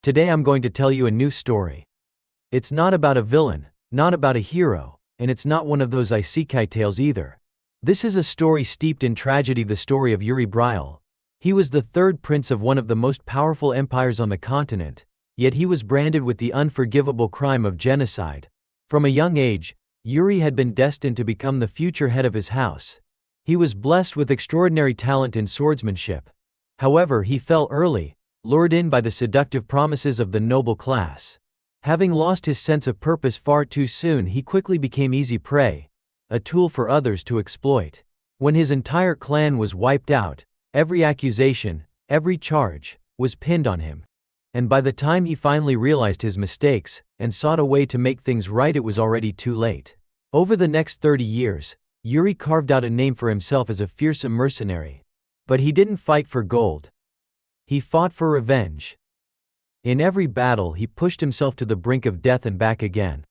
Today I'm going to tell you a new story. It's not about a villain, not about a hero, and it's not one of those isekai tales either. This is a story steeped in tragedy, the story of Yuri Briel. He was the third prince of one of the most powerful empires on the continent, yet he was branded with the unforgivable crime of genocide. From a young age, Yuri had been destined to become the future head of his house. He was blessed with extraordinary talent in swordsmanship. However, he fell early, lured in by the seductive promises of the noble class. Having lost his sense of purpose far too soon, he quickly became easy prey, a tool for others to exploit. When his entire clan was wiped out, every accusation, every charge, was pinned on him. And by the time he finally realized his mistakes, and sought a way to make things right, it was already too late. Over the next 30 years, Yuri carved out a name for himself as a fearsome mercenary. But he didn't fight for gold. He fought for revenge. In every battle he pushed himself to the brink of death and back again.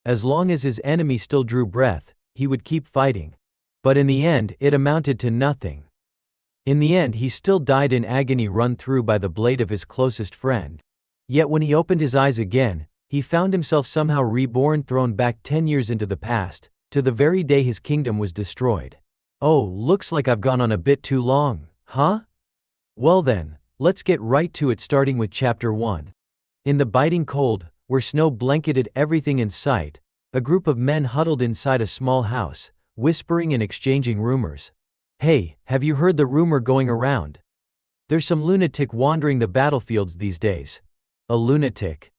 As long as his enemy still drew breath, he would keep fighting. But in the end, it amounted to nothing. In the end, he still died in agony, run through by the blade of his closest friend. Yet when he opened his eyes again, he found himself somehow reborn, thrown back 10 years into the past, to the very day his kingdom was destroyed. Oh, looks like I've gone on a bit too long, huh? Well then, let's get right to it, starting with Chapter 1. In the biting cold, where snow blanketed everything in sight, a group of men huddled inside a small house, whispering and exchanging rumors. Hey, have you heard the rumor going around? There's some lunatic wandering the battlefields these days. A lunatic?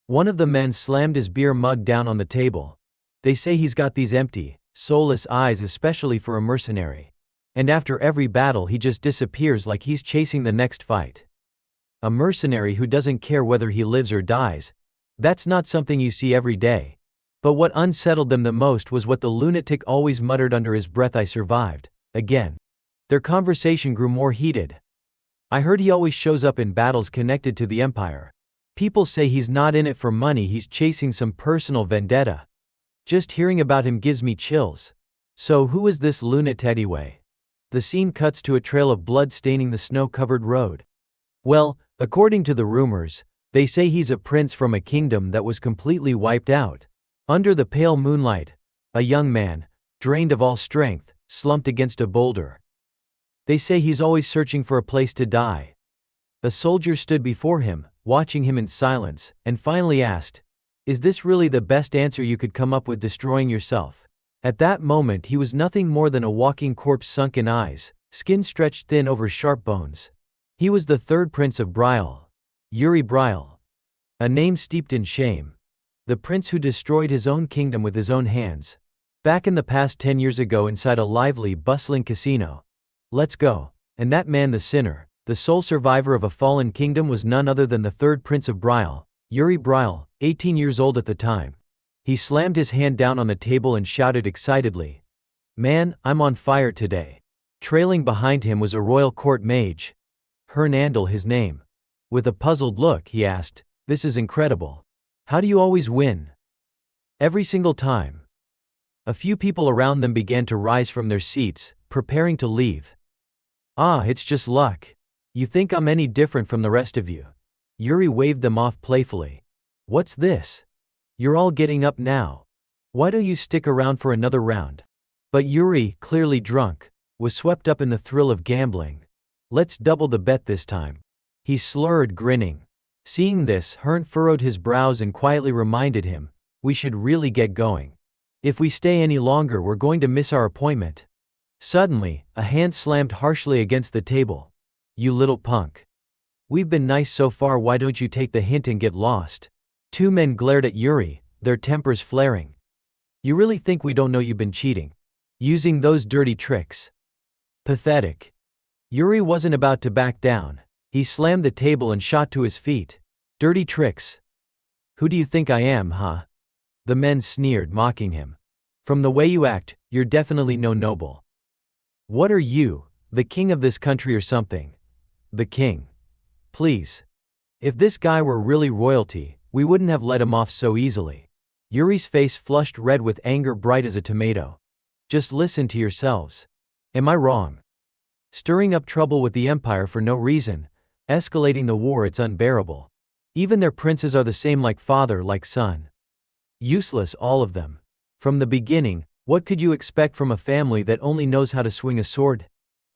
One of the men slammed his beer mug down on the table. They say he's got these empty, soulless eyes, especially for a mercenary. And after every battle he just disappears like he's chasing the next fight. A mercenary who doesn't care whether he lives or dies. That's not something you see every day. But what unsettled them the most was what the lunatic always muttered under his breath: I survived. Again. Their conversation grew more heated. I heard he always shows up in battles connected to the Empire. People say he's not in it for money, he's chasing some personal vendetta. Just hearing about him gives me chills. So who is this lunatic anyway? The scene cuts to a trail of blood staining the snow-covered road. Well, according to the rumors, they say he's a prince from a kingdom that was completely wiped out. Under the pale moonlight, a young man, drained of all strength, slumped against a boulder. They say he's always searching for a place to die. A soldier stood before him, watching him in silence, and finally asked, "Is this really the best answer you could come up with, destroying yourself?" At that moment he was nothing more than a walking corpse, sunken eyes, skin stretched thin over sharp bones. He was the third prince of Briel, Yuri Briel. A name steeped in shame. The prince who destroyed his own kingdom with his own hands. Back in the past 10 years ago, inside a lively, bustling casino. Let's go. And that man, the sinner, the sole survivor of a fallen kingdom, was none other than the third prince of Briel, Yuri Briel, 18 years old at the time. He slammed his hand down on the table and shouted excitedly, "Man, I'm on fire today." Trailing behind him was a royal court mage. Hernandel, his name. With a puzzled look, he asked, "This is incredible. How do you always win?" "Every single time." A few people around them began to rise from their seats, preparing to leave. "Ah, it's just luck. You think I'm any different from the rest of you?" Yuri waved them off playfully. "What's this? You're all getting up now. Why don't you stick around for another round?" But Yuri, clearly drunk, was swept up in the thrill of gambling. "Let's double the bet this time." He slurred, grinning. Seeing this, Hearn furrowed his brows and quietly reminded him, "We should really get going. If we stay any longer, we're going to miss our appointment." Suddenly, a hand slammed harshly against the table. "You little punk. We've been nice so far, why don't you take the hint and get lost?" Two men glared at Yuri, their tempers flaring. "You really think we don't know you've been cheating? Using those dirty tricks?" Pathetic. Yuri wasn't about to back down. He slammed the table and shot to his feet. "Dirty tricks? Who do you think I am, huh?" The men sneered, mocking him. "From the way you act, you're definitely no noble. What are you, the king of this country or something?" "The king. Please. If this guy were really royalty, we wouldn't have let him off so easily." Yuri's face flushed red with anger, bright as a tomato. "Just listen to yourselves. Am I wrong? Stirring up trouble with the empire for no reason, escalating the war, it's unbearable. Even their princes are the same, like father, like son. Useless, all of them. From the beginning, what could you expect from a family that only knows how to swing a sword?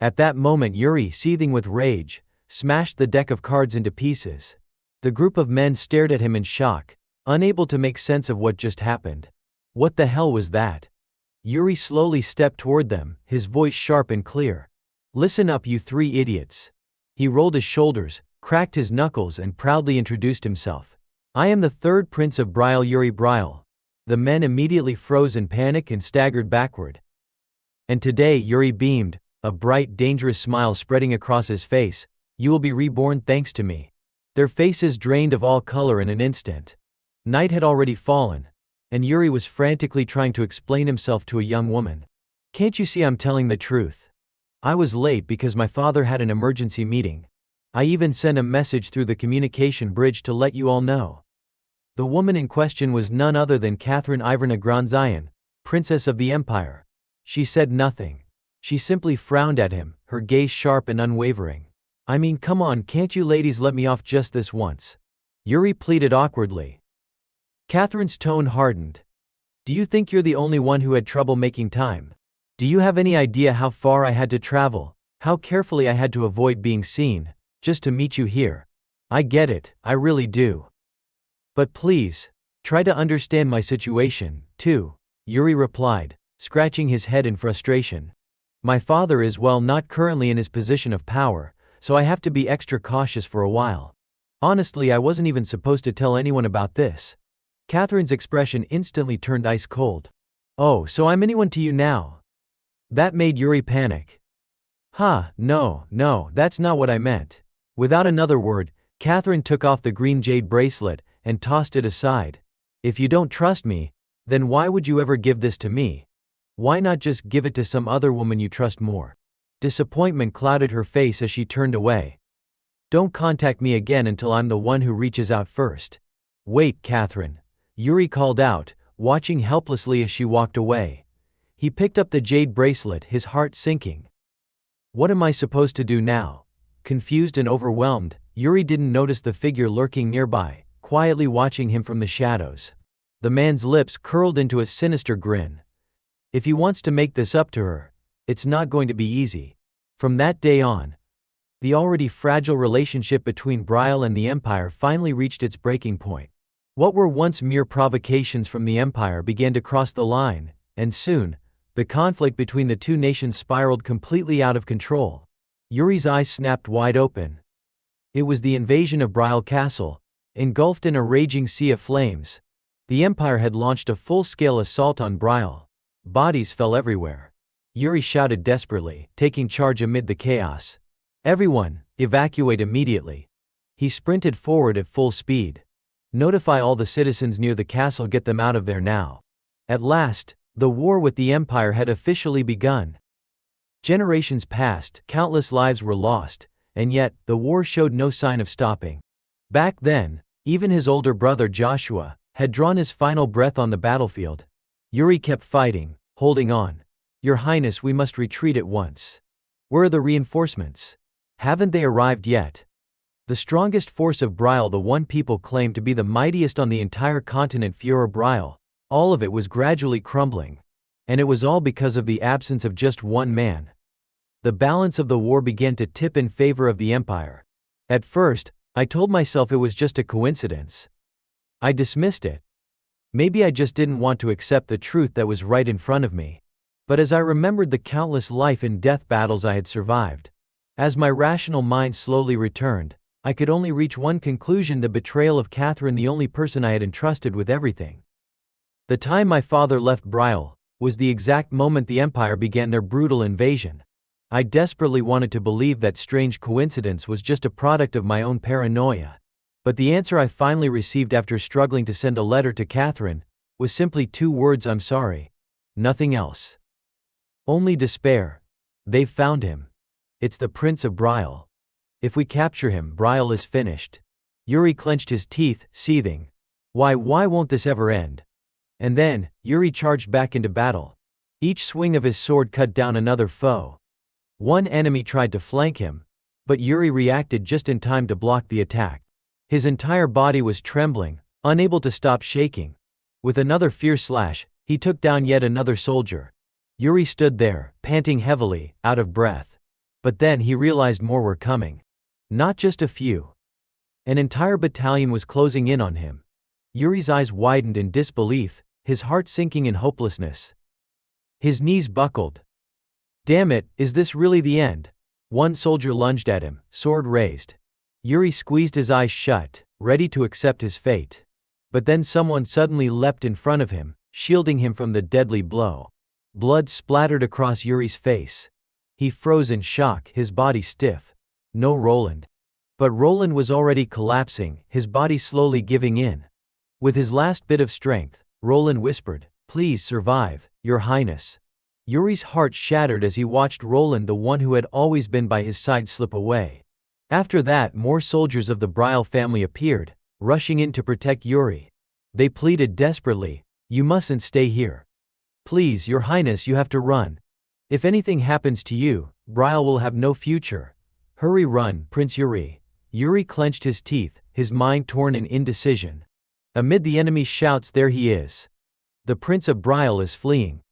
At that moment Yuri, seething with rage, smashed the deck of cards into pieces. The group of men stared at him in shock, unable to make sense of what just happened. What the hell was that? Yuri slowly stepped toward them, his voice sharp and clear. Listen up, you three idiots. He rolled his shoulders, cracked his knuckles, and proudly introduced himself. I am the third prince of Brial, Yuri Brial. The men immediately froze in panic and staggered backward. And today, Yuri beamed, a bright, dangerous smile spreading across his face. You will be reborn thanks to me. Their faces drained of all color in an instant. Night had already fallen, and Yuri was frantically trying to explain himself to a young woman. Can't you see I'm telling the truth? I was late because my father had an emergency meeting. I even sent a message through the communication bridge to let you all know. The woman in question was none other than Catherine Ivorna Gronzian, Princess of the Empire. She said nothing. She simply frowned at him, her gaze sharp and unwavering. I mean, come on, can't you ladies let me off just this once? Yuri pleaded awkwardly. Catherine's tone hardened. Do you think you're the only one who had trouble making time? Do you have any idea how far I had to travel, how carefully I had to avoid being seen, just to meet you here? I get it, I really do. But please, try to understand my situation, too, Yuri replied, scratching his head in frustration. My father is, well, not currently in his position of power, so I have to be extra cautious for a while. Honestly, I wasn't even supposed to tell anyone about this. Catherine's expression instantly turned ice cold. Oh, so I'm anyone to you now? That made Yuri panic. No, that's not what I meant. Without another word, Catherine took off the green jade bracelet and tossed it aside. If you don't trust me, then why would you ever give this to me? Why not just give it to some other woman you trust more? Disappointment clouded her face as she turned away. Don't contact me again until I'm the one who reaches out first. Wait, Catherine. Yuri called out, watching helplessly as she walked away. He picked up the jade bracelet, his heart sinking. What am I supposed to do now? Confused and overwhelmed, Yuri didn't notice the figure lurking nearby, quietly watching him from the shadows. The man's lips curled into a sinister grin. If he wants to make this up to her, it's not going to be easy. From that day on, the already fragile relationship between Brial and the Empire finally reached its breaking point. What were once mere provocations from the Empire began to cross the line, and soon, the conflict between the two nations spiraled completely out of control. Yuri's eyes snapped wide open. It was the invasion of Brial Castle, engulfed in a raging sea of flames. The Empire had launched a full-scale assault on Brial. Bodies fell everywhere. Yuri shouted desperately, taking charge amid the chaos. Everyone, evacuate immediately. He sprinted forward at full speed. Notify all the citizens near the castle, get them out of there now. At last, the war with the Empire had officially begun. Generations passed, countless lives were lost, and yet, the war showed no sign of stopping. Back then, even his older brother Joshua had drawn his final breath on the battlefield. Yuri kept fighting, holding on. Your Highness, we must retreat at once. Where are the reinforcements? Haven't they arrived yet? The strongest force of Brial, the one people claimed to be the mightiest on the entire continent, Furor Brial, all of it was gradually crumbling. And it was all because of the absence of just one man. The balance of the war began to tip in favor of the Empire. At first, I told myself it was just a coincidence. I dismissed it. Maybe I just didn't want to accept the truth that was right in front of me. But as I remembered the countless life and death battles I had survived, as my rational mind slowly returned, I could only reach one conclusion: the betrayal of Catherine, the only person I had entrusted with everything. The time my father left Brial was the exact moment the Empire began their brutal invasion. I desperately wanted to believe that strange coincidence was just a product of my own paranoia. But the answer I finally received after struggling to send a letter to Catherine was simply 2 words: I'm sorry. Nothing else. Only despair. They've found him. It's the Prince of Brial. If we capture him, Brial is finished. Yuri clenched his teeth, seething. Why won't this ever end? And then, Yuri charged back into battle. Each swing of his sword cut down another foe. One enemy tried to flank him, but Yuri reacted just in time to block the attack. His entire body was trembling, unable to stop shaking. With another fierce slash, he took down yet another soldier. Yuri stood there, panting heavily, out of breath. But then he realized more were coming. Not just a few. An entire battalion was closing in on him. Yuri's eyes widened in disbelief, his heart sinking in hopelessness. His knees buckled. Damn it, is this really the end? One soldier lunged at him, sword raised. Yuri squeezed his eyes shut, ready to accept his fate. But then someone suddenly leapt in front of him, shielding him from the deadly blow. Blood splattered across Yuri's face. He froze in shock, his body stiff. No Roland. But Roland was already collapsing, his body slowly giving in. With his last bit of strength, Roland whispered, "Please survive, Your Highness." Yuri's heart shattered as he watched Roland, the one who had always been by his side, slip away. After that, more soldiers of the Brial family appeared, rushing in to protect Yuri. They pleaded desperately, "You mustn't stay here. Please, Your Highness, you have to run. If anything happens to you, Brial will have no future. Hurry, run, Prince Yuri." Yuri clenched his teeth, his mind torn in indecision. Amid the enemy's shouts, there he is. The Prince of Brial is fleeing.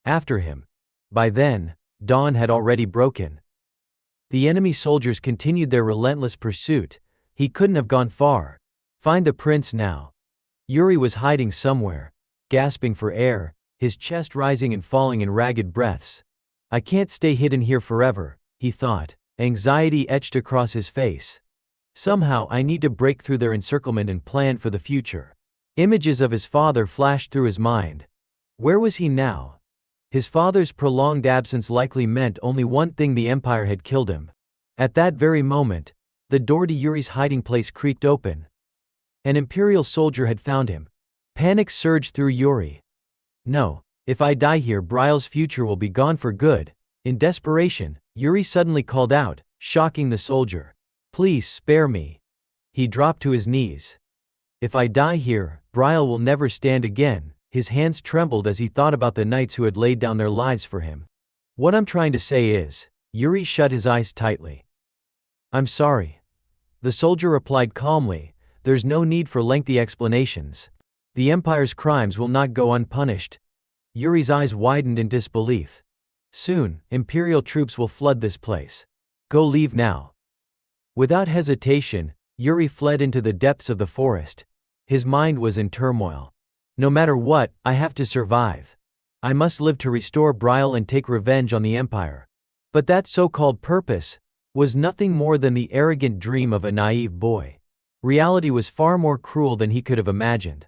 After him. By then, dawn had already broken. The enemy soldiers continued their relentless pursuit. He couldn't have gone far. Find the prince now. Yuri was hiding somewhere, gasping for air, his chest rising and falling in ragged breaths. I can't stay hidden here forever, he thought. Anxiety etched across his face. Somehow I need to break through their encirclement and plan for the future. Images of his father flashed through his mind. Where was he now? His father's prolonged absence likely meant only one thing: the Empire had killed him. At that very moment, the door to Yuri's hiding place creaked open. An Imperial soldier had found him. Panic surged through Yuri. No, if I die here, Brial's future will be gone for good. In desperation, Yuri suddenly called out, shocking the soldier. Please spare me. He dropped to his knees. If I die here, Brial will never stand again. His hands trembled as he thought about the knights who had laid down their lives for him. What I'm trying to say is, Yuri shut his eyes tightly. I'm sorry. The soldier replied calmly, there's no need for lengthy explanations. The Empire's crimes will not go unpunished. Yuri's eyes widened in disbelief. Soon, Imperial troops will flood this place. Go, leave now. Without hesitation, Yuri fled into the depths of the forest. His mind was in turmoil. No matter what, I have to survive. I must live to restore Brial and take revenge on the Empire. But that so-called purpose was nothing more than the arrogant dream of a naive boy. Reality was far more cruel than he could have imagined.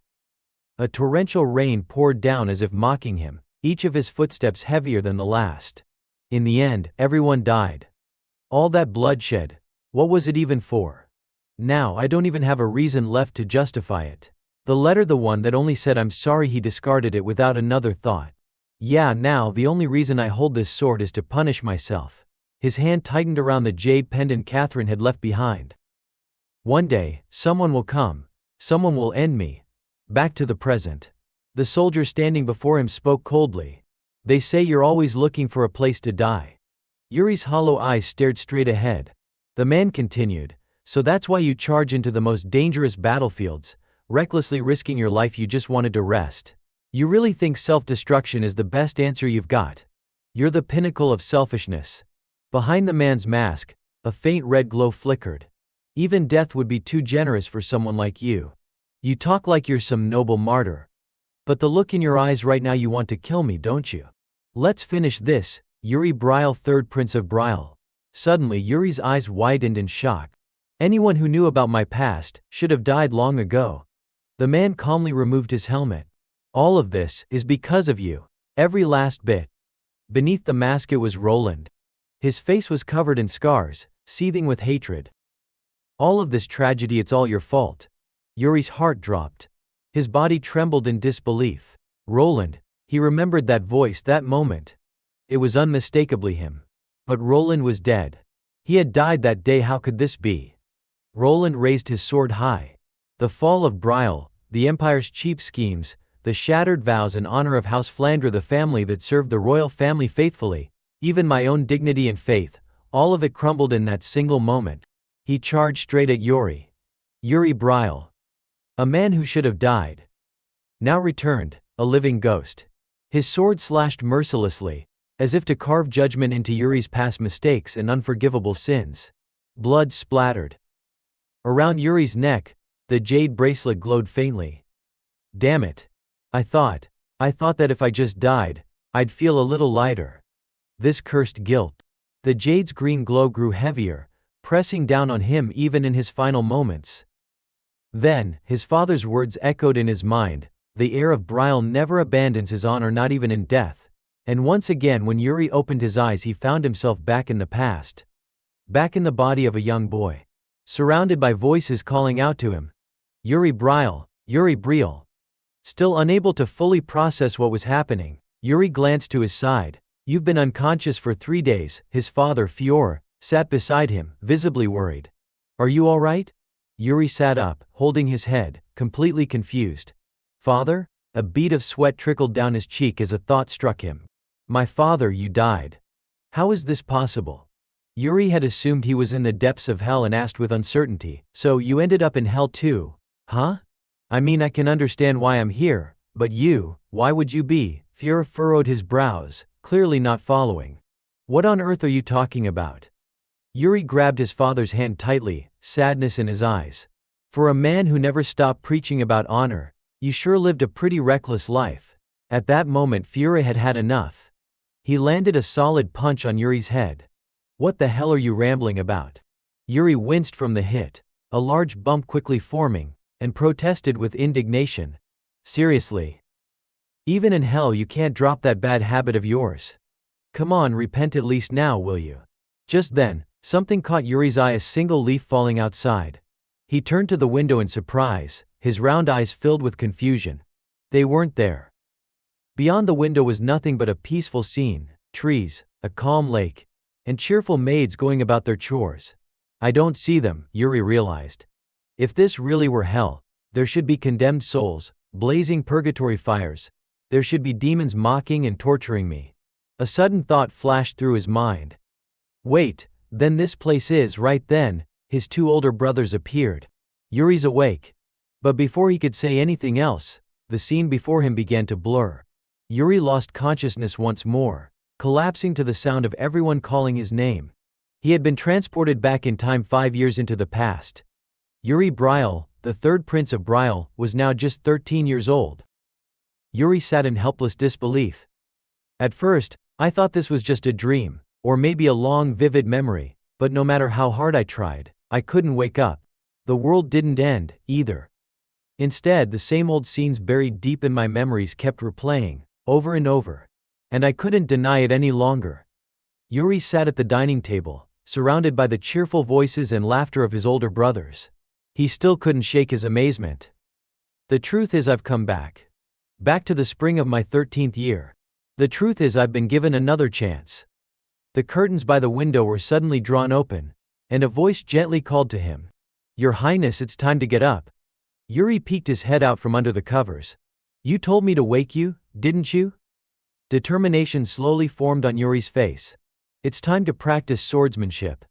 A torrential rain poured down as if mocking him, each of his footsteps heavier than the last. In the end, everyone died. All that bloodshed, what was it even for? Now I don't even have a reason left to justify it. The letter, the one that only said I'm sorry, he discarded it without another thought. Yeah, now the only reason I hold this sword is to punish myself. His hand tightened around the jade pendant Catherine had left behind. One day, someone will come. Someone will end me. Back to the present. The soldier standing before him spoke coldly. They say you're always looking for a place to die. Yuri's hollow eyes stared straight ahead. The man continued, so that's why you charge into the most dangerous battlefields, recklessly risking your life. You just wanted to rest. You really think self-destruction is the best answer you've got? You're the pinnacle of selfishness. Behind the man's mask, a faint red glow flickered. Even death would be too generous for someone like you. You talk like you're some noble martyr. But the look in your eyes right now, you want to kill me, don't you? Let's finish this. Yuri Brial, 3rd Prince of Brial. Suddenly Yuri's eyes widened in shock. Anyone who knew about my past should have died long ago. The man calmly removed his helmet. All of this is because of you. Every last bit. Beneath the mask it was Roland. His face was covered in scars, seething with hatred. All of this tragedy, it's all your fault. Yuri's heart dropped. His body trembled in disbelief. Roland, he remembered that voice, that moment. It was unmistakably him. But Roland was dead. He had died that day. How could this be? Roland raised his sword high. The fall of Brial, the Empire's cheap schemes, the shattered vows and honor of House Flandre, the family that served the royal family faithfully, even my own dignity and faith, all of it crumbled in that single moment. He charged straight at Yuri. Yuri Bryle, a man who should have died, now returned, a living ghost. His sword slashed mercilessly, as if to carve judgment into Yuri's past mistakes and unforgivable sins. Blood splattered. Around Yuri's neck, the jade bracelet glowed faintly. Damn it. I thought that if I just died, I'd feel a little lighter. This cursed guilt. The jade's green glow grew heavier, pressing down on him even in his final moments. Then, his father's words echoed in his mind, the heir of Bryle never abandons his honor, not even in death. And once again when Yuri opened his eyes he found himself back in the past. Back in the body of a young boy. Surrounded by voices calling out to him. Yuri Bryle, Yuri Bryle. Still unable to fully process what was happening, Yuri glanced to his side. You've been unconscious for 3 days. His father, Fior, sat beside him, visibly worried. Are you all right? Yuri sat up, holding his head, completely confused. Father? A bead of sweat trickled down his cheek as a thought struck him. My father, you died. How is this possible? Yuri had assumed he was in the depths of hell and asked with uncertainty, so you ended up in hell too, huh? I mean, I can understand why I'm here, but you, why would you be? Fior furrowed his brows, clearly not following. What on earth are you talking about? Yuri grabbed his father's hand tightly, sadness in his eyes. For a man who never stopped preaching about honor, you sure lived a pretty reckless life. At that moment Fior had had enough. He landed a solid punch on Yuri's head. What the hell are you rambling about? Yuri winced from the hit, a large bump quickly forming, and protested with indignation. Seriously? Even in hell you can't drop that bad habit of yours. Come on, repent at least now, will you? Just then, something caught Yuri's eye, a single leaf falling outside. He turned to the window in surprise, his round eyes filled with confusion. They weren't there. Beyond the window was nothing but a peaceful scene, trees, a calm lake, and cheerful maids going about their chores. I don't see them, Yuri realized. If this really were hell, there should be condemned souls, blazing purgatory fires. There should be demons mocking and torturing me. A sudden thought flashed through his mind. Wait, then this place is. Right then, his 2 older brothers appeared. Yuri's awake. But before he could say anything else, the scene before him began to blur. Yuri lost consciousness once more, collapsing to the sound of everyone calling his name. He had been transported back in time 5 years into the past. Yuri Bryle, the 3rd Prince of Bryle, was now just 13 years old. Yuri sat in helpless disbelief. At first, I thought this was just a dream, or maybe a long vivid memory, but no matter how hard I tried, I couldn't wake up. The world didn't end, either. Instead, the same old scenes buried deep in my memories kept replaying, over and over. And I couldn't deny it any longer. Yuri sat at the dining table, surrounded by the cheerful voices and laughter of his older brothers. He still couldn't shake his amazement. The truth is I've come back. Back to the spring of my 13th year. The truth is I've been given another chance. The curtains by the window were suddenly drawn open, and a voice gently called to him. Your Highness, it's time to get up. Yuri peeked his head out from under the covers. You told me to wake you, didn't you? Determination slowly formed on Yuri's face. It's time to practice swordsmanship.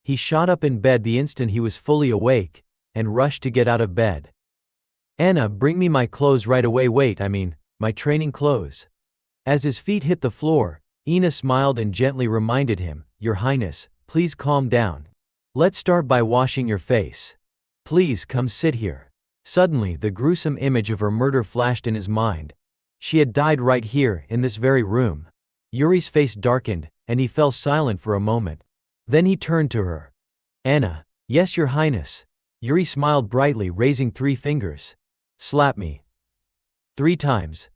He shot up in bed the instant he was fully awake, and rushed to get out of bed. Anna, bring me my clothes right away. Wait, my training clothes. As his feet hit the floor, Ina smiled and gently reminded him, Your Highness, please calm down. Let's start by washing your face. Please come sit here. Suddenly, the gruesome image of her murder flashed in his mind. She had died right here, in this very room. Yuri's face darkened, and he fell silent for a moment. Then he turned to her. Anna. Yes, Your Highness. Yuri smiled brightly, raising 3 fingers. Slap me. 3 times.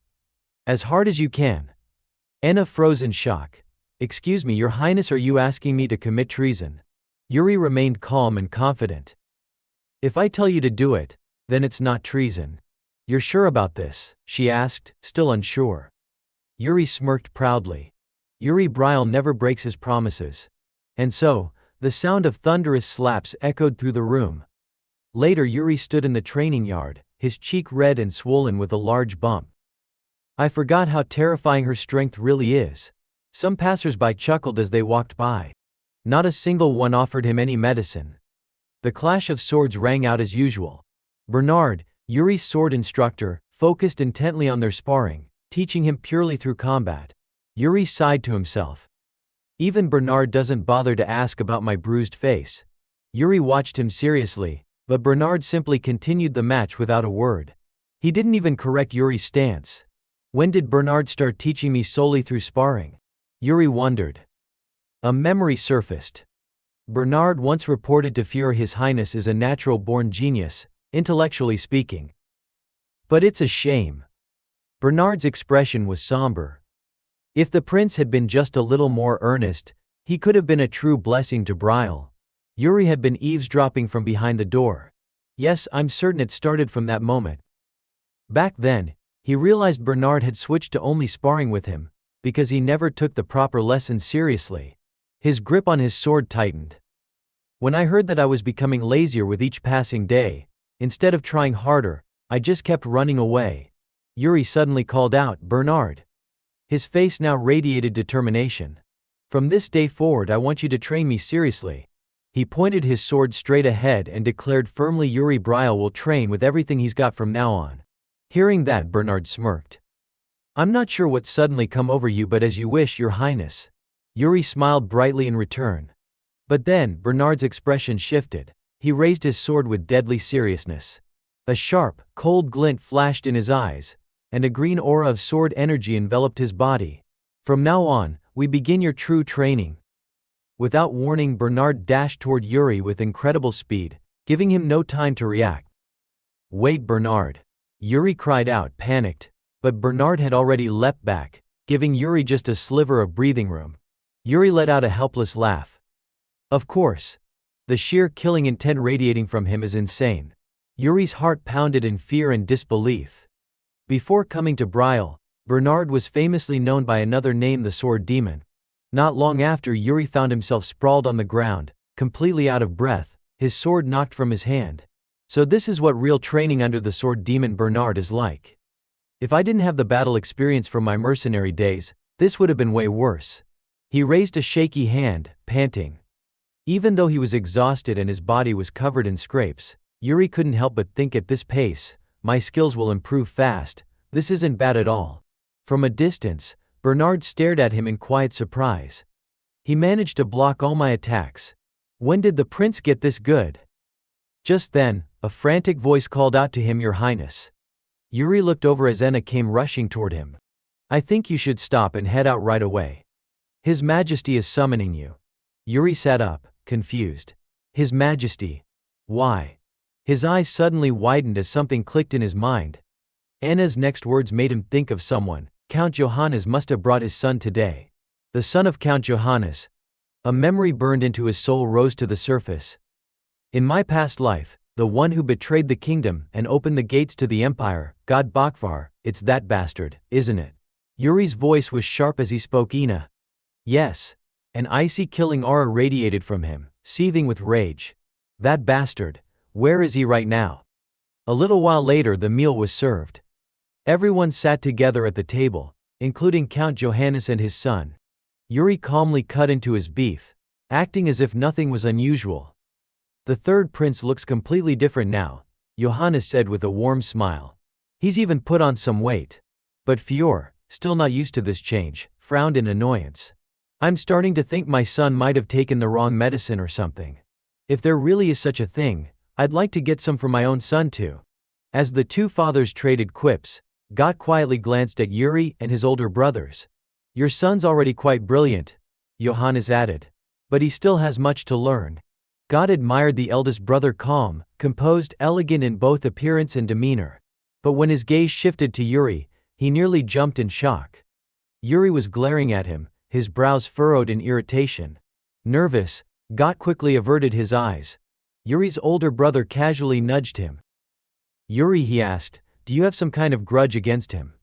As hard as you can. Anna froze in shock. Excuse me, Your Highness, are you asking me to commit treason? Yuri remained calm and confident. If I tell you to do it, then it's not treason. You're sure about this? She asked, still unsure. Yuri smirked proudly. Yuri Bryle never breaks his promises. And so, the sound of thunderous slaps echoed through the room. Later Yuri stood in the training yard, his cheek red and swollen with a large bump. I forgot how terrifying her strength really is. Some passers-by chuckled as they walked by. Not a single one offered him any medicine. The clash of swords rang out as usual. Bernard, Yuri's sword instructor, focused intently on their sparring, teaching him purely through combat. Yuri sighed to himself. Even Bernard doesn't bother to ask about my bruised face. Yuri watched him seriously, but Bernard simply continued the match without a word. He didn't even correct Yuri's stance. When did Bernard start teaching me solely through sparring? Yuri wondered. A memory surfaced. Bernard once reported to Fuhrer His Highness is a natural-born genius, intellectually speaking. But it's a shame. Bernard's expression was somber. If the prince had been just a little more earnest, he could have been a true blessing to Brial. Yuri had been eavesdropping from behind the door. Yes, I'm certain it started from that moment. Back then, he realized Bernard had switched to only sparring with him, because he never took the proper lessons seriously. His grip on his sword tightened. When I heard that I was becoming lazier with each passing day, instead of trying harder, I just kept running away. Yuri suddenly called out, "Bernard!" His face now radiated determination. "From this day forward I want you to train me seriously." He pointed his sword straight ahead and declared firmly Yuri Brial will train with everything he's got from now on. Hearing that, Bernard smirked. "I'm not sure what suddenly come over you, but as you wish, Your Highness." Yuri smiled brightly in return. But then, Bernard's expression shifted. He raised his sword with deadly seriousness. A sharp, cold glint flashed in his eyes, and a green aura of sword energy enveloped his body. "From now on, we begin your true training." Without warning, Bernard dashed toward Yuri with incredible speed, giving him no time to react. "Wait, Bernard!" Yuri cried out, panicked, but Bernard had already leapt back, giving Yuri just a sliver of breathing room. Yuri let out a helpless laugh. Of course. The sheer killing intent radiating from him is insane. Yuri's heart pounded in fear and disbelief. Before coming to Brial, Bernard was famously known by another name, the Sword Demon. Not long after, Yuri found himself sprawled on the ground, completely out of breath, his sword knocked from his hand. So this is what real training under the Sword Demon Bernard is like. If I didn't have the battle experience from my mercenary days, this would have been way worse. He raised a shaky hand, panting. Even though he was exhausted and his body was covered in scrapes, Yuri couldn't help but think, at this pace, my skills will improve fast. This isn't bad at all. From a distance, Bernard stared at him in quiet surprise. He managed to block all my attacks. When did the prince get this good? Just then, a frantic voice called out to him, "Your Highness." Yuri looked over as Enna came rushing toward him. "I think you should stop and head out right away. His Majesty is summoning you." Yuri sat up, confused. His Majesty? Why? His eyes suddenly widened as something clicked in his mind. Anna's next words made him think of someone. Count Johannes must have brought his son today. The son of Count Johannes. A memory burned into his soul rose to the surface. In my past life, the one who betrayed the kingdom and opened the gates to the empire, God Bakvar, it's that bastard, isn't it? Yuri's voice was sharp as he spoke. Ina. Yes. An icy killing aura radiated from him, seething with rage. That bastard. Where is he right now? A little while later, the meal was served. Everyone sat together at the table, including Count Johannes and his son. Yuri calmly cut into his beef, acting as if nothing was unusual. "The third prince looks completely different now," Johannes said with a warm smile. "He's even put on some weight." But Fuhrer, still not used to this change, frowned in annoyance. "I'm starting to think my son might have taken the wrong medicine or something. If there really is such a thing, I'd like to get some for my own son too." As the two fathers traded quips, Gott quietly glanced at Yuri and his older brothers. "Your son's already quite brilliant," Johannes added. "But he still has much to learn." Gott admired the eldest brother, calm, composed, elegant in both appearance and demeanor. But when his gaze shifted to Yuri, he nearly jumped in shock. Yuri was glaring at him, his brows furrowed in irritation. Nervous, Gott quickly averted his eyes. Yuri's older brother casually nudged him. "Yuri," he asked, "do you have some kind of grudge against him?"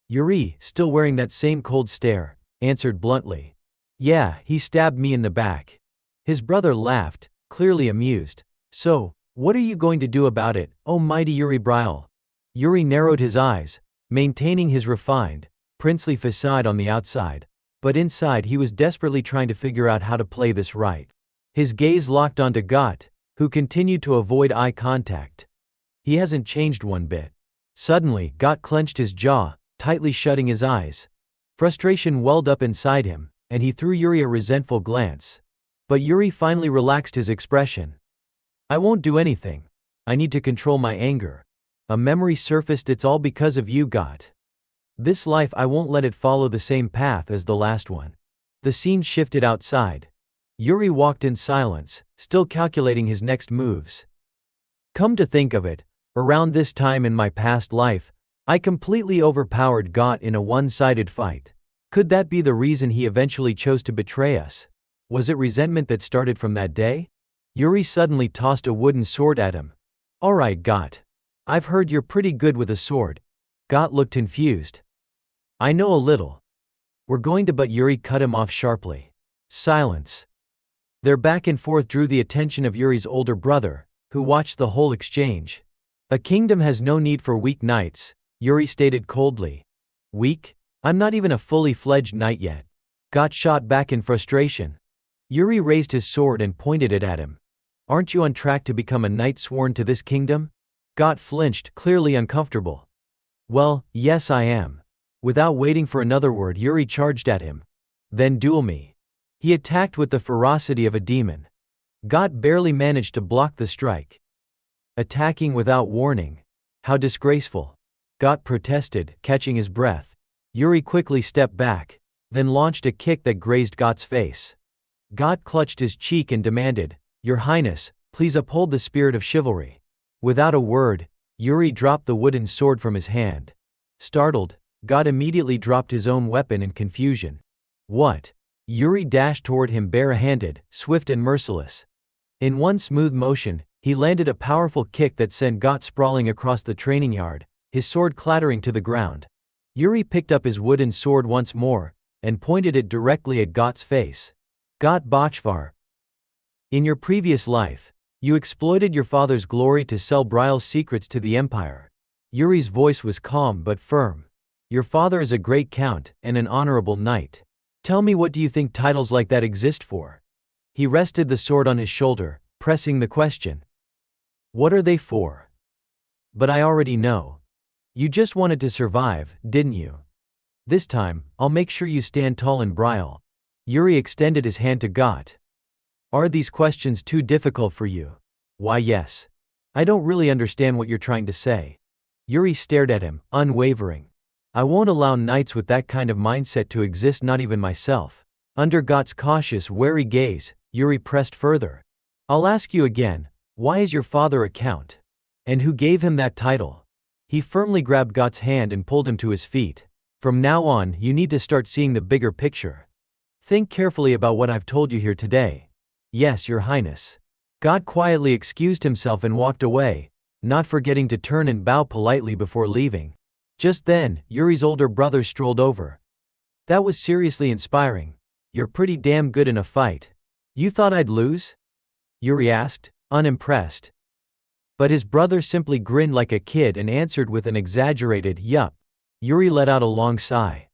Yuri, still wearing that same cold stare, answered bluntly. "Yeah, he stabbed me in the back." His brother laughed, clearly amused. "So, what are you going to do about it, oh mighty Yuri Brial?" Yuri narrowed his eyes, maintaining his refined, princely facade on the outside, but inside he was desperately trying to figure out how to play this right. His gaze locked onto Gott, who continued to avoid eye contact. He hasn't changed one bit. Suddenly, Got clenched his jaw, tightly shutting his eyes. Frustration welled up inside him, and he threw Yuri a resentful glance. But Yuri finally relaxed his expression. I won't do anything. I need to control my anger. A memory surfaced. It's all because of you, Got. This life I won't let it follow the same path as the last one. The scene shifted outside. Yuri walked in silence, still calculating his next moves. Come to think of it, around this time in my past life, I completely overpowered Got in a one-sided fight. Could that be the reason he eventually chose to betray us? Was it resentment that started from that day? Yuri suddenly tossed a wooden sword at him. Alright, Got. I've heard you're pretty good with a sword. Got looked confused. I know a little. We're going to, but Yuri cut him off sharply. Silence. Their back and forth drew the attention of Yuri's older brother, who watched the whole exchange. A kingdom has no need for weak knights, Yuri stated coldly. Weak? I'm not even a fully fledged knight yet. Got shot back in frustration. Yuri raised his sword and pointed it at him. Aren't you on track to become a knight sworn to this kingdom? Got flinched, clearly uncomfortable. Well, yes I am. Without waiting for another word, Yuri charged at him. Then duel me. He attacked with the ferocity of a demon. Got barely managed to block the strike. Attacking without warning. How disgraceful. Got protested, catching his breath. Yuri quickly stepped back, then launched a kick that grazed Got's face. Got clutched his cheek and demanded, Your Highness, please uphold the spirit of chivalry. Without a word, Yuri dropped the wooden sword from his hand. Startled, Got immediately dropped his own weapon in confusion. What? Yuri dashed toward him bare-handed, swift and merciless. In one smooth motion, he landed a powerful kick that sent Got sprawling across the training yard, his sword clattering to the ground. Yuri picked up his wooden sword once more, and pointed it directly at Got's face. Got Bachvar. In your previous life, you exploited your father's glory to sell Brile's secrets to the Empire. Yuri's voice was calm but firm. Your father is a great count, and an honorable knight. Tell me, what do you think titles like that exist for? He rested the sword on his shoulder, pressing the question. What are they for? But I already know. You just wanted to survive, didn't you? This time, I'll make sure you stand tall in Brile. Yuri extended his hand to Got. Are these questions too difficult for you? Why yes. I don't really understand what you're trying to say. Yuri stared at him, unwavering. I won't allow knights with that kind of mindset to exist, not even myself. Under Got's cautious, wary gaze, Yuri pressed further. I'll ask you again, why is your father a count? And who gave him that title? He firmly grabbed Got's hand and pulled him to his feet. From now on, you need to start seeing the bigger picture. Think carefully about what I've told you here today. Yes, Your Highness. Got quietly excused himself and walked away, not forgetting to turn and bow politely before leaving. Just then, Yuri's older brother strolled over. That was seriously inspiring. You're pretty damn good in a fight. You thought I'd lose? Yuri asked, unimpressed. But his brother simply grinned like a kid and answered with an exaggerated yup. Yuri let out a long sigh.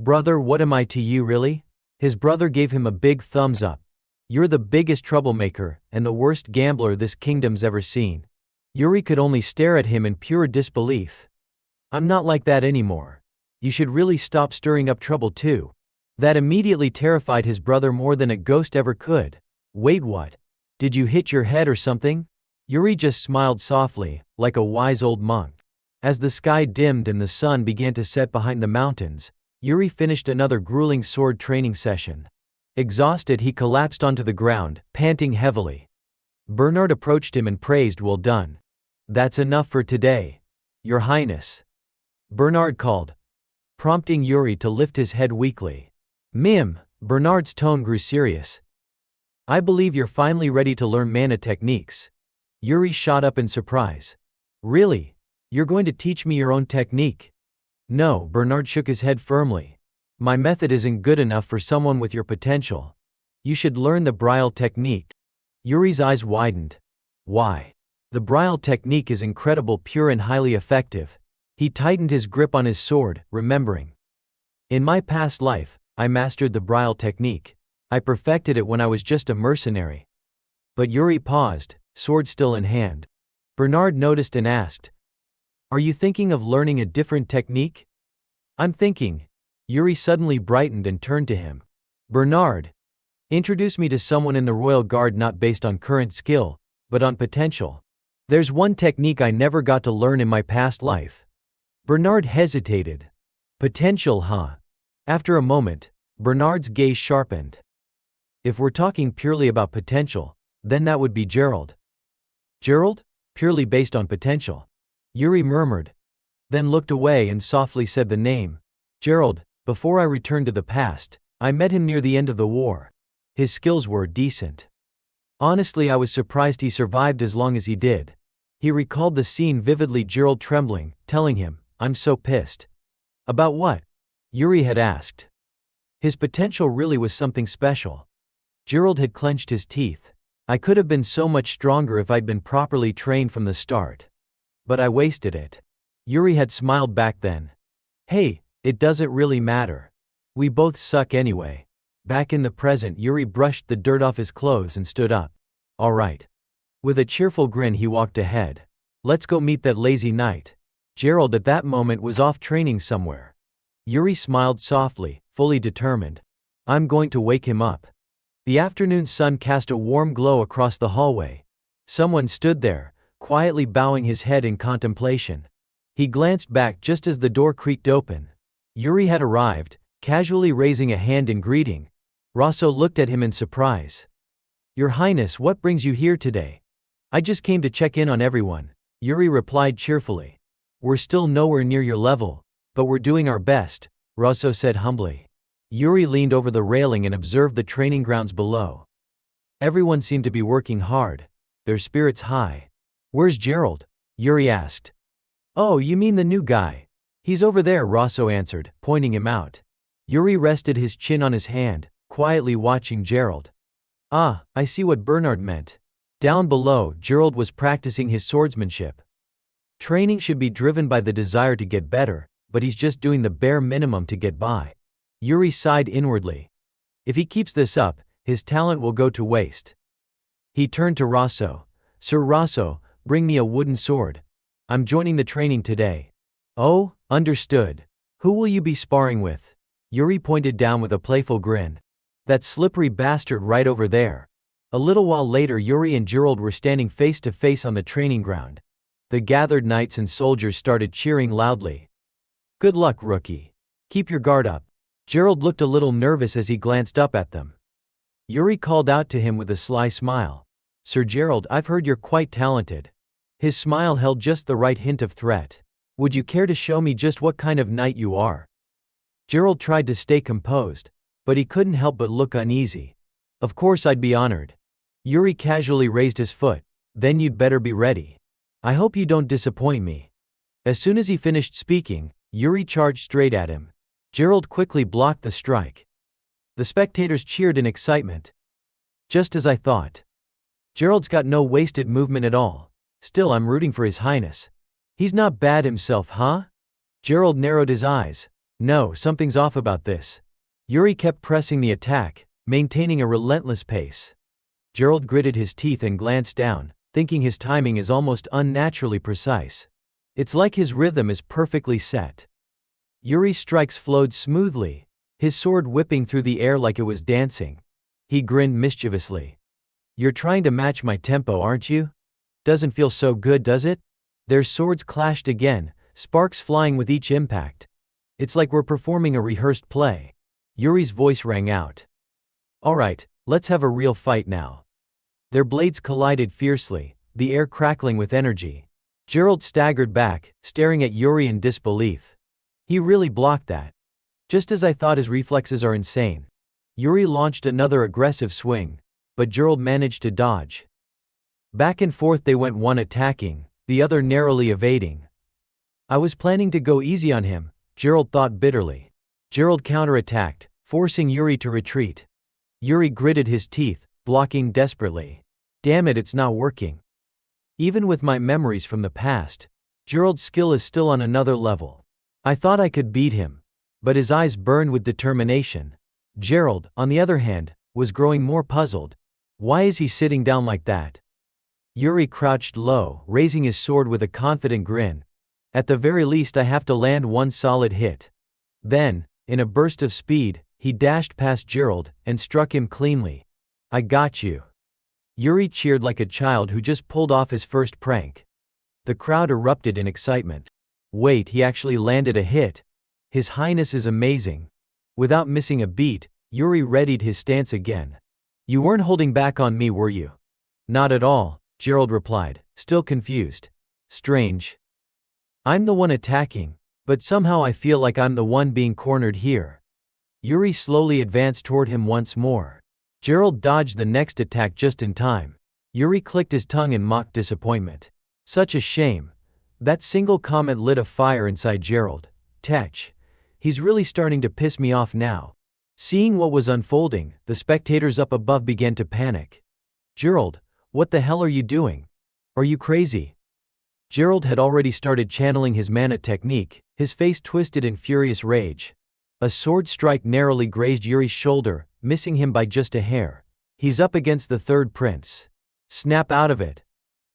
Brother, what am I to you, really? His brother gave him a big thumbs up. You're the biggest troublemaker, and the worst gambler this kingdom's ever seen. Yuri could only stare at him in pure disbelief. I'm not like that anymore. You should really stop stirring up trouble too. That immediately terrified his brother more than a ghost ever could. Wait, what? Did you hit your head or something? Yuri just smiled softly, like a wise old monk. As the sky dimmed and the sun began to set behind the mountains, Yuri finished another grueling sword training session. Exhausted, he collapsed onto the ground, panting heavily. Bernard approached him and praised, well done. That's enough for today, Your Highness. Bernard called, prompting Yuri to lift his head weakly. Mim, Bernard's tone grew serious. I believe you're finally ready to learn mana techniques. Yuri shot up in surprise. Really? You're going to teach me your own technique? No, Bernard shook his head firmly. My method isn't good enough for someone with your potential. You should learn the Brile technique. Yuri's eyes widened. Why? The Brile technique is incredible, pure and highly effective. He tightened his grip on his sword, remembering. In my past life, I mastered the Brile technique. I perfected it when I was just a mercenary. But Yuri paused, sword still in hand. Bernard noticed and asked, "Are you thinking of learning a different technique?" "I'm thinking." Yuri suddenly brightened and turned to him. "Bernard, introduce me to someone in the Royal Guard not based on current skill, but on potential. There's one technique I never got to learn in my past life." Bernard hesitated. "Potential, huh?" After a moment, Bernard's gaze sharpened. "If we're talking purely about potential, then that would be Gerald." "Gerald? Purely based on potential?" Yuri murmured, then looked away and softly said the name. "Gerald, before I returned to the past, I met him near the end of the war. His skills were decent. Honestly, I was surprised he survived as long as he did." He recalled the scene vividly, Gerald trembling, telling him, "I'm so pissed." "About what?" Yuri had asked. His potential really was something special. Gerald had clenched his teeth. "I could have been so much stronger if I'd been properly trained from the start. But I wasted it." Yuri had smiled back then. "Hey, it doesn't really matter. We both suck anyway." Back in the present, Yuri brushed the dirt off his clothes and stood up. "All right." With a cheerful grin he walked ahead. "Let's go meet that lazy knight." Gerald at that moment was off training somewhere. Yuri smiled softly, fully determined. "I'm going to wake him up." The afternoon sun cast a warm glow across the hallway. Someone stood there, quietly bowing his head in contemplation. He glanced back just as the door creaked open. Yuri had arrived, casually raising a hand in greeting. Rosso looked at him in surprise. "Your Highness, what brings you here today?" "I just came to check in on everyone," Yuri replied cheerfully. "We're still nowhere near your level, but we're doing our best," Rosso said humbly. Yuri leaned over the railing and observed the training grounds below. Everyone seemed to be working hard, their spirits high. "Where's Gerald?" Yuri asked. "Oh, you mean the new guy? He's over there," Rosso answered, pointing him out. Yuri rested his chin on his hand, quietly watching Gerald. "Ah, I see what Bernard meant." Down below, Gerald was practicing his swordsmanship. Training should be driven by the desire to get better, but he's just doing the bare minimum to get by. Yuri sighed inwardly. If he keeps this up, his talent will go to waste. He turned to Rosso. "Sir Rosso, bring me a wooden sword. I'm joining the training today." "Oh, understood. Who will you be sparring with?" Yuri pointed down with a playful grin. "That slippery bastard right over there." A little while later, Yuri and Gerald were standing face to face on the training ground. The gathered knights and soldiers started cheering loudly. "Good luck, rookie. Keep your guard up." Gerald looked a little nervous as he glanced up at them. Yuri called out to him with a sly smile. "Sir Gerald, I've heard you're quite talented." His smile held just the right hint of threat. "Would you care to show me just what kind of knight you are?" Gerald tried to stay composed, but he couldn't help but look uneasy. "Of course, I'd be honored." Yuri casually raised his foot. "Then you'd better be ready. I hope you don't disappoint me." As soon as he finished speaking, Yuri charged straight at him. Gerald quickly blocked the strike. The spectators cheered in excitement. "Just as I thought. Gerald's got no wasted movement at all. Still, I'm rooting for His Highness. He's not bad himself, huh?" Gerald narrowed his eyes. "No, something's off about this." Yuri kept pressing the attack, maintaining a relentless pace. Gerald gritted his teeth and glanced down, thinking his timing is almost unnaturally precise. It's like his rhythm is perfectly set. Yuri's strikes flowed smoothly, his sword whipping through the air like it was dancing. He grinned mischievously. "You're trying to match my tempo, aren't you? Doesn't feel so good, does it?" Their swords clashed again, sparks flying with each impact. "It's like we're performing a rehearsed play." Yuri's voice rang out. "All right, let's have a real fight now." Their blades collided fiercely, the air crackling with energy. Gerald staggered back, staring at Yuri in disbelief. He really blocked that. Just as I thought, his reflexes are insane. Yuri launched another aggressive swing, but Gerald managed to dodge. Back and forth they went, one attacking, the other narrowly evading. "I was planning to go easy on him," Gerald thought bitterly. Gerald counterattacked, forcing Yuri to retreat. Yuri gritted his teeth, blocking desperately. "Damn it, it's not working. Even with my memories from the past, Gerald's skill is still on another level. I thought I could beat him." But his eyes burned with determination. Gerald, on the other hand, was growing more puzzled. Why is he sitting down like that? Yuri crouched low, raising his sword with a confident grin. At the very least I have to land one solid hit. Then, in a burst of speed, he dashed past Gerald and struck him cleanly. I got you. Yuri cheered like a child who just pulled off his first prank. The crowd erupted in excitement. Wait, he actually landed a hit. His Highness is amazing. Without missing a beat, Yuri readied his stance again. You weren't holding back on me, were you? Not at all, Gerald replied, still confused. Strange. I'm the one attacking, but somehow I feel like I'm the one being cornered here. Yuri slowly advanced toward him once more. Gerald dodged the next attack just in time. Yuri clicked his tongue in mock disappointment. Such a shame. That single comment lit a fire inside Gerald. Tech. He's really starting to piss me off now. Seeing what was unfolding, the spectators up above began to panic. Gerald, what the hell are you doing? Are you crazy? Gerald had already started channeling his mana technique, his face twisted in furious rage. A sword strike narrowly grazed Yuri's shoulder, missing him by just a hair. He's up against the third prince. Snap out of it.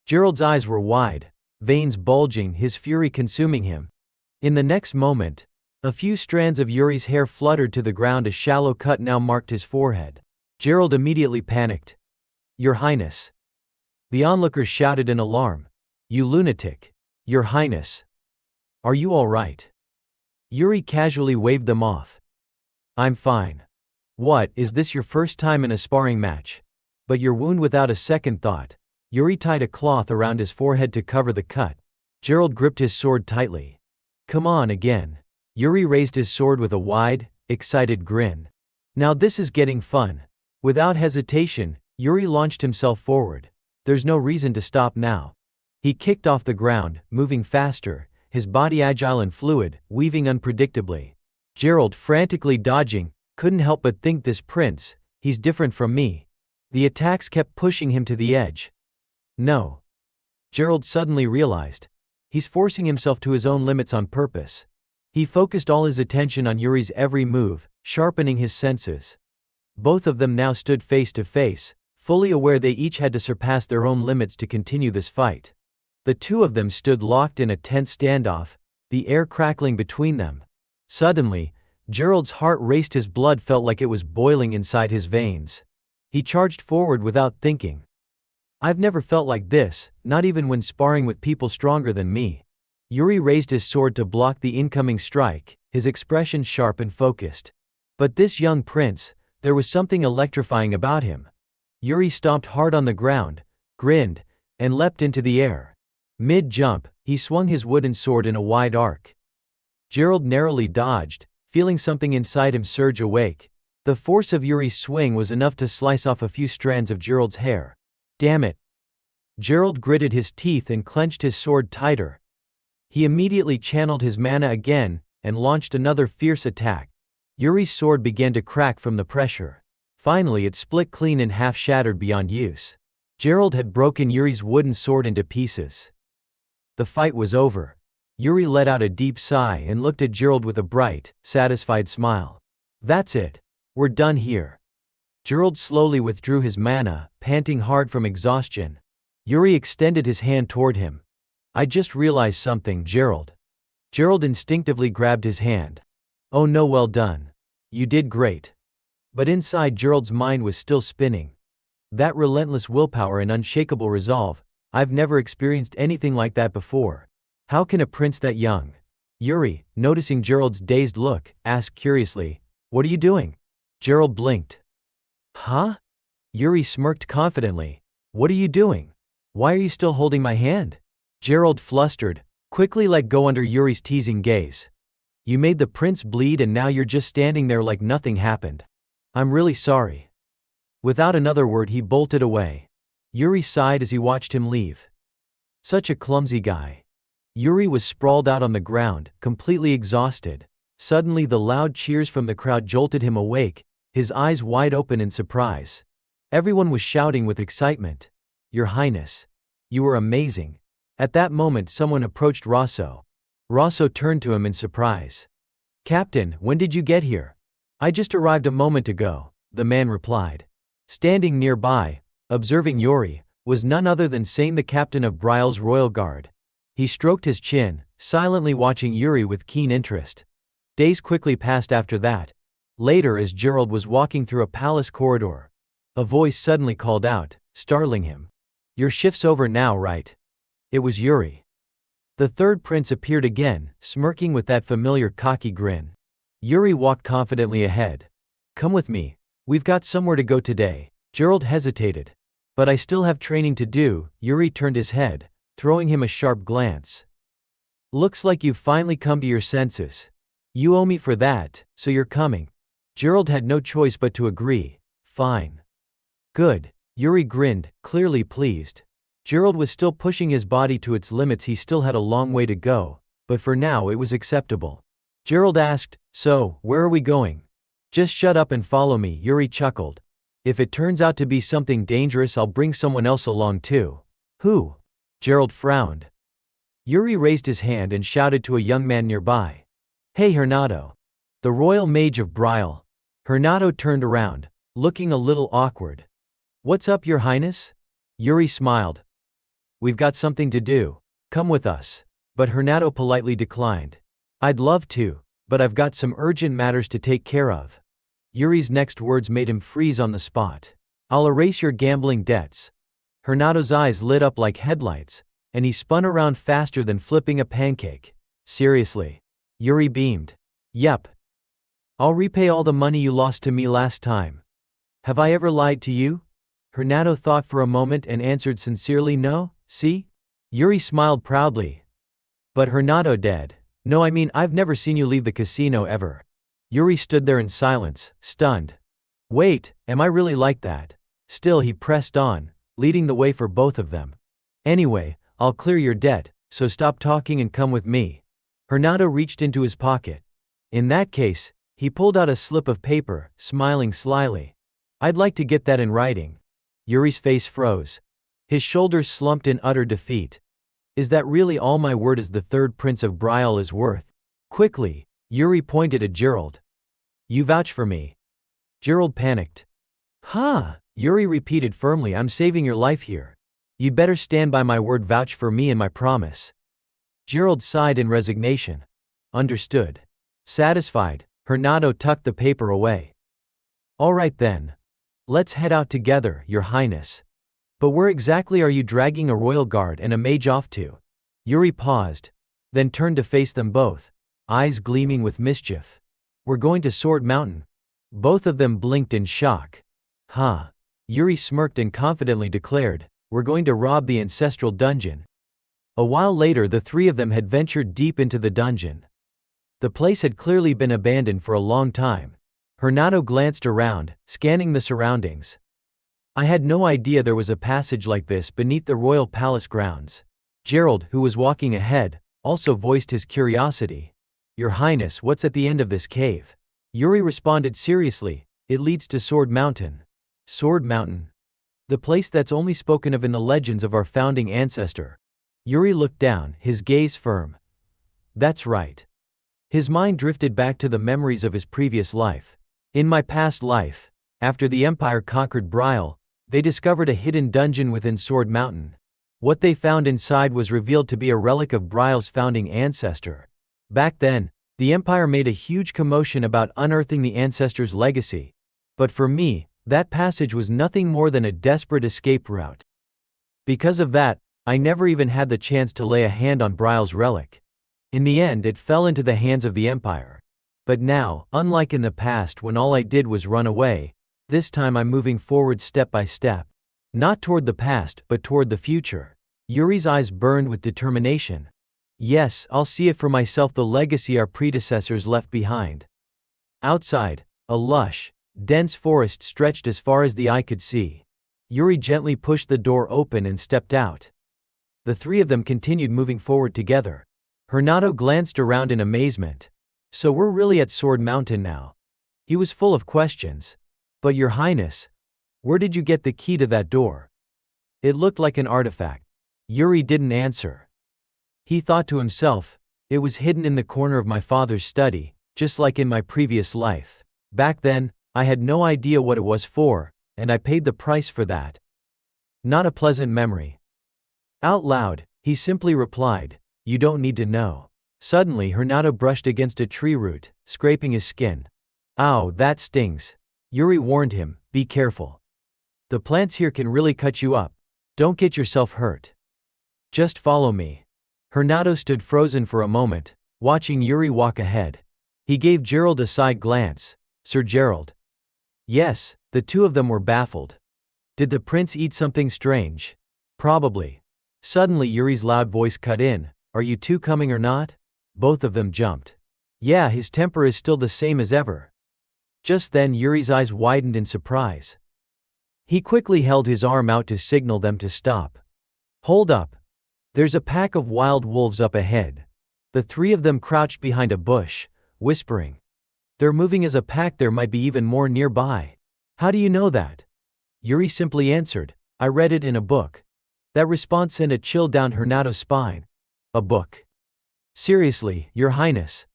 Gerald's eyes were wide, veins bulging, his fury consuming him. In the next moment, a few strands of Yuri's hair fluttered to the ground. A shallow cut now marked his forehead. Gerald immediately panicked. Your Highness. The onlookers shouted in alarm. You lunatic. Your Highness. Are you all right? Yuri casually waved them off. I'm fine. What, is this your first time in a sparring match? But your wound. Without a second thought, Yuri tied a cloth around his forehead to cover the cut. Gerald gripped his sword tightly. Come on again. Yuri raised his sword with a wide, excited grin. Now this is getting fun. Without hesitation, Yuri launched himself forward. There's no reason to stop now. He kicked off the ground, moving faster, his body agile and fluid, weaving unpredictably. Gerald, frantically dodging, couldn't help but think, this prince, he's different from me. The attacks kept pushing him to the edge. No. Gerald suddenly realized. He's forcing himself to his own limits on purpose. He focused all his attention on Yuri's every move, sharpening his senses. Both of them now stood face to face, fully aware they each had to surpass their own limits to continue this fight. The two of them stood locked in a tense standoff, the air crackling between them. Suddenly, Gerald's heart raced, his blood felt like it was boiling inside his veins. He charged forward without thinking. I've never felt like this, not even when sparring with people stronger than me. Yuri raised his sword to block the incoming strike, his expression sharp and focused. But this young prince, there was something electrifying about him. Yuri stomped hard on the ground, grinned, and leapt into the air. Mid-jump, he swung his wooden sword in a wide arc. Gerald narrowly dodged, feeling something inside him surge awake. The force of Yuri's swing was enough to slice off a few strands of Gerald's hair. Damn it. Gerald gritted his teeth and clenched his sword tighter. He immediately channeled his mana again, and launched another fierce attack. Yuri's sword began to crack from the pressure. Finally it split clean in half, shattered beyond use. Gerald had broken Yuri's wooden sword into pieces. The fight was over. Yuri let out a deep sigh and looked at Gerald with a bright, satisfied smile. That's it. We're done here. Gerald slowly withdrew his mana, panting hard from exhaustion. Yuri extended his hand toward him. I just realized something, Gerald. Gerald instinctively grabbed his hand. Oh no, well done. You did great. But inside, Gerald's mind was still spinning. That relentless willpower and unshakable resolve, I've never experienced anything like that before. How can a prince that young? Yuri, noticing Gerald's dazed look, asked curiously, what are you doing? Gerald blinked. Huh? Yuri smirked confidently. What are you doing? Why are you still holding my hand? Gerald, flustered, quickly let go under Yuri's teasing gaze. You made the prince bleed and now you're just standing there like nothing happened. I'm really sorry. Without another word he bolted away. Yuri sighed as he watched him leave. Such a clumsy guy. Yuri was sprawled out on the ground, completely exhausted. Suddenly the loud cheers from the crowd jolted him awake, his eyes wide open in surprise. Everyone was shouting with excitement. Your Highness. You were amazing. At that moment someone approached Rosso. Rosso turned to him in surprise. Captain, when did you get here? I just arrived a moment ago, the man replied. Standing nearby, observing Yuri, was none other than Sane, the captain of Brile's royal guard. He stroked his chin, silently watching Yuri with keen interest. Days quickly passed after that. Later, as Gerald was walking through a palace corridor, a voice suddenly called out, startling him. "Your shift's over now, right?" It was Yuri. The third prince appeared again, smirking with that familiar cocky grin. Yuri walked confidently ahead. "Come with me. We've got somewhere to go today." Gerald hesitated. "But I still have training to do." Yuri turned his head, throwing him a sharp glance. "Looks like you've finally come to your senses. You owe me for that, so you're coming." Gerald had no choice but to agree. "Fine." "Good." Yuri grinned, clearly pleased. Gerald was still pushing his body to its limits. He still had a long way to go, but for now it was acceptable. Gerald asked, "So, where are we going?" "Just shut up and follow me," Yuri chuckled. "If it turns out to be something dangerous, I'll bring someone else along too." "Who?" Gerald frowned. Yuri raised his hand and shouted to a young man nearby. "Hey Hernado. The royal mage of Brile." Hernado turned around, looking a little awkward. "What's up, your highness?" Yuri smiled. "We've got something to do. Come with us." But Hernado politely declined. "I'd love to, but I've got some urgent matters to take care of." Yuri's next words made him freeze on the spot. "I'll erase your gambling debts." Hernado's eyes lit up like headlights, and he spun around faster than flipping a pancake. "Seriously?" Yuri beamed. "Yep. I'll repay all the money you lost to me last time." "Have I ever lied to you?" Hernado thought for a moment and answered sincerely, "No, see?" Yuri smiled proudly. "But Hernado dead. No, I mean, I've never seen you leave the casino ever." Yuri stood there in silence, stunned. "Wait, am I really like that?" Still he pressed on, leading the way for both of them. "Anyway, I'll clear your debt, so stop talking and come with me." Hernado reached into his pocket. In that case, he pulled out a slip of paper, smiling slyly. "I'd like to get that in writing." Yuri's face froze. His shoulders slumped in utter defeat. "Is that really all my word as the third prince of Brile is worth?" Quickly, Yuri pointed at Gerald. "You vouch for me." Gerald panicked. "Huh?" Yuri repeated firmly, "I'm saving your life here. You'd better stand by my word, vouch for me and my promise." Gerald sighed in resignation. "Understood." Satisfied, Hernado tucked the paper away. "All right then. Let's head out together, your highness." "But where exactly are you dragging a royal guard and a mage off to?" Yuri paused, then turned to face them both, eyes gleaming with mischief. "We're going to Sword Mountain." Both of them blinked in shock. "Huh?" Yuri smirked and confidently declared, "We're going to rob the ancestral dungeon." A while later, the three of them had ventured deep into the dungeon. The place had clearly been abandoned for a long time. Hernado glanced around, scanning the surroundings. "I had no idea there was a passage like this beneath the royal palace grounds." Gerald, who was walking ahead, also voiced his curiosity. "Your highness, what's at the end of this cave?" Yuri responded seriously, "It leads to Sword Mountain." "Sword Mountain?" "The place that's only spoken of in the legends of our founding ancestor." Yuri looked down, his gaze firm. "That's right." His mind drifted back to the memories of his previous life. "In my past life, after the Empire conquered Brile, they discovered a hidden dungeon within Sword Mountain. What they found inside was revealed to be a relic of Brile's founding ancestor. Back then, the Empire made a huge commotion about unearthing the ancestor's legacy. But for me, that passage was nothing more than a desperate escape route. Because of that, I never even had the chance to lay a hand on Brile's relic. In the end, it fell into the hands of the Empire. But now, unlike in the past when all I did was run away, this time I'm moving forward step by step. Not toward the past, but toward the future." Yuri's eyes burned with determination. "Yes, I'll see it for myself, the legacy our predecessors left behind." Outside, a lush, dense forest stretched as far as the eye could see. Yuri gently pushed the door open and stepped out. The three of them continued moving forward together. Hernado glanced around in amazement. "So we're really at Sword Mountain now?" He was full of questions. "But your highness, where did you get the key to that door?" "It looked like an artifact." Yuri didn't answer. He thought to himself, "It was hidden in the corner of my father's study, just like in my previous life. Back then, I had no idea what it was for, and I paid the price for that." Not a pleasant memory. Out loud, he simply replied, "You don't need to know." Suddenly Hernado brushed against a tree root, scraping his skin. "Ow, that stings." Yuri warned him, "Be careful. The plants here can really cut you up. Don't get yourself hurt. Just follow me." Hernado stood frozen for a moment, watching Yuri walk ahead. He gave Gerald a side glance. "Sir Gerald." Yes, the two of them were baffled. Did the prince eat something strange? Probably. Suddenly Yuri's loud voice cut in, "Are you two coming or not?" Both of them jumped. Yeah, his temper is still the same as ever. Just then Yuri's eyes widened in surprise. He quickly held his arm out to signal them to stop. "Hold up. There's a pack of wild wolves up ahead." The three of them crouched behind a bush, whispering. "They're moving as a pack, there might be even more nearby." "How do you know that?" Yuri simply answered, "I read it in a book." That response sent a chill down Hernado's spine. "A book? Seriously, Your Highness?"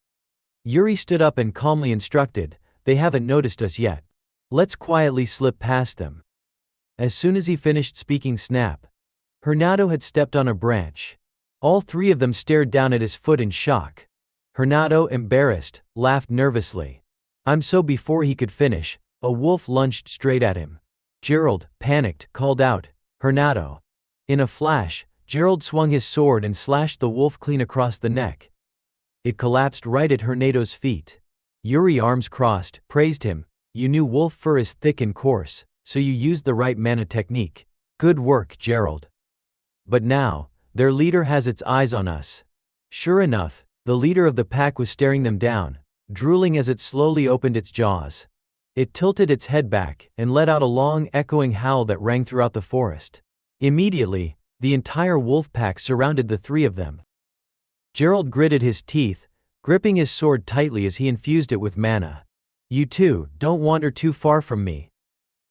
Yuri stood up and calmly instructed, "They haven't noticed us yet. Let's quietly slip past them." As soon as he finished speaking, snap. Hernado had stepped on a branch. All three of them stared down at his foot in shock. Hernado, embarrassed, laughed nervously. Before he could finish, a wolf lunged straight at him. Gerald, panicked, called out, "Hernado." In a flash, Gerald swung his sword and slashed the wolf clean across the neck. It collapsed right at Hernado's feet. Yuri, arms crossed, praised him. "You knew wolf fur is thick and coarse, so you used the right mana technique. Good work, Gerald. But now, their leader has its eyes on us." Sure enough, the leader of the pack was staring them down, drooling as it slowly opened its jaws. It tilted its head back and let out a long, echoing howl that rang throughout the forest. Immediately, the entire wolf pack surrounded the three of them. Gerald gritted his teeth, gripping his sword tightly as he infused it with mana. "You two, don't wander too far from me."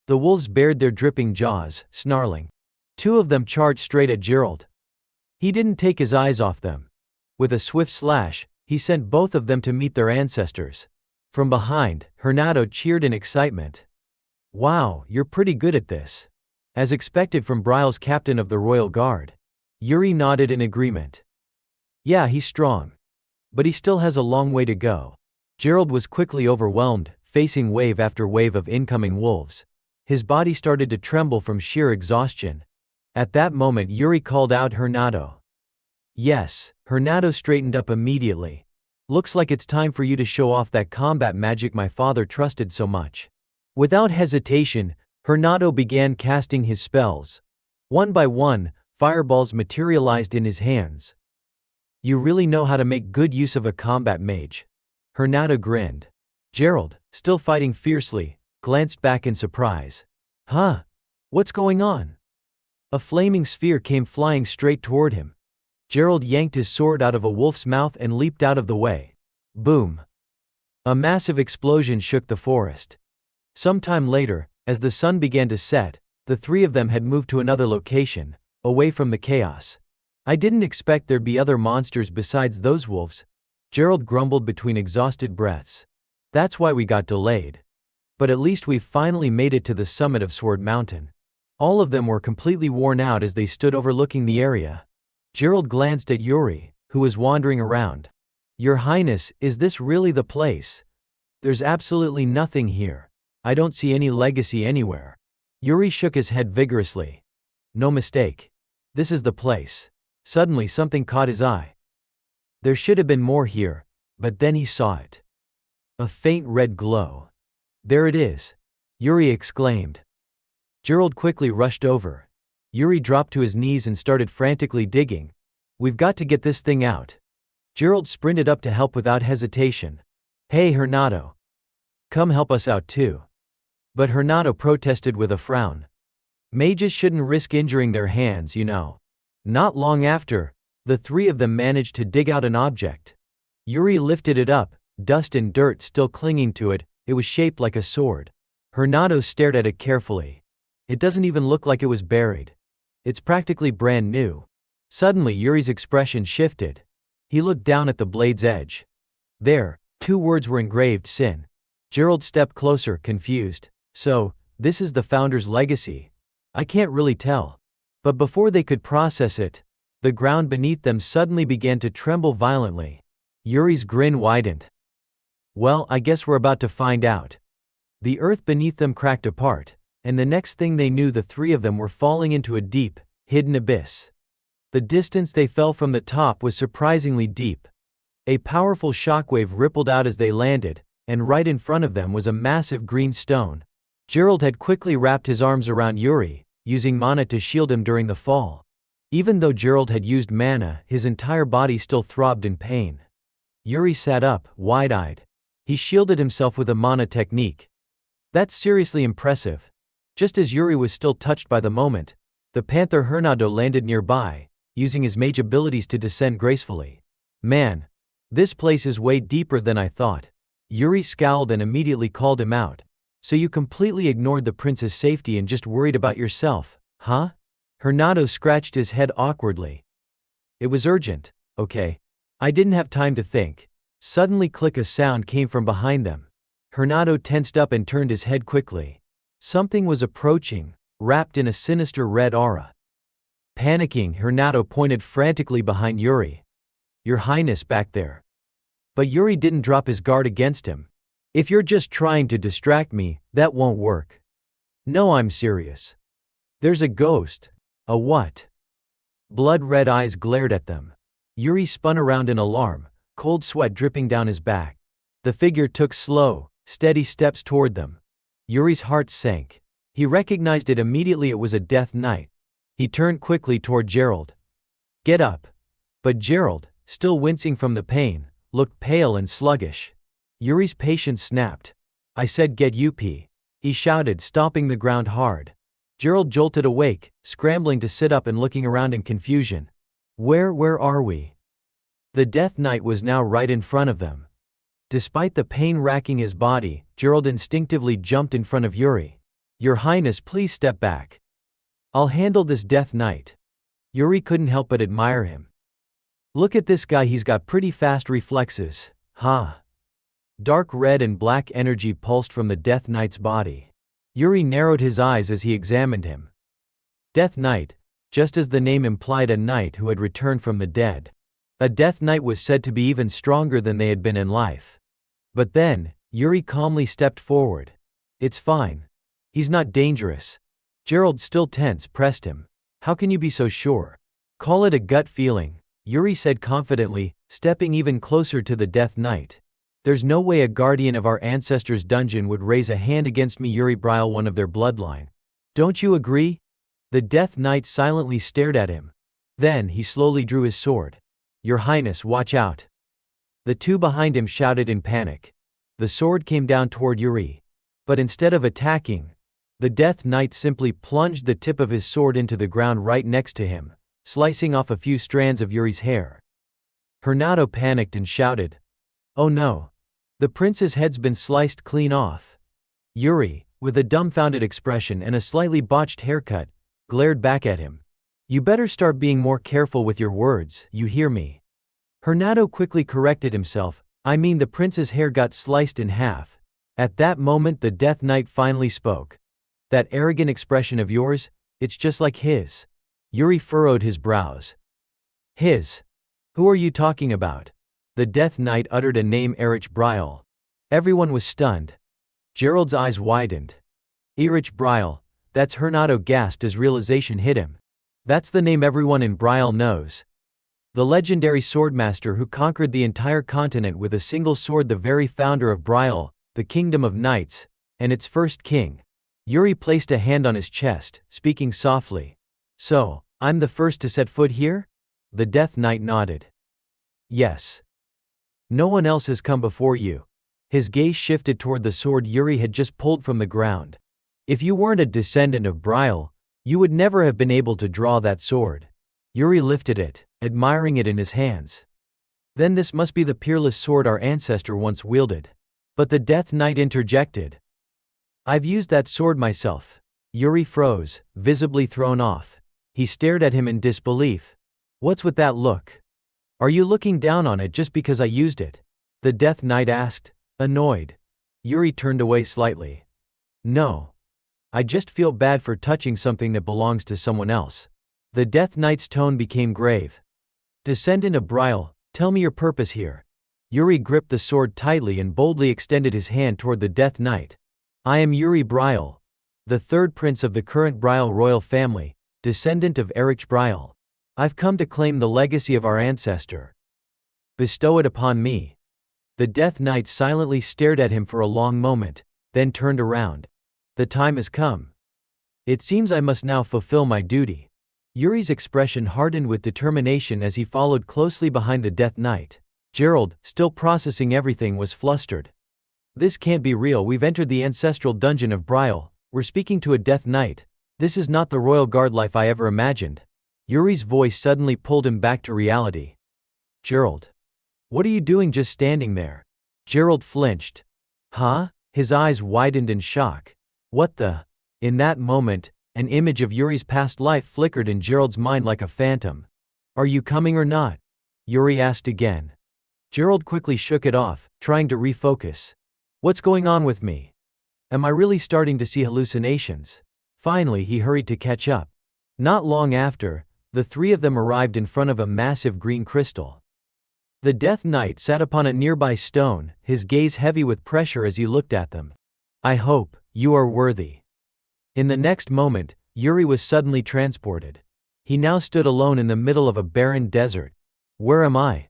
The wolves bared their dripping jaws, snarling. Two of them charged straight at Gerald. He didn't take his eyes off them. With a swift slash, he sent both of them to meet their ancestors. From behind, Hernado cheered in excitement. "Wow, you're pretty good at this." As expected from Brile's captain of the Royal Guard. Yuri nodded in agreement. "Yeah, he's strong. But he still has a long way to go." Gerald was quickly overwhelmed, facing wave after wave of incoming wolves. His body started to tremble from sheer exhaustion. At that moment Yuri called out, "Hernado." Yes, Hernado straightened up immediately. "Looks like it's time for you to show off that combat magic my father trusted so much." Without hesitation, Hernado began casting his spells. One by one, fireballs materialized in his hands. "You really know how to make good use of a combat mage." Hernado grinned. Gerald, still fighting fiercely, glanced back in surprise. "Huh? What's going on?" A flaming sphere came flying straight toward him. Gerald yanked his sword out of a wolf's mouth and leaped out of the way. Boom! A massive explosion shook the forest. Sometime later, as the sun began to set, the three of them had moved to another location, away from the chaos. "I didn't expect there'd be other monsters besides those wolves," Gerald grumbled between exhausted breaths. "That's why we got delayed. But at least we've finally made it to the summit of Sword Mountain." All of them were completely worn out as they stood overlooking the area. Gerald glanced at Yuri, who was wandering around. "Your Highness, is this really the place? There's absolutely nothing here. I don't see any legacy anywhere." Yuri shook his head vigorously. "No mistake. This is the place." Suddenly something caught his eye. There should have been more here, but then he saw it. A faint red glow. "There it is!" Yuri exclaimed. Gerald quickly rushed over. Yuri dropped to his knees and started frantically digging. "We've got to get this thing out." Gerald sprinted up to help without hesitation. "Hey Hernado. Come help us out too." But Hernado protested with a frown. "Mages shouldn't risk injuring their hands, you know." Not long after, the three of them managed to dig out an object. Yuri lifted it up, dust and dirt still clinging to it. It was shaped like a sword. Hernado stared at it carefully. It doesn't even look like it was buried. It's practically brand new. Suddenly Yuri's expression shifted. He looked down at the blade's edge. There, two words were engraved: Sin. Gerald stepped closer, confused. "So, this is the founder's legacy?" "I can't really tell. But before they could process it, the ground beneath them suddenly began to tremble violently. Yuri's grin widened. Well, I guess we're about to find out. The earth beneath them cracked apart, and the next thing they knew, the three of them were falling into a deep, hidden abyss. The distance they fell from the top was surprisingly deep. A powerful shockwave rippled out as they landed, and right in front of them was a massive green stone. Gerald had quickly wrapped his arms around Yuri, using mana to shield him during the fall. Even though Gerald had used mana, his entire body still throbbed in pain. Yuri sat up, wide-eyed. He shielded himself with a mana technique. That's seriously impressive. Just as Yuri was still touched by the moment, the panther Hernado landed nearby, using his mage abilities to descend gracefully. Man, this place is way deeper than I thought. Yuri scowled and immediately called him out. So you completely ignored the prince's safety and just worried about yourself, huh? Hernado scratched his head awkwardly. It was urgent, okay? I didn't have time to think. Suddenly a sound came from behind them. Hernado tensed up and turned his head quickly. Something was approaching, wrapped in a sinister red aura. Panicking, Hernado pointed frantically behind Yuri. Your Highness, back there. But Yuri didn't drop his guard against him. If you're just trying to distract me, that won't work. No, I'm serious. There's a ghost. A what? Blood-red eyes glared at them. Yuri spun around in alarm, cold sweat dripping down his back. The figure took slow, steady steps toward them. Yuri's heart sank. He recognized it immediately. It was a Death Knight. He turned quickly toward Gerald. Get up. But Gerald, still wincing from the pain, looked pale and sluggish. Yuri's patience snapped. I said get up, he shouted, stomping the ground hard. Gerald jolted awake, scrambling to sit up and looking around in confusion. Where are we? The Death Knight was now right in front of them. Despite the pain racking his body, Gerald instinctively jumped in front of Yuri. Your Highness, please step back. I'll handle this Death Knight. Yuri couldn't help but admire him. Look at this guy, he's got pretty fast reflexes, huh? Dark red and black energy pulsed from the Death Knight's body. Yuri narrowed his eyes as he examined him. Death Knight, just as the name implied, a knight who had returned from the dead. A Death Knight was said to be even stronger than they had been in life. But then, Yuri calmly stepped forward. It's fine. He's not dangerous. Gerald, still tense, pressed him. How can you be so sure? Call it a gut feeling, Yuri said confidently, stepping even closer to the Death Knight. There's no way a guardian of our ancestors' dungeon would raise a hand against me, Yuri Brial, one of their bloodline. Don't you agree? The Death Knight silently stared at him. Then he slowly drew his sword. Your Highness, watch out. The two behind him shouted in panic. The sword came down toward Yuri. But instead of attacking, the Death Knight simply plunged the tip of his sword into the ground right next to him, slicing off a few strands of Yuri's hair. Hernado panicked and shouted. Oh no. The prince's head's been sliced clean off. Yuri, with a dumbfounded expression and a slightly botched haircut, glared back at him. You better start being more careful with your words, you hear me? Hernado quickly corrected himself. I mean, the prince's hair got sliced in half. At that moment the Death Knight finally spoke. That arrogant expression of yours, it's just like his. Yuri furrowed his brows. His? Who are you talking about? The Death Knight uttered a name, Erich Brial. Everyone was stunned. Gerald's eyes widened. Erich Brial, that's Hernado gasped as realization hit him. That's the name everyone in Brial knows. The legendary swordmaster who conquered the entire continent with a single sword, the very founder of Brial, the Kingdom of Knights, and its first king. Yuri placed a hand on his chest, speaking softly. So, I'm the first to set foot here? The Death Knight nodded. Yes. No one else has come before you. His gaze shifted toward the sword Yuri had just pulled from the ground. If you weren't a descendant of Brial, you would never have been able to draw that sword. Yuri lifted it, admiring it in his hands. Then this must be the peerless sword our ancestor once wielded. But the Death Knight interjected. I've used that sword myself. Yuri froze, visibly thrown off. He stared at him in disbelief. What's with that look? Are you looking down on it just because I used it? The Death Knight asked, annoyed. Yuri turned away slightly. No. I just feel bad for touching something that belongs to someone else. The Death Knight's tone became grave. Descendant of Brial, tell me your purpose here. Yuri gripped the sword tightly and boldly extended his hand toward the Death Knight. I am Yuri Brial, the third prince of the current Brial royal family, descendant of Erich Brial. I've come to claim the legacy of our ancestor. Bestow it upon me. The Death Knight silently stared at him for a long moment, then turned around. The time has come. It seems I must now fulfill my duty. Yuri's expression hardened with determination as he followed closely behind the Death Knight. Gerald, still processing everything, was flustered. This can't be real. We've entered the ancestral dungeon of Brial. We're speaking to a Death Knight. This is not the royal guard life I ever imagined. Yuri's voice suddenly pulled him back to reality. Gerald. What are you doing just standing there? Gerald flinched. Huh? His eyes widened in shock. What the? In that moment, an image of Yuri's past life flickered in Gerald's mind like a phantom. Are you coming or not? Yuri asked again. Gerald quickly shook it off, trying to refocus. What's going on with me? Am I really starting to see hallucinations? Finally, he hurried to catch up. Not long after, the three of them arrived in front of a massive green crystal. The Death Knight sat upon a nearby stone, his gaze heavy with pressure as he looked at them. I hope you are worthy. In the next moment, Yuri was suddenly transported. He now stood alone in the middle of a barren desert. Where am I?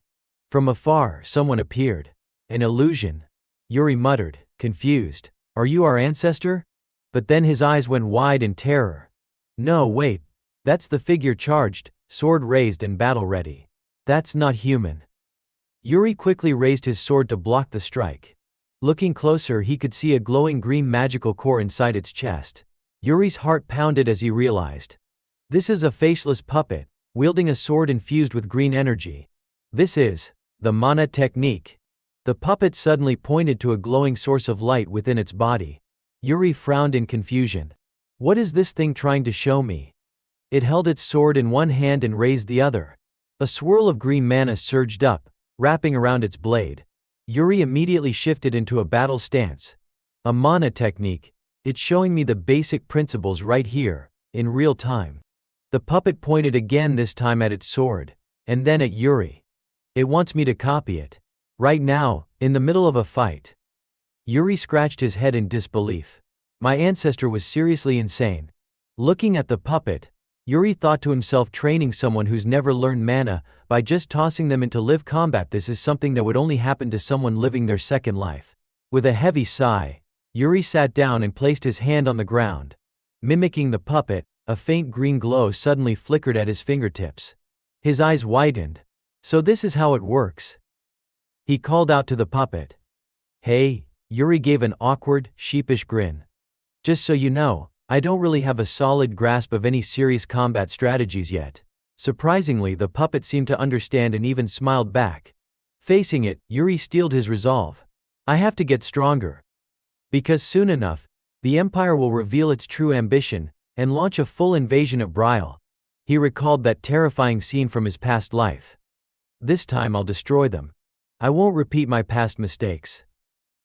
From afar, someone appeared. An illusion. Yuri muttered, confused. Are you our ancestor? But then his eyes went wide in terror. No, wait. That's the figure charged, sword raised and battle ready. That's not human. Yuri quickly raised his sword to block the strike. Looking closer, he could see a glowing green magical core inside its chest. Yuri's heart pounded as he realized. This is a faceless puppet, wielding a sword infused with green energy. This is the mana technique. The puppet suddenly pointed to a glowing source of light within its body. Yuri frowned in confusion. What is this thing trying to show me? It held its sword in one hand and raised the other. A swirl of green mana surged up, wrapping around its blade. Yuri immediately shifted into a battle stance. A mana technique. It's showing me the basic principles right here, in real time. The puppet pointed again, this time at its sword, and then at Yuri. It wants me to copy it. Right now, in the middle of a fight. Yuri scratched his head in disbelief. My ancestor was seriously insane. Looking at the puppet, Yuri thought to himself, training someone who's never learned mana by just tossing them into live combat, this is something that would only happen to someone living their second life. With a heavy sigh, Yuri sat down and placed his hand on the ground. Mimicking the puppet, a faint green glow suddenly flickered at his fingertips. His eyes widened. So this is how it works. He called out to the puppet. Hey, Yuri gave an awkward, sheepish grin. Just so you know, I don't really have a solid grasp of any serious combat strategies yet. Surprisingly, the puppet seemed to understand and even smiled back. Facing it, Yuri steeled his resolve. I have to get stronger. Because soon enough, the Empire will reveal its true ambition and launch a full invasion of Brial. He recalled that terrifying scene from his past life. This time I'll destroy them. I won't repeat my past mistakes.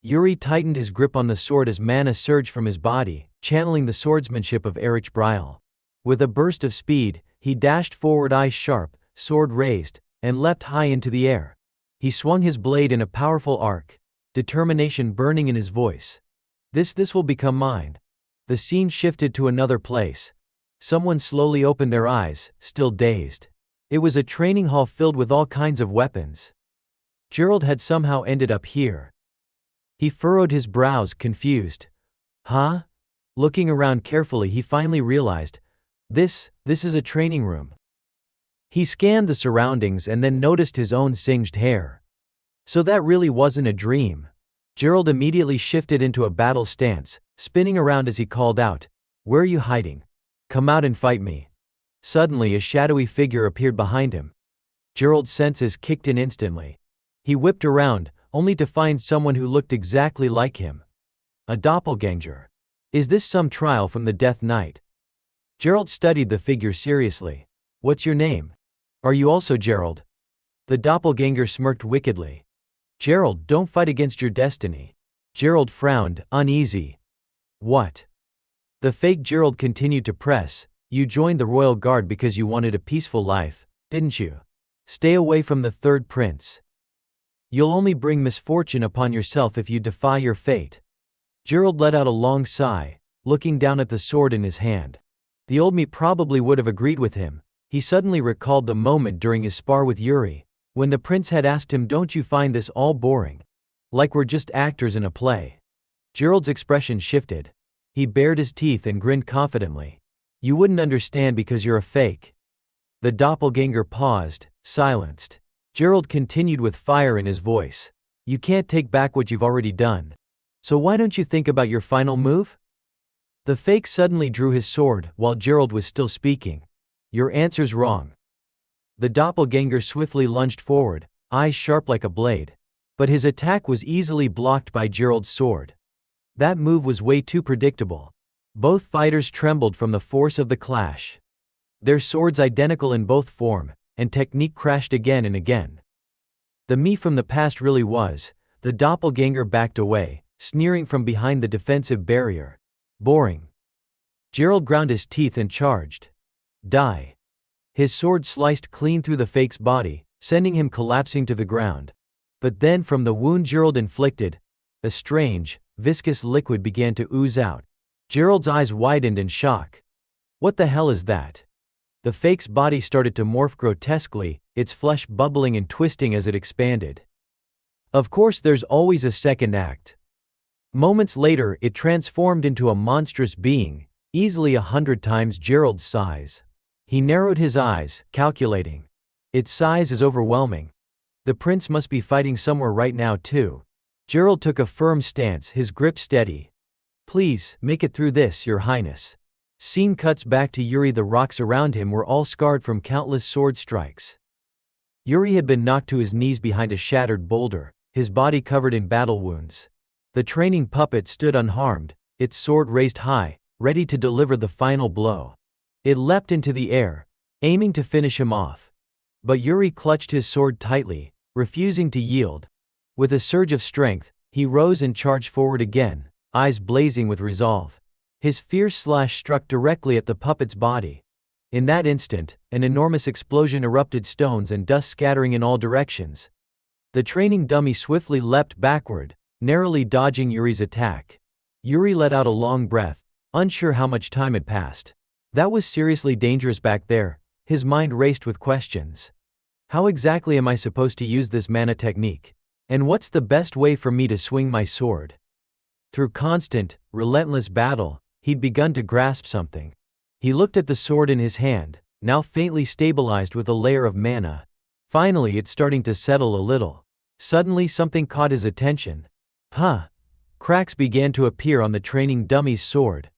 Yuri tightened his grip on the sword as mana surged from his body, channeling the swordsmanship of Erich Brial. With a burst of speed, he dashed forward, eyes sharp, sword raised, and leapt high into the air. He swung his blade in a powerful arc, determination burning in his voice. This will become mine. The scene shifted to another place. Someone slowly opened their eyes, still dazed. It was a training hall filled with all kinds of weapons. Gerald had somehow ended up here. He furrowed his brows, confused. Huh? Looking around carefully, he finally realized. This is a training room. He scanned the surroundings and then noticed his own singed hair. So that really wasn't a dream. Gerald immediately shifted into a battle stance, spinning around as he called out, Where are you hiding? Come out and fight me. Suddenly a shadowy figure appeared behind him. Gerald's senses kicked in instantly. He whipped around, only to find someone who looked exactly like him. A doppelganger. Is this some trial from the Death Knight? Gerald studied the figure seriously. What's your name? Are you also Gerald? The doppelganger smirked wickedly. Gerald, don't fight against your destiny. Gerald frowned, uneasy. What? The fake Gerald continued to press, You joined the royal guard because you wanted a peaceful life, didn't you? Stay away from the third prince. You'll only bring misfortune upon yourself if you defy your fate. Gerald let out a long sigh, looking down at the sword in his hand. The old me probably would have agreed with him. He suddenly recalled the moment during his spar with Yuri, when the prince had asked him, "Don't you find this all boring? Like we're just actors in a play?" Gerald's expression shifted. He bared his teeth and grinned confidently. "You wouldn't understand because you're a fake." The doppelganger paused, silenced. Gerald continued with fire in his voice. "You can't take back what you've already done. So why don't you think about your final move?" The fake suddenly drew his sword while Gerald was still speaking. "Your answer's wrong." The doppelganger swiftly lunged forward, eyes sharp like a blade. But his attack was easily blocked by Gerald's sword. That move was way too predictable. Both fighters trembled from the force of the clash. Their swords identical in both form and technique crashed again and again. The me from the past really was. The doppelganger backed away, sneering from behind the defensive barrier. "Boring." Gerald ground his teeth and charged. "Die." His sword sliced clean through the fake's body, sending him collapsing to the ground. But then from the wound Gerald inflicted, a strange, viscous liquid began to ooze out. Gerald's eyes widened in shock. "What the hell is that?" The fake's body started to morph grotesquely, its flesh bubbling and twisting as it expanded. Of course, there's always a second act. Moments later, it transformed into a monstrous being, easily 100 times Gerald's size. He narrowed his eyes, calculating. Its size is overwhelming. The prince must be fighting somewhere right now too. Gerald took a firm stance, his grip steady. "Please, make it through this, your highness." Scene cuts back to Yuri. The rocks around him were all scarred from countless sword strikes. Yuri had been knocked to his knees behind a shattered boulder, his body covered in battle wounds. The training puppet stood unharmed, its sword raised high, ready to deliver the final blow. It leapt into the air, aiming to finish him off. But Yuri clutched his sword tightly, refusing to yield. With a surge of strength, he rose and charged forward again, eyes blazing with resolve. His fierce slash struck directly at the puppet's body. In that instant, an enormous explosion erupted, stones and dust scattering in all directions. The training dummy swiftly leapt backward, narrowly dodging Yuri's attack. Yuri let out a long breath, unsure how much time had passed. That was seriously dangerous back there. His mind raced with questions. How exactly am I supposed to use this mana technique? And what's the best way for me to swing my sword? Through constant, relentless battle, he'd begun to grasp something. He looked at the sword in his hand, now faintly stabilized with a layer of mana. Finally, it's starting to settle a little. Suddenly something caught his attention. Cracks began to appear on the training dummy's sword.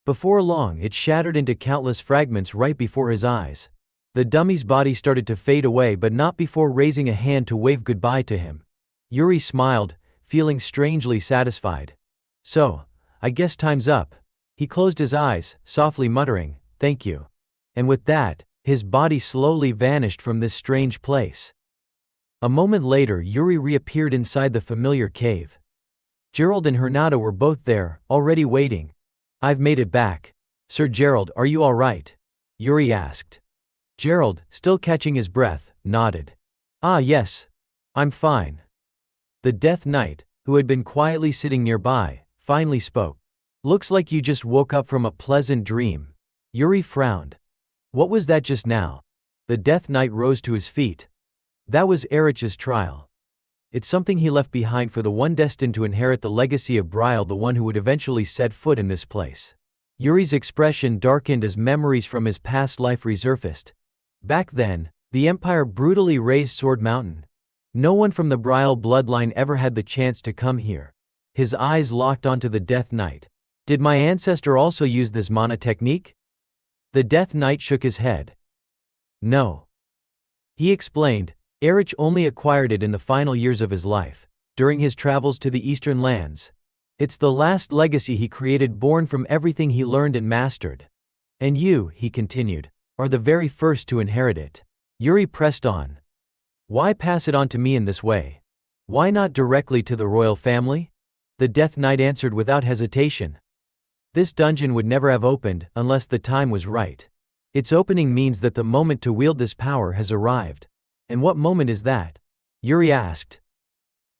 Before long, it shattered into countless fragments right before his eyes. The dummy's body started to fade away, but not before raising a hand to wave goodbye to him. Yuri smiled, feeling strangely satisfied. "So, I guess time's up." He closed his eyes, softly muttering, "Thank you." And with that, his body slowly vanished from this strange place. A moment later, Yuri reappeared inside the familiar cave. Gerald and Hernado were both there, already waiting. "I've made it back. Sir Gerald, are you all right?" Yuri asked. Gerald, still catching his breath, nodded. "Ah yes. I'm fine." The Death Knight, who had been quietly sitting nearby, finally spoke. "Looks like you just woke up from a pleasant dream." Yuri frowned. "What was that just now?" The Death Knight rose to his feet. "That was Erich's trial. It's something he left behind for the one destined to inherit the legacy of Brial, the one who would eventually set foot in this place." Yuri's expression darkened as memories from his past life resurfaced. Back then, the Empire brutally razed Sword Mountain. No one from the Brial bloodline ever had the chance to come here. His eyes locked onto the Death Knight. "Did my ancestor also use this mana technique?" The Death Knight shook his head. "No." He explained, Erich only acquired it in the final years of his life, during his travels to the Eastern lands. It's the last legacy he created, born from everything he learned and mastered. "And you," he continued, "are the very first to inherit it." Yuri pressed on. "Why pass it on to me in this way? Why not directly to the royal family?" The Death Knight answered without hesitation. "This dungeon would never have opened unless the time was right. Its opening means that the moment to wield this power has arrived. And what moment is that? Yuri asked.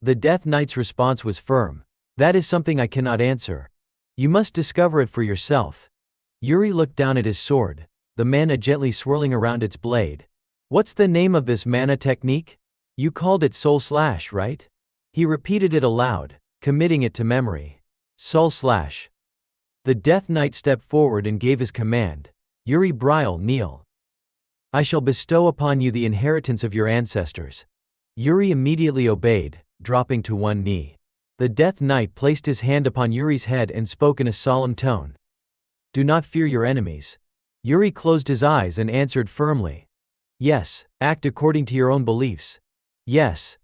The Death Knight's response was firm. That is something I cannot answer. You must discover it for yourself. Yuri looked down at his sword, the mana gently swirling around its blade. What's the name of this mana technique? You called it Soul Slash, right? He repeated it aloud, committing it to memory. Soul Slash. The Death Knight stepped forward and gave his command. Yuri Brial, kneel. I shall bestow upon you the inheritance of your ancestors. Yuri immediately obeyed, dropping to one knee. The Death Knight placed his hand upon Yuri's head and spoke in a solemn tone. Do not fear your enemies. Yuri closed his eyes and answered firmly. Yes, act according to your own beliefs. Yes.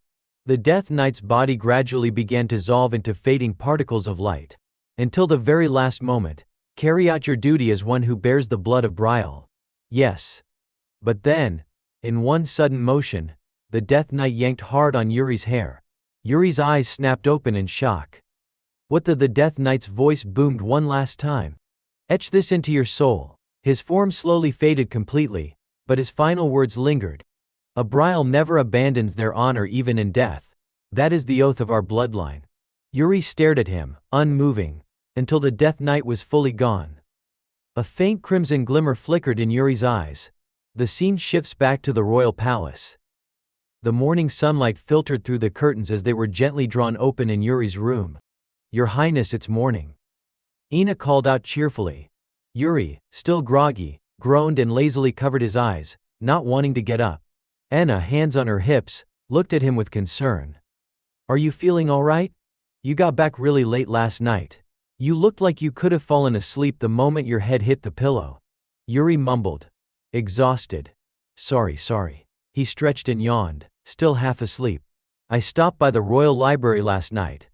The Death Knight's body gradually began to dissolve into fading particles of light. Until the very last moment, carry out your duty as one who bears the blood of Brial. Yes. But then, in one sudden motion, the Death Knight yanked hard on Yuri's hair. Yuri's eyes snapped open in shock. What the Death Knight's voice boomed one last time. Etch this into your soul. His form slowly faded completely, but his final words lingered. A Brial never abandons their honor even in death. That is the oath of our bloodline. Yuri stared at him, unmoving, until the Death Knight was fully gone. A faint crimson glimmer flickered in Yuri's eyes. The scene shifts back to the royal palace. The morning sunlight filtered through the curtains as they were gently drawn open in Yuri's room. Your Highness, it's morning. Ina called out cheerfully. Yuri, still groggy, groaned and lazily covered his eyes, not wanting to get up. Enna, hands on her hips, looked at him with concern. Are you feeling all right? You got back really late last night. You looked like you could have fallen asleep the moment your head hit the pillow. Yuri mumbled. Exhausted. Sorry. He stretched and yawned, still half asleep. I stopped by the royal library last night.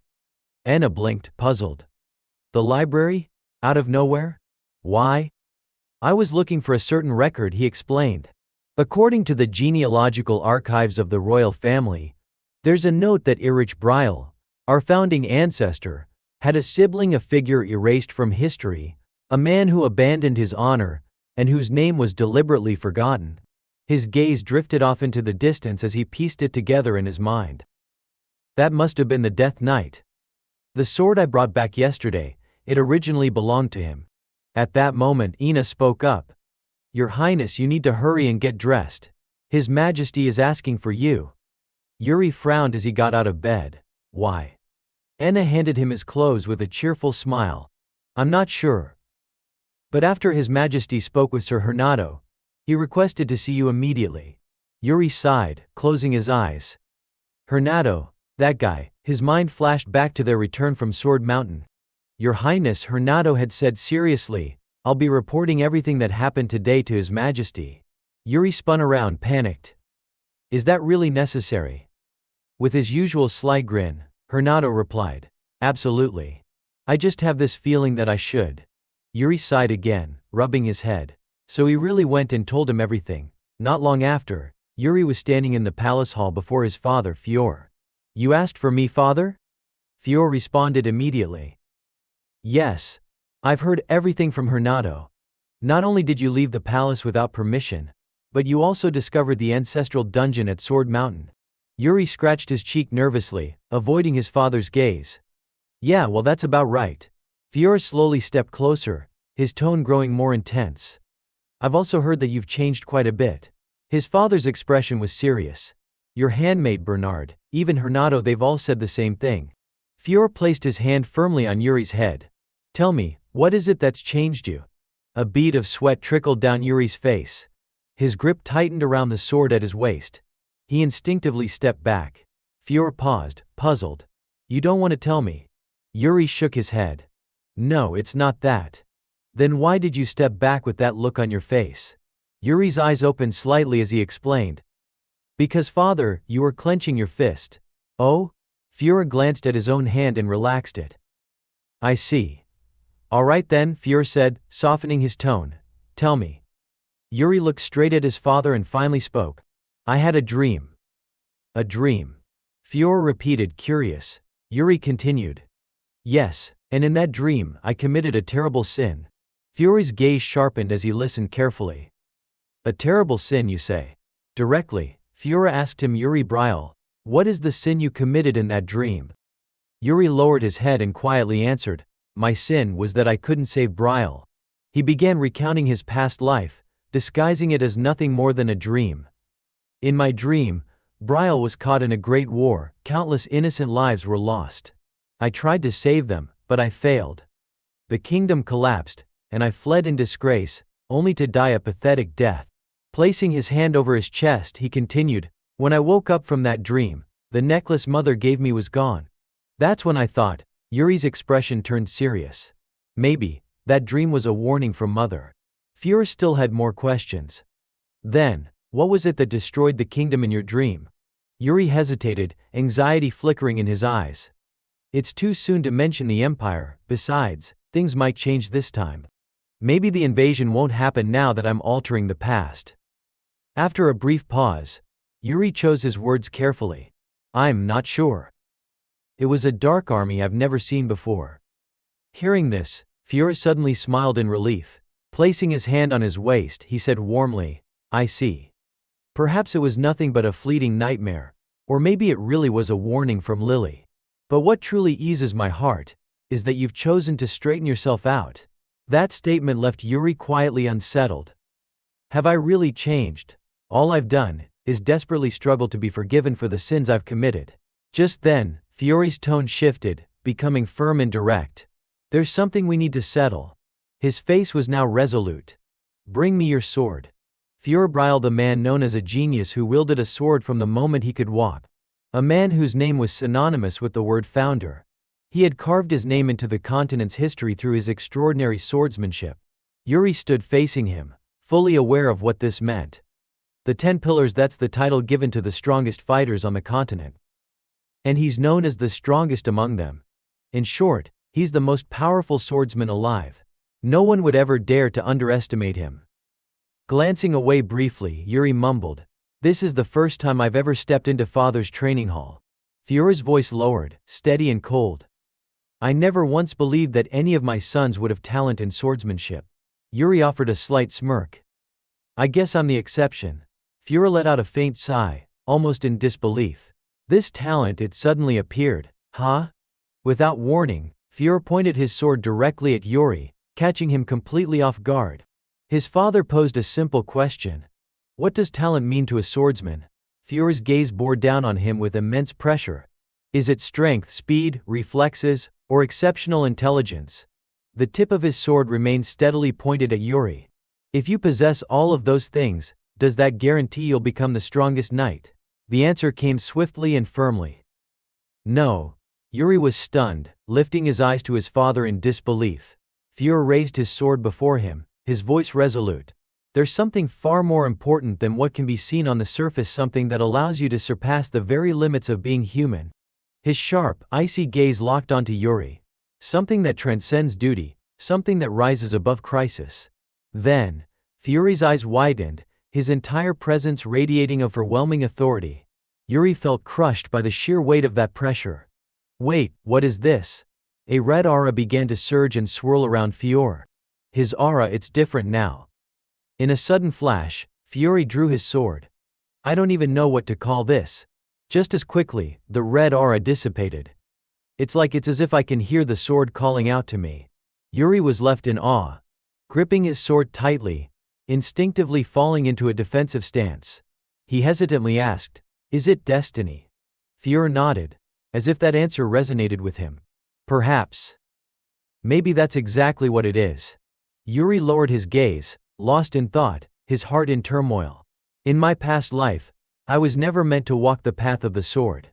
Enna blinked, puzzled. The library? Out of nowhere? Why? I was looking for a certain record, he explained. According to the genealogical archives of the royal family, there's a note that Erich Brial, our founding ancestor, had a sibling, a figure erased from history, a man who abandoned his honor, and whose name was deliberately forgotten. His gaze drifted off into the distance as he pieced it together in his mind. That must have been the Death Knight. The sword I brought back yesterday, it originally belonged to him. At that moment Ina spoke up. Your Highness, you need to hurry and get dressed. His Majesty is asking for you. Yuri frowned as he got out of bed. Why? Enna handed him his clothes with a cheerful smile. I'm not sure. But after His Majesty spoke with Sir Hernando, he requested to see you immediately. Yuri sighed, closing his eyes. Hernando, that guy, his mind flashed back to their return from Sword Mountain. Your Highness, Hernando had said seriously, I'll be reporting everything that happened today to His Majesty. Yuri spun around, panicked. Is that really necessary? With his usual sly grin, Hernando replied. Absolutely. I just have this feeling that I should. Yuri sighed again, rubbing his head. So he really went and told him everything. Not long after, Yuri was standing in the palace hall before his father, Fior. You asked for me, father? Fior responded immediately. Yes. I've heard everything from Hernando. Not only did you leave the palace without permission, but you also discovered the ancestral dungeon at Sword Mountain. Yuri scratched his cheek nervously, avoiding his father's gaze. Yeah, well, that's about right. Fior slowly stepped closer, his tone growing more intense. I've also heard that you've changed quite a bit. His father's expression was serious. Your handmaid Bernard, even Hernando, they've all said the same thing. Fior placed his hand firmly on Yuri's head. Tell me, what is it that's changed you? A bead of sweat trickled down Yuri's face. His grip tightened around the sword at his waist. He instinctively stepped back. Fior paused, puzzled. You don't want to tell me? Yuri shook his head. No, it's not that. Then why did you step back with that look on your face? Yuri's eyes opened slightly as he explained. Because father, you were clenching your fist. Oh? Fior glanced at his own hand and relaxed it. I see. All right then, Fior said, softening his tone. Tell me. Yuri looked straight at his father and finally spoke. I had a dream. A dream. Fior repeated, curious. Yuri continued. Yes, and in that dream, I committed a terrible sin. Fior's gaze sharpened as he listened carefully. A terrible sin, you say? Directly, Fiora asked him. Yuri Brial, what is the sin you committed in that dream? Yuri lowered his head and quietly answered, my sin was that I couldn't save Brial. He began recounting his past life, disguising it as nothing more than a dream. In my dream, Brial was caught in a great war, countless innocent lives were lost. I tried to save them, but I failed. The kingdom collapsed, and I fled in disgrace, only to die a pathetic death. Placing his hand over his chest, he continued, when I woke up from that dream, the necklace mother gave me was gone. That's when I thought. Yuri's expression turned serious. Maybe that dream was a warning from mother. Fiora still had more questions. Then, what was it that destroyed the kingdom in your dream? Yuri hesitated, anxiety flickering in his eyes. It's too soon to mention the empire, besides, things might change this time. Maybe the invasion won't happen now that I'm altering the past. After a brief pause, Yuri chose his words carefully. I'm not sure. It was a dark army I've never seen before. Hearing this, Fiora suddenly smiled in relief. Placing his hand on his waist, he said warmly, I see. Perhaps it was nothing but a fleeting nightmare, or maybe it really was a warning from Lily. But what truly eases my heart is that you've chosen to straighten yourself out. That statement left Yuri quietly unsettled. Have I really changed? All I've done is desperately struggle to be forgiven for the sins I've committed. Just then, Fiore's tone shifted, becoming firm and direct. There's something we need to settle. His face was now resolute. Bring me your sword. Fiora Brial, the man known as a genius who wielded a sword from the moment he could walk. A man whose name was synonymous with the word founder. He had carved his name into the continent's history through his extraordinary swordsmanship. Yuri stood facing him, fully aware of what this meant. The 10 Pillars, that's the title given to the strongest fighters on the continent. And he's known as the strongest among them. In short, he's the most powerful swordsman alive. No one would ever dare to underestimate him. Glancing away briefly, Yuri mumbled, this is the first time I've ever stepped into Father's training hall. Fiora's voice lowered, steady and cold. I never once believed that any of my sons would have talent in swordsmanship. Yuri offered a slight smirk. I guess I'm the exception. Fiora let out a faint sigh, almost in disbelief. This talent, it suddenly appeared, huh? Without warning, Fiora pointed his sword directly at Yuri, catching him completely off guard. His father posed a simple question. What does talent mean to a swordsman? Fiora's gaze bore down on him with immense pressure. Is it strength, speed, reflexes, or exceptional intelligence? The tip of his sword remained steadily pointed at Yuri. If you possess all of those things, does that guarantee you'll become the strongest knight? The answer came swiftly and firmly. No. Yuri was stunned, lifting his eyes to his father in disbelief. Fiora raised his sword before him, his voice resolute. There's something far more important than what can be seen on the surface, something that allows you to surpass the very limits of being human. His sharp, icy gaze locked onto Yuri. Something that transcends duty, something that rises above crisis. Then, Fiora's eyes widened, his entire presence radiating overwhelming authority. Yuri felt crushed by the sheer weight of that pressure. Wait, what is this? A red aura began to surge and swirl around Fiora. His aura, it's different now. In a sudden flash, Fiora drew his sword. I don't even know what to call this. Just as quickly, the red aura dissipated. It's as if I can hear the sword calling out to me. Yuri was left in awe. Gripping his sword tightly, instinctively falling into a defensive stance. He hesitantly asked, is it destiny? Fiora nodded, as if that answer resonated with him. Perhaps. Maybe that's exactly what it is. Yuri lowered his gaze, lost in thought, his heart in turmoil. In my past life, I was never meant to walk the path of the sword.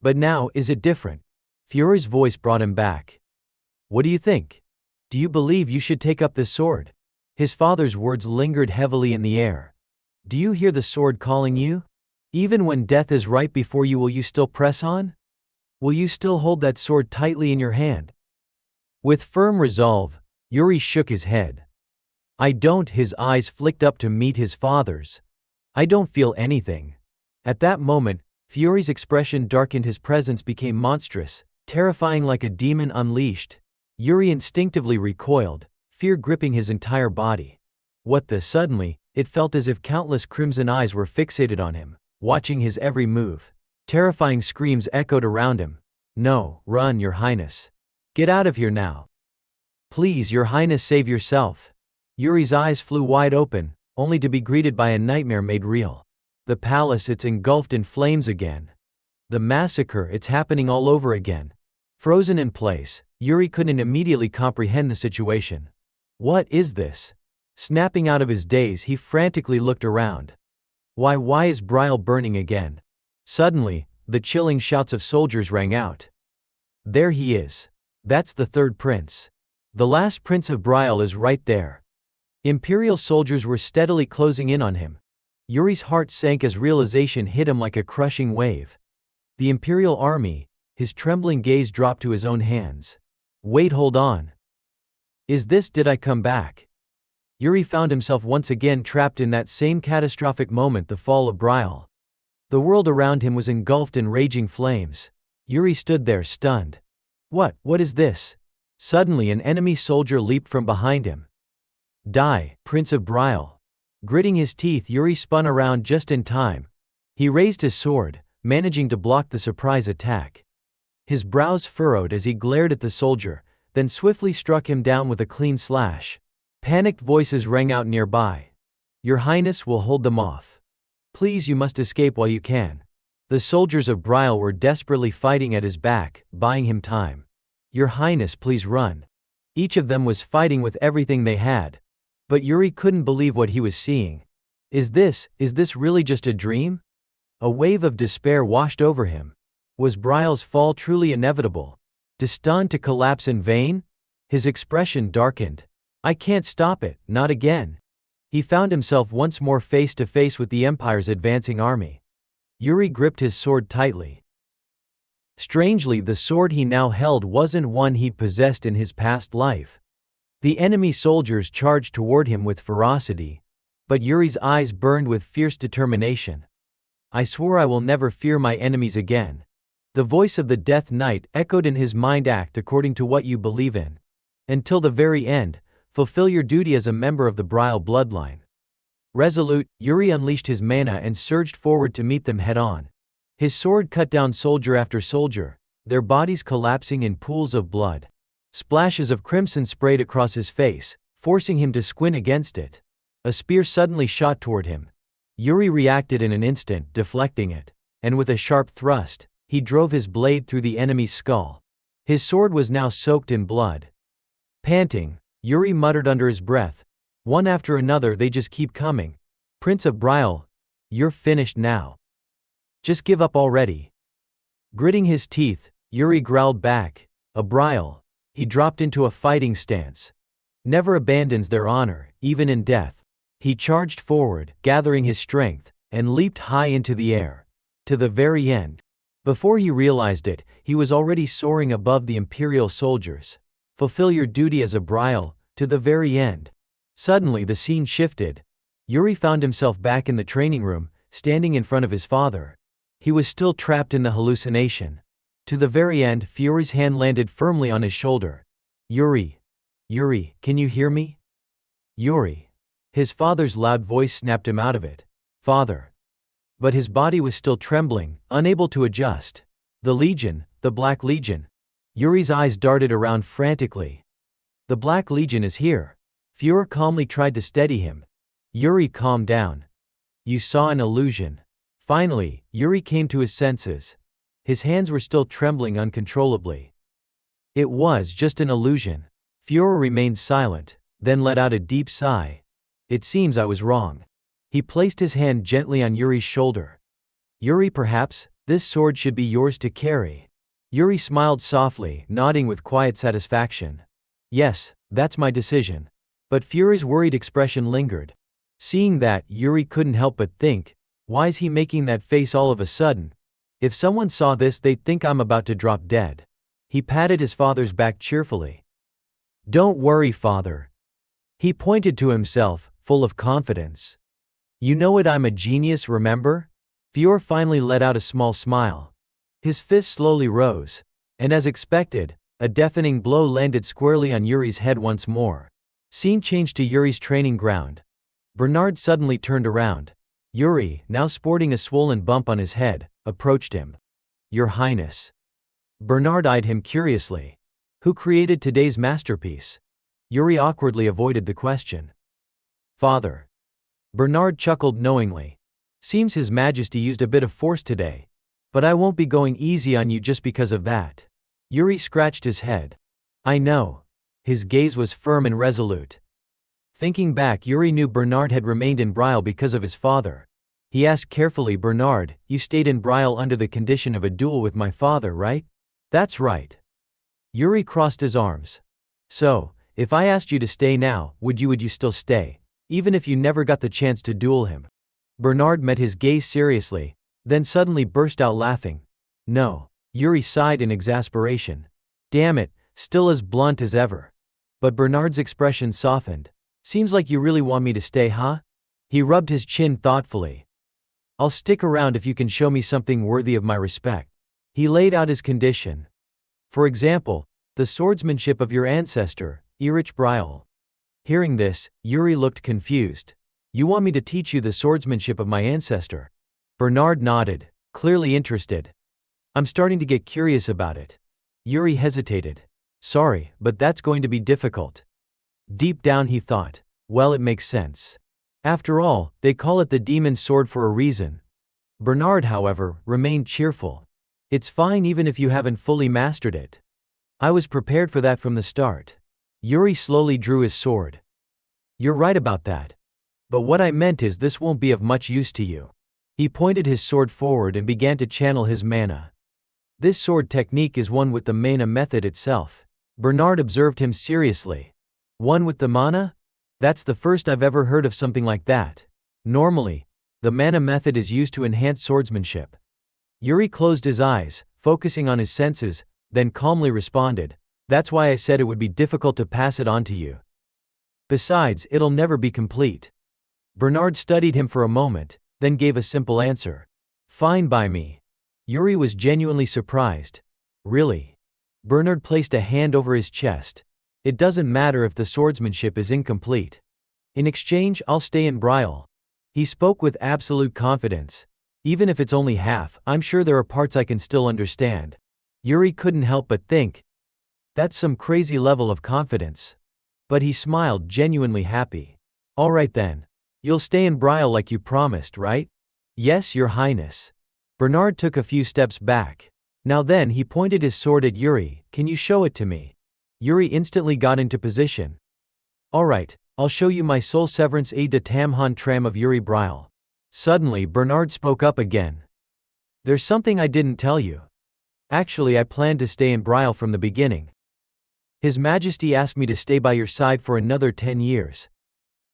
But now, is it different? Fiora's voice brought him back. What do you think? Do you believe you should take up this sword? His father's words lingered heavily in the air. Do you hear the sword calling you? Even when death is right before you, will you still press on? Will you still hold that sword tightly in your hand? With firm resolve, Yuri shook his head. I don't. His eyes flicked up to meet his father's. I don't feel anything. At that moment, Fiora's expression darkened, his presence became monstrous, terrifying like a demon unleashed. Yuri instinctively recoiled, fear gripping his entire body. What the? Suddenly, It felt as if countless crimson eyes were fixated on him, watching his every move. Terrifying screams echoed around him. "No, run, Your Highness. Get out of here now. Please, Your Highness, save yourself." Yuri's eyes flew wide open, only to be greeted by a nightmare made real. The palace, it's engulfed in flames again. The massacre, it's happening all over again. Frozen in place, Yuri couldn't immediately comprehend the situation. What is this? Snapping out of his daze, he frantically looked around. Why is Brielle burning again? Suddenly, the chilling shouts of soldiers rang out. There he is. That's the third prince. The last prince of Brielle is right there. Imperial soldiers were steadily closing in on him. Yuri's heart sank as realization hit him like a crushing wave. The Imperial army. His trembling gaze dropped to his own hands. Wait, hold on. Did I come back? Yuri found himself once again trapped in that same catastrophic moment, the fall of Brielle. The world around him was engulfed in raging flames. Yuri stood there stunned. What is this? Suddenly an enemy soldier leaped from behind him. Die, Prince of Brielle. Gritting his teeth, Yuri spun around just in time. He raised his sword, managing to block the surprise attack. His brows furrowed as he glared at the soldier, then swiftly struck him down with a clean slash. Panicked voices rang out nearby. Your Highness will hold them off. Please, you must escape while you can. The soldiers of Brielle were desperately fighting at his back, buying him time. Your Highness, please run. Each of them was fighting with everything they had. But Yuri couldn't believe what he was seeing. Is this really just a dream? A wave of despair washed over him. Was Brielle's fall truly inevitable? Destined to collapse in vain? His expression darkened. I can't stop it, not again. He found himself once more face to face with the Empire's advancing army. Yuri gripped his sword tightly. Strangely, the sword he now held wasn't one he'd possessed in his past life. The enemy soldiers charged toward him with ferocity, but Yuri's eyes burned with fierce determination. I swore I will never fear my enemies again. The voice of the Death Knight echoed in his mind. Act according to what you believe in. Until the very end, fulfill your duty as a member of the Brielle bloodline. Resolute, Yuri unleashed his mana and surged forward to meet them head-on. His sword cut down soldier after soldier, their bodies collapsing in pools of blood. Splashes of crimson sprayed across his face, forcing him to squint against it. A spear suddenly shot toward him. Yuri reacted in an instant, deflecting it, and with a sharp thrust, he drove his blade through the enemy's skull. His sword was now soaked in blood. Panting, Yuri muttered under his breath, one after another, they just keep coming. Prince of Brielle, you're finished now. Just give up already. Gritting his teeth, Yuri growled back, a Brielle. He dropped into a fighting stance. Never abandons their honor, even in death. He charged forward, gathering his strength, and leaped high into the air. To the very end. Before he realized it, he was already soaring above the Imperial soldiers. Fulfill your duty as a Brielle, to the very end. Suddenly the scene shifted. Yuri found himself back in the training room, standing in front of his father. He was still trapped in the hallucination. To the very end, Yuri's hand landed firmly on his shoulder. Yuri, can you hear me? Yuri. His father's loud voice snapped him out of it. Father. But his body was still trembling, unable to adjust. The Legion, the Black Legion. Yuri's eyes darted around frantically. The Black Legion is here. Fuhrer calmly tried to steady him. Yuri, calm down. You saw an illusion. Finally, Yuri came to his senses. His hands were still trembling uncontrollably. It was just an illusion. Fuhrer remained silent, then let out a deep sigh. It seems I was wrong. He placed his hand gently on Yuri's shoulder. Yuri, perhaps, this sword should be yours to carry. Yuri smiled softly, nodding with quiet satisfaction. Yes, that's my decision. But Fuhrer's worried expression lingered. Seeing that, Yuri couldn't help but think, why's he making that face all of a sudden? If someone saw this, they'd think I'm about to drop dead. He patted his father's back cheerfully. Don't worry, father. He pointed to himself, full of confidence. You know it, I'm a genius, remember? Fuhrer finally let out a small smile. His fist slowly rose, and as expected, a deafening blow landed squarely on Yuri's head once more. Scene changed to Yuri's training ground. Bernard suddenly turned around. Yuri, now sporting a swollen bump on his head, approached him. Your Highness. Bernard eyed him curiously. Who created today's masterpiece? Yuri awkwardly avoided the question. Father. Bernard chuckled knowingly. Seems His Majesty used a bit of force today. But I won't be going easy on you just because of that. Yuri scratched his head. I know. His gaze was firm and resolute. Thinking back, Yuri knew Bernard had remained in Brile because of his father. He asked carefully, Bernard, you stayed in Brile under the condition of a duel with my father, right? That's right. Yuri crossed his arms. So, if I asked you to stay now, would you still stay? Even if you never got the chance to duel him? Bernard met his gaze seriously, then suddenly burst out laughing. No. Yuri sighed in exasperation. Damn it, still as blunt as ever. But Bernard's expression softened. Seems like you really want me to stay, huh? He rubbed his chin thoughtfully. I'll stick around if you can show me something worthy of my respect. He laid out his condition. For example, the swordsmanship of your ancestor, Erich Brile. Hearing this, Yuri looked confused. You want me to teach you the swordsmanship of my ancestor? Bernard nodded, clearly interested. I'm starting to get curious about it. Yuri hesitated. Sorry, but that's going to be difficult. Deep down he thought, well, it makes sense. After all, they call it the demon's sword for a reason. Bernard, however, remained cheerful. It's fine even if you haven't fully mastered it. I was prepared for that from the start. Yuri slowly drew his sword. You're right about that. But what I meant is this won't be of much use to you. He pointed his sword forward and began to channel his mana. This sword technique is one with the mana method itself. Bernard observed him seriously. One with the mana? That's the first I've ever heard of something like that. Normally, the mana method is used to enhance swordsmanship. Yuri closed his eyes, focusing on his senses, then calmly responded, that's why I said it would be difficult to pass it on to you. Besides, it'll never be complete. Bernard studied him for a moment, then gave a simple answer. Fine by me. Yuri was genuinely surprised. Really? Bernard placed a hand over his chest. It doesn't matter if the swordsmanship is incomplete. In exchange, I'll stay in Brile. He spoke with absolute confidence. Even if it's only half, I'm sure there are parts I can still understand. Yuri couldn't help but think. That's some crazy level of confidence. But he smiled, genuinely happy. All right then. You'll stay in Brile like you promised, right? Yes, Your Highness. Bernard took a few steps back. Now then, he pointed his sword at Yuri. Can you show it to me? Yuri instantly got into position. All right, I'll show you my soul severance aid de Tamhan Tram of Yuri Brile. Suddenly, Bernard spoke up again. There's something I didn't tell you. Actually, I planned to stay in Brile from the beginning. His Majesty asked me to stay by your side for another 10 years.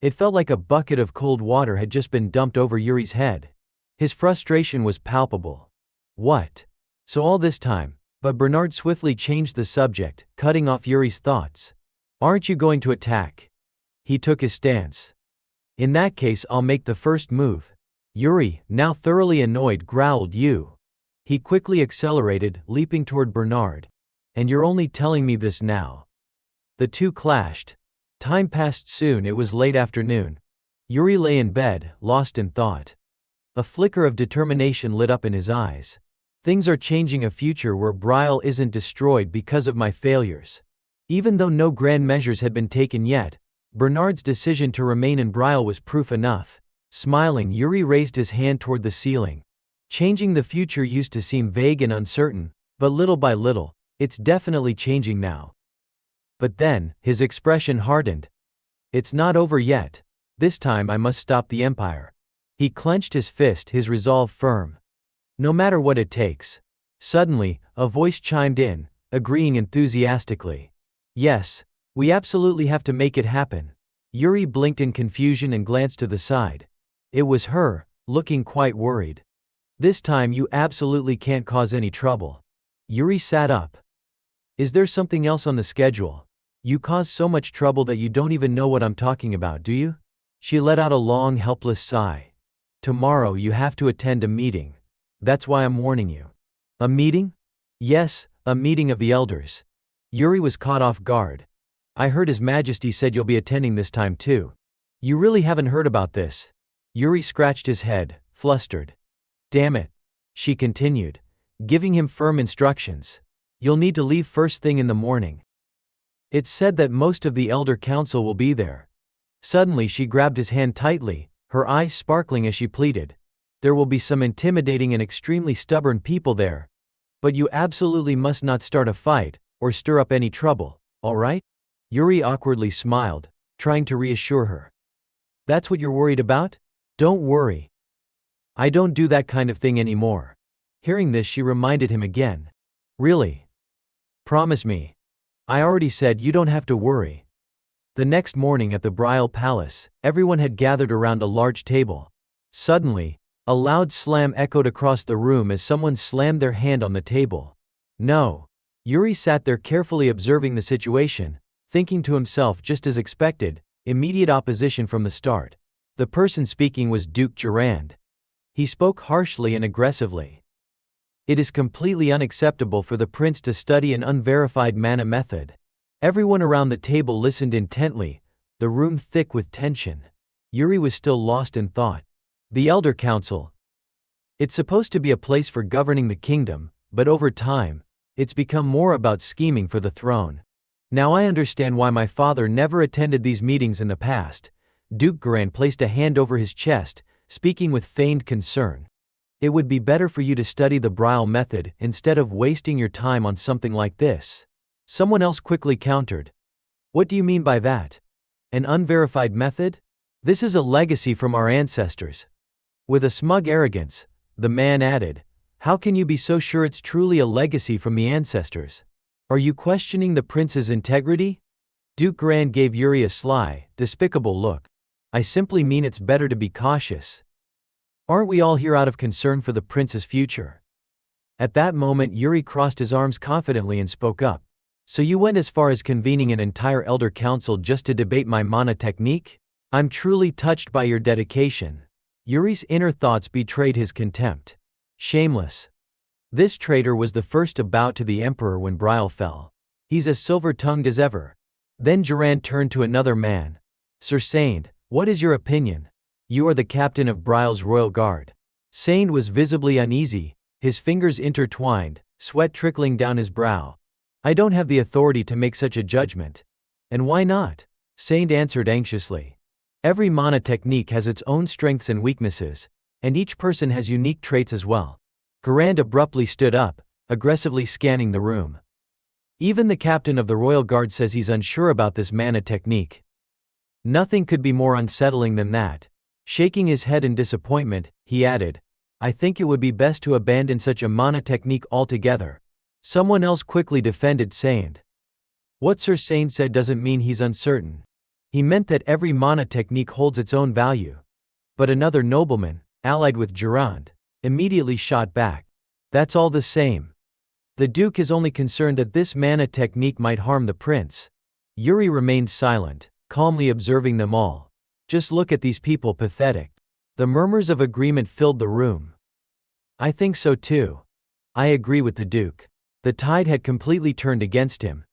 It felt like a bucket of cold water had just been dumped over Yuri's head. His frustration was palpable. What? So all this time? But Bernard swiftly changed the subject, cutting off Yuri's thoughts. Aren't you going to attack? He took his stance. In that case, I'll make the first move. Yuri, now thoroughly annoyed, growled, You. He quickly accelerated, leaping toward Bernard. And you're only telling me this now. The two clashed. Time passed soon, it was late afternoon. Yuri lay in bed, lost in thought. A flicker of determination lit up in his eyes. Things are changing, a future where Brile isn't destroyed because of my failures. Even though no grand measures had been taken yet, Bernard's decision to remain in Brile was proof enough. Smiling, Yuri raised his hand toward the ceiling. Changing the future used to seem vague and uncertain, but little by little, it's definitely changing now. But then, his expression hardened. It's not over yet. This time I must stop the Empire. He clenched his fist, his resolve firm. No matter what it takes. Suddenly, a voice chimed in, agreeing enthusiastically. Yes, we absolutely have to make it happen. Yuri blinked in confusion and glanced to the side. It was her, looking quite worried. This time you absolutely can't cause any trouble. Yuri sat up. Is there something else on the schedule? You cause so much trouble that you don't even know what I'm talking about, do you? She let out a long, helpless sigh. Tomorrow you have to attend a meeting. That's why I'm warning you. A meeting? Yes, a meeting of the elders. Yuri was caught off guard. I heard His Majesty said you'll be attending this time too. You really haven't heard about this? Yuri scratched his head, flustered. Damn it. She continued, giving him firm instructions. You'll need to leave first thing in the morning. It's said that most of the Elder Council will be there. Suddenly she grabbed his hand tightly, her eyes sparkling as she pleaded. There will be some intimidating and extremely stubborn people there. But you absolutely must not start a fight, or stir up any trouble, all right? Yuri awkwardly smiled, trying to reassure her. That's what you're worried about? Don't worry. I don't do that kind of thing anymore. Hearing this, she reminded him again. Really? Promise me. I already said you don't have to worry. The next morning at the Brial Palace, everyone had gathered around a large table. Suddenly, a loud slam echoed across the room as someone slammed their hand on the table. No. Yuri sat there carefully observing the situation, thinking to himself just as expected, immediate opposition from the start. The person speaking was Duke Durand. He spoke harshly and aggressively. It is completely unacceptable for the prince to study an unverified mana method. Everyone around the table listened intently, the room thick with tension. Yuri was still lost in thought. The Elder Council. It's supposed to be a place for governing the kingdom, but over time, it's become more about scheming for the throne. Now I understand why my father never attended these meetings in the past. Duke Durand placed a hand over his chest, speaking with feigned concern. It would be better for you to study the Brial method instead of wasting your time on something like this. Someone else quickly countered. What do you mean by that? An unverified method? This is a legacy from our ancestors. With a smug arrogance, the man added, how can you be so sure it's truly a legacy from the ancestors? Are you questioning the prince's integrity? Duke Durand gave Yuri a sly, despicable look. I simply mean it's better to be cautious. Aren't we all here out of concern for the prince's future? At that moment Yuri crossed his arms confidently and spoke up. So you went as far as convening an entire Elder Council just to debate my mana technique? I'm truly touched by your dedication. Yuri's inner thoughts betrayed his contempt. Shameless. This traitor was the first to bow to the emperor when Brial fell. He's as silver-tongued as ever. Then Durand turned to another man. Sir Saint, what is your opinion? You are the captain of Brial's royal guard. Saint was visibly uneasy, his fingers intertwined, sweat trickling down his brow. I don't have the authority to make such a judgment. And why not? Saint answered anxiously. Every mana technique has its own strengths and weaknesses, and each person has unique traits as well. Durand abruptly stood up, aggressively scanning the room. Even the captain of the royal guard says he's unsure about this mana technique. Nothing could be more unsettling than that. Shaking his head in disappointment, he added, I think it would be best to abandon such a mana technique altogether. Someone else quickly defended Saint. What Sir Saint said doesn't mean he's uncertain. He meant that every mana technique holds its own value. But another nobleman, allied with Durand, immediately shot back. That's all the same. The Duke is only concerned that this mana technique might harm the prince. Yuri remained silent, calmly observing them all. Just look at these people, pathetic. The murmurs of agreement filled the room. I think so too. I agree with the Duke. The tide had completely turned against him.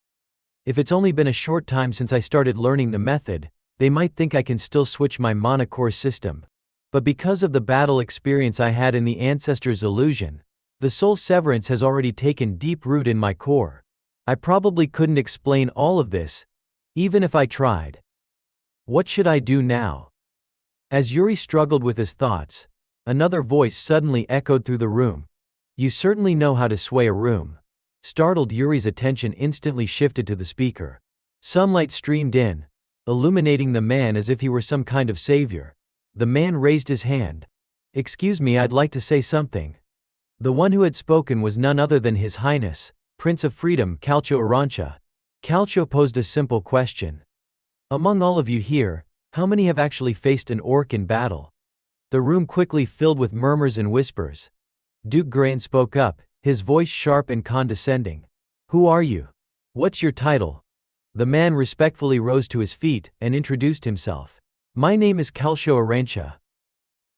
If it's only been a short time since I started learning the method, they might think I can still switch my mana core system. But because of the battle experience I had in the Ancestor's Illusion, the soul severance has already taken deep root in my core. I probably couldn't explain all of this, even if I tried. What should I do now? As Yuri struggled with his thoughts, another voice suddenly echoed through the room. You certainly know how to sway a room. Startled, Yuri's attention instantly shifted to the speaker. Sunlight streamed in, illuminating the man as if he were some kind of savior. The man raised his hand. Excuse me, I'd like to say something. The one who had spoken was none other than His Highness, Prince of Freedom Calcio Arancha. Calcio posed a simple question. Among all of you here, how many have actually faced an orc in battle? The room quickly filled with murmurs and whispers. Duke Durand spoke up, his voice sharp and condescending. Who are you? What's your title? The man respectfully rose to his feet and introduced himself. My name is Calcio Arancha.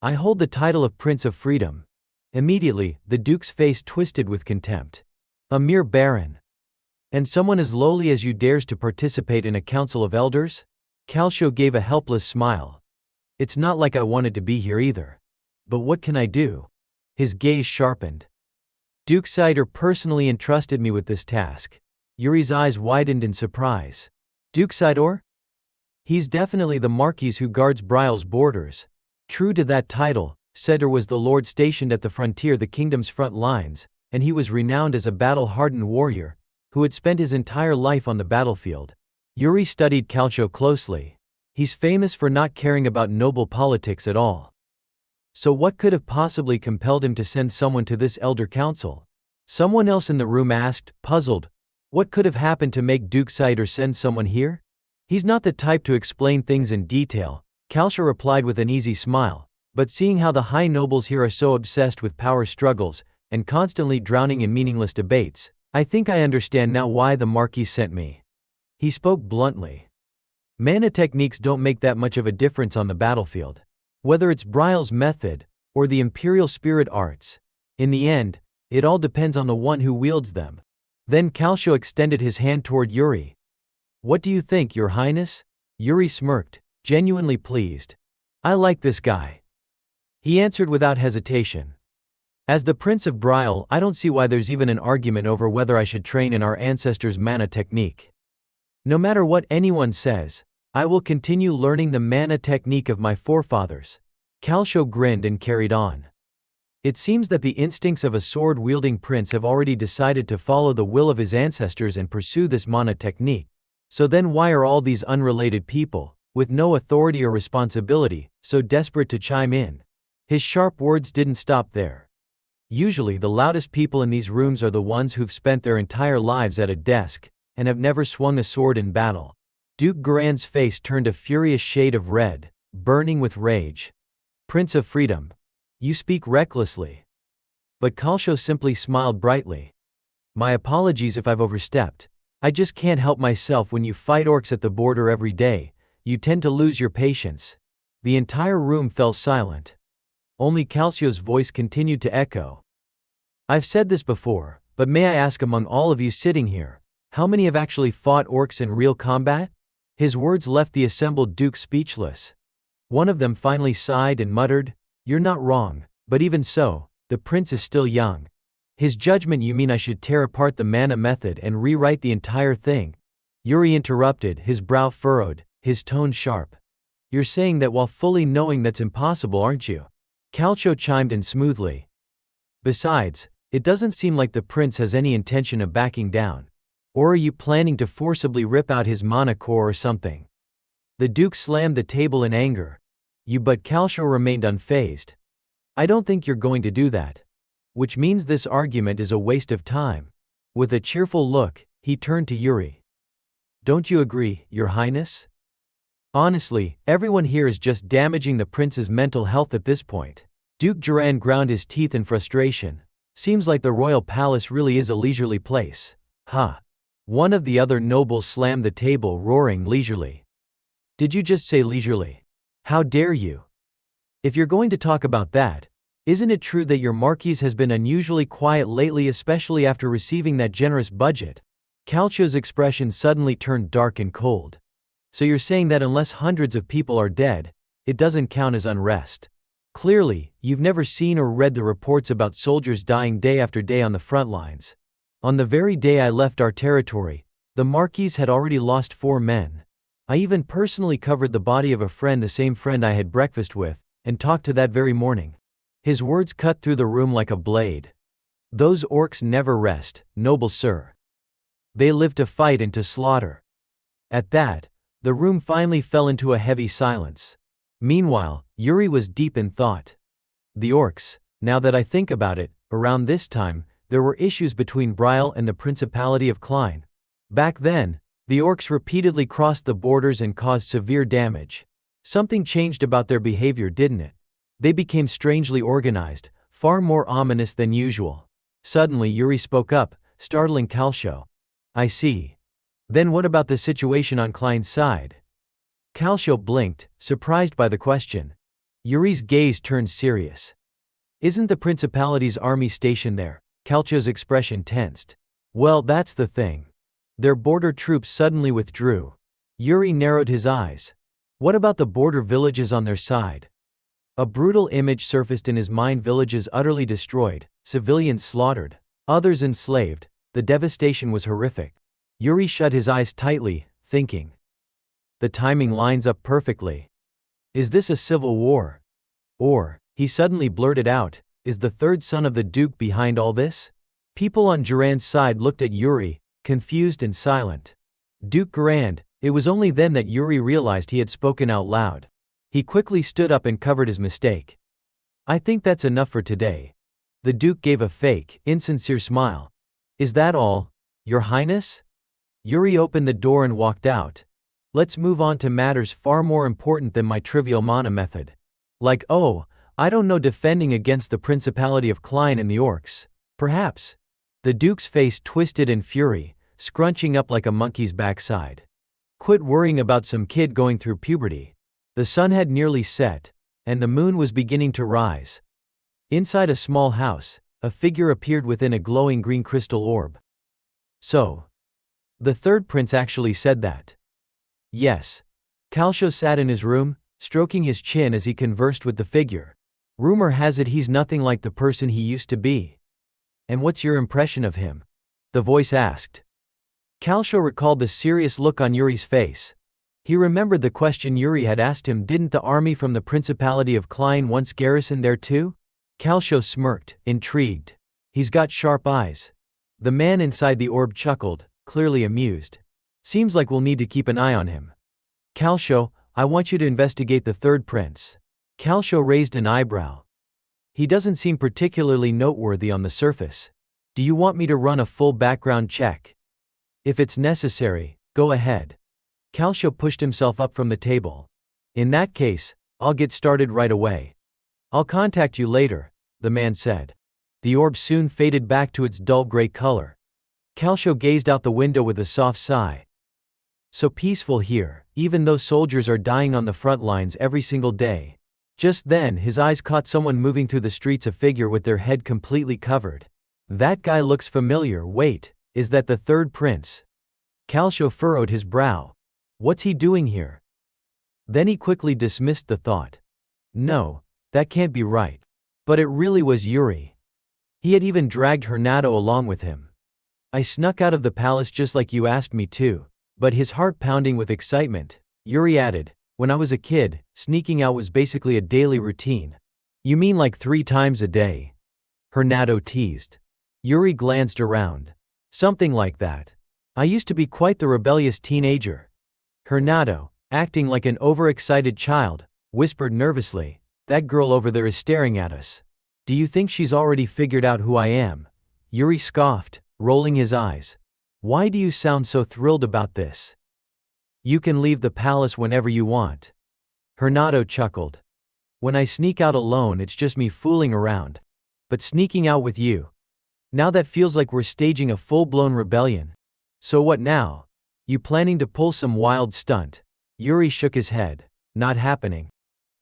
I hold the title of Prince of Freedom. Immediately, the Duke's face twisted with contempt. A mere baron. And someone as lowly as you dares to participate in a council of elders? Calcio gave a helpless smile. It's not like I wanted to be here either. But what can I do? His gaze sharpened. Duke Saiter personally entrusted me with this task. Yuri's eyes widened in surprise. Duke Saiter? He's definitely the Marquis who guards Brile's borders. True to that title, Saiter was the lord stationed at the frontier, the kingdom's front lines, and he was renowned as a battle-hardened warrior who had spent his entire life on the battlefield. Yuri studied Calcio closely. He's famous for not caring about noble politics at all. So what could have possibly compelled him to send someone to this elder council? Someone else in the room asked, puzzled. What could have happened to make Duke Saiter send someone here? He's not the type to explain things in detail, Calcio replied with an easy smile, but seeing how the high nobles here are so obsessed with power struggles and constantly drowning in meaningless debates, I think I understand now why the Marquis sent me. He spoke bluntly. Mana techniques don't make that much of a difference on the battlefield. Whether it's Brile's method or the Imperial Spirit Arts, in the end, it all depends on the one who wields them. Then Calcio extended his hand toward Yuri. What do you think, Your Highness? Yuri smirked, genuinely pleased. I like this guy. He answered without hesitation. As the Prince of Brile, I don't see why there's even an argument over whether I should train in our ancestors' mana technique. No matter what anyone says, I will continue learning the mana technique of my forefathers. Calcio grinned and carried on. It seems that the instincts of a sword-wielding prince have already decided to follow the will of his ancestors and pursue this mana technique. So then why are all these unrelated people, with no authority or responsibility, so desperate to chime in? His sharp words didn't stop there. Usually the loudest people in these rooms are the ones who've spent their entire lives at a desk and have never swung a sword in battle. Duke Garan's face turned a furious shade of red, burning with rage. Prince of Freedom. You speak recklessly. But Calcio simply smiled brightly. My apologies if I've overstepped. I just can't help myself. When you fight orcs at the border every day, you tend to lose your patience. The entire room fell silent. Only Calcio's voice continued to echo. I've said this before, but may I ask, among all of you sitting here, how many have actually fought orcs in real combat? His words left the assembled duke speechless. One of them finally sighed and muttered, You're not wrong, but even so, the prince is still young. His judgment. You mean I should tear apart the mana method and rewrite the entire thing? Yuri interrupted, his brow furrowed, his tone sharp. You're saying that while fully knowing that's impossible, aren't you? Calcio chimed in smoothly. Besides, it doesn't seem like the prince has any intention of backing down. Or are you planning to forcibly rip out his mana core or something? The duke slammed the table in anger. But Calcio remained unfazed. I don't think you're going to do that. Which means this argument is a waste of time. With a cheerful look, he turned to Yuri. Don't you agree, Your Highness? Honestly, everyone here is just damaging the prince's mental health at this point. Duke Duran ground his teeth in frustration. Seems like the royal palace really is a leisurely place. Huh. One of the other nobles slammed the table, roaring, leisurely. Did you just say leisurely? How dare you? If you're going to talk about that, isn't it true that your Marquis has been unusually quiet lately, especially after receiving that generous budget? Calcio's expression suddenly turned dark and cold. So you're saying that unless hundreds of people are dead, it doesn't count as unrest? Clearly, you've never seen or read the reports about soldiers dying day after day on the front lines. On the very day I left our territory, the Marquis had already lost 4 men. I even personally covered the body of a friend, the same friend I had breakfast with, and talked to that very morning. His words cut through the room like a blade. Those orcs never rest, noble sir. They live to fight and to slaughter. At that, the room finally fell into a heavy silence. Meanwhile, Yuri was deep in thought. The orcs, now that I think about it, around this time, there were issues between Brile and the Principality of Klein. Back then, the orcs repeatedly crossed the borders and caused severe damage. Something changed about their behavior, didn't it? They became strangely organized, far more ominous than usual. Suddenly Yuri spoke up, startling Calcio. I see. Then what about the situation on Klein's side? Calcio blinked, surprised by the question. Yuri's gaze turned serious. Isn't the Principality's army stationed there? Calcio's expression tensed. Well, that's the thing. Their border troops suddenly withdrew. Yuri narrowed his eyes. What about the border villages on their side? A brutal image surfaced in his mind: villages utterly destroyed, civilians slaughtered, others enslaved. The devastation was horrific. Yuri shut his eyes tightly, thinking. The timing lines up perfectly. Is this a civil war? Or, he suddenly blurted out, is the third son of the Duke behind all this? People on Duran's side looked at Yuri, confused and silent. Duke Garand. It was only then that Yuri realized he had spoken out loud. He quickly stood up and covered his mistake. I think that's enough for today. The Duke gave a fake, insincere smile. Is that all, Your Highness? Yuri opened the door and walked out. Let's move on to matters far more important than my trivial mana method. Like, oh, I don't know, defending against the Principality of Klein and the Orcs, perhaps. The Duke's face twisted in fury, scrunching up like a monkey's backside. Quit worrying about some kid going through puberty. The sun had nearly set, and the moon was beginning to rise. Inside a small house, a figure appeared within a glowing green crystal orb. So, the third prince actually said that. Yes. Calcio sat in his room, stroking his chin as he conversed with the figure. Rumor has it he's nothing like the person he used to be. And what's your impression of him? The voice asked. Calcio recalled the serious look on Yuri's face. He remembered the question Yuri had asked him: didn't the army from the Principality of Klein once garrison there too? Calcio smirked, intrigued. He's got sharp eyes. The man inside the orb chuckled, clearly amused. Seems like we'll need to keep an eye on him. Calcio, I want you to investigate the third prince. Calcio raised an eyebrow. He doesn't seem particularly noteworthy on the surface. Do you want me to run a full background check? If it's necessary, go ahead. Calcio pushed himself up from the table. In that case, I'll get started right away. I'll contact you later, the man said. The orb soon faded back to its dull gray color. Calcio gazed out the window with a soft sigh. So peaceful here, even though soldiers are dying on the front lines every single day. Just then his eyes caught someone moving through the streets, a figure with their head completely covered. That guy looks familiar. Wait, is that the third prince? Calcio furrowed his brow. What's he doing here? Then he quickly dismissed the thought. No, that can't be right. But it really was Yuri. He had even dragged Hernado along with him. I snuck out of the palace just like you asked me to. But his heart pounding with excitement, Yuri added, when I was a kid, sneaking out was basically a daily routine. You mean like 3 times a day? Hernado teased. Yuri glanced around. Something like that. I used to be quite the rebellious teenager. Hernado, acting like an overexcited child, whispered nervously, that girl over there is staring at us. Do you think she's already figured out who I am? Yuri scoffed, rolling his eyes. Why do you sound so thrilled about this? You can leave the palace whenever you want. Hernado chuckled. When I sneak out alone, it's just me fooling around. But sneaking out with you. Now that feels like we're staging a full-blown rebellion. So what now? You planning to pull some wild stunt? Yuri shook his head. Not happening.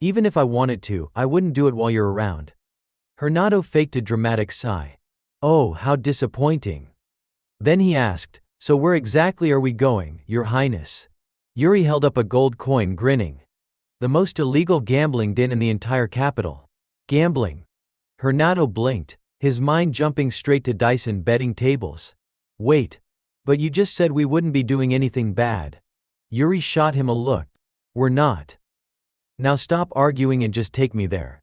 Even if I wanted to, I wouldn't do it while you're around. Hernado faked a dramatic sigh. Oh, how disappointing. Then he asked, so where exactly are we going, Your Highness? Yuri held up a gold coin, grinning. The most illegal gambling den in the entire capital. Gambling? Hernado blinked, his mind jumping straight to dice and betting tables. Wait, but you just said we wouldn't be doing anything bad. Yuri shot him a look. We're not. Now stop arguing and just take me there.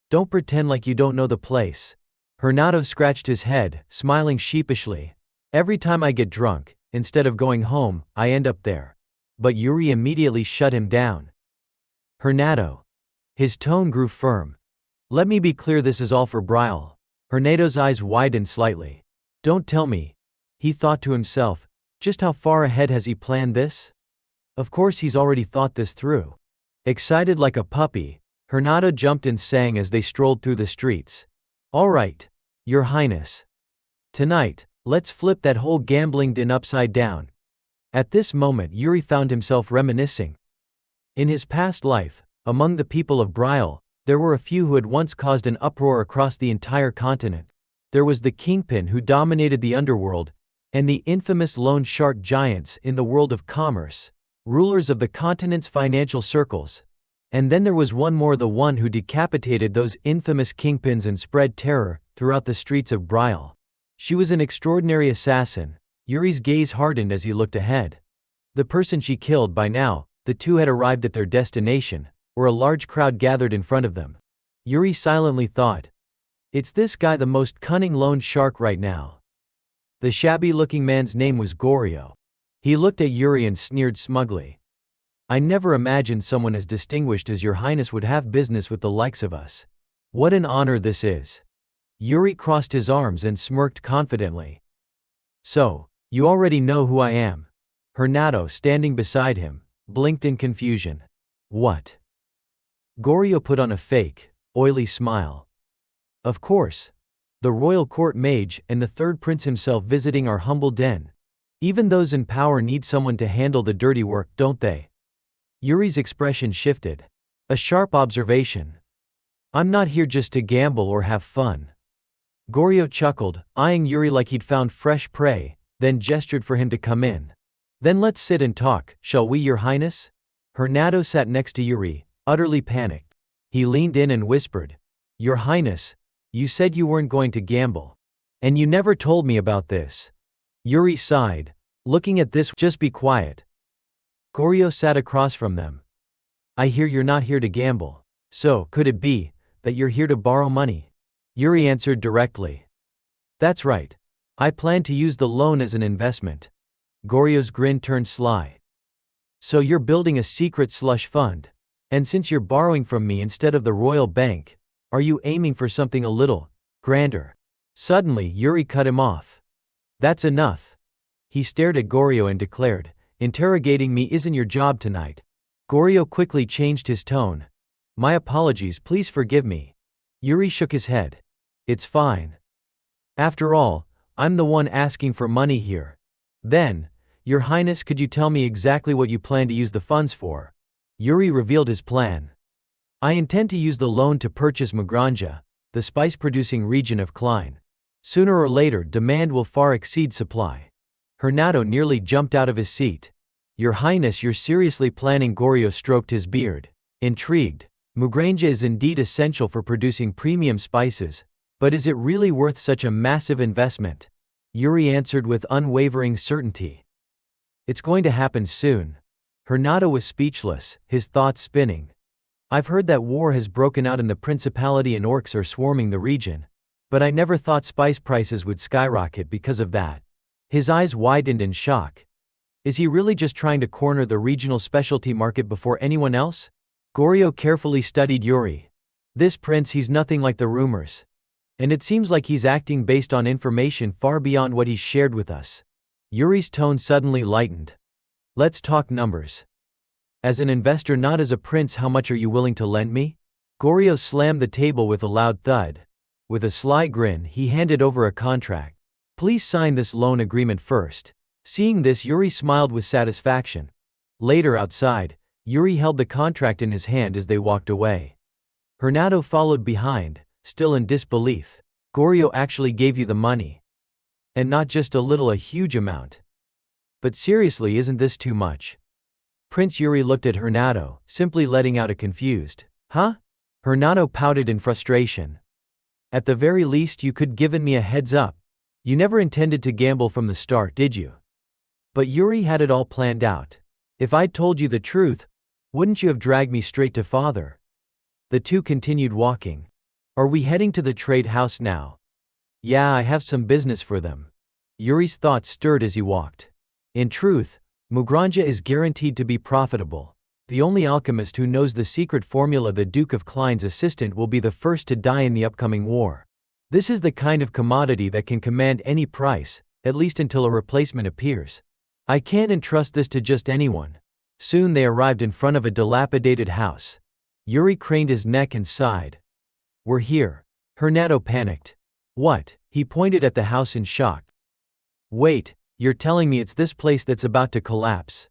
Don't pretend like you don't know the place. Hernado scratched his head, smiling sheepishly. Every time I get drunk, instead of going home, I end up there. But Yuri immediately shut him down. Hernado. His tone grew firm. Let me be clear, this is all for Brial. Hernado's eyes widened slightly. Don't tell me. He thought to himself, just how far ahead has he planned this? Of course he's already thought this through. Excited like a puppy, Hernado jumped and sang as they strolled through the streets. All right, Your Highness. Tonight, let's flip that whole gambling den upside down. At this moment Yuri found himself reminiscing. In his past life, among the people of Brial, there were a few who had once caused an uproar across the entire continent. There was the kingpin who dominated the underworld, and the infamous loan shark giants in the world of commerce. rulers of the continent's financial circles. And then there was one more, the one who decapitated those infamous kingpins and spread terror throughout the streets of Bryal. She was an extraordinary assassin. Yuri's gaze hardened as he looked ahead. The person she killed. By now, the two had arrived at their destination, where a large crowd gathered in front of them. Yuri silently thought, "It's this guy, the most cunning loan shark right now." The shabby-looking man's name was Goryo. He looked at Yuri and sneered smugly. "I never imagined someone as distinguished as Your Highness would have business with the likes of us. What an honor this is." Yuri crossed his arms and smirked confidently. "So, you already know who I am." Hernado, standing beside him, blinked in confusion. "What?" Goryo put on a fake, oily smile. "Of course. The royal court mage and the third prince himself visiting our humble den. Even those in power need someone to handle the dirty work, don't they?" Yuri's expression shifted. "A sharp observation. I'm not here just to gamble or have fun." Goryo chuckled, eyeing Yuri like he'd found fresh prey, then gestured for him to come in. "Then let's sit and talk, shall we, Your Highness?" Hernado sat next to Yuri, utterly panicked. He leaned in and whispered, "Your Highness, you said you weren't going to gamble. And you never told me about this." Yuri sighed, looking at this. "Just be quiet." Goryo sat across from them. "I hear you're not here to gamble. So, could it be that you're here to borrow money?" Yuri answered directly. "That's right. I plan to use the loan as an investment." Goryo's grin turned sly. "So you're building a secret slush fund. And since you're borrowing from me instead of the royal bank, are you aiming for something a little grander?" Suddenly, Yuri cut him off. "That's enough." He stared at Goryo and declared, "Interrogating me isn't your job tonight." Goryo quickly changed his tone. "My apologies, please forgive me." Yuri shook his head. "It's fine. After all, I'm the one asking for money here." Then, "Your Highness, could you tell me exactly what you plan to use the funds for?" Yuri revealed his plan. "I intend to use the loan to purchase Mugranja, the spice-producing region of Klein. Sooner or later, demand will far exceed supply." Hernado nearly jumped out of his seat. "Your Highness, you're seriously planning?" Goryo stroked his beard, intrigued. "Mugranja is indeed essential for producing premium spices, but is it really worth such a massive investment?" Yuri answered with unwavering certainty. "It's going to happen soon." Hernado was speechless, his thoughts spinning. "I've heard that war has broken out in the Principality and orcs are swarming the region, but I never thought spice prices would skyrocket because of that." His eyes widened in shock. Is he really just trying to corner the regional specialty market before anyone else? Goryo carefully studied Yuri. "This prince, he's nothing like the rumors. And it seems like he's acting based on information far beyond what he's shared with us." Yuri's tone suddenly lightened. "Let's talk numbers. As an investor, not as a prince, how much are you willing to lend me?" Goryo slammed the table with a loud thud. With a sly grin, he handed over a contract. "Please sign this loan agreement first." Seeing this, Yuri smiled with satisfaction. Later, outside, Yuri held the contract in his hand as they walked away. Hernado followed behind, still in disbelief. "Goryo actually gave you the money. And not just a little, a huge amount. But seriously, isn't this too much?" Prince Yuri looked at Hernado, simply letting out a confused, "Huh?" Hernado pouted in frustration. "At the very least, you could given me a heads up. You never intended to gamble from the start, did you?" But Yuri had it all planned out. "If I'd told you the truth, wouldn't you have dragged me straight to father?" The two continued walking. "Are we heading to the trade house now?" "Yeah, I have some business for them." Yuri's thoughts stirred as he walked. In truth, Mugranja is guaranteed to be profitable. The only alchemist who knows the secret formula, the Duke of Klein's assistant, will be the first to die in the upcoming war. This is the kind of commodity that can command any price, at least until a replacement appears. I can't entrust this to just anyone. Soon they arrived in front of a dilapidated house. Yuri craned his neck and sighed. "We're here." Hernado panicked. "What?" He pointed at the house in shock. "Wait, you're telling me it's this place that's about to collapse?"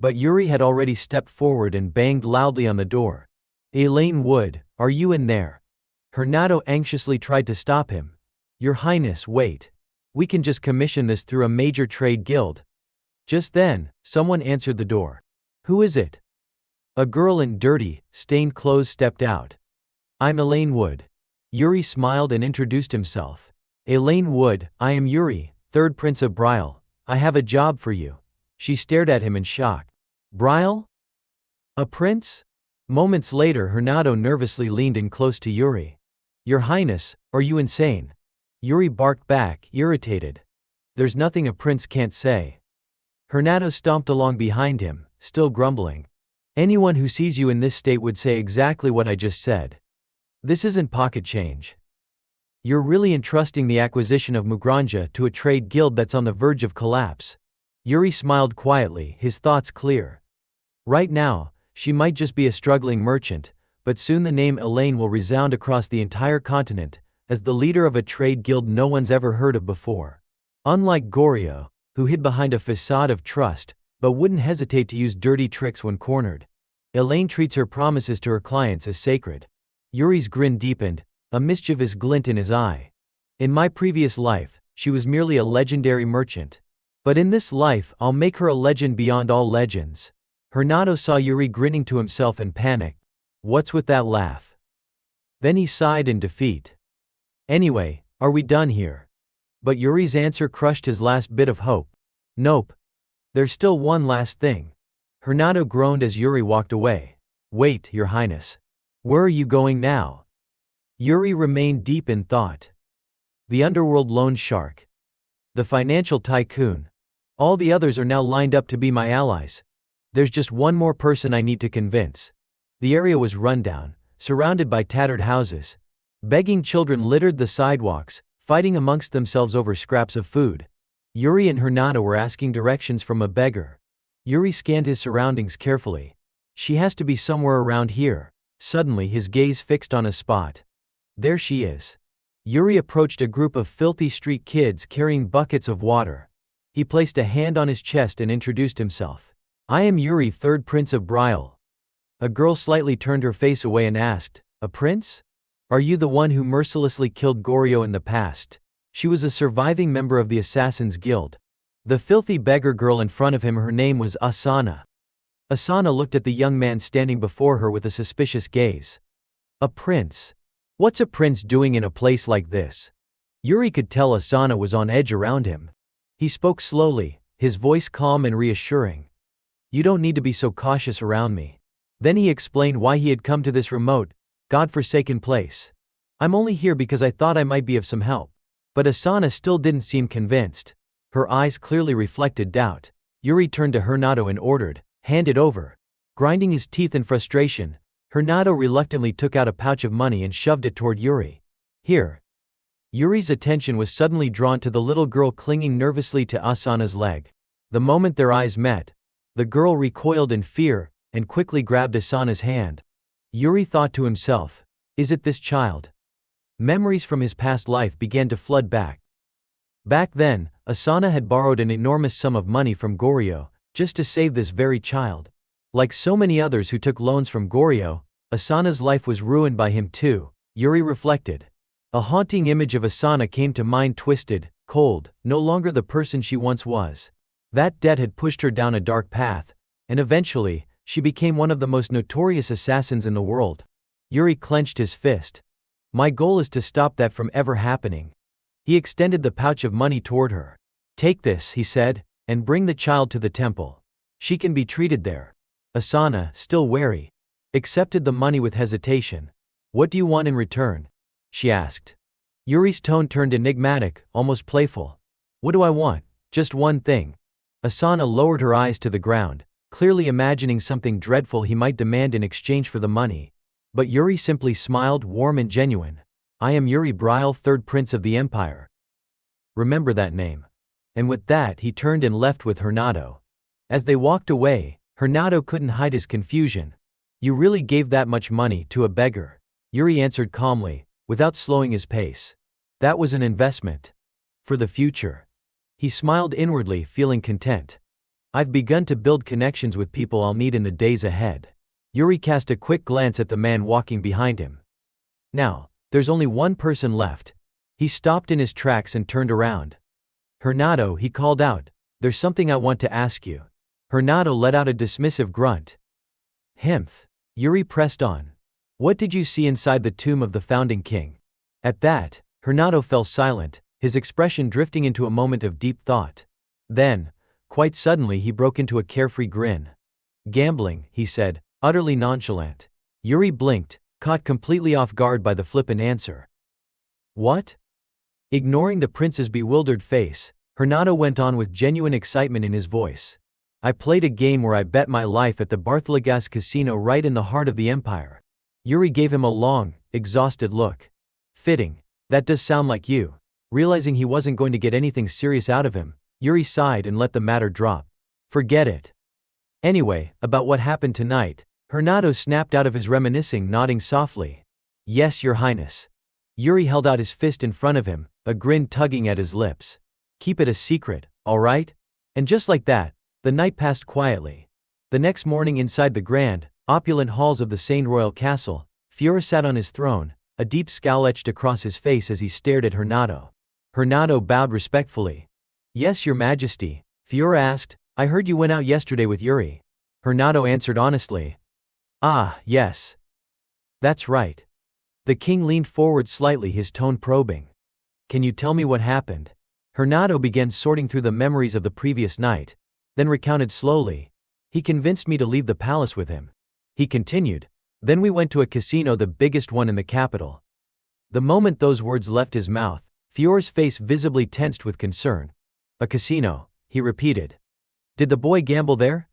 But Yuri had already stepped forward and banged loudly on the door. "Elaine Wood, are you in there?" Hernado anxiously tried to stop him. "Your Highness, wait. We can just commission this through a major trade guild." Just then, someone answered the door. Who is it? A girl in dirty, stained clothes stepped out. I'm Elaine Wood. Yuri smiled and introduced himself. Elaine Wood, I am Yuri, third Prince of Bryle. I have a job for you. She stared at him in shock. Bryle? A prince? Moments later, Hernado nervously leaned in close to Yuri. Your Highness, are you insane? Yuri barked back, irritated. There's nothing a prince can't say. Hernado stomped along behind him, still grumbling. Anyone who sees you in this state would say exactly what I just said. This isn't pocket change. You're really entrusting the acquisition of Mugranja to a trade guild that's on the verge of collapse. Yuri smiled quietly, his thoughts clear. Right now, she might just be a struggling merchant, but soon the name Elaine will resound across the entire continent as the leader of a trade guild no one's ever heard of before. Unlike Goryo, who hid behind a facade of trust, but wouldn't hesitate to use dirty tricks when cornered, Elaine treats her promises to her clients as sacred. Yuri's grin deepened, a mischievous glint in his eye. In my previous life, she was merely a legendary merchant. But in this life, I'll make her a legend beyond all legends. Hernado saw Yuri grinning to himself and panicked. What's with that laugh? Then he sighed in defeat. Anyway, are we done here? But Yuri's answer crushed his last bit of hope. Nope. There's still one last thing. Hernado groaned as Yuri walked away. Wait, Your Highness. Where are you going now? Yuri remained deep in thought. The underworld loan shark. The financial tycoon. All the others are now lined up to be my allies. There's just one more person I need to convince. The area was rundown, surrounded by tattered houses. Begging children littered the sidewalks, fighting amongst themselves over scraps of food. Yuri and Hernado were asking directions from a beggar. Yuri scanned his surroundings carefully. She has to be somewhere around here. Suddenly his gaze fixed on a spot. There she is. Yuri approached a group of filthy street kids carrying buckets of water. He placed a hand on his chest and introduced himself. I am Yuri, third Prince of Bryle. A girl slightly turned her face away and asked, A prince? Are you the one who mercilessly killed Goryo in the past? She was a surviving member of the Assassin's Guild. The filthy beggar girl in front of him, her name was Asana. Asana looked at the young man standing before her with a suspicious gaze. A prince? What's a prince doing in a place like this? Yuri could tell Asana was on edge around him. He spoke slowly, his voice calm and reassuring. You don't need to be so cautious around me. Then he explained why he had come to this remote, God-forsaken place. I'm only here because I thought I might be of some help. But Asana still didn't seem convinced. Her eyes clearly reflected doubt. Yuri turned to Hernado and ordered, Hand it over. Grinding his teeth in frustration, Hernado reluctantly took out a pouch of money and shoved it toward Yuri. Here. Yuri's attention was suddenly drawn to the little girl clinging nervously to Asana's leg. The moment their eyes met, the girl recoiled in fear and quickly grabbed Asana's hand. Yuri thought to himself, is it this child? Memories from his past life began to flood back. Back then, Asana had borrowed an enormous sum of money from Goryo, just to save this very child. Like so many others who took loans from Goryo, Asana's life was ruined by him too, Yuri reflected. A haunting image of Asana came to mind, twisted, cold, no longer the person she once was. That debt had pushed her down a dark path, and eventually, she became one of the most notorious assassins in the world. Yuri clenched his fist. My goal is to stop that from ever happening. He extended the pouch of money toward her. Take this, he said, and bring the child to the temple. She can be treated there. Asana, still wary, accepted the money with hesitation. What do you want in return? She asked. Yuri's tone turned enigmatic, almost playful. What do I want? Just one thing. Asana lowered her eyes to the ground, clearly imagining something dreadful he might demand in exchange for the money. But Yuri simply smiled, warm and genuine. I am Yuri Bryle, third Prince of the Empire. Remember that name. And with that he turned and left with Hernado. As they walked away, Hernado couldn't hide his confusion. You really gave that much money to a beggar? Yuri answered calmly, without slowing his pace. That was an investment. For the future. He smiled inwardly, feeling content. I've begun to build connections with people I'll meet in the days ahead. Yuri cast a quick glance at the man walking behind him. Now, there's only one person left. He stopped in his tracks and turned around. Hernado, he called out, there's something I want to ask you. Hernado let out a dismissive grunt. Himph. Yuri pressed on. What did you see inside the tomb of the founding king? At that, Hernado fell silent, his expression drifting into a moment of deep thought. Then, quite suddenly he broke into a carefree grin. Gambling, he said, utterly nonchalant. Yuri blinked, caught completely off guard by the flippant answer. What? Ignoring the prince's bewildered face, Hernado went on with genuine excitement in his voice. I played a game where I bet my life at the Barthologas casino right in the heart of the empire. Yuri gave him a long, exhausted look. Fitting. That does sound like you. Realizing he wasn't going to get anything serious out of him, Yuri sighed and let the matter drop. Forget it. Anyway, about what happened tonight, Hernado snapped out of his reminiscing, nodding softly. Yes, your highness. Yuri held out his fist in front of him, a grin tugging at his lips. Keep it a secret, all right? And just like that, the night passed quietly. The next morning inside the grand, opulent halls of the Seine royal castle, Fiora sat on his throne, a deep scowl etched across his face as he stared at Hernado. Hernado bowed respectfully. Yes, your majesty, Fiora asked. I heard you went out yesterday with Yuri. Hernado answered honestly. Ah, yes. That's right. The king leaned forward slightly, his tone probing. Can you tell me what happened? Hernado began sorting through the memories of the previous night, then recounted slowly. He convinced me to leave the palace with him. He continued. Then we went to a casino, the biggest one in the capital. The moment those words left his mouth, Fiora's face visibly tensed with concern. A casino, he repeated. Did the boy gamble there?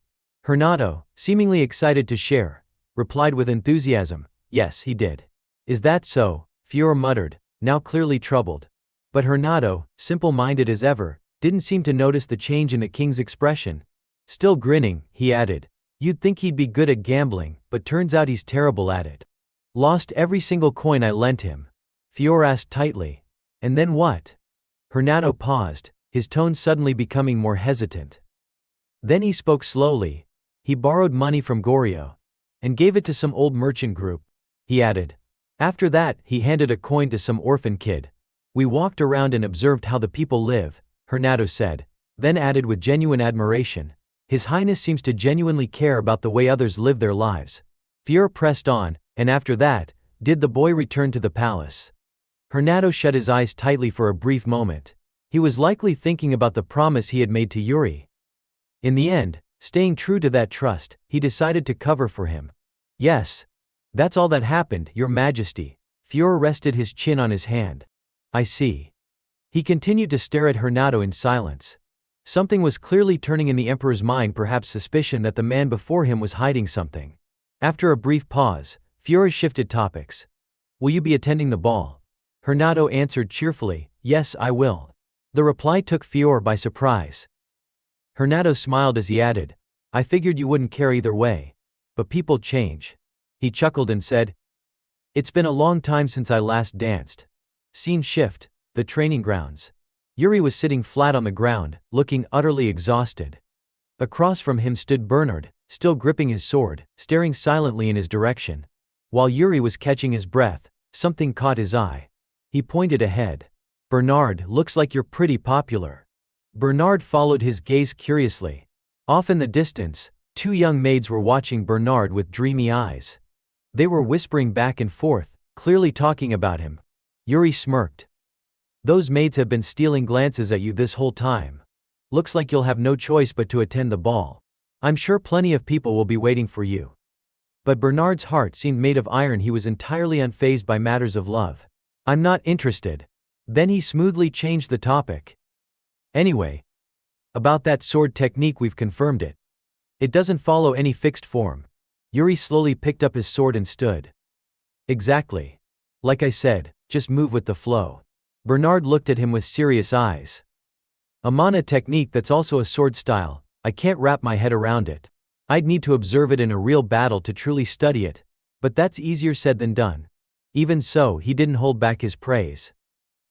Hernado, seemingly excited to share, replied with enthusiasm. Yes, he did. Is that so? Fiora muttered, now clearly troubled. But Hernado, simple-minded as ever, didn't seem to notice the change in the king's expression. Still grinning, he added. You'd think he'd be good at gambling, but turns out he's terrible at it. Lost every single coin I lent him. Fiora asked tightly. And then what? Hernado paused, his tone suddenly becoming more hesitant. Then he spoke slowly. He borrowed money from Goryeo and gave it to some old merchant group, he added. After that, he handed a coin to some orphan kid. We walked around and observed how the people live, Hernado said, then added with genuine admiration. His Highness seems to genuinely care about the way others live their lives. Fiora pressed on, and after that, did the boy return to the palace? Hernado shut his eyes tightly for a brief moment. He was likely thinking about the promise he had made to Yuri. In the end, staying true to that trust, he decided to cover for him. Yes. That's all that happened, your majesty. Fiora rested his chin on his hand. I see. He continued to stare at Hernado in silence. Something was clearly turning in the emperor's mind, perhaps suspicion that the man before him was hiding something. After a brief pause, Fiora shifted topics. Will you be attending the ball? Hernado answered cheerfully, yes, I will. The reply took Fiora by surprise. Hernado smiled as he added, I figured you wouldn't care either way. But people change. He chuckled and said, It's been a long time since I last danced. Scene shift, the training grounds. Yuri was sitting flat on the ground, looking utterly exhausted. Across from him stood Bernard, still gripping his sword, staring silently in his direction. While Yuri was catching his breath, something caught his eye. He pointed ahead. Bernard, looks like you're pretty popular. Bernard followed his gaze curiously. Off in the distance, two young maids were watching Bernard with dreamy eyes. They were whispering back and forth, clearly talking about him. Yuri smirked. Those maids have been stealing glances at you this whole time. Looks like you'll have no choice but to attend the ball. I'm sure plenty of people will be waiting for you. But Bernard's heart seemed made of iron. He was entirely unfazed by matters of love. I'm not interested. Then he smoothly changed the topic. Anyway, about that sword technique, we've confirmed it. It doesn't follow any fixed form. Yuri slowly picked up his sword and stood. Exactly. Like I said, just move with the flow. Bernard looked at him with serious eyes. A mana technique that's also a sword style, I can't wrap my head around it. I'd need to observe it in a real battle to truly study it, but that's easier said than done. Even so, he didn't hold back his praise.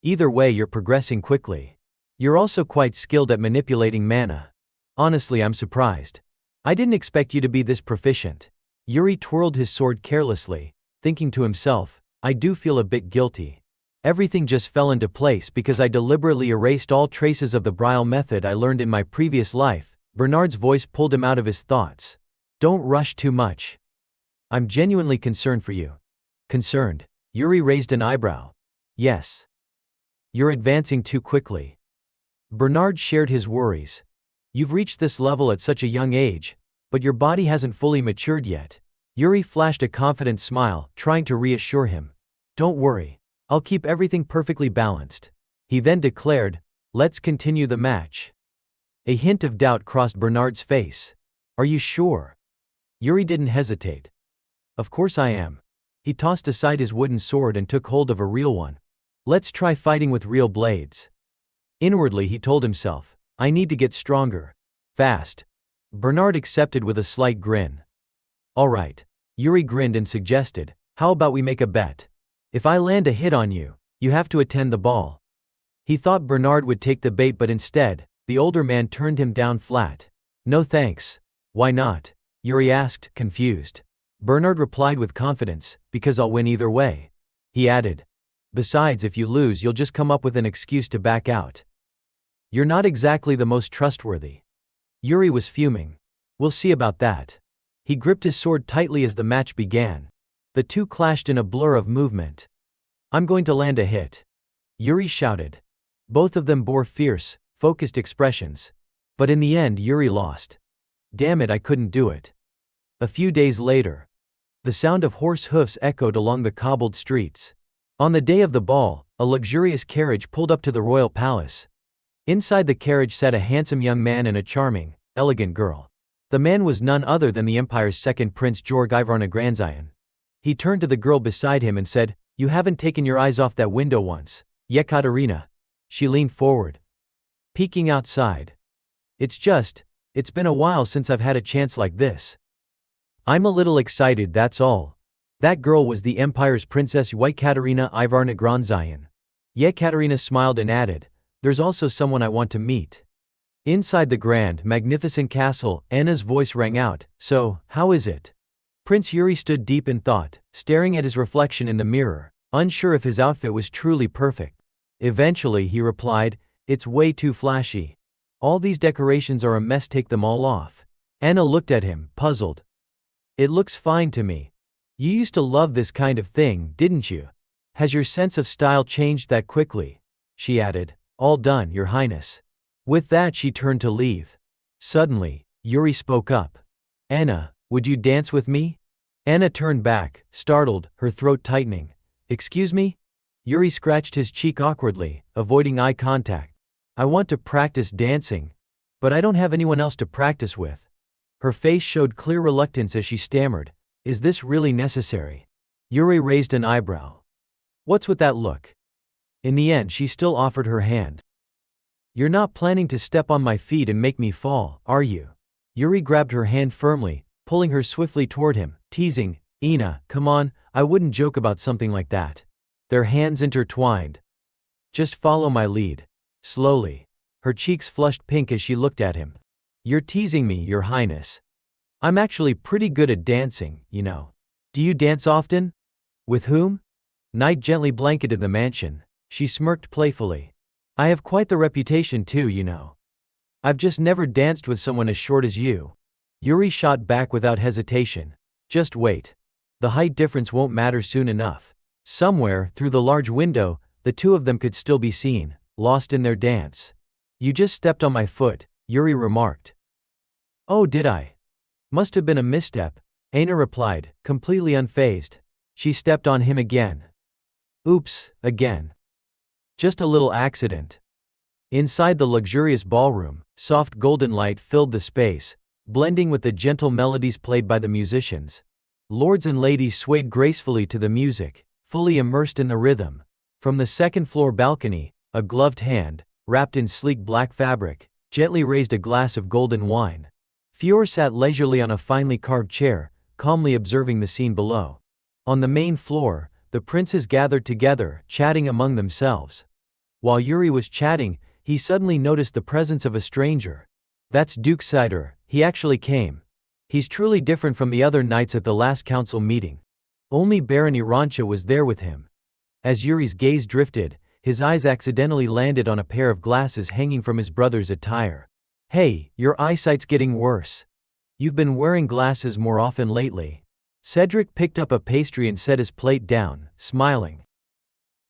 Either way, you're progressing quickly. You're also quite skilled at manipulating mana. Honestly, I'm surprised. I didn't expect you to be this proficient. Yuri twirled his sword carelessly, thinking to himself, I do feel a bit guilty. Everything just fell into place because I deliberately erased all traces of the Braille method I learned in my previous life, Bernard's voice pulled him out of his thoughts. Don't rush too much. I'm genuinely concerned for you. Concerned? Yuri raised an eyebrow. Yes. You're advancing too quickly. Bernard shared his worries. You've reached this level at such a young age, but your body hasn't fully matured yet. Yuri flashed a confident smile, trying to reassure him. Don't worry. I'll keep everything perfectly balanced. He then declared, let's continue the match. A hint of doubt crossed Bernard's face. Are you sure? Yuri didn't hesitate. Of course I am. He tossed aside his wooden sword and took hold of a real one. Let's try fighting with real blades. Inwardly he told himself, I need to get stronger. Fast. Bernard accepted with a slight grin. All right. Yuri grinned and suggested, how about we make a bet? If I land a hit on you, you have to attend the ball. He thought Bernard would take the bait, but instead, the older man turned him down flat. No thanks. Why not? Yuri asked, confused. Bernard replied with confidence, because I'll win either way. He added, besides, if you lose, you'll just come up with an excuse to back out. You're not exactly the most trustworthy. Yuri was fuming. We'll see about that. He gripped his sword tightly as the match began. The two clashed in a blur of movement. I'm going to land a hit. Yuri shouted. Both of them bore fierce, focused expressions. But in the end, Yuri lost. Damn it, I couldn't do it. A few days later, the sound of horse hoofs echoed along the cobbled streets. On the day of the ball, a luxurious carriage pulled up to the royal palace. Inside the carriage sat a handsome young man and a charming, elegant girl. The man was none other than the empire's second prince, Georg Ivarna Grandzion. He turned to the girl beside him and said, you haven't taken your eyes off that window once, Yekaterina. She leaned forward, peeking outside. It's been a while since I've had a chance like this. I'm a little excited, that's all. That girl was the empire's princess Yekaterina Ivarna Grandzion. Yekaterina smiled and added, there's also someone I want to meet. Inside the grand, magnificent castle, Anna's voice rang out, so, how is it? Prince Yuri stood deep in thought, staring at his reflection in the mirror, unsure if his outfit was truly perfect. Eventually he replied, it's way too flashy. All these decorations are a mess, take them all off. Anna looked at him, puzzled. It looks fine to me. You used to love this kind of thing, didn't you? Has your sense of style changed that quickly? She added, all done, Your Highness. With that she turned to leave. Suddenly, Yuri spoke up. Anna, would you dance with me? Anna turned back, startled, her throat tightening. Excuse me? Yuri scratched his cheek awkwardly, avoiding eye contact. I want to practice dancing. But I don't have anyone else to practice with. Her face showed clear reluctance as she stammered, is this really necessary? Yuri raised an eyebrow. What's with that look? In the end she still offered her hand. You're not planning to step on my feet and make me fall, are you? Yuri grabbed her hand firmly, pulling her swiftly toward him, teasing, Ina, come on, I wouldn't joke about something like that. Their hands intertwined. Just follow my lead. Slowly. Her cheeks flushed pink as she looked at him. You're teasing me, Your Highness. I'm actually pretty good at dancing, you know. Do you dance often? With whom? Night gently blanketed the mansion. She smirked playfully. I have quite the reputation too, you know. I've just never danced with someone as short as you. Yuri shot back without hesitation. Just wait. The height difference won't matter soon enough. Somewhere, through the large window, the two of them could still be seen, lost in their dance. You just stepped on my foot, Yuri remarked. Oh, did I? Must have been a misstep, Anna replied, completely unfazed. She stepped on him again. Oops, again. Just a little accident. Inside the luxurious ballroom, soft golden light filled the space, blending with the gentle melodies played by the musicians. Lords and ladies swayed gracefully to the music, fully immersed in the rhythm. From the second-floor balcony, a gloved hand, wrapped in sleek black fabric, gently raised a glass of golden wine. Fior sat leisurely on a finely carved chair, calmly observing the scene below. On the main floor, the princes gathered together, chatting among themselves. While Yuri was chatting, he suddenly noticed the presence of a stranger. That's Duke Cider, he actually came. He's truly different from the other knights at the last council meeting. Only Baron Irancha was there with him. As Yuri's gaze drifted, his eyes accidentally landed on a pair of glasses hanging from his brother's attire. Hey, your eyesight's getting worse. You've been wearing glasses more often lately. Cedric picked up a pastry and set his plate down, smiling.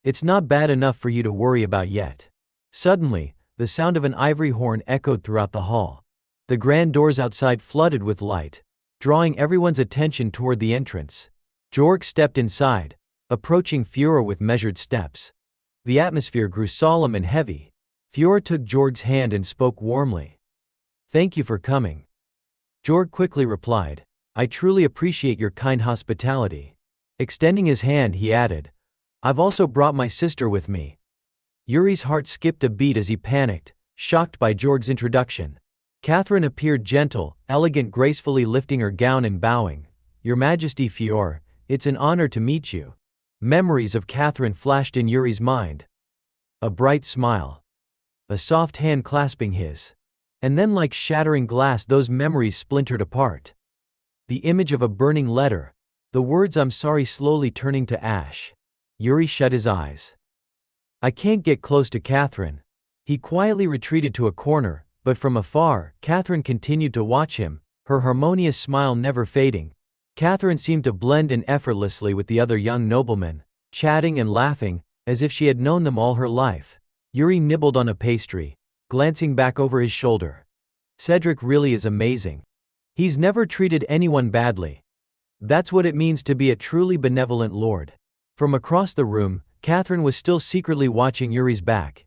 It's not bad enough for you to worry about yet. Suddenly, the sound of an ivory horn echoed throughout the hall. The grand doors outside flooded with light, drawing everyone's attention toward the entrance. Jorg stepped inside, approaching Fiora with measured steps. The atmosphere grew solemn and heavy. Fiora took Jorg's hand and spoke warmly. Thank you for coming. Jorg quickly replied, I truly appreciate your kind hospitality. Extending his hand, he added, I've also brought my sister with me. Yuri's heart skipped a beat as he panicked, shocked by Jorg's introduction. Catherine appeared gentle, elegant, gracefully lifting her gown and bowing. Your Majesty Fiora, it's an honor to meet you. Memories of Catherine flashed in Yuri's mind. A bright smile. A soft hand clasping his. And then, like shattering glass, those memories splintered apart. The image of a burning letter, the words I'm sorry slowly turning to ash. Yuri shut his eyes. I can't get close to Catherine. He quietly retreated to a corner, but from afar, Catherine continued to watch him, her harmonious smile never fading. Catherine seemed to blend in effortlessly with the other young noblemen, chatting and laughing, as if she had known them all her life. Yuri nibbled on a pastry, glancing back over his shoulder. Cedric really is amazing. He's never treated anyone badly. That's what it means to be a truly benevolent lord. From across the room, Catherine was still secretly watching Yuri's back.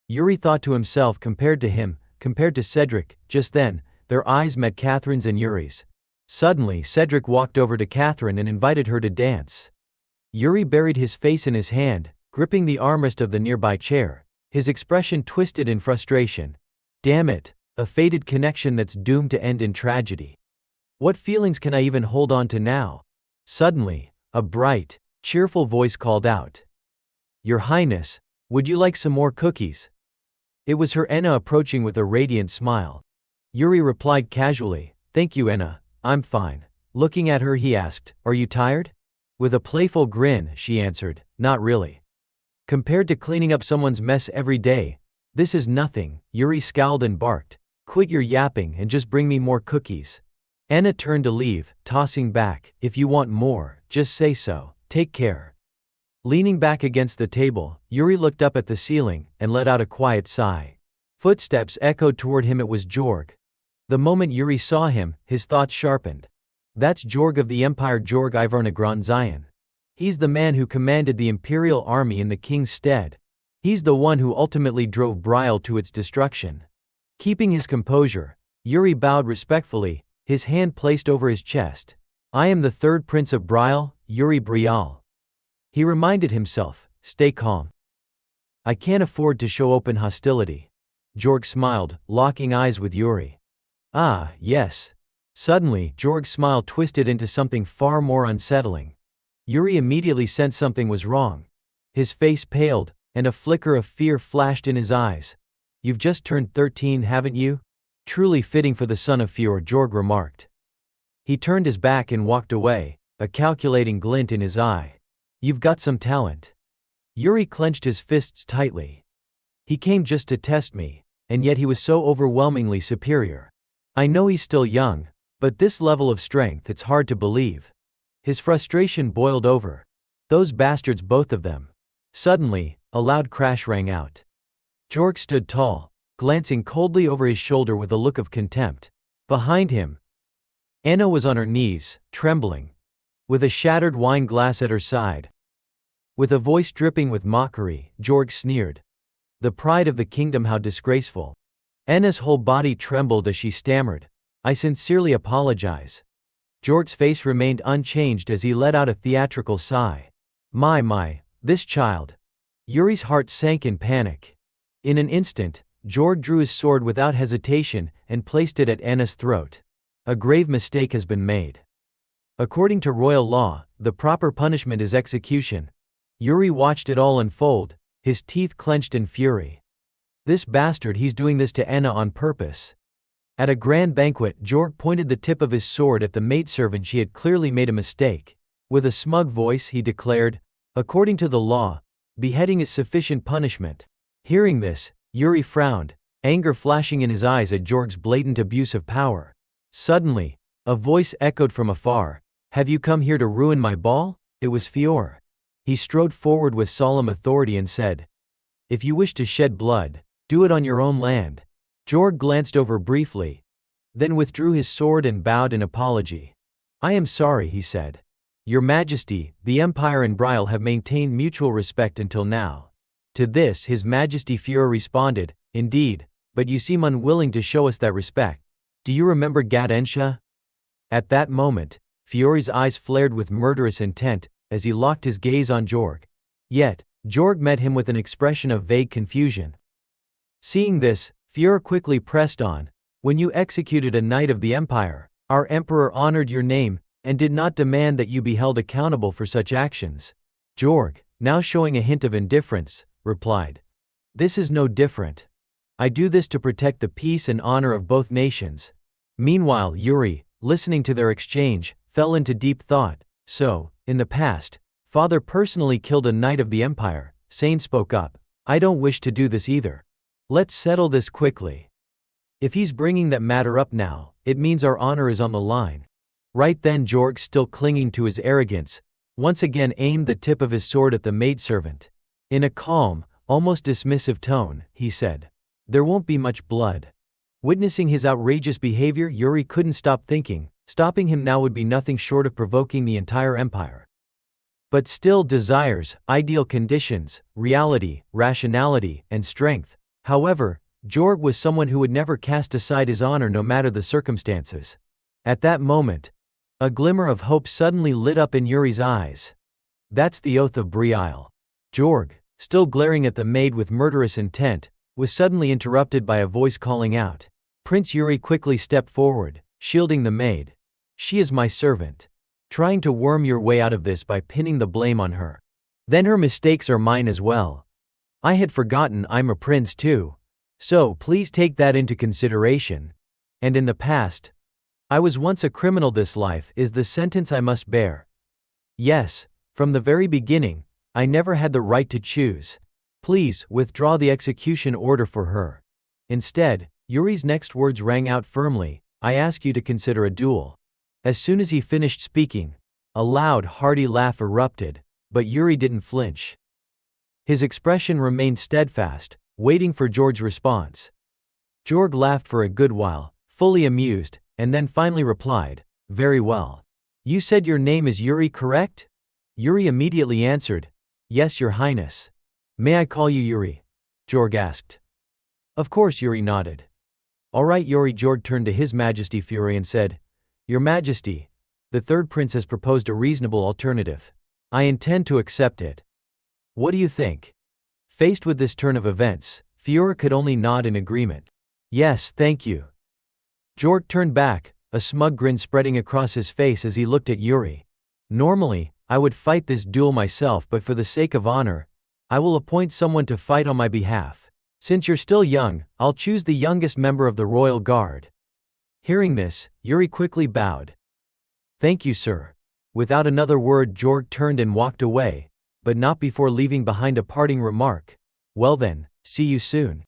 Yuri thought to himself, compared to Cedric. Just then, their eyes met Catherine's and Yuri's. Suddenly, Cedric walked over to Catherine and invited her to dance. Yuri buried his face in his hand, gripping the armrest of the nearby chair, his expression twisted in frustration. Damn it, a fated connection that's doomed to end in tragedy. What feelings can I even hold on to now? Suddenly, a bright, cheerful voice called out. Your Highness, would you like some more cookies? It was her Enna approaching with a radiant smile. Yuri replied casually, Thank you, Enna, I'm fine. Looking at her, he asked, Are you tired? With a playful grin, she answered, Not really. Compared to cleaning up someone's mess every day, this is nothing. Yuri scowled and barked, Quit your yapping and just bring me more cookies. Enna turned to leave, tossing back, If you want more, just say so. Take care. Leaning back against the table, Yuri looked up at the ceiling and let out a quiet sigh. Footsteps echoed toward him. It was Jorg. The moment Yuri saw him, his thoughts sharpened. That's Jorg of the Empire, Jorg Ivarnagron Zion. He's the man who commanded the Imperial army in the king's stead. He's the one who ultimately drove Brial to its destruction. Keeping his composure, Yuri bowed respectfully, his hand placed over his chest. I am the third prince of Brial, Yuri Brial. He reminded himself, Stay calm. I can't afford to show open hostility. Jorg smiled, locking eyes with Yuri. Ah, yes. Suddenly, Jorg's smile twisted into something far more unsettling. Yuri immediately sensed something was wrong. His face paled, and a flicker of fear flashed in his eyes. You've just turned 13, haven't you? Truly fitting for the son of Fiora, Jorg remarked. He turned his back and walked away, a calculating glint in his eye. You've got some talent. Yuri clenched his fists tightly. He came just to test me, and yet he was so overwhelmingly superior. I know he's still young, but this level of strength, it's hard to believe. His frustration boiled over. Those bastards, both of them. Suddenly, a loud crash rang out. Jorg stood tall, glancing coldly over his shoulder with a look of contempt. Behind him, Enna was on her knees, trembling, with a shattered wine glass at her side. With a voice dripping with mockery, Jorg sneered. The pride of the kingdom, how disgraceful. Enna's whole body trembled as she stammered, I sincerely apologize. Jorg's face remained unchanged as he let out a theatrical sigh. My, this child. Yuri's heart sank in panic. In an instant, Jorg drew his sword without hesitation and placed it at Enna's throat. A grave mistake has been made. According to royal law, the proper punishment is execution. Yuri watched it all unfold, his teeth clenched in fury. This bastard, he's doing this to Enna on purpose. At a grand banquet, Jorg pointed the tip of his sword at the maidservant. She had clearly made a mistake. With a smug voice, he declared, According to the law, beheading is sufficient punishment. Hearing this, Yuri frowned, anger flashing in his eyes at Jorg's blatant abuse of power. Suddenly, a voice echoed from afar, "Have you come here to ruin my ball?" It was Fior. He strode forward with solemn authority and said, "If you wish to shed blood, do it on your own land." Jorg glanced over briefly, then withdrew his sword and bowed in apology. "I am sorry," he said. "Your Majesty, the Empire and Brial have maintained mutual respect until now." To this His Majesty Fior responded, "Indeed, but you seem unwilling to show us that respect. Do you remember Gad Ensha?" At that moment, Fior's eyes flared with murderous intent as he locked his gaze on Jorg. Yet, Jorg met him with an expression of vague confusion. Seeing this, Fior quickly pressed on, "When you executed a knight of the Empire, our Emperor honored your name and did not demand that you be held accountable for such actions." Jorg, now showing a hint of indifference, replied, "This is no different. I do this to protect the peace and honor of both nations." Meanwhile, Yuri, listening to their exchange, fell into deep thought. "So, in the past, Father personally killed a knight of the Empire." Sane spoke up, "I don't wish to do this either. Let's settle this quickly. If he's bringing that matter up now, it means our honor is on the line." Right then Jorg, still clinging to his arrogance, once again aimed the tip of his sword at the maidservant. In a calm, almost dismissive tone, he said, "There won't be much blood." Witnessing his outrageous behavior, Yuri couldn't stop thinking, stopping him now would be nothing short of provoking the entire empire. But still, desires, ideal conditions, reality, rationality, and strength. However, Jorg was someone who would never cast aside his honor no matter the circumstances. At that moment, a glimmer of hope suddenly lit up in Yuri's eyes. "That's the oath of Brial." Jorg, still glaring at the maid with murderous intent, was suddenly interrupted by a voice calling out. Prince Yuri quickly stepped forward, shielding the maid. "She is my servant. Trying to worm your way out of this by pinning the blame on her. Then her mistakes are mine as well. I had forgotten I'm a prince too. So please take that into consideration. And in the past, I was once a criminal. This life is the sentence I must bear. Yes, from the very beginning, I never had the right to choose. Please withdraw the execution order for her." Instead, Yuri's next words rang out firmly, "I ask you to consider a duel." As soon as he finished speaking, a loud, hearty laugh erupted, but Yuri didn't flinch. His expression remained steadfast, waiting for Jorg's response. Jorg laughed for a good while, fully amused, and then finally replied, "Very well. You said your name is Yuri, correct?" Yuri immediately answered, "Yes, Your Highness." "May I call you Yuri?" Jorg asked. Of course, Yuri nodded. "All right, Yuri." Jorg turned to His Majesty Fury and said, "Your Majesty, the third prince has proposed a reasonable alternative. I intend to accept it. What do you think?" Faced with this turn of events, Fiora could only nod in agreement. "Yes, thank you." Jorg turned back, a smug grin spreading across his face as he looked at Yuri. "Normally, I would fight this duel myself, but for the sake of honor, I will appoint someone to fight on my behalf. Since you're still young, I'll choose the youngest member of the royal guard." Hearing this, Yuri quickly bowed. "Thank you, sir." Without another word, Jorg turned and walked away, but not before leaving behind a parting remark. "Well then, see you soon."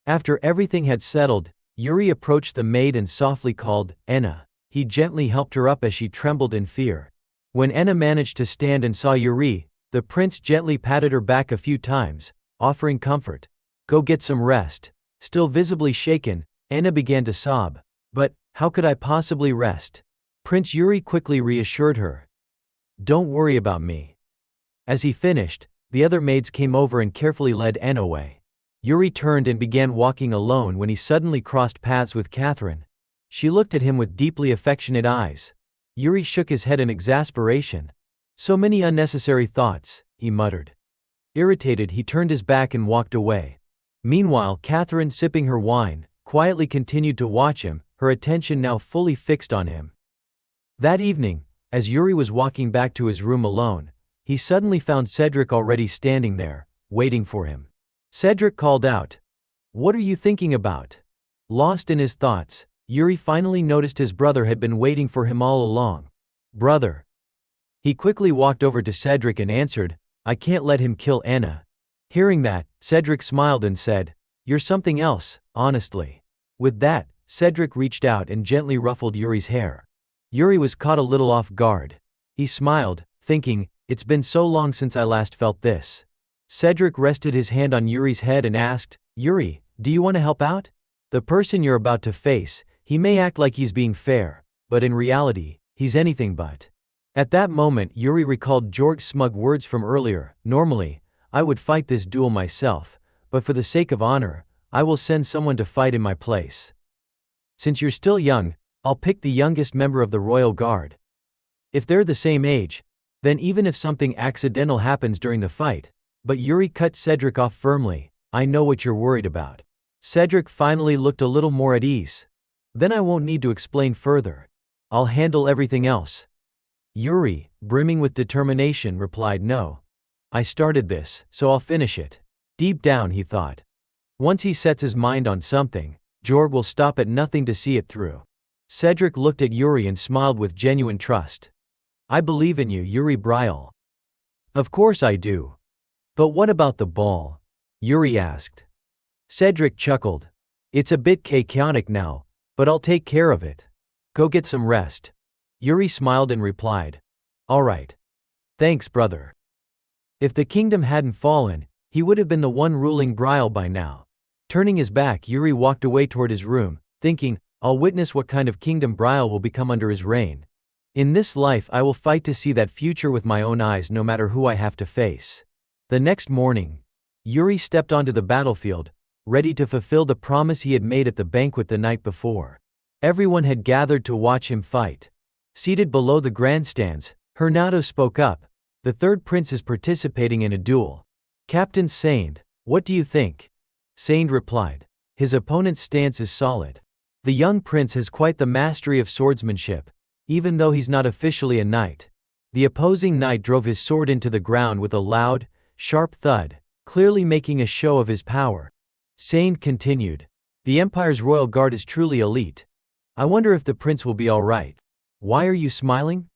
After everything had settled, Yuri approached the maid and softly called, "Enna." He gently helped her up as she trembled in fear. When Enna managed to stand and saw Yuri, the prince gently patted her back a few times, offering comfort. "Go get some rest." Still visibly shaken, Enna began to sob. "But, how could I possibly rest?" Prince Yuri quickly reassured her. "Don't worry about me." As he finished, the other maids came over and carefully led Enna away. Yuri turned and began walking alone when he suddenly crossed paths with Catherine. She looked at him with deeply affectionate eyes. Yuri shook his head in exasperation. "So many unnecessary thoughts," he muttered. Irritated, he turned his back and walked away. Meanwhile, Catherine, sipping her wine, quietly continued to watch him, her attention now fully fixed on him. That evening, as Yuri was walking back to his room alone, he suddenly found Cedric already standing there, waiting for him. Cedric called out, "What are you thinking about?" Lost in his thoughts, Yuri finally noticed his brother had been waiting for him all along. "Brother." He quickly walked over to Cedric and answered, "I can't let him kill Anna." Hearing that, Cedric smiled and said, You're something else, honestly. With that, Cedric reached out and gently ruffled Yuri's hair. Yuri was caught a little off guard. He smiled, thinking, it's been so long since I last felt this. Cedric rested his hand on Yuri's head and asked, Yuri, do you want to help out? The person you're about to face, he may act like he's being fair, but in reality, he's anything but. At that moment, Yuri recalled Jorg's smug words from earlier. Normally, I would fight this duel myself, but for the sake of honor, I will send someone to fight in my place. Since you're still young, I'll pick the youngest member of the Royal Guard. If they're the same age, then even if something accidental happens during the fight. But Yuri cut Cedric off firmly. I know what you're worried about. Cedric finally looked a little more at ease. Then I won't need to explain further. I'll handle everything else. Yuri, brimming with determination, replied, no. I started this, so I'll finish it. Deep down, he thought. Once he sets his mind on something, Jorg will stop at nothing to see it through. Cedric looked at Yuri and smiled with genuine trust. I believe in you, Yuri Brial. Of course I do. But what about the ball? Yuri asked. Cedric chuckled. It's a bit chaotic now, but I'll take care of it. Go get some rest. Yuri smiled and replied. All right. Thanks, brother. If the kingdom hadn't fallen, he would have been the one ruling Brial by now. Turning his back, Yuri walked away toward his room, thinking, I'll witness what kind of kingdom Brial will become under his reign. In this life I will fight to see that future with my own eyes no matter who I have to face. The next morning, Yuri stepped onto the battlefield, ready to fulfill the promise he had made at the banquet the night before. Everyone had gathered to watch him fight. Seated below the grandstands, Hernado spoke up. The third prince is participating in a duel. Captain Saind, what do you think? Saind replied. His opponent's stance is solid. The young prince has quite the mastery of swordsmanship, even though he's not officially a knight. The opposing knight drove his sword into the ground with a loud, sharp thud, clearly making a show of his power. Saind continued. The Empire's royal guard is truly elite. I wonder if the prince will be all right. Why are you smiling?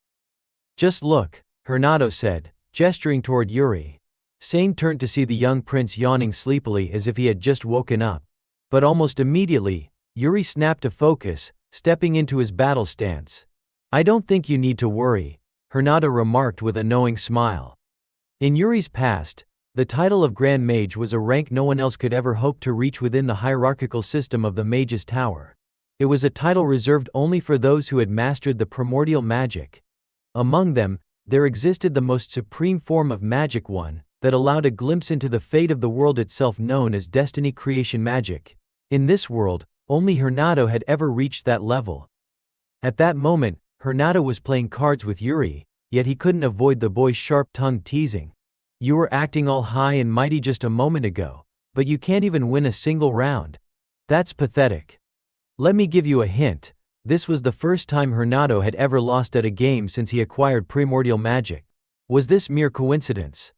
Just look, Hernado said, gesturing toward Yuri. Saind turned to see the young prince yawning sleepily as if he had just woken up. But almost immediately, Yuri snapped to focus, stepping into his battle stance. I don't think you need to worry, Hernado remarked with a knowing smile. In Yuri's past, the title of Grand Mage was a rank no one else could ever hope to reach within the hierarchical system of the Mage's Tower. It was a title reserved only for those who had mastered the primordial magic. Among them, there existed the most supreme form of magic, one that allowed a glimpse into the fate of the world itself, known as destiny creation magic. In this world, only Hernado had ever reached that level. At that moment, Hernado was playing cards with Yuri, yet he couldn't avoid the boy's sharp-tongued teasing. You were acting all high and mighty just a moment ago, but you can't even win a single round. That's pathetic. Let me give you a hint. This was the first time Hernado had ever lost at a game since he acquired primordial magic. Was this mere coincidence?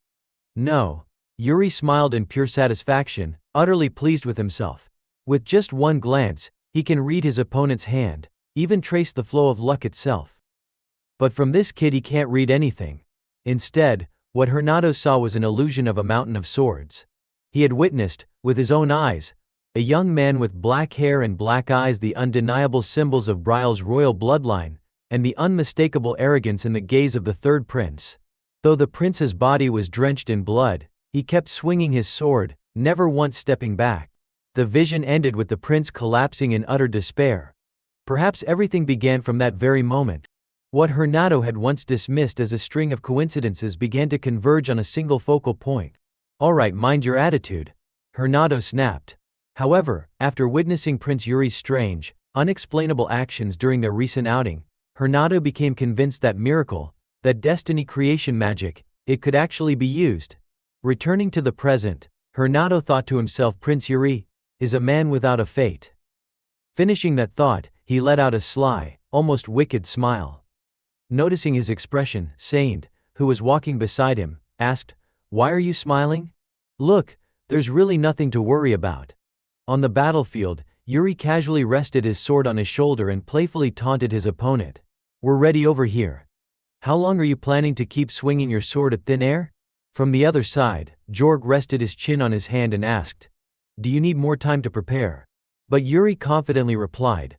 No. Yuri smiled in pure satisfaction, utterly pleased with himself. With just one glance, he can read his opponent's hand, even trace the flow of luck itself. But from this kid he can't read anything. Instead, what Hernado saw was an illusion of a mountain of swords. He had witnessed, with his own eyes, a young man with black hair and black eyes, the undeniable symbols of Brial's royal bloodline, and the unmistakable arrogance in the gaze of the third prince. Though the prince's body was drenched in blood, he kept swinging his sword, never once stepping back. The vision ended with the prince collapsing in utter despair. Perhaps everything began from that very moment. What Hernado had once dismissed as a string of coincidences began to converge on a single focal point. All right, mind your attitude, Hernado snapped. However, after witnessing Prince Yuri's strange, unexplainable actions during their recent outing, Hernado became convinced that miracle, that destiny creation magic, it could actually be used. Returning to the present, Hernado thought to himself, Prince Yuri is a man without a fate. Finishing that thought, he let out a sly, almost wicked smile. Noticing his expression, Saind, who was walking beside him, asked, Why are you smiling? Look, there's really nothing to worry about. On the battlefield, Yuri casually rested his sword on his shoulder and playfully taunted his opponent. We're ready over here. How long are you planning to keep swinging your sword at thin air? From the other side, Jorg rested his chin on his hand and asked, Do you need more time to prepare? But Yuri confidently replied,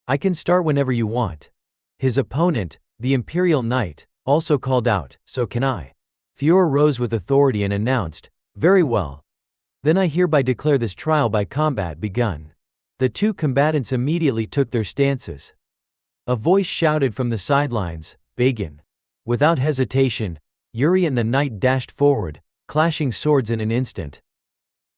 I can start whenever you want. His opponent, the Imperial Knight, also called out, so can I. Fiora rose with authority and announced, very well. Then I hereby declare this trial by combat begun. The two combatants immediately took their stances. A voice shouted from the sidelines, begin. Without hesitation, Yuri and the knight dashed forward, clashing swords in an instant.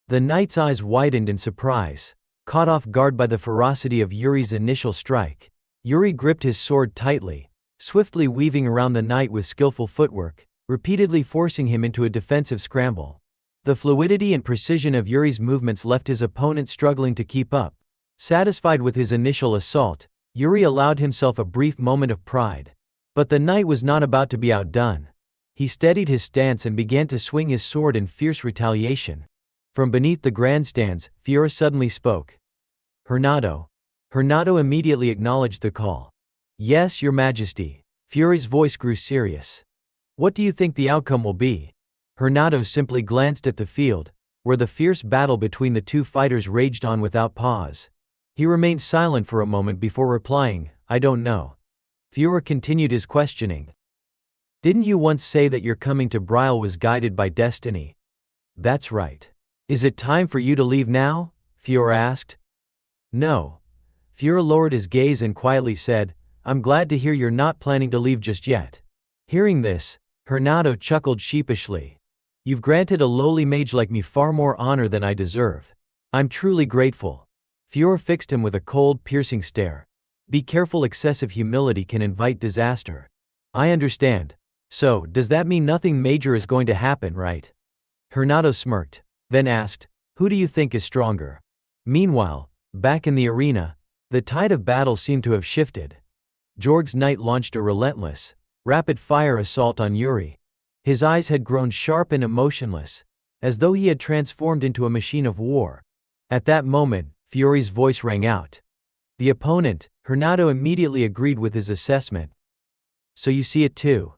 The knight's eyes widened in surprise, caught off guard by the ferocity of Yuri's initial strike. Yuri gripped his sword tightly, swiftly weaving around the knight with skillful footwork, repeatedly forcing him into a defensive scramble. The fluidity and precision of Yuri's movements left his opponent struggling to keep up. Satisfied with his initial assault, Yuri allowed himself a brief moment of pride. But the knight was not about to be outdone. He steadied his stance and began to swing his sword in fierce retaliation. From beneath the grandstands, Fiora suddenly spoke. Hernado. Hernado immediately acknowledged the call. Yes, Your Majesty. Fiora's voice grew serious. What do you think the outcome will be? Hernado simply glanced at the field, where the fierce battle between the two fighters raged on without pause. He remained silent for a moment before replying, I don't know. Fiora continued his questioning. Didn't you once say that your coming to Brile was guided by destiny? That's right. Is it time for you to leave now? Fiora asked. No. Fiora lowered his gaze and quietly said, I'm glad to hear you're not planning to leave just yet. Hearing this, Hernado chuckled sheepishly. You've granted a lowly mage like me far more honor than I deserve. I'm truly grateful. Fiora fixed him with a cold, piercing stare. Be careful, excessive humility can invite disaster. I understand. So, does that mean nothing major is going to happen, right? Hernado smirked, then asked, who do you think is stronger? Meanwhile, back in the arena, the tide of battle seemed to have shifted. Jorg's knight launched a relentless, rapid-fire assault on Yuri. His eyes had grown sharp and emotionless, as though he had transformed into a machine of war. At that moment, Fiori's voice rang out. The opponent, Hernado, immediately agreed with his assessment. So you see it too.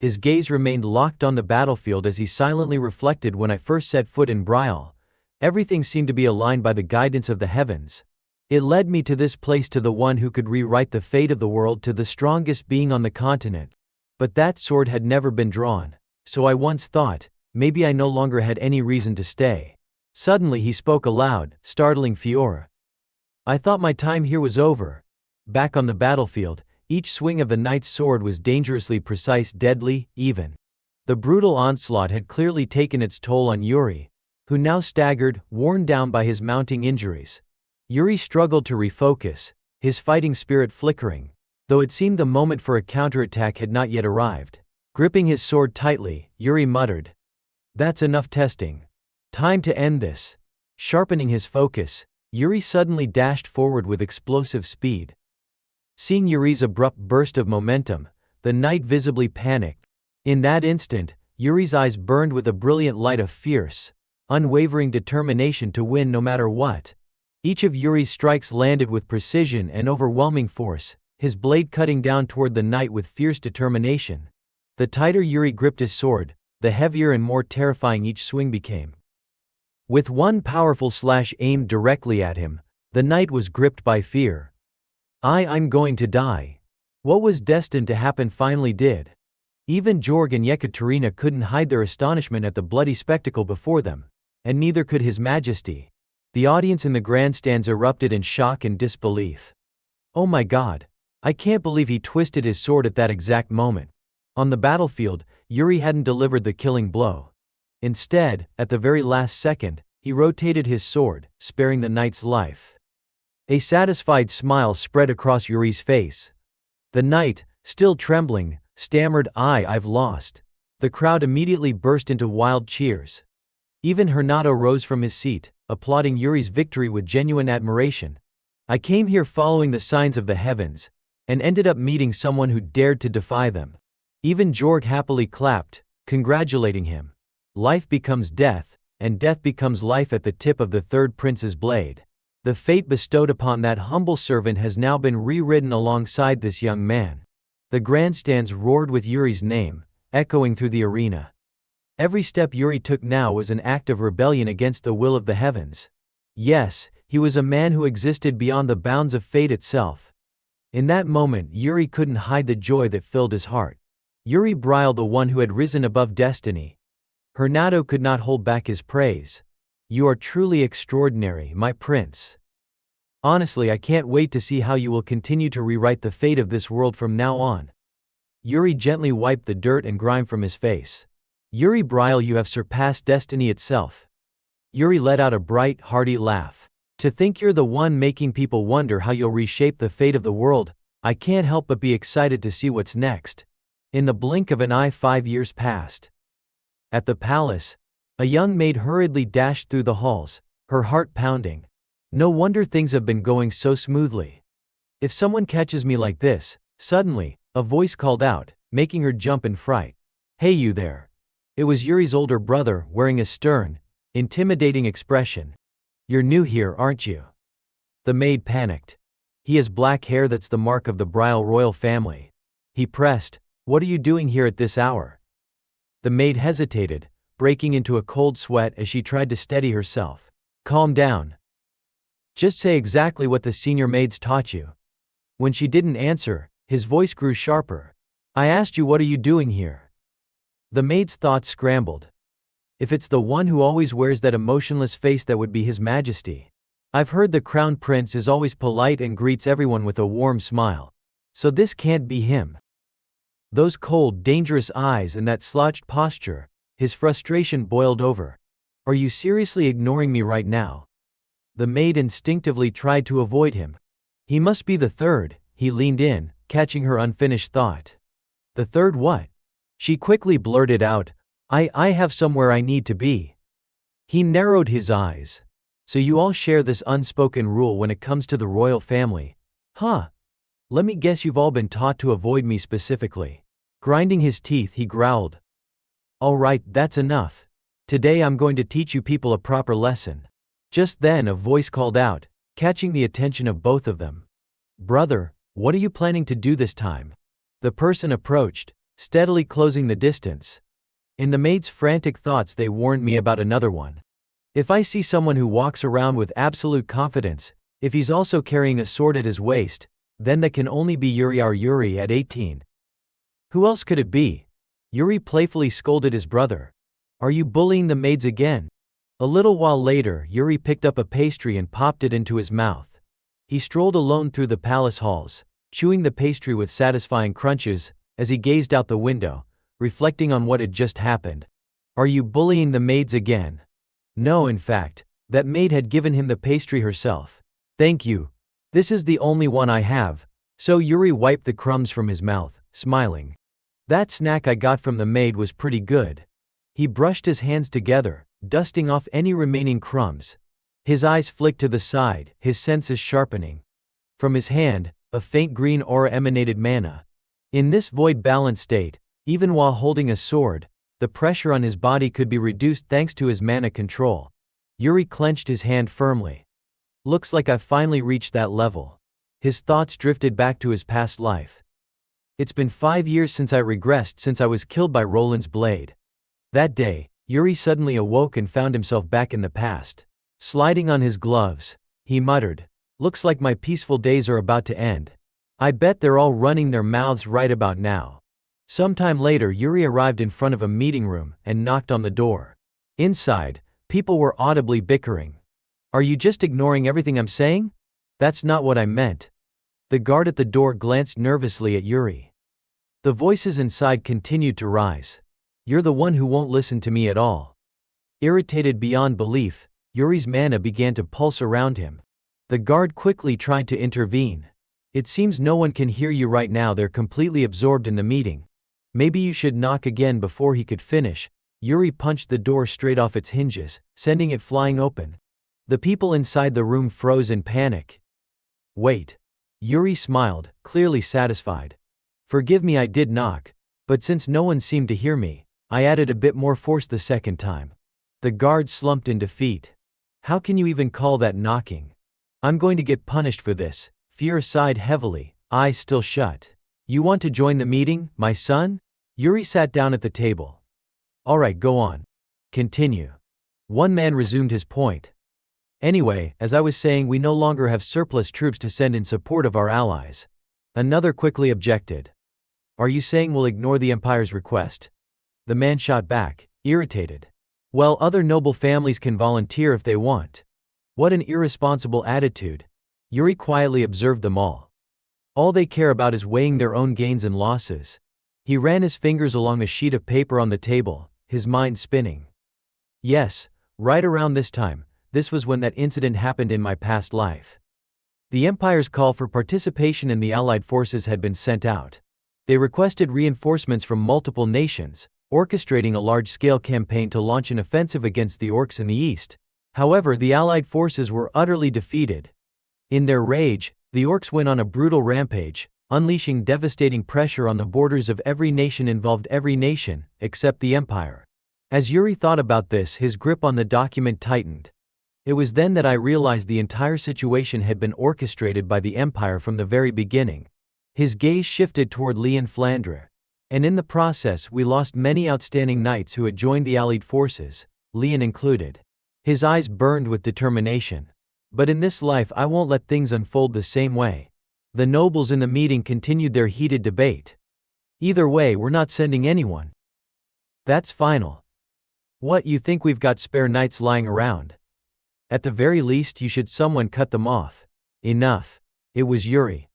His gaze remained locked on the battlefield as he silently reflected, when I first set foot in Brile, everything seemed to be aligned by the guidance of the heavens. It led me to this place, to the one who could rewrite the fate of the world, to the strongest being on the continent. But that sword had never been drawn, so I once thought, maybe I no longer had any reason to stay. Suddenly he spoke aloud, startling Fiora. I thought my time here was over. Back on the battlefield, each swing of the knight's sword was dangerously precise, deadly, even. The brutal onslaught had clearly taken its toll on Yuri, who now staggered, worn down by his mounting injuries. Yuri struggled to refocus, his fighting spirit flickering, though it seemed the moment for a counterattack had not yet arrived. Gripping his sword tightly, Yuri muttered, That's enough testing. Time to end this. Sharpening his focus, Yuri suddenly dashed forward with explosive speed. Seeing Yuri's abrupt burst of momentum, the knight visibly panicked. In that instant, Yuri's eyes burned with a brilliant light of fierce, unwavering determination to win no matter what. Each of Yuri's strikes landed with precision and overwhelming force, his blade cutting down toward the knight with fierce determination. The tighter Yuri gripped his sword, the heavier and more terrifying each swing became. With one powerful slash aimed directly at him, the knight was gripped by fear. I'm going to die. What was destined to happen finally did. Even Jorg and Yekaterina couldn't hide their astonishment at the bloody spectacle before them, and neither could His Majesty. The audience in the grandstands erupted in shock and disbelief. Oh my God! I can't believe he twisted his sword at that exact moment. On the battlefield, Yuri hadn't delivered the killing blow. Instead, at the very last second, he rotated his sword, sparing the knight's life. A satisfied smile spread across Yuri's face. The knight, still trembling, stammered, I've lost. The crowd immediately burst into wild cheers. Even Hernado rose from his seat, applauding Yuri's victory with genuine admiration. I came here following the signs of the heavens, and ended up meeting someone who dared to defy them. Even Jorg happily clapped, congratulating him. Life becomes death, and death becomes life at the tip of the third prince's blade. The fate bestowed upon that humble servant has now been rewritten alongside this young man. The grandstands roared with Yuri's name, echoing through the arena. Every step Yuri took now was an act of rebellion against the will of the heavens. Yes, he was a man who existed beyond the bounds of fate itself. In that moment, Yuri couldn't hide the joy that filled his heart. Yuri Briel, the one who had risen above destiny. Hernando could not hold back his praise. You are truly extraordinary, my prince. Honestly, I can't wait to see how you will continue to rewrite the fate of this world from now on. Yuri gently wiped the dirt and grime from his face. Yuri Briel, you have surpassed destiny itself. Yuri let out a bright, hearty laugh. To think you're the one making people wonder how you'll reshape the fate of the world, I can't help but be excited to see what's next. In the blink of an eye, 5 years passed. At the palace, a young maid hurriedly dashed through the halls, her heart pounding. No wonder things have been going so smoothly. If someone catches me like this, suddenly, a voice called out, making her jump in fright. Hey you there. It was Yuri's older brother, wearing a stern, intimidating expression. You're new here, aren't you? The maid panicked. He has black hair, that's the mark of the Briel royal family. He pressed, what are you doing here at this hour? The maid hesitated, breaking into a cold sweat as she tried to steady herself. Calm down. Just say exactly what the senior maids taught you. When she didn't answer, his voice grew sharper. I asked you, what are you doing here? The maid's thoughts scrambled. If it's the one who always wears that emotionless face, that would be His Majesty. I've heard the crown prince is always polite and greets everyone with a warm smile. So this can't be him. Those cold, dangerous eyes and that slouched posture, his frustration boiled over. Are you seriously ignoring me right now? The maid instinctively tried to avoid him. He must be the third, he leaned in, catching her unfinished thought. The third what? She quickly blurted out, I have somewhere I need to be. He narrowed his eyes. So you all share this unspoken rule when it comes to the royal family. Huh? Let me guess, you've all been taught to avoid me specifically. Grinding his teeth, he growled. All right, that's enough. Today I'm going to teach you people a proper lesson. Just then a voice called out, catching the attention of both of them. Brother, what are you planning to do this time? The person approached, steadily closing the distance. In the maid's frantic thoughts, they warned me about another one. If I see someone who walks around with absolute confidence, if he's also carrying a sword at his waist, then that can only be Yuri, our Yuri at 18. Who else could it be? Yuri playfully scolded his brother. Are you bullying the maids again? A little while later, Yuri picked up a pastry and popped it into his mouth. He strolled alone through the palace halls, chewing the pastry with satisfying crunches, as he gazed out the window, reflecting on what had just happened. Are you bullying the maids again? No, in fact, that maid had given him the pastry herself. Thank you. This is the only one I have. So Yuri wiped the crumbs from his mouth, smiling. That snack I got from the maid was pretty good. He brushed his hands together, dusting off any remaining crumbs. His eyes flicked to the side, his senses sharpening. From his hand, a faint green aura emanated, mana. In this void-balanced state, even while holding a sword, the pressure on his body could be reduced thanks to his mana control. Yuri clenched his hand firmly. Looks like I've finally reached that level. His thoughts drifted back to his past life. It's been 5 years since I regressed, since I was killed by Roland's blade. That day, Yuri suddenly awoke and found himself back in the past. Sliding on his gloves, he muttered, looks like my peaceful days are about to end. I bet they're all running their mouths right about now. Sometime later, Yuri arrived in front of a meeting room and knocked on the door. Inside, people were audibly bickering. Are you just ignoring everything I'm saying? That's not what I meant. The guard at the door glanced nervously at Yuri. The voices inside continued to rise. You're the one who won't listen to me at all. Irritated beyond belief, Yuri's mana began to pulse around him. The guard quickly tried to intervene. It seems no one can hear you right now, they're completely absorbed in the meeting. Maybe you should knock again. Before he could finish, Yuri punched the door straight off its hinges, sending it flying open. The people inside the room froze in panic. Wait. Yuri smiled, clearly satisfied. Forgive me, I did knock, but since no one seemed to hear me, I added a bit more force the second time. The guard slumped in defeat. How can you even call that knocking? I'm going to get punished for this. Fear sighed heavily, eyes still shut. You want to join the meeting, my son? Yuri sat down at the table. All right, go on. Continue. One man resumed his point. Anyway, as I was saying, we no longer have surplus troops to send in support of our allies. Another quickly objected. Are you saying we'll ignore the Empire's request? The man shot back, irritated. Well, other noble families can volunteer if they want. What an irresponsible attitude. Yuri quietly observed them all. All they care about is weighing their own gains and losses. He ran his fingers along a sheet of paper on the table, his mind spinning. Yes, right around this time, this was when that incident happened in my past life. The Empire's call for participation in the Allied forces had been sent out. They requested reinforcements from multiple nations, orchestrating a large-scale campaign to launch an offensive against the orcs in the east. However, the Allied forces were utterly defeated. In their rage, the orcs went on a brutal rampage, unleashing devastating pressure on the borders of every nation involved, every nation, except the Empire. As Yuri thought about this, his grip on the document tightened. It was then that I realized the entire situation had been orchestrated by the Empire from the very beginning. His gaze shifted toward Leon Flandre. And in the process, we lost many outstanding knights who had joined the Allied forces, Leon included. His eyes burned with determination. But in this life, I won't let things unfold the same way. The nobles in the meeting continued their heated debate. Either way, we're not sending anyone. That's final. What, you think we've got spare knights lying around? At the very least, you should someone cut them off. Enough. It was Yuri.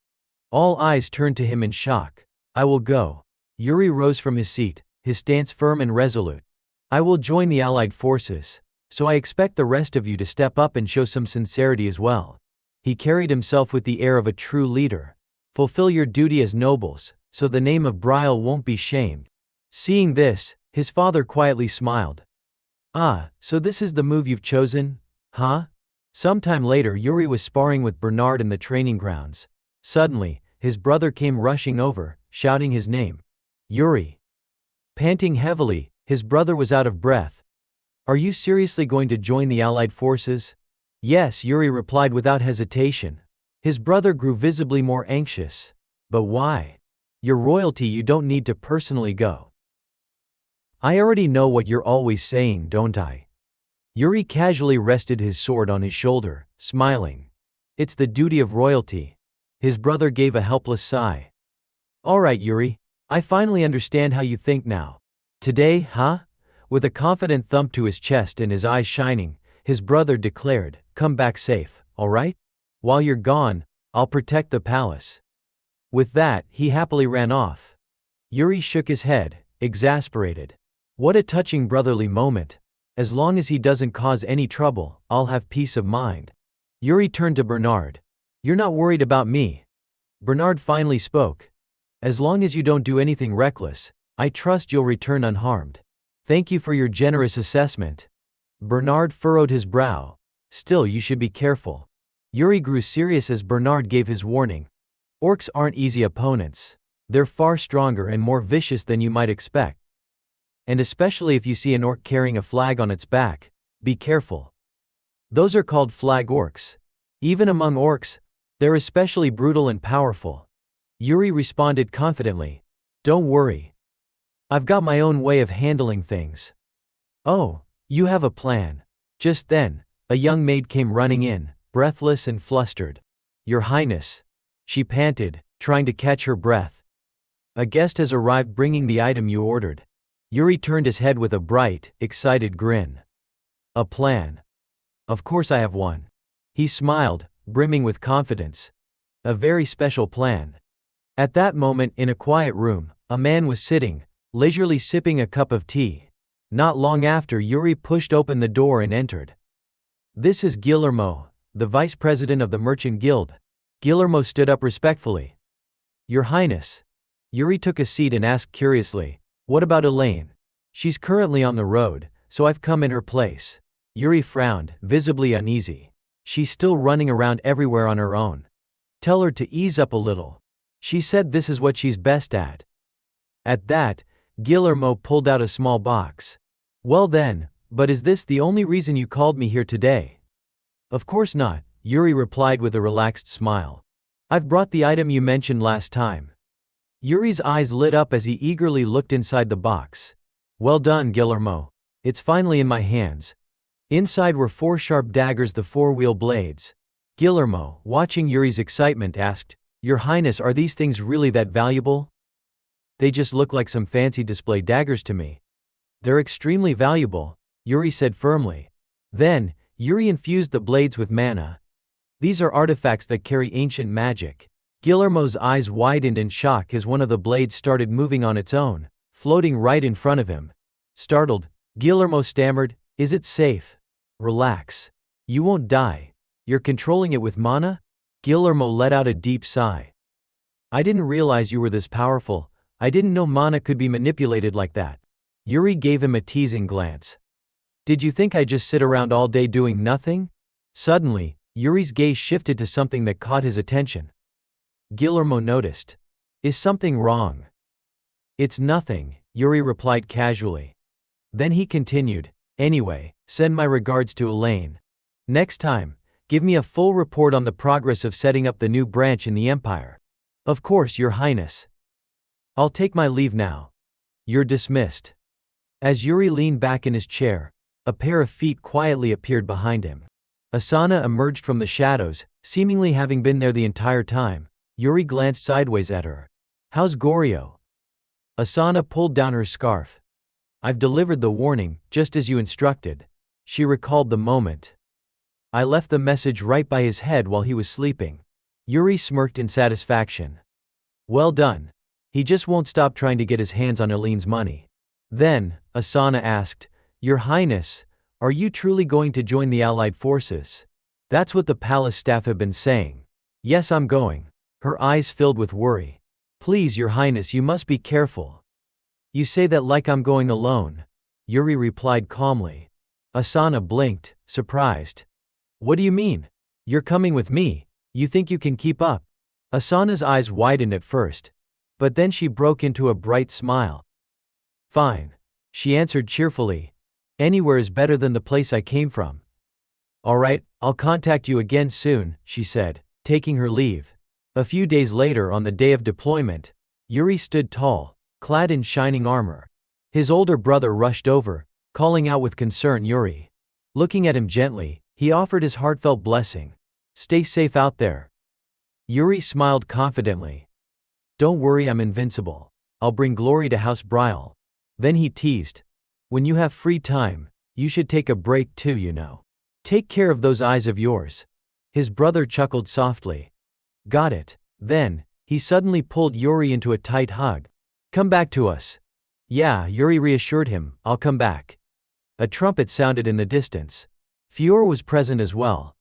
All eyes turned to him in shock. I will go. Yuri rose from his seat, his stance firm and resolute. I will join the Allied forces, so I expect the rest of you to step up and show some sincerity as well. He carried himself with the air of a true leader. Fulfill your duty as nobles, so the name of Brial won't be shamed. Seeing this, his father quietly smiled. Ah, so this is the move you've chosen? Huh? Sometime later, Yuri was sparring with Bernard in the training grounds. Suddenly, his brother came rushing over, shouting his name. Yuri. Panting heavily, his brother was out of breath. Are you seriously going to join the Allied forces? Yes, Yuri replied without hesitation. His brother grew visibly more anxious. But why? Your royalty, you don't need to personally go. I already know what you're always saying, don't I? Yuri casually rested his sword on his shoulder, smiling. It's the duty of royalty. His brother gave a helpless sigh. All right, Yuri. I finally understand how you think now. Today, huh? With a confident thump to his chest and his eyes shining, his brother declared, come back safe, all right? While you're gone, I'll protect the palace. With that, he happily ran off. Yuri shook his head, exasperated. What a touching brotherly moment. As long as he doesn't cause any trouble, I'll have peace of mind. Yuri turned to Bernard. You're not worried about me. Bernard finally spoke. As long as you don't do anything reckless, I trust you'll return unharmed. Thank you for your generous assessment. Bernard furrowed his brow. Still, you should be careful. Yuri grew serious as Bernard gave his warning. Orcs aren't easy opponents. They're far stronger and more vicious than you might expect. And especially if you see an orc carrying a flag on its back, be careful. Those are called flag orcs. Even among orcs, they're especially brutal and powerful. Yuri responded confidently. Don't worry. I've got my own way of handling things. Oh, you have a plan. Just then, a young maid came running in, breathless and flustered. Your Highness. She panted, trying to catch her breath. A guest has arrived bringing the item you ordered. Yuri turned his head with a bright, excited grin. A plan. Of course I have one. He smiled, brimming with confidence. A very special plan. At that moment, in a quiet room, a man was sitting, leisurely sipping a cup of tea. Not long after, Yuri pushed open the door and entered. This is Guillermo, the vice president of the Merchant Guild. Guillermo stood up respectfully. Your Highness. Yuri took a seat and asked curiously, what about Elaine? She's currently on the road, so I've come in her place. Yuri frowned, visibly uneasy. She's still running around everywhere on her own. Tell her to ease up a little. She said this is what she's best at. At that, Guillermo pulled out a small box. Well then, but is this the only reason you called me here today? Of course not, Yuri replied with a relaxed smile. I've brought the item you mentioned last time. Yuri's eyes lit up as he eagerly looked inside the box. Well done, Guillermo. It's finally in my hands. Inside were 4 sharp daggers, the 4-wheel blades. Guillermo, watching Yuri's excitement, asked, "Your Highness, are these things really that valuable?" "They just look like some fancy display daggers to me." "They're extremely valuable," Yuri said firmly. Then, Yuri infused the blades with mana. "These are artifacts that carry ancient magic." Guillermo's eyes widened in shock as one of the blades started moving on its own, floating right in front of him. Startled, Guillermo stammered, "Is it safe? Relax. You won't die. You're controlling it with mana?" Guillermo let out a deep sigh. "I didn't realize you were this powerful. I didn't know mana could be manipulated like that." Yuri gave him a teasing glance. "Did you think I'd just sit around all day doing nothing?" Suddenly, Yuri's gaze shifted to something that caught his attention. Guillermo noticed. "Is something wrong?" "It's nothing," Yuri replied casually. Then he continued, "Anyway, send my regards to Elaine. Next time, give me a full report on the progress of setting up the new branch in the Empire." "Of course, Your Highness." "I'll take my leave now. You're dismissed." As Yuri leaned back in his chair, a pair of feet quietly appeared behind him. Asana emerged from the shadows, seemingly having been there the entire time. Yuri glanced sideways at her. "How's Goryo?" Asana pulled down her scarf. "I've delivered the warning, just as you instructed." She recalled the moment. "I left the message right by his head while he was sleeping." Yuri smirked in satisfaction. "Well done. He just won't stop trying to get his hands on Elaine's money." Then, Asana asked, "Your Highness, are you truly going to join the Allied forces?" "That's what the palace staff have been saying." "Yes, I'm going." Her eyes filled with worry. "Please, Your Highness, you must be careful." "You say that like I'm going alone," Yuri replied calmly. Asana blinked, surprised. "What do you mean? You're coming with me. You think you can keep up?" Asana's eyes widened at first, but then she broke into a bright smile. "Fine," she answered cheerfully. "Anywhere is better than the place I came from." "All right, I'll contact you again soon," she said, taking her leave. A few days later, on the day of deployment, Yuri stood tall, clad in shining armor. His older brother rushed over, calling out with concern, "Yuri." Looking at him gently, he offered his heartfelt blessing. "Stay safe out there." Yuri smiled confidently. "Don't worry, I'm invincible. I'll bring glory to House Brial." Then he teased, "When you have free time, you should take a break too, you know. Take care of those eyes of yours." His brother chuckled softly. "Got it." Then, he suddenly pulled Yuri into a tight hug. "Come back to us." "Yeah," Yuri reassured him, "I'll come back." A trumpet sounded in the distance. Fior was present as well.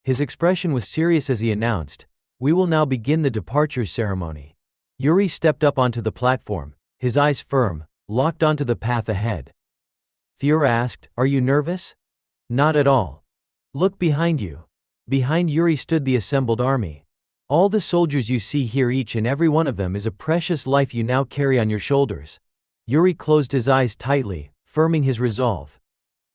His expression was serious as he announced, "We will now begin the departure ceremony." Yuri stepped up onto the platform, his eyes firm, locked onto the path ahead. Fior asked, "Are you nervous?" "Not at all. Look behind you." Behind Yuri stood the assembled army. "All the soldiers you see here, each and every one of them is a precious life you now carry on your shoulders." Yuri closed his eyes tightly, firming his resolve.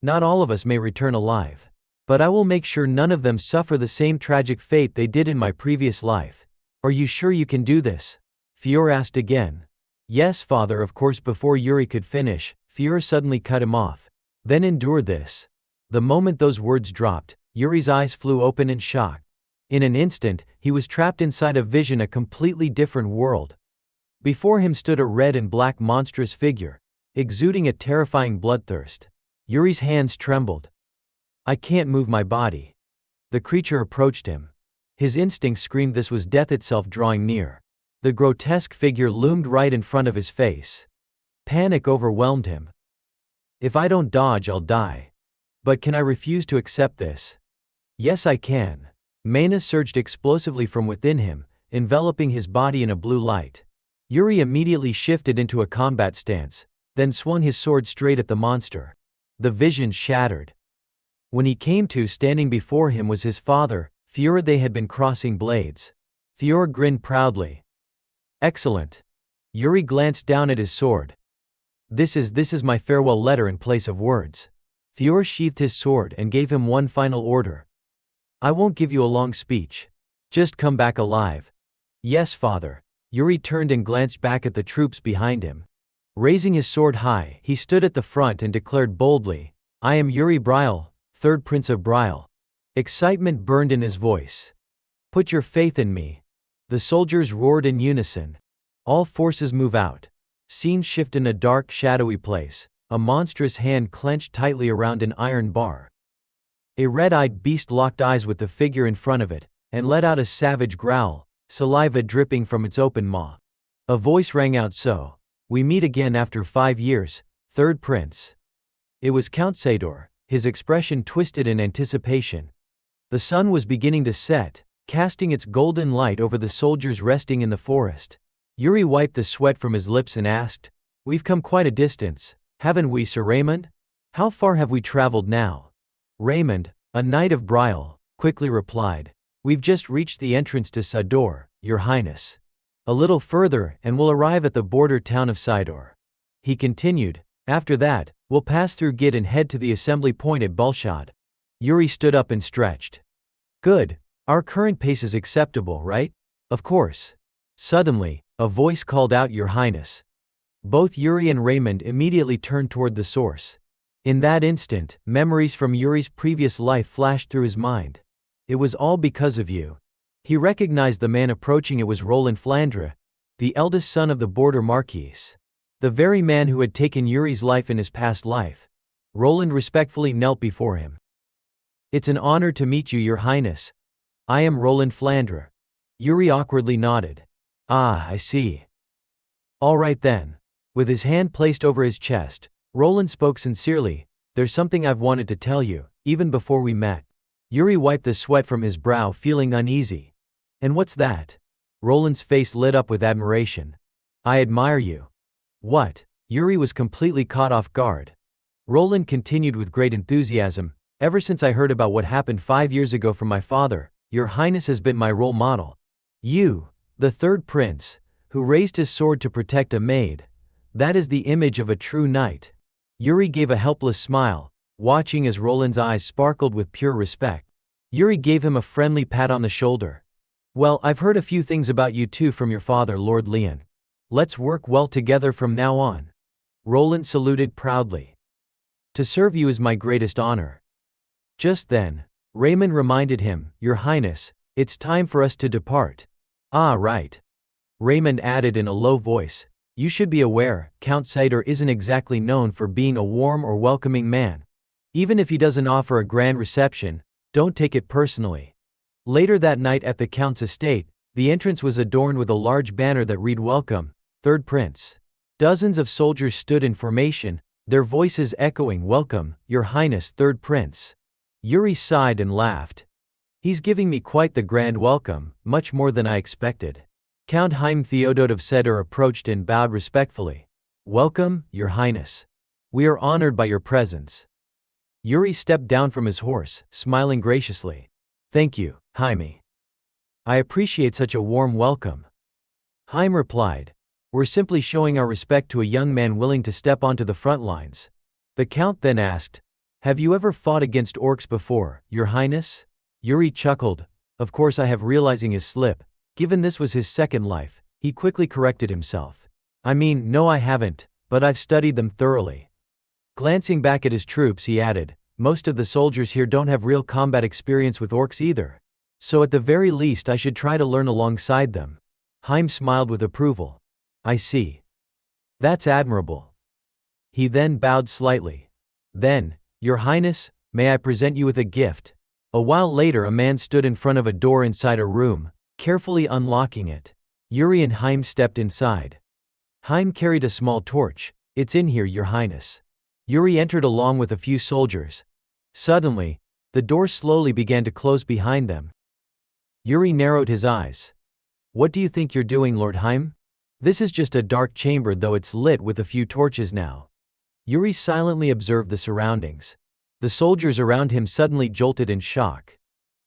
"Not all of us may return alive. But I will make sure none of them suffer the same tragic fate they did in my previous life." "Are you sure you can do this?" Fior asked again. "Yes, father, of course." Before Yuri could finish, Fior suddenly cut him off. "Then endure this." The moment those words dropped, Yuri's eyes flew open in shock. In an instant, he was trapped inside a vision, a completely different world. Before him stood a red and black monstrous figure, exuding a terrifying bloodthirst. Yuri's hands trembled. "I can't move my body." The creature approached him. His instinct screamed this was death itself drawing near. The grotesque figure loomed right in front of his face. Panic overwhelmed him. "If I don't dodge, I'll die. But can I refuse to accept this?" "Yes, I can." Mana surged explosively from within him, enveloping his body in a blue light. Yuri immediately shifted into a combat stance, then swung his sword straight at the monster. The vision shattered. When he came to, standing before him was his father, Fior. They had been crossing blades. Fior grinned proudly. "Excellent." Yuri glanced down at his sword. This is my farewell letter in place of words." Fior sheathed his sword and gave him one final order. "I won't give you a long speech. Just come back alive." "Yes, father." Yuri turned and glanced back at the troops behind him. Raising his sword high, he stood at the front and declared boldly, "I am Yuri Brial, third prince of Brial. Excitement burned in his voice. Put your faith in me. The soldiers roared in unison. All forces move out. Scene shift in a dark, shadowy place. A monstrous hand clenched tightly around an iron bar. A red-eyed beast locked eyes with the figure in front of it, and let out a savage growl, saliva dripping from its open maw. A voice rang out, so, we meet again after 5 years, third prince. It was Count Sador, his expression twisted in anticipation. The sun was beginning to set, casting its golden light over the soldiers resting in the forest. Yuri wiped the sweat from his lips and asked, We've come quite a distance, haven't we, Sir Raymond? How far have we traveled now? Raymond, a knight of Brial, quickly replied, We've just reached the entrance to Sador, Your Highness. A little further, and we'll arrive at the border town of Sidor. He continued, After that, we'll pass through Gid and head to the assembly point at Bulshad. Yuri stood up and stretched. Good. Our current pace is acceptable, right? Of course. Suddenly, a voice called out, Your Highness. Both Yuri and Raymond immediately turned toward the source. In that instant, memories from Yuri's previous life flashed through his mind. It was all because of you. He recognized the man approaching. It was Roland Flandre, the eldest son of the border marquis. The very man who had taken Yuri's life in his past life. Roland respectfully knelt before him. It's an honor to meet you, Your Highness. I am Roland Flandre. Yuri awkwardly nodded. Ah, I see. All right then. With his hand placed over his chest, Roland spoke sincerely, There's something I've wanted to tell you, even before we met. Yuri wiped the sweat from his brow, feeling uneasy. And what's that? Roland's face lit up with admiration. I admire you. What? Yuri was completely caught off guard. Roland continued with great enthusiasm, Ever since I heard about what happened 5 years ago from my father, Your Highness has been my role model. You, the third prince, who raised his sword to protect a maid, that is the image of a true knight. Yuri gave a helpless smile, watching as Roland's eyes sparkled with pure respect. Yuri gave him a friendly pat on the shoulder. Well, I've heard a few things about you too from your father, Lord Leon. Let's work well together from now on. Roland saluted proudly. To serve you is my greatest honor. Just then, Raymond reminded him, Your Highness, it's time for us to depart. Ah, right. Raymond added in a low voice, You should be aware, Count Sador isn't exactly known for being a warm or welcoming man. Even if he doesn't offer a grand reception, don't take it personally. Later that night at the Count's estate, the entrance was adorned with a large banner that read Welcome, Third Prince. Dozens of soldiers stood in formation, their voices echoing Welcome, Your Highness, Third Prince. Yuri sighed and laughed. He's giving me quite the grand welcome, much more than I expected. Count Haim Theodot of Sedar approached and bowed respectfully. Welcome, Your Highness. We are honored by your presence. Yuri stepped down from his horse, smiling graciously. Thank you, Jaime. I appreciate such a warm welcome. Haim replied. We're simply showing our respect to a young man willing to step onto the front lines. The Count then asked, Have you ever fought against orcs before, Your Highness? Yuri chuckled. Of course I have, realizing his slip. Given this was his second life, he quickly corrected himself. I mean, no I haven't, but I've studied them thoroughly. Glancing back at his troops he added, Most of the soldiers here don't have real combat experience with orcs either. So at the very least I should try to learn alongside them. Haim smiled with approval. I see. That's admirable. He then bowed slightly. Then, Your Highness, may I present you with a gift? A while later a man stood in front of a door inside a room, carefully unlocking it. Yuri and Haim stepped inside. Haim carried a small torch. It's in here, Your Highness. Yuri entered along with a few soldiers. Suddenly, the door slowly began to close behind them. Yuri narrowed his eyes. What do you think you're doing, Lord Haim? This is just a dark chamber, though it's lit with a few torches now. Yuri silently observed the surroundings. The soldiers around him suddenly jolted in shock.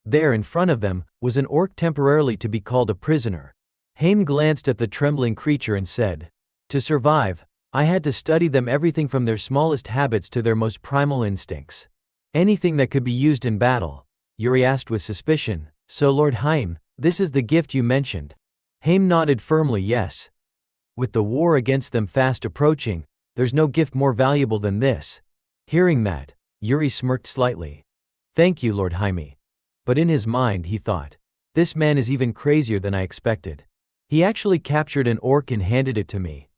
There in front of them was an orc temporarily to be called a prisoner. Haim glanced at the trembling creature and said, To survive, I had to study them, everything from their smallest habits to their most primal instincts. Anything that could be used in battle. Yuri asked with suspicion, So Lord Haim, this is the gift you mentioned? Haim nodded firmly yes. With the war against them fast approaching, there's no gift more valuable than this. Hearing that, Yuri smirked slightly. "Thank you, Lord Jaime." But in his mind he thought, "This man is even crazier than I expected. He actually captured an orc and handed it to me."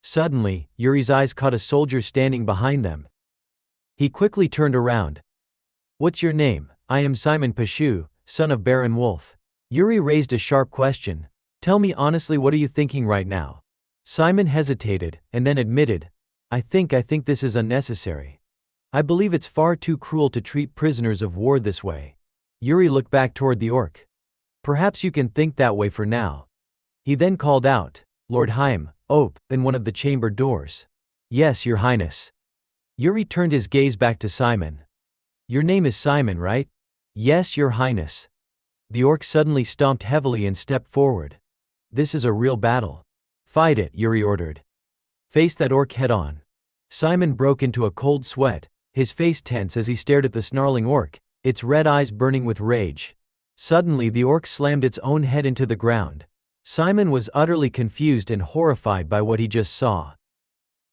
Suddenly, Yuri's eyes caught a soldier standing behind them. He quickly turned around. "What's your name?" "I am Simon Pashu, son of Baron Wolf." Yuri raised a sharp question. "Tell me honestly, what are you thinking right now?" Simon hesitated, and then admitted, I think this is unnecessary. I believe it's far too cruel to treat prisoners of war this way." Yuri looked back toward the orc. "Perhaps you can think that way for now." He then called out, "Lord Haim, open one of the chamber doors." "Yes, Your Highness." Yuri turned his gaze back to Simon. "Your name is Simon, right?" "Yes, Your Highness." The orc suddenly stomped heavily and stepped forward. "This is a real battle. Fight it," Yuri ordered. "Face that orc head on." Simon broke into a cold sweat, his face tense as he stared at the snarling orc, its red eyes burning with rage. Suddenly the orc slammed its own head into the ground. Simon was utterly confused and horrified by what he just saw.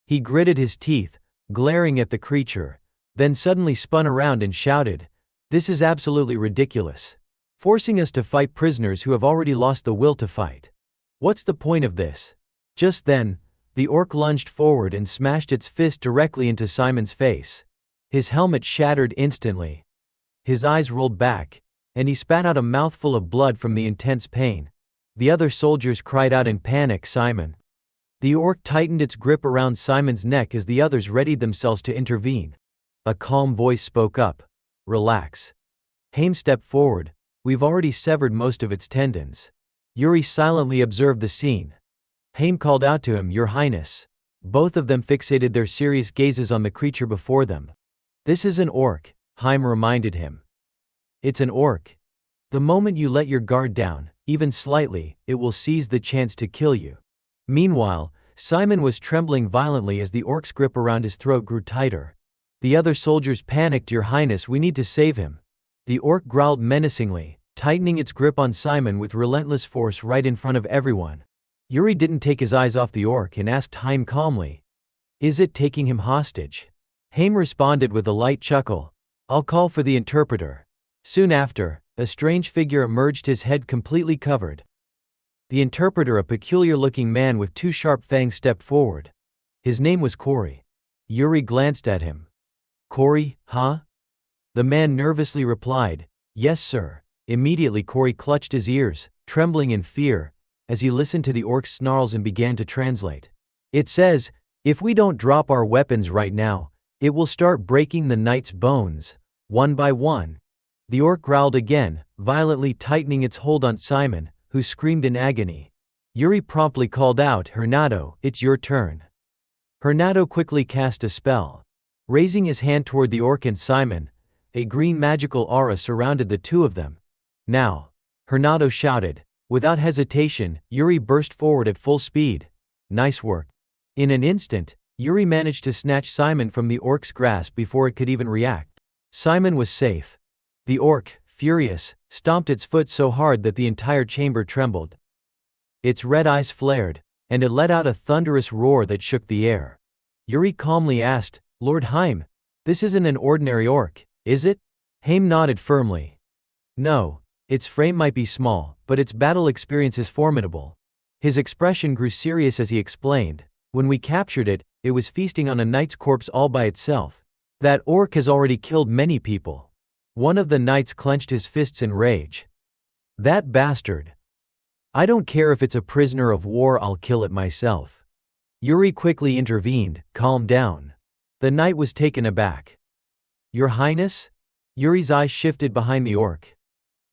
He gritted his teeth, glaring at the creature, then suddenly spun around and shouted, "This is absolutely ridiculous. Forcing us to fight prisoners who have already lost the will to fight. What's the point of this?" Just then, the orc lunged forward and smashed its fist directly into Simon's face. His helmet shattered instantly. His eyes rolled back, and he spat out a mouthful of blood from the intense pain. The other soldiers cried out in panic, "Simon!" The orc tightened its grip around Simon's neck as the others readied themselves to intervene. A calm voice spoke up, "Relax." Haim stepped forward, "We've already severed most of its tendons." Yuri silently observed the scene. Haim called out to him, "Your Highness." Both of them fixated their serious gazes on the creature before them. "This is an orc," Haim reminded him. "It's an orc. The moment you let your guard down, even slightly, it will seize the chance to kill you." Meanwhile, Simon was trembling violently as the orc's grip around his throat grew tighter. The other soldiers panicked, "Your Highness, we need to save him." The orc growled menacingly, tightening its grip on Simon with relentless force right in front of everyone. Yuri didn't take his eyes off the orc and asked Haim calmly, "Is it taking him hostage?" Haim responded with a light chuckle, "I'll call for the interpreter." Soon after, a strange figure emerged, his head completely covered. The interpreter, a peculiar-looking man with two sharp fangs, stepped forward. His name was Corey. Yuri glanced at him. "Corey, huh?" The man nervously replied, "Yes, sir." Immediately Corey clutched his ears, trembling in fear, as he listened to the orc's snarls and began to translate. "It says, if we don't drop our weapons right now, it will start breaking the knight's bones, one by one." The orc growled again, violently tightening its hold on Simon, who screamed in agony. Yuri promptly called out, "Hernado, it's your turn." Hernado quickly cast a spell. Raising his hand toward the orc and Simon, a green magical aura surrounded the two of them. "Now!" Hernado shouted. Without hesitation, Yuri burst forward at full speed. "Nice work." In an instant, Yuri managed to snatch Simon from the orc's grasp before it could even react. Simon was safe. The orc, furious, stomped its foot so hard that the entire chamber trembled. Its red eyes flared, and it let out a thunderous roar that shook the air. Yuri calmly asked, "Lord Haim, this isn't an ordinary orc, is it?" Haim nodded firmly. "No, its frame might be small, but its battle experience is formidable." His expression grew serious as he explained, "When we captured it, it was feasting on a knight's corpse all by itself. That orc has already killed many people." One of the knights clenched his fists in rage. "That bastard! I don't care if it's a prisoner of war, I'll kill it myself." Yuri quickly intervened, "Calm down." The knight was taken aback. "Your Highness?" Yuri's eyes shifted behind the orc.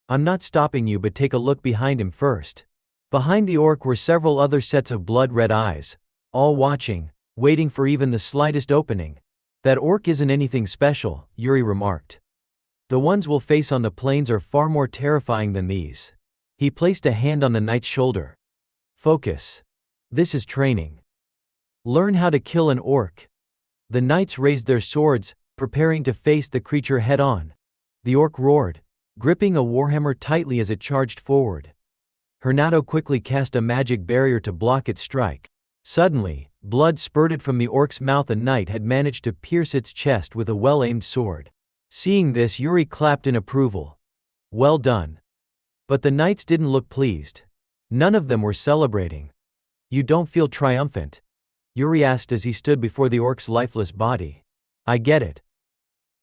"I'm not stopping you, but take a look behind him first." Behind the orc were several other sets of blood-red eyes, all watching, waiting for even the slightest opening. "That orc isn't anything special," Yuri remarked. "The ones we'll face on the plains are far more terrifying than these." He placed a hand on the knight's shoulder. "Focus. This is training. Learn how to kill an orc." The knights raised their swords, preparing to face the creature head-on. The orc roared, gripping a warhammer tightly as it charged forward. Hernado quickly cast a magic barrier to block its strike. Suddenly, blood spurted from the orc's mouth. A knight had managed to pierce its chest with a well-aimed sword. Seeing this, Yuri clapped in approval. Well done. But the knights didn't look pleased. None of them were celebrating. You don't feel triumphant? Yuri asked as he stood before the orc's lifeless body. I get it.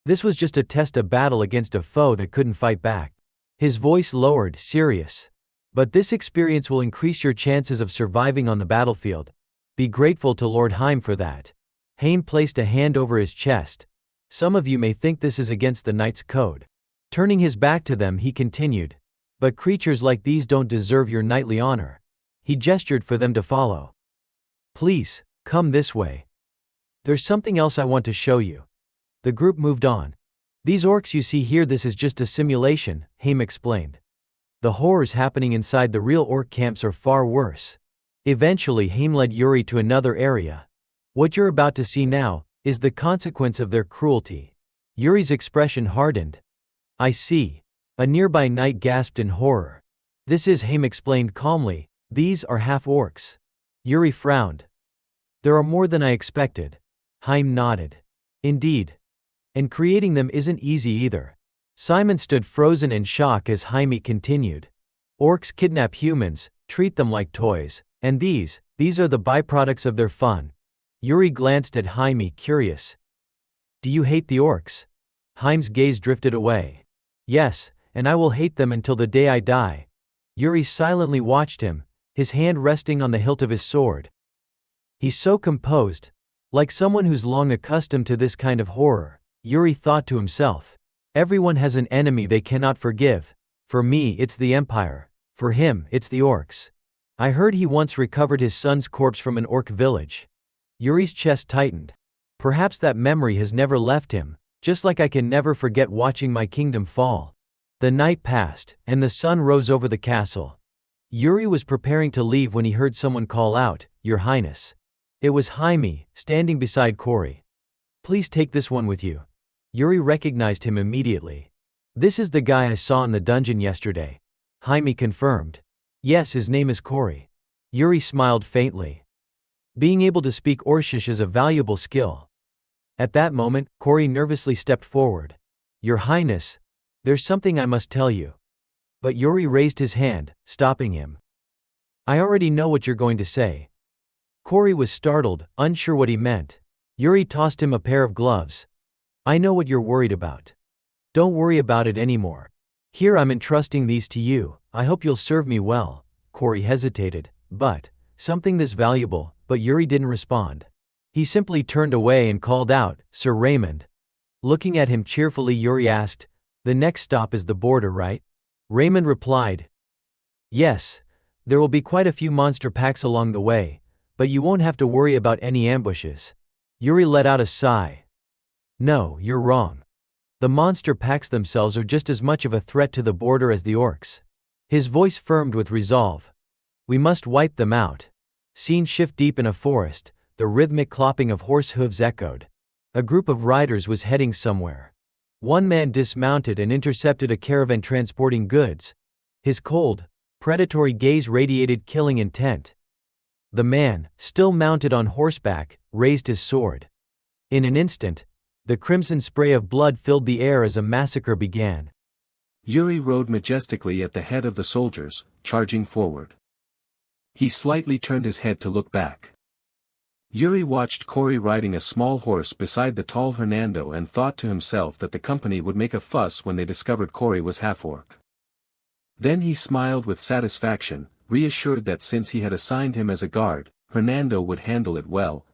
This was just a test, a battle against a foe that couldn't fight back. His voice lowered, serious. But this experience will increase your chances of surviving on the battlefield. Be grateful to Lord Heim for that. Heim placed a hand over his chest. Some of you may think this is against the knight's code. Turning his back to them, he continued. But creatures like these don't deserve your knightly honor. He gestured for them to follow. Please, come this way. There's something else I want to show you. The group moved on. These orcs you see here, this is just a simulation, Heim explained. The horrors happening inside the real orc camps are far worse. Eventually Heim led Yuri to another area. What you're about to see now is the consequence of their cruelty. Yuri's expression hardened. I see. A nearby knight gasped in horror. This is, Heim explained calmly, these are half-orcs. Yuri frowned. There are more than I expected. Heim nodded. Indeed. And creating them isn't easy either. Simon stood frozen in shock as Jaime continued. Orcs kidnap humans, treat them like toys, and these are the byproducts of their fun. Yuri glanced at Jaime, curious. Do you hate the orcs? Heim's gaze drifted away. Yes, and I will hate them until the day I die. Yuri silently watched him, his hand resting on the hilt of his sword. He's so composed, like someone who's long accustomed to this kind of horror, Yuri thought to himself. Everyone has an enemy they cannot forgive. For me, it's the Empire. For him, it's the orcs. I heard he once recovered his son's corpse from an orc village. Yuri's chest tightened. Perhaps that memory has never left him, just like I can never forget watching my kingdom fall. The night passed, and the sun rose over the castle. Yuri was preparing to leave when he heard someone call out, Your Highness. It was Jaime, standing beside Cory. Please take this one with you. Yuri recognized him immediately. This is the guy I saw in the dungeon yesterday. Jaime confirmed. Yes, his name is Cory. Yuri smiled faintly. Being able to speak Orcish is a valuable skill. At that moment, Cory nervously stepped forward. Your Highness, there's something I must tell you. But Yuri raised his hand, stopping him. I already know what you're going to say. Cory was startled, unsure what he meant. Yuri tossed him a pair of gloves. I know what you're worried about. Don't worry about it anymore. Here I'm entrusting these to you, I hope you'll serve me well. Cory hesitated, but something this valuable, but Yuri didn't respond. He simply turned away and called out, Sir Raymond. Looking at him cheerfully, Yuri asked, The next stop is the border, right? Raymond replied, Yes, there will be quite a few monster packs along the way, but you won't have to worry about any ambushes. Yuri let out a sigh. No, you're wrong. The monster packs themselves are just as much of a threat to the border as the orcs. His voice firmed with resolve. We must wipe them out. Scene shift deep in a forest, the rhythmic clopping of horse hooves echoed. A group of riders was heading somewhere. One man dismounted and intercepted a caravan transporting goods. His cold, predatory gaze radiated killing intent. The man, still mounted on horseback, raised his sword. In an instant, the crimson spray of blood filled the air as a massacre began. Yuri rode majestically at the head of the soldiers, charging forward. He slightly turned his head to look back. Yuri watched Cory riding a small horse beside the tall Hernando and thought to himself that the company would make a fuss when they discovered Cory was half-orc. Then he smiled with satisfaction, reassured that since he had assigned him as a guard, Hernando would handle it well.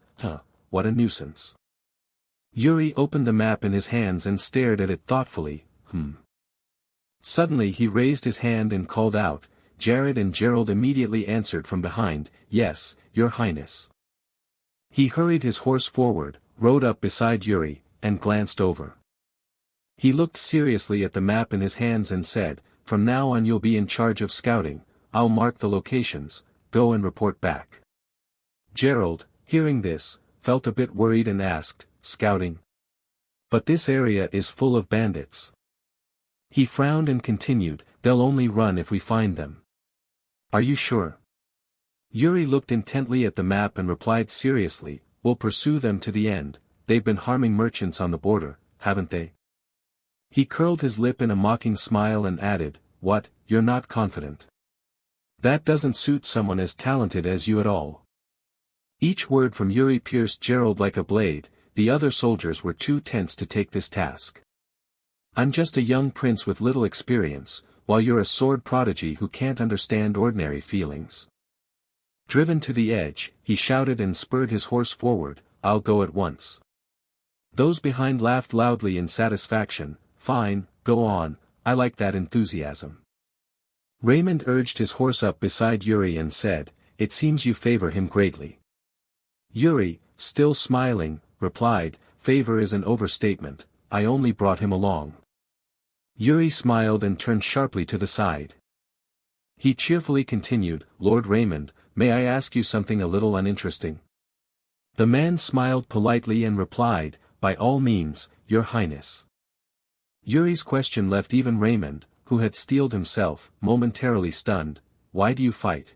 What a nuisance. Yuri opened the map in his hands and stared at it thoughtfully. Suddenly he raised his hand and called out. Jared and Gerald immediately answered from behind, Yes, Your Highness. He hurried his horse forward, rode up beside Yuri, and glanced over. He looked seriously at the map in his hands and said, From now on you'll be in charge of scouting, I'll mark the locations, go and report back. Gerald, hearing this, felt a bit worried and asked, Scouting? But this area is full of bandits. He frowned and continued, They'll only run if we find them. Are you sure? Yuri looked intently at the map and replied seriously, We'll pursue them to the end, they've been harming merchants on the border, haven't they? He curled his lip in a mocking smile and added, "What, you're not confident? That doesn't suit someone as talented as you at all." Each word from Yuri pierced Gerald like a blade. The other soldiers were too tense to take this task. "I'm just a young prince with little experience, while you're a sword prodigy who can't understand ordinary feelings." Driven to the edge, he shouted and spurred his horse forward, "I'll go at once." Those behind laughed loudly in satisfaction. "Fine, go on, I like that enthusiasm." Raymond urged his horse up beside Yuri and said, "It seems you favor him greatly." Yuri, still smiling, replied, "Favor is an overstatement, I only brought him along." Yuri smiled and turned sharply to the side. He cheerfully continued, "Lord Raymond, may I ask you something a little uninteresting?" The man smiled politely and replied, "By all means, Your Highness." Yuri's question left even Raymond, who had steeled himself, momentarily stunned. "Why do you fight?"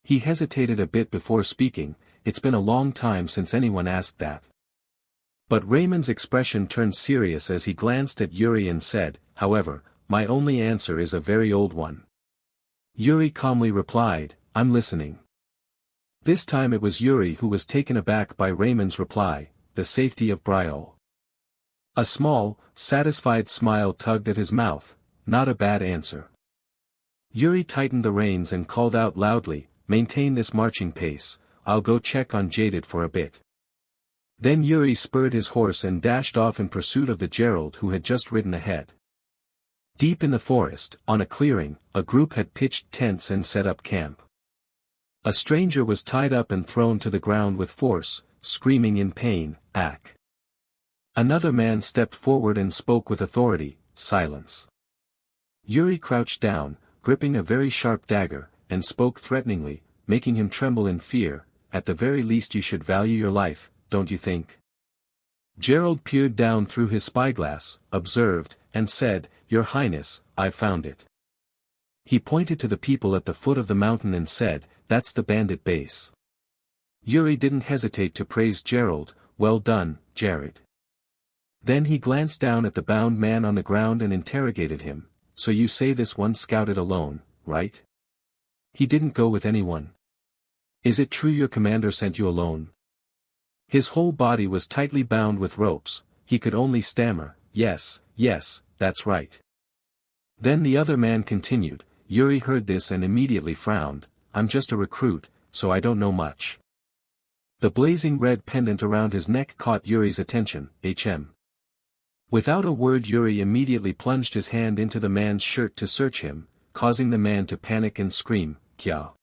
He hesitated a bit before speaking. It's been a long time since anyone asked that. But Raymond's expression turned serious as he glanced at Yuri and said, "However, my only answer is a very old one." Yuri calmly replied, "I'm listening." This time it was Yuri who was taken aback by Raymond's reply, "The safety of Briol." A small, satisfied smile tugged at his mouth. Not a bad answer. Yuri tightened the reins and called out loudly, "Maintain this marching pace, I'll go check on Jaded for a bit." Then Yuri spurred his horse and dashed off in pursuit of the Gerald who had just ridden ahead. Deep in the forest, on a clearing, a group had pitched tents and set up camp. A stranger was tied up and thrown to the ground with force, screaming in pain, "Ack!" Another man stepped forward and spoke with authority, "Silence." Yuri crouched down, gripping a very sharp dagger, and spoke threateningly, making him tremble in fear, "At the very least you should value your life, don't you think?" Gerald peered down through his spyglass, observed, and said, "Your Highness, I've found it." He pointed to the people at the foot of the mountain and said, "That's the bandit base." Yuri didn't hesitate to praise Gerald, "Well done, Jared." Then he glanced down at the bound man on the ground and interrogated him, "So you say this one scouted alone, right? He didn't go with anyone? Is it true your commander sent you alone?" His whole body was tightly bound with ropes, he could only stammer, "Yes, yes, that's right." Then the other man continued. Yuri heard this and immediately frowned, "I'm just a recruit, so I don't know much." The blazing red pendant around his neck caught Yuri's attention, Without a word Yuri immediately plunged his hand into the man's shirt to search him, causing the man to panic and scream, "Kya!"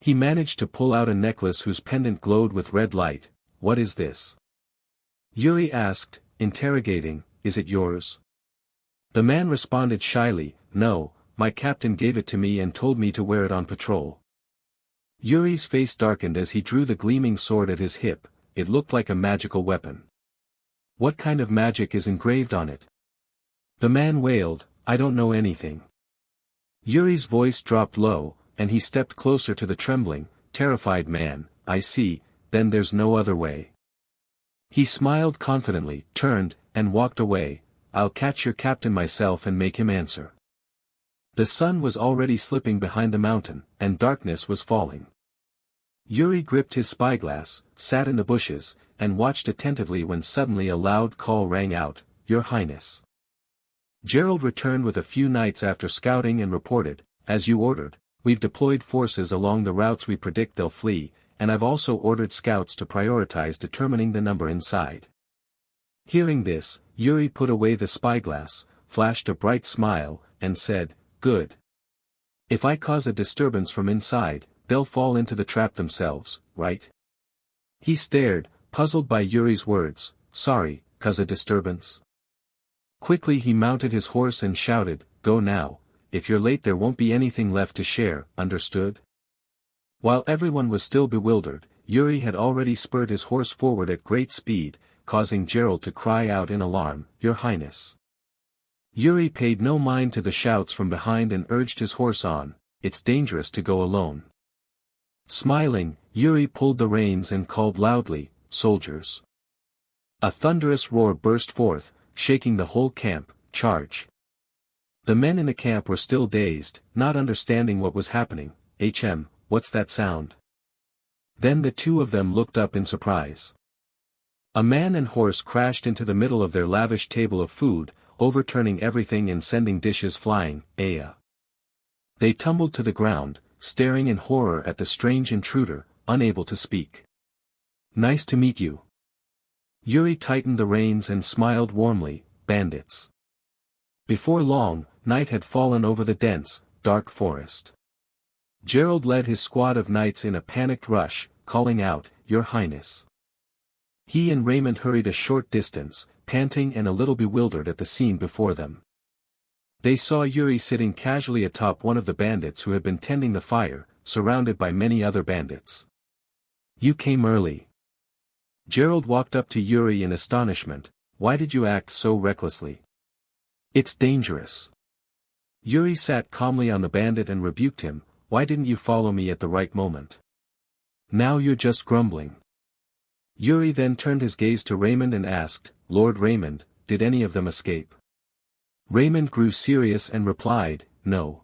He managed to pull out a necklace whose pendant glowed with red light. "What is this?" Yuri asked, interrogating, "Is it yours?" The man responded shyly, "No, my captain gave it to me and told me to wear it on patrol." Yuri's face darkened as he drew the gleaming sword at his hip. It looked like a magical weapon. "What kind of magic is engraved on it?" The man wailed, "I don't know anything." Yuri's voice dropped low, and he stepped closer to the trembling, terrified man. "I see, then there's no other way." He smiled confidently, turned, and walked away. "I'll catch your captain myself and make him answer." The sun was already slipping behind the mountain, and darkness was falling. Yuri gripped his spyglass, sat in the bushes, and watched attentively when suddenly a loud call rang out, "Your Highness." Gerald returned with a few knights after scouting and reported, "As you ordered, we've deployed forces along the routes we predict they'll flee, and I've also ordered scouts to prioritize determining the number inside." Hearing this, Yuri put away the spyglass, flashed a bright smile, and said, "Good. If I cause a disturbance from inside, they'll fall into the trap themselves, right?" He stared, puzzled by Yuri's words. "Sorry, cause a disturbance?" Quickly he mounted his horse and shouted, "Go now, if you're late there won't be anything left to share, understood?" While everyone was still bewildered, Yuri had already spurred his horse forward at great speed, causing Gerald to cry out in alarm, "Your Highness!" Yuri paid no mind to the shouts from behind and urged his horse on. "It's dangerous to go alone." Smiling, Yuri pulled the reins and called loudly, "Soldiers!" A thunderous roar burst forth, shaking the whole camp. charge. The men in the camp were still dazed, not understanding what was happening. What's that sound? Then the two of them looked up in surprise. A man and horse crashed into the middle of their lavish table of food, overturning everything and sending dishes flying. They tumbled to the ground, staring in horror at the strange intruder, unable to speak. Nice to meet you. Yuri tightened the reins and smiled warmly. Bandits. Before long, night had fallen over the dense, dark forest. Gerald led his squad of knights in a panicked rush, calling out, "Your Highness." He and Raymond hurried a short distance, panting and a little bewildered at the scene before them. They saw Yuri sitting casually atop one of the bandits who had been tending the fire, surrounded by many other bandits. "You came early." Gerald walked up to Yuri in astonishment. "Why did you act so recklessly?" "It's dangerous." Yuri sat calmly on the bandit and rebuked him. "Why didn't you follow me at the right moment? Now you're just grumbling." Yuri then turned his gaze to Raymond and asked, "Lord Raymond, did any of them escape?" Raymond grew serious and replied, "No.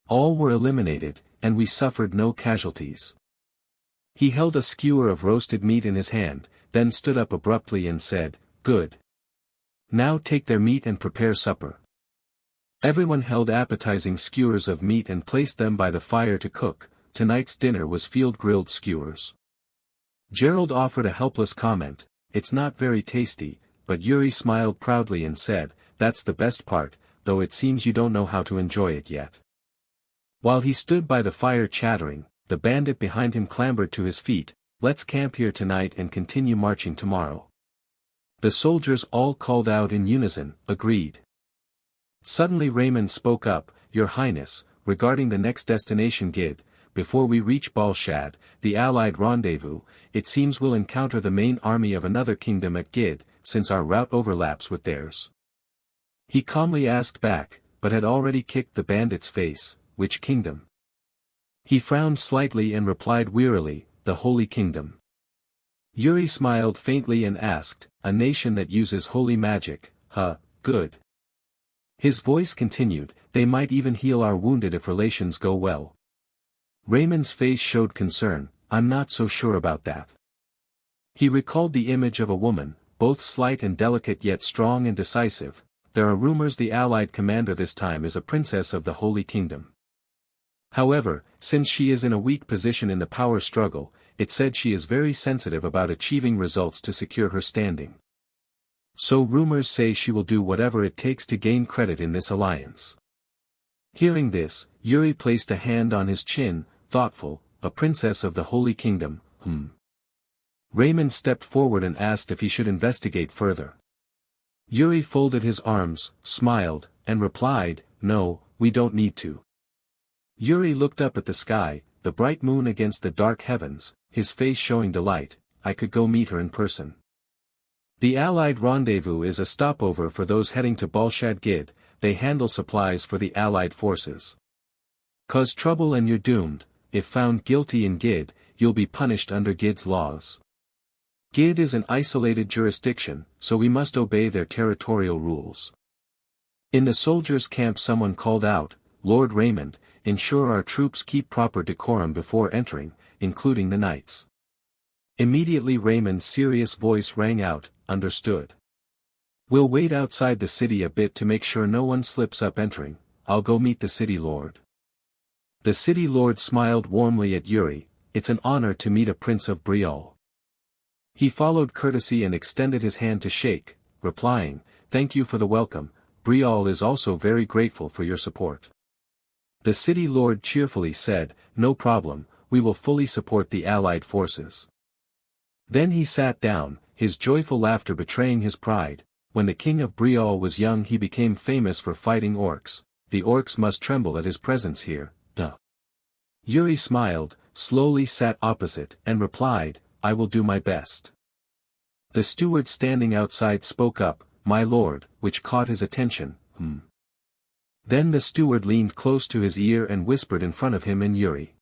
All were eliminated, and we suffered no casualties." He held a skewer of roasted meat in his hand, then stood up abruptly and said, "Good. Now take their meat and prepare supper." Everyone held appetizing skewers of meat and placed them by the fire to cook. Tonight's dinner was field-grilled skewers. Gerald offered a helpless comment, "It's not very tasty," but Yuri smiled proudly and said, "That's the best part, though it seems you don't know how to enjoy it yet." While he stood by the fire chattering, the bandit behind him clambered to his feet. "Let's camp here tonight and continue marching tomorrow." The soldiers all called out in unison, "Agreed." Suddenly Raymond spoke up, "Your Highness, regarding the next destination Gid, before we reach Balshad, the Allied rendezvous, it seems we'll encounter the main army of another kingdom at Gid, since our route overlaps with theirs." He calmly asked back, but had already kicked the bandit's face, "Which kingdom?" He frowned slightly and replied wearily, "The Holy Kingdom." Yuri smiled faintly and asked, "A nation that uses holy magic, huh, good." His voice continued, "They might even heal our wounded if relations go well." Raymond's face showed concern, "I'm not so sure about that." He recalled the image of a woman, both slight and delicate yet strong and decisive. There are rumors the Allied commander this time is a princess of the Holy Kingdom. However, since she is in a weak position in the power struggle, it said she is very sensitive about achieving results to secure her standing. So rumors say she will do whatever it takes to gain credit in this alliance. Hearing this, Yuri placed a hand on his chin, thoughtful, "A princess of the Holy Kingdom, Raymond stepped forward and asked if he should investigate further. Yuri folded his arms, smiled, and replied, "No, we don't need to." Yuri looked up at the sky, the bright moon against the dark heavens, his face showing delight. "I could go meet her in person." The Allied rendezvous is a stopover for those heading to Balshad Gid. They handle supplies for the Allied forces. Cause trouble and you're doomed. If found guilty in Gid, you'll be punished under Gid's laws. Gid is an isolated jurisdiction, so we must obey their territorial rules. In the soldiers' camp someone called out, "Lord Raymond, ensure our troops keep proper decorum before entering, including the knights." Immediately Raymond's serious voice rang out, "Understood. We'll wait outside the city a bit to make sure no one slips up entering. I'll go meet the city lord." The city lord smiled warmly at Yuri. "It's an honor to meet a prince of Briol." He followed courtesy and extended his hand to shake, replying, "Thank you for the welcome. Briol is also very grateful for your support." The city lord cheerfully said, "No problem, we will fully support the Allied forces." Then he sat down, his joyful laughter betraying his pride. When the king of Briol was young he became famous for fighting orcs. The orcs must tremble at his presence here, duh. Yuri smiled, slowly sat opposite, and replied, "I will do my best." The steward standing outside spoke up, "My lord," which caught his attention, Then the steward leaned close to his ear and whispered in front of him and Yuri.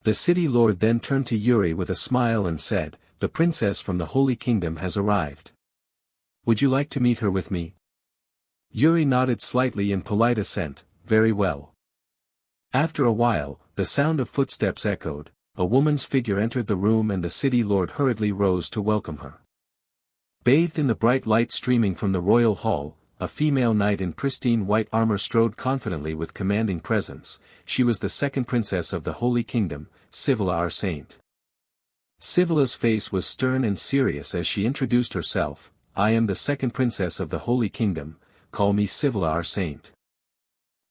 The city lord then turned to Yuri with a smile and said, "The princess from the Holy Kingdom has arrived. Would you like to meet her with me?" Yuri nodded slightly in polite assent, very well. After a while, the sound of footsteps echoed, a woman's figure entered the room and the city lord hurriedly rose to welcome her. Bathed in the bright light streaming from the royal hall, a female knight in pristine white armor strode confidently with commanding presence. She was the second princess of the Holy Kingdom, Sivilla our saint. Sivilla's face was stern and serious as she introduced herself. I am the second princess of the Holy Kingdom, call me Sivilla our saint.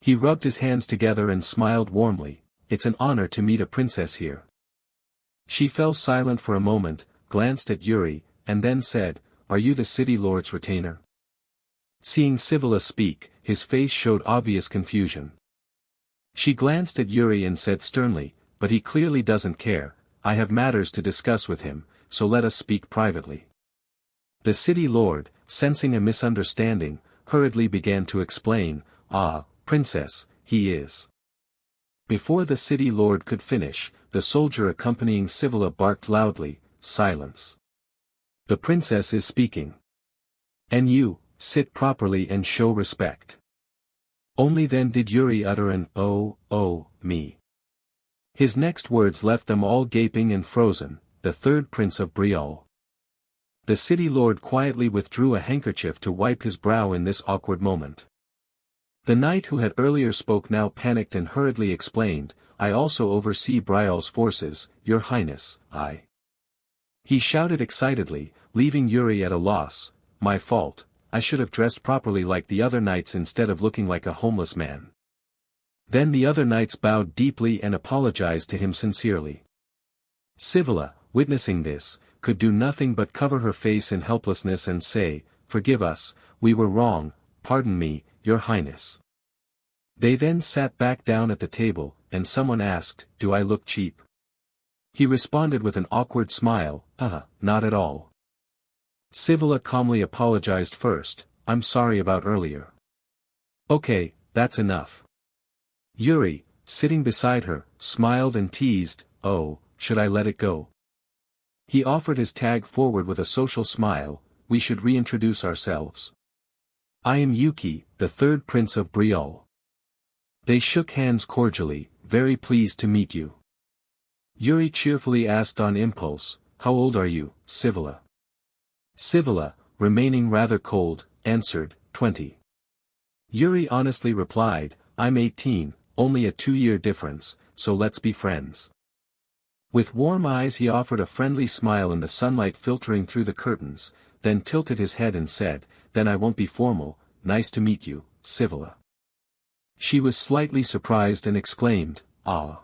He rubbed his hands together and smiled warmly. It's an honor to meet a princess here. She fell silent for a moment, glanced at Yuri, and then said, Are you the city lord's retainer? Seeing Sivilla speak, his face showed obvious confusion. She glanced at Yuri and said sternly, But he clearly doesn't care. I have matters to discuss with him, so let us speak privately. The city lord, sensing a misunderstanding, hurriedly began to explain, Ah, princess, he is. Before the city lord could finish, the soldier accompanying Sivilla barked loudly, Silence. The princess is speaking. And you, sit properly and show respect. Only then did Yuri utter an, Oh, me. His next words left them all gaping and frozen, the third prince of Briol. The city lord quietly withdrew a handkerchief to wipe his brow in this awkward moment. The knight who had earlier spoke now panicked and hurriedly explained, I also oversee Briol's forces, your highness, I. He shouted excitedly, leaving Yuri at a loss, My fault, I should have dressed properly like the other knights instead of looking like a homeless man. Then the other knights bowed deeply and apologized to him sincerely. Sivilla, witnessing this, could do nothing but cover her face in helplessness and say, Forgive us, we were wrong, pardon me, your highness. They then sat back down at the table, and someone asked, Do I look cheap? He responded with an awkward smile, Not at all. Sivilla calmly apologized first, I'm sorry about earlier. Okay, that's enough. Yuri, sitting beside her, smiled and teased, Oh, should I let it go? He offered his tag forward with a social smile, We should reintroduce ourselves. I am Yuki, the third prince of Briol. They shook hands cordially, very pleased to meet you. Yuri cheerfully asked on impulse, How old are you, Sivilla? Sivilla, remaining rather cold, answered, 20. Yuri honestly replied, I'm 18, only a 2-year difference, so let's be friends. With warm eyes he offered a friendly smile in the sunlight filtering through the curtains, then tilted his head and said, Then I won't be formal, nice to meet you, Sivilla. She was slightly surprised and exclaimed, Ah.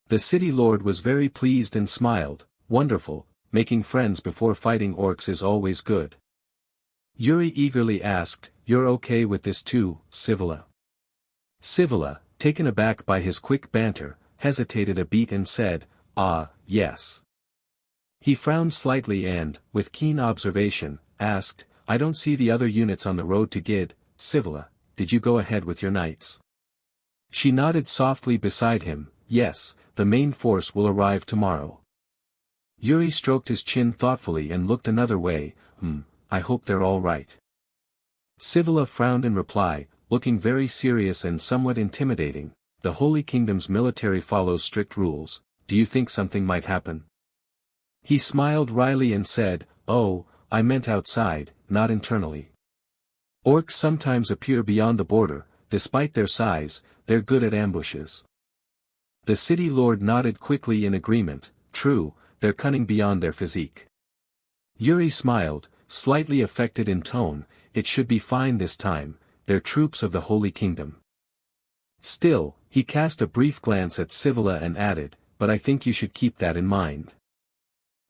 The city lord was very pleased and smiled, Wonderful, making friends before fighting orcs is always good. Yuri eagerly asked, You're okay with this too, Sivilla? Sivilla, taken aback by his quick banter, hesitated a beat and said, Ah, yes. He frowned slightly and, with keen observation, asked, I don't see the other units on the road to Gid, Sivilla, did you go ahead with your knights? She nodded softly beside him, Yes, the main force will arrive tomorrow. Yuri stroked his chin thoughtfully and looked another way, I hope they're all right. Sivilla frowned in reply, looking very serious and somewhat intimidating, The Holy Kingdom's military follows strict rules, do you think something might happen? He smiled wryly and said, Oh, I meant outside, not internally. Orcs sometimes appear beyond the border, despite their size, they're good at ambushes. The city lord nodded quickly in agreement, True, they're cunning beyond their physique. Yuri smiled, slightly affected in tone, It should be fine this time, they're troops of the Holy Kingdom. Still, he cast a brief glance at Sivilla and added, But I think you should keep that in mind.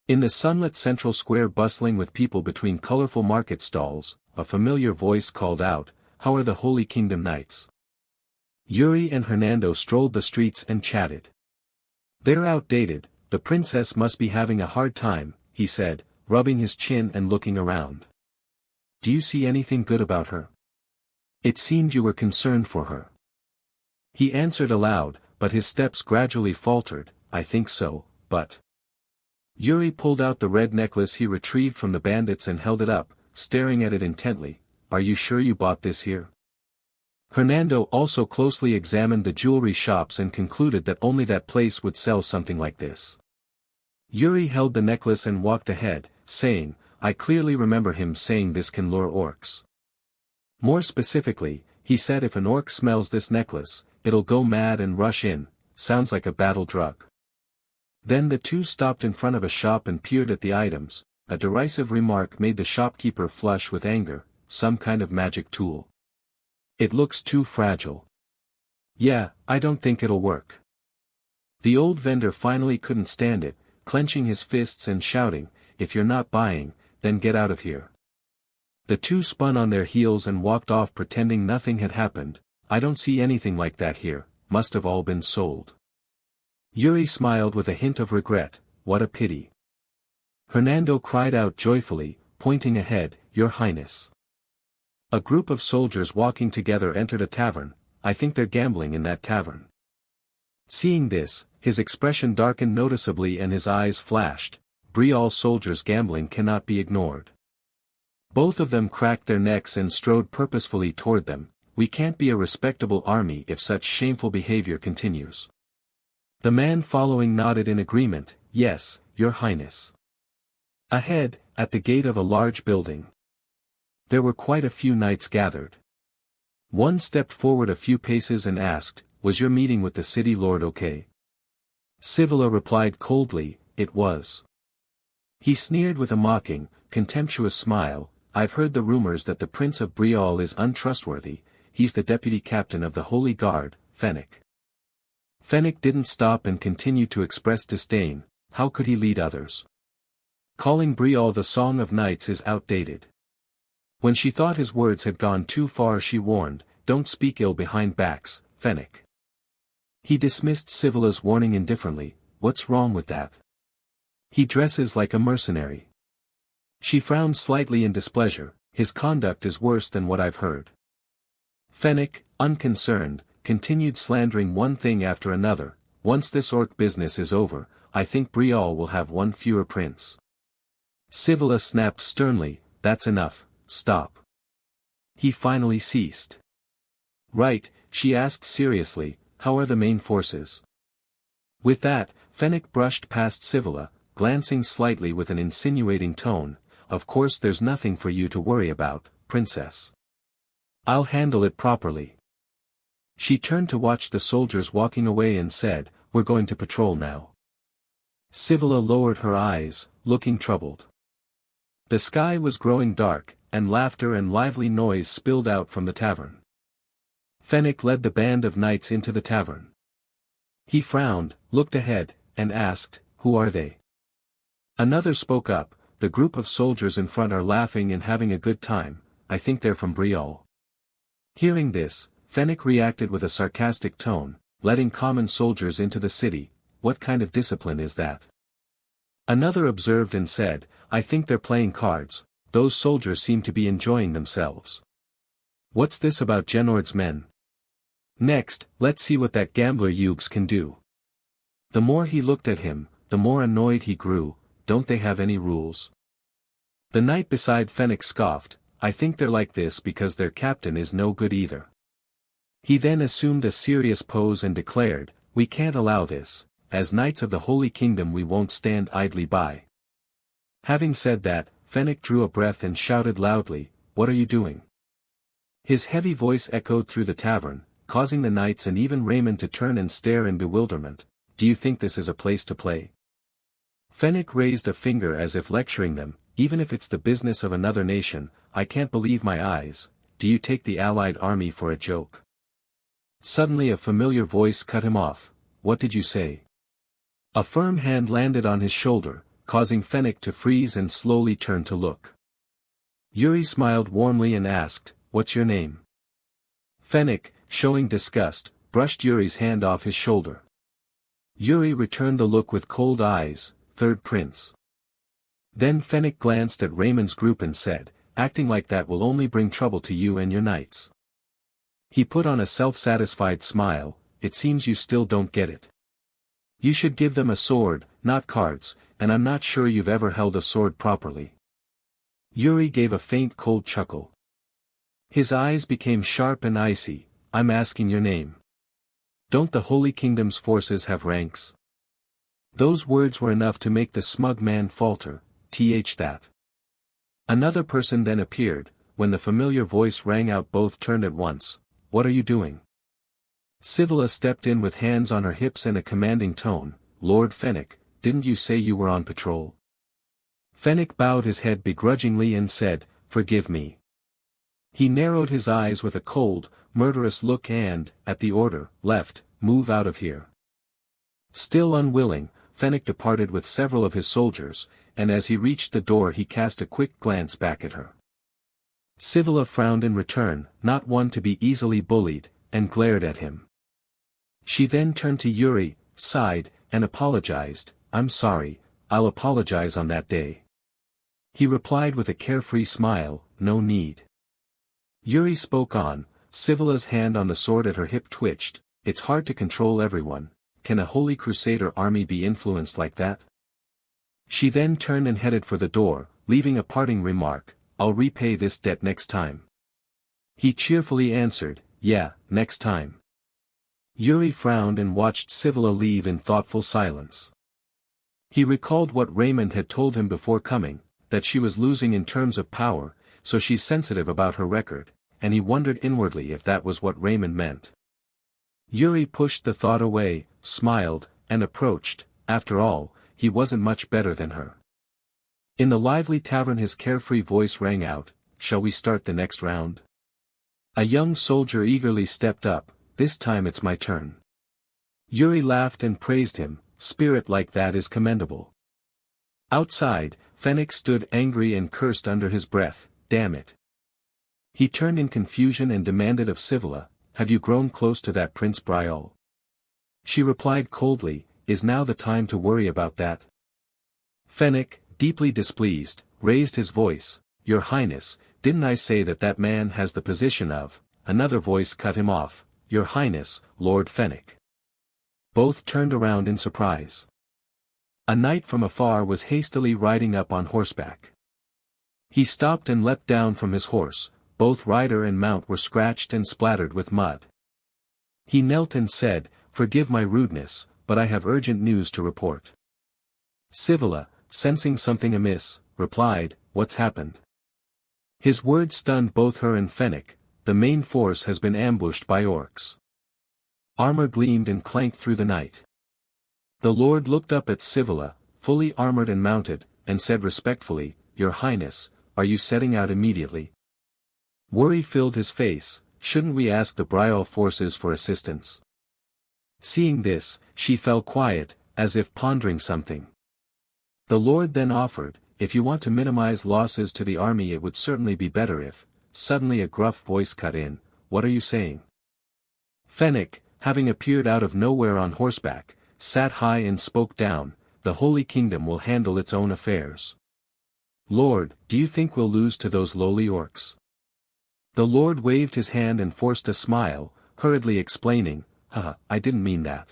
In the sunlit central square bustling with people between colorful market stalls, a familiar voice called out, How are the Holy Kingdom knights? Yuri and Hernando strolled the streets and chatted. They're outdated, the princess must be having a hard time, he said, rubbing his chin and looking around. Do you see anything good about her? It seemed you were concerned for her. He answered aloud, but his steps gradually faltered, I think so, but... Yuri pulled out the red necklace he retrieved from the bandits and held it up, staring at it intently, are you sure you bought this here? Hernando also closely examined the jewelry shops and concluded that only that place would sell something like this. Yuri held the necklace and walked ahead, saying, I clearly remember him saying this can lure orcs. More specifically, he said if an orc smells this necklace, it'll go mad and rush in, sounds like a battle drug. Then the two stopped in front of a shop and peered at the items. A derisive remark made the shopkeeper flush with anger, some kind of magic tool. It looks too fragile. Yeah, I don't think it'll work. The old vendor finally couldn't stand it, clenching his fists and shouting, if you're not buying, then get out of here. The two spun on their heels and walked off pretending nothing had happened. I don't see anything like that here, must have all been sold. Yuri smiled with a hint of regret, what a pity. Hernando cried out joyfully, pointing ahead, Your Highness. A group of soldiers walking together entered a tavern. I think they're gambling in that tavern. Seeing this, his expression darkened noticeably and his eyes flashed. Brial soldiers gambling cannot be ignored. Both of them cracked their necks and strode purposefully toward them. We can't be a respectable army if such shameful behavior continues. The man following nodded in agreement, Yes, Your Highness. Ahead, at the gate of a large building. There were quite a few knights gathered. One stepped forward a few paces and asked, Was your meeting with the city lord okay? Sivila replied coldly, It was. He sneered with a mocking, contemptuous smile, I've heard the rumors that the Prince of Brial is untrustworthy, he's the deputy captain of the Holy Guard, Fennec. Fennec didn't stop and continued to express disdain, how could he lead others? Calling Brial the Song of Knights is outdated. When she thought his words had gone too far she warned, Don't speak ill behind backs, Fennec. He dismissed Sivila's warning indifferently, What's wrong with that? He dresses like a mercenary. She frowned slightly in displeasure, His conduct is worse than what I've heard. Fennec, unconcerned, continued slandering one thing after another, Once this orc business is over, I think Brial will have one fewer prince. Sivila snapped sternly, That's enough, stop. He finally ceased. Right, she asked seriously, How are the main forces? With that, Fennec brushed past Sivila, glancing slightly with an insinuating tone, Of course there's nothing for you to worry about, princess. I'll handle it properly. She turned to watch the soldiers walking away and said, We're going to patrol now. Sivila lowered her eyes, looking troubled. The sky was growing dark, and laughter and lively noise spilled out from the tavern. Fennec led the band of knights into the tavern. He frowned, looked ahead, and asked, Who are they? Another spoke up, The group of soldiers in front are laughing and having a good time, I think they're from Brial. Hearing this, Fennec reacted with a sarcastic tone, Letting common soldiers into the city, what kind of discipline is that? Another observed and said, I think they're playing cards, those soldiers seem to be enjoying themselves. What's this about Genord's men? Next, let's see what that gambler Yugs can do. The more he looked at him, the more annoyed he grew, Don't they have any rules? The knight beside Fennec scoffed, I think they're like this because their captain is no good either. He then assumed a serious pose and declared, We can't allow this, as knights of the Holy Kingdom we won't stand idly by. Having said that, Fennec drew a breath and shouted loudly, What are you doing? His heavy voice echoed through the tavern, causing the knights and even Raymond to turn and stare in bewilderment. Do you think this is a place to play? Fennec raised a finger as if lecturing them, Even if it's the business of another nation, I can't believe my eyes, do you take the allied army for a joke? Suddenly a familiar voice cut him off, What did you say? A firm hand landed on his shoulder, causing Fennec to freeze and slowly turn to look. Yuri smiled warmly and asked, What's your name? Fennec, showing disgust, brushed Yuri's hand off his shoulder. Yuri returned the look with cold eyes, Third Prince. Then Fennec glanced at Raymond's group and said, Acting like that will only bring trouble to you and your knights. He put on a self-satisfied smile, It seems you still don't get it. You should give them a sword, not cards, and I'm not sure you've ever held a sword properly. Yuri gave a faint cold chuckle. His eyes became sharp and icy. I'm asking your name. Don't the Holy Kingdom's forces have ranks? Those words were enough to make the smug man falter. That. Another person then appeared. When the familiar voice rang out, both turned at once. What are you doing? Sivilla stepped in with hands on her hips and a commanding tone. Lord Fennec, didn't you say you were on patrol? Fennec bowed his head begrudgingly and said, Forgive me. He narrowed his eyes with a cold, murderous look and, at the order, left, move out of here. Still unwilling, Fennec departed with several of his soldiers, and as he reached the door he cast a quick glance back at her. Sivilla frowned in return, not one to be easily bullied, and glared at him. She then turned to Yuri, sighed, and apologized. I'm sorry, I'll apologize on that day. He replied with a carefree smile, no need. Yuri spoke on. Sivilla's hand on the sword at her hip twitched. It's hard to control everyone. Can a holy crusader army be influenced like that? She then turned and headed for the door, leaving a parting remark, I'll repay this debt next time. He cheerfully answered, yeah, next time. Yuri frowned and watched Sivilla leave in thoughtful silence. He recalled what Raymond had told him before coming, that she was losing in terms of power, so she's sensitive about her record, and he wondered inwardly if that was what Raymond meant. Yuri pushed the thought away, smiled, and approached. After all, he wasn't much better than her. In the lively tavern his carefree voice rang out, shall we start the next round? A young soldier eagerly stepped up, this time it's my turn. Yuri laughed and praised him, spirit like that is commendable. Outside, Fennec stood angry and cursed under his breath, damn it. He turned in confusion and demanded of Sivilla, have you grown close to that Prince Brial? She replied coldly, is now the time to worry about that? Fennec, deeply displeased, raised his voice, Your Highness, didn't I say that that man has the position of, another voice cut him off, Your Highness, Lord Fennec. Both turned around in surprise. A knight from afar was hastily riding up on horseback. He stopped and leapt down from his horse, both rider and mount were scratched and splattered with mud. He knelt and said, Forgive my rudeness, but I have urgent news to report. Sivilla, sensing something amiss, replied, What's happened? His words stunned both her and Fennec, the main force has been ambushed by orcs. Armor gleamed and clanked through the night. The Lord looked up at Sivilla, fully armored and mounted, and said respectfully, Your Highness, are you setting out immediately? Worry filled his face, shouldn't we ask the Brial forces for assistance? Seeing this, she fell quiet, as if pondering something. The Lord then offered, if you want to minimize losses to the army it would certainly be better if, suddenly a gruff voice cut in, what are you saying? Fennec, having appeared out of nowhere on horseback, sat high and spoke down, the Holy Kingdom will handle its own affairs. Lord, do you think we'll lose to those lowly orcs? The Lord waved his hand and forced a smile, hurriedly explaining, Haha, I didn't mean that.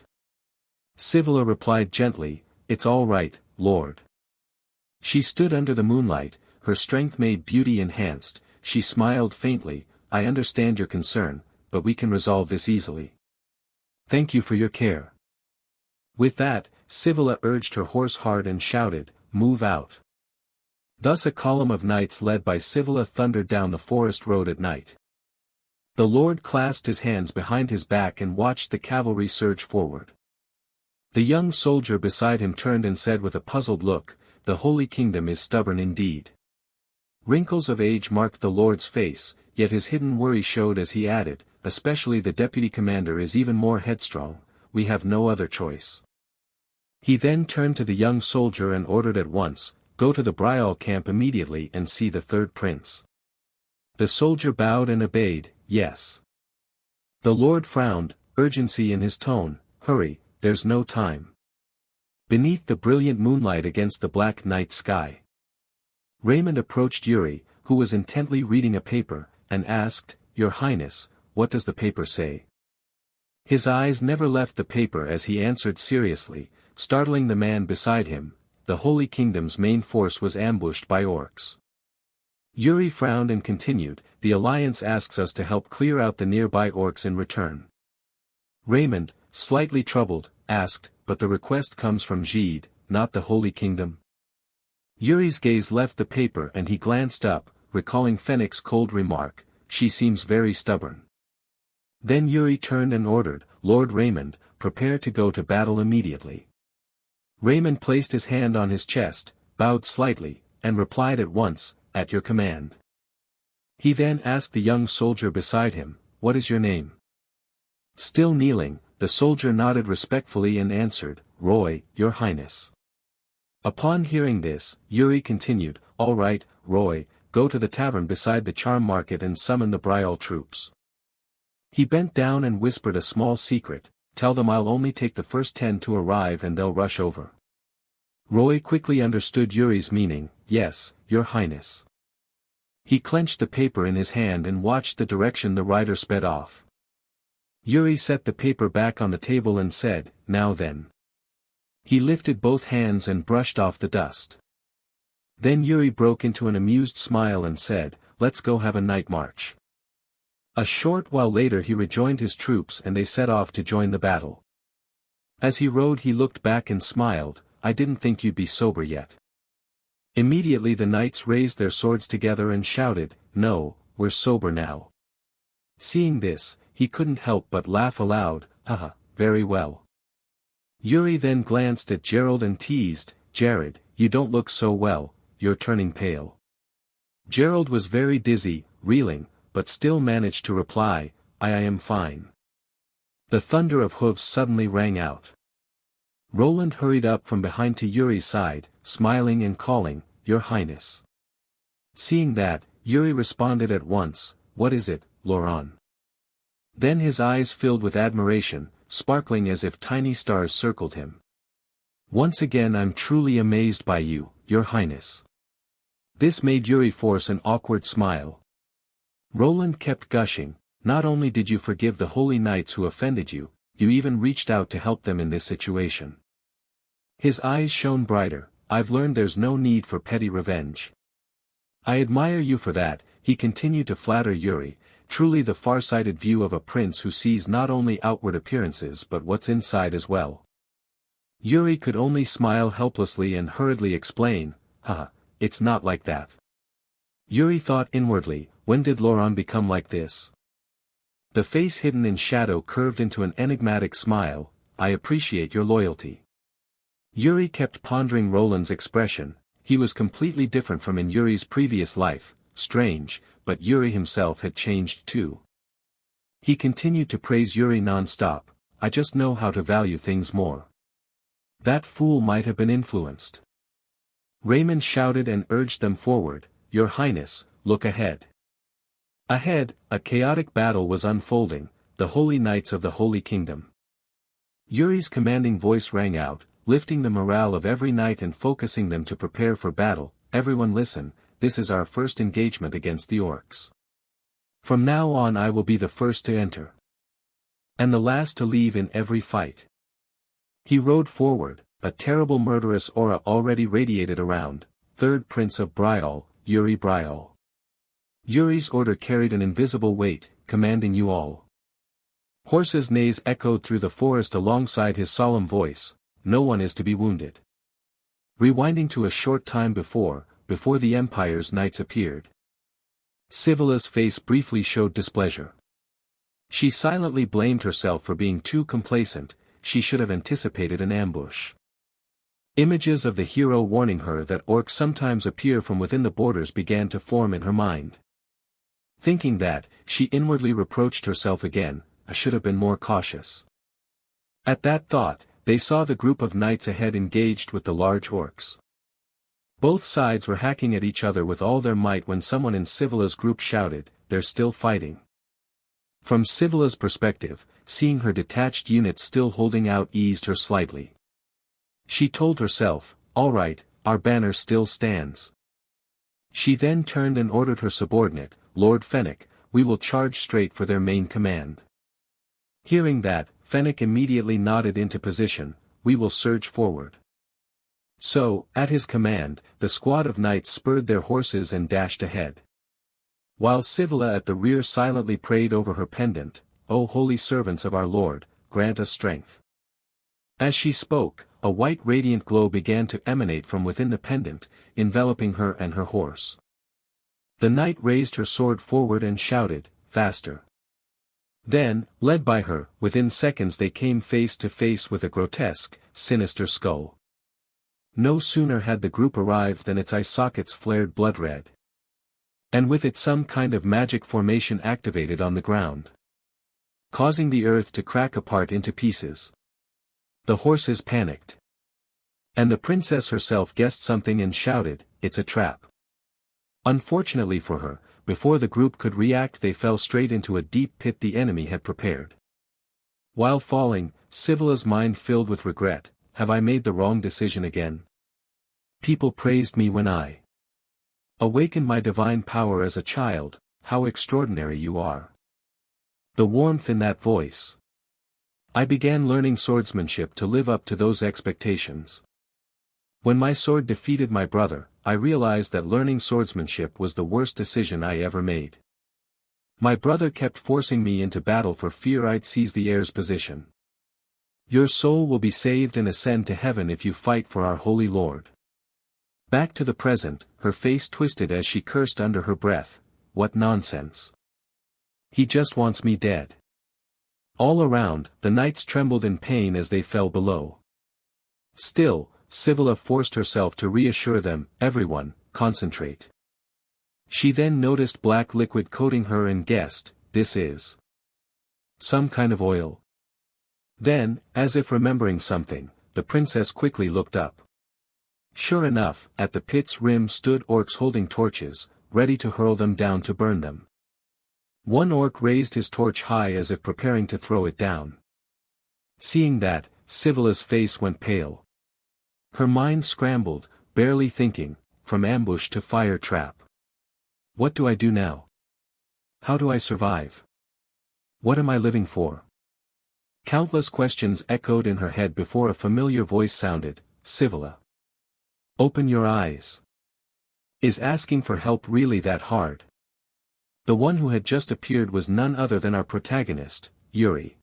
Sivilla replied gently, It's all right, Lord. She stood under the moonlight, her strength made beauty enhanced, she smiled faintly, I understand your concern, but we can resolve this easily. Thank you for your care. With that, Sivilla urged her horse hard and shouted, Move out. Thus a column of knights led by Sivilla thundered down the forest road at night. The Lord clasped his hands behind his back and watched the cavalry surge forward. The young soldier beside him turned and said with a puzzled look, The Holy Kingdom is stubborn indeed. Wrinkles of age marked the Lord's face, yet his hidden worry showed as he added, Especially the deputy commander is even more headstrong, we have no other choice. He then turned to the young soldier and ordered at once, Go to the Brial camp immediately and see the third prince. The soldier bowed and obeyed, yes. The Lord frowned, urgency in his tone, Hurry, there's no time. Beneath the brilliant moonlight against the black night sky. Raymond approached Yuri, who was intently reading a paper, and asked, Your Highness, what does the paper say? His eyes never left the paper as he answered seriously, startling the man beside him, the Holy Kingdom's main force was ambushed by orcs. Yuri frowned and continued, the Alliance asks us to help clear out the nearby orcs in return. Raymond, slightly troubled, asked, but the request comes from Jade, not the Holy Kingdom. Yuri's gaze left the paper and he glanced up, recalling Fennec's cold remark, she seems very stubborn. Then Yuri turned and ordered, Lord Raymond, prepare to go to battle immediately. Raymond placed his hand on his chest, bowed slightly, and replied at once, at your command. He then asked the young soldier beside him, what is your name? Still kneeling, the soldier nodded respectfully and answered, Roy, your highness. Upon hearing this, Yuri continued, all right, Roy, go to the tavern beside the charm market and summon the Brial troops. He bent down and whispered a small secret, tell them I'll only take the first 10 to arrive and they'll rush over. Roy quickly understood Yuri's meaning, yes, your highness. He clenched the paper in his hand and watched the direction the rider sped off. Yuri set the paper back on the table and said, now then. He lifted both hands and brushed off the dust. Then Yuri broke into an amused smile and said, let's go have a night march. A short while later he rejoined his troops and they set off to join the battle. As he rode he looked back and smiled, I didn't think you'd be sober yet. Immediately the knights raised their swords together and shouted, no, we're sober now. Seeing this, he couldn't help but laugh aloud, haha, very well. Yuri then glanced at Gerald and teased, Jared, you don't look so well, you're turning pale. Gerald was very dizzy, reeling, but still managed to reply, I am fine. The thunder of hooves suddenly rang out. Roland hurried up from behind to Yuri's side, smiling and calling, Your Highness. Seeing that, Yuri responded at once, what is it, Laurent? Then his eyes filled with admiration, sparkling as if tiny stars circled him. Once again I'm truly amazed by you, Your Highness. This made Yuri force an awkward smile. Roland kept gushing, not only did you forgive the holy knights who offended you, you even reached out to help them in this situation. His eyes shone brighter, I've learned there's no need for petty revenge. I admire you for that, he continued to flatter Yuri, truly the far-sighted view of a prince who sees not only outward appearances but what's inside as well. Yuri could only smile helplessly and hurriedly explain, haha, it's not like that. Yuri thought inwardly, when did Laurent become like this? The face hidden in shadow curved into an enigmatic smile, I appreciate your loyalty. Yuri kept pondering Roland's expression, he was completely different from in Yuri's previous life, strange, but Yuri himself had changed too. He continued to praise Yuri non-stop, I just know how to value things more. That fool might have been influenced. Raymond shouted and urged them forward, Your Highness, look ahead. Ahead, a chaotic battle was unfolding, the holy knights of the Holy Kingdom. Yuri's commanding voice rang out, lifting the morale of every knight and focusing them to prepare for battle, everyone listen, this is our first engagement against the orcs. From now on I will be the first to enter. And the last to leave in every fight. He rode forward, a terrible murderous aura already radiated around, third Prince of Brial, Yuri Brial. Yuri's order carried an invisible weight, commanding you all. Horses' neighs echoed through the forest alongside his solemn voice, no one is to be wounded. Rewinding to a short time before the Empire's knights appeared. Sibylla's face briefly showed displeasure. She silently blamed herself for being too complacent, she should have anticipated an ambush. Images of the hero warning her that orcs sometimes appear from within the borders began to form in her mind. Thinking that, she inwardly reproached herself again, I should have been more cautious. At that thought, they saw the group of knights ahead engaged with the large orcs. Both sides were hacking at each other with all their might when someone in Sibylla's group shouted, they're still fighting. From Sibylla's perspective, seeing her detached units still holding out eased her slightly. She told herself, all right, our banner still stands. She then turned and ordered her subordinate, Lord Fennec, we will charge straight for their main command. Hearing that, Fennec immediately nodded into position, we will surge forward. So, at his command, the squad of knights spurred their horses and dashed ahead. While Sivila at the rear silently prayed over her pendant, "O holy servants of our Lord, grant us strength." As she spoke, a white radiant glow began to emanate from within the pendant, enveloping her and her horse. The knight raised her sword forward and shouted, "Faster." Then, led by her, within seconds they came face to face with a grotesque, sinister skull. No sooner had the group arrived than its eye sockets flared blood red. And with it some kind of magic formation activated on the ground, causing the earth to crack apart into pieces. The horses panicked. And the princess herself guessed something and shouted, "It's a trap." Unfortunately for her, before the group could react they fell straight into a deep pit the enemy had prepared. While falling, Sivila's mind filled with regret. Have I made the wrong decision again? People praised me when I awakened my divine power as a child. How extraordinary you are. The warmth in that voice. I began learning swordsmanship to live up to those expectations. When my sword defeated my brother, I realized that learning swordsmanship was the worst decision I ever made. My brother kept forcing me into battle for fear I'd seize the heir's position. Your soul will be saved and ascend to heaven if you fight for our holy Lord. Back to the present, her face twisted as she cursed under her breath. What nonsense. He just wants me dead. All around, the knights trembled in pain as they fell below. Still, Sivila forced herself to reassure them, "Everyone, concentrate." She then noticed black liquid coating her and guessed, "This is some kind of oil." Then, as if remembering something, the princess quickly looked up. Sure enough, at the pit's rim stood orcs holding torches, ready to hurl them down to burn them. One orc raised his torch high as if preparing to throw it down. Seeing that, Sivila's face went pale. Her mind scrambled, barely thinking, from ambush to fire trap. What do I do now? How do I survive? What am I living for? Countless questions echoed in her head before a familiar voice sounded, "Sivila. Open your eyes. Is asking for help really that hard?" The one who had just appeared was none other than our protagonist, Yuri.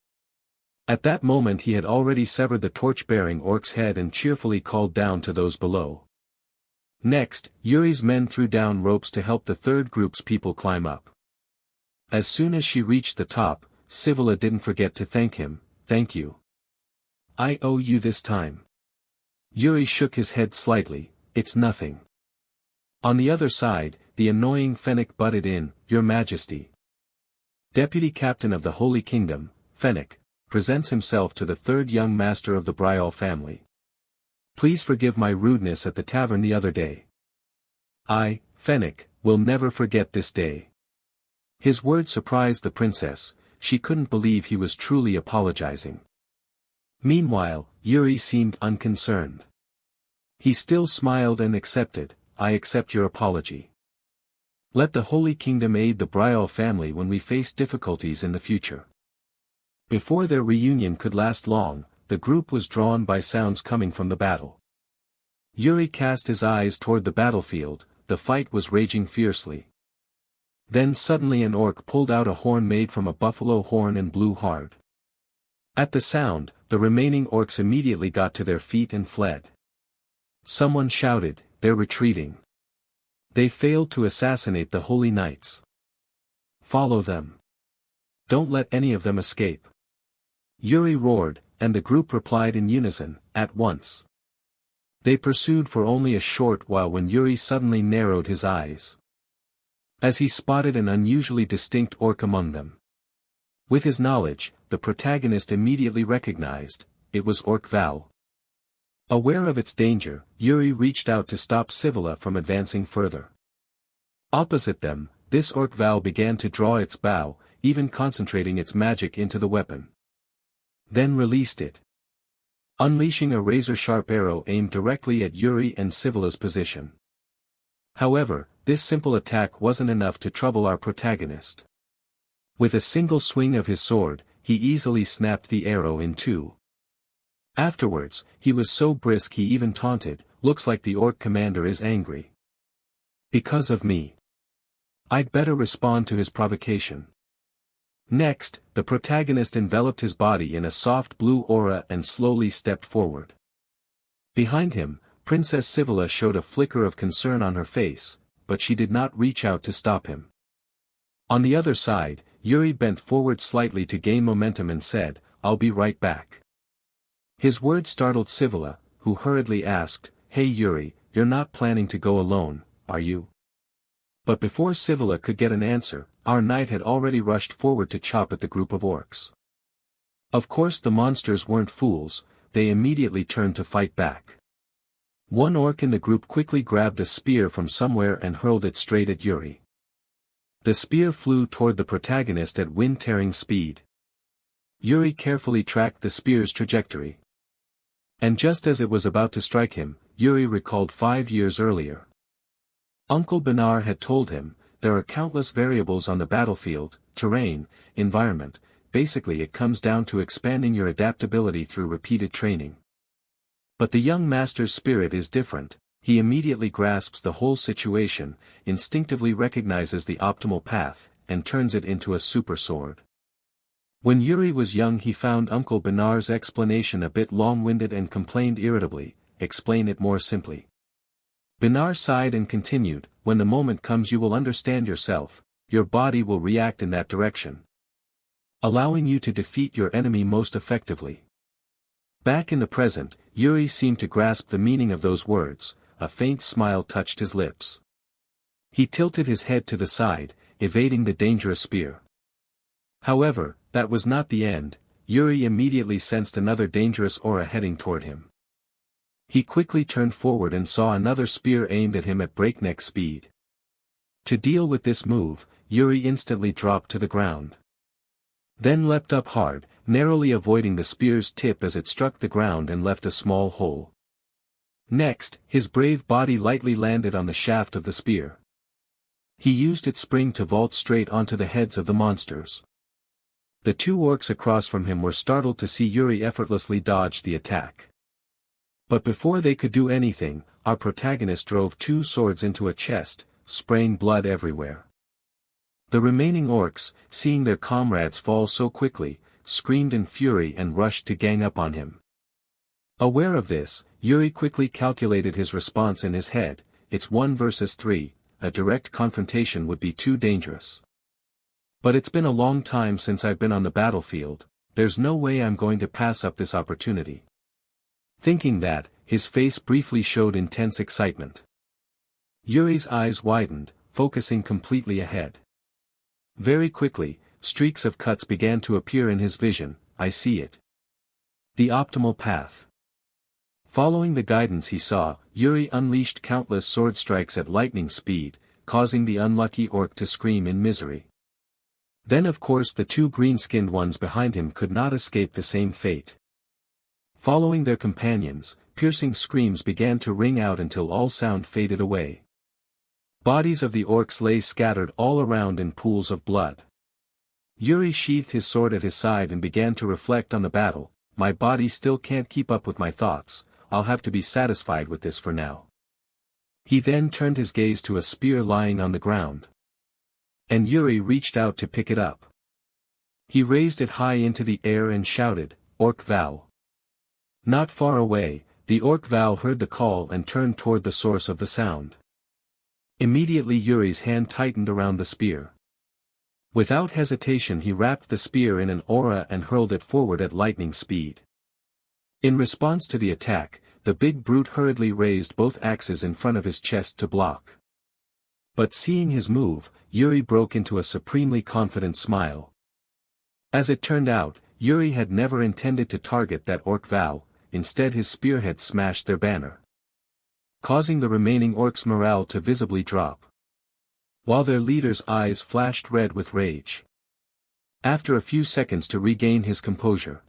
At that moment he had already severed the torch-bearing orc's head and cheerfully called down to those below. Next, Yuri's men threw down ropes to help the third group's people climb up. As soon as she reached the top, Sivila didn't forget to thank him. "Thank you. I owe you this time." Yuri shook his head slightly. "It's nothing." On the other side, the annoying Fennec butted in, "Your Majesty. Deputy Captain of the Holy Kingdom, Fennec, presents himself to the third young master of the Brial family. Please forgive my rudeness at the tavern the other day. I, Fennec, will never forget this day." His words surprised the princess. She couldn't believe he was truly apologizing. Meanwhile, Yuri seemed unconcerned. He still smiled and accepted, "I accept your apology. Let the Holy Kingdom aid the Brial family when we face difficulties in the future." Before their reunion could last long, the group was drawn by sounds coming from the battle. Yuri cast his eyes toward the battlefield. The fight was raging fiercely. Then suddenly an orc pulled out a horn made from a buffalo horn and blew hard. At the sound, the remaining orcs immediately got to their feet and fled. Someone shouted, "They're retreating. They failed to assassinate the holy knights. Follow them. Don't let any of them escape." Yuri roared, and the group replied in unison, "At once." They pursued for only a short while when Yuri suddenly narrowed his eyes, as he spotted an unusually distinct orc among them. With his knowledge, the protagonist immediately recognized, it was Orc Val. Aware of its danger, Yuri reached out to stop Sivila from advancing further. Opposite them, this Orc Val began to draw its bow, even concentrating its magic into the weapon. Then released it, unleashing a razor-sharp arrow aimed directly at Yuri and Sivila's position. However, this simple attack wasn't enough to trouble our protagonist. With a single swing of his sword, he easily snapped the arrow in two. Afterwards, he was so brisk he even taunted, "Looks like the orc commander is angry. Because of me. I'd better respond to his provocation. Next, the protagonist enveloped his body in a soft blue aura and slowly stepped forward. Behind him, Princess Sivilla showed a flicker of concern on her face, but she did not reach out to stop him. On the other side, Yuri bent forward slightly to gain momentum and said, "I'll be right back." His words startled Sivilla, who hurriedly asked, "Hey Yuri, you're not planning to go alone, are you?" But before Sivilla could get an answer, our knight had already rushed forward to chop at the group of orcs. Of course the monsters weren't fools, they immediately turned to fight back. One orc in the group quickly grabbed a spear from somewhere and hurled it straight at Yuri. The spear flew toward the protagonist at wind-tearing speed. Yuri carefully tracked the spear's trajectory. And just as it was about to strike him, Yuri recalled 5 years earlier. Uncle Benar had told him, there are countless variables on the battlefield, terrain, environment, basically it comes down to expanding your adaptability through repeated training. But the young master's spirit is different, he immediately grasps the whole situation, instinctively recognizes the optimal path, and turns it into a super sword. When Yuri was young he found Uncle Benar's explanation a bit long-winded and complained irritably, "Explain it more simply." Benar sighed and continued, "When the moment comes you will understand yourself, your body will react in that direction, allowing you to defeat your enemy most effectively." Back in the present, Yuri seemed to grasp the meaning of those words, a faint smile touched his lips. He tilted his head to the side, evading the dangerous spear. However, that was not the end, Yuri immediately sensed another dangerous aura heading toward him. He quickly turned forward and saw another spear aimed at him at breakneck speed. To deal with this move, Yuri instantly dropped to the ground. Then leapt up hard, narrowly avoiding the spear's tip as it struck the ground and left a small hole. Next, his brave body lightly landed on the shaft of the spear. He used its spring to vault straight onto the heads of the monsters. The 2 orcs across from him were startled to see Yuri effortlessly dodge the attack. But before they could do anything, our protagonist drove 2 swords into a chest, spraying blood everywhere. The remaining orcs, seeing their comrades fall so quickly, screamed in fury and rushed to gang up on him. Aware of this, Yuri quickly calculated his response in his head, it's 1 versus 3, a direct confrontation would be too dangerous. But it's been a long time since I've been on the battlefield, there's no way I'm going to pass up this opportunity. Thinking that, his face briefly showed intense excitement. Yuri's eyes widened, focusing completely ahead. Very quickly, streaks of cuts began to appear in his vision, I see it. The optimal path. Following the guidance he saw, Yuri unleashed countless sword strikes at lightning speed, causing the unlucky orc to scream in misery. Then of course the 2 green-skinned ones behind him could not escape the same fate. Following their companions, piercing screams began to ring out until all sound faded away. Bodies of the orcs lay scattered all around in pools of blood. Yuri sheathed his sword at his side and began to reflect on the battle, my body still can't keep up with my thoughts, I'll have to be satisfied with this for now. He then turned his gaze to a spear lying on the ground. And Yuri reached out to pick it up. He raised it high into the air and shouted, "Orc Val." Not far away, the Orc Val heard the call and turned toward the source of the sound. Immediately Yuri's hand tightened around the spear. Without hesitation he wrapped the spear in an aura and hurled it forward at lightning speed. In response to the attack, the big brute hurriedly raised both axes in front of his chest to block. But seeing his move, Yuri broke into a supremely confident smile. As it turned out, Yuri had never intended to target that Orc Val, instead his spearhead smashed their banner, causing the remaining orcs' morale to visibly drop, while their leader's eyes flashed red with rage. After a few seconds to regain his composure,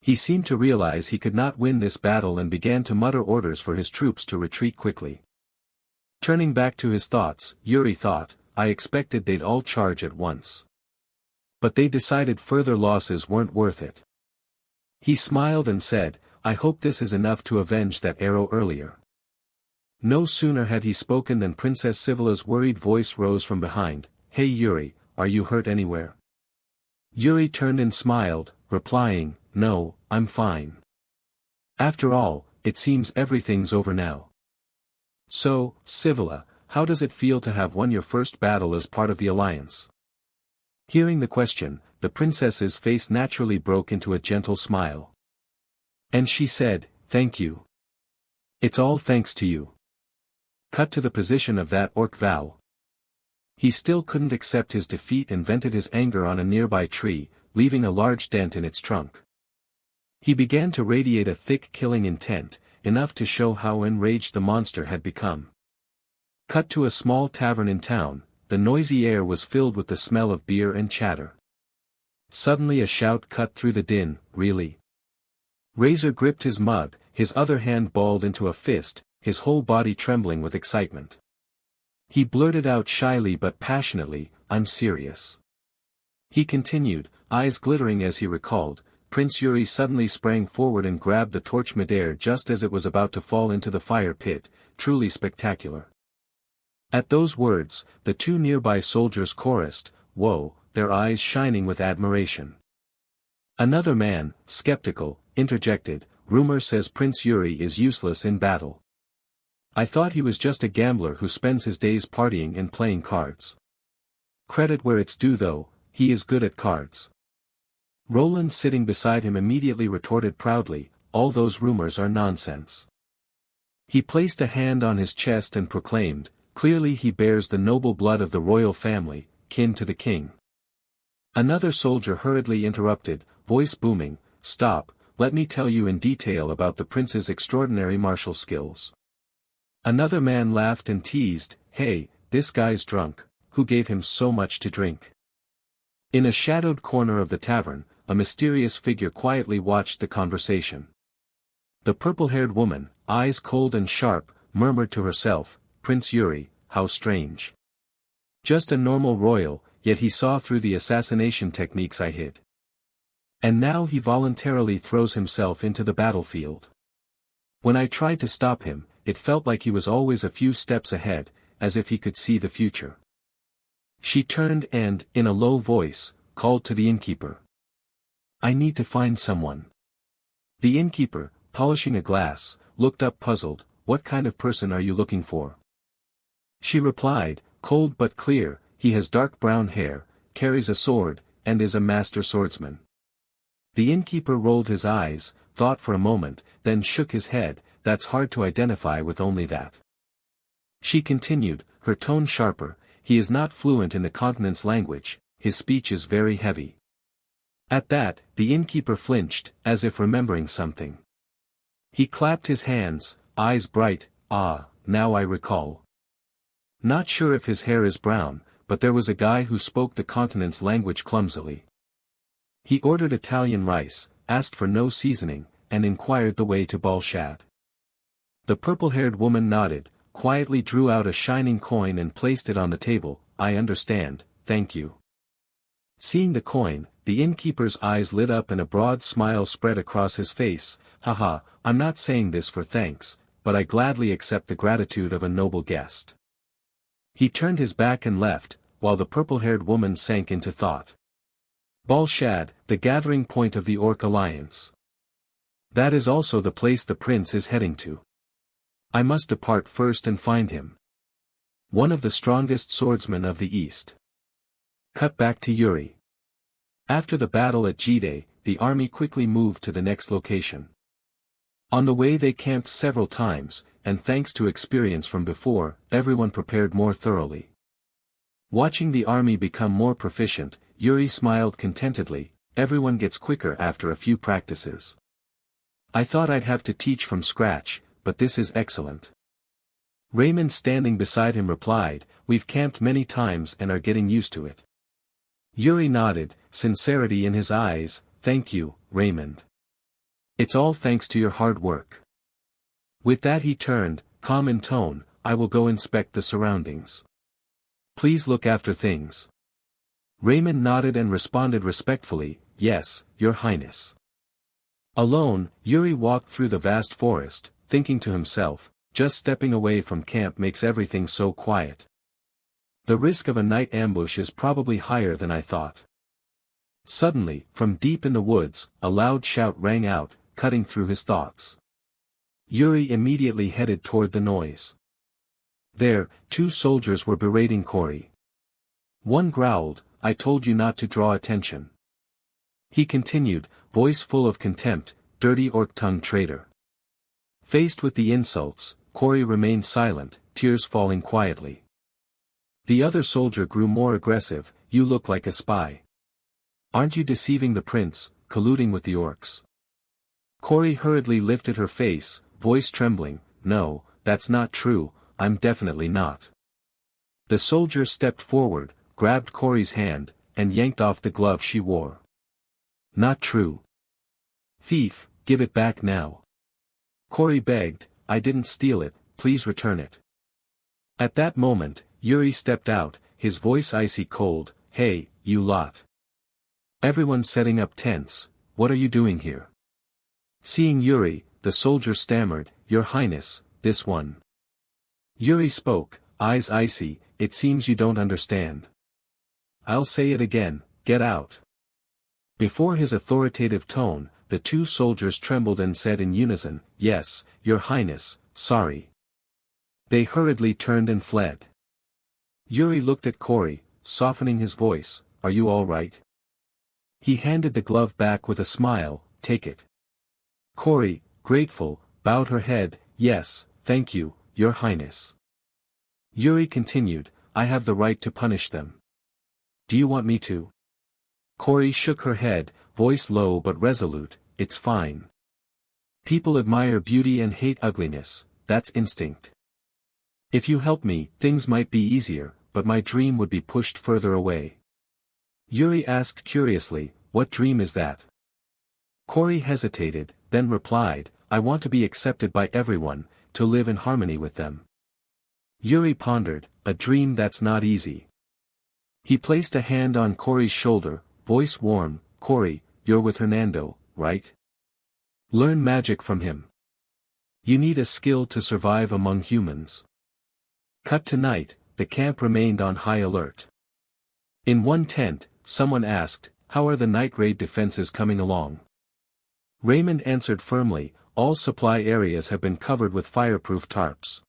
he seemed to realize he could not win this battle and began to mutter orders for his troops to retreat quickly. Turning back to his thoughts, Yuri thought, I expected they'd all charge at once. But they decided further losses weren't worth it. He smiled and said, I hope this is enough to avenge that arrow earlier. No sooner had he spoken than Princess Sivila's worried voice rose from behind. Hey Yuri, are you hurt anywhere? Yuri turned and smiled, replying, no, I'm fine. After all, it seems everything's over now. So, Sivila, how does it feel to have won your first battle as part of the alliance? Hearing the question, the princess's face naturally broke into a gentle smile. And she said, thank you. It's all thanks to you. Cut to the position of that orc Val. He still couldn't accept his defeat and vented his anger on a nearby tree, leaving a large dent in its trunk. He began to radiate a thick killing intent, enough to show how enraged the monster had become. Cut to a small tavern in town, the noisy air was filled with the smell of beer and chatter. Suddenly a shout cut through the din, really? Razor gripped his mug, his other hand balled into a fist, his whole body trembling with excitement. He blurted out shyly but passionately, I'm serious. He continued, eyes glittering as he recalled, Prince Yuri suddenly sprang forward and grabbed the torch midair just as it was about to fall into the fire pit, truly spectacular. At those words, the two nearby soldiers chorused, whoa, their eyes shining with admiration. Another man, skeptical, interjected, rumor says Prince Yuri is useless in battle. I thought he was just a gambler who spends his days partying and playing cards. Credit where it's due though, he is good at cards. Roland sitting beside him immediately retorted proudly, all those rumors are nonsense. He placed a hand on his chest and proclaimed, clearly he bears the noble blood of the royal family, kin to the king. Another soldier hurriedly interrupted, voice booming, stop, let me tell you in detail about the prince's extraordinary martial skills. Another man laughed and teased, hey, this guy's drunk, who gave him so much to drink? In a shadowed corner of the tavern, a mysterious figure quietly watched the conversation. The purple-haired woman, eyes cold and sharp, murmured to herself, Prince Yuri, how strange. Just a normal royal, yet he saw through the assassination techniques I hid. And now he voluntarily throws himself into the battlefield. When I tried to stop him, it felt like he was always a few steps ahead, as if he could see the future. She turned and, in a low voice, called to the innkeeper. I need to find someone. The innkeeper, polishing a glass, looked up puzzled, what kind of person are you looking for? She replied, cold but clear, he has dark brown hair, carries a sword, and is a master swordsman. The innkeeper rolled his eyes, thought for a moment, then shook his head, that's hard to identify with only that. She continued, her tone sharper, he is not fluent in the continent's language, his speech is very heavy. At that, the innkeeper flinched, as if remembering something. He clapped his hands, eyes bright, ah, now I recall. Not sure if his hair is brown, but there was a guy who spoke the continent's language clumsily. He ordered Italian rice, asked for no seasoning, and inquired the way to Balshad. The purple-haired woman nodded, quietly drew out a shining coin and placed it on the table, I understand, thank you. Seeing the coin, the innkeeper's eyes lit up and a broad smile spread across his face, haha, I'm not saying this for thanks, but I gladly accept the gratitude of a noble guest. He turned his back and left, while the purple-haired woman sank into thought. Balshad, the gathering point of the Orc Alliance. That is also the place the prince is heading to. I must depart first and find him. One of the strongest swordsmen of the East. Cut back to Yuri. After the battle at Jide, the army quickly moved to the next location. On the way they camped several times, and thanks to experience from before, everyone prepared more thoroughly. Watching the army become more proficient, Yuri smiled contentedly, everyone gets quicker after a few practices. I thought I'd have to teach from scratch, but this is excellent. Raymond standing beside him replied, we've camped many times and are getting used to it. Yuri nodded, sincerity in his eyes, thank you, Raymond. It's all thanks to your hard work. With that he turned, calm in tone, I will go inspect the surroundings. Please look after things. Raymond nodded and responded respectfully, yes, your highness. Alone, Yuri walked through the vast forest, thinking to himself, Just stepping away from camp makes everything so quiet. The risk of a night ambush is probably higher than I thought. Suddenly, from deep in the woods, a loud shout rang out, cutting through his thoughts. Yuri immediately headed toward the noise. There, two soldiers were berating Cory. One growled, "I told you not to draw attention." He continued, voice full of contempt, "Dirty orc-tongued traitor." Faced with the insults, Cory remained silent, tears falling quietly. The other soldier grew more aggressive, "You look like a spy. Aren't you deceiving the prince, colluding with the orcs?" Cory hurriedly lifted her face, voice trembling, "No, that's not true, I'm definitely not." The soldier stepped forward, grabbed Cory's hand, and yanked off the glove she wore. "Not true. Thief, give it back now." Cory begged, "I didn't steal it, please return it." At that moment, Yuri stepped out, his voice icy cold, "Hey, you lot. Everyone setting up tents, what are you doing here?" Seeing Yuri, the soldier stammered, "Your Highness, this one." Yuri spoke, eyes icy, "It seems you don't understand. I'll say it again, get out." Before his authoritative tone, the two soldiers trembled and said in unison, "Yes, Your Highness, sorry." They hurriedly turned and fled. Yuri looked at Cory, softening his voice, "Are you all right?" He handed the glove back with a smile, "Take it." Cory, grateful, bowed her head, "Yes, thank you, Your Highness." Yuri continued, "I have the right to punish them. Do you want me to?" Cory shook her head, voice low but resolute, "It's fine. People admire beauty and hate ugliness, that's instinct. If you help me, things might be easier, but my dream would be pushed further away." Yuri asked curiously, "What dream is that?" Cory hesitated, then replied, "I want to be accepted by everyone, to live in harmony with them." Yuri pondered, "A dream that's not easy." He placed a hand on Cory's shoulder, voice warm, "Cory, you're with Hernando, right? Learn magic from him. You need a skill to survive among humans." Cut to night, the camp remained on high alert. In one tent, someone asked, "How are the night raid defenses coming along?" Raymond answered firmly, "All supply areas have been covered with fireproof tarps.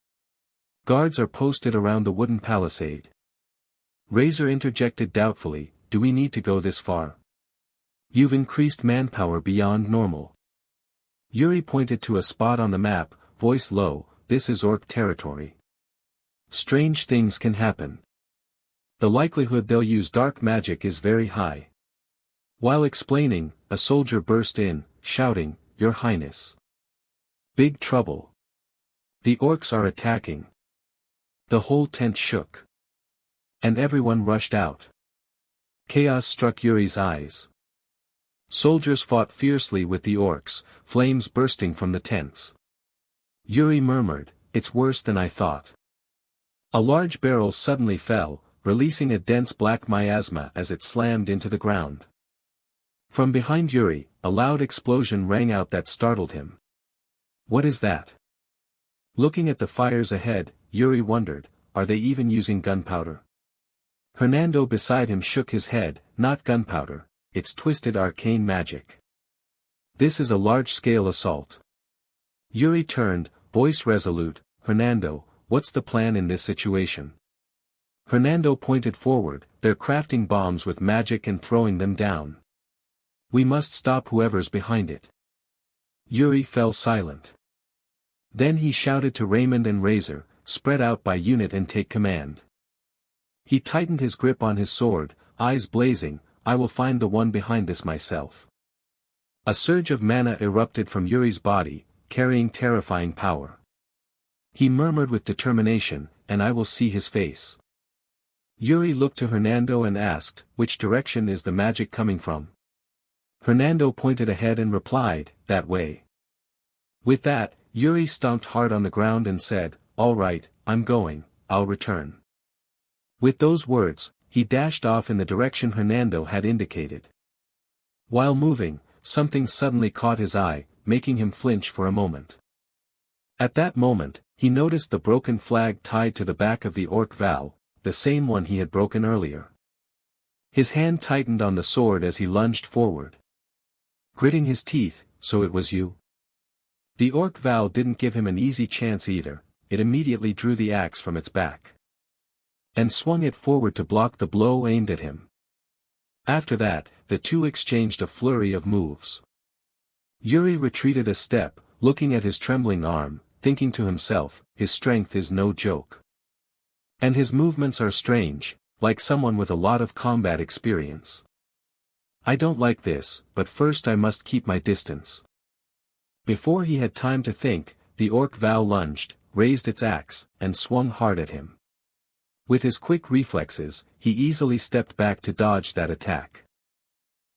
Guards are posted around the wooden palisade." Razor interjected doubtfully, "Do we need to go this far? You've increased manpower beyond normal." Yuri pointed to a spot on the map, voice low, "This is orc territory. Strange things can happen. The likelihood they'll use dark magic is very high." While explaining, a soldier burst in, shouting, "Your Highness! Big trouble! The orcs are attacking!" The whole tent shook. And everyone rushed out. Chaos struck Yuri's eyes. Soldiers fought fiercely with the orcs, flames bursting from the tents. Yuri murmured, "It's worse than I thought." A large barrel suddenly fell, releasing a dense black miasma as it slammed into the ground. From behind Yuri, a loud explosion rang out that startled him. "What is that?" Looking at the fires ahead, Yuri wondered, "Are they even using gunpowder?" Hernando beside him shook his head, "Not gunpowder, it's twisted arcane magic. This is a large-scale assault." Yuri turned, voice resolute, "Hernando, what's the plan in this situation?" Hernando pointed forward, "They're crafting bombs with magic and throwing them down. We must stop whoever's behind it." Yuri fell silent. Then he shouted to Raymond and Razor, "Spread out by unit and take command." He tightened his grip on his sword, eyes blazing, "I will find the one behind this myself." A surge of mana erupted from Yuri's body, carrying terrifying power. He murmured with determination, "And I will see his face." Yuri looked to Hernando and asked, "Which direction is the magic coming from?" Hernando pointed ahead and replied, "That way." With that, Yuri stomped hard on the ground and said, "All right, I'm going, I'll return." With those words, he dashed off in the direction Hernando had indicated. While moving, something suddenly caught his eye, making him flinch for a moment. At that moment, He noticed the broken flag tied to the back of the orc Val, the same one he had broken earlier. His hand tightened on the sword as he lunged forward. Gritting his teeth, "So it was you?" The orc Val didn't give him an easy chance either. It immediately drew the axe from its back and swung it forward to block the blow aimed at him. After that, the two exchanged a flurry of moves. Yuri retreated a step, looking at his trembling arm, thinking to himself, his strength is no joke. And his movements are strange, like someone with a lot of combat experience. I don't like this, but first I must keep my distance. Before he had time to think, the orc Val lunged, raised its axe, and swung hard at him. With his quick reflexes, he easily stepped back to dodge that attack.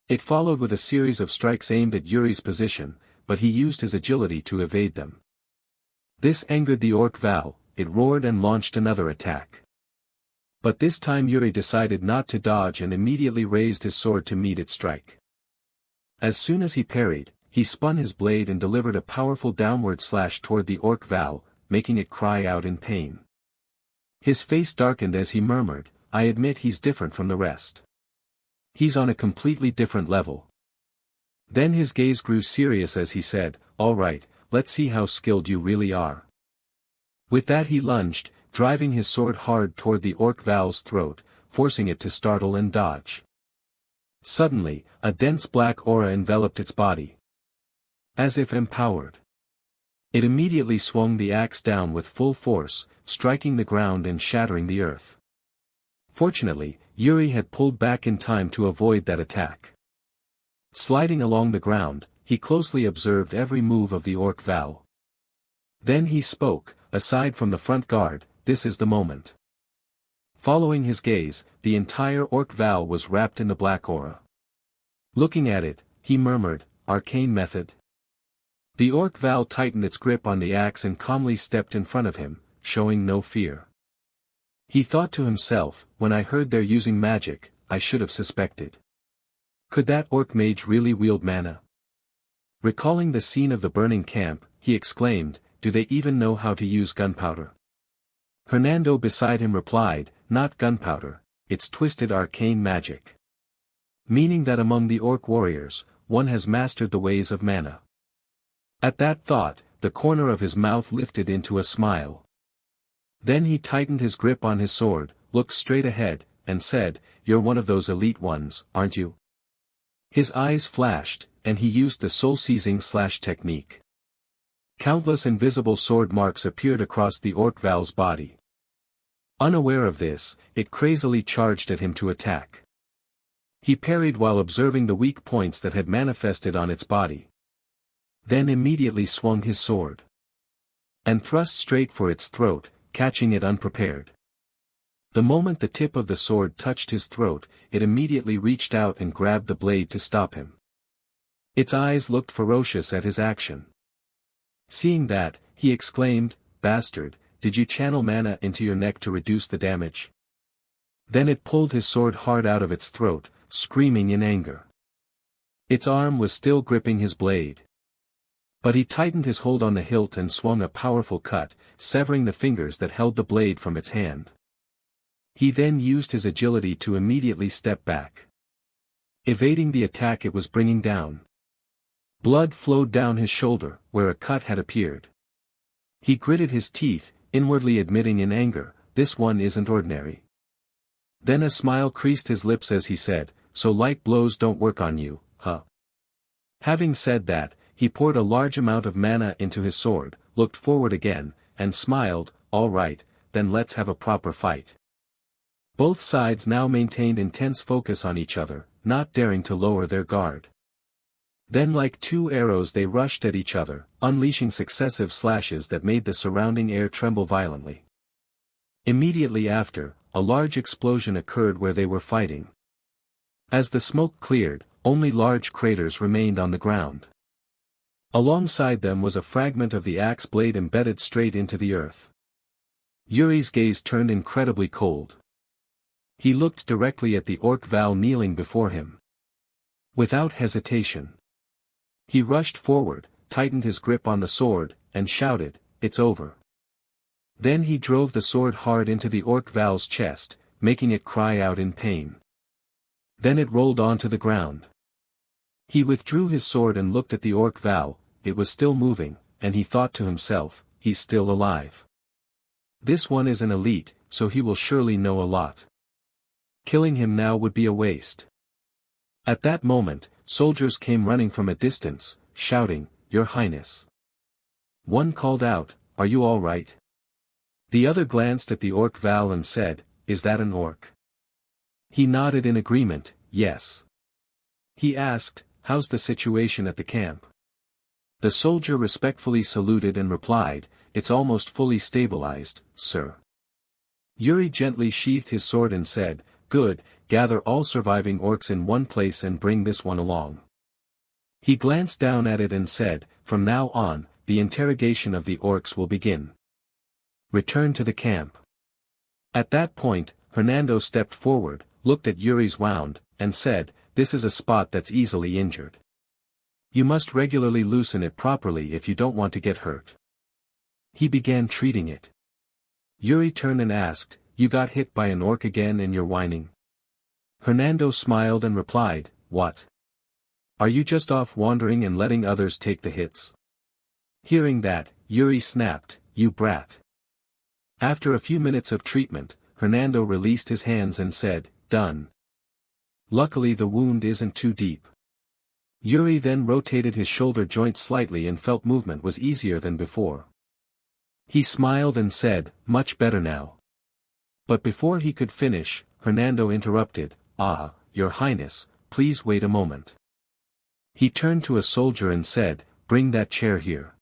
It followed with a series of strikes aimed at Yuri's position, but he used his agility to evade them. This angered the orc Val, it roared and launched another attack. But this time Yuri decided not to dodge and immediately raised his sword to meet its strike. As soon as he parried, he spun his blade and delivered a powerful downward slash toward the orc Val, making it cry out in pain. His face darkened as he murmured, "I admit he's different from the rest. He's on a completely different level." Then his gaze grew serious as he said, "All right, let's see how skilled you really are." With that he lunged, driving his sword hard toward the orc Val's throat, forcing it to startle and dodge. Suddenly, a dense black aura enveloped its body. As if empowered, it immediately swung the axe down with full force, striking the ground and shattering the earth. Fortunately, Yuri had pulled back in time to avoid that attack. Sliding along the ground, he closely observed every move of the orc Val. Then he spoke, "Aside from the front guard, this is the moment." Following his gaze, the entire orc Val was wrapped in the black aura. Looking at it, he murmured, "Arcane method?" The orc Val tightened its grip on the axe and calmly stepped in front of him, showing no fear. He thought to himself, "When I heard they're using magic, I should have suspected. Could that orc mage really wield mana?" Recalling the scene of the burning camp, he exclaimed, "Do they even know how to use gunpowder?" Hernando beside him replied, "Not gunpowder, it's twisted arcane magic. Meaning that among the orc warriors, one has mastered the ways of mana." At that thought, the corner of his mouth lifted into a smile. Then he tightened his grip on his sword, looked straight ahead, and said, "You're one of those elite ones, aren't you?" His eyes flashed, and he used the soul-seizing slash technique. Countless invisible sword marks appeared across the orc Val's body. Unaware of this, it crazily charged at him to attack. He parried while observing the weak points that had manifested on its body. Then immediately swung his sword and thrust straight for its throat, catching it unprepared. The moment the tip of the sword touched his throat, it immediately reached out and grabbed the blade to stop him. Its eyes looked ferocious at his action. Seeing that, he exclaimed, "Bastard, did you channel mana into your neck to reduce the damage?" Then it pulled his sword hard out of its throat, screaming in anger. Its arm was still gripping his blade. But he tightened his hold on the hilt and swung a powerful cut, severing the fingers that held the blade from its hand. He then used his agility to immediately step back, evading the attack it was bringing down. Blood flowed down his shoulder, where a cut had appeared. He gritted his teeth, inwardly admitting in anger, "This one isn't ordinary." Then a smile creased his lips as he said, "So light blows don't work on you, huh?" Having said that, he poured a large amount of mana into his sword, looked forward again, and smiled, "All right, then let's have a proper fight." Both sides now maintained intense focus on each other, not daring to lower their guard. Then like two arrows they rushed at each other, unleashing successive slashes that made the surrounding air tremble violently. Immediately after, a large explosion occurred where they were fighting. As the smoke cleared, only large craters remained on the ground. Alongside them was a fragment of the axe blade embedded straight into the earth. Yuri's gaze turned incredibly cold. He looked directly at the orc Val kneeling before him. Without hesitation, he rushed forward, tightened his grip on the sword, and shouted, "It's over." Then he drove the sword hard into the orc Val's chest, making it cry out in pain. Then it rolled onto the ground. He withdrew his sword and looked at the orc Val. It was still moving, and he thought to himself, he's still alive. This one is an elite, so he will surely know a lot. Killing him now would be a waste. At that moment, soldiers came running from a distance, shouting, "Your Highness." One called out, "Are you all right?" The other glanced at the orc Val and said, "Is that an orc?" He nodded in agreement, "Yes." He asked, "How's the situation at the camp?" The soldier respectfully saluted and replied, "It's almost fully stabilized, sir." Yuri gently sheathed his sword and said, "Good, gather all surviving orcs in one place and bring this one along." He glanced down at it and said, "From now on, the interrogation of the orcs will begin. Return to the camp." At that point, Hernando stepped forward, looked at Yuri's wound, and said, "This is a spot that's easily injured. You must regularly loosen it properly if you don't want to get hurt." He began treating it. Yuri turned and asked, "You got hit by an orc again and you're whining?" Hernando smiled and replied, "What? Are you just off wandering and letting others take the hits?" Hearing that, Yuri snapped, "You brat." After a few minutes of treatment, Hernando released his hands and said, "Done. Luckily the wound isn't too deep." Yuri then rotated his shoulder joint slightly and felt movement was easier than before. He smiled and said, "Much better now." But before he could finish, Hernando interrupted, "Ah, Your Highness, please wait a moment." He turned to a soldier and said, "Bring that chair here."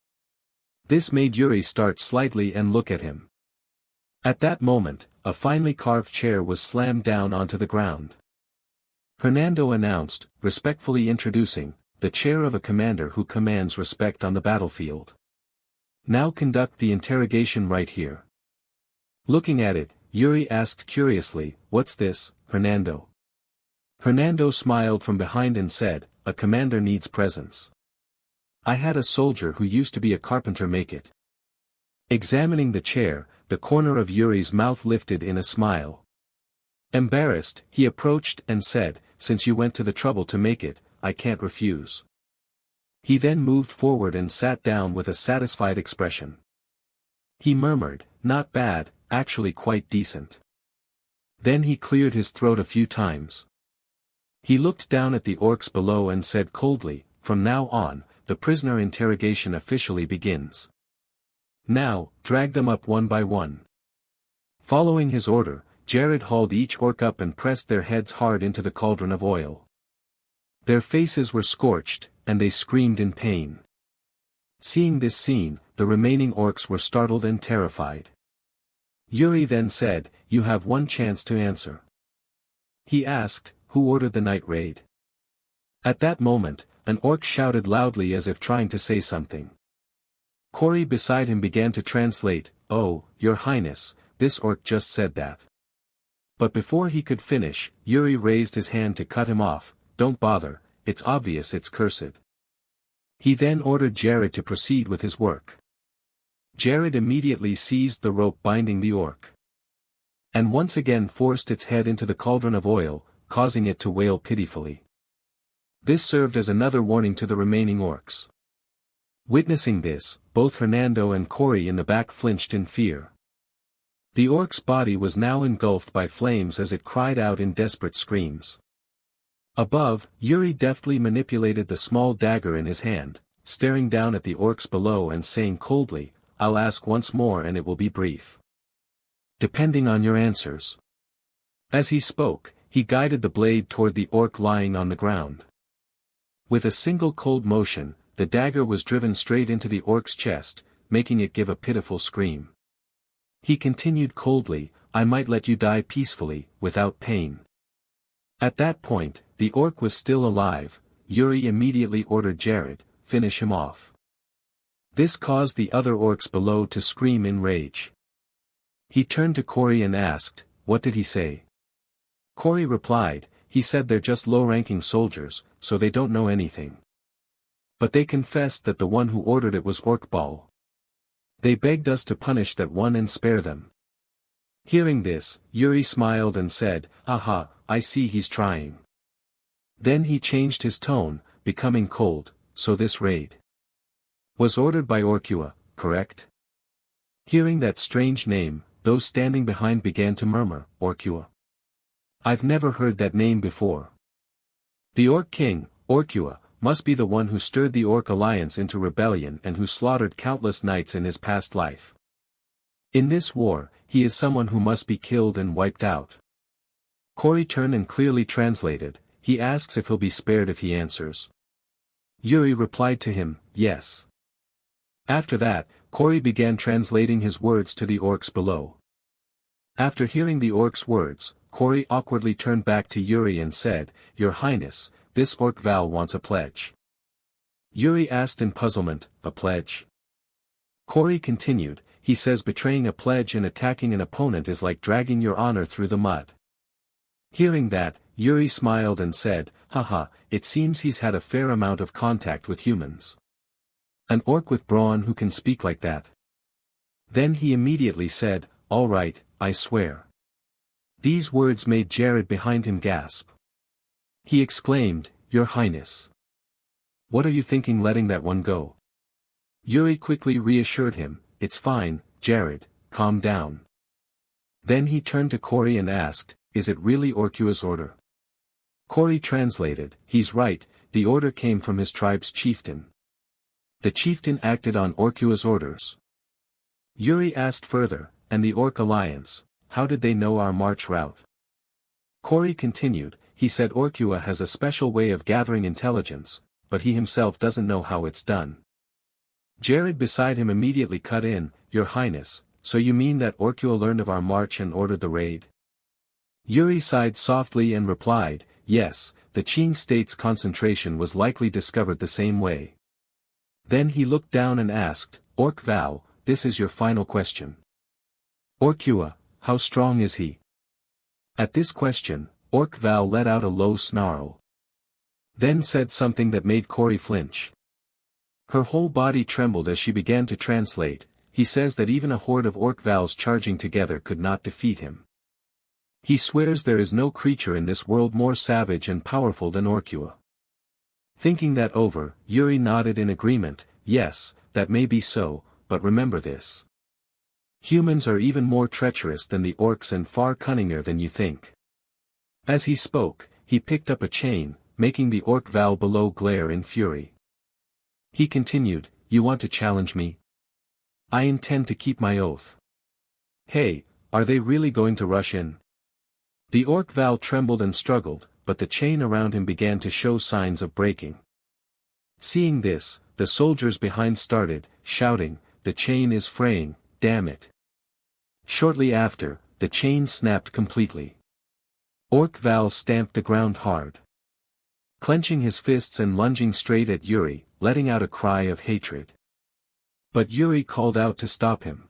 This made Yuri start slightly and look at him. At that moment, a finely carved chair was slammed down onto the ground. Hernando announced, respectfully introducing, the chair of a commander who commands respect on the battlefield. Now conduct the interrogation right here. Looking at it, Yuri asked curiously, "What's this, Hernando?" Hernando smiled from behind and said, "A commander needs presents. I had a soldier who used to be a carpenter make it." Examining the chair, the corner of Yuri's mouth lifted in a smile. Embarrassed, he approached and said, "Since you went to the trouble to make it, I can't refuse." He then moved forward and sat down with a satisfied expression. He murmured, "Not bad, actually quite decent." Then he cleared his throat a few times. He looked down at the orcs below and said coldly, "From now on, the prisoner interrogation officially begins. Now, drag them up one by one." Following his order, Jared hauled each orc up and pressed their heads hard into the cauldron of oil. Their faces were scorched, and they screamed in pain. Seeing this scene, the remaining orcs were startled and terrified. Yuri then said, "You have one chance to answer." He asked, "Who ordered the night raid?" At that moment, an orc shouted loudly as if trying to say something. Corey beside him began to translate, "Oh, Your Highness, this orc just said that." But before he could finish, Yuri raised his hand to cut him off, "Don't bother, it's obvious it's cursed." He then ordered Jared to proceed with his work. Jared immediately seized the rope binding the orc, and once again forced its head into the cauldron of oil, causing it to wail pitifully. This served as another warning to the remaining orcs. Witnessing this, both Hernando and Corey in the back flinched in fear. The orc's body was now engulfed by flames as it cried out in desperate screams. Above, Yuri deftly manipulated the small dagger in his hand, staring down at the orcs below and saying coldly, "I'll ask once more and it will be brief. Depending on your answers." As he spoke, he guided the blade toward the orc lying on the ground. With a single cold motion, the dagger was driven straight into the orc's chest, making it give a pitiful scream. He continued coldly, "I might let you die peacefully, without pain." At that point, the orc was still alive. Yuri immediately ordered Jared, "Finish him off." This caused the other orcs below to scream in rage. He turned to Corey and asked, "What did he say?" Corey replied, "He said they're just low-ranking soldiers, so they don't know anything. But they confessed that the one who ordered it was Orc Ball." They begged us to punish that one and spare them. Hearing this, Yuri smiled and said, "Aha, I see he's trying." Then he changed his tone, becoming cold, "So this raid was ordered by Orkua, correct?" Hearing that strange name, those standing behind began to murmur, "Orkua? I've never heard that name before." The Orc King, Orkua, must be the one who stirred the Orc Alliance into rebellion and who slaughtered countless knights in his past life. In this war, he is someone who must be killed and wiped out. Cory turned and clearly translated, he asks if he'll be spared if he answers. Yuri replied to him, "Yes." After that, Cory began translating his words to the orcs below. After hearing the orcs' words, Cory awkwardly turned back to Yuri and said, "Your Highness, this orc Val wants a pledge." Yuri asked in puzzlement, "A pledge?" Cory continued, "He says betraying a pledge and attacking an opponent is like dragging your honor through the mud." Hearing that, Yuri smiled and said, "Haha, it seems he's had a fair amount of contact with humans. An orc with brawn who can speak like that." Then he immediately said, "All right, I swear." These words made Jared behind him gasp. He exclaimed, "Your Highness. What are you thinking letting that one go?" Yuri quickly reassured him, "It's fine, Jared, calm down." Then he turned to Cory and asked, "Is it really Orkua's order?" Cory translated, "He's right, the order came from his tribe's chieftain. The chieftain acted on Orkua's orders." Yuri asked further, "And the Orc Alliance, how did they know our march route?" Cory continued, "He said Orkua has a special way of gathering intelligence, but he himself doesn't know how it's done." Jared beside him immediately cut in, "Your Highness, so you mean that Orkua learned of our march and ordered the raid?" Yuri sighed softly and replied, "Yes, the Qing state's concentration was likely discovered the same way." Then he looked down and asked, "Orc Val, this is your final question. Orkua, how strong is he?" At this question, Orc Val let out a low snarl. Then said something that made Cory flinch. Her whole body trembled as she began to translate, "He says that even a horde of Orc Vals charging together could not defeat him. He swears there is no creature in this world more savage and powerful than Orkua." Thinking that over, Yuri nodded in agreement, "Yes, that may be so, but remember this. Humans are even more treacherous than the orcs and far cunninger than you think." As he spoke, he picked up a chain, making the Orc Val below glare in fury. He continued, "You want to challenge me? I intend to keep my oath." "Hey, are they really going to rush in?" The Orc Val trembled and struggled, but the chain around him began to show signs of breaking. Seeing this, the soldiers behind started, shouting, "The chain is fraying, damn it." Shortly after, the chain snapped completely. Orc Val stamped the ground hard, clenching his fists and lunging straight at Yuri, letting out a cry of hatred. But Yuri called out to stop him.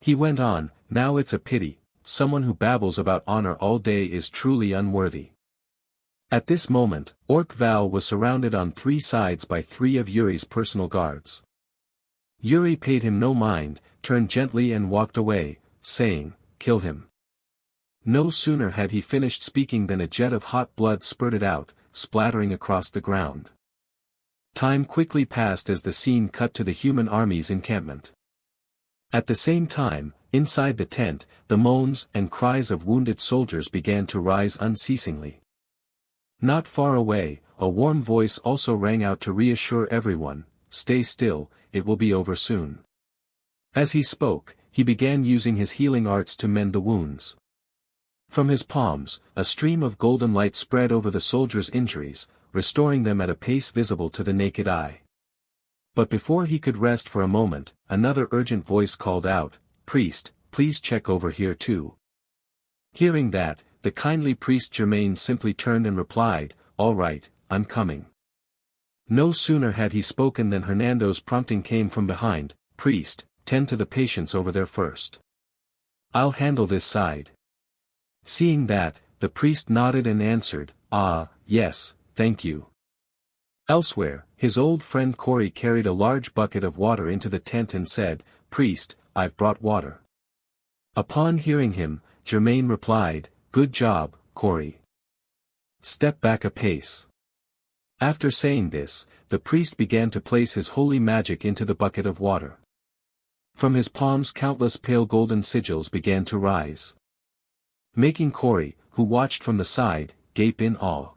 He went on, "Now it's a pity, someone who babbles about honor all day is truly unworthy." At this moment, Orc Val was surrounded on three sides by three of Yuri's personal guards. Yuri paid him no mind, turned gently and walked away, saying, "Kill him." No sooner had he finished speaking than a jet of hot blood spurted out, splattering across the ground. Time quickly passed as the scene cut to the human army's encampment. At the same time, inside the tent, the moans and cries of wounded soldiers began to rise unceasingly. Not far away, a warm voice also rang out to reassure everyone, "Stay still, it will be over soon." As he spoke, he began using his healing arts to mend the wounds. From his palms, a stream of golden light spread over the soldiers' injuries, restoring them at a pace visible to the naked eye. But before he could rest for a moment, another urgent voice called out, "Priest, please check over here too." Hearing that, the kindly priest Germain simply turned and replied, "All right, I'm coming." No sooner had he spoken than Hernando's prompting came from behind, "Priest, tend to the patients over there first. I'll handle this side." Seeing that, the priest nodded and answered, "Ah, yes, thank you." Elsewhere, his old friend Cory carried a large bucket of water into the tent and said, "Priest, I've brought water." Upon hearing him, Germain replied, "Good job, Corey. Step back a pace." After saying this, the priest began to place his holy magic into the bucket of water. From his palms countless pale golden sigils began to rise, making Corey, who watched from the side, gape in awe.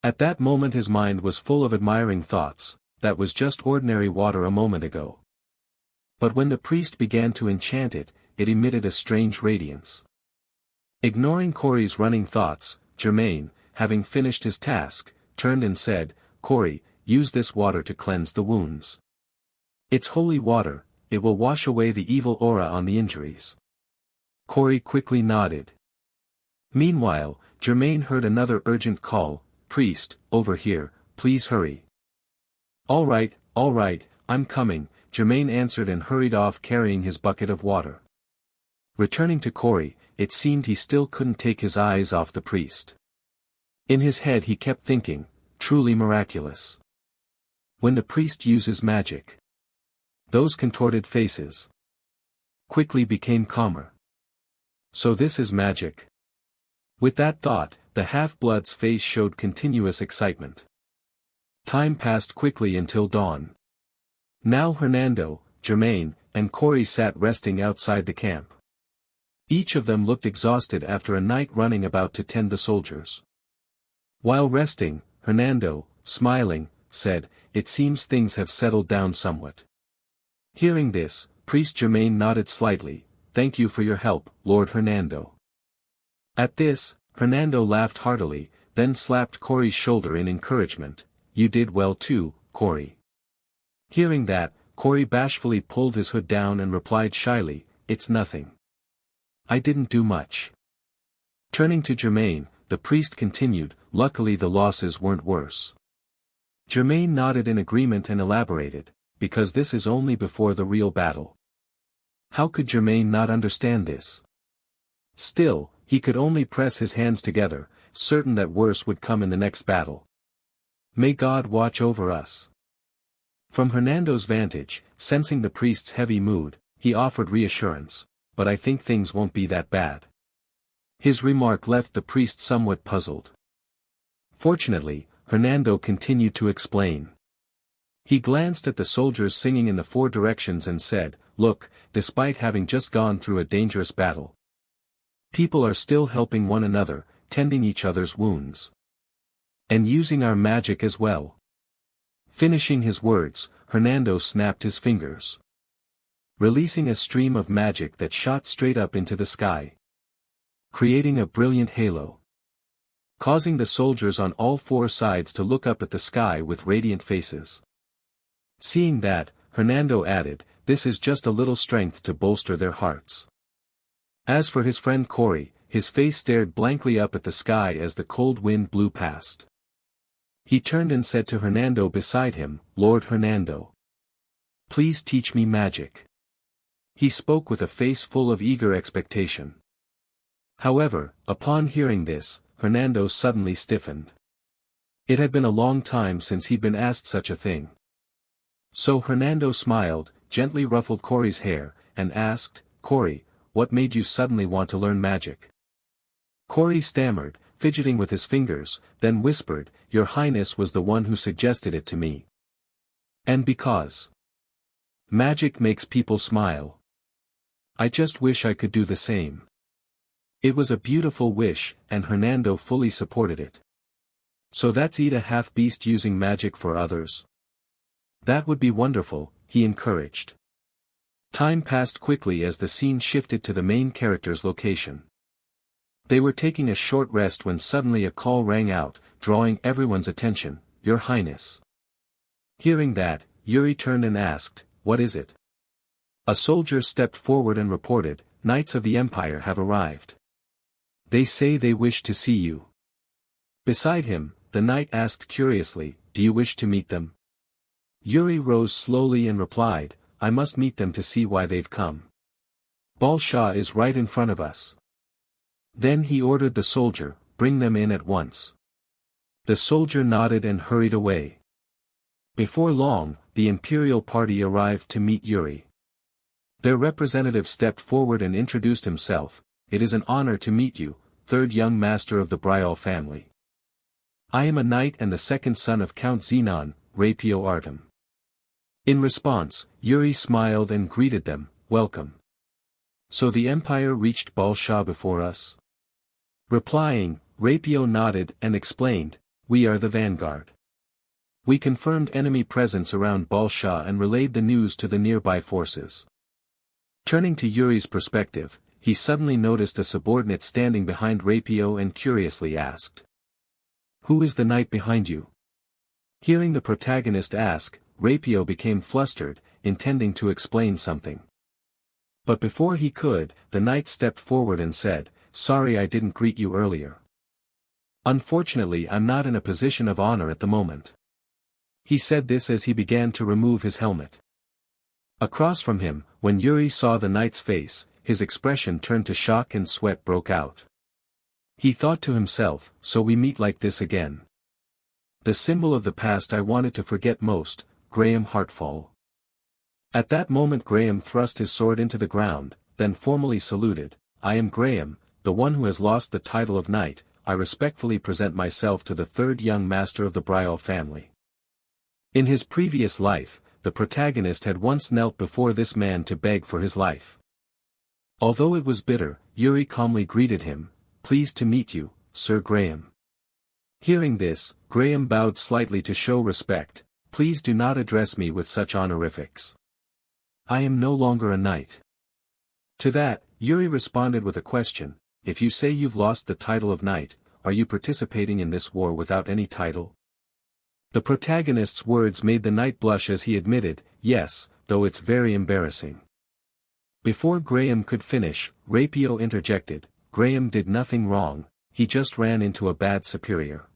At that moment his mind was full of admiring thoughts. That was just ordinary water a moment ago. But when the priest began to enchant it, it emitted a strange radiance. Ignoring Corey's running thoughts, Germain, having finished his task, turned and said, "Corey, use this water to cleanse the wounds. It's holy water, it will wash away the evil aura on the injuries." Corey quickly nodded. Meanwhile, Germain heard another urgent call, "Priest, over here, please hurry." All right, I'm coming," Germain answered and hurried off carrying his bucket of water. Returning to Corey, it seemed he still couldn't take his eyes off the priest. In his head he kept thinking, truly miraculous. When the priest uses magic, those contorted faces quickly became calmer. So this is magic. With that thought, the half-blood's face showed continuous excitement. Time passed quickly until dawn. Now Hernando, Germain, and Corey sat resting outside the camp. Each of them looked exhausted after a night running about to tend the soldiers. While resting, Hernando, smiling, said, "It seems things have settled down somewhat." Hearing this, Priest Germain nodded slightly, "Thank you for your help, Lord Hernando." At this, Hernando laughed heartily, then slapped Corey's shoulder in encouragement, "You did well too, Corey." Hearing that, Corey bashfully pulled his hood down and replied shyly, "It's nothing. I didn't do much." Turning to Germain, the priest continued, "Luckily the losses weren't worse." Germain nodded in agreement and elaborated, "Because this is only before the real battle." How could Germain not understand this? Still, he could only press his hands together, certain that worse would come in the next battle. May God watch over us. From Hernando's vantage, sensing the priest's heavy mood, he offered reassurance, "But I think things won't be that bad." His remark left the priest somewhat puzzled. Fortunately, Hernando continued to explain. He glanced at the soldiers singing in the four directions and said, "Look, despite having just gone through a dangerous battle, people are still helping one another, tending each other's wounds. And using our magic as well." Finishing his words, Hernando snapped his fingers, releasing a stream of magic that shot straight up into the sky, creating a brilliant halo, causing the soldiers on all four sides to look up at the sky with radiant faces. Seeing that, Hernando added, "This is just a little strength to bolster their hearts." As for his friend Corey, his face stared blankly up at the sky as the cold wind blew past. He turned and said to Hernando beside him, "Lord Hernando, please teach me magic." He spoke with a face full of eager expectation. However, upon hearing this, Hernando suddenly stiffened. It had been a long time since he'd been asked such a thing. So Hernando smiled, gently ruffled Corey's hair, and asked, "Corey, what made you suddenly want to learn magic?" Corey stammered, fidgeting with his fingers, then whispered, "Your Highness was the one who suggested it to me. And because magic makes people smile, I just wish I could do the same." It was a beautiful wish, and Hernando fully supported it. "So that's it, a half-beast using magic for others? That would be wonderful," he encouraged. Time passed quickly as the scene shifted to the main character's location. They were taking a short rest when suddenly a call rang out, drawing everyone's attention, "Your Highness." Hearing that, Yuri turned and asked, "What is it?" A soldier stepped forward and reported, "Knights of the Empire have arrived. They say they wish to see you." Beside him, the knight asked curiously, "Do you wish to meet them?" Yuri rose slowly and replied, "I must meet them to see why they've come. Bal Shah is right in front of us." Then he ordered the soldier, "Bring them in at once." The soldier nodded and hurried away. Before long, the imperial party arrived to meet Yuri. Their representative stepped forward and introduced himself. It is an honor to meet you, third young master of the Brial family. I am a knight and the second son of Count Xenon, Rapio Artem. In response, Yuri smiled and greeted them, welcome. So the Empire reached Balsha before us? Replying, Rapio nodded and explained, we are the vanguard. We confirmed enemy presence around Balsha and relayed the news to the nearby forces. Turning to Yuri's perspective, he suddenly noticed a subordinate standing behind Rapio and curiously asked. Who is the knight behind you? Hearing the protagonist ask, Rapio became flustered, intending to explain something. But before he could, the knight stepped forward and said, sorry I didn't greet you earlier. Unfortunately I'm not in a position of honor at the moment. He said this as he began to remove his helmet. Across from him, when Yuri saw the knight's face, his expression turned to shock and sweat broke out. He thought to himself, so we meet like this again. The symbol of the past I wanted to forget most, Graham Heartfall. At that moment Graham thrust his sword into the ground, then formally saluted, I am Graham, the one who has lost the title of knight, I respectfully present myself to the third young master of the Brial family. In his previous life, the protagonist had once knelt before this man to beg for his life. Although it was bitter, Yuri calmly greeted him, pleased to meet you, Sir Graham. Hearing this, Graham bowed slightly to show respect, please do not address me with such honorifics. I am no longer a knight. To that, Yuri responded with a question, if you say you've lost the title of knight, are you participating in this war without any title? The protagonist's words made the knight blush as he admitted, yes, though it's very embarrassing. Before Graham could finish, Rapio interjected, Graham did nothing wrong, he just ran into a bad superior.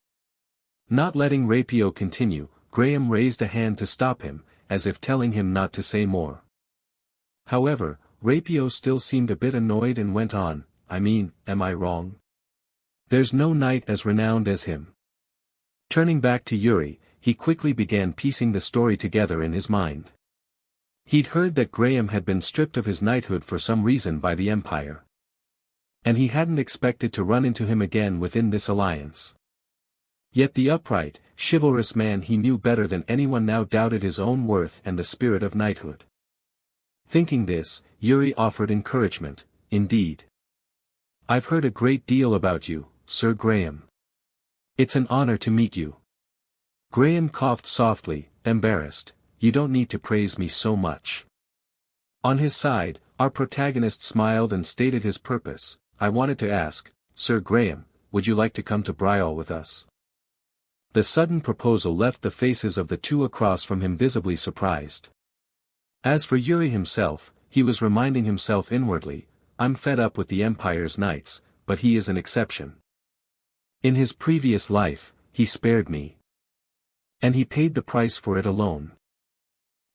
Not letting Rapio continue, Graham raised a hand to stop him, as if telling him not to say more. However, Rapio still seemed a bit annoyed and went on, I mean, am I wrong? There's no knight as renowned as him. Turning back to Yuri, he quickly began piecing the story together in his mind. He'd heard that Graham had been stripped of his knighthood for some reason by the Empire. And he hadn't expected to run into him again within this alliance. Yet the upright, chivalrous man he knew better than anyone now doubted his own worth and the spirit of knighthood. Thinking this, Yuri offered encouragement, indeed. I've heard a great deal about you, Sir Graham. It's an honor to meet you. Graham coughed softly, embarrassed, you don't need to praise me so much. On his side, our protagonist smiled and stated his purpose, I wanted to ask, Sir Graham, would you like to come to Brial with us? The sudden proposal left the faces of the two across from him visibly surprised. As for Yuri himself, he was reminding himself inwardly, I'm fed up with the Empire's knights, but he is an exception. In his previous life, he spared me. And he paid the price for it alone.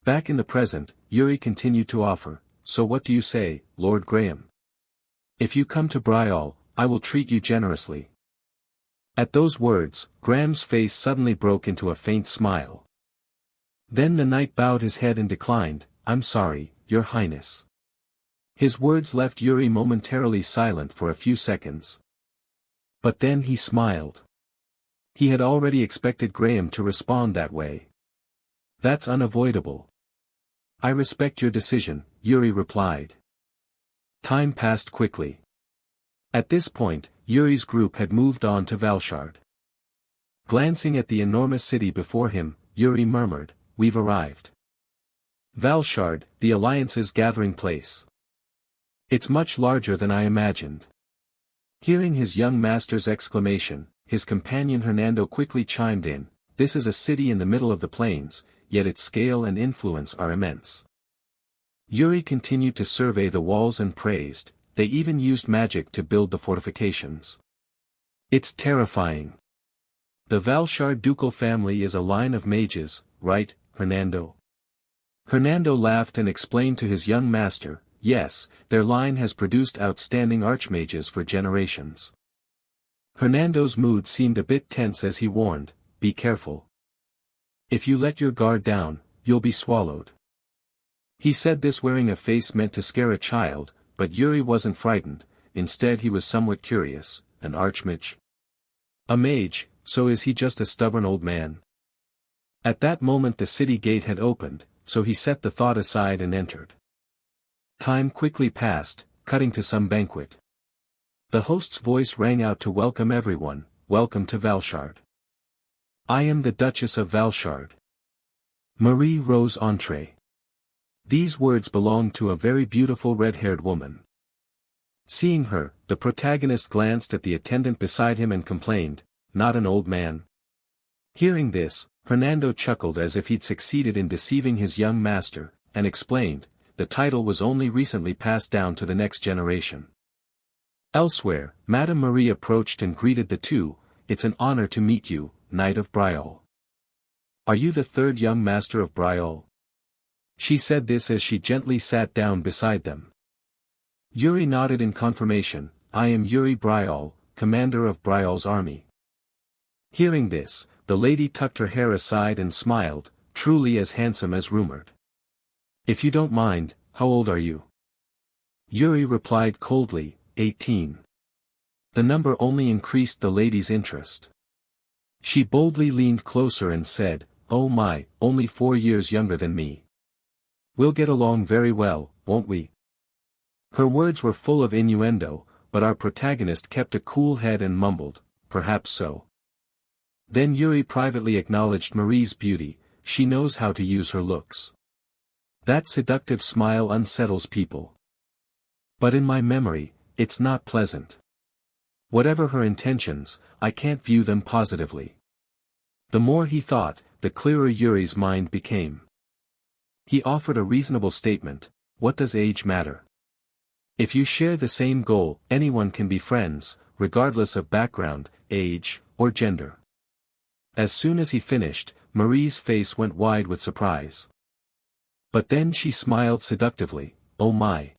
Back in the present, Yuri continued to offer, so what do you say, Lord Graham? If you come to Brial, I will treat you generously. At those words, Graham's face suddenly broke into a faint smile. Then the knight bowed his head and declined, I'm sorry, Your Highness. His words left Yuri momentarily silent for a few seconds. But then he smiled. He had already expected Graham to respond that way. That's unavoidable. I respect your decision, Yuri replied. Time passed quickly. At this point, Yuri's group had moved on to Valshard. Glancing at the enormous city before him, Yuri murmured, we've arrived. Valshard, the Alliance's gathering place. It's much larger than I imagined. Hearing his young master's exclamation, his companion Hernando quickly chimed in, this is a city in the middle of the plains, yet its scale and influence are immense. Yuri continued to survey the walls and praised, they even used magic to build the fortifications. It's terrifying. The Valshard ducal family is a line of mages, right, Hernando? Hernando laughed and explained to his young master, yes, their line has produced outstanding archmages for generations. Hernando's mood seemed a bit tense as he warned, be careful. If you let your guard down, you'll be swallowed. He said this wearing a face meant to scare a child, but Yuri wasn't frightened, instead he was somewhat curious. An archmage? A mage, so is he just a stubborn old man? At that moment the city gate had opened, so he set the thought aside and entered. Time quickly passed, cutting to some banquet. The host's voice rang out to welcome everyone. Welcome to Valshard. I am the Duchess of Valshard. Marie Rose Entree. These words belonged to a very beautiful red-haired woman. Seeing her, the protagonist glanced at the attendant beside him and complained, not an old man. Hearing this, Hernando chuckled as if he'd succeeded in deceiving his young master, and explained, the title was only recently passed down to the next generation. Elsewhere, Madame Marie approached and greeted the two. It's an honor to meet you, Knight of Briol. Are you the third young master of Briol? She said this as she gently sat down beside them. Yuri nodded in confirmation. I am Yuri Briol, commander of Briol's army. Hearing this, the lady tucked her hair aside and smiled, truly as handsome as rumored. If you don't mind, how old are you? Yuri replied coldly, 18. The number only increased the lady's interest. She boldly leaned closer and said, oh my, only 4 years younger than me. We'll get along very well, won't we? Her words were full of innuendo, but our protagonist kept a cool head and mumbled, perhaps so. Then Yuri privately acknowledged Marie's beauty. She knows how to use her looks. That seductive smile unsettles people. But in my memory, it's not pleasant. Whatever her intentions, I can't view them positively. The more he thought, the clearer Yuri's mind became. He offered a reasonable statement. What does age matter? If you share the same goal, anyone can be friends, regardless of background, age, or gender. As soon as he finished, Marie's face went wide with surprise. But then she smiled seductively. Oh my.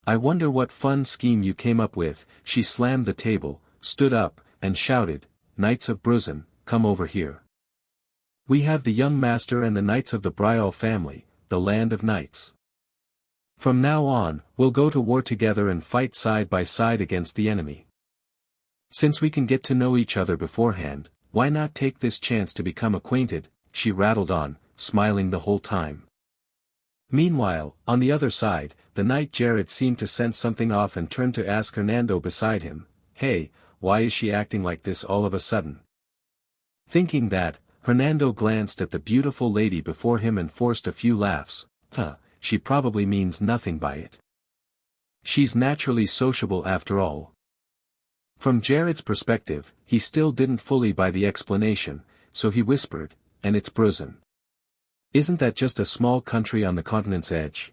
I wonder what fun scheme you came up with. She slammed the table, stood up, and shouted, Knights of Bruzan, come over here. We have the young master and the knights of the Briol family, the land of knights. From now on, we'll go to war together and fight side by side against the enemy. Since we can get to know each other beforehand, why not take this chance to become acquainted? She rattled on, smiling the whole time. Meanwhile, on the other side, the knight Jared seemed to sense something off and turned to ask Hernando beside him, hey, why is she acting like this all of a sudden? Thinking that, Hernando glanced at the beautiful lady before him and forced a few laughs. She probably means nothing by it. She's naturally sociable after all. From Jared's perspective, he still didn't fully buy the explanation, so he whispered, and it's Bruzan. Isn't that just a small country on the continent's edge?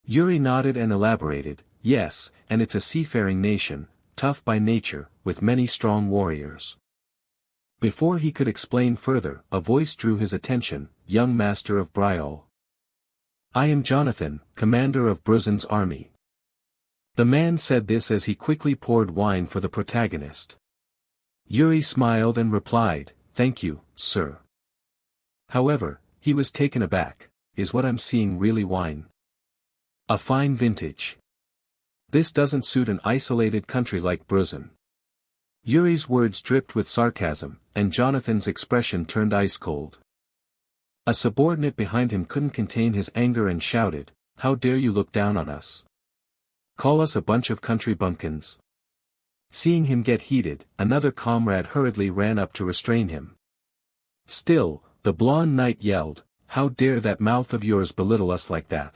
Yuri nodded and elaborated, yes, and it's a seafaring nation, tough by nature, with many strong warriors. Before he could explain further, a voice drew his attention, young master of Briol. I am Jonathan, commander of Bruzan's army. The man said this as he quickly poured wine for the protagonist. Yuri smiled and replied, thank you, sir. However, he was taken aback. Is what I'm seeing really wine? A fine vintage. This doesn't suit an isolated country like Bruzan. Yuri's words dripped with sarcasm, and Jonathan's expression turned ice-cold. A subordinate behind him couldn't contain his anger and shouted, how dare you look down on us? Call us a bunch of country bumpkins? Seeing him get heated, another comrade hurriedly ran up to restrain him. Still, the blonde knight yelled, how dare that mouth of yours belittle us like that?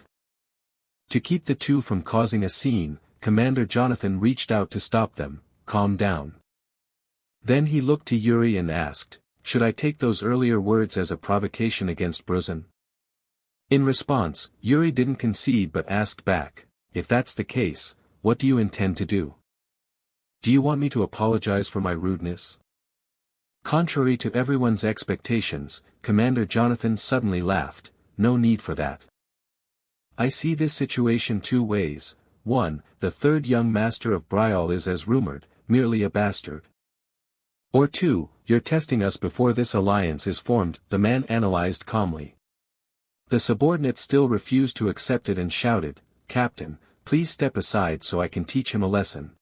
To keep the two from causing a scene, Commander Jonathan reached out to stop them. Calm down. Then he looked to Yuri and asked, should I take those earlier words as a provocation against Bruzan? In response, Yuri didn't concede but asked back, if that's the case, what do you intend to do? Do you want me to apologize for my rudeness? Contrary to everyone's expectations, Commander Jonathan suddenly laughed, no need for that. I see this situation two ways. 1, the third young master of Briol is as rumored, merely a bastard. Or 2, you're testing us before this alliance is formed, the man analyzed calmly. The subordinate still refused to accept it and shouted, "Captain, please step aside so I can teach him a lesson."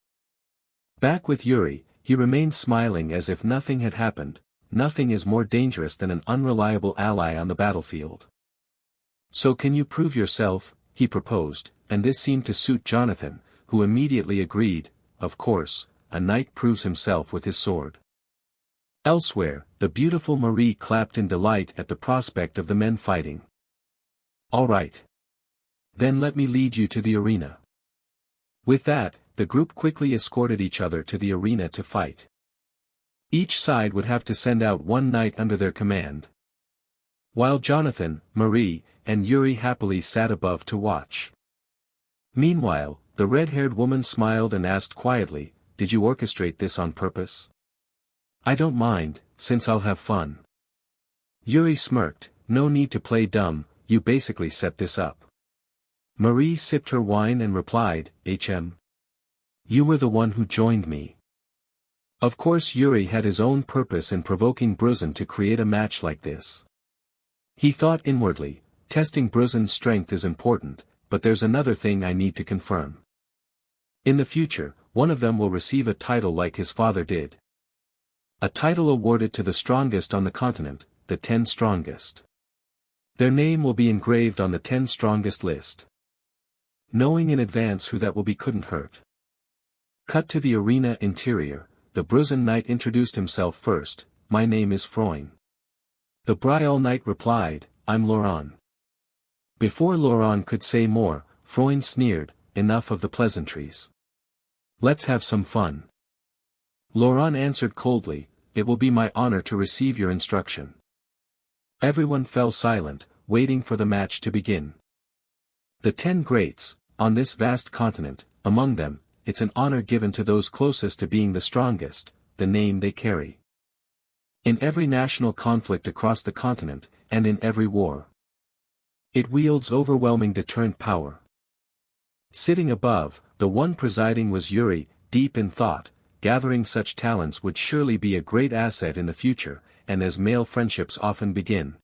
Back with Yuri, he remained smiling as if nothing had happened. Nothing is more dangerous than an unreliable ally on the battlefield. "So can you prove yourself?" he proposed, and this seemed to suit Jonathan, who immediately agreed. Of course, a knight proves himself with his sword. Elsewhere, the beautiful Marie clapped in delight at the prospect of the men fighting. "All right. Then let me lead you to the arena." With that, the group quickly escorted each other to the arena to fight. Each side would have to send out one knight under their command, while Jonathan, Marie, and Yuri happily sat above to watch. Meanwhile, the red-haired woman smiled and asked quietly, "Did you orchestrate this on purpose?" "I don't mind, since I'll have fun." Yuri smirked, "No need to play dumb, you basically set this up." Marie sipped her wine and replied, You were the one who joined me." Of course Yuri had his own purpose in provoking Bruzin to create a match like this. He thought inwardly, testing Bruzin's strength is important, but there's another thing I need to confirm. In the future, one of them will receive a title like his father did. A title awarded to the strongest on the continent, the 10 strongest. Their name will be engraved on the 10 strongest list. Knowing in advance who that will be couldn't hurt. Cut to the arena interior, the Bruzin knight introduced himself first, "My name is Freund." The Brial knight replied, "I'm Laurent." Before Laurent could say more, Freund sneered, "Enough of the pleasantries. Let's have some fun." Laurent answered coldly, "It will be my honor to receive your instruction." Everyone fell silent, waiting for the match to begin. The 10 greats, on this vast continent, among them, it's an honor given to those closest to being the strongest, the name they carry. In every national conflict across the continent, and in every war, it wields overwhelming deterrent power. Sitting above, the one presiding was Yuri, deep in thought. Gathering such talents would surely be a great asset in the future, and as male friendships often begin,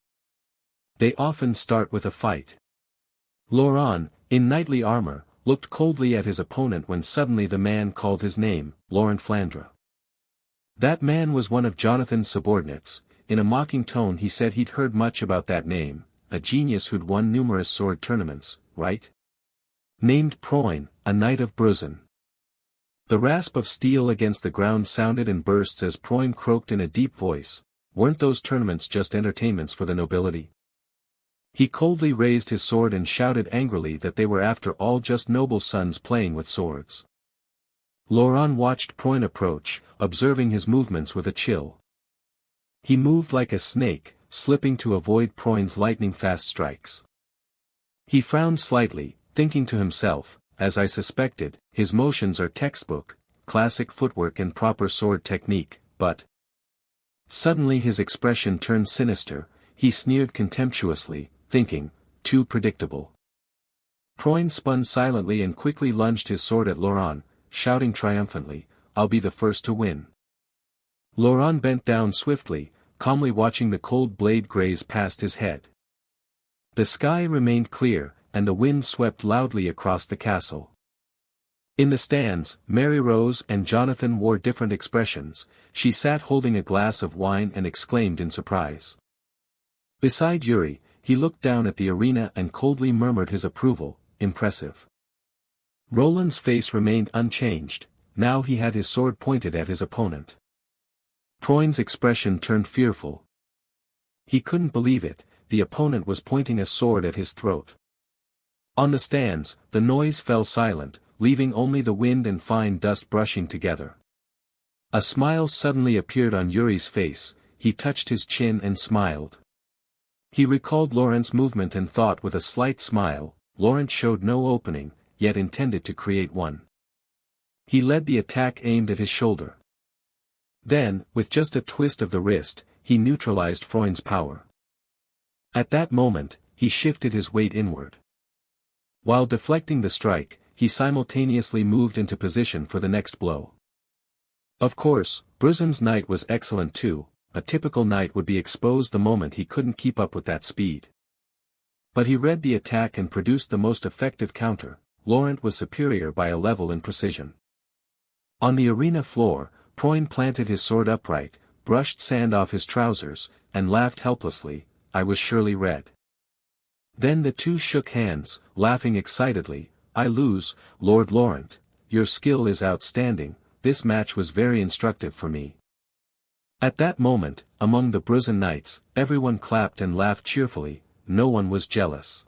they often start with a fight. Laurent, in knightly armor, looked coldly at his opponent when suddenly the man called his name, Laurent Flandre. That man was one of Jonathan's subordinates. In a mocking tone he said he'd heard much about that name, a genius who'd won numerous sword tournaments, right? Named Freund, a knight of Bruzin. The rasp of steel against the ground sounded in bursts as Freund croaked in a deep voice, "Weren't those tournaments just entertainments for the nobility?" He coldly raised his sword and shouted angrily that they were after all just noble sons playing with swords. Laurent watched Freund approach, observing his movements with a chill. He moved like a snake, slipping to avoid Freund's lightning-fast strikes. He frowned slightly, thinking to himself, as I suspected, his motions are textbook, classic footwork and proper sword technique, but... Suddenly his expression turned sinister, he sneered contemptuously, thinking, too predictable. Freund spun silently and quickly lunged his sword at Laurent, shouting triumphantly, "I'll be the first to win." Laurent bent down swiftly, calmly watching the cold blade graze past his head. The sky remained clear, and the wind swept loudly across the castle. In the stands, Mary Rose and Jonathan wore different expressions. She sat holding a glass of wine and exclaimed in surprise. Beside Yuri, he looked down at the arena and coldly murmured his approval, "Impressive." Roland's face remained unchanged, now he had his sword pointed at his opponent. Freund's expression turned fearful. He couldn't believe it, the opponent was pointing a sword at his throat. On the stands, the noise fell silent, leaving only the wind and fine dust brushing together. A smile suddenly appeared on Yuri's face, he touched his chin and smiled. He recalled Laurent's movement and thought with a slight smile, Laurent showed no opening, yet intended to create one. He led the attack aimed at his shoulder. Then, with just a twist of the wrist, he neutralized Freund's power. At that moment, he shifted his weight inward. While deflecting the strike, he simultaneously moved into position for the next blow. Of course, Bruzin's knight was excellent too. A typical knight would be exposed the moment he couldn't keep up with that speed. But he read the attack and produced the most effective counter. Laurent was superior by a level in precision. On the arena floor, Proin planted his sword upright, brushed sand off his trousers, and laughed helplessly. I was surely red. Then the two shook hands, laughing excitedly. I lose, Lord Laurent. Your skill is outstanding. This match was very instructive for me. At that moment, among the Bruzan knights, everyone clapped and laughed cheerfully. No one was jealous.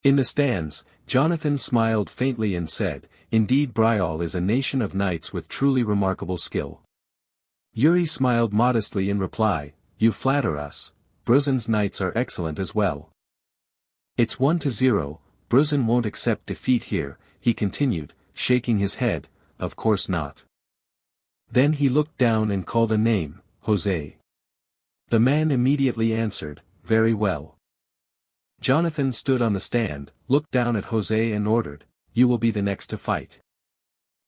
In the stands, Jonathan smiled faintly and said, "Indeed, Brial is a nation of knights with truly remarkable skill." Yuri smiled modestly in reply, "You flatter us. Bruzan's knights are excellent as well." "It's 1-0, Bruzan won't accept defeat here," he continued, shaking his head. "Of course not." Then he looked down and called a name, Jose. The man immediately answered, "Very well." Jonathan stood on the stand, looked down at Jose and ordered, "You will be the next to fight."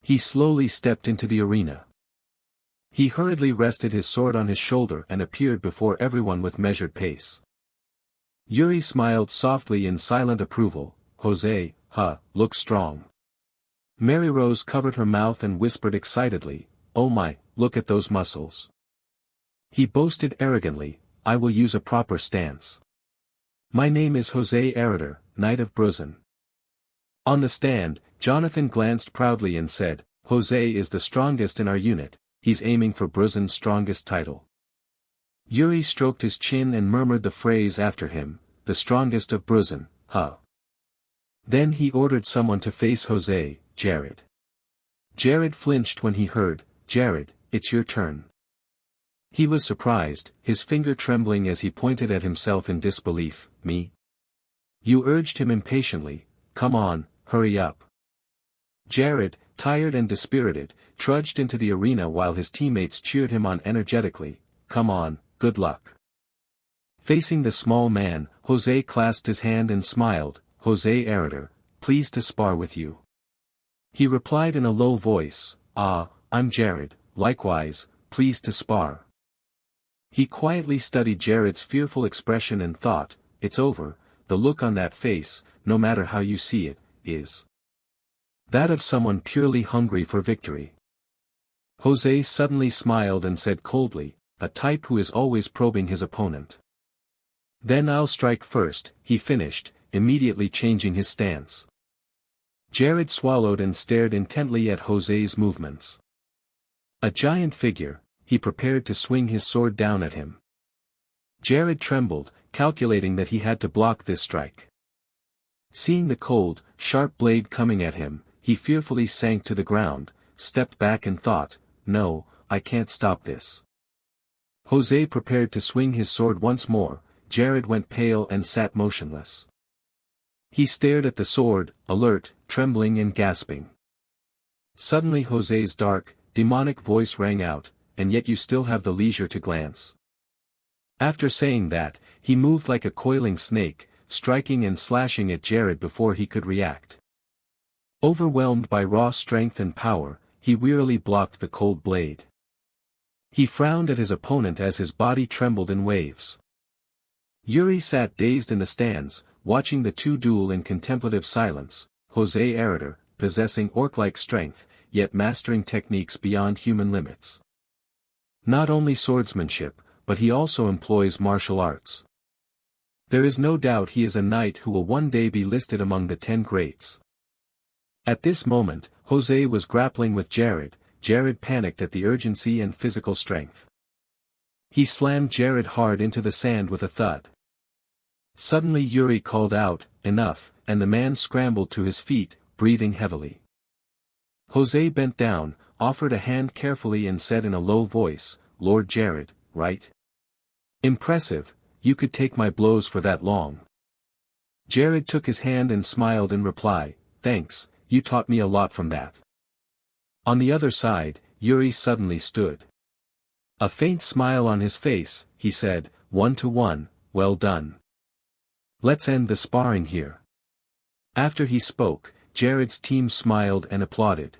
He slowly stepped into the arena. He hurriedly rested his sword on his shoulder and appeared before everyone with measured pace. Yuri smiled softly in silent approval. "Jose, look strong." Mary Rose covered her mouth and whispered excitedly, "Oh my, look at those muscles." He boasted arrogantly, "I will use a proper stance. My name is Jose Eritor, Knight of Bruzan." On the stand, Jonathan glanced proudly and said, "Jose is the strongest in our unit, he's aiming for Bruzan's strongest title." Yuri stroked his chin and murmured the phrase after him, "The strongest of Bruzan, Then he ordered someone to face Jose, Jared. Jared flinched when he heard, "Jared, it's your turn." He was surprised, his finger trembling as he pointed at himself in disbelief. "Me?" You urged him impatiently, "Come on, hurry up." Jared, tired and dispirited, trudged into the arena while his teammates cheered him on energetically, "Come on, good luck." Facing the small man, Jose clasped his hand and smiled, "Jose Eritor, pleased to spar with you." He replied in a low voice, "I'm Jared, likewise, pleased to spar." He quietly studied Jared's fearful expression and thought, "It's over, the look on that face, no matter how you see it, is that of someone purely hungry for victory." Jose suddenly smiled and said coldly, "A type who is always probing his opponent." "Then I'll strike first," he finished, immediately changing his stance. Jared swallowed and stared intently at Jose's movements. A giant figure, he prepared to swing his sword down at him. Jared trembled, calculating that he had to block this strike. Seeing the cold, sharp blade coming at him, he fearfully sank to the ground, stepped back and thought, "No, I can't stop this." Jose prepared to swing his sword once more. Jared went pale and sat motionless. He stared at the sword, alert, trembling and gasping. Suddenly Jose's dark, demonic voice rang out, "And yet you still have the leisure to glance." After saying that, he moved like a coiling snake, striking and slashing at Jared before he could react. Overwhelmed by raw strength and power, he wearily blocked the cold blade. He frowned at his opponent as his body trembled in waves. Yuri sat dazed in the stands, watching the two duel in contemplative silence. Jose Eritor, possessing orc-like strength, yet mastering techniques beyond human limits. Not only swordsmanship, but he also employs martial arts. There is no doubt he is a knight who will one day be listed among the 10 greats. At this moment, Jose was grappling with Jared. Jared panicked at the urgency and physical strength. He slammed Jared hard into the sand with a thud. Suddenly Yuri called out, "Enough," and the man scrambled to his feet, breathing heavily. Jose bent down, offered a hand carefully and said in a low voice, "Lord Jared, right? Impressive, you could take my blows for that long." Jared took his hand and smiled in reply, "Thanks, you taught me a lot from that." On the other side, Yuri suddenly stood. A faint smile on his face, he said, 1-1, well done. Let's end the sparring here." After he spoke, Jared's team smiled and applauded.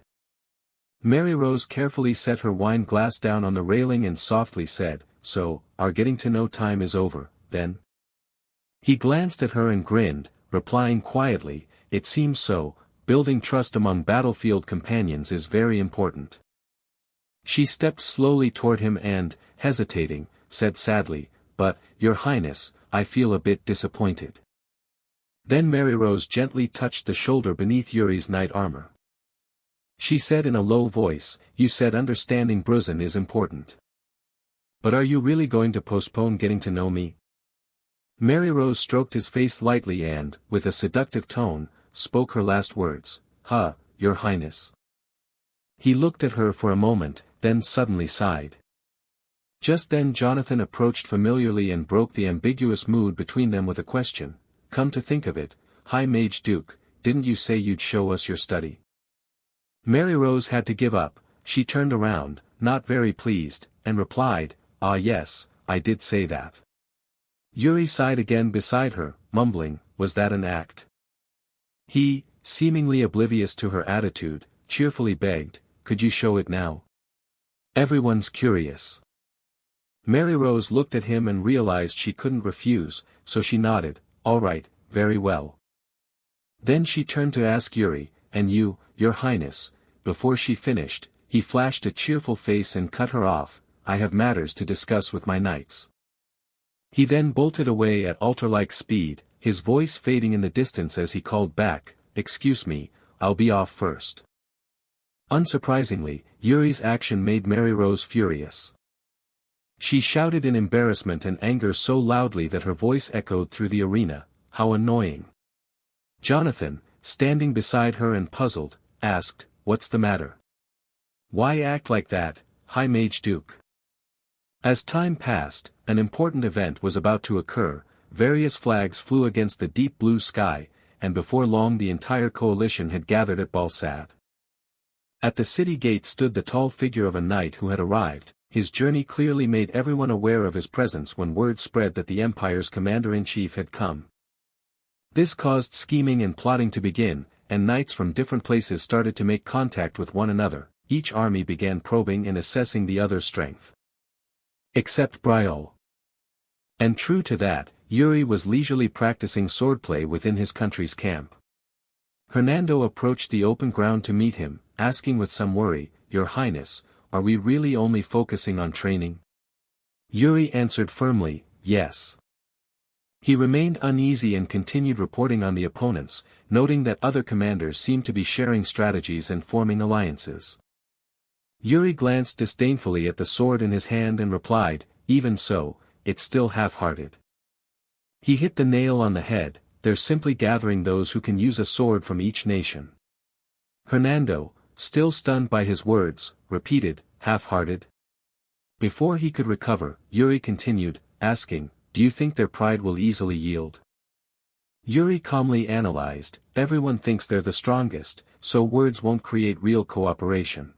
Mary Rose carefully set her wine glass down on the railing and softly said, "So, our getting to know time is over, then?" He glanced at her and grinned, replying quietly, "It seems so, building trust among battlefield companions is very important." She stepped slowly toward him and, hesitating, said sadly, "But, Your Highness, I feel a bit disappointed." Then Mary Rose gently touched the shoulder beneath Yuri's knight armor. She said in a low voice, "You said understanding Bruzin is important. But are you really going to postpone getting to know me?" Mary Rose stroked his face lightly and, with a seductive tone, spoke her last words, Your Highness." He looked at her for a moment, then suddenly sighed. Just then Jonathan approached familiarly and broke the ambiguous mood between them with a question, "Come to think of it, High Mage Duke, didn't you say you'd show us your study?" Mary Rose had to give up. She turned around, not very pleased, and replied, "Ah yes, I did say that." Yuri sighed again beside her, mumbling, "Was that an act?" He, seemingly oblivious to her attitude, cheerfully begged, "Could you show it now? Everyone's curious." Mary Rose looked at him and realized she couldn't refuse, so she nodded, "All right, very well." Then she turned to ask Yuri, "And you, Your Highness?" Before she finished, he flashed a cheerful face and cut her off, "I have matters to discuss with my knights." He then bolted away at altar-like speed, his voice fading in the distance as he called back, "Excuse me, I'll be off first." Unsurprisingly, Yuri's action made Mary Rose furious. She shouted in embarrassment and anger so loudly that her voice echoed through the arena, "How annoying!" Jonathan, standing beside her and puzzled, asked, "What's the matter? Why act like that, High Mage Duke?" As time passed, an important event was about to occur, various flags flew against the deep blue sky, and before long the entire coalition had gathered at Balsad. At the city gate stood the tall figure of a knight who had arrived. His journey clearly made everyone aware of his presence when word spread that the Empire's commander-in-chief had come. This caused scheming and plotting to begin, and knights from different places started to make contact with one another. Each army began probing and assessing the other's strength. Except Briol. And true to that, Yuri was leisurely practicing swordplay within his country's camp. Hernando approached the open ground to meet him, asking with some worry, "Your Highness, are we really only focusing on training?" Yuri answered firmly, "Yes." He remained uneasy and continued reporting on the opponents, noting that other commanders seemed to be sharing strategies and forming alliances. Yuri glanced disdainfully at the sword in his hand and replied, "Even so, it's still half-hearted." He hit the nail on the head, "They're simply gathering those who can use a sword from each nation." Hernando, still stunned by his words, repeated, "Half-hearted?" Before he could recover, Yuri continued, asking, "Do you think their pride will easily yield?" Yuri calmly analyzed, "Everyone thinks they're the strongest, so words won't create real cooperation."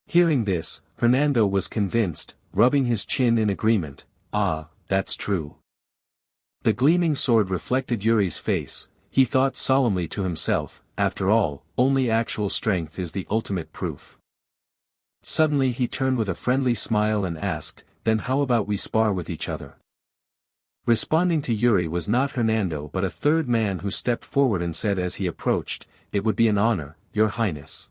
Hearing this, Hernando was convinced, rubbing his chin in agreement, "Ah, that's true." The gleaming sword reflected Yuri's face. He thought solemnly to himself, "After all, only actual strength is the ultimate proof." Suddenly he turned with a friendly smile and asked, "Then how about we spar with each other?" Responding to Yuri was not Hernando but a third man who stepped forward and said as he approached, "It would be an honor, Your Highness."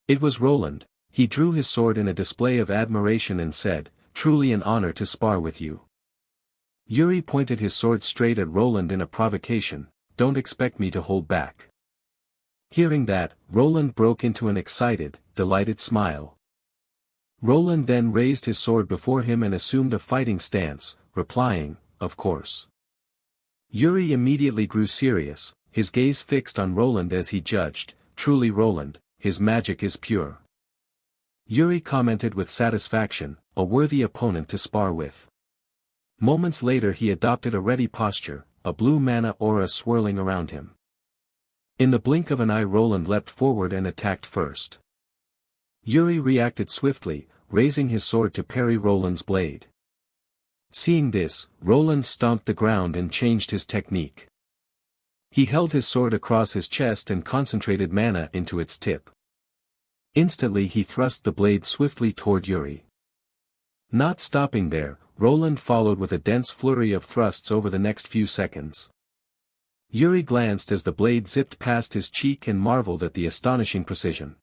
It was Roland. He drew his sword in a display of admiration and said, "Truly an honor to spar with you." Yuri pointed his sword straight at Roland in a provocation, "Don't expect me to hold back." Hearing that, Roland broke into an excited, delighted smile. Roland then raised his sword before him and assumed a fighting stance, replying, "Of course." Yuri immediately grew serious, his gaze fixed on Roland as he judged, "Truly Roland, his magic is pure." Yuri commented with satisfaction, "A worthy opponent to spar with." Moments later he adopted a ready posture, a blue mana aura swirling around him. In the blink of an eye Roland leapt forward and attacked first. Yuri reacted swiftly, raising his sword to parry Roland's blade. Seeing this, Roland stomped the ground and changed his technique. He held his sword across his chest and concentrated mana into its tip. Instantly he thrust the blade swiftly toward Yuri. Not stopping there, Roland followed with a dense flurry of thrusts over the next few seconds. Yuri glanced as the blade zipped past his cheek and marveled at the astonishing precision.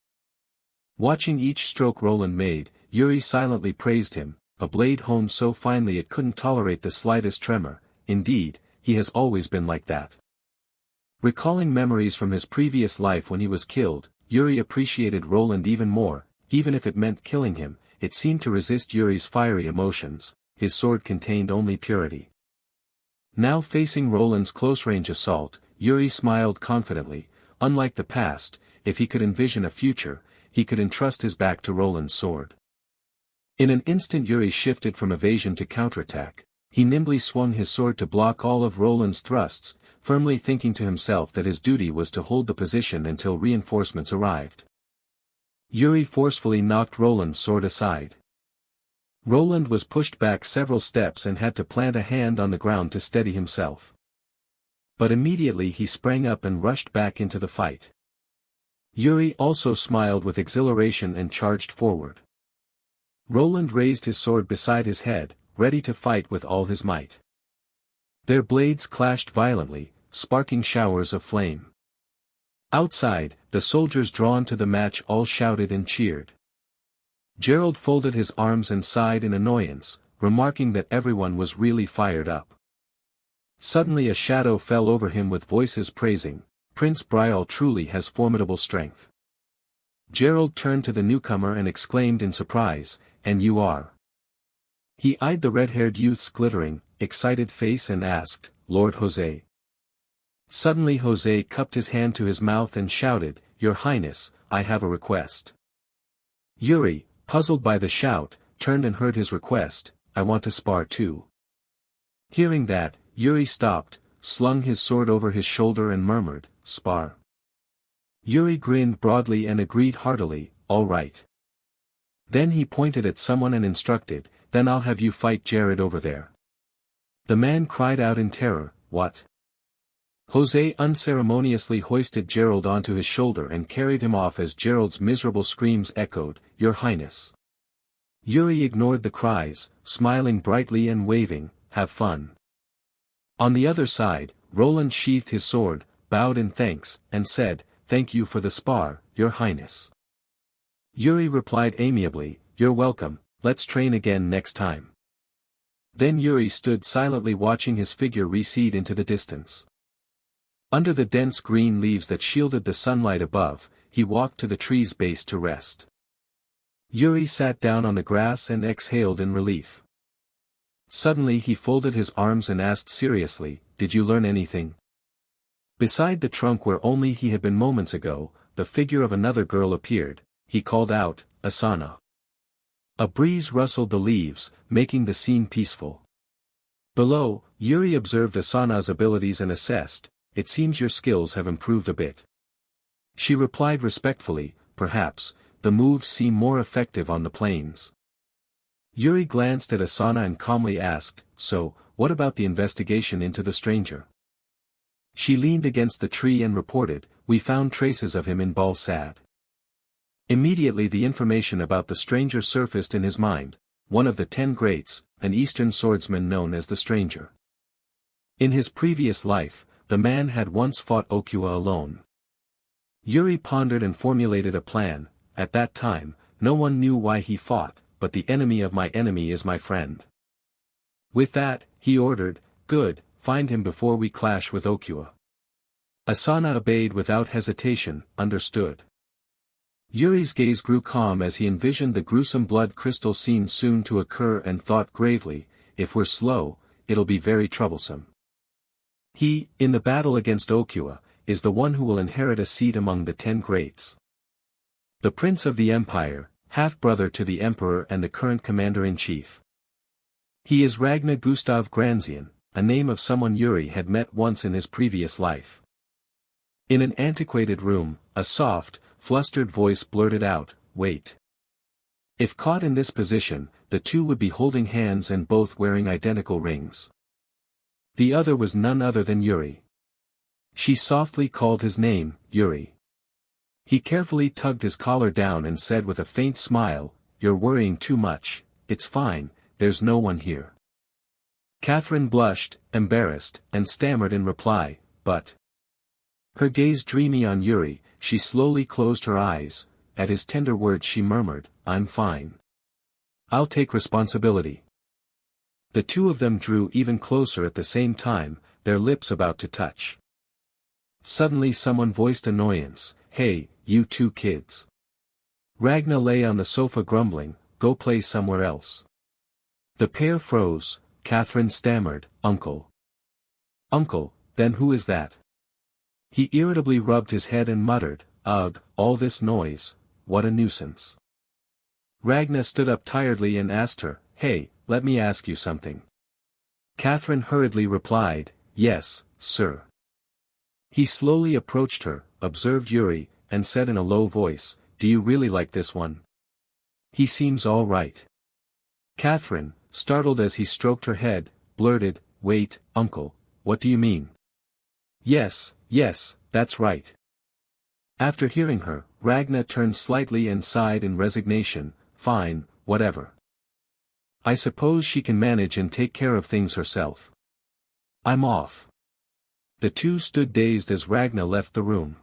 Watching each stroke Roland made, Yuri silently praised him, a blade honed so finely it couldn't tolerate the slightest tremor. Indeed, he has always been like that. Recalling memories from his previous life when he was killed, Yuri appreciated Roland even more. Even if it meant killing him, it seemed to resist Yuri's fiery emotions. His sword contained only purity. Now facing Roland's close-range assault, Yuri smiled confidently. Unlike the past, if he could envision a future, he could entrust his back to Roland's sword. In an instant Yuri shifted from evasion to counterattack. He nimbly swung his sword to block all of Roland's thrusts, firmly thinking to himself that his duty was to hold the position until reinforcements arrived. Yuri forcefully knocked Roland's sword aside. Roland was pushed back several steps and had to plant a hand on the ground to steady himself. But immediately he sprang up and rushed back into the fight. Yuri also smiled with exhilaration and charged forward. Roland raised his sword beside his head, ready to fight with all his might. Their blades clashed violently, sparking showers of flame. Outside, the soldiers drawn to the match all shouted and cheered. Gerald folded his arms and sighed in annoyance, remarking that everyone was really fired up. Suddenly a shadow fell over him with voices praising, "Prince Brial truly has formidable strength." Gerald turned to the newcomer and exclaimed in surprise, "And you are?" He eyed the red-haired youth's glittering, excited face and asked, "Lord Jose?" Suddenly Jose cupped his hand to his mouth and shouted, "Your Highness, I have a request." Yuri, puzzled by the shout, turned and heard his request, "I want to spar too." Hearing that, Yuri stopped, slung his sword over his shoulder and murmured, "Spar." Yuri grinned broadly and agreed heartily, "All right." Then he pointed at someone and instructed, "Then I'll have you fight Jared over there." The man cried out in terror, "What?" Jose unceremoniously hoisted Gerald onto his shoulder and carried him off as Gerald's miserable screams echoed, "Your Highness." Yuri ignored the cries, smiling brightly and waving, "Have fun." On the other side, Roland sheathed his sword, bowed in thanks, and said, "Thank you for the spar, Your Highness." Yuri replied amiably, "You're welcome, let's train again next time." Then Yuri stood silently watching his figure recede into the distance. Under the dense green leaves that shielded the sunlight above, he walked to the tree's base to rest. Yuri sat down on the grass and exhaled in relief. Suddenly he folded his arms and asked seriously, "Did you learn anything?" Beside the trunk where only he had been moments ago, the figure of another girl appeared. He called out, "Asana." A breeze rustled the leaves, making the scene peaceful. Below, Yuri observed Asana's abilities and assessed, "It seems your skills have improved a bit." She replied respectfully, "Perhaps, the moves seem more effective on the plains." Yuri glanced at Asana and calmly asked, "So, what about the investigation into the stranger?" She leaned against the tree and reported, "We found traces of him in Balsad." Immediately the information about the stranger surfaced in his mind, one of the 10 greats, an Eastern swordsman known as the Stranger. In his previous life, the man had once fought Okua alone. Yuri pondered and formulated a plan. At that time, no one knew why he fought, but the enemy of my enemy is my friend. With that, he ordered, "Good, find him before we clash with Okua." Asana obeyed without hesitation, understood. Yuri's gaze grew calm as he envisioned the gruesome blood crystal scene soon to occur and thought gravely, "If we're slow, it'll be very troublesome." He, in the battle against Okua, is the one who will inherit a seat among the 10 greats. The Prince of the Empire, half-brother to the Emperor and the current Commander-in-Chief. He is Ragnar Gustav Granzian, a name of someone Yuri had met once in his previous life. In an antiquated room, a soft, flustered voice blurted out, "Wait." If caught in this position, the two would be holding hands and both wearing identical rings. The other was none other than Yuri. She softly called his name, Yuri. He carefully tugged his collar down and said with a faint smile, "You're worrying too much, it's fine, there's no one here." Catherine blushed, embarrassed, and stammered in reply, but. Her gaze dreamy on Yuri, she slowly closed her eyes. At his tender words she murmured, I'm fine. I'll take responsibility. The two of them drew even closer at the same time, their lips about to touch. Suddenly someone voiced annoyance, hey, you two kids. Ragna lay on the sofa grumbling, go play somewhere else. The pair froze. Catherine stammered, Uncle. Uncle, then who is that? He irritably rubbed his head and muttered, ugh, all this noise, what a nuisance. Ragna stood up tiredly and asked her, hey, let me ask you something. Catherine hurriedly replied, yes, sir. He slowly approached her, observed Yuri, and said in a low voice, do you really like this one? He seems all right. Catherine, startled as he stroked her head, blurted, wait, uncle, what do you mean? Yes, that's right. After hearing her, Ragna turned slightly and sighed in resignation, fine, whatever. I suppose she can manage and take care of things herself. I'm off. The two stood dazed as Ragna left the room.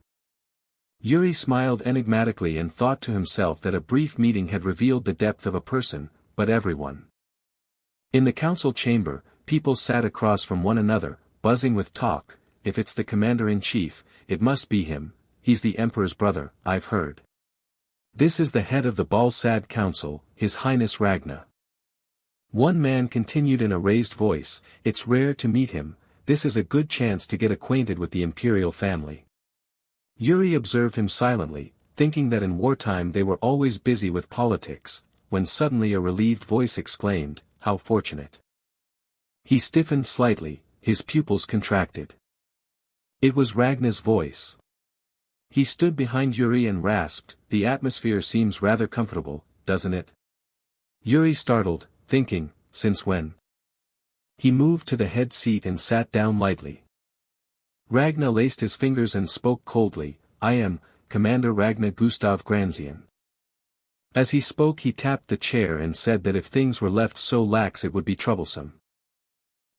Yuri smiled enigmatically and thought to himself that a brief meeting had revealed the depth of a person, but everyone. In the council chamber, people sat across from one another, buzzing with talk. If it's the commander-in-chief, it must be him, he's the emperor's brother, I've heard. This is the head of the Balsad Council, His Highness Ragna. One man continued in a raised voice, it's rare to meet him, this is a good chance to get acquainted with the imperial family. Yuri observed him silently, thinking that in wartime they were always busy with politics, when suddenly a relieved voice exclaimed, how fortunate. He stiffened slightly, his pupils contracted. It was Ragna's voice. He stood behind Yuri and rasped, the atmosphere seems rather comfortable, doesn't it? Yuri startled, thinking, since when? He moved to the head seat and sat down lightly. Ragna laced his fingers and spoke coldly, I am, Commander Ragna Gustav Granzian. As he spoke he tapped the chair and said that if things were left so lax it would be troublesome.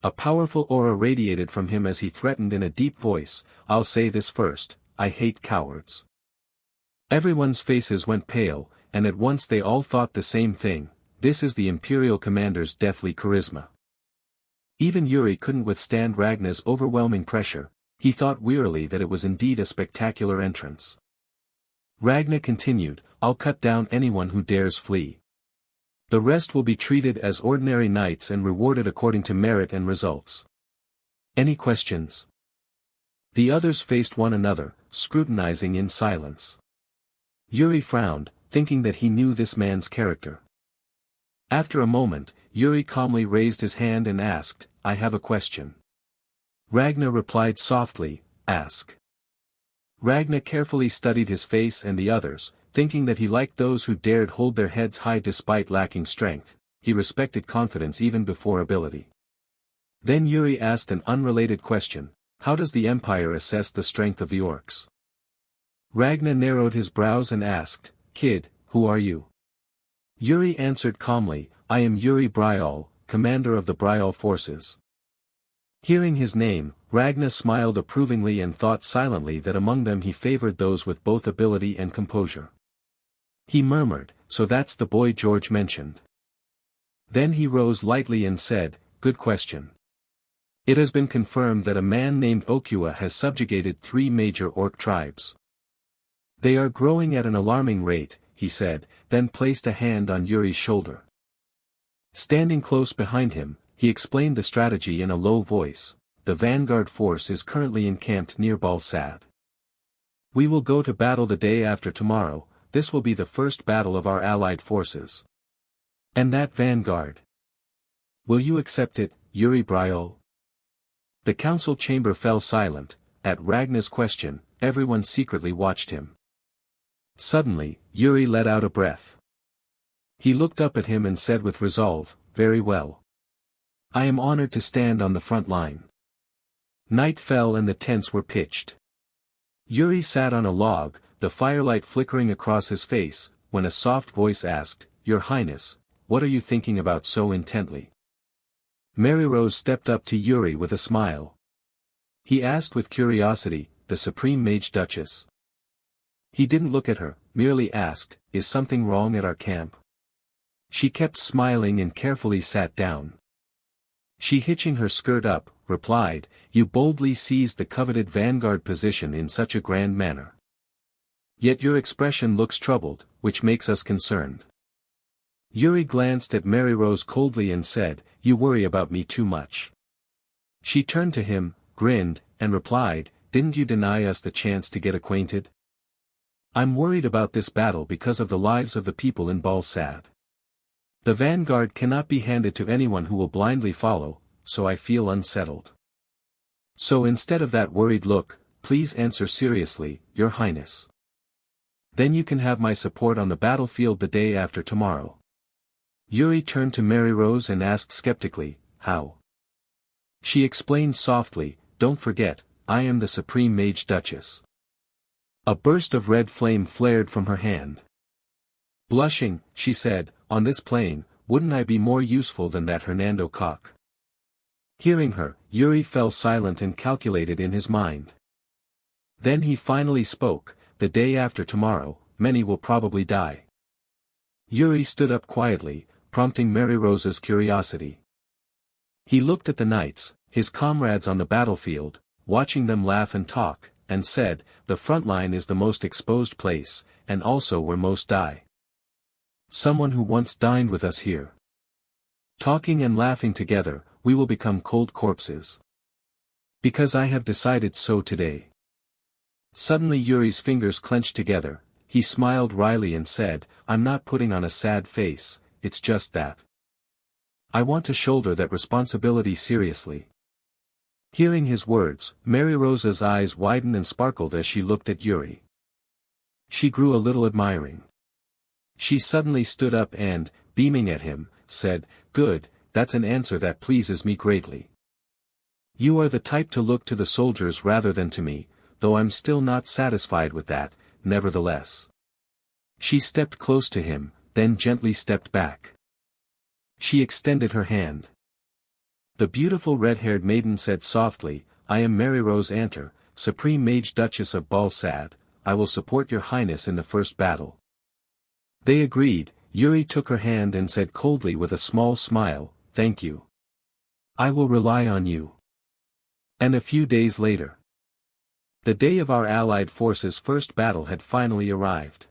A powerful aura radiated from him as he threatened in a deep voice, I'll say this first, I hate cowards. Everyone's faces went pale, and at once they all thought the same thing, this is the Imperial Commander's deathly charisma. Even Yuri couldn't withstand Ragna's overwhelming pressure, he thought wearily that it was indeed a spectacular entrance. Ragna continued, I'll cut down anyone who dares flee. The rest will be treated as ordinary knights and rewarded according to merit and results. Any questions? The others faced one another, scrutinizing in silence. Yuri frowned, thinking that he knew this man's character. After a moment, Yuri calmly raised his hand and asked, I have a question. Ragna replied softly, ask. Ragna carefully studied his face and the others, thinking that he liked those who dared hold their heads high despite lacking strength, he respected confidence even before ability. Then Yuri asked an unrelated question, how does the Empire assess the strength of the orcs? Ragna narrowed his brows and asked, kid, who are you? Yuri answered calmly, I am Yuri Bryal, commander of the Bryal forces. Hearing his name, Ragna smiled approvingly and thought silently that among them he favored those with both ability and composure. He murmured, so that's the boy George mentioned. Then he rose lightly and said, good question. It has been confirmed that a man named Okua has subjugated 3 major orc tribes. They are growing at an alarming rate, he said, then placed a hand on Yuri's shoulder. Standing close behind him, he explained the strategy in a low voice, the vanguard force is currently encamped near Balsad. We will go to battle the day after tomorrow, this will be the first battle of our allied forces. And that vanguard. Will you accept it, Yuri Bryal? The council chamber fell silent, at Ragna's question, everyone secretly watched him. Suddenly, Yuri let out a breath. He looked up at him and said with resolve, very well. I am honored to stand on the front line. Night fell and the tents were pitched. Yuri sat on a log, the firelight flickering across his face, when a soft voice asked, Your Highness, what are you thinking about so intently? Mary Rose stepped up to Yuri with a smile. He asked with curiosity, the Supreme Mage Duchess. He didn't look at her, merely asked, is something wrong at our camp? She kept smiling and carefully sat down. She, hitching her skirt up, replied, you boldly seized the coveted vanguard position in such a grand manner. Yet your expression looks troubled, which makes us concerned. Yuri glanced at Mary Rose coldly and said, you worry about me too much. She turned to him, grinned, and replied, didn't you deny us the chance to get acquainted? I'm worried about this battle because of the lives of the people in Balsad. The vanguard cannot be handed to anyone who will blindly follow, so I feel unsettled. So instead of that worried look, please answer seriously, Your Highness. Then you can have my support on the battlefield the day after tomorrow. Yuri turned to Mary Rose and asked skeptically, how? She explained softly, don't forget, I am the Supreme Mage Duchess. A burst of red flame flared from her hand. Blushing, she said, on this plane, wouldn't I be more useful than that Hernando cock? Hearing her, Yuri fell silent and calculated in his mind. Then he finally spoke, the day after tomorrow, many will probably die. Yuri stood up quietly, prompting Mary Rose's curiosity. He looked at the knights, his comrades on the battlefield, watching them laugh and talk, and said, the front line is the most exposed place, and also where most die. Someone who once dined with us here. Talking and laughing together, we will become cold corpses. Because I have decided so today. Suddenly Yuri's fingers clenched together, he smiled wryly and said, I'm not putting on a sad face, it's just that. I want to shoulder that responsibility seriously. Hearing his words, Mary Rose's eyes widened and sparkled as she looked at Yuri. She grew a little admiring. She suddenly stood up and, beaming at him, said, good, that's an answer that pleases me greatly. You are the type to look to the soldiers rather than to me, though I'm still not satisfied with that, nevertheless. She stepped close to him, then gently stepped back. She extended her hand. The beautiful red-haired maiden said softly, I am Mary Rose Anter, Supreme Mage Duchess of Balsad, I will support your highness in the first battle. They agreed. Yuri took her hand and said coldly with a small smile, thank you. I will rely on you. And a few days later. The day of our allied forces' first battle had finally arrived.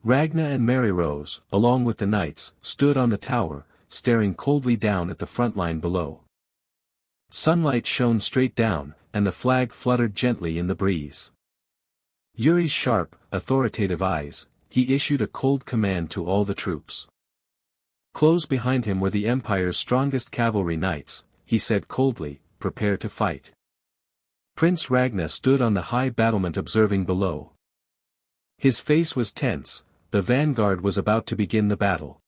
Ragna and Mary Rose, along with the knights, stood on the tower, staring coldly down at the front line below. Sunlight shone straight down, and the flag fluttered gently in the breeze. Yuri's sharp, authoritative eyes, he issued a cold command to all the troops. Close behind him were the Empire's strongest cavalry knights, he said coldly, prepare to fight. Prince Ragna stood on the high battlement observing below. His face was tense, the vanguard was about to begin the battle.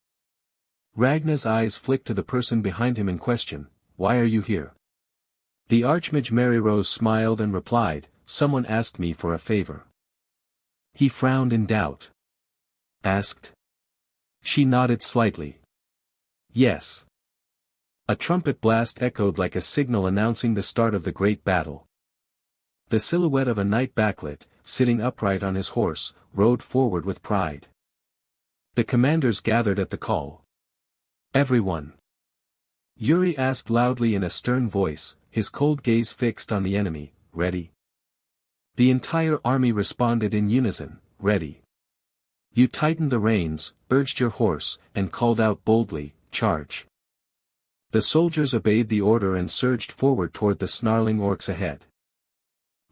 Ragna's eyes flicked to the person behind him in question, why are you here? The Archmage Mary Rose smiled and replied, someone asked me for a favor. He frowned in doubt. Asked? She nodded slightly. Yes. A trumpet blast echoed like a signal announcing the start of the great battle. The silhouette of a knight backlit, sitting upright on his horse, rode forward with pride. The commanders gathered at the call. Everyone. Yuri asked loudly in a stern voice, his cold gaze fixed on the enemy, ready? The entire army responded in unison, ready. You tightened the reins, urged your horse, and called out boldly, charge. The soldiers obeyed the order and surged forward toward the snarling orcs ahead.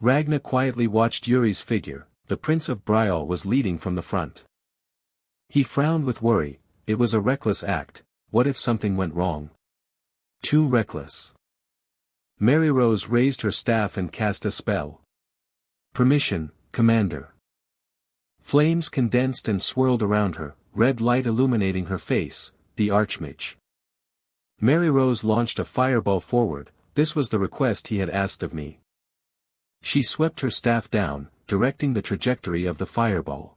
Ragna quietly watched Yuri's figure, the Prince of Brial was leading from the front. He frowned with worry, it was a reckless act, what if something went wrong? Too reckless. Mary Rose raised her staff and cast a spell. Permission, Commander. Flames condensed and swirled around her, red light illuminating her face, the Archmage. Mary Rose launched a fireball forward, this was the request he had asked of me. She swept her staff down, directing the trajectory of the fireball.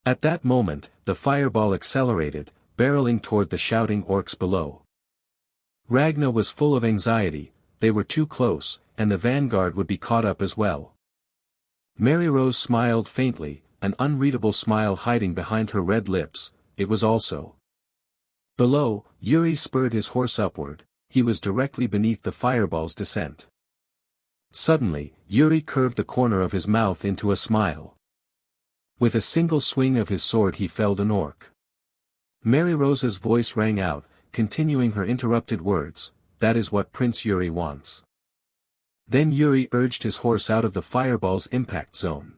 At that moment, the fireball accelerated, barreling toward the shouting orcs below. Ragna was full of anxiety, they were too close, and the vanguard would be caught up as well. Mary Rose smiled faintly, an unreadable smile hiding behind her red lips. It was also. Below, Yuri spurred his horse upward, he was directly beneath the fireball's descent. Suddenly, Yuri curved the corner of his mouth into a smile. With a single swing of his sword he felled an orc. Mary Rose's voice rang out, continuing her interrupted words, "That is what Prince Yuri wants." Then Yuri urged his horse out of the fireball's impact zone.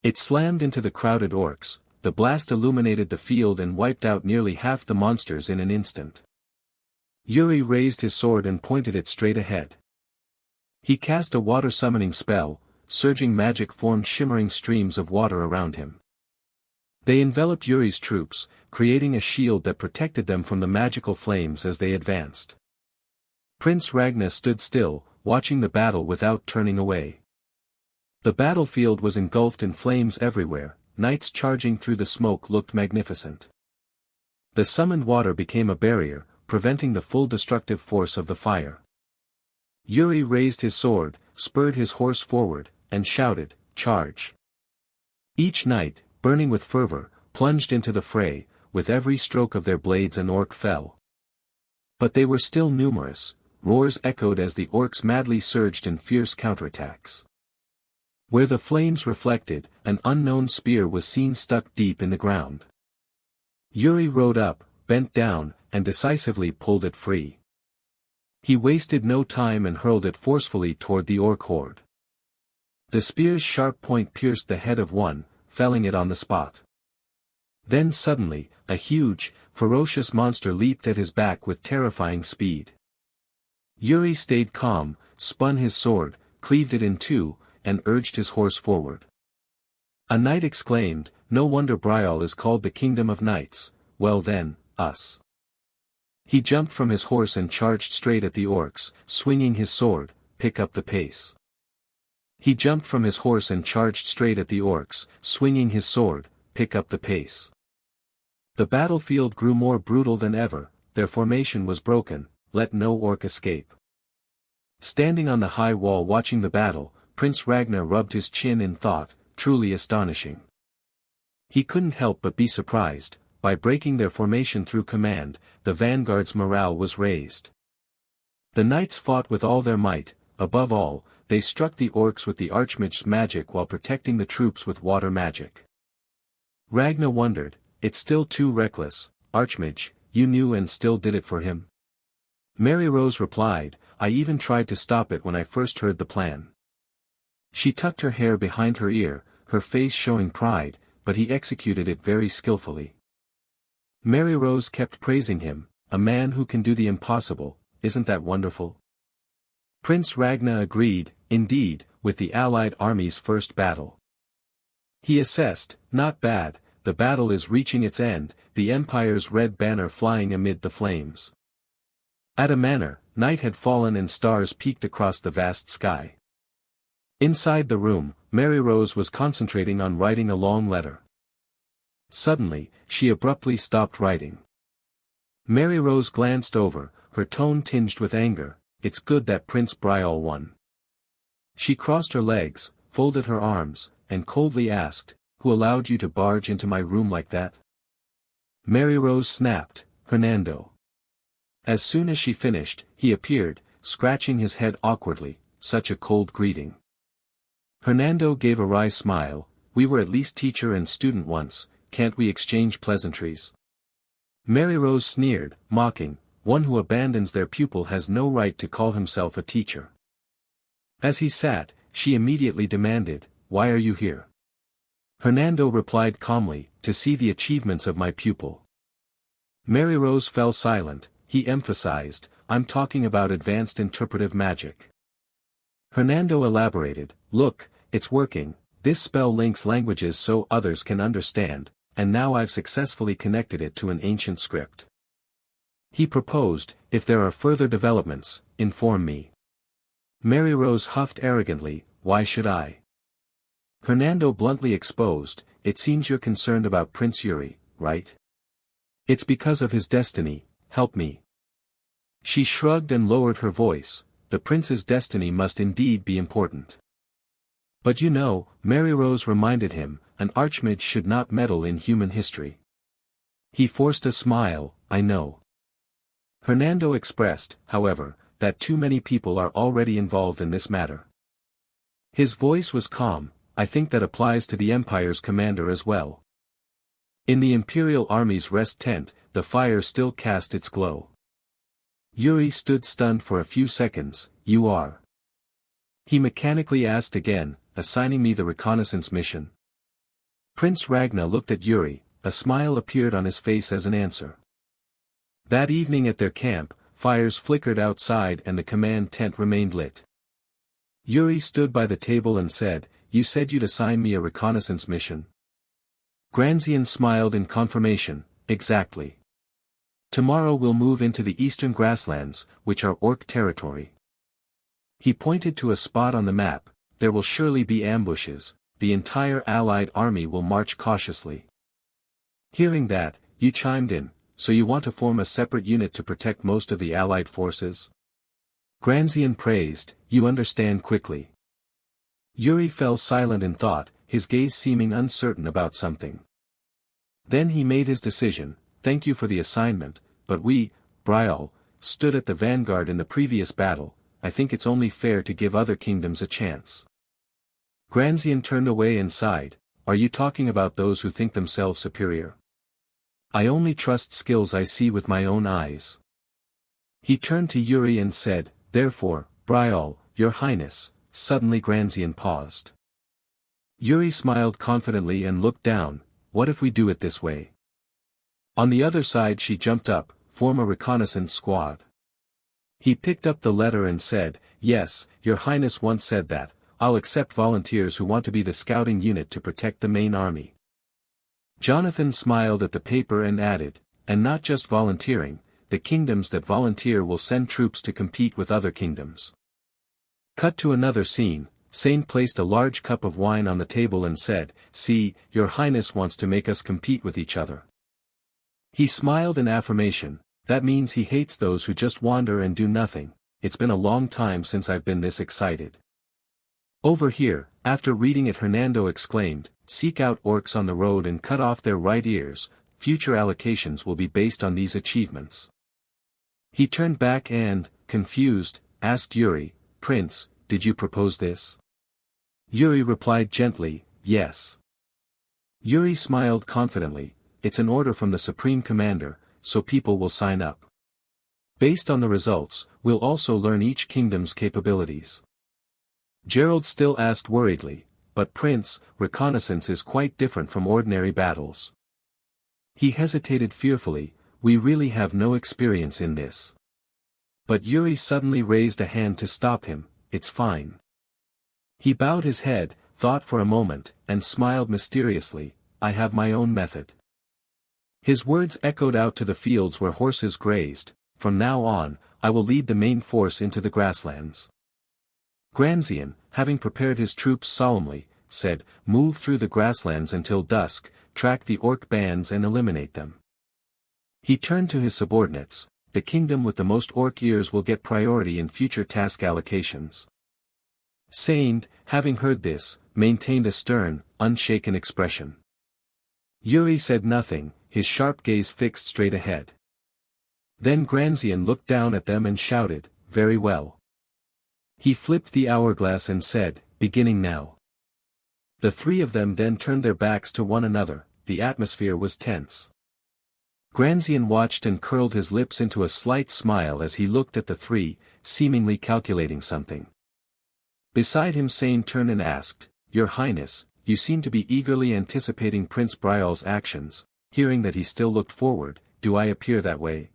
It slammed into the crowded orcs, the blast illuminated the field and wiped out nearly half the monsters in an instant. Yuri raised his sword and pointed it straight ahead. He cast a water summoning spell, surging magic formed shimmering streams of water around him. They enveloped Yuri's troops, creating a shield that protected them from the magical flames as they advanced. Prince Ragna stood still, watching the battle without turning away. The battlefield was engulfed in flames everywhere, knights charging through the smoke looked magnificent. The summoned water became a barrier, preventing the full destructive force of the fire. Yuri raised his sword, spurred his horse forward, and shouted, "Charge!" Each knight, burning with fervor, plunged into the fray, with every stroke of their blades an orc fell. But they were still numerous, roars echoed as the orcs madly surged in fierce counterattacks. Where the flames reflected, an unknown spear was seen stuck deep in the ground. Yuri rode up, bent down, and decisively pulled it free. He wasted no time and hurled it forcefully toward the orc horde. The spear's sharp point pierced the head of one, felling it on the spot. Then suddenly, a huge, ferocious monster leaped at his back with terrifying speed. Yuri stayed calm, spun his sword, cleaved it in two, and urged his horse forward. A knight exclaimed, "No wonder Brial is called the Kingdom of Knights, well then, us." He jumped from his horse and charged straight at the orcs, swinging his sword, "Pick up the pace." He jumped from his horse and charged straight at the orcs, swinging his sword, "Pick up the pace." The battlefield grew more brutal than ever, their formation was broken, let no orc escape. Standing on the high wall watching the battle, Prince Ragnar rubbed his chin in thought, truly astonishing. He couldn't help but be surprised, by breaking their formation through command, the vanguard's morale was raised. The knights fought with all their might, above all, they struck the orcs with the archmage's magic while protecting the troops with water magic. Ragnar wondered, "It's still too reckless, Archmage, you knew and still did it for him?" Mary Rose replied, "I even tried to stop it when I first heard the plan." She tucked her hair behind her ear, her face showing pride, but he executed it very skillfully. Mary Rose kept praising him, "A man who can do the impossible, isn't that wonderful?" Prince Ragna agreed, indeed, with the allied army's first battle. He assessed, "Not bad, the battle is reaching its end, the Empire's red banner flying amid the flames." At a manor, night had fallen and stars peeked across the vast sky. Inside the room, Mary Rose was concentrating on writing a long letter. Suddenly, she abruptly stopped writing. Mary Rose glanced over, her tone tinged with anger, "It's good that Prince Brial won." She crossed her legs, folded her arms, and coldly asked, "Who allowed you to barge into my room like that?" Mary Rose snapped, "Hernando." As soon as she finished, he appeared, scratching his head awkwardly, such a cold greeting. Hernando gave a wry smile, "We were at least teacher and student once, can't we exchange pleasantries?" Mary Rose sneered, mocking, "One who abandons their pupil has no right to call himself a teacher." As he sat, she immediately demanded, "Why are you here?" Hernando replied calmly, "To see the achievements of my pupil." Mary Rose fell silent, he emphasized, "I'm talking about advanced interpretive magic." Hernando elaborated, "Look, it's working, this spell links languages so others can understand, and now I've successfully connected it to an ancient script." He proposed, "If there are further developments, inform me." Mary Rose huffed arrogantly, "Why should I?" Hernando bluntly exposed, "It seems you're concerned about Prince Yuri, right? It's because of his destiny, help me." She shrugged and lowered her voice. The prince's destiny must indeed be important. But you know, Mary Rose reminded him, an archmage should not meddle in human history. He forced a smile, I know. Hernando expressed, however, that too many people are already involved in this matter. His voice was calm. I think that applies to the Empire's commander as well. In the Imperial Army's rest tent, the fire still cast its glow. Yuri stood stunned for a few seconds. You are? He mechanically asked again, assigning me the reconnaissance mission. Prince Ragna looked at Yuri, a smile appeared on his face as an answer. That evening at their camp, fires flickered outside and the command tent remained lit. Yuri stood by the table and said, You said you'd assign me a reconnaissance mission. Granzian smiled in confirmation, exactly. Tomorrow we'll move into the eastern grasslands, which are Orc territory. He pointed to a spot on the map. There will surely be ambushes, the entire allied army will march cautiously. Hearing that, you chimed in, so you want to form a separate unit to protect most of the allied forces? Granzian praised, you understand quickly. Yuri fell silent in thought, his gaze seeming uncertain about something. Then he made his decision, thank you for the assignment, but we, Brial, stood at the vanguard in the previous battle, I think it's only fair to give other kingdoms a chance. Granzian turned away and sighed, are you talking about those who think themselves superior? I only trust skills I see with my own eyes. He turned to Yuri and said, therefore, Brial, your highness, suddenly Granzian paused. Yuri smiled confidently and looked down, what if we do it this way? On the other side she jumped up, form a reconnaissance squad. He picked up the letter and said, yes, your highness once said that, I'll accept volunteers who want to be the scouting unit to protect the main army. Jonathan smiled at the paper and added, and not just volunteering, the kingdoms that volunteer will send troops to compete with other kingdoms. Cut to another scene, Sane placed a large cup of wine on the table and said, see, your highness wants to make us compete with each other. He smiled in affirmation, that means he hates those who just wander and do nothing, it's been a long time since I've been this excited. Over here, after reading it Hernando exclaimed, seek out orcs on the road and cut off their right ears, future allocations will be based on these achievements. He turned back and, confused, asked Yuri, Prince, did you propose this? Yuri replied gently, yes. Yuri smiled confidently, it's an order from the Supreme Commander, so people will sign up. Based on the results, we'll also learn each kingdom's capabilities. Gerald still asked worriedly, but Prince, reconnaissance is quite different from ordinary battles. He hesitated fearfully, we really have no experience in this. But Yuri suddenly raised a hand to stop him, it's fine. He bowed his head, thought for a moment, and smiled mysteriously, I have my own method. His words echoed out to the fields where horses grazed, from now on, I will lead the main force into the grasslands. Granzian, having prepared his troops solemnly, said, move through the grasslands until dusk, track the orc bands and eliminate them. He turned to his subordinates, the kingdom with the most orc ears will get priority in future task allocations. Sane, having heard this, maintained a stern, unshaken expression. Yuri said nothing, his sharp gaze fixed straight ahead. Then Granzian looked down at them and shouted, very well. He flipped the hourglass and said, beginning now. The three of them then turned their backs to one another, the atmosphere was tense. Granzian watched and curled his lips into a slight smile as he looked at the three, seemingly calculating something. Beside him Sane turned and asked, Your Highness, you seem to be eagerly anticipating Prince Brial's actions, hearing that he still looked forward, do I appear that way?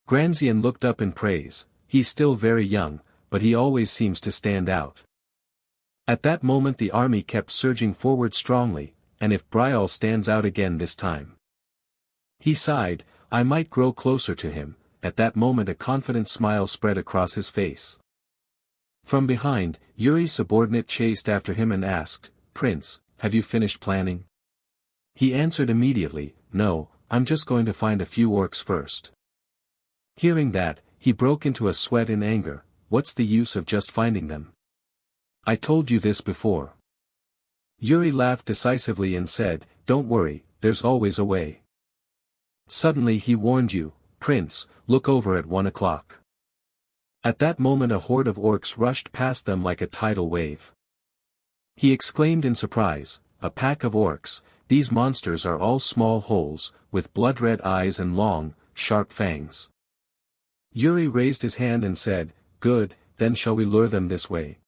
Granzian looked up in praise, he's still very young, but he always seems to stand out. At that moment the army kept surging forward strongly, and if Brial stands out again this time. He sighed, I might grow closer to him, at that moment a confident smile spread across his face. From behind, Yuri's subordinate chased after him and asked, Prince, have you finished planning? He answered immediately, no, I'm just going to find a few orcs first. Hearing that, He broke into a sweat in anger. What's the use of just finding them? I told you this before. Yuri laughed decisively and said, don't worry, there's always a way. Suddenly he warned you, Prince, look over at 1 o'clock. At that moment a horde of orcs rushed past them like a tidal wave. He exclaimed in surprise, a pack of orcs, these monsters are all small holes, with blood-red eyes and long, sharp fangs. Yuri raised his hand and said, good, then shall we lure them this way?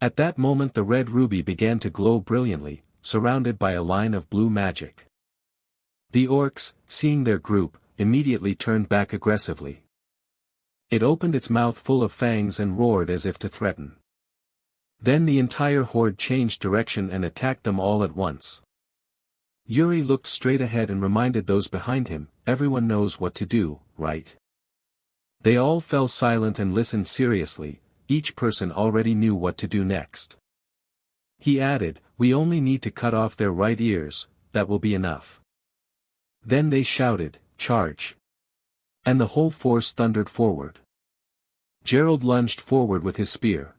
At that moment the red ruby began to glow brilliantly, surrounded by a line of blue magic. The orcs, seeing their group, immediately turned back aggressively. It opened its mouth full of fangs and roared as if to threaten. Then the entire horde changed direction and attacked them all at once. Yuri looked straight ahead and reminded those behind him, everyone knows what to do, right? They all fell silent and listened seriously, each person already knew what to do next. He added, we only need to cut off their right ears, that will be enough. Then they shouted, charge! And the whole force thundered forward. Gerald lunged forward with his spear.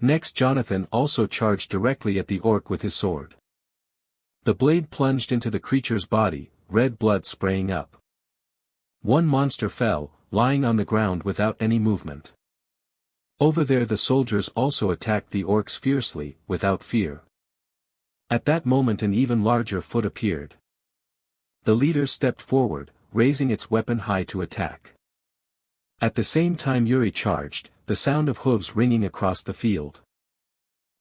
Next Jonathan also charged directly at the orc with his sword. The blade plunged into the creature's body, red blood spraying up. One monster fell, lying on the ground without any movement. Over there the soldiers also attacked the orcs fiercely, without fear. At that moment an even larger foot appeared. The leader stepped forward, raising its weapon high to attack. At the same time Yuri charged, the sound of hooves ringing across the field.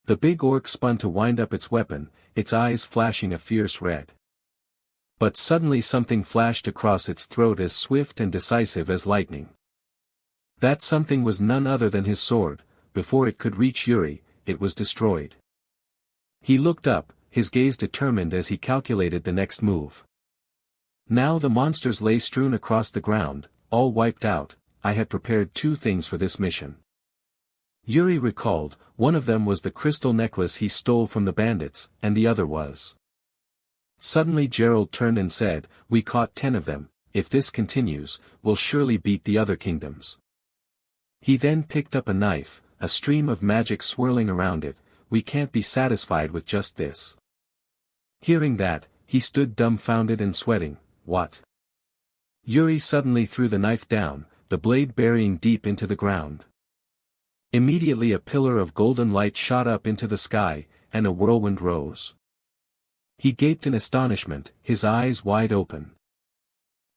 The big orc spun to wind up its weapon, its eyes flashing a fierce red. But suddenly something flashed across its throat as swift and decisive as lightning. That something was none other than his sword. Before it could reach Yuri, it was destroyed. He looked up, his gaze determined as he calculated the next move. Now the monsters lay strewn across the ground, all wiped out. I had prepared 2 things for this mission. Yuri recalled, one of them was the crystal necklace he stole from the bandits, and the other was. Suddenly Gerald turned and said, we caught 10 of them, if this continues, we'll surely beat the other kingdoms. He then picked up a knife, a stream of magic swirling around it, we can't be satisfied with just this. Hearing that, he stood dumbfounded and sweating, what? Yuri suddenly threw the knife down, the blade burying deep into the ground. Immediately a pillar of golden light shot up into the sky, and a whirlwind rose. He gaped in astonishment, his eyes wide open.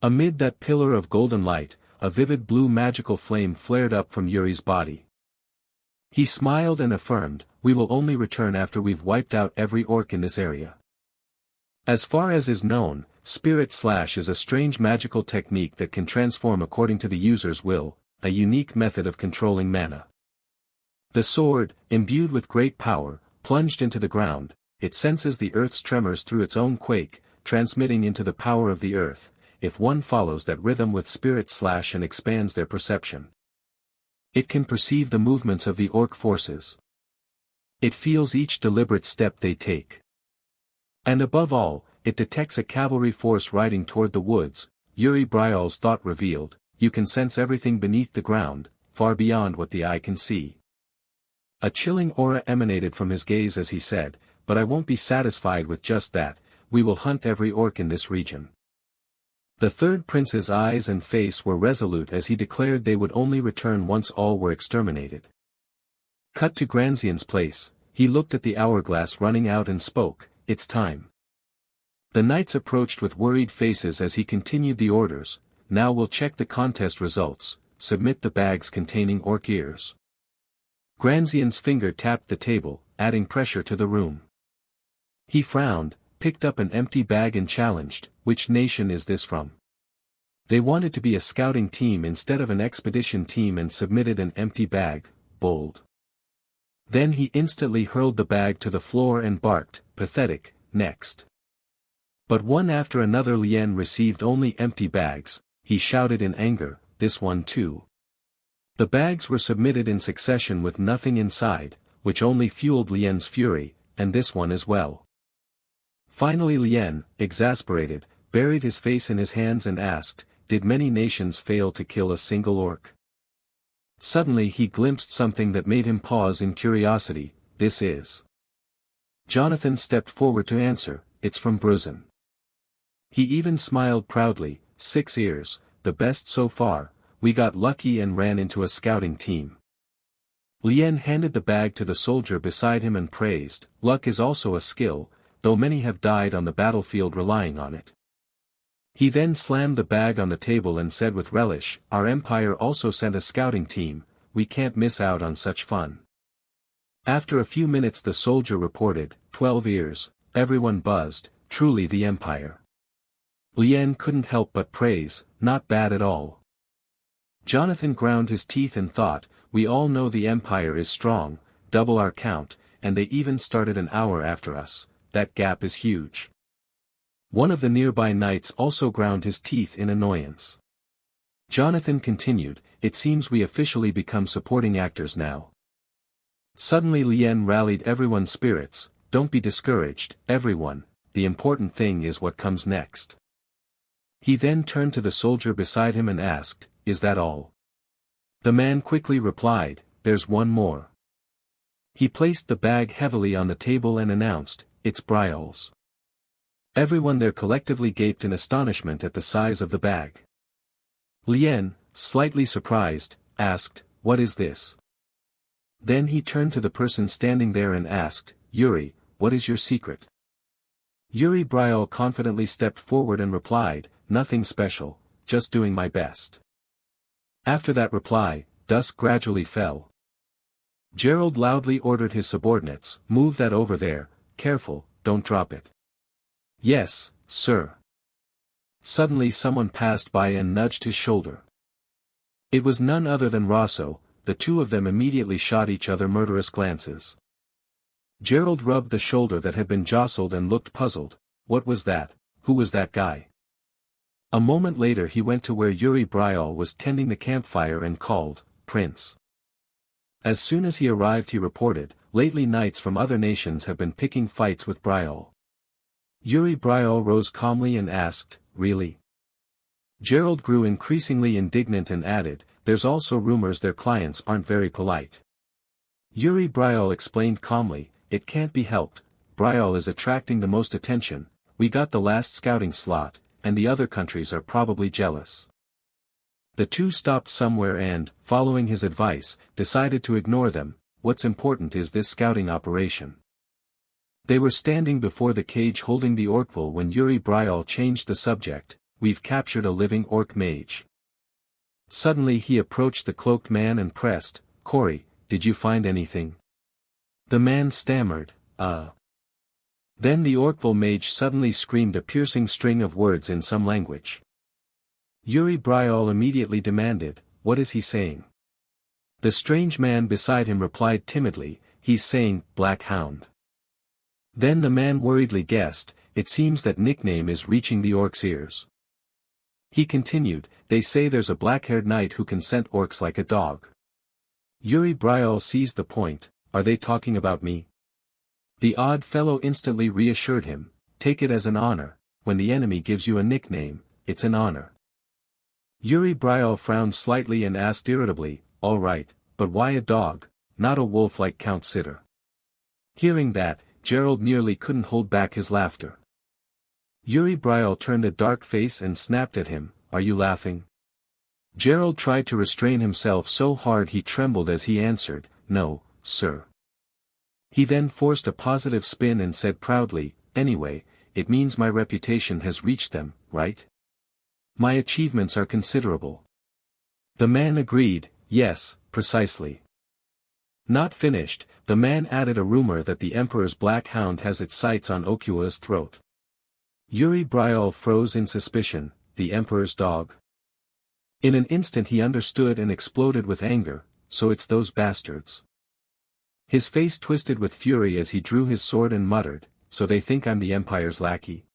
Amid that pillar of golden light, a vivid blue magical flame flared up from Yuri's body. He smiled and affirmed, we will only return after we've wiped out every orc in this area. As far as is known, Spirit Slash is a strange magical technique that can transform according to the user's will, a unique method of controlling mana. The sword, imbued with great power, plunged into the ground, it senses the earth's tremors through its own quake, transmitting into the power of the earth, if one follows that rhythm with Spirit Slash and expands their perception. It can perceive the movements of the orc forces. It feels each deliberate step they take. And above all, it detects a cavalry force riding toward the woods. Yuri Bryal's thought revealed, you can sense everything beneath the ground, far beyond what the eye can see. A chilling aura emanated from his gaze as he said, but I won't be satisfied with just that, we will hunt every orc in this region. The third prince's eyes and face were resolute as he declared they would only return once all were exterminated. Cut to Granzian's place, he looked at the hourglass running out and spoke, it's time. The knights approached with worried faces as he continued the orders, now we'll check the contest results, submit the bags containing orc ears. Granzian's finger tapped the table, adding pressure to the room. He frowned, picked up an empty bag and challenged, which nation is this from? They wanted to be a scouting team instead of an expedition team and submitted an empty bag, bold. Then he instantly hurled the bag to the floor and barked, pathetic, next. But one after another Lien received only empty bags, he shouted in anger, this one too. The bags were submitted in succession with nothing inside, which only fueled Lien's fury, and this one as well. Finally Lien, exasperated, buried his face in his hands and asked, did many nations fail to kill a single orc? Suddenly he glimpsed something that made him pause in curiosity. This is. Jonathan stepped forward to answer, it's from Bruzin. He even smiled proudly, 6 ears, the best so far, we got lucky and ran into a scouting team. Lien handed the bag to the soldier beside him and praised, luck is also a skill, though many have died on the battlefield relying on it. He then slammed the bag on the table and said with relish, our empire also sent a scouting team, we can't miss out on such fun. After a few minutes the soldier reported, 12 ears, everyone buzzed, truly the empire. Lien couldn't help but praise, not bad at all. Jonathan ground his teeth and thought, we all know the empire is strong, double our count, and they even started an hour after us, that gap is huge. One of the nearby knights also ground his teeth in annoyance. Jonathan continued, it seems we officially become supporting actors now. Suddenly Lien rallied everyone's spirits, don't be discouraged, everyone, the important thing is what comes next. He then turned to the soldier beside him and asked, is that all? The man quickly replied, there's one more. He placed the bag heavily on the table and announced, it's Briol's. Everyone there collectively gaped in astonishment at the size of the bag. Lien, slightly surprised, asked, what is this? Then he turned to the person standing there and asked, Yuri, what is your secret? Yuri Briol confidently stepped forward and replied, nothing special, just doing my best. After that reply, dusk gradually fell. Gerald loudly ordered his subordinates, move that over there, careful, don't drop it. Yes, sir. Suddenly someone passed by and nudged his shoulder. It was none other than Rosso, the two of them immediately shot each other murderous glances. Gerald rubbed the shoulder that had been jostled and looked puzzled, what was that, who was that guy? A moment later he went to where Yuri Briol was tending the campfire and called, Prince. As soon as he arrived he reported, lately knights from other nations have been picking fights with Briol. Yuri Briol rose calmly and asked, really? Gerald grew increasingly indignant and added, there's also rumors their clients aren't very polite. Yuri Briol explained calmly, it can't be helped, Briol is attracting the most attention, we got the last scouting slot, and the other countries are probably jealous. The two stopped somewhere and, following his advice, decided to ignore them, what's important is this scouting operation. They were standing before the cage holding the orcville when Yuri Briol changed the subject, we've captured a living orc mage. Suddenly he approached the cloaked man and pressed, Corey, did you find anything? The man stammered, Then the orcville mage suddenly screamed a piercing string of words in some language. Yuri Briol immediately demanded, what is he saying? The strange man beside him replied timidly, he's saying, Black Hound. Then the man worriedly guessed, it seems that nickname is reaching the orc's ears. He continued, they say there's a black-haired knight who can scent orcs like a dog. Yuri Briol seized the point, are they talking about me? The odd fellow instantly reassured him, take it as an honor, when the enemy gives you a nickname, it's an honor. Yuri Briol frowned slightly and asked irritably, all right, but why a dog, not a wolf like Count Sitter? Hearing that, Gerald nearly couldn't hold back his laughter. Yuri Briol turned a dark face and snapped at him, are you laughing? Gerald tried to restrain himself so hard he trembled as he answered, no, sir. He then forced a positive spin and said proudly, anyway, it means my reputation has reached them, right? My achievements are considerable. The man agreed, yes, precisely. Not finished, the man added a rumor that the Emperor's Black Hound has its sights on Okua's throat. Yuri Briol froze in suspicion, the Emperor's dog. In an instant he understood and exploded with anger, so it's those bastards. His face twisted with fury as he drew his sword and muttered, so they think I'm the Empire's lackey.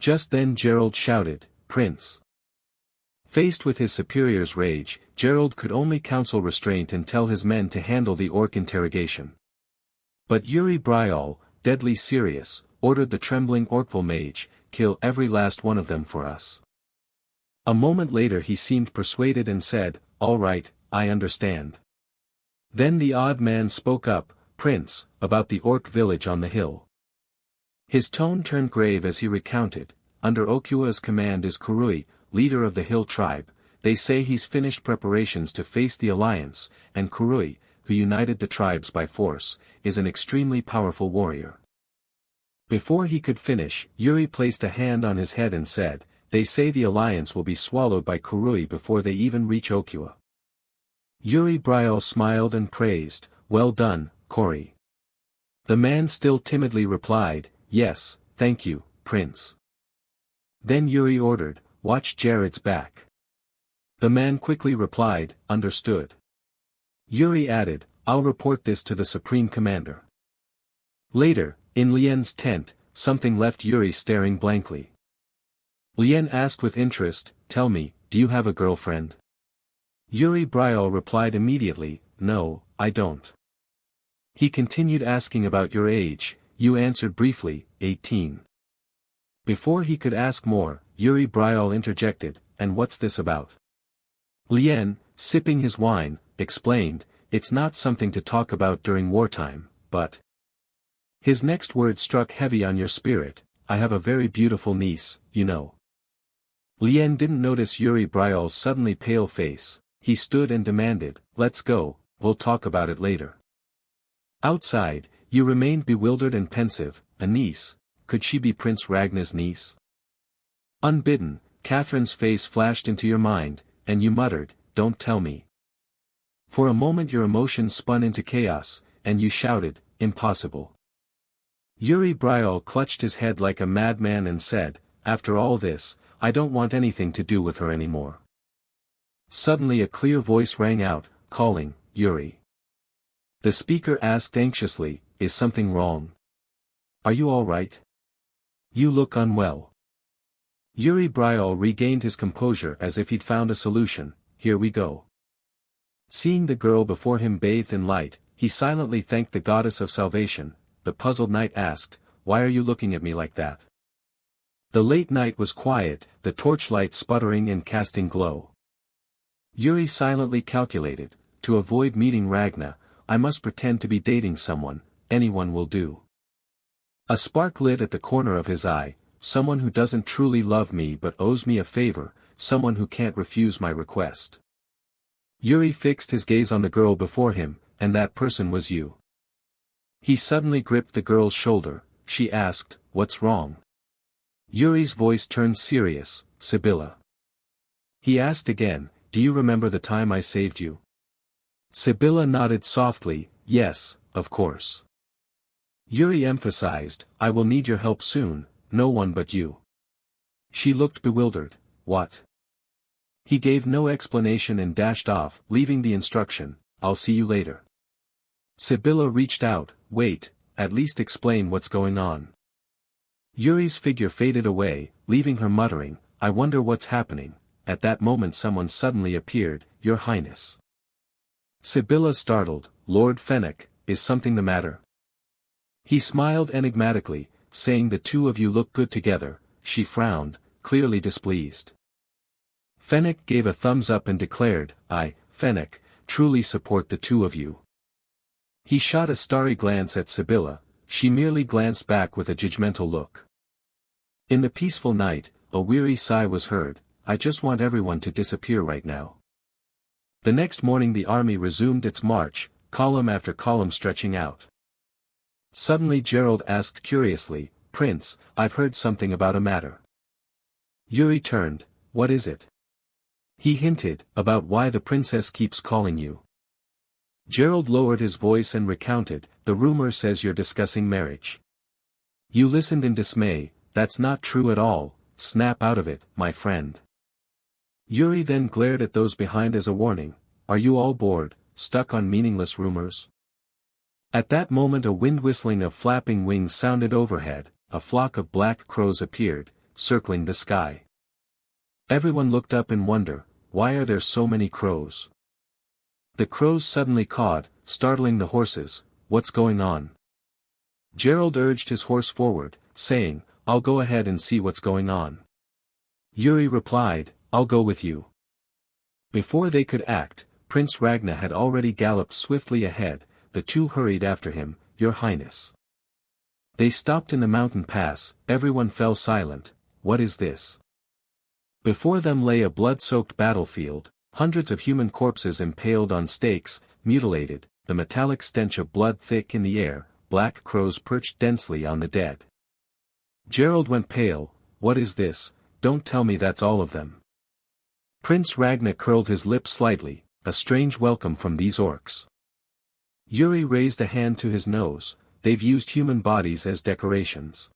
Just then Gerald shouted, Prince. Faced with his superior's rage, Gerald could only counsel restraint and tell his men to handle the orc interrogation. But Yuri Briol, deadly serious, ordered the trembling orcville mage, kill every last one of them for us. A moment later he seemed persuaded and said, "All right, I understand." Then the odd man spoke up, "Prince, about the orc village on the hill." His tone turned grave as he recounted, "Under Okua's command is Kurui, leader of the hill tribe. They say he's finished preparations to face the alliance, and Kurui, who united the tribes by force, is an extremely powerful warrior." Before he could finish, Yuri placed a hand on his head and said, "They say the alliance will be swallowed by Kurui before they even reach Okua." Yuri Brial smiled and praised, "Well done, Kori." The man still timidly replied, "Yes, thank you, Prince." Then Yuri ordered, "Watch Jared's back." The man quickly replied, "Understood." Yuri added, "I'll report this to the Supreme Commander." Later, in Lien's tent, something left Yuri staring blankly. Lien asked with interest, "Tell me, do you have a girlfriend?" Yuri Brial replied immediately, "No, I don't." He continued asking about your age. You answered briefly, 18. Before he could ask more, Yuri Brial interjected, "And what's this about?" Lien, sipping his wine, explained, "It's not something to talk about during wartime, but..." His next word struck heavy on your spirit, "I have a very beautiful niece, you know." Lien didn't notice Yuri Brial's suddenly pale face. He stood and demanded, "Let's go, we'll talk about it later." Outside, you remained bewildered and pensive. A niece? Could she be Prince Ragnar's niece? Unbidden, Catherine's face flashed into your mind, and you muttered, "Don't tell me." For a moment your emotions spun into chaos, and you shouted, "Impossible." Yuri Brial clutched his head like a madman and said, "After all this, I don't want anything to do with her anymore." Suddenly a clear voice rang out, calling, "Yuri." The speaker asked anxiously, "Is something wrong? Are you all right? You look unwell." Yuri Brial regained his composure as if he'd found a solution. "Here we go." Seeing the girl before him bathed in light, he silently thanked the goddess of salvation. The puzzled knight asked, "Why are you looking at me like that?" The late night was quiet, the torchlight sputtering and casting glow. Yuri silently calculated, "To avoid meeting Ragna, I must pretend to be dating someone, anyone will do." A spark lit at the corner of his eye, "Someone who doesn't truly love me but owes me a favor, someone who can't refuse my request." Yuri fixed his gaze on the girl before him, and that person was you. He suddenly gripped the girl's shoulder. She asked, "What's wrong?" Yuri's voice turned serious, "Sibylla." He asked again, "Do you remember the time I saved you?" Sibylla nodded softly, "Yes, of course." Yuri emphasized, "I will need your help soon, no one but you." She looked bewildered. "What?" He gave no explanation and dashed off, leaving the instruction, "I'll see you later." Sibylla reached out, "Wait, at least explain what's going on." Yuri's figure faded away, leaving her muttering, "I wonder what's happening." At that moment someone suddenly appeared, "Your Highness." Sibylla startled, "Lord Fennec, is something the matter?" He smiled enigmatically, saying, "The two of you look good together." She frowned, clearly displeased. Fennec gave a thumbs up and declared, "I, Fennec, truly support the two of you." He shot a starry glance at Sibylla. She merely glanced back with a judgmental look. In the peaceful night, a weary sigh was heard, "I just want everyone to disappear right now." The next morning the army resumed its march, column after column stretching out. Suddenly Gerald asked curiously, "Prince, I've heard something about a matter." Yuri turned, "What is it?" He hinted, "About why the princess keeps calling you." Gerald lowered his voice and recounted, "The rumor says you're discussing marriage." You listened in dismay. "That's not true at all, snap out of it, my friend." Yuri then glared at those behind as a warning, "Are you all bored, stuck on meaningless rumors?" At that moment a wind whistling of flapping wings sounded overhead, a flock of black crows appeared, circling the sky. Everyone looked up in wonder, "Why are there so many crows?" The crows suddenly cawed, startling the horses. "What's going on?" Gerald urged his horse forward, saying, "I'll go ahead and see what's going on." Yuri replied, I'll go with you. Before they could act, Prince Ragna had already galloped swiftly ahead. The two hurried after him, Your Highness. They stopped in the mountain pass, everyone fell silent. What is this? Before them lay a blood-soaked battlefield, hundreds of human corpses impaled on stakes, mutilated, the metallic stench of blood thick in the air, black crows perched densely on the dead. Gerald went pale. What is this? Don't tell me that's all of them. Prince Ragna curled his lips slightly, a strange welcome from these orcs. Yuri raised a hand to his nose. They've used human bodies as decorations.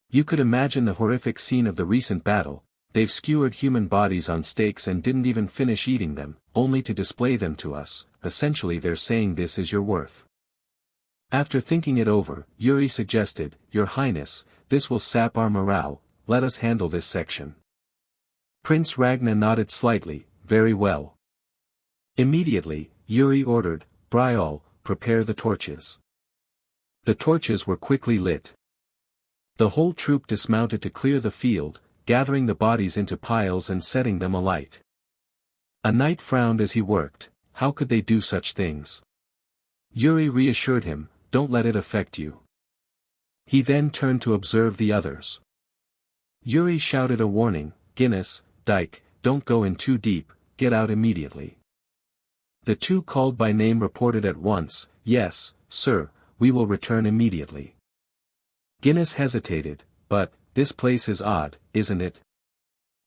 You could imagine the horrific scene of the recent battle. They've skewered human bodies on stakes and didn't even finish eating them, only to display them to us. Essentially they're saying this is your worth. After thinking it over, Yuri suggested, Your Highness, this will sap our morale, let us handle this section. Prince Ragna nodded slightly, very well. Immediately, Yuri ordered, Brial, prepare the torches. The torches were quickly lit. The whole troop dismounted to clear the field, gathering the bodies into piles and setting them alight. A knight frowned as he worked. How could they do such things? Yuri reassured him, don't let it affect you. He then turned to observe the others. Yuri shouted a warning, Guinness, Dyke, don't go in too deep, get out immediately. The two called by name reported at once, Yes, sir, we will return immediately. Guinness hesitated, but, this place is odd, isn't it?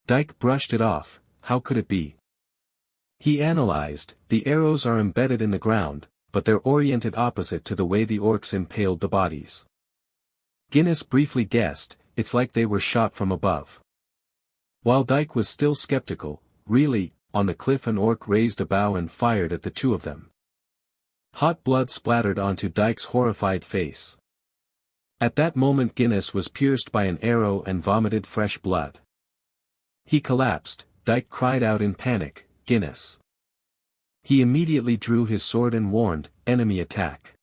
Dyke brushed it off, how could it be? He analyzed, the arrows are embedded in the ground, but they're oriented opposite to the way the orcs impaled the bodies. Guinness briefly guessed, it's like they were shot from above. While Dyke was still skeptical, really, on the cliff an orc raised a bow and fired at the two of them. Hot blood splattered onto Dyke's horrified face. At that moment Guinness was pierced by an arrow and vomited fresh blood. He collapsed. Dyke cried out in panic, Guinness. He immediately drew his sword and warned, enemy attack.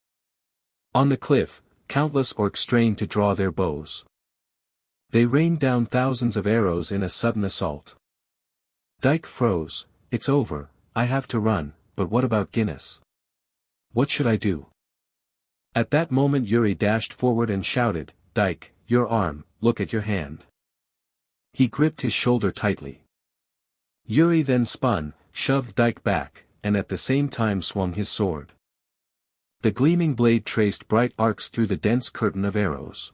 On the cliff, countless orcs strained to draw their bows. They rained down thousands of arrows in a sudden assault. Dyke froze, it's over, I have to run, but what about Guinness? What should I do? At that moment Yuri dashed forward and shouted, Dyke, your arm, look at your hand. He gripped his shoulder tightly. Yuri then spun, shoved Dyke back, and at the same time swung his sword. The gleaming blade traced bright arcs through the dense curtain of arrows.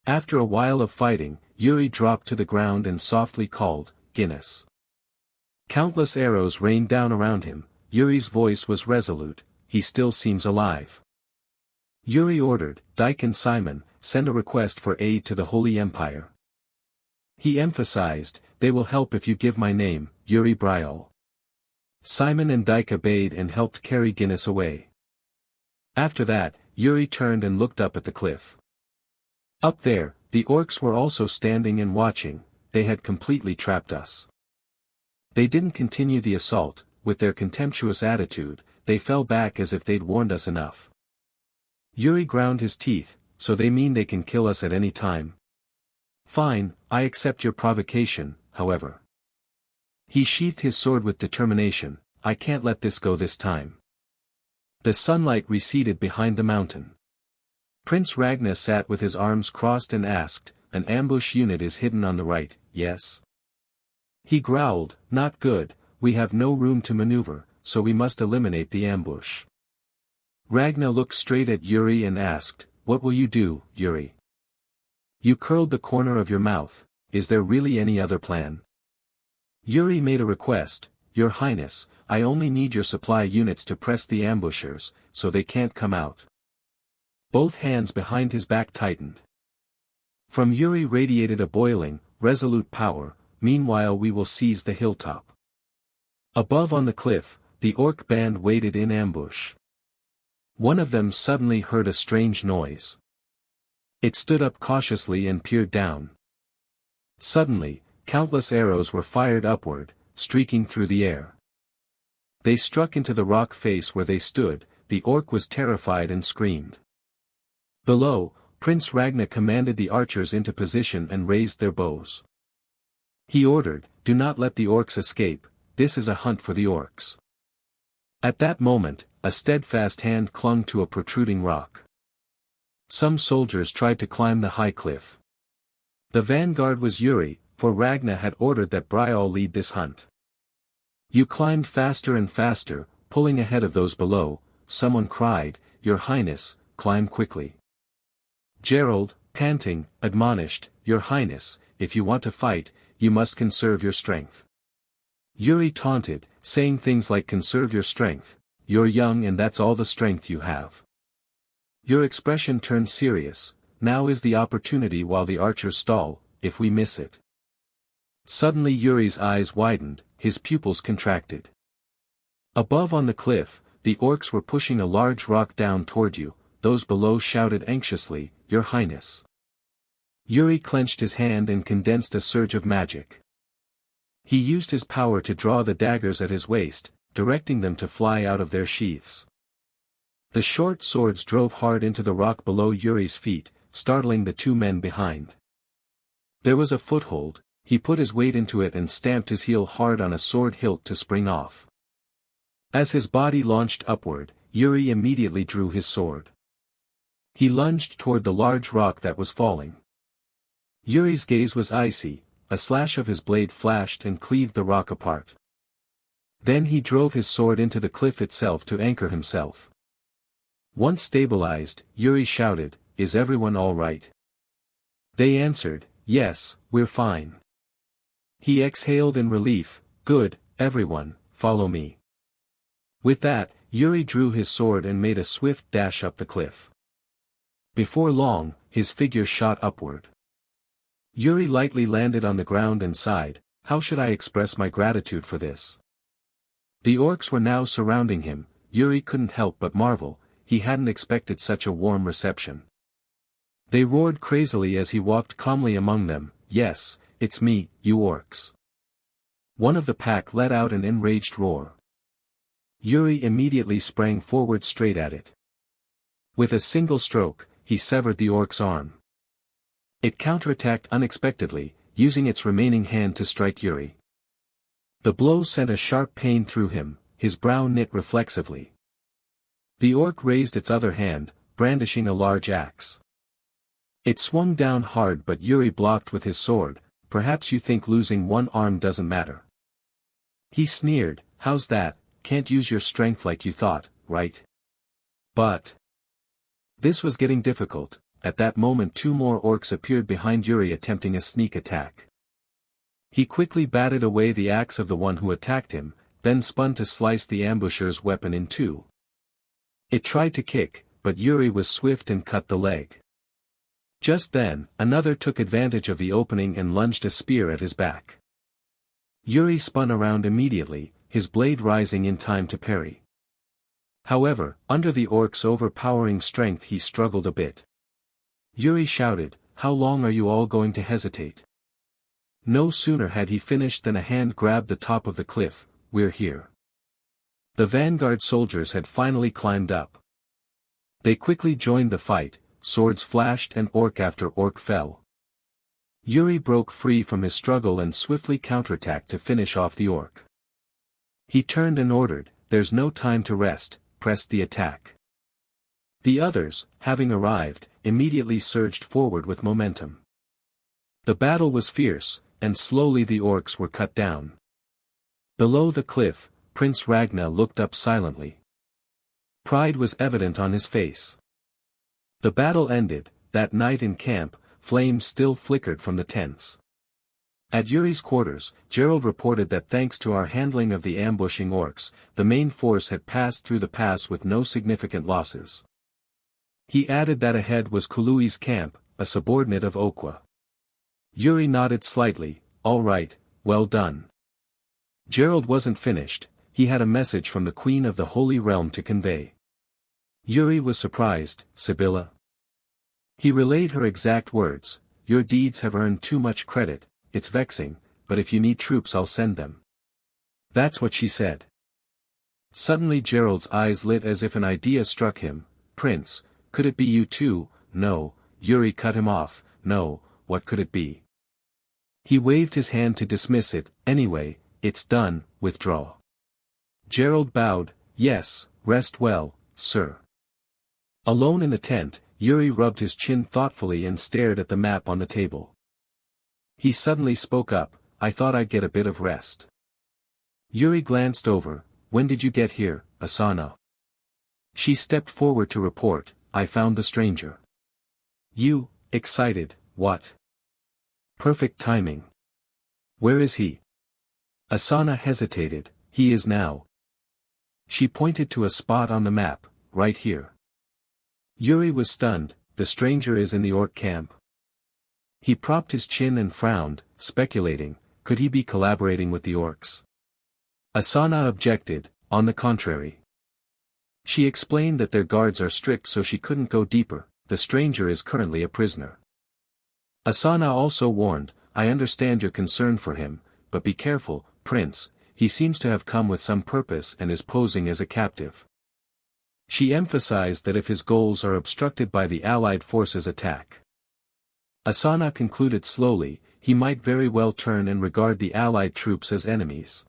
After a while of fighting, Yuri dropped to the ground and softly called, Guinness. Countless arrows rained down around him. Yuri's voice was resolute, he still seems alive. Yuri ordered, Dyke and Simon, send a request for aid to the Holy Empire. He emphasized, they will help if you give my name, Yuri Brial. Simon and Dyke obeyed and helped carry Guinness away. After that, Yuri turned and looked up at the cliff. Up there, the orcs were also standing and watching. They had completely trapped us. They didn't continue the assault. With their contemptuous attitude, they fell back as if they'd warned us enough. Yuri ground his teeth, so they mean they can kill us at any time. Fine, I accept your provocation, however. He sheathed his sword with determination, I can't let this go this time. The sunlight receded behind the mountain. Prince Ragna sat with his arms crossed and asked, an ambush unit is hidden on the right, yes? He growled, not good, we have no room to maneuver, so we must eliminate the ambush. Ragna looked straight at Yuri and asked, what will you do, Yuri? You curled the corner of your mouth, is there really any other plan? Yuri made a request, Your Highness, I only need your supply units to press the ambushers, so they can't come out. Both hands behind his back tightened. From Yuri radiated a boiling, resolute power, meanwhile we will seize the hilltop. Above on the cliff, the orc band waited in ambush. One of them suddenly heard a strange noise. It stood up cautiously and peered down. Suddenly, countless arrows were fired upward, streaking through the air. They struck into the rock face where they stood. The orc was terrified and screamed. Below, Prince Ragna commanded the archers into position and raised their bows. He ordered, "Do not let the orcs escape, this is a hunt for the orcs." At that moment, a steadfast hand clung to a protruding rock. Some soldiers tried to climb the high cliff. The vanguard was Yuri, for Ragna had ordered that Brial lead this hunt. You climbed faster and faster, pulling ahead of those below. Someone cried, "Your Highness, climb quickly." Gerald, panting, admonished, "Your Highness, if you want to fight, you must conserve your strength." Yuri taunted, saying things like "Conserve your strength, you're young and that's all the strength you have." Your expression turned serious. "Now is the opportunity while the archers stall, if we miss it." Suddenly Yuri's eyes widened, his pupils contracted. Above on the cliff, the orcs were pushing a large rock down toward you. Those below shouted anxiously, "Your Highness." Yuri clenched his hand and condensed a surge of magic. He used his power to draw the daggers at his waist, directing them to fly out of their sheaths. The short swords drove hard into the rock below Yuri's feet, startling the two men behind. There was a foothold. He put his weight into it and stamped his heel hard on a sword hilt to spring off. As his body launched upward, Yuri immediately drew his sword. He lunged toward the large rock that was falling. Yuri's gaze was icy, a slash of his blade flashed and cleaved the rock apart. Then he drove his sword into the cliff itself to anchor himself. Once stabilized, Yuri shouted, "Is everyone all right?" They answered, "Yes, we're fine." He exhaled in relief, "Good, everyone, follow me." With that, Yuri drew his sword and made a swift dash up the cliff. Before long, his figure shot upward. Yuri lightly landed on the ground and sighed, "How should I express my gratitude for this?" The orcs were now surrounding him. Yuri couldn't help but marvel, he hadn't expected such a warm reception. They roared crazily as he walked calmly among them, "Yes, it's me, you orcs." One of the pack let out an enraged roar. Yuri immediately sprang forward straight at it. With a single stroke, he severed the orc's arm. It counterattacked unexpectedly, using its remaining hand to strike Yuri. The blow sent a sharp pain through him, his brow knit reflexively. The orc raised its other hand, brandishing a large axe. It swung down hard but Yuri blocked with his sword. "Perhaps you think losing one arm doesn't matter." He sneered, "How's that? Can't use your strength like you thought, right?" But this was getting difficult. At that moment two more orcs appeared behind Yuri attempting a sneak attack. He quickly batted away the axe of the one who attacked him, then spun to slice the ambusher's weapon in two. It tried to kick, but Yuri was swift and cut the leg. Just then, another took advantage of the opening and lunged a spear at his back. Yuri spun around immediately, his blade rising in time to parry. However, under the orc's overpowering strength he struggled a bit. Yuri shouted, "How long are you all going to hesitate?" No sooner had he finished than a hand grabbed the top of the cliff, "We're here." The vanguard soldiers had finally climbed up. They quickly joined the fight, swords flashed and orc after orc fell. Yuri broke free from his struggle and swiftly counterattacked to finish off the orc. He turned and ordered, "There's no time to rest, press the attack." The others, having arrived, immediately surged forward with momentum. The battle was fierce, and slowly the orcs were cut down. Below the cliff, Prince Ragna looked up silently. Pride was evident on his face. The battle ended. That night in camp, flames still flickered from the tents. At Yuri's quarters, Gerald reported that thanks to our handling of the ambushing orcs, the main force had passed through the pass with no significant losses. He added that ahead was Kului's camp, a subordinate of Okwa. Yuri nodded slightly, "All right, well done." Gerald wasn't finished, he had a message from the Queen of the Holy Realm to convey. Yuri was surprised, "Sibylla?" He relayed her exact words, "Your deeds have earned too much credit, it's vexing, but if you need troops I'll send them." That's what she said. Suddenly Gerald's eyes lit as if an idea struck him, "Prince, could it be you too?" "No," Yuri cut him off, "no, what could it be?" He waved his hand to dismiss it. Anyway, it's done, withdraw. Gerald bowed. Yes, rest well, sir. Alone in the tent, Yuri rubbed his chin thoughtfully and stared at the map on the table. He suddenly spoke up. I thought I'd get a bit of rest. Yuri glanced over. When did you get here, Asana? She stepped forward to report. I found the stranger. You, excited, what? Perfect timing. Where is he? Asana hesitated. He is now. She pointed to a spot on the map, right here. Yuri was stunned. The stranger is in the orc camp. He propped his chin and frowned, speculating, could he be collaborating with the orcs? Asana objected, on the contrary. She explained that their guards are strict so she couldn't go deeper. The stranger is currently a prisoner. Asana also warned, I understand your concern for him, but be careful, Prince, he seems to have come with some purpose and is posing as a captive. She emphasized that if his goals are obstructed by the Allied forces' attack. Asana concluded slowly, he might very well turn and regard the Allied troops as enemies.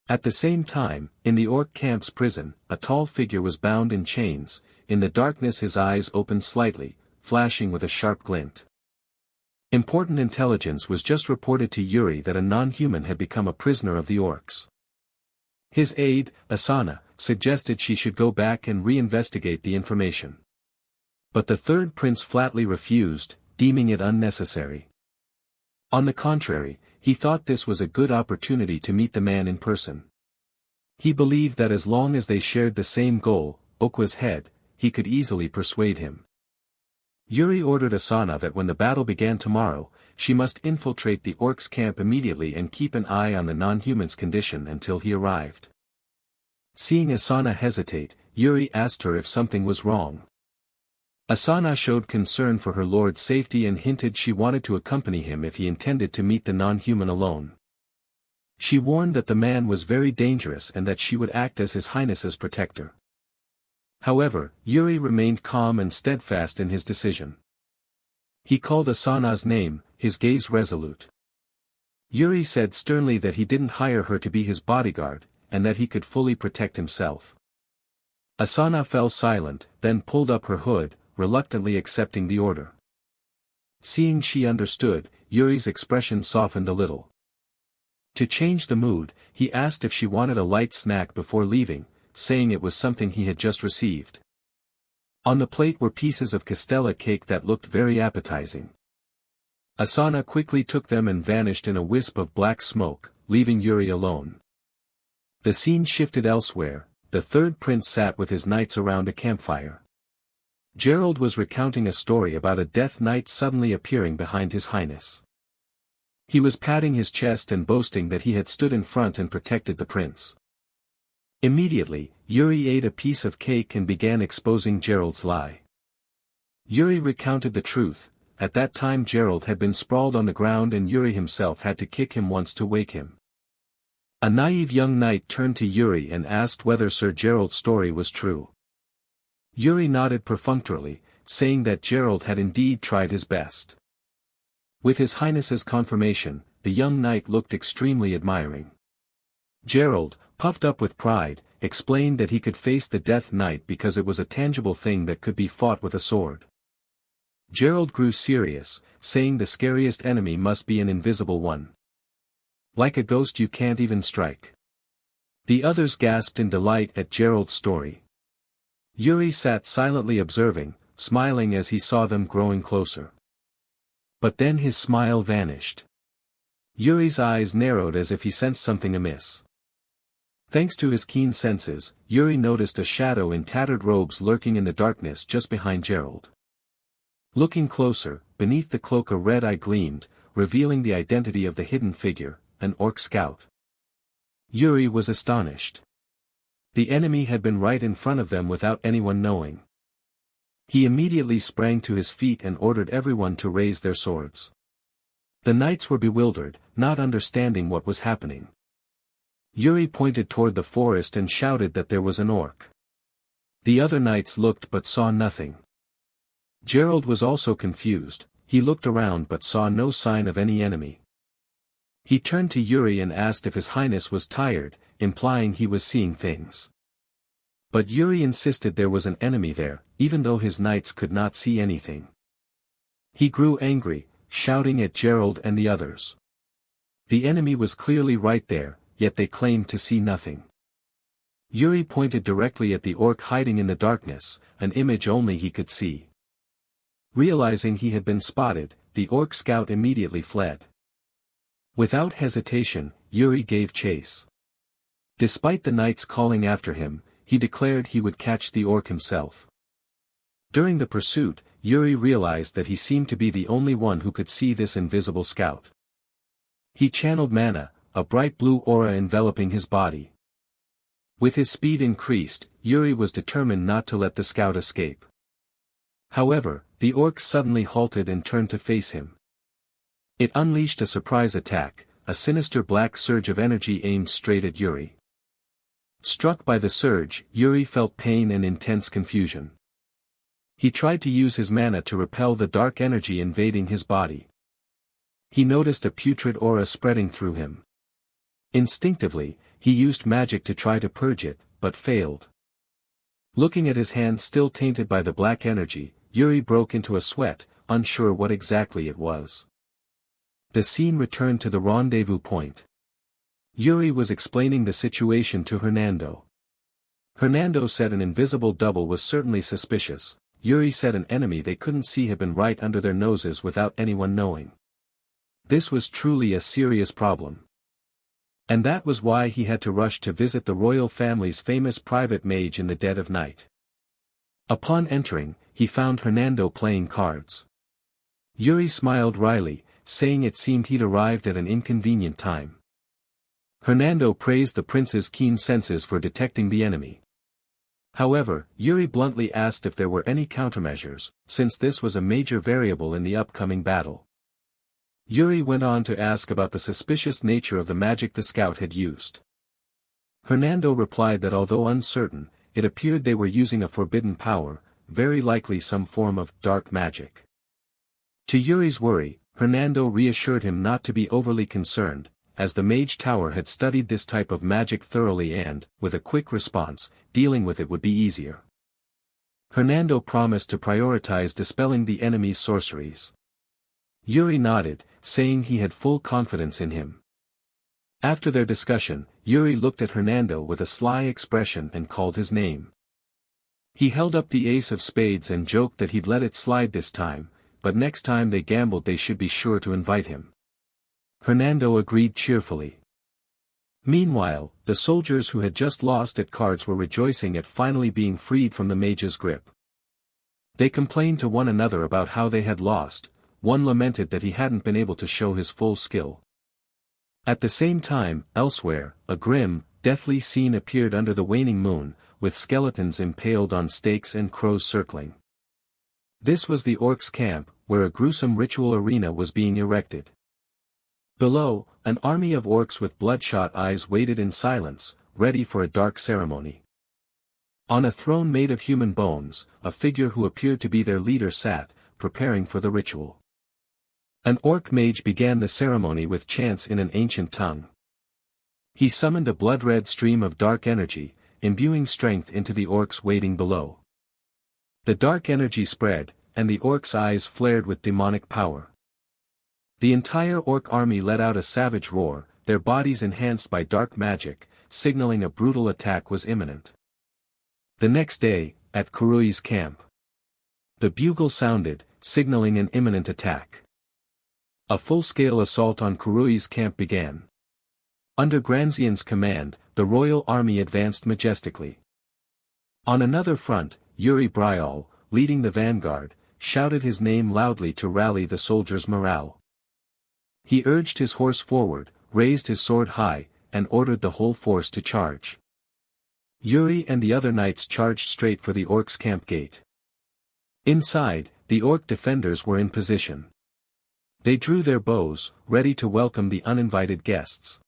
At the same time, in the orc camp's prison, a tall figure was bound in chains. In the darkness his eyes opened slightly, flashing with a sharp glint. Important intelligence was just reported to Yuri that a non-human had become a prisoner of the orcs. His aide, Asana, suggested she should go back and reinvestigate the information. But the third prince flatly refused, deeming it unnecessary. On the contrary, he thought this was a good opportunity to meet the man in person. He believed that as long as they shared the same goal, Okwa's head, he could easily persuade him. Yuri ordered Asana that when the battle began tomorrow, she must infiltrate the orcs' camp immediately and keep an eye on the non-human's condition until he arrived. Seeing Asana hesitate, Yuri asked her if something was wrong. Asana showed concern for her lord's safety and hinted she wanted to accompany him if he intended to meet the non-human alone. She warned that the man was very dangerous and that she would act as His Highness's protector. However, Yuri remained calm and steadfast in his decision. He called Asana's name, his gaze resolute. Yuri said sternly that he didn't hire her to be his bodyguard, and that he could fully protect himself. Asana fell silent, then pulled up her hood, reluctantly accepting the order. Seeing she understood, Yuri's expression softened a little. To change the mood, he asked if she wanted a light snack before leaving, saying it was something he had just received. On the plate were pieces of castella cake that looked very appetizing. Asana quickly took them and vanished in a wisp of black smoke, leaving Yuri alone. The scene shifted elsewhere. The third prince sat with his knights around a campfire. Gerald was recounting a story about a death knight suddenly appearing behind His Highness. He was patting his chest and boasting that he had stood in front and protected the prince. Immediately, Yuri ate a piece of cake and began exposing Gerald's lie. Yuri recounted the truth. At that time Gerald had been sprawled on the ground and Yuri himself had to kick him once to wake him. A naive young knight turned to Yuri and asked whether Sir Gerald's story was true. Yuri nodded perfunctorily, saying that Gerald had indeed tried his best. With His Highness's confirmation, the young knight looked extremely admiring. Gerald, puffed up with pride, explained that he could face the Death Knight because it was a tangible thing that could be fought with a sword. Gerald grew serious, saying the scariest enemy must be an invisible one. Like a ghost you can't even strike. The others gasped in delight at Gerald's story. Yuri sat silently observing, smiling as he saw them growing closer. But then his smile vanished. Yuri's eyes narrowed as if he sensed something amiss. Thanks to his keen senses, Yuri noticed a shadow in tattered robes lurking in the darkness just behind Gerald. Looking closer, beneath the cloak a red eye gleamed, revealing the identity of the hidden figure, an orc scout. Yuri was astonished. The enemy had been right in front of them without anyone knowing. He immediately sprang to his feet and ordered everyone to raise their swords. The knights were bewildered, not understanding what was happening. Yuri pointed toward the forest and shouted that there was an orc. The other knights looked but saw nothing. Gerald was also confused. He looked around but saw no sign of any enemy. He turned to Yuri and asked if His Highness was tired, implying he was seeing things. But Yuri insisted there was an enemy there, even though his knights could not see anything. He grew angry, shouting at Gerald and the others. The enemy was clearly right there, yet they claimed to see nothing. Yuri pointed directly at the orc hiding in the darkness, an image only he could see. Realizing he had been spotted, the orc scout immediately fled. Without hesitation, Yuri gave chase. Despite the knights calling after him, he declared he would catch the orc himself. During the pursuit, Yuri realized that he seemed to be the only one who could see this invisible scout. He channeled mana, a bright blue aura enveloping his body. With his speed increased, Yuri was determined not to let the scout escape. However, the orc suddenly halted and turned to face him. It unleashed a surprise attack, a sinister black surge of energy aimed straight at Yuri. Struck by the surge, Yuri felt pain and intense confusion. He tried to use his mana to repel the dark energy invading his body. He noticed a putrid aura spreading through him. Instinctively, he used magic to try to purge it, but failed. Looking at his hands still tainted by the black energy, Yuri broke into a sweat, unsure what exactly it was. The scene returned to the rendezvous point. Yuri was explaining the situation to Hernando. Hernando said an invisible double was certainly suspicious. Yuri said an enemy they couldn't see had been right under their noses without anyone knowing. This was truly a serious problem. And that was why he had to rush to visit the royal family's famous private mage in the dead of night. Upon entering, he found Hernando playing cards. Yuri smiled wryly, saying it seemed he'd arrived at an inconvenient time. Hernando praised the prince's keen senses for detecting the enemy. However, Yuri bluntly asked if there were any countermeasures, since this was a major variable in the upcoming battle. Yuri went on to ask about the suspicious nature of the magic the scout had used. Hernando replied that although uncertain, it appeared they were using a forbidden power, very likely some form of dark magic. To Yuri's worry, Hernando reassured him not to be overly concerned, as the mage tower had studied this type of magic thoroughly and, with a quick response, dealing with it would be easier. Hernando promised to prioritize dispelling the enemy's sorceries. Yuri nodded, saying he had full confidence in him. After their discussion, Yuri looked at Hernando with a sly expression and called his name. He held up the ace of spades and joked that he'd let it slide this time, but next time they gambled they should be sure to invite him. Hernando agreed cheerfully. Meanwhile, the soldiers who had just lost at cards were rejoicing at finally being freed from the mage's grip. They complained to one another about how they had lost. One lamented that he hadn't been able to show his full skill. At the same time, elsewhere, a grim, deathly scene appeared under the waning moon, with skeletons impaled on stakes and crows circling. This was the orcs' camp, where a gruesome ritual arena was being erected. Below, an army of orcs with bloodshot eyes waited in silence, ready for a dark ceremony. On a throne made of human bones, a figure who appeared to be their leader sat, preparing for the ritual. An orc mage began the ceremony with chants in an ancient tongue. He summoned a blood-red stream of dark energy, imbuing strength into the orcs waiting below. The dark energy spread, and the orcs' eyes flared with demonic power. The entire orc army let out a savage roar, their bodies enhanced by dark magic, signaling a brutal attack was imminent. The next day, at Kurui's camp, the bugle sounded, signaling an imminent attack. A full-scale assault on Kurui's camp began. Under Granzian's command, the royal army advanced majestically. On another front, Yuri Bryal, leading the vanguard, shouted his name loudly to rally the soldiers' morale. He urged his horse forward, raised his sword high, and ordered the whole force to charge. Yuri and the other knights charged straight for the orcs' camp gate. Inside, the orc defenders were in position. They drew their bows, ready to welcome the uninvited guests.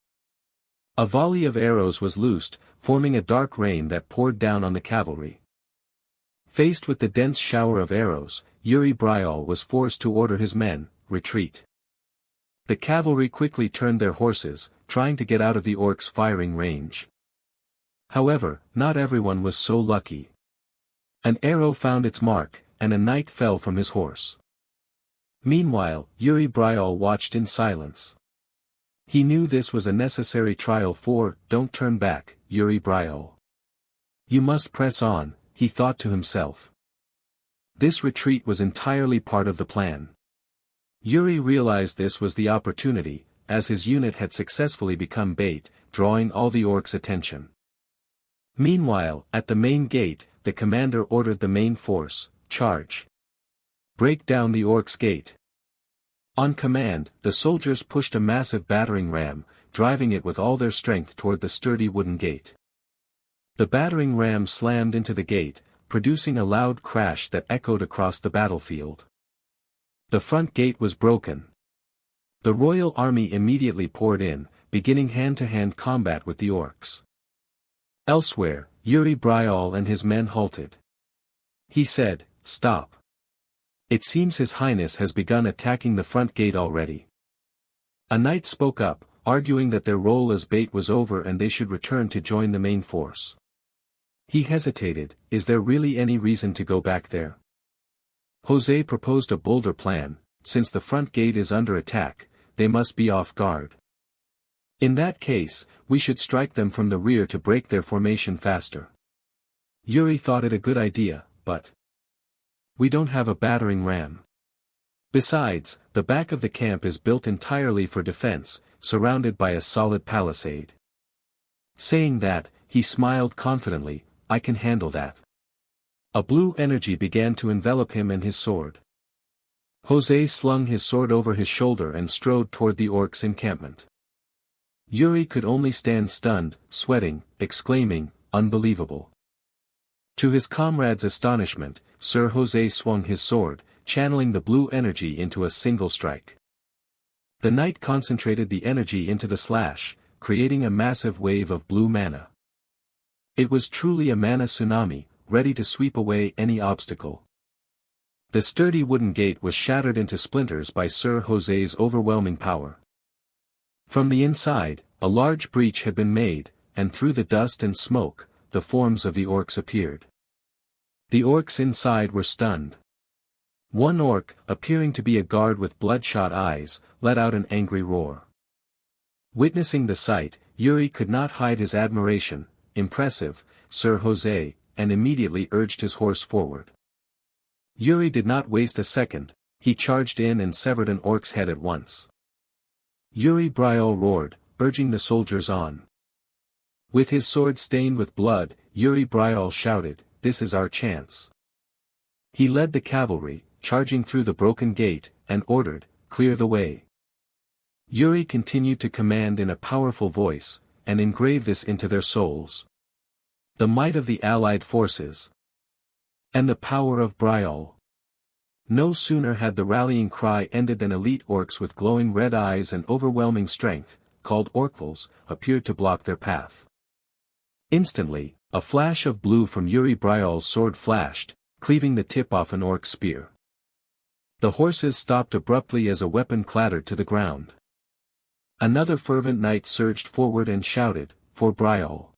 A volley of arrows was loosed, forming a dark rain that poured down on the cavalry. Faced with the dense shower of arrows, Yuri Bryal was forced to order his men, retreat. The cavalry quickly turned their horses, trying to get out of the orcs' firing range. However, not everyone was so lucky. An arrow found its mark, and a knight fell from his horse. Meanwhile, Yuri Bryal watched in silence. He knew this was a necessary trial for, "Don't turn back, Yuri Bryal. You must press on," he thought to himself. This retreat was entirely part of the plan. Yuri realized this was the opportunity, as his unit had successfully become bait, drawing all the orcs' attention. Meanwhile, at the main gate, the commander ordered the main force, "Charge. Break down the orcs' gate." On command, the soldiers pushed a massive battering ram, driving it with all their strength toward the sturdy wooden gate. The battering ram slammed into the gate, producing a loud crash that echoed across the battlefield. The front gate was broken. The royal army immediately poured in, beginning hand-to-hand combat with the orcs. Elsewhere, Yuri Bryal and his men halted. He said, "Stop. It seems His Highness has begun attacking the front gate already." A knight spoke up, arguing that their role as bait was over and they should return to join the main force. He hesitated, "Is there really any reason to go back there?" Jose proposed a bolder plan. "Since the front gate is under attack, they must be off guard. In that case, we should strike them from the rear to break their formation faster." Yuri thought it a good idea, but we don't have a battering ram. Besides, the back of the camp is built entirely for defense, surrounded by a solid palisade. Saying that, he smiled confidently, "I can handle that." A blue energy began to envelop him and his sword. Jose slung his sword over his shoulder and strode toward the orcs' encampment. Yuri could only stand stunned, sweating, exclaiming, "Unbelievable." To his comrades' astonishment, Sir Jose swung his sword, channeling the blue energy into a single strike. The knight concentrated the energy into the slash, creating a massive wave of blue mana. It was truly a mana tsunami, ready to sweep away any obstacle. The sturdy wooden gate was shattered into splinters by Sir Jose's overwhelming power. From the inside, a large breach had been made, and through the dust and smoke, the forms of the orcs appeared. The orcs inside were stunned. One orc, appearing to be a guard with bloodshot eyes, let out an angry roar. Witnessing the sight, Yuri could not hide his admiration. "Impressive, Sir Jose," and immediately urged his horse forward. Yuri did not waste a second, he charged in and severed an orc's head at once. Yuri Bryal roared, urging the soldiers on. With his sword stained with blood, Yuri Bryal shouted, "This is our chance." He led the cavalry, charging through the broken gate, and ordered, "Clear the way." Yuri continued to command in a powerful voice, and engrave this into their souls. The might of the allied forces. And the power of Bryal. No sooner had the rallying cry ended than elite orcs with glowing red eyes and overwhelming strength, called orcvals, appeared to block their path. Instantly, a flash of blue from Yuri Bryal's sword flashed, cleaving the tip off an orc's spear. The horses stopped abruptly as a weapon clattered to the ground. Another fervent knight surged forward and shouted, "For Bryal."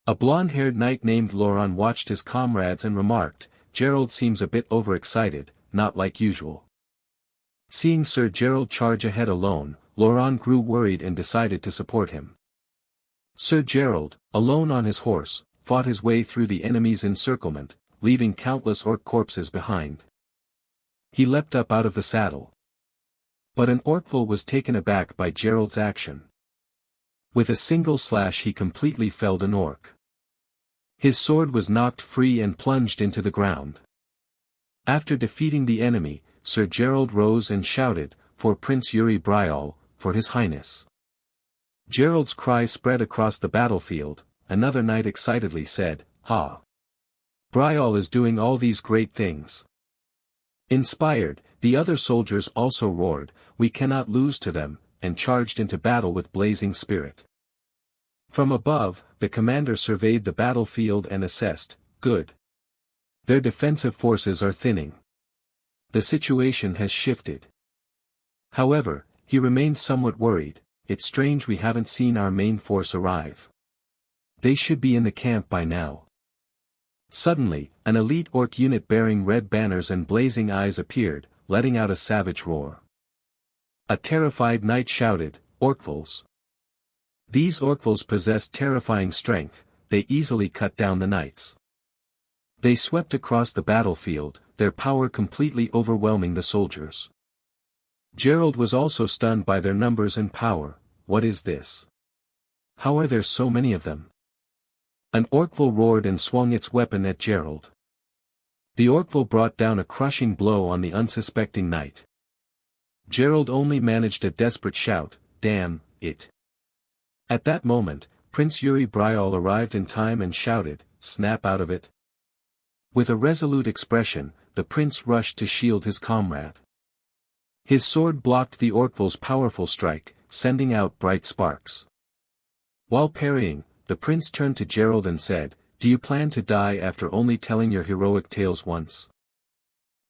A blonde-haired knight named Laurent watched his comrades and remarked, "Gerald seems a bit overexcited, not like usual." Seeing Sir Gerald charge ahead alone, Laurent grew worried and decided to support him. Sir Gerald, alone on his horse, fought his way through the enemy's encirclement, leaving countless orc corpses behind. He leapt up out of the saddle. But an orcval was taken aback by Gerald's action. With a single slash he completely felled an orc. His sword was knocked free and plunged into the ground. After defeating the enemy, Sir Gerald rose and shouted, "For Prince Yuri Bryal, for His Highness." Gerald's cry spread across the battlefield. Another knight excitedly said, "Ha! Bryal is doing all these great things." Inspired, the other soldiers also roared, "We cannot lose to them," and charged into battle with blazing spirit. From above, the commander surveyed the battlefield and assessed, "Good. Their defensive forces are thinning. The situation has shifted." However, He remained somewhat worried. It's strange we haven't seen our main force arrive. They should be in the camp by now. Suddenly, an elite orc unit bearing red banners and blazing eyes appeared, letting out a savage roar. A terrified knight shouted, "Orcvals!" These Orcvals possessed terrifying strength, they easily cut down the knights. They swept across the battlefield, their power completely overwhelming the soldiers. Gerald was also stunned by their numbers and power. What is this? How are there so many of them? An Orcval roared and swung its weapon at Gerald. The Orcval brought down a crushing blow on the unsuspecting knight. Gerald only managed a desperate shout, "Damn it!" At that moment, Prince Yuri Bryal arrived in time and shouted, "Snap out of it!" With a resolute expression, the prince rushed to shield his comrade. His sword blocked the Orcval's powerful strike, sending out bright sparks. While parrying, the prince turned to Gerald and said, "Do you plan to die after only telling your heroic tales once?"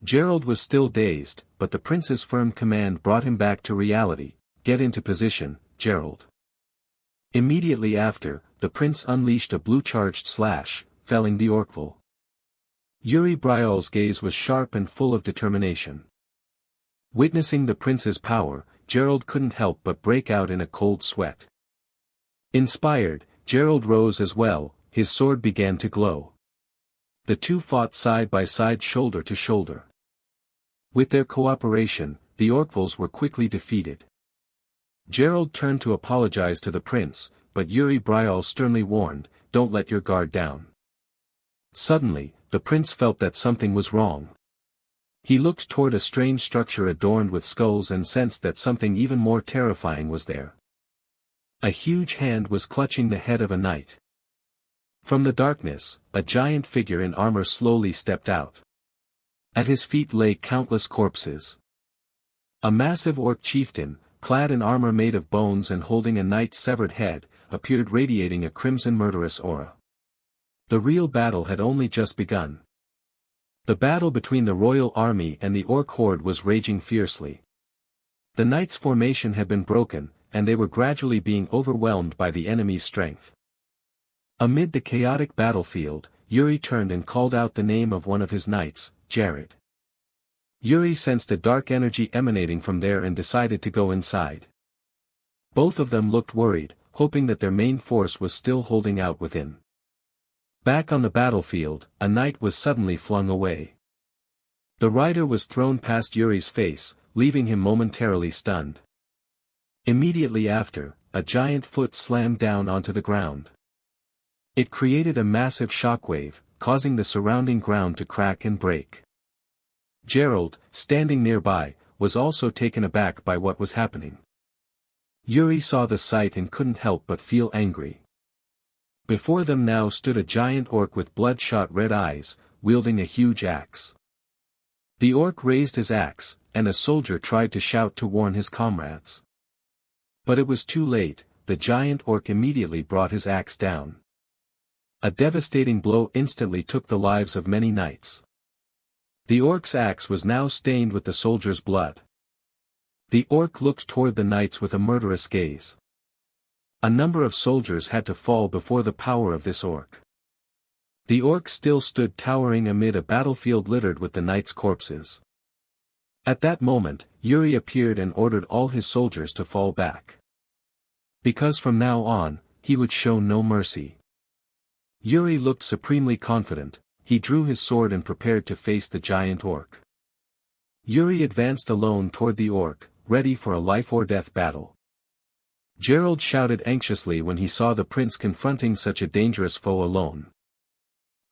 Gerald was still dazed, but the prince's firm command brought him back to reality. "Get into position, Gerald." Immediately after, the prince unleashed a blue-charged slash, felling the Orcval. Yuri Bryal's gaze was sharp and full of determination. Witnessing the prince's power, Gerald couldn't help but break out in a cold sweat. Inspired, Gerald rose as well, his sword began to glow. The two fought side by side, shoulder to shoulder. With their cooperation, the Orcvals were quickly defeated. Gerald turned to apologize to the prince, but Yuri Bryal sternly warned, "Don't let your guard down." Suddenly, the prince felt that something was wrong. He looked toward a strange structure adorned with skulls and sensed that something even more terrifying was there. A huge hand was clutching the head of a knight. From the darkness, a giant figure in armor slowly stepped out. At his feet lay countless corpses. A massive orc chieftain, clad in armor made of bones and holding a knight's severed head, appeared radiating a crimson murderous aura. The real battle had only just begun. The battle between the royal army and the orc horde was raging fiercely. The knights' formation had been broken, and they were gradually being overwhelmed by the enemy's strength. Amid the chaotic battlefield, Yuri turned and called out the name of one of his knights, Jared. Yuri sensed a dark energy emanating from there and decided to go inside. Both of them looked worried, hoping that their main force was still holding out within. Back on the battlefield, a knight was suddenly flung away. The rider was thrown past Yuri's face, leaving him momentarily stunned. Immediately after, a giant foot slammed down onto the ground. It created a massive shockwave, causing the surrounding ground to crack and break. Gerald, standing nearby, was also taken aback by what was happening. Yuri saw the sight and couldn't help but feel angry. Before them now stood a giant orc with bloodshot red eyes, wielding a huge axe. The orc raised his axe, and a soldier tried to shout to warn his comrades. But it was too late, the giant orc immediately brought his axe down. A devastating blow instantly took the lives of many knights. The orc's axe was now stained with the soldier's blood. The orc looked toward the knights with a murderous gaze. A number of soldiers had to fall before the power of this orc. The orc still stood towering amid a battlefield littered with the knights' corpses. At that moment, Yuri appeared and ordered all his soldiers to fall back. Because from now on, he would show no mercy. Yuri looked supremely confident, he drew his sword and prepared to face the giant orc. Yuri advanced alone toward the orc, ready for a life-or-death battle. Gerald shouted anxiously when he saw the prince confronting such a dangerous foe alone.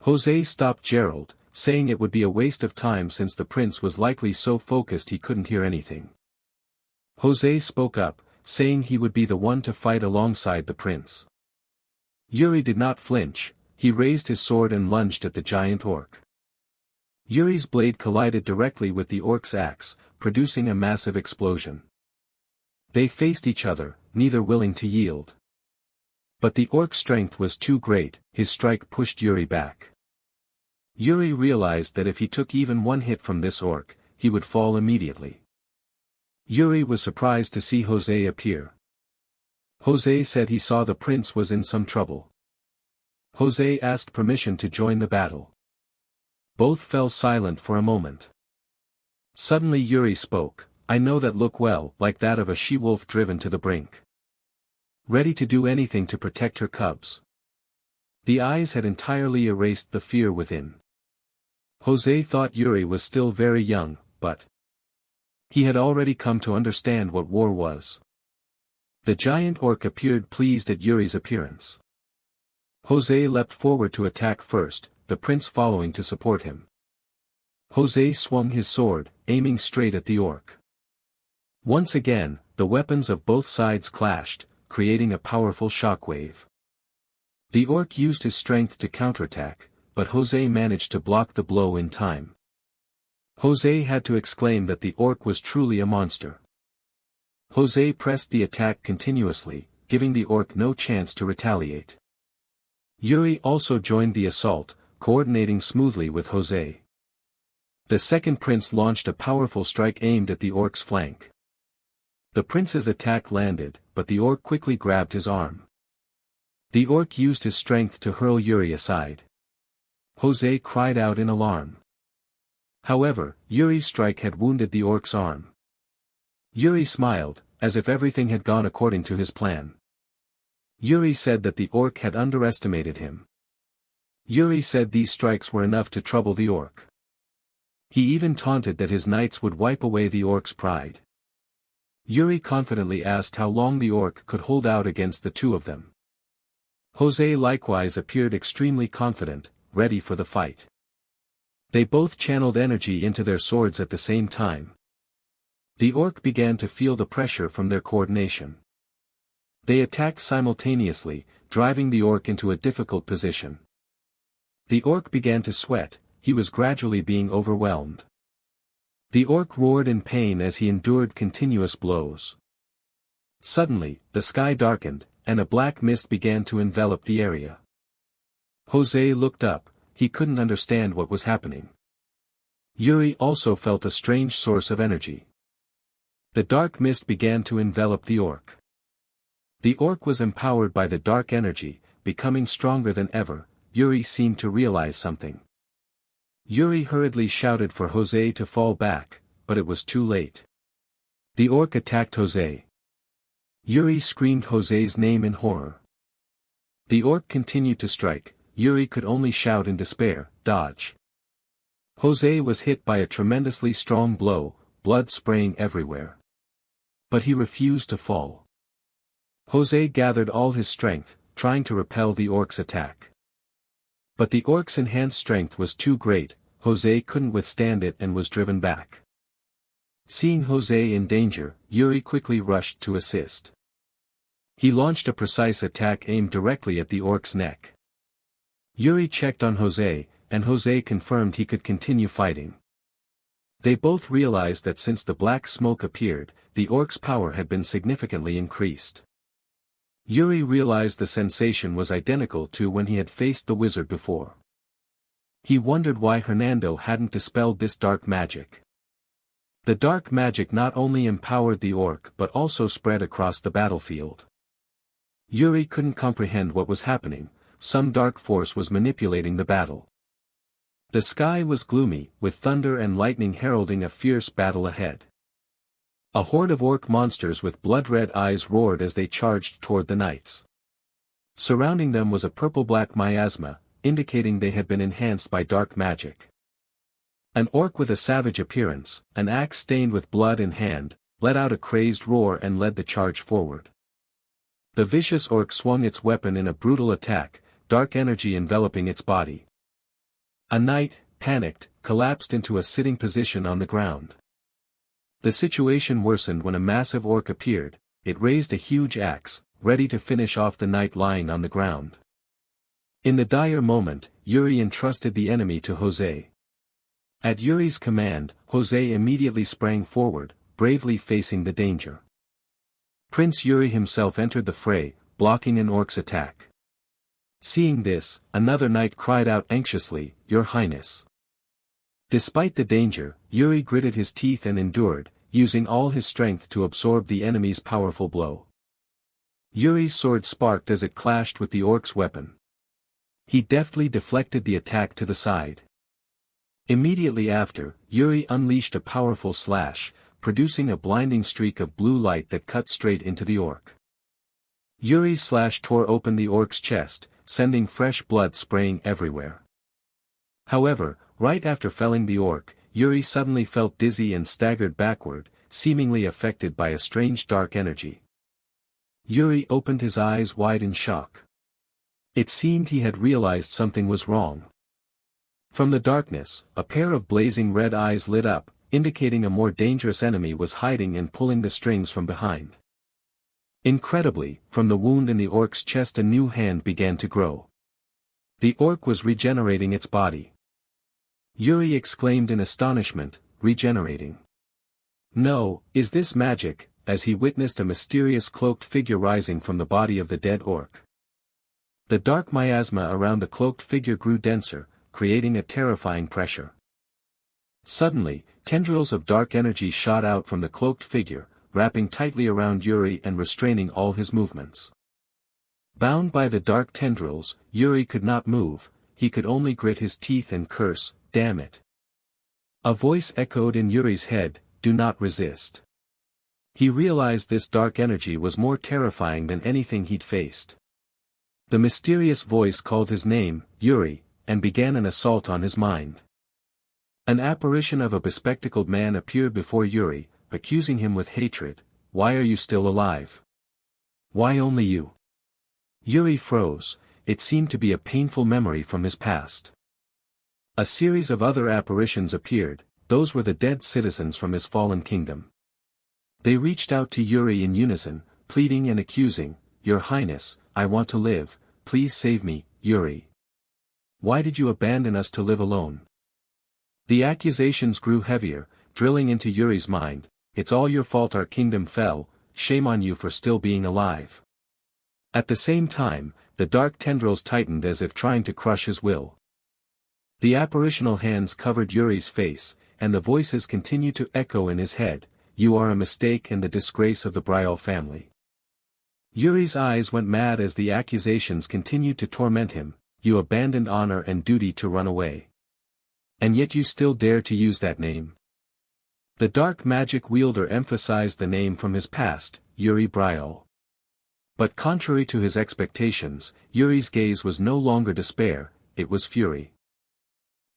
Jose stopped Gerald, saying it would be a waste of time since the prince was likely so focused he couldn't hear anything. Jose spoke up, saying he would be the one to fight alongside the prince. Yuri did not flinch, he raised his sword and lunged at the giant orc. Yuri's blade collided directly with the orc's axe, producing a massive explosion. They faced each other, neither willing to yield. But the orc's strength was too great, his strike pushed Yuri back. Yuri realized that if he took even one hit from this orc, he would fall immediately. Yuri was surprised to see Jose appear. Jose said he saw the prince was in some trouble. Jose asked permission to join the battle. Both fell silent for a moment. Suddenly Yuri spoke, "I know that look well, like that of a she-wolf driven to the brink. Ready to do anything to protect her cubs." The eyes had entirely erased the fear within. Jose thought Yuri was still very young, but he had already come to understand what war was. The giant orc appeared pleased at Yuri's appearance. Jose leapt forward to attack first, the prince following to support him. Jose swung his sword, aiming straight at the orc. Once again, the weapons of both sides clashed, creating a powerful shockwave. The orc used his strength to counterattack, but Jose managed to block the blow in time. Jose had to exclaim that the orc was truly a monster. Jose pressed the attack continuously, giving the orc no chance to retaliate. Yuri also joined the assault, coordinating smoothly with Jose. The second prince launched a powerful strike aimed at the orc's flank. The prince's attack landed, but the orc quickly grabbed his arm. The orc used his strength to hurl Yuri aside. Jose cried out in alarm. However, Yuri's strike had wounded the orc's arm. Yuri smiled, as if everything had gone according to his plan. Yuri said that the orc had underestimated him. Yuri said these strikes were enough to trouble the orc. He even taunted that his knights would wipe away the orc's pride. Yuri confidently asked how long the orc could hold out against the two of them. Jose likewise appeared extremely confident, ready for the fight. They both channeled energy into their swords at the same time. The orc began to feel the pressure from their coordination. They attacked simultaneously, driving the orc into a difficult position. The orc began to sweat, he was gradually being overwhelmed. The orc roared in pain as he endured continuous blows. Suddenly, the sky darkened, and a black mist began to envelop the area. Jose looked up, he couldn't understand what was happening. Yuri also felt a strange source of energy. The dark mist began to envelop the orc. The orc was empowered by the dark energy, becoming stronger than ever. Yuri seemed to realize something. Yuri hurriedly shouted for Jose to fall back, but it was too late. The orc attacked Jose. Yuri screamed Jose's name in horror. The orc continued to strike. Yuri could only shout in despair, "Dodge!" Jose was hit by a tremendously strong blow, blood spraying everywhere. But he refused to fall. Jose gathered all his strength, trying to repel the orc's attack. But the orc's enhanced strength was too great, Jose couldn't withstand it and was driven back. Seeing Jose in danger, Yuri quickly rushed to assist. He launched a precise attack aimed directly at the orc's neck. Yuri checked on Jose, and Jose confirmed he could continue fighting. They both realized that since the black smoke appeared, the orc's power had been significantly increased. Yuri realized the sensation was identical to when he had faced the wizard before. He wondered why Hernando hadn't dispelled this dark magic. The dark magic not only empowered the orc but also spread across the battlefield. Yuri couldn't comprehend what was happening, some dark force was manipulating the battle. The sky was gloomy, with thunder and lightning heralding a fierce battle ahead. A horde of orc monsters with blood-red eyes roared as they charged toward the knights. Surrounding them was a purple-black miasma, indicating they had been enhanced by dark magic. An orc with a savage appearance, an axe stained with blood in hand, let out a crazed roar and led the charge forward. The vicious orc swung its weapon in a brutal attack, dark energy enveloping its body. A knight, panicked, collapsed into a sitting position on the ground. The situation worsened when a massive orc appeared. It raised a huge axe, ready to finish off the knight lying on the ground. In the dire moment, Yuri entrusted the enemy to Jose. At Yuri's command, Jose immediately sprang forward, bravely facing the danger. Prince Yuri himself entered the fray, blocking an orc's attack. Seeing this, another knight cried out anxiously, "Your Highness." Despite the danger, Yuri gritted his teeth and endured. using all his strength to absorb the enemy's powerful blow. Yuri's sword sparked as it clashed with the orc's weapon. He deftly deflected the attack to the side. Immediately after, Yuri unleashed a powerful slash, producing a blinding streak of blue light that cut straight into the orc. Yuri's slash tore open the orc's chest, sending fresh blood spraying everywhere. However, right after felling the orc, Yuri suddenly felt dizzy and staggered backward, seemingly affected by a strange dark energy. Yuri opened his eyes wide in shock. It seemed he had realized something was wrong. From the darkness, a pair of blazing red eyes lit up, indicating a more dangerous enemy was hiding and pulling the strings from behind. Incredibly, from the wound in the orc's chest a new hand began to grow. The orc was regenerating its body. Yuri exclaimed in astonishment, regenerating. No, is this magic, as he witnessed a mysterious cloaked figure rising from the body of the dead orc. The dark miasma around the cloaked figure grew denser, creating a terrifying pressure. Suddenly, tendrils of dark energy shot out from the cloaked figure, wrapping tightly around Yuri and restraining all his movements. Bound by the dark tendrils, Yuri could not move, he could only grit his teeth and curse, "Damn it." A voice echoed in Yuri's head, "Do not resist." He realized this dark energy was more terrifying than anything he'd faced. The mysterious voice called his name, Yuri, and began an assault on his mind. An apparition of a bespectacled man appeared before Yuri, accusing him with hatred. "Why are you still alive? Why only you?" Yuri froze, it seemed to be a painful memory from his past. A series of other apparitions appeared, those were the dead citizens from his fallen kingdom. They reached out to Yuri in unison, pleading and accusing, "Your Highness, I want to live, please save me, Yuri. Why did you abandon us to live alone?" The accusations grew heavier, drilling into Yuri's mind, "It's all your fault our kingdom fell, shame on you for still being alive." At the same time, the dark tendrils tightened as if trying to crush his will. The apparitional hands covered Yuri's face, and the voices continued to echo in his head, "You are a mistake and the disgrace of the Brial family." Yuri's eyes went mad as the accusations continued to torment him, "You abandoned honor and duty to run away. And yet you still dare to use that name." The dark magic wielder emphasized the name from his past, Yuri Brial. But contrary to his expectations, Yuri's gaze was no longer despair, it was fury.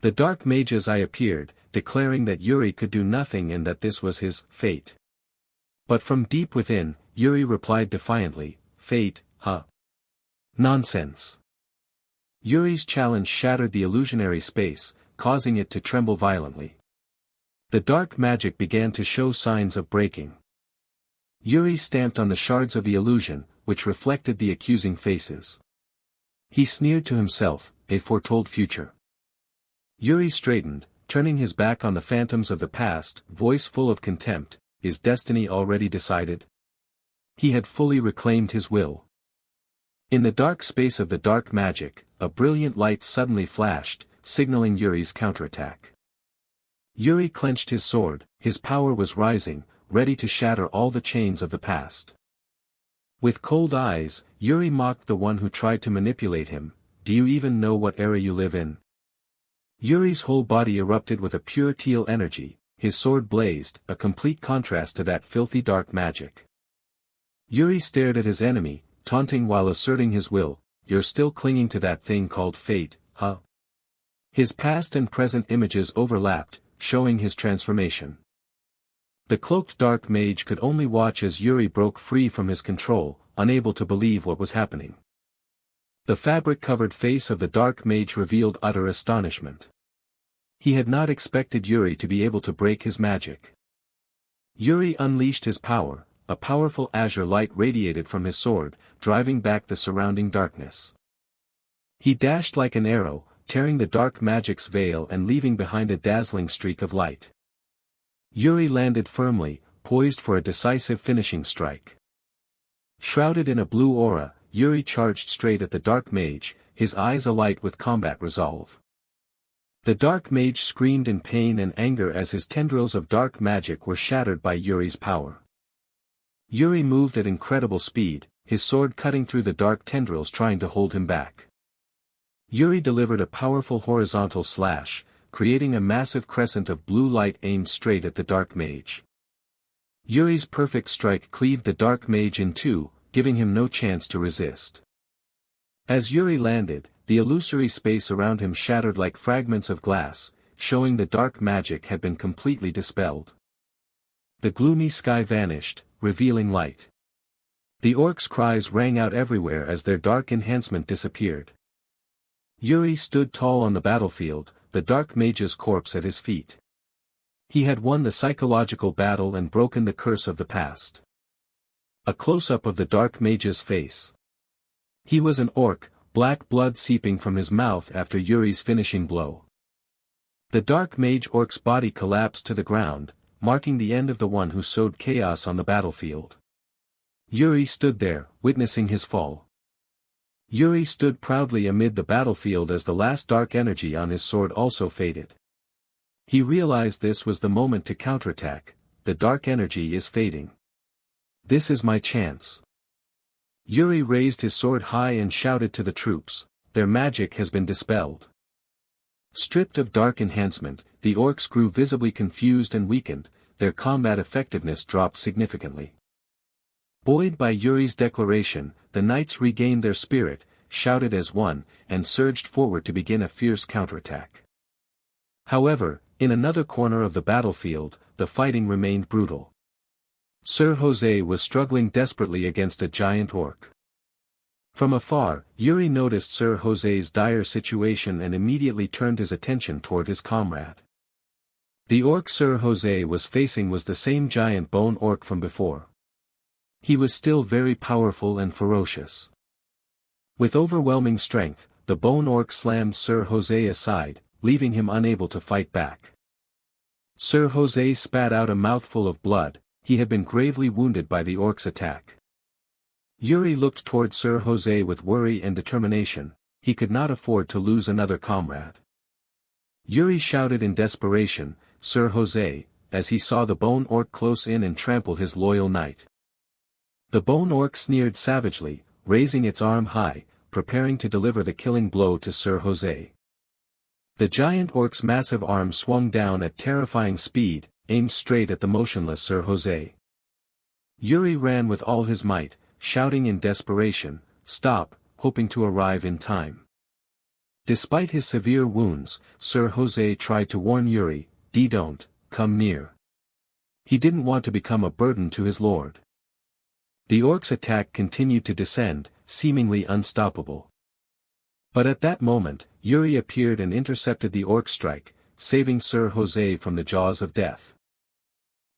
The dark mage's eye appeared, declaring that Yuri could do nothing and that this was his fate. But from deep within, Yuri replied defiantly, "Fate, huh? Nonsense." Yuri's challenge shattered the illusionary space, causing it to tremble violently. The dark magic began to show signs of breaking. Yuri stamped on the shards of the illusion, which reflected the accusing faces. He sneered to himself, a foretold future. Yuri straightened, turning his back on the phantoms of the past, voice full of contempt, "Is destiny already decided?" He had fully reclaimed his will. In the dark space of the dark magic, a brilliant light suddenly flashed, signaling Yuri's counterattack. Yuri clenched his sword, his power was rising, ready to shatter all the chains of the past. With cold eyes, Yuri mocked the one who tried to manipulate him, "Do you even know what era you live in?" Yuri's whole body erupted with a pure teal energy, his sword blazed, a complete contrast to that filthy dark magic. Yuri stared at his enemy, taunting while asserting his will, "You're still clinging to that thing called fate, huh?" His past and present images overlapped, showing his transformation. The cloaked dark mage could only watch as Yuri broke free from his control, unable to believe what was happening. The fabric-covered face of the dark mage revealed utter astonishment. He had not expected Yuri to be able to break his magic. Yuri unleashed his power, a powerful azure light radiated from his sword, driving back the surrounding darkness. He dashed like an arrow, tearing the dark magic's veil and leaving behind a dazzling streak of light. Yuri landed firmly, poised for a decisive finishing strike. Shrouded in a blue aura, Yuri charged straight at the dark mage, his eyes alight with combat resolve. The dark mage screamed in pain and anger as his tendrils of dark magic were shattered by Yuri's power. Yuri moved at incredible speed, his sword cutting through the dark tendrils trying to hold him back. Yuri delivered a powerful horizontal slash, creating a massive crescent of blue light aimed straight at the dark mage. Yuri's perfect strike cleaved the dark mage in two, giving him no chance to resist. As Yuri landed, the illusory space around him shattered like fragments of glass, showing the dark magic had been completely dispelled. The gloomy sky vanished, revealing light. The orcs' cries rang out everywhere as their dark enhancement disappeared. Yuri stood tall on the battlefield, the dark mage's corpse at his feet. He had won the psychological battle and broken the curse of the past. A close-up of the dark mage's face. He was an orc, black blood seeping from his mouth after Yuri's finishing blow. The dark mage orc's body collapsed to the ground, marking the end of the one who sowed chaos on the battlefield. Yuri stood there, witnessing his fall. Yuri stood proudly amid the battlefield as the last dark energy on his sword also faded. He realized this was the moment to counterattack. The dark energy is fading. This is my chance. Yuri raised his sword high and shouted to the troops, their magic has been dispelled. Stripped of dark enhancement, the orcs grew visibly confused and weakened, their combat effectiveness dropped significantly. Buoyed by Yuri's declaration, the knights regained their spirit, shouted as one, and surged forward to begin a fierce counterattack. However, in another corner of the battlefield, the fighting remained brutal. Sir Jose was struggling desperately against a giant orc. From afar, Yuri noticed Sir Jose's dire situation and immediately turned his attention toward his comrade. The orc Sir Jose was facing was the same giant bone orc from before. He was still very powerful and ferocious. With overwhelming strength, the bone orc slammed Sir Jose aside, leaving him unable to fight back. Sir Jose spat out a mouthful of blood, he had been gravely wounded by the orc's attack. Yuri looked toward Sir Jose with worry and determination, he could not afford to lose another comrade. Yuri shouted in desperation, "Sir Jose," as he saw the bone orc close in and trample his loyal knight. The bone orc sneered savagely, raising its arm high, preparing to deliver the killing blow to Sir Jose. The giant orc's massive arm swung down at terrifying speed, aimed straight at the motionless Sir Jose. Yuri ran with all his might, shouting in desperation, "Stop," hoping to arrive in time. Despite his severe wounds, Sir Jose tried to warn Yuri, Don't come near." He didn't want to become a burden to his lord. The orc's attack continued to descend, seemingly unstoppable. But at that moment, Yuri appeared and intercepted the orc's strike, saving Sir Jose from the jaws of death.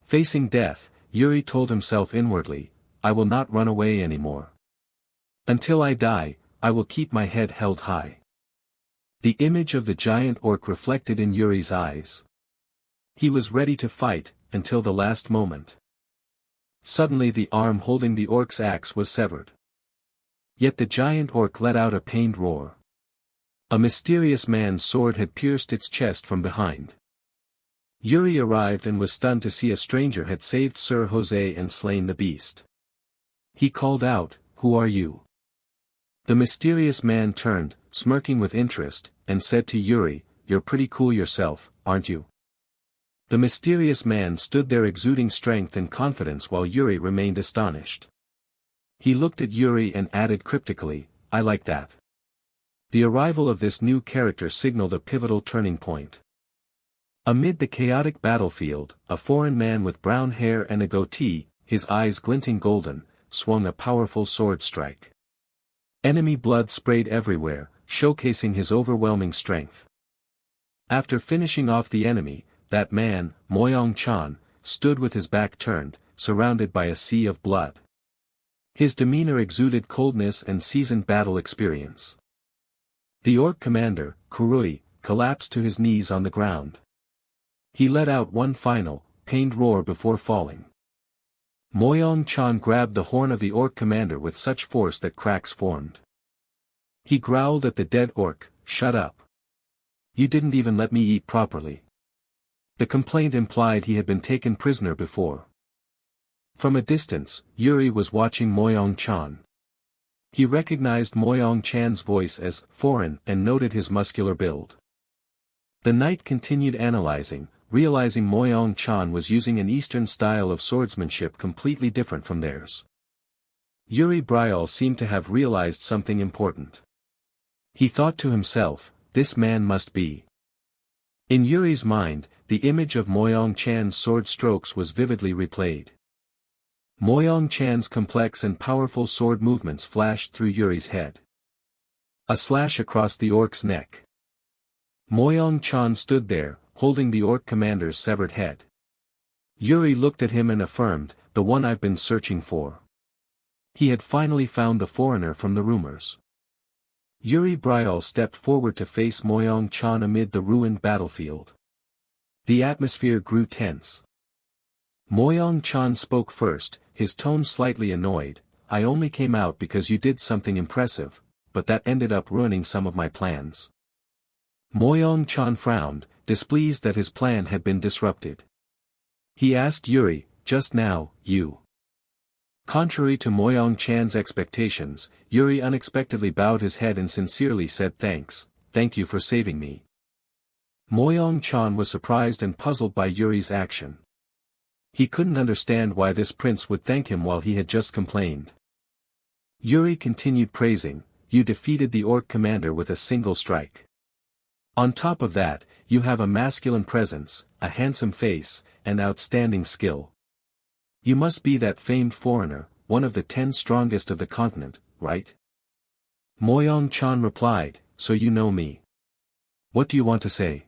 Facing death, Yuri told himself inwardly, "I will not run away anymore. Until I die, I will keep my head held high." The image of the giant orc reflected in Yuri's eyes. He was ready to fight, until the last moment. Suddenly the arm holding the orc's axe was severed. Yet the giant orc let out a pained roar. A mysterious man's sword had pierced its chest from behind. Yuri arrived and was stunned to see a stranger had saved Sir Jose and slain the beast. He called out, "Who are you?" The mysterious man turned, smirking with interest, and said to Yuri, "You're pretty cool yourself, aren't you?" The mysterious man stood there exuding strength and confidence while Yuri remained astonished. He looked at Yuri and added cryptically, "I like that." The arrival of this new character signaled a pivotal turning point. Amid the chaotic battlefield, a foreign man with brown hair and a goatee, his eyes glinting golden, swung a powerful sword strike. Enemy blood sprayed everywhere, showcasing his overwhelming strength. After finishing off the enemy, that man, Moyong-chan, stood with his back turned, surrounded by a sea of blood. His demeanor exuded coldness and seasoned battle experience. The orc commander, Kurui, collapsed to his knees on the ground. He let out one final, pained roar before falling. Moyong-chan grabbed the horn of the orc commander with such force that cracks formed. He growled at the dead orc, "Shut up. You didn't even let me eat properly. The complaint implied he had been taken prisoner before. From a distance, Yuri was watching Moyong-chan. He recognized Moyong-chan's voice as foreign and noted his muscular build. The knight continued analyzing, realizing Moyong-chan was using an Eastern style of swordsmanship completely different from theirs. Yuri Brial seemed to have realized something important. He thought to himself, this man must be. In Yuri's mind, the image of Moyong-chan's sword strokes was vividly replayed. Moyong-chan's complex and powerful sword movements flashed through Yuri's head. A slash across the orc's neck. Moyong-chan stood there, holding the orc commander's severed head. Yuri looked at him and affirmed, the one I've been searching for. He had finally found the foreigner from the rumors. Yuri Brial stepped forward to face Moyong-chan amid the ruined battlefield. The atmosphere grew tense. Moyong-chan spoke first, his tone slightly annoyed. I only came out because you did something impressive, but that ended up ruining some of my plans. Moyong-chan frowned, displeased that his plan had been disrupted. He asked Yuri, just now, you. Contrary to Moyong-chan's expectations, Yuri unexpectedly bowed his head and sincerely said thanks, thank you for saving me. Moyong-chan was surprised and puzzled by Yuri's action. He couldn't understand why this prince would thank him while he had just complained. Yuri continued praising, you defeated the orc commander with a single strike. On top of that, you have a masculine presence, a handsome face, and outstanding skill. You must be that famed foreigner, one of the 10 strongest of the continent, right? Moyong-chan replied, so you know me. What do you want to say?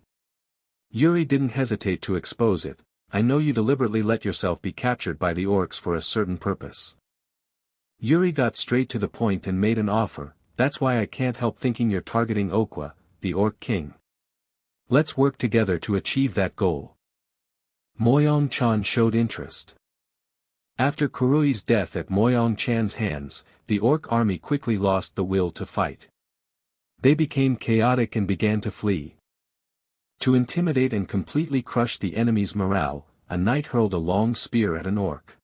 Yuri didn't hesitate to expose it. I know you deliberately let yourself be captured by the orcs for a certain purpose. Yuri got straight to the point and made an offer, that's why I can't help thinking you're targeting Okwa, the orc king. Let's work together to achieve that goal. Moyong-chan showed interest. After Kurui's death at Moyong-chan's hands, the orc army quickly lost the will to fight. They became chaotic and began to flee. To intimidate and completely crush the enemy's morale, a knight hurled a long spear at an orc.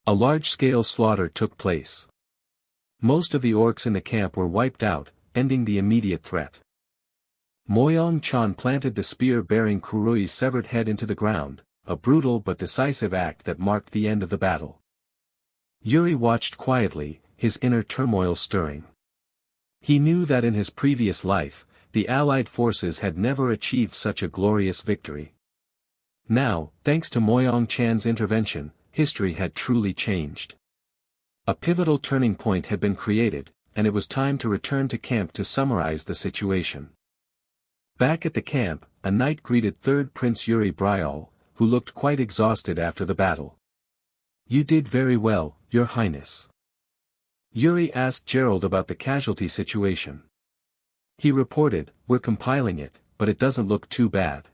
A large-scale slaughter took place. Most of the orcs in the camp were wiped out, ending the immediate threat. Moyong-chan planted the spear bearing Kurui's severed head into the ground, a brutal but decisive act that marked the end of the battle. Yuri watched quietly, his inner turmoil stirring. He knew that in his previous life, the Allied forces had never achieved such a glorious victory. Now, thanks to Moyong-chan's intervention, history had truly changed. A pivotal turning point had been created, and it was time to return to camp to summarize the situation. Back at the camp, a knight greeted 3rd Prince Yuri Brial, who looked quite exhausted after the battle. You did very well, Your Highness. Yuri asked Gerald about the casualty situation. He reported, we're compiling it, but it doesn't look too bad.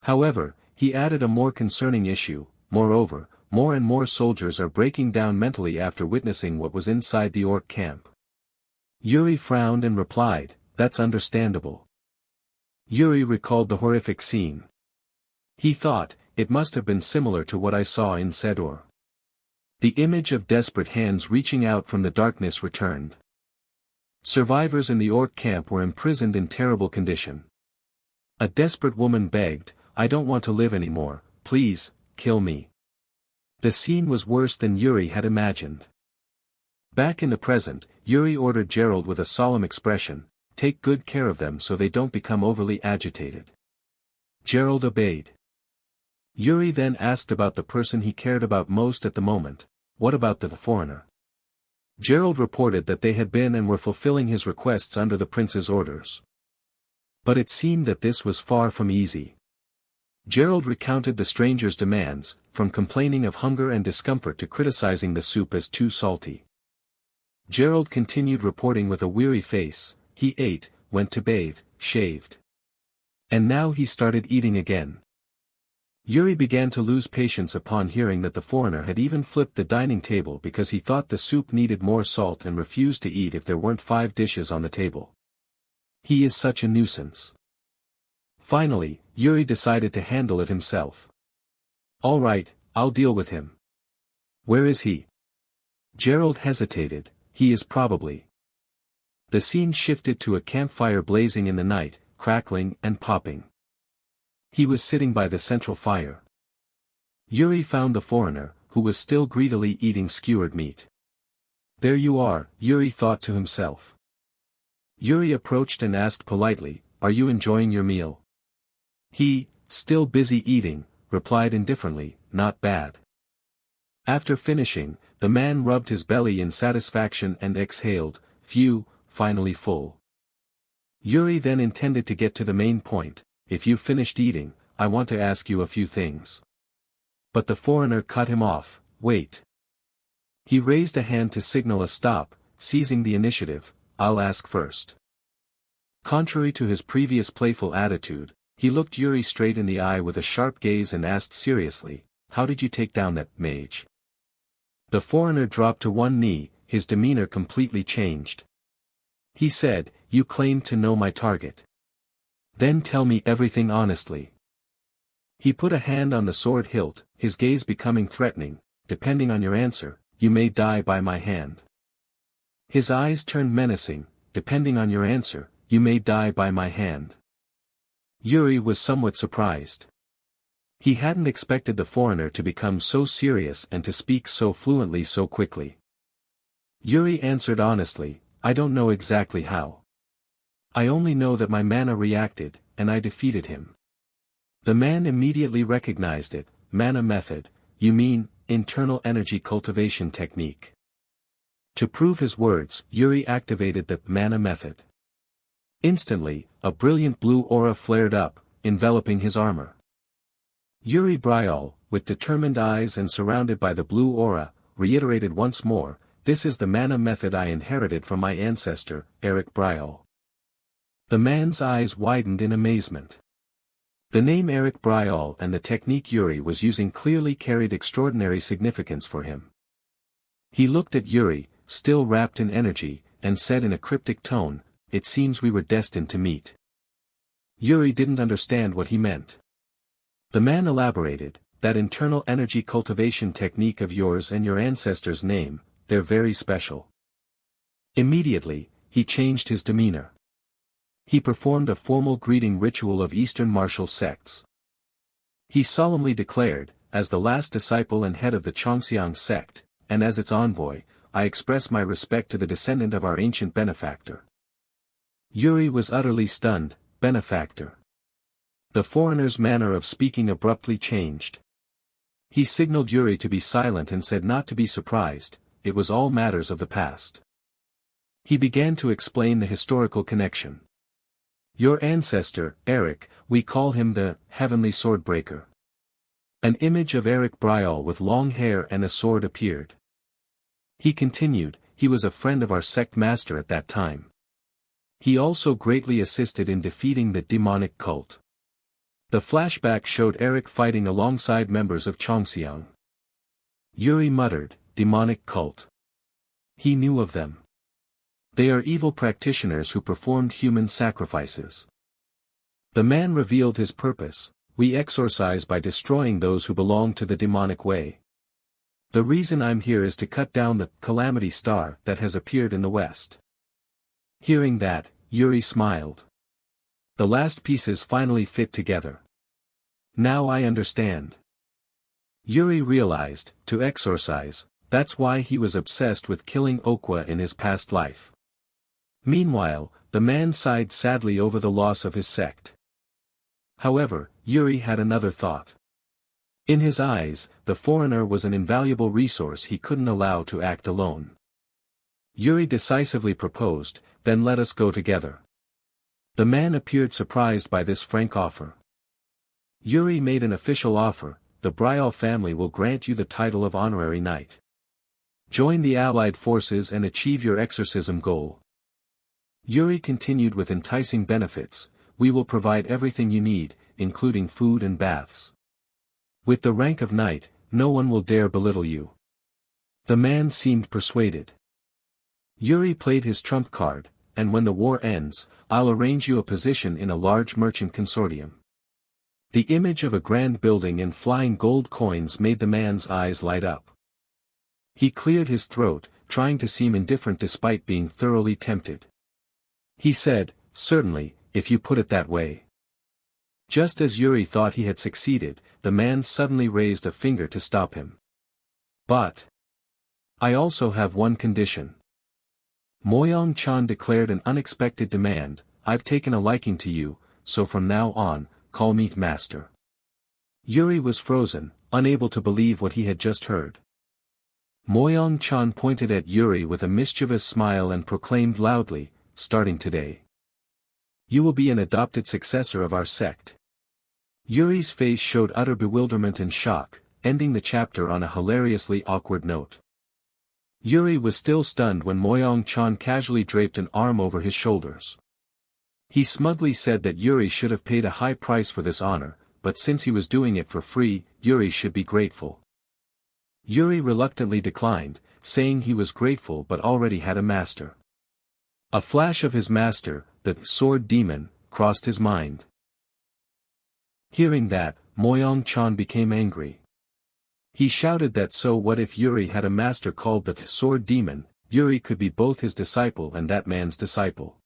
However, he added a more concerning issue, moreover, more and more soldiers are breaking down mentally after witnessing what was inside the orc camp. Yuri frowned and replied, that's understandable. Yuri recalled the horrific scene. He thought, it must have been similar to what I saw in Sedor. The image of desperate hands reaching out from the darkness returned. Survivors in the orc camp were imprisoned in terrible condition. A desperate woman begged, I don't want to live anymore, please, kill me. The scene was worse than Yuri had imagined. Back in the present, Yuri ordered Gerald with a solemn expression, take good care of them so they don't become overly agitated. Gerald obeyed. Yuri then asked about the person he cared about most at the moment, what about the foreigner? Gerald reported that they had been and were fulfilling his requests under the prince's orders. But it seemed that this was far from easy. Gerald recounted the stranger's demands, from complaining of hunger and discomfort to criticizing the soup as too salty. Gerald continued reporting with a weary face, he ate, went to bathe, shaved. And now he started eating again. Yuri began to lose patience upon hearing that the foreigner had even flipped the dining table because he thought the soup needed more salt and refused to eat if there weren't 5 dishes on the table. He is such a nuisance. Finally, Yuri decided to handle it himself. All right, I'll deal with him. Where is he? Gerald hesitated. He is probably. The scene shifted to a campfire blazing in the night, crackling and popping. He was sitting by the central fire. Yuri found the foreigner, who was still greedily eating skewered meat. There you are, Yuri thought to himself. Yuri approached and asked politely, are you enjoying your meal? He, still busy eating, replied indifferently, not bad. After finishing, the man rubbed his belly in satisfaction and exhaled, phew, finally full. Yuri then intended to get to the main point, if you've finished eating, I want to ask you a few things. But the foreigner cut him off, wait. He raised a hand to signal a stop, seizing the initiative, I'll ask first. Contrary to his previous playful attitude, he looked Yuri straight in the eye with a sharp gaze and asked seriously, how did you take down that mage? The foreigner dropped to one knee, his demeanor completely changed. He said, you claimed to know my target. Then tell me everything honestly. He put a hand on the sword hilt, his gaze becoming threatening, depending on your answer, you may die by my hand. His eyes turned menacing, depending on your answer, you may die by my hand. Yuri was somewhat surprised. He hadn't expected the foreigner to become so serious and to speak so fluently so quickly. Yuri answered honestly, I don't know exactly how. I only know that my mana reacted, and I defeated him. The man immediately recognized it, mana method, you mean, internal energy cultivation technique. To prove his words, Yuri activated the mana method. Instantly, a brilliant blue aura flared up, enveloping his armor. Yuri Bryal, with determined eyes and surrounded by the blue aura, reiterated once more, this is the mana method I inherited from my ancestor, Eric Bryal. The man's eyes widened in amazement. The name Eric Bryal and the technique Yuri was using clearly carried extraordinary significance for him. He looked at Yuri, still wrapped in energy, and said in a cryptic tone, it seems we were destined to meet. Yuri didn't understand what he meant. The man elaborated, that internal energy cultivation technique of yours and your ancestor's name, they're very special. Immediately, he changed his demeanor. He performed a formal greeting ritual of Eastern martial sects. He solemnly declared, as the last disciple and head of the Chongxiang sect, and as its envoy, I express my respect to the descendant of our ancient benefactor. Yuri was utterly stunned, benefactor. The foreigner's manner of speaking abruptly changed. He signaled Yuri to be silent and said not to be surprised, it was all matters of the past. He began to explain the historical connection. Your ancestor, Eric, we call him the Heavenly Swordbreaker. An image of Eric Bryal with long hair and a sword appeared. He continued, he was a friend of our sect master at that time. He also greatly assisted in defeating the demonic cult. The flashback showed Eric fighting alongside members of Chongxiang. Yuri muttered, demonic cult. He knew of them. They are evil practitioners who performed human sacrifices. The man revealed his purpose, we exorcise by destroying those who belong to the demonic way. The reason I'm here is to cut down the calamity star that has appeared in the west. Hearing that, Yuri smiled. The last pieces finally fit together. Now I understand. Yuri realized, to exorcise, that's why he was obsessed with killing Okwa in his past life. Meanwhile, the man sighed sadly over the loss of his sect. However, Yuri had another thought. In his eyes, the foreigner was an invaluable resource he couldn't allow to act alone. Yuri decisively proposed, then let us go together. The man appeared surprised by this frank offer. Yuri made an official offer, the Bryal family will grant you the title of honorary knight. Join the allied forces and achieve your exorcism goal. Yuri continued with enticing benefits, we will provide everything you need, including food and baths. With the rank of knight, no one will dare belittle you. The man seemed persuaded. Yuri played his trump card, and when the war ends, I'll arrange you a position in a large merchant consortium. The image of a grand building and flying gold coins made the man's eyes light up. He cleared his throat, trying to seem indifferent despite being thoroughly tempted. He said, "Certainly, if you put it that way." Just as Yuri thought he had succeeded, the man suddenly raised a finger to stop him. "But I also have one condition." Moyang-chan declared an unexpected demand. "I've taken a liking to you, so from now on, call me master." Yuri was frozen, unable to believe what he had just heard. Moyang-chan pointed at Yuri with a mischievous smile and proclaimed loudly, "Starting today, you will be an adopted successor of our sect." Yuri's face showed utter bewilderment and shock, ending the chapter on a hilariously awkward note. Yuri was still stunned when Moyang-chan casually draped an arm over his shoulders. He smugly said that Yuri should have paid a high price for this honor, but since he was doing it for free, Yuri should be grateful. Yuri reluctantly declined, saying he was grateful but already had a master. A flash of his master, the sword demon, crossed his mind. Hearing that, Moyang-chan became angry. He shouted that so what if Yuri had a master called the sword demon, Yuri could be both his disciple and that man's disciple.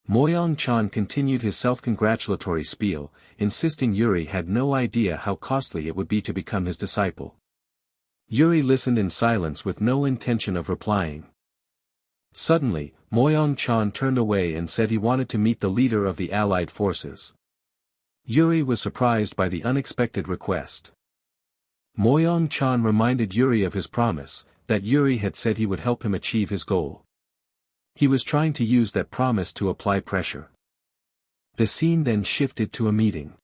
Moyang-chan continued his self-congratulatory spiel, insisting Yuri had no idea how costly it would be to become his disciple. Yuri listened in silence with no intention of replying. Suddenly, Moyang-chan turned away and said he wanted to meet the leader of the Allied forces. Yuri was surprised by the unexpected request. Moyang-chan reminded Yuri of his promise, that Yuri had said he would help him achieve his goal. He was trying to use that promise to apply pressure. The scene then shifted to a meeting.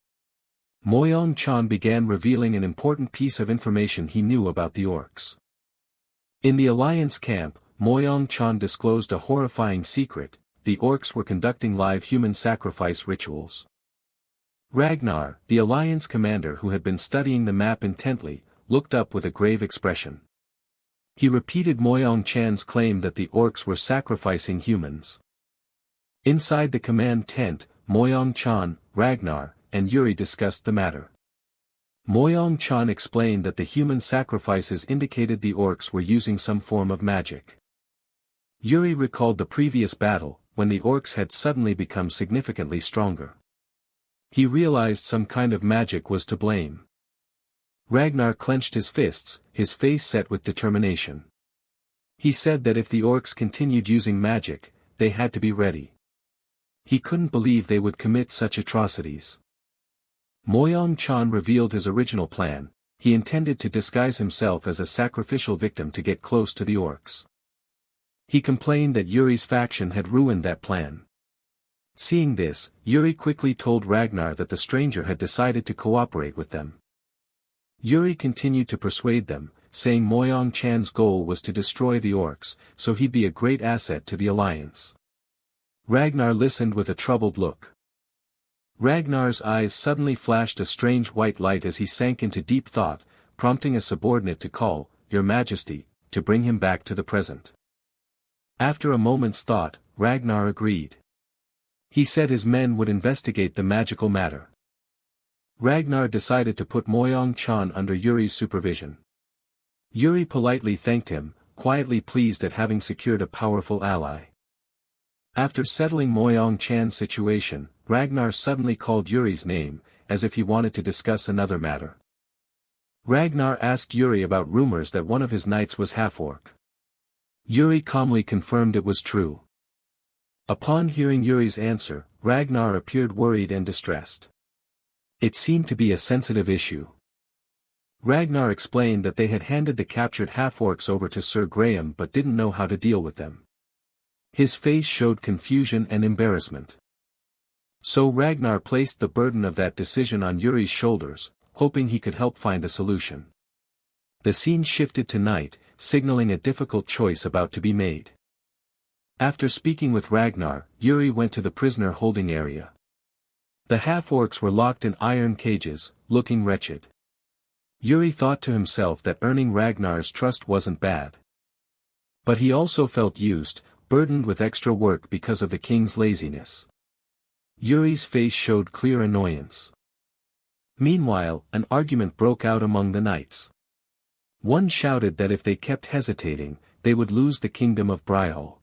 Moyang-chan began revealing an important piece of information he knew about the orcs. In the Alliance camp, Moyang-chan disclosed a horrifying secret: the orcs were conducting live human sacrifice rituals. Ragnar, the Alliance commander who had been studying the map intently, looked up with a grave expression. He repeated Moyang-chan's claim that the orcs were sacrificing humans. Inside the command tent, Moyang-chan, Ragnar, and Yuri discussed the matter. Moyang-chan explained that the human sacrifices indicated the orcs were using some form of magic. Yuri recalled the previous battle, when the orcs had suddenly become significantly stronger. He realized some kind of magic was to blame. Ragnar clenched his fists, his face set with determination. He said that if the orcs continued using magic, they had to be ready. He couldn't believe they would commit such atrocities. Moyang-chan revealed his original plan. He intended to disguise himself as a sacrificial victim to get close to the orcs. He complained that Yuri's faction had ruined that plan. Seeing this, Yuri quickly told Ragnar that the stranger had decided to cooperate with them. Yuri continued to persuade them, saying Moyang-chan's goal was to destroy the orcs, so he'd be a great asset to the alliance. Ragnar listened with a troubled look. Ragnar's eyes suddenly flashed a strange white light as he sank into deep thought, prompting a subordinate to call, "Your Majesty," to bring him back to the present. After a moment's thought, Ragnar agreed. He said his men would investigate the magical matter. Ragnar decided to put Moyang-chan under Yuri's supervision. Yuri politely thanked him, quietly pleased at having secured a powerful ally. After settling Moyang-chan's situation, Ragnar suddenly called Yuri's name, as if he wanted to discuss another matter. Ragnar asked Yuri about rumors that one of his knights was half-orc. Yuri calmly confirmed it was true. Upon hearing Yuri's answer, Ragnar appeared worried and distressed. It seemed to be a sensitive issue. Ragnar explained that they had handed the captured half-orcs over to Sir Graham but didn't know how to deal with them. His face showed confusion and embarrassment. So Ragnar placed the burden of that decision on Yuri's shoulders, hoping he could help find a solution. The scene shifted to night, signaling a difficult choice about to be made. After speaking with Ragnar, Yuri went to the prisoner holding area. The half-orcs were locked in iron cages, looking wretched. Yuri thought to himself that earning Ragnar's trust wasn't bad. But he also felt used, burdened with extra work because of the king's laziness. Yuri's face showed clear annoyance. Meanwhile, an argument broke out among the knights. One shouted that if they kept hesitating, they would lose the kingdom of Bryall.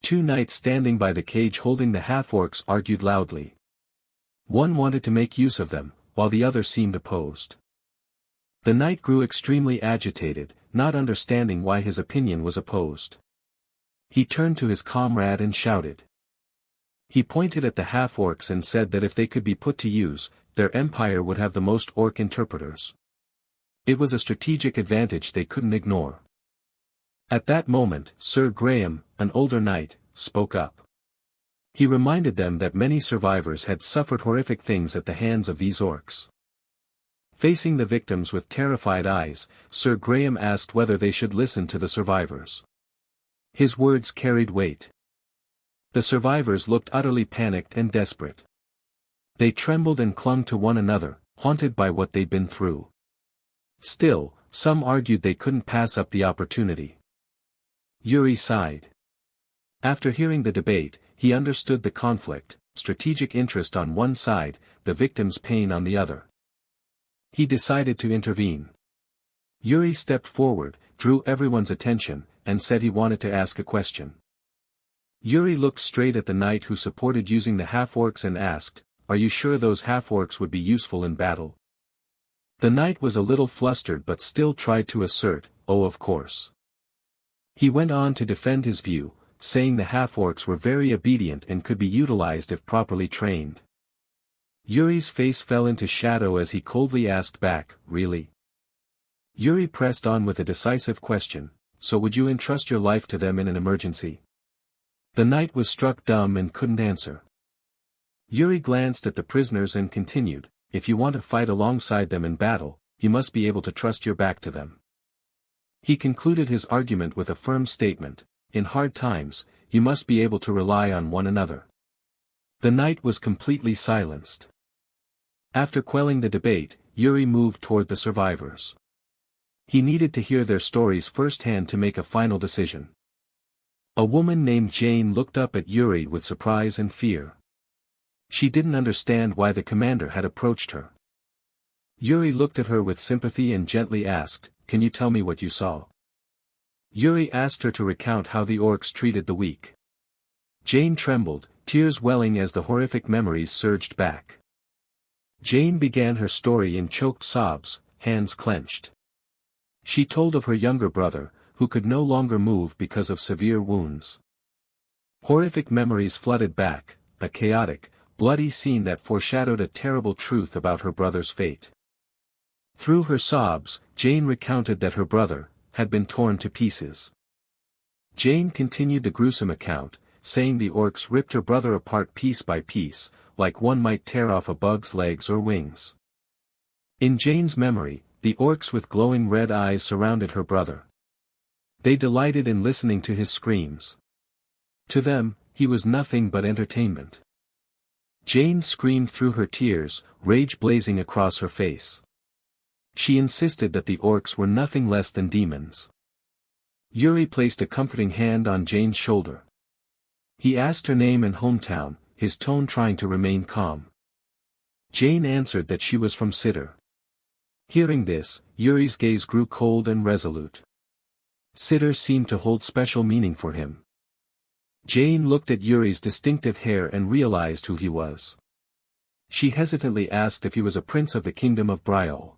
Two knights standing by the cage holding the half-orcs argued loudly. One wanted to make use of them, while the other seemed opposed. The knight grew extremely agitated, not understanding why his opinion was opposed. He turned to his comrade and shouted. He pointed at the half-orcs and said that if they could be put to use, their empire would have the most orc interpreters. It was a strategic advantage they couldn't ignore. At that moment, Sir Graham, an older knight, spoke up. He reminded them that many survivors had suffered horrific things at the hands of these orcs. Facing the victims with terrified eyes, Sir Graham asked whether they should listen to the survivors. His words carried weight. The survivors looked utterly panicked and desperate. They trembled and clung to one another, haunted by what they'd been through. Still, some argued they couldn't pass up the opportunity. Yuri sighed. After hearing the debate, he understood the conflict, strategic interest on one side, the victim's pain on the other. He decided to intervene. Yuri stepped forward, drew everyone's attention, and said he wanted to ask a question. Yuri looked straight at the knight who supported using the half-orcs and asked, "Are you sure those half-orcs would be useful in battle?" The knight was a little flustered but still tried to assert, "Oh, of course." He went on to defend his view, saying the half-orcs were very obedient and could be utilized if properly trained. Yuri's face fell into shadow as he coldly asked back, "Really?" Yuri pressed on with a decisive question, "So would you entrust your life to them in an emergency?" The knight was struck dumb and couldn't answer. Yuri glanced at the prisoners and continued, "If you want to fight alongside them in battle, you must be able to trust your back to them." He concluded his argument with a firm statement, "In hard times, you must be able to rely on one another." The knight was completely silenced. After quelling the debate, Yuri moved toward the survivors. He needed to hear their stories firsthand to make a final decision. A woman named Jane looked up at Yuri with surprise and fear. She didn't understand why the commander had approached her. Yuri looked at her with sympathy and gently asked, "Can you tell me what you saw?" Yuri asked her to recount how the orcs treated the weak. Jane trembled, tears welling as the horrific memories surged back. Jane began her story in choked sobs, hands clenched. She told of her younger brother, who could no longer move because of severe wounds. Horrific memories flooded back, a chaotic, bloody scene that foreshadowed a terrible truth about her brother's fate. Through her sobs, Jane recounted that her brother had been torn to pieces. Jane continued the gruesome account, saying the orcs ripped her brother apart piece by piece, like one might tear off a bug's legs or wings. In Jane's memory, the orcs with glowing red eyes surrounded her brother. They delighted in listening to his screams. To them, he was nothing but entertainment. Jane screamed through her tears, rage blazing across her face. She insisted that the orcs were nothing less than demons. Yuri placed a comforting hand on Jane's shoulder. He asked her name and hometown, his tone trying to remain calm. Jane answered that she was from Siddur. Hearing this, Yuri's gaze grew cold and resolute. Siddur seemed to hold special meaning for him. Jane looked at Yuri's distinctive hair and realized who he was. She hesitantly asked if he was a prince of the kingdom of Bryall.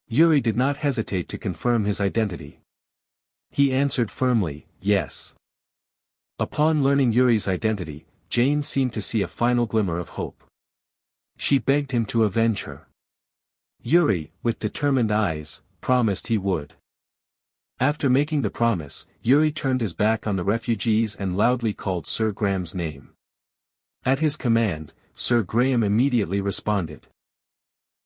Yuri did not hesitate to confirm his identity. He answered firmly, "Yes." Upon learning Yuri's identity, Jane seemed to see a final glimmer of hope. She begged him to avenge her. Yuri, with determined eyes, promised he would. After making the promise, Yuri turned his back on the refugees and loudly called Sir Graham's name. At his command, Sir Graham immediately responded.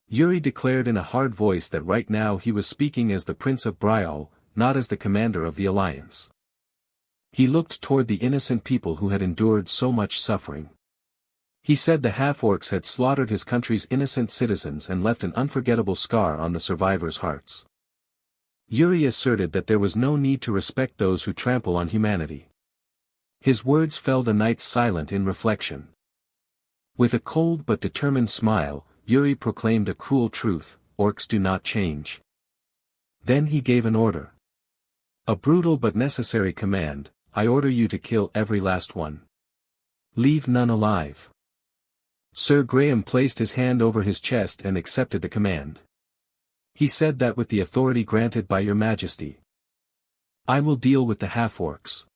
Yuri declared in a hard voice that right now he was speaking as the Prince of Bryall, not as the commander of the alliance. He looked toward the innocent people who had endured so much suffering. He said the half-orcs had slaughtered his country's innocent citizens and left an unforgettable scar on the survivors' hearts. Yuri asserted that there was no need to respect those who trample on humanity. His words fell the knights silent in reflection. With a cold but determined smile, Yuri proclaimed a cruel truth: orcs do not change. Then he gave an order. A brutal but necessary command: I order you to kill every last one. Leave none alive. Sir Graham placed his hand over his chest and accepted the command. He said that with the authority granted by your majesty, I will deal with the half-orcs.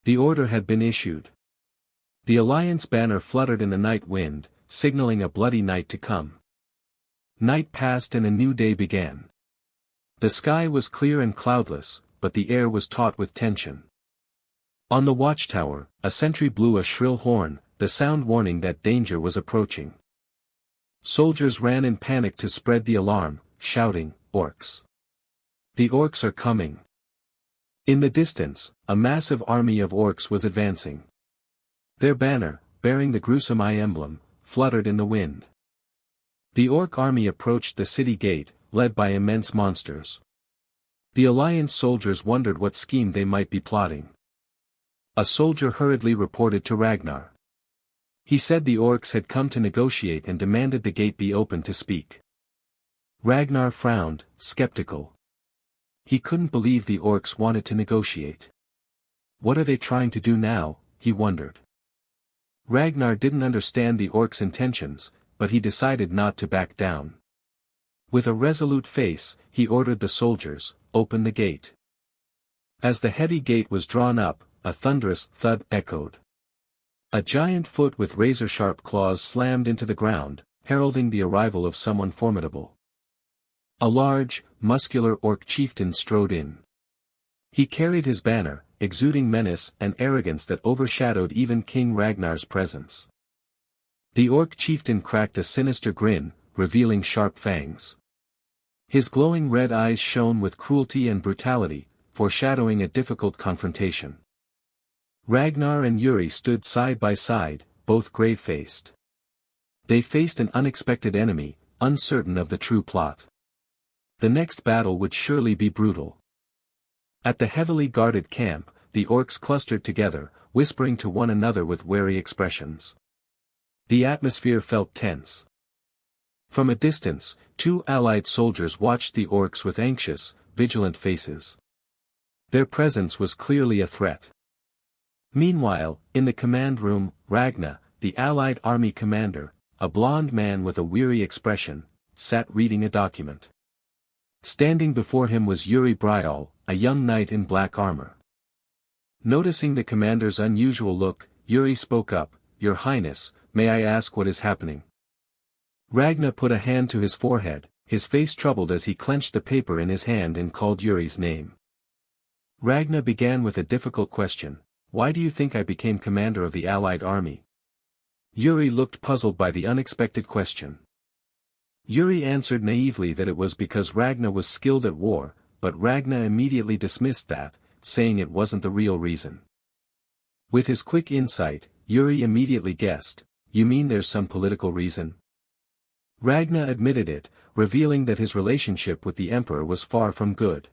The order had been issued. The Alliance banner fluttered in the night wind, signaling a bloody night to come. Night passed and a new day began. The sky was clear and cloudless, but the air was taut with tension. On the watchtower, a sentry blew a shrill horn, the sound warning that danger was approaching. Soldiers ran in panic to spread the alarm, shouting, "Orcs! The orcs are coming!" In the distance, a massive army of orcs was advancing. Their banner, bearing the gruesome eye emblem, fluttered in the wind. The orc army approached the city gate, led by immense monsters. The Alliance soldiers wondered what scheme they might be plotting. A soldier hurriedly reported to Ragnar. He said the orcs had come to negotiate and demanded the gate be opened to speak. Ragnar frowned, skeptical. He couldn't believe the orcs wanted to negotiate. What are they trying to do now, he wondered. Ragnar didn't understand the orcs' intentions, but he decided not to back down. With a resolute face, he ordered the soldiers, "Open the gate." As the heavy gate was drawn up, a thunderous thud echoed. A giant foot with razor-sharp claws slammed into the ground, heralding the arrival of someone formidable. A large, muscular orc chieftain strode in. He carried his banner, exuding menace and arrogance that overshadowed even King Ragnar's presence. The orc chieftain cracked a sinister grin, revealing sharp fangs. His glowing red eyes shone with cruelty and brutality, foreshadowing a difficult confrontation. Ragnar and Yuri stood side by side, both grave-faced. They faced an unexpected enemy, uncertain of the true plot. The next battle would surely be brutal. At the heavily guarded camp, the orcs clustered together, whispering to one another with wary expressions. The atmosphere felt tense. From a distance, two allied soldiers watched the orcs with anxious, vigilant faces. Their presence was clearly a threat. Meanwhile, in the command room, Ragnar, the allied army commander, a blond man with a weary expression, sat reading a document. Standing before him was Yuri Bryal, a young knight in black armor. Noticing the commander's unusual look, Yuri spoke up, "Your Highness, may I ask what is happening?" Ragnar put a hand to his forehead, his face troubled as he clenched the paper in his hand and called Yuri's name. Ragnar began with a difficult question: "Why do you think I became commander of the Allied army?" Yuri looked puzzled by the unexpected question. Yuri answered naively that it was because Ragnar was skilled at war, but Ragnar immediately dismissed that, saying it wasn't the real reason. With his quick insight, Yuri immediately guessed, "You mean there's some political reason?" Ragnar admitted it, revealing that his relationship with the Emperor was far from good.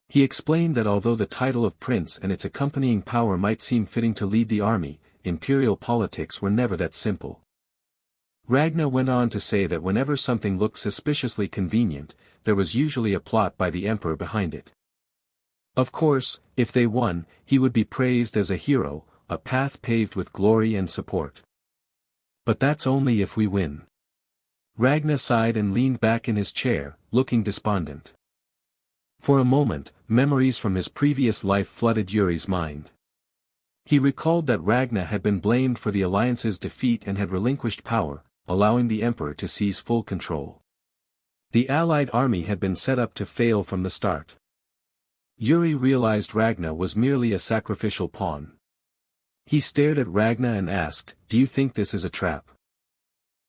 He explained that although the title of prince and its accompanying power might seem fitting to lead the army, imperial politics were never that simple. Ragnar went on to say that whenever something looked suspiciously convenient, there was usually a plot by the Emperor behind it. Of course, if they won, he would be praised as a hero, a path paved with glory and support. But that's only if we win. Ragnar sighed and leaned back in his chair, looking despondent. For a moment, memories from his previous life flooded Yuri's mind. He recalled that Ragnar had been blamed for the Alliance's defeat and had relinquished power, allowing the Emperor to seize full control. The Allied army had been set up to fail from the start. Yuri realized Ragnar was merely a sacrificial pawn. He stared at Ragnar and asked, "Do you think this is a trap?"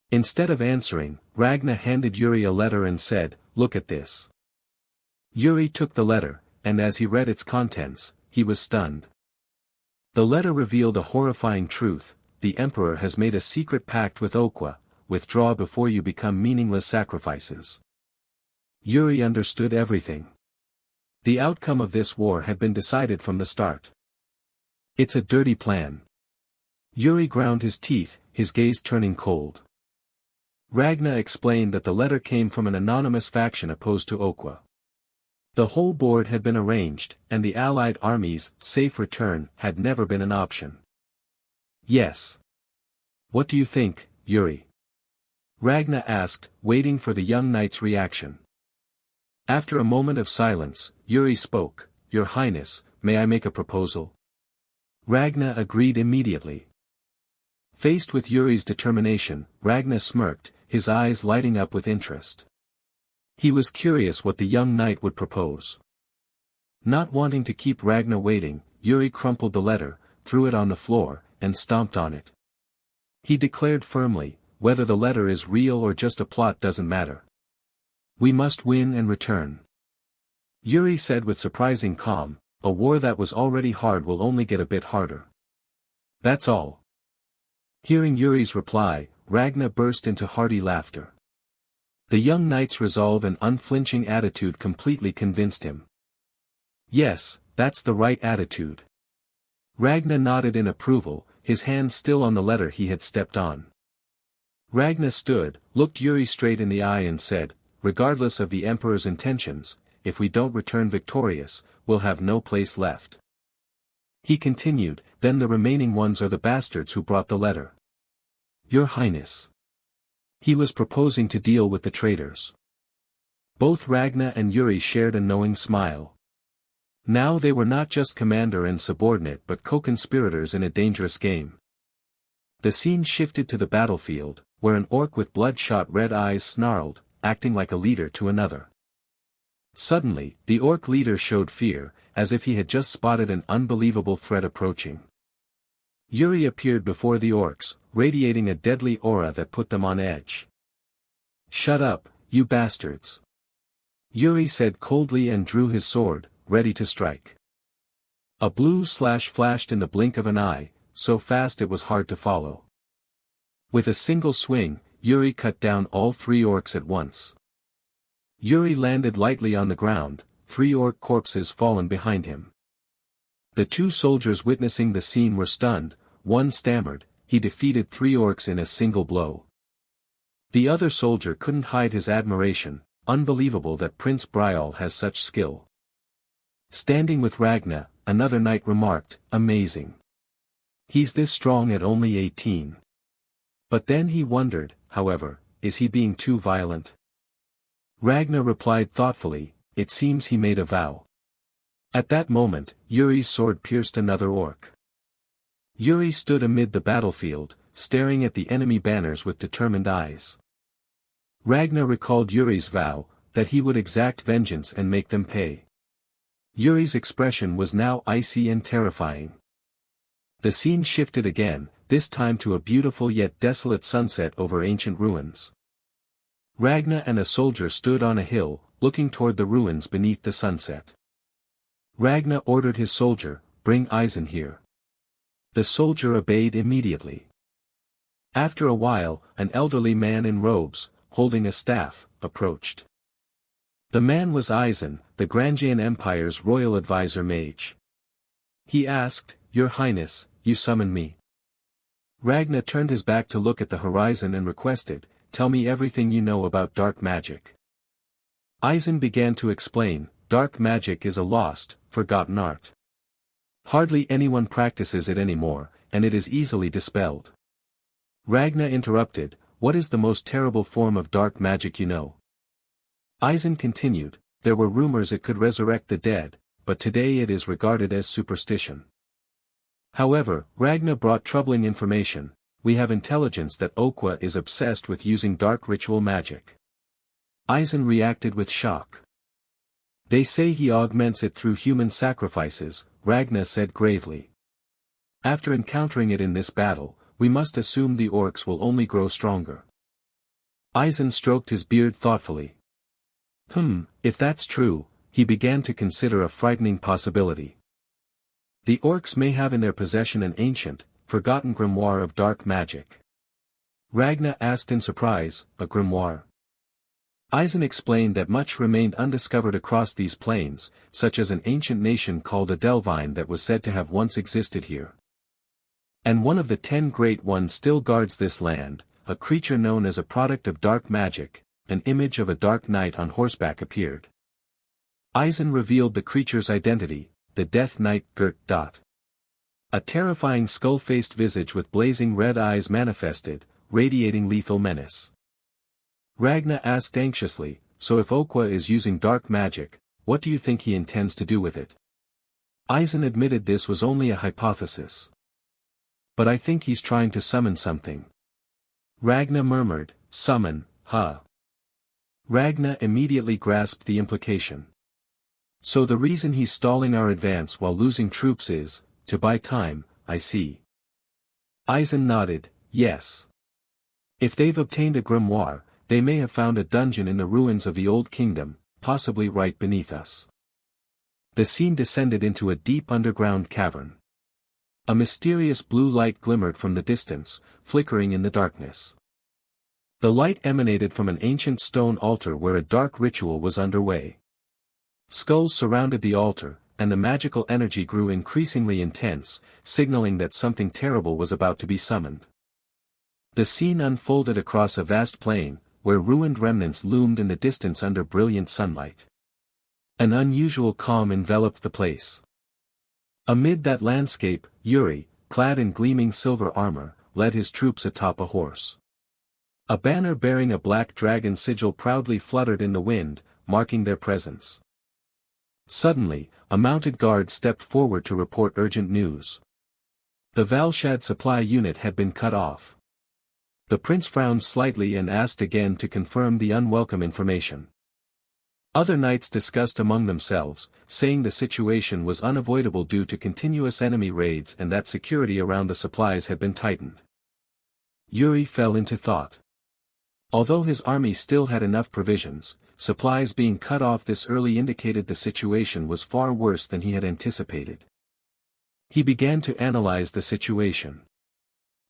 Instead of answering, Ragnar handed Yuri a letter and said, "Look at this." Yuri took the letter, and as he read its contents, he was stunned. The letter revealed a horrifying truth: the Emperor has made a secret pact with Okwa: withdraw before you become meaningless sacrifices. Yuri understood everything. The outcome of this war had been decided from the start. It's a dirty plan. Yuri ground his teeth, his gaze turning cold. Ragna explained that the letter came from an anonymous faction opposed to Okwa. The whole board had been arranged, and the Allied army's safe return had never been an option. Yes. What do you think, Yuri? Ragna asked, waiting for the young knight's reaction. After a moment of silence, Yuri spoke, Your Highness, may I make a proposal? Ragna agreed immediately. Faced with Yuri's determination, Ragna smirked, his eyes lighting up with interest. He was curious what the young knight would propose. Not wanting to keep Ragna waiting, Yuri crumpled the letter, threw it on the floor, and stomped on it. He declared firmly, whether the letter is real or just a plot doesn't matter. We must win and return. Yuri said with surprising calm, a war that was already hard will only get a bit harder. That's all. Hearing Yuri's reply, Ragna burst into hearty laughter. The young knight's resolve and unflinching attitude completely convinced him. Yes, that's the right attitude. Ragna nodded in approval, his hand still on the letter he had stepped on. Ragna stood, looked Yuri straight in the eye and said, regardless of the Emperor's intentions, if we don't return victorious, we'll have no place left. He continued, then the remaining ones are the bastards who brought the letter. Your Highness. He was proposing to deal with the traitors. Both Ragna and Yuri shared a knowing smile. Now they were not just commander and subordinate but co-conspirators in a dangerous game. The scene shifted to the battlefield, where an orc with bloodshot red eyes snarled, acting like a leader to another. Suddenly, the orc leader showed fear, as if he had just spotted an unbelievable threat approaching. Yuri appeared before the orcs, radiating a deadly aura that put them on edge. Shut up, you bastards. Yuri said coldly and drew his sword, ready to strike. A blue slash flashed in the blink of an eye, so fast it was hard to follow. With a single swing, Yuri cut down all 3 orcs at once. Yuri landed lightly on the ground, 3 orc corpses fallen behind him. The 2 soldiers witnessing the scene were stunned, one stammered, he defeated 3 orcs in a single blow. The other soldier couldn't hide his admiration, unbelievable that Prince Brial has such skill. Standing with Ragna, another knight remarked, amazing. He's this strong at only 18. But then he wondered, however, is he being too violent? Ragna replied thoughtfully, it seems he made a vow. At that moment, Yuri's sword pierced another orc. Yuri stood amid the battlefield, staring at the enemy banners with determined eyes. Ragna recalled Yuri's vow, that he would exact vengeance and make them pay. Yuri's expression was now icy and terrifying. The scene shifted again, this time to a beautiful yet desolate sunset over ancient ruins. Ragna and a soldier stood on a hill, looking toward the ruins beneath the sunset. Ragna ordered his soldier, bring Eisen here. The soldier obeyed immediately. After a while, an elderly man in robes, holding a staff, approached. The man was Eisen, the Grangian Empire's royal advisor mage. He asked, Your Highness, you summoned me. Ragna turned his back to look at the horizon and requested, tell me everything you know about dark magic. Eisen began to explain, dark magic is a lost, forgotten art. Hardly anyone practices it anymore, and it is easily dispelled. Ragna interrupted, what is the most terrible form of dark magic you know? Eisen continued, there were rumors it could resurrect the dead, but today it is regarded as superstition. However, Ragna brought troubling information, we have intelligence that Okwa is obsessed with using dark ritual magic. Eisen reacted with shock. They say he augments it through human sacrifices, Ragna said gravely. After encountering it in this battle, we must assume the orcs will only grow stronger. Eisen stroked his beard thoughtfully. If that's true, he began to consider a frightening possibility. The orcs may have in their possession an ancient, forgotten grimoire of dark magic. Ragna asked in surprise, a grimoire? Eisen explained that much remained undiscovered across these plains, such as an ancient nation called Adelvine that was said to have once existed here. And one of the 10 great ones still guards this land, a creature known as a product of dark magic, an image of a dark knight on horseback appeared. Aizen revealed the creature's identity, the Death Knight Gert. A terrifying skull-faced visage with blazing red eyes manifested, radiating lethal menace. Ragna asked anxiously, "So if Okwa is using dark magic, what do you think he intends to do with it?" Aizen admitted this was only a hypothesis. "But I think he's trying to summon something." Ragna murmured, "Summon, huh?" Ragna immediately grasped the implication. "So the reason he's stalling our advance while losing troops is, to buy time, I see." Aizen nodded, "Yes. If they've obtained a grimoire, they may have found a dungeon in the ruins of the old kingdom, possibly right beneath us." The scene descended into a deep underground cavern. A mysterious blue light glimmered from the distance, flickering in the darkness. The light emanated from an ancient stone altar where a dark ritual was underway. Skulls surrounded the altar, and the magical energy grew increasingly intense, signaling that something terrible was about to be summoned. The scene unfolded across a vast plain, where ruined remnants loomed in the distance under brilliant sunlight. An unusual calm enveloped the place. Amid that landscape, Yuri, clad in gleaming silver armor, led his troops atop a horse. A banner bearing a black dragon sigil proudly fluttered in the wind, marking their presence. Suddenly, a mounted guard stepped forward to report urgent news. The Valshad supply unit had been cut off. The prince frowned slightly and asked again to confirm the unwelcome information. Other knights discussed among themselves, saying the situation was unavoidable due to continuous enemy raids and that security around the supplies had been tightened. Yuri fell into thought. Although his army still had enough provisions, supplies being cut off this early indicated the situation was far worse than he had anticipated. He began to analyze the situation.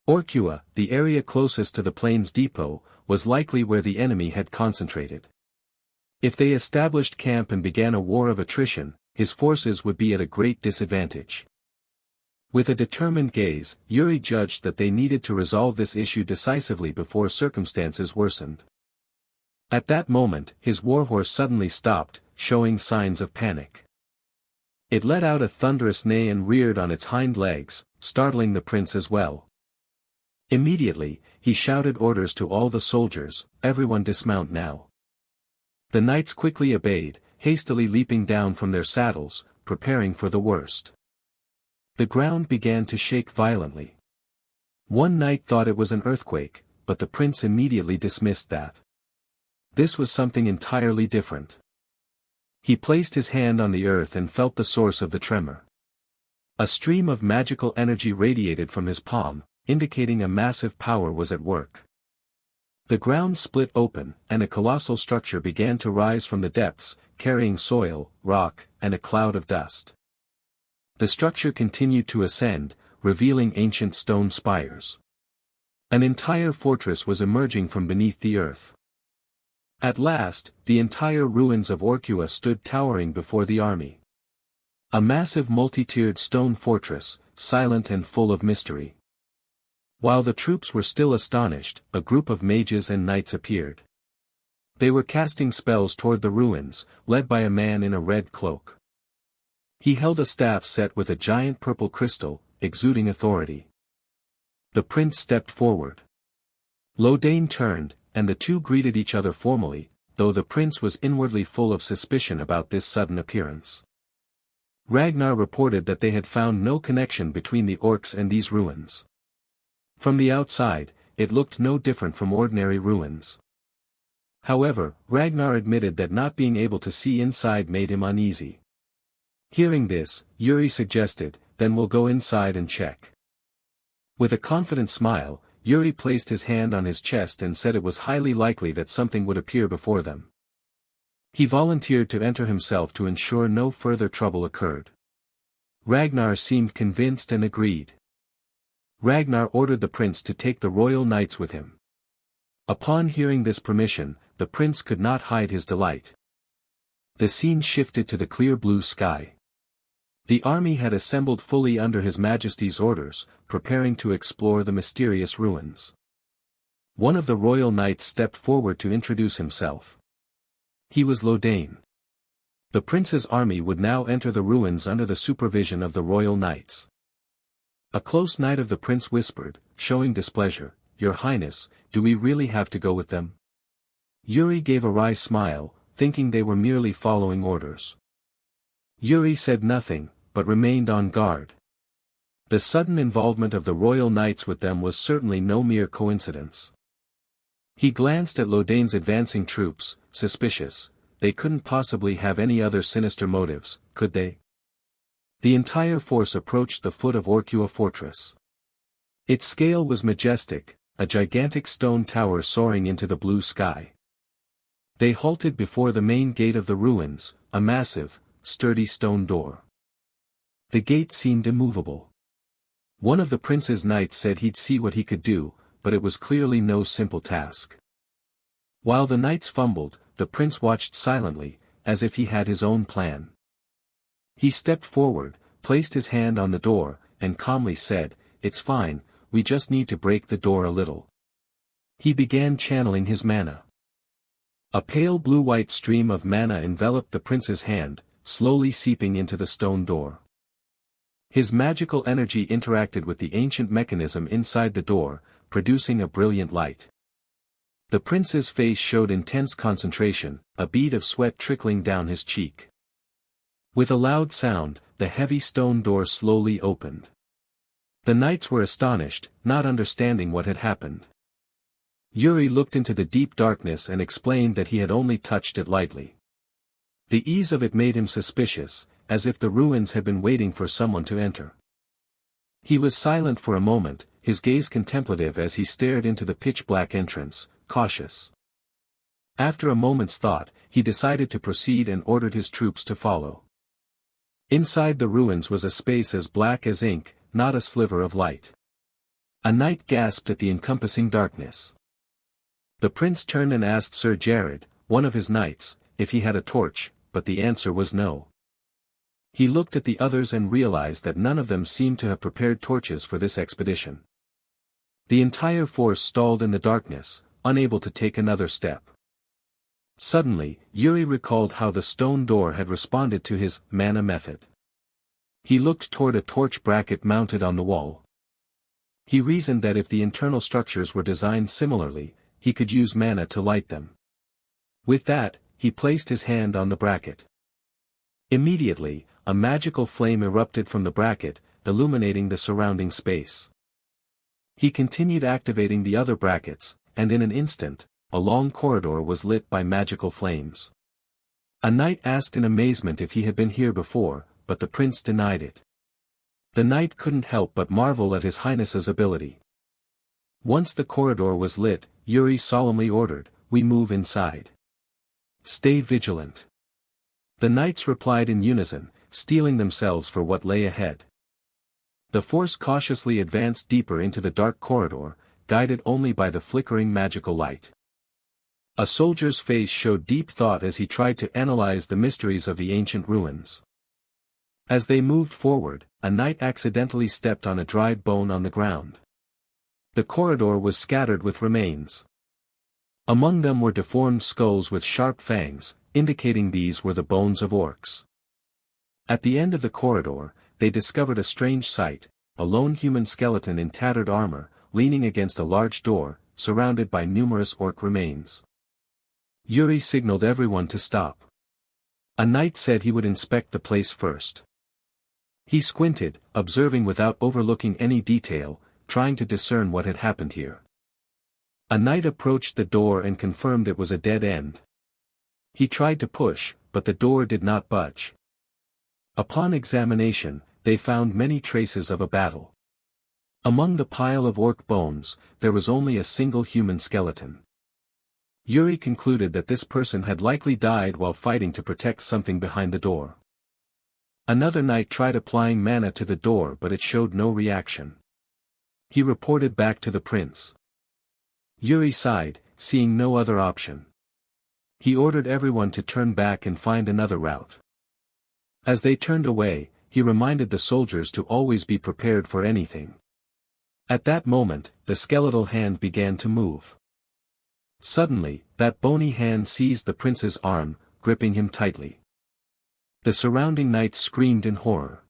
Orkua, the area closest to the plains depot, was likely where the enemy had concentrated. If they established camp and began a war of attrition, his forces would be at a great disadvantage. With a determined gaze, Yuri judged that they needed to resolve this issue decisively before circumstances worsened. At that moment, his warhorse suddenly stopped, showing signs of panic. It let out a thunderous neigh and reared on its hind legs, startling the prince as well. Immediately, he shouted orders to all the soldiers, "Everyone dismount now." The knights quickly obeyed, hastily leaping down from their saddles, preparing for the worst. The ground began to shake violently. One knight thought it was an earthquake, but the prince immediately dismissed that. This was something entirely different. He placed his hand on the earth and felt the source of the tremor. A stream of magical energy radiated from his palm, indicating a massive power was at work. The ground split open, and a colossal structure began to rise from the depths, carrying soil, rock, and a cloud of dust. The structure continued to ascend, revealing ancient stone spires. An entire fortress was emerging from beneath the earth. At last, the entire ruins of Orkua stood towering before the army. A massive multi-tiered stone fortress, silent and full of mystery. While the troops were still astonished, a group of mages and knights appeared. They were casting spells toward the ruins, led by a man in a red cloak. He held a staff set with a giant purple crystal, exuding authority. The prince stepped forward. Lodane turned, and the two greeted each other formally, though the prince was inwardly full of suspicion about this sudden appearance. Ragnar reported that they had found no connection between the orcs and these ruins. From the outside, it looked no different from ordinary ruins. However, Ragnar admitted that not being able to see inside made him uneasy. Hearing this, Yuri suggested, "Then we'll go inside and check." With a confident smile, Yuri placed his hand on his chest and said it was highly likely that something would appear before them. He volunteered to enter himself to ensure no further trouble occurred. Ragnar seemed convinced and agreed. Ragnar ordered the prince to take the royal knights with him. Upon hearing this permission, the prince could not hide his delight. The scene shifted to the clear blue sky. The army had assembled fully under His Majesty's orders, preparing to explore the mysterious ruins. One of the royal knights stepped forward to introduce himself. He was Lodane. The prince's army would now enter the ruins under the supervision of the royal knights. A close knight of the prince whispered, showing displeasure, "Your Highness, do we really have to go with them?" Yuri gave a wry smile, thinking they were merely following orders. Yuri said nothing, but remained on guard. The sudden involvement of the royal knights with them was certainly no mere coincidence. He glanced at Lodane's advancing troops, suspicious. They couldn't possibly have any other sinister motives, could they? The entire force approached the foot of Orkua Fortress. Its scale was majestic, a gigantic stone tower soaring into the blue sky. They halted before the main gate of the ruins, a massive, sturdy stone door. The gate seemed immovable. One of the prince's knights said he'd see what he could do, but it was clearly no simple task. While the knights fumbled, the prince watched silently, as if he had his own plan. He stepped forward, placed his hand on the door, and calmly said, "It's fine, we just need to break the door a little." He began channeling his mana. A pale blue-white stream of mana enveloped the prince's hand, slowly seeping into the stone door. His magical energy interacted with the ancient mechanism inside the door, producing a brilliant light. The prince's face showed intense concentration, a bead of sweat trickling down his cheek. With a loud sound, the heavy stone door slowly opened. The knights were astonished, not understanding what had happened. Yuri looked into the deep darkness and explained that he had only touched it lightly. The ease of it made him suspicious, as if the ruins had been waiting for someone to enter. He was silent for a moment, his gaze contemplative as he stared into the pitch-black entrance, cautious. After a moment's thought, he decided to proceed and ordered his troops to follow. Inside the ruins was a space as black as ink, not a sliver of light. A knight gasped at the encompassing darkness. The prince turned and asked Sir Jared, one of his knights, if he had a torch, but the answer was no. He looked at the others and realized that none of them seemed to have prepared torches for this expedition. The entire force stalled in the darkness, unable to take another step. Suddenly, Yuri recalled how the stone door had responded to his mana method. He looked toward a torch bracket mounted on the wall. He reasoned that if the internal structures were designed similarly, he could use mana to light them. With that, he placed his hand on the bracket. Immediately, a magical flame erupted from the bracket, illuminating the surrounding space. He continued activating the other brackets, and in an instant, a long corridor was lit by magical flames. A knight asked in amazement if he had been here before, but the prince denied it. The knight couldn't help but marvel at his highness's ability. Once the corridor was lit, Yuri solemnly ordered, "We move inside. Stay vigilant." The knights replied in unison, steeling themselves for what lay ahead. The force cautiously advanced deeper into the dark corridor, guided only by the flickering magical light. A soldier's face showed deep thought as he tried to analyze the mysteries of the ancient ruins. As they moved forward, a knight accidentally stepped on a dried bone on the ground. The corridor was scattered with remains. Among them were deformed skulls with sharp fangs, indicating these were the bones of orcs. At the end of the corridor, they discovered a strange sight, a lone human skeleton in tattered armor, leaning against a large door, surrounded by numerous orc remains. Yuri signaled everyone to stop. A knight said he would inspect the place first. He squinted, observing without overlooking any detail, trying to discern what had happened here. A knight approached the door and confirmed it was a dead end. He tried to push, but the door did not budge. Upon examination, they found many traces of a battle. Among the pile of orc bones, there was only a single human skeleton. Yuri concluded that this person had likely died while fighting to protect something behind the door. Another knight tried applying mana to the door but it showed no reaction. He reported back to the prince. Yuri sighed, seeing no other option. He ordered everyone to turn back and find another route. As they turned away, he reminded the soldiers to always be prepared for anything. At that moment, the skeletal hand began to move. Suddenly, that bony hand seized the prince's arm, gripping him tightly. The surrounding knights screamed in horror.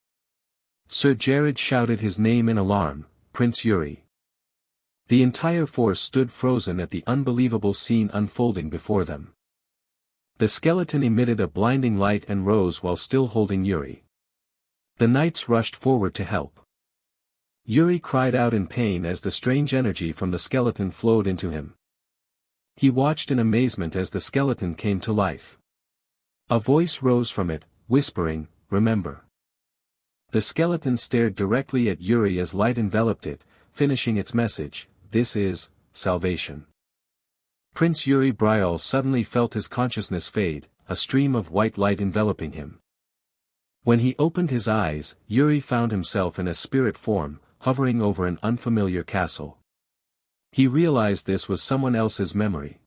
Sir Jared shouted his name in alarm, Prince Yuri. The entire force stood frozen at the unbelievable scene unfolding before them. The skeleton emitted a blinding light and rose while still holding Yuri. The knights rushed forward to help. Yuri cried out in pain as the strange energy from the skeleton flowed into him. He watched in amazement as the skeleton came to life. A voice rose from it, whispering, "Remember." The skeleton stared directly at Yuri as light enveloped it, finishing its message, "This is salvation." Prince Yuri Bryal suddenly felt his consciousness fade, a stream of white light enveloping him. When he opened his eyes, Yuri found himself in a spirit form, hovering over an unfamiliar castle. He realized this was someone else's memory.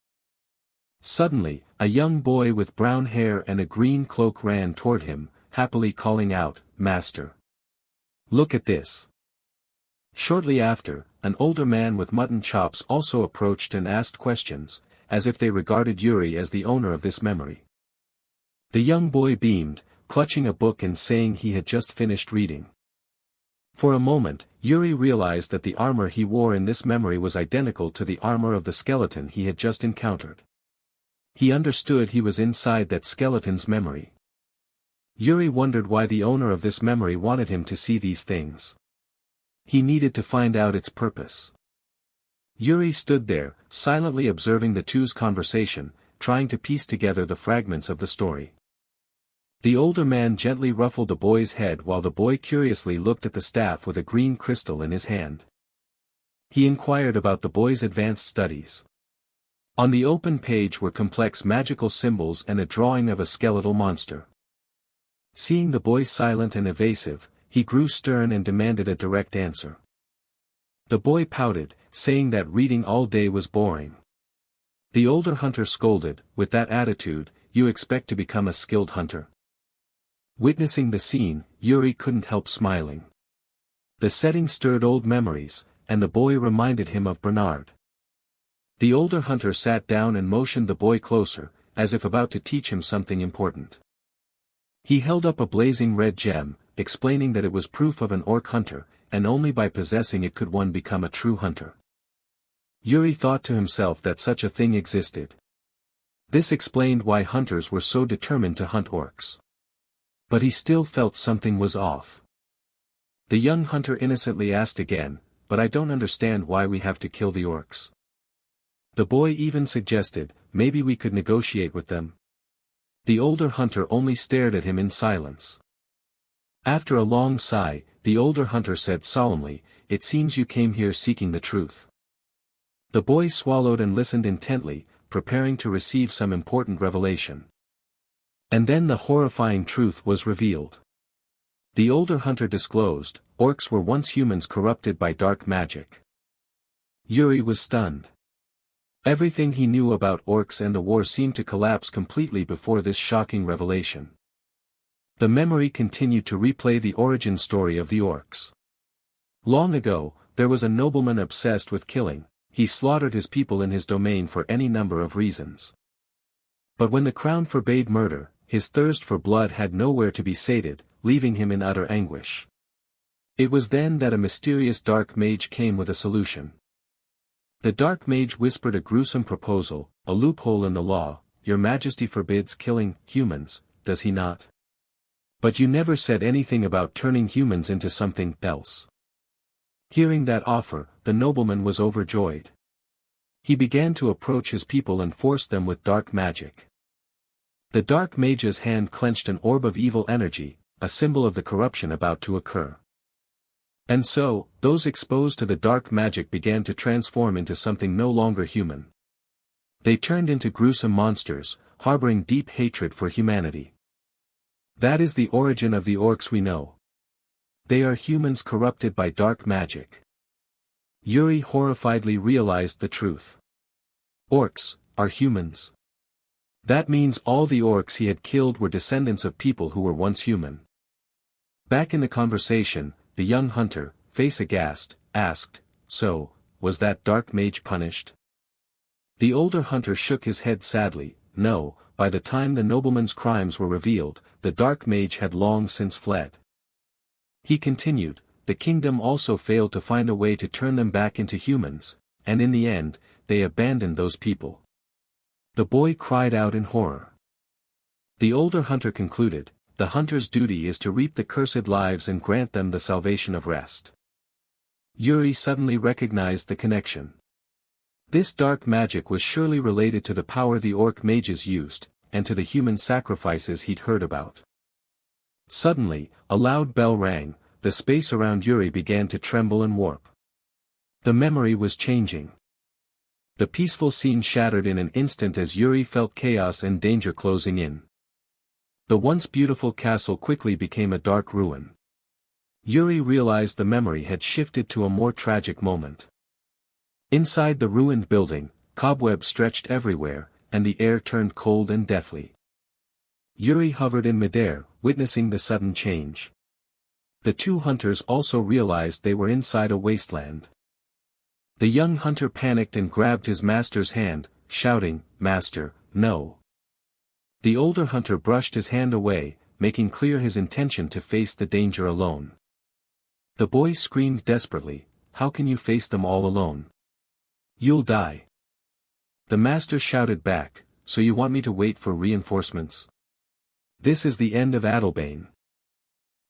Suddenly, a young boy with brown hair and a green cloak ran toward him, happily calling out, "Master! Look at this!" Shortly after, an older man with mutton chops also approached and asked questions, as if they regarded Yuri as the owner of this memory. The young boy beamed, clutching a book and saying he had just finished reading. For a moment, Yuri realized that the armor he wore in this memory was identical to the armor of the skeleton he had just encountered. He understood he was inside that skeleton's memory. Yuri wondered why the owner of this memory wanted him to see these things. He needed to find out its purpose. Yuri stood there, silently observing the two's conversation, trying to piece together the fragments of the story. The older man gently ruffled the boy's head while the boy curiously looked at the staff with a green crystal in his hand. He inquired about the boy's advanced studies. On the open page were complex magical symbols and a drawing of a skeletal monster. Seeing the boy silent and evasive, he grew stern and demanded a direct answer. The boy pouted, saying that reading all day was boring. The older hunter scolded, "With that attitude, you expect to become a skilled hunter?" Witnessing the scene, Yuri couldn't help smiling. The setting stirred old memories, and the boy reminded him of Bernard. The older hunter sat down and motioned the boy closer, as if about to teach him something important. He held up a blazing red gem, explaining that it was proof of an orc hunter, and only by possessing it could one become a true hunter. Yuri thought to himself that such a thing existed. This explained why hunters were so determined to hunt orcs. But he still felt something was off. The young hunter innocently asked again, "But I don't understand why we have to kill the orcs." The boy even suggested, "Maybe we could negotiate with them." The older hunter only stared at him in silence. After a long sigh, the older hunter said solemnly, "It seems you came here seeking the truth." The boy swallowed and listened intently, preparing to receive some important revelation. And then the horrifying truth was revealed. The older hunter disclosed, orcs were once humans corrupted by dark magic. Yuri was stunned. Everything he knew about orcs and the war seemed to collapse completely before this shocking revelation. The memory continued to replay the origin story of the orcs. Long ago, there was a nobleman obsessed with killing. He slaughtered his people in his domain for any number of reasons. But when the crown forbade murder, his thirst for blood had nowhere to be sated, leaving him in utter anguish. It was then that a mysterious dark mage came with a solution. The dark mage whispered a gruesome proposal, a loophole in the law. "Your Majesty forbids killing humans, does he not? But you never said anything about turning humans into something else." Hearing that offer, the nobleman was overjoyed. He began to approach his people and force them with dark magic. The dark mage's hand clenched an orb of evil energy, a symbol of the corruption about to occur. And so, those exposed to the dark magic began to transform into something no longer human. They turned into gruesome monsters, harboring deep hatred for humanity. That is the origin of the orcs we know. They are humans corrupted by dark magic. Yuri horrifiedly realized the truth. Orcs are humans. That means all the orcs he had killed were descendants of people who were once human. Back in the conversation, the young hunter, face aghast, asked, "So, was that dark mage punished?" The older hunter shook his head sadly. No, by the time the nobleman's crimes were revealed, the dark mage had long since fled. He continued, the kingdom also failed to find a way to turn them back into humans, and in the end, they abandoned those people. The boy cried out in horror. The older hunter concluded, the hunter's duty is to reap the cursed lives and grant them the salvation of rest. Yuri suddenly recognized the connection. This dark magic was surely related to the power the orc mages used, and to the human sacrifices he'd heard about. Suddenly, a loud bell rang, the space around Yuri began to tremble and warp. The memory was changing. The peaceful scene shattered in an instant as Yuri felt chaos and danger closing in. The once beautiful castle quickly became a dark ruin. Yuri realized the memory had shifted to a more tragic moment. Inside the ruined building, cobwebs stretched everywhere, and the air turned cold and deathly. Yuri hovered in midair, witnessing the sudden change. The two hunters also realized they were inside a wasteland. The young hunter panicked and grabbed his master's hand, shouting, "Master, no." The older hunter brushed his hand away, making clear his intention to face the danger alone. The boy screamed desperately, "How can you face them all alone? You'll die." The master shouted back, "So you want me to wait for reinforcements? This is the end of Adalbane."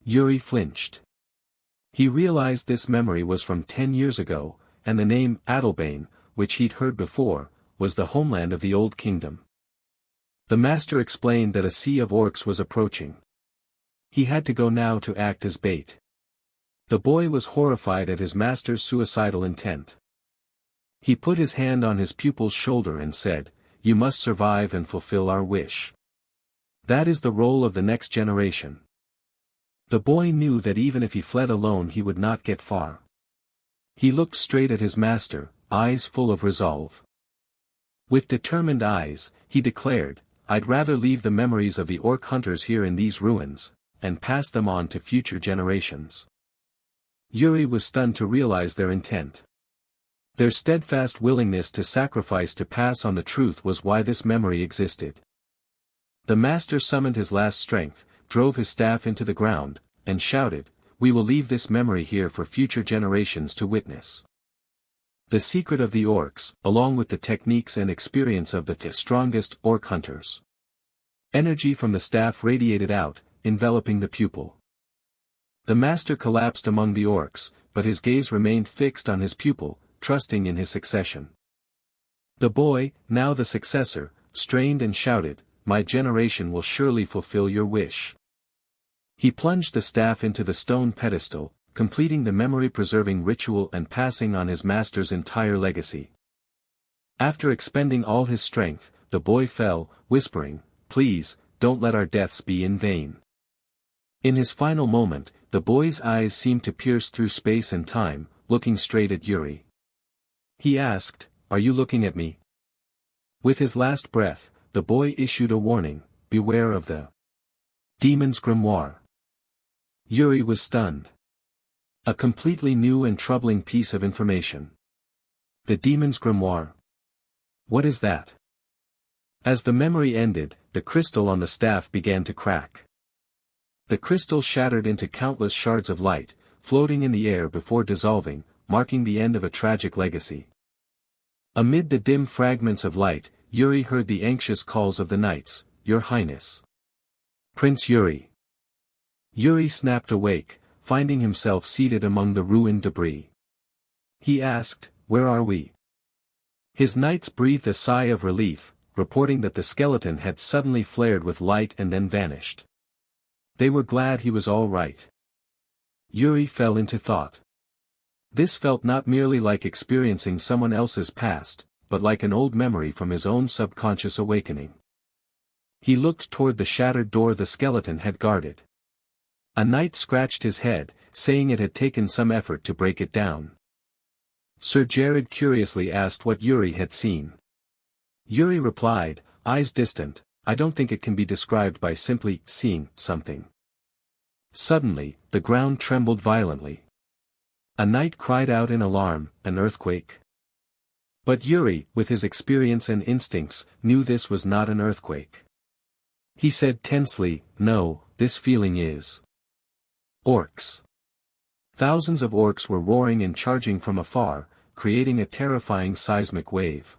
Yuri flinched. He realized this memory was from 10 years ago, and the name Adalbane, which he'd heard before, was the homeland of the old kingdom. The master explained that a sea of orcs was approaching. He had to go now to act as bait. The boy was horrified at his master's suicidal intent. He put his hand on his pupil's shoulder and said, "You must survive and fulfill our wish. That is the role of the next generation." The boy knew that even if he fled alone he would not get far. He looked straight at his master, eyes full of resolve. With determined eyes, he declared, "I'd rather leave the memories of the orc hunters here in these ruins, and pass them on to future generations." Yuri was stunned to realize their intent. Their steadfast willingness to sacrifice to pass on the truth was why this memory existed. The master summoned his last strength, drove his staff into the ground, and shouted, "We will leave this memory here for future generations to witness." The secret of the orcs, along with the techniques and experience of the strongest orc hunters. Energy from the staff radiated out, enveloping the pupil. The master collapsed among the orcs, but his gaze remained fixed on his pupil, trusting in his succession. The boy, now the successor, strained and shouted, "My generation will surely fulfill your wish." He plunged the staff into the stone pedestal, completing the memory-preserving ritual and passing on his master's entire legacy. After expending all his strength, the boy fell, whispering, "Please, don't let our deaths be in vain." In his final moment, the boy's eyes seemed to pierce through space and time, looking straight at Yuri. He asked, "Are you looking at me?" With his last breath, the boy issued a warning, "Beware of the demon's grimoire." Yuri was stunned. A completely new and troubling piece of information. The demon's grimoire. What is that? As the memory ended, the crystal on the staff began to crack. The crystal shattered into countless shards of light, floating in the air before dissolving, marking the end of a tragic legacy. Amid the dim fragments of light, Yuri heard the anxious calls of the knights, "Your Highness." "Prince Yuri." Yuri snapped awake, finding himself seated among the ruined debris. He asked, "Where are we?" His knights breathed a sigh of relief, reporting that the skeleton had suddenly flared with light and then vanished. They were glad he was all right. Yuri fell into thought. This felt not merely like experiencing someone else's past, but like an old memory from his own subconscious awakening. He looked toward the shattered door the skeleton had guarded. A knight scratched his head, saying it had taken some effort to break it down. Sir Jared curiously asked what Yuri had seen. Yuri replied, eyes distant, "I don't think it can be described by simply seeing something." Suddenly, the ground trembled violently. A knight cried out in alarm, "An earthquake?" But Yuri, with his experience and instincts, knew this was not an earthquake. He said tensely, "No, this feeling is orcs." Thousands of orcs were roaring and charging from afar, creating a terrifying seismic wave.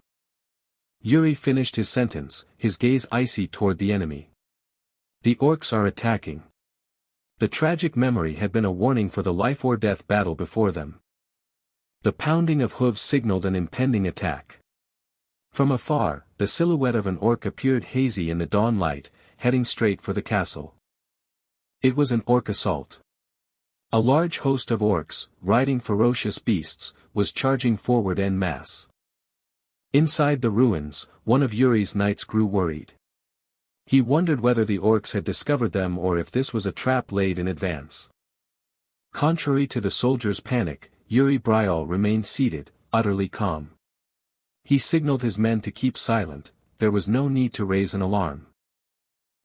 Yuri finished his sentence, his gaze icy toward the enemy. The orcs are attacking. The tragic memory had been a warning for the life-or-death battle before them. The pounding of hooves signaled an impending attack. From afar, the silhouette of an orc appeared hazy in the dawn light, heading straight for the castle. It was an orc assault. A large host of orcs, riding ferocious beasts, was charging forward en masse. Inside the ruins, one of Yuri's knights grew worried. He wondered whether the orcs had discovered them or if this was a trap laid in advance. Contrary to the soldiers' panic, Yuri Bryal remained seated, utterly calm. He signaled his men to keep silent, there was no need to raise an alarm.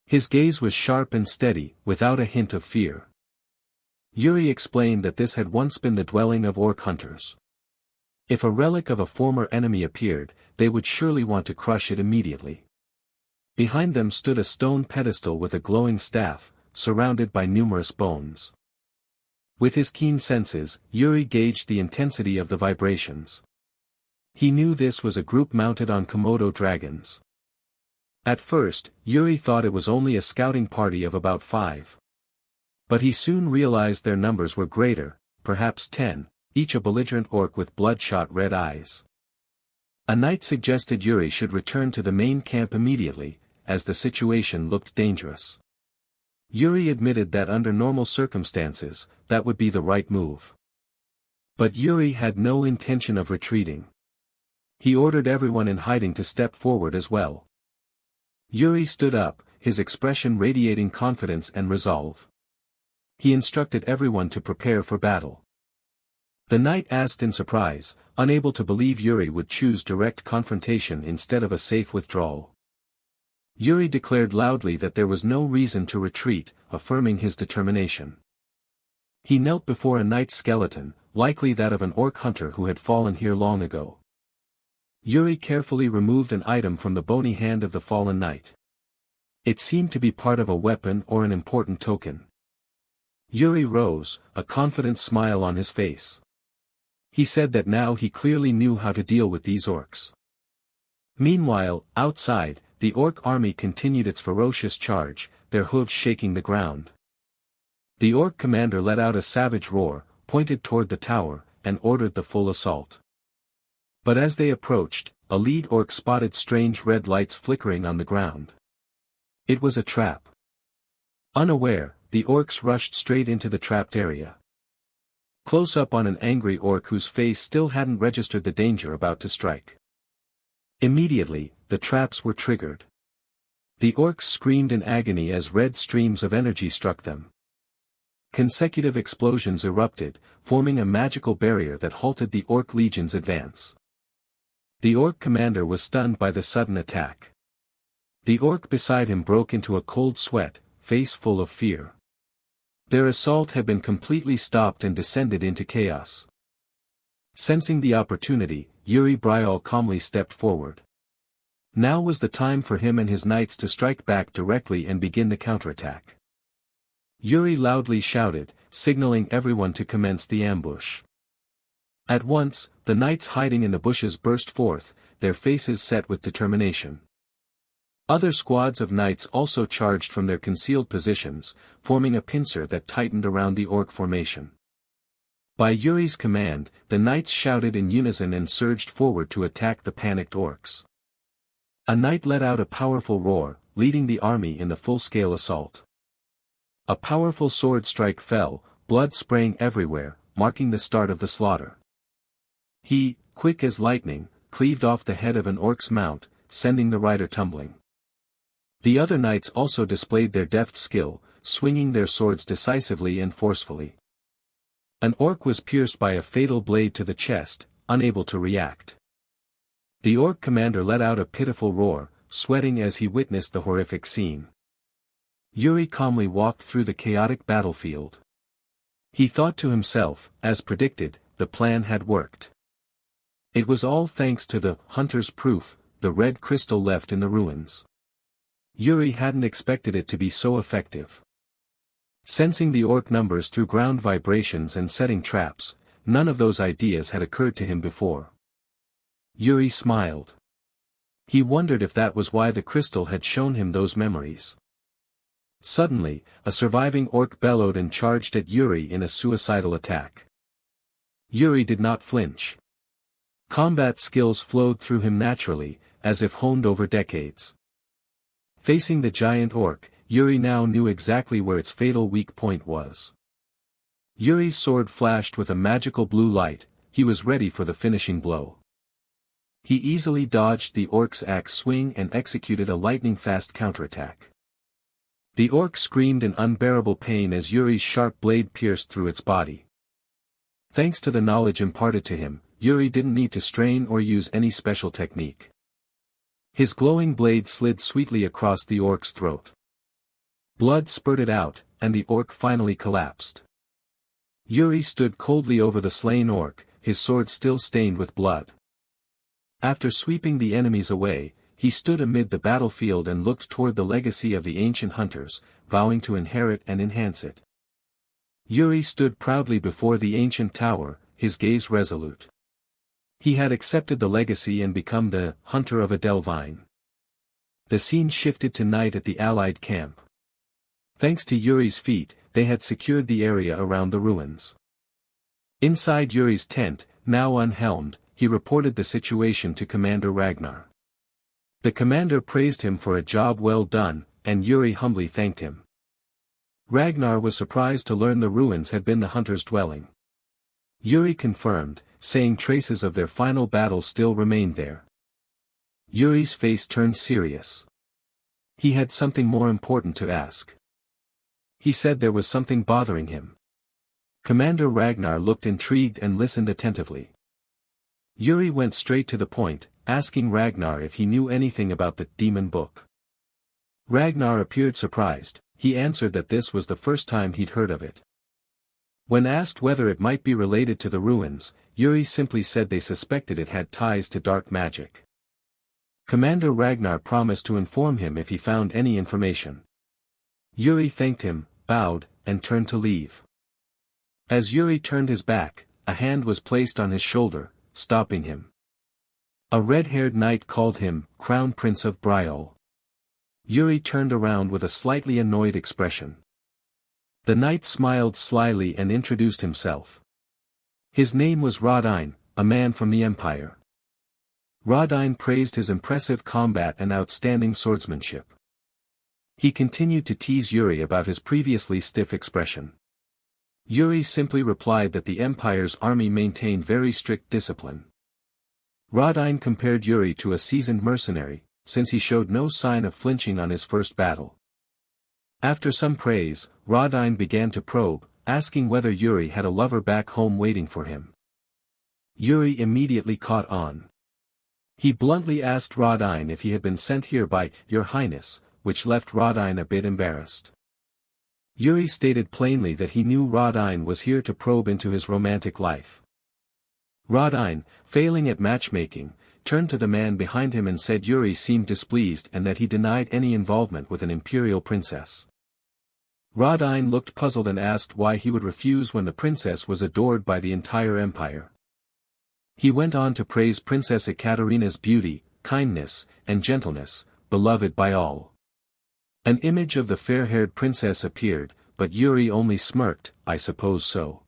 His gaze was sharp and steady, without a hint of fear. Yuri explained that this had once been the dwelling of orc hunters. If a relic of a former enemy appeared, they would surely want to crush it immediately. Behind them stood a stone pedestal with a glowing staff, surrounded by numerous bones. With his keen senses, Yuri gauged the intensity of the vibrations. He knew this was a group mounted on Komodo dragons. At first, Yuri thought it was only a scouting party of about 5. But he soon realized their numbers were greater, perhaps 10, each a belligerent orc with bloodshot red eyes. A knight suggested Yuri should return to the main camp immediately, as the situation looked dangerous. Yuri admitted that under normal circumstances, that would be the right move. But Yuri had no intention of retreating. He ordered everyone in hiding to step forward as well. Yuri stood up, his expression radiating confidence and resolve. He instructed everyone to prepare for battle. The knight asked in surprise, unable to believe Yuri would choose direct confrontation instead of a safe withdrawal. Yuri declared loudly that there was no reason to retreat, affirming his determination. He knelt before a knight's skeleton, likely that of an orc hunter who had fallen here long ago. Yuri carefully removed an item from the bony hand of the fallen knight. It seemed to be part of a weapon or an important token. Yuri rose, a confident smile on his face. He said that now he clearly knew how to deal with these orcs. Meanwhile, outside, the orc army continued its ferocious charge, their hooves shaking the ground. The orc commander let out a savage roar, pointed toward the tower, and ordered the full assault. But as they approached, a lead orc spotted strange red lights flickering on the ground. It was a trap. Unaware, the orcs rushed straight into the trapped area. Close up on an angry orc whose face still hadn't registered the danger about to strike. Immediately, the traps were triggered. The orcs screamed in agony as red streams of energy struck them. Consecutive explosions erupted, forming a magical barrier that halted the orc legion's advance. The orc commander was stunned by the sudden attack. The orc beside him broke into a cold sweat, face full of fear. Their assault had been completely stopped and descended into chaos. Sensing the opportunity, Yuri Bryal calmly stepped forward. Now was the time for him and his knights to strike back directly and begin the counterattack. Yuri loudly shouted, signaling everyone to commence the ambush. At once, the knights hiding in the bushes burst forth, their faces set with determination. Other squads of knights also charged from their concealed positions, forming a pincer that tightened around the orc formation. By Yuri's command, the knights shouted in unison and surged forward to attack the panicked orcs. A knight let out a powerful roar, leading the army in the full-scale assault. A powerful sword strike fell, blood spraying everywhere, marking the start of the slaughter. He, quick as lightning, cleaved off the head of an orc's mount, sending the rider tumbling. The other knights also displayed their deft skill, swinging their swords decisively and forcefully. An orc was pierced by a fatal blade to the chest, unable to react. The orc commander let out a pitiful roar, sweating as he witnessed the horrific scene. Yuri calmly walked through the chaotic battlefield. He thought to himself, as predicted, the plan had worked. It was all thanks to the hunter's proof, the red crystal left in the ruins. Yuri hadn't expected it to be so effective. Sensing the orc numbers through ground vibrations and setting traps, none of those ideas had occurred to him before. Yuri smiled. He wondered if that was why the crystal had shown him those memories. Suddenly, a surviving orc bellowed and charged at Yuri in a suicidal attack. Yuri did not flinch. Combat skills flowed through him naturally, as if honed over decades. Facing the giant orc, Yuri now knew exactly where its fatal weak point was. Yuri's sword flashed with a magical blue light, he was ready for the finishing blow. He easily dodged the orc's axe swing and executed a lightning-fast counterattack. The orc screamed in unbearable pain as Yuri's sharp blade pierced through its body. Thanks to the knowledge imparted to him, Yuri didn't need to strain or use any special technique. His glowing blade slid sweetly across the orc's throat. Blood spurted out, and the orc finally collapsed. Yuri stood coldly over the slain orc, his sword still stained with blood. After sweeping the enemies away, he stood amid the battlefield and looked toward the legacy of the ancient hunters, vowing to inherit and enhance it. Yuri stood proudly before the ancient tower, his gaze resolute. He had accepted the legacy and become the hunter of Edelvine. The scene shifted to night at the Allied camp. Thanks to Yuri's feat, they had secured the area around the ruins. Inside Yuri's tent, now unhelmed, he reported the situation to Commander Ragnar. The commander praised him for a job well done, and Yuri humbly thanked him. Ragnar was surprised to learn the ruins had been the hunter's dwelling. Yuri confirmed, saying traces of their final battle still remained there. Yuri's face turned serious. He had something more important to ask. He said there was something bothering him. Commander Ragnar looked intrigued and listened attentively. Yuri went straight to the point, asking Ragnar if he knew anything about the demon book. Ragnar appeared surprised. He answered that this was the first time he'd heard of it. When asked whether it might be related to the ruins, Yuri simply said they suspected it had ties to dark magic. Commander Ragnar promised to inform him if he found any information. Yuri thanked him, bowed, and turned to leave. As Yuri turned his back, a hand was placed on his shoulder, stopping him. A red-haired knight called him Crown Prince of Bryol. Yuri turned around with a slightly annoyed expression. The knight smiled slyly and introduced himself. His name was Rodine, a man from the Empire. Rodine praised his impressive combat and outstanding swordsmanship. He continued to tease Yuri about his previously stiff expression. Yuri simply replied that the Empire's army maintained very strict discipline. Rodine compared Yuri to a seasoned mercenary, since he showed no sign of flinching on his first battle. After some praise, Rodine began to probe, asking whether Yuri had a lover back home waiting for him. Yuri immediately caught on. He bluntly asked Rodine if he had been sent here by Your Highness, which left Rodine a bit embarrassed. Yuri stated plainly that he knew Rodine was here to probe into his romantic life. Rodine, failing at matchmaking, turned to the man behind him and said Yuri seemed displeased and that he denied any involvement with an imperial princess. Rodine looked puzzled and asked why he would refuse when the princess was adored by the entire empire. He went on to praise Princess Ekaterina's beauty, kindness, and gentleness, beloved by all. An image of the fair-haired princess appeared, but Yuri only smirked, I suppose so.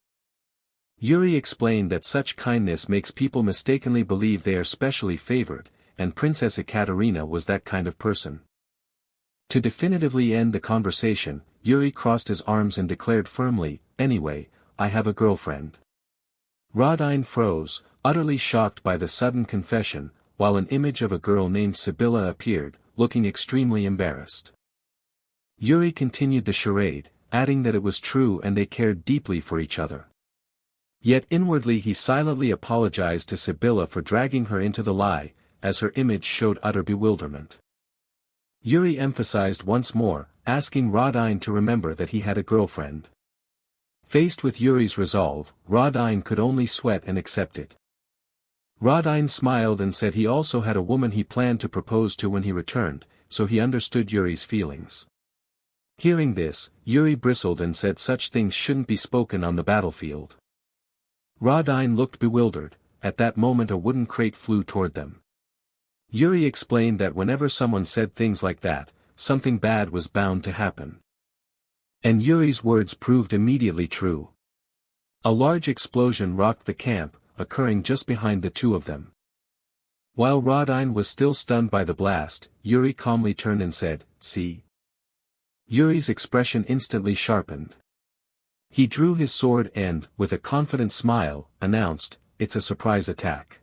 Yuri explained that such kindness makes people mistakenly believe they are specially favored, and Princess Ekaterina was that kind of person. To definitively end the conversation, Yuri crossed his arms and declared firmly, "Anyway, I have a girlfriend." Rodine froze, utterly shocked by the sudden confession, while an image of a girl named Sibylla appeared, looking extremely embarrassed. Yuri continued the charade, adding that it was true and they cared deeply for each other. Yet inwardly he silently apologized to Sibylla for dragging her into the lie, as her image showed utter bewilderment. Yuri emphasized once more, asking Rodine to remember that he had a girlfriend. Faced with Yuri's resolve, Rodine could only sweat and accept it. Rodine smiled and said he also had a woman he planned to propose to when he returned, so he understood Yuri's feelings. Hearing this, Yuri bristled and said such things shouldn't be spoken on the battlefield. Rodine looked bewildered. At that moment a wooden crate flew toward them. Yuri explained that whenever someone said things like that, something bad was bound to happen. And Yuri's words proved immediately true. A large explosion rocked the camp, occurring just behind the two of them. While Rodine was still stunned by the blast, Yuri calmly turned and said, "See?" Yuri's expression instantly sharpened. He drew his sword and, with a confident smile, announced, "It's a surprise attack."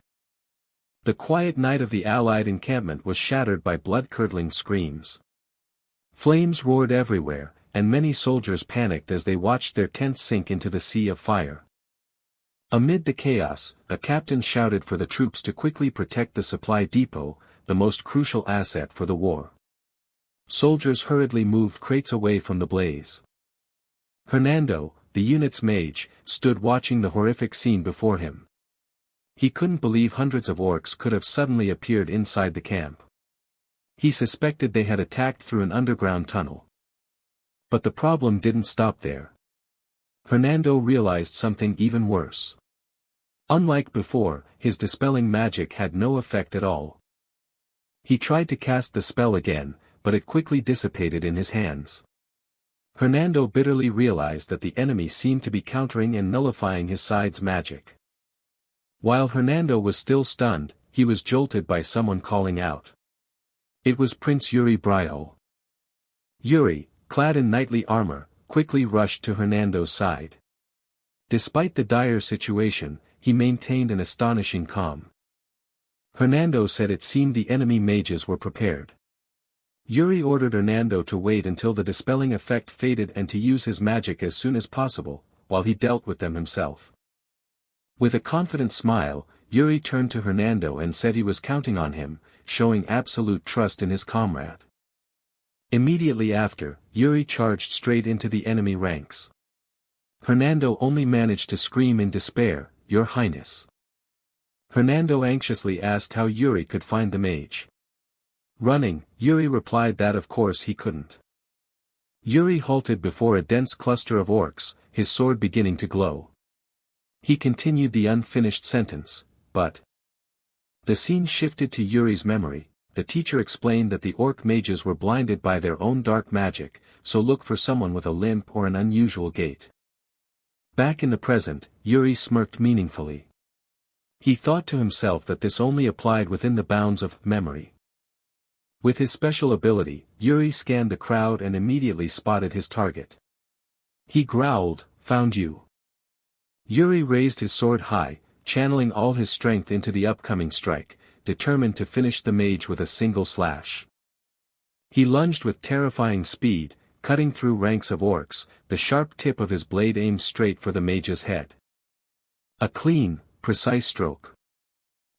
The quiet night of the Allied encampment was shattered by blood-curdling screams. Flames roared everywhere, and many soldiers panicked as they watched their tents sink into the sea of fire. Amid the chaos, a captain shouted for the troops to quickly protect the supply depot, the most crucial asset for the war. Soldiers hurriedly moved crates away from the blaze. Hernando, the unit's mage, stood watching the horrific scene before him. He couldn't believe hundreds of orcs could have suddenly appeared inside the camp. He suspected they had attacked through an underground tunnel. But the problem didn't stop there. Hernando realized something even worse. Unlike before, his dispelling magic had no effect at all. He tried to cast the spell again, but it quickly dissipated in his hands. Hernando bitterly realized that the enemy seemed to be countering and nullifying his side's magic. While Hernando was still stunned, he was jolted by someone calling out. It was Prince Yuri Briol. Yuri, clad in knightly armor, quickly rushed to Hernando's side. Despite the dire situation, he maintained an astonishing calm. Hernando said it seemed the enemy mages were prepared. Yuri ordered Hernando to wait until the dispelling effect faded and to use his magic as soon as possible, while he dealt with them himself. With a confident smile, Yuri turned to Hernando and said he was counting on him, showing absolute trust in his comrade. Immediately after, Yuri charged straight into the enemy ranks. Hernando only managed to scream in despair, "Your Highness." Hernando anxiously asked how Yuri could find the mage. Running, Yuri replied that of course he couldn't. Yuri halted before a dense cluster of orcs, his sword beginning to glow. He continued the unfinished sentence, "but." The scene shifted to Yuri's memory. The teacher explained that the orc mages were blinded by their own dark magic, so look for someone with a limp or an unusual gait. Back in the present, Yuri smirked meaningfully. He thought to himself that this only applied within the bounds of memory. With his special ability, Yuri scanned the crowd and immediately spotted his target. He growled, "Found you." Yuri raised his sword high, channeling all his strength into the upcoming strike, determined to finish the mage with a single slash. He lunged with terrifying speed, cutting through ranks of orcs, the sharp tip of his blade aimed straight for the mage's head. A clean, precise stroke.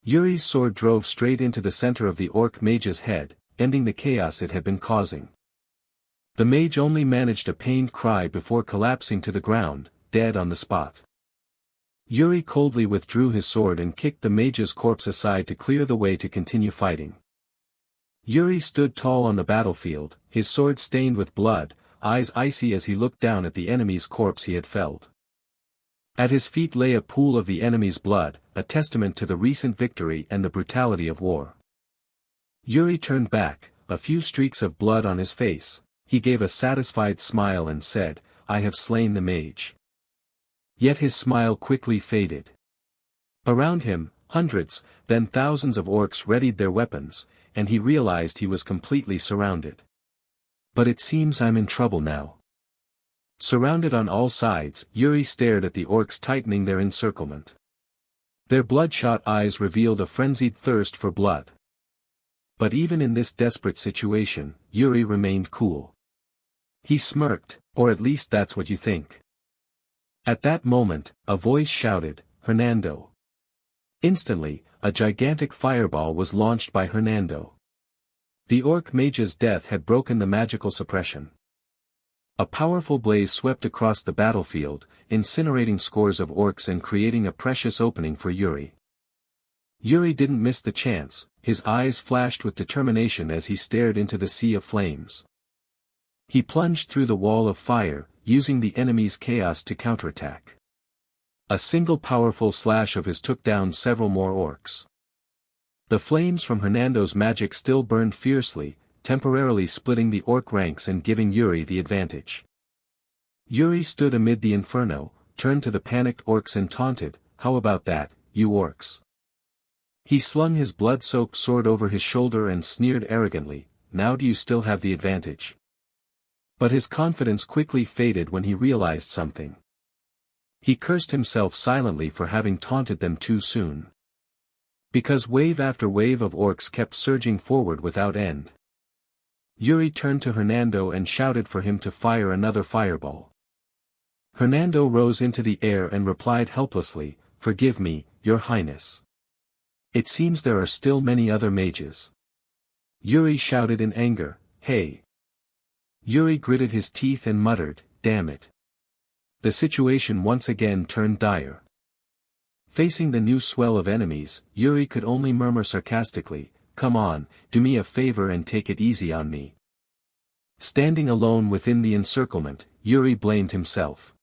Yuri's sword drove straight into the center of the orc mage's head, ending the chaos it had been causing. The mage only managed a pained cry before collapsing to the ground, dead on the spot. Yuri coldly withdrew his sword and kicked the mage's corpse aside to clear the way to continue fighting. Yuri stood tall on the battlefield, his sword stained with blood, eyes icy as he looked down at the enemy's corpse he had felled. At his feet lay a pool of the enemy's blood, a testament to the recent victory and the brutality of war. Yuri turned back, a few streaks of blood on his face. He gave a satisfied smile and said, "I have slain the mage." Yet his smile quickly faded. Around him, hundreds, then thousands of orcs readied their weapons, and he realized he was completely surrounded. "But it seems I'm in trouble now." Surrounded on all sides, Yuri stared at the orcs tightening their encirclement. Their bloodshot eyes revealed a frenzied thirst for blood. But even in this desperate situation, Yuri remained cool. He smirked, "Or at least that's what you think." At that moment, a voice shouted, "Hernando." Instantly, a gigantic fireball was launched by Hernando. The orc mage's death had broken the magical suppression. A powerful blaze swept across the battlefield, incinerating scores of orcs and creating a precious opening for Yuri. Yuri didn't miss the chance, his eyes flashed with determination as he stared into the sea of flames. He plunged through the wall of fire, using the enemy's chaos to counterattack. A single powerful slash of his took down several more orcs. The flames from Hernando's magic still burned fiercely, temporarily splitting the orc ranks and giving Yuri the advantage. Yuri stood amid the inferno, turned to the panicked orcs and taunted, "How about that, you orcs?" He slung his blood-soaked sword over his shoulder and sneered arrogantly, "Now do you still have the advantage?" But his confidence quickly faded when he realized something. He cursed himself silently for having taunted them too soon. Because wave after wave of orcs kept surging forward without end. Yuri turned to Hernando and shouted for him to fire another fireball. Hernando rose into the air and replied helplessly, "Forgive me, your highness. It seems there are still many other mages." Yuri shouted in anger, "Hey!" Yuri gritted his teeth and muttered, "Damn it." The situation once again turned dire. Facing the new swell of enemies, Yuri could only murmur sarcastically, "Come on, do me a favor and take it easy on me." Standing alone within the encirclement, Yuri blamed himself.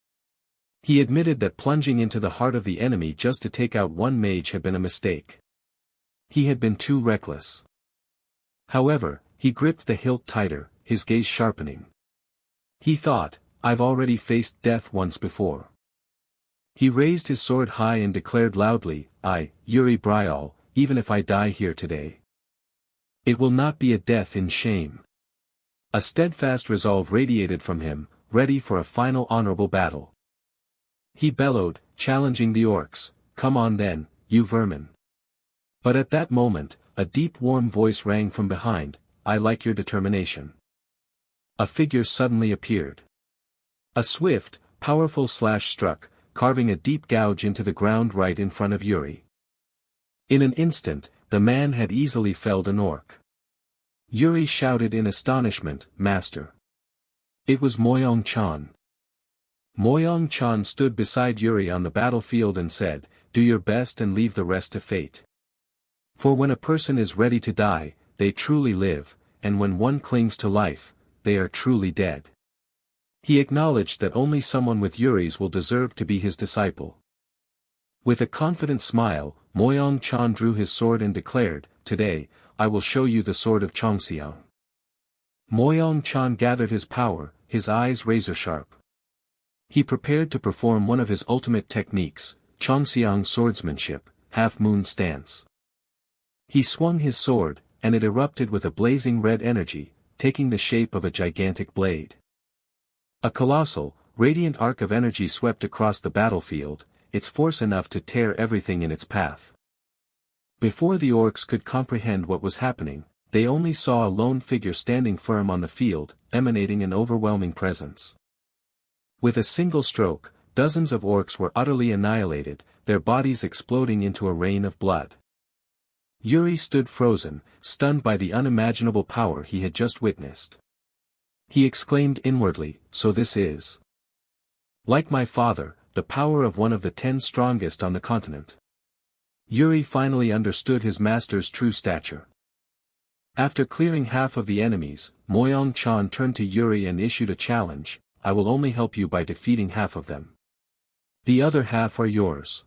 He admitted that plunging into the heart of the enemy just to take out one mage had been a mistake. He had been too reckless. However, he gripped the hilt tighter, his gaze sharpening. He thought, "I've already faced death once before." He raised his sword high and declared loudly, "I, Yuri Bryal, even if I die here today, it will not be a death in shame." A steadfast resolve radiated from him, ready for a final honorable battle. He bellowed, challenging the orcs, "Come on then, you vermin." But at that moment, a deep warm voice rang from behind, "I like your determination." A figure suddenly appeared. A swift, powerful slash struck, carving a deep gouge into the ground right in front of Yuri. In an instant, the man had easily felled an orc. Yuri shouted in astonishment, "Master!" It was Moyong-chan. Moyong-chan stood beside Yuri on the battlefield and said, "Do your best and leave the rest to fate. For when a person is ready to die, they truly live, and when one clings to life, they are truly dead." He acknowledged that only someone with Yuri's will deserve to be his disciple. With a confident smile, Moyong-chan drew his sword and declared, "Today, I will show you the sword of Chongxiang." Moyong-chan gathered his power, his eyes razor-sharp. He prepared to perform one of his ultimate techniques, Chongxiang swordsmanship, half-moon stance. He swung his sword, and it erupted with a blazing red energy, taking the shape of a gigantic blade. A colossal, radiant arc of energy swept across the battlefield, its force enough to tear everything in its path. Before the orcs could comprehend what was happening, they only saw a lone figure standing firm on the field, emanating an overwhelming presence. With a single stroke, dozens of orcs were utterly annihilated, their bodies exploding into a rain of blood. Yuri stood frozen, stunned by the unimaginable power he had just witnessed. He exclaimed inwardly, "So this is, like my father, the power of one of the 10 strongest on the continent." Yuri finally understood his master's true stature. After clearing half of the enemies, Moyong-chan turned to Yuri and issued a challenge, "I will only help you by defeating half of them. The other half are yours."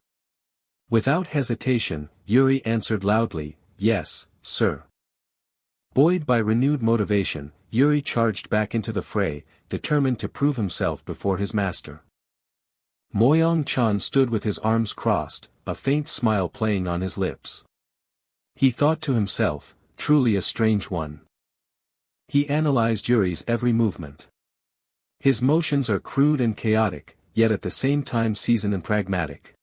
Without hesitation, Yuri answered loudly, "Yes, sir." Buoyed by renewed motivation, Yuri charged back into the fray, determined to prove himself before his master. Moyong-chan stood with his arms crossed, a faint smile playing on his lips. He thought to himself, "Truly a strange one." He analyzed Yuri's every movement. His motions are crude and chaotic, yet at the same time seasoned and pragmatic.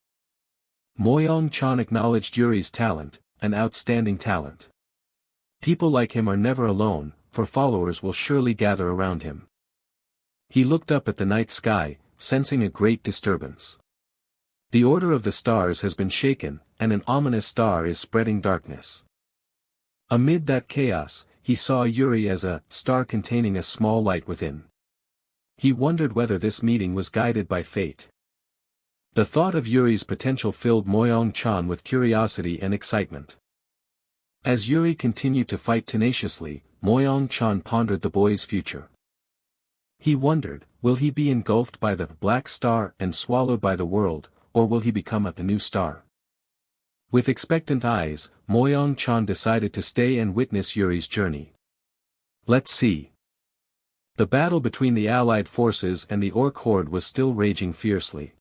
Moyong-chan acknowledged Yuri's talent, an outstanding talent. People like him are never alone, for followers will surely gather around him. He looked up at the night sky, sensing a great disturbance. The order of the stars has been shaken, and an ominous star is spreading darkness. Amid that chaos, he saw Yuri as a star containing a small light within. He wondered whether this meeting was guided by fate. The thought of Yuri's potential filled Moyong-chan with curiosity and excitement. As Yuri continued to fight tenaciously, Moyong-chan pondered the boy's future. He wondered, will he be engulfed by the black star and swallowed by the world, or will he become a new star? With expectant eyes, Moyong-chan decided to stay and witness Yuri's journey. Let's see. The battle between the Allied forces and the orc horde was still raging fiercely.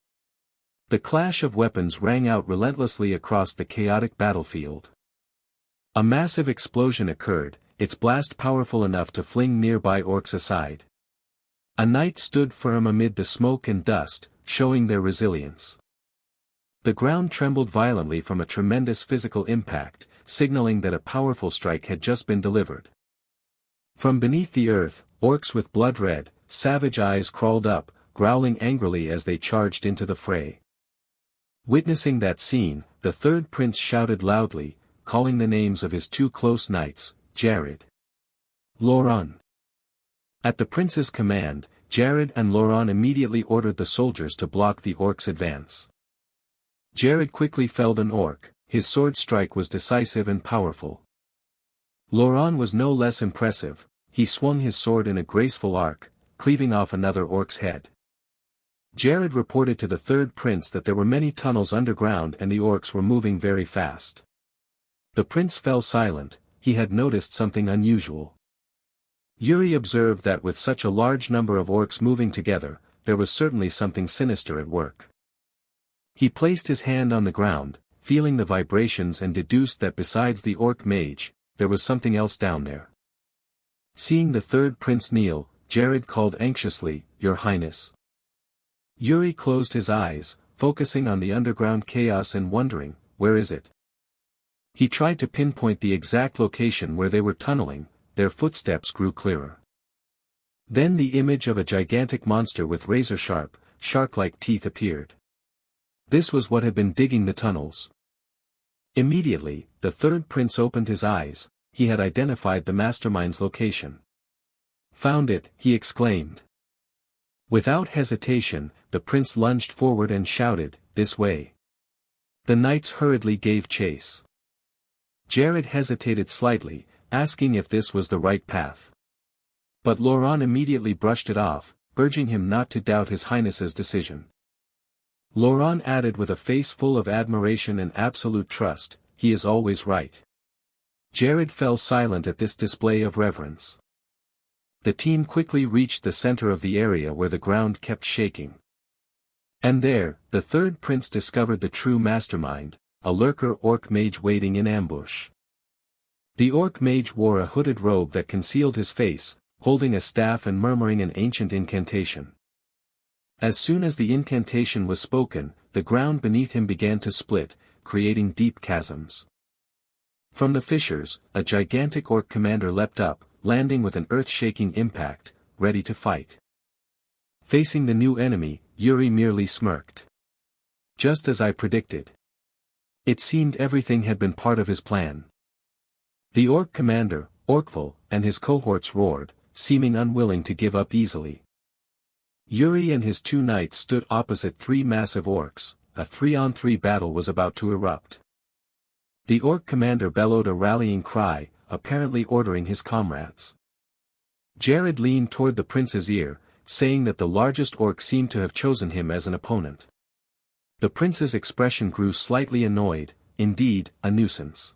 The clash of weapons rang out relentlessly across the chaotic battlefield. A massive explosion occurred, its blast powerful enough to fling nearby orcs aside. A knight stood firm amid the smoke and dust, showing their resilience. The ground trembled violently from a tremendous physical impact, signaling that a powerful strike had just been delivered. From beneath the earth, orcs with blood-red, savage eyes crawled up, growling angrily as they charged into the fray. Witnessing that scene, the third prince shouted loudly, calling the names of his two close knights, Jared, Loran. At the prince's command, Jared and Loran immediately ordered the soldiers to block the orcs' advance. Jared quickly felled an orc, his sword strike was decisive and powerful. Loran was no less impressive, he swung his sword in a graceful arc, cleaving off another orc's head. Jared reported to the third prince that there were many tunnels underground and the orcs were moving very fast. The prince fell silent, he had noticed something unusual. Yuri observed that with such a large number of orcs moving together, there was certainly something sinister at work. He placed his hand on the ground, feeling the vibrations and deduced that besides the orc mage, there was something else down there. Seeing the third prince kneel, Jared called anxiously, "Your Highness." Yuri closed his eyes, focusing on the underground chaos and wondering, where is it? He tried to pinpoint the exact location where they were tunneling, their footsteps grew clearer. Then the image of a gigantic monster with razor-sharp, shark-like teeth appeared. This was what had been digging the tunnels. Immediately, the third prince opened his eyes, he had identified the mastermind's location. "Found it," he exclaimed. Without hesitation, the prince lunged forward and shouted, "This way." The knights hurriedly gave chase. Jared hesitated slightly, asking if this was the right path. But Loran immediately brushed it off, urging him not to doubt his highness's decision. Loran added with a face full of admiration and absolute trust, "He is always right." Jared fell silent at this display of reverence. The team quickly reached the center of the area where the ground kept shaking. And there, the third prince discovered the true mastermind, a lurker orc mage waiting in ambush. The orc mage wore a hooded robe that concealed his face, holding a staff and murmuring an ancient incantation. As soon as the incantation was spoken, the ground beneath him began to split, creating deep chasms. From the fissures, a gigantic orc commander leapt up, landing with an earth-shaking impact, ready to fight. Facing the new enemy, Yuri merely smirked. Just as I predicted. It seemed everything had been part of his plan. The orc commander, Orkvul, and his cohorts roared, seeming unwilling to give up easily. Yuri and his two knights stood opposite three massive orcs, a 3-on-3 battle was about to erupt. The orc commander bellowed a rallying cry, apparently ordering his comrades. Jared leaned toward the prince's ear, saying that the largest orc seemed to have chosen him as an opponent. The prince's expression grew slightly annoyed, indeed, a nuisance.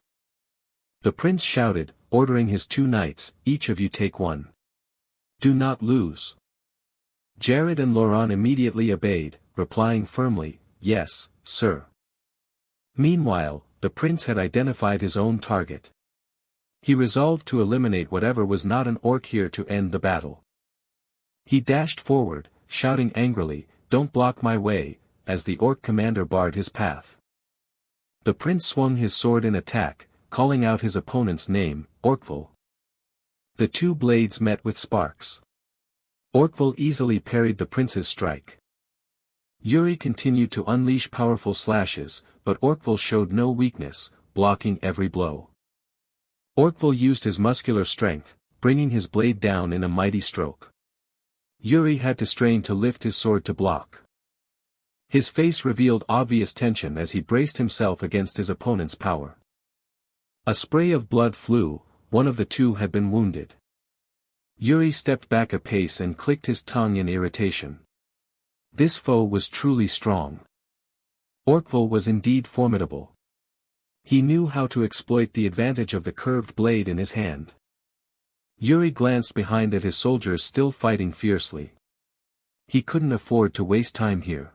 The prince shouted, ordering his two knights, "Each of you take one. Do not lose." Jared and Loran immediately obeyed, replying firmly, "Yes, sir." Meanwhile, the prince had identified his own target. He resolved to eliminate whatever was not an orc here to end the battle. He dashed forward, shouting angrily, "Don't block my way," as the orc commander barred his path. The prince swung his sword in attack, calling out his opponent's name, Orkvul. The two blades met with sparks. Orkvul easily parried the prince's strike. Yuri continued to unleash powerful slashes, but Orkvul showed no weakness, blocking every blow. Orkvul used his muscular strength, bringing his blade down in a mighty stroke. Yuri had to strain to lift his sword to block. His face revealed obvious tension as he braced himself against his opponent's power. A spray of blood flew, one of the two had been wounded. Yuri stepped back a pace and clicked his tongue in irritation. This foe was truly strong. Orkvul was indeed formidable. He knew how to exploit the advantage of the curved blade in his hand. Yuri glanced behind at his soldiers still fighting fiercely. He couldn't afford to waste time here.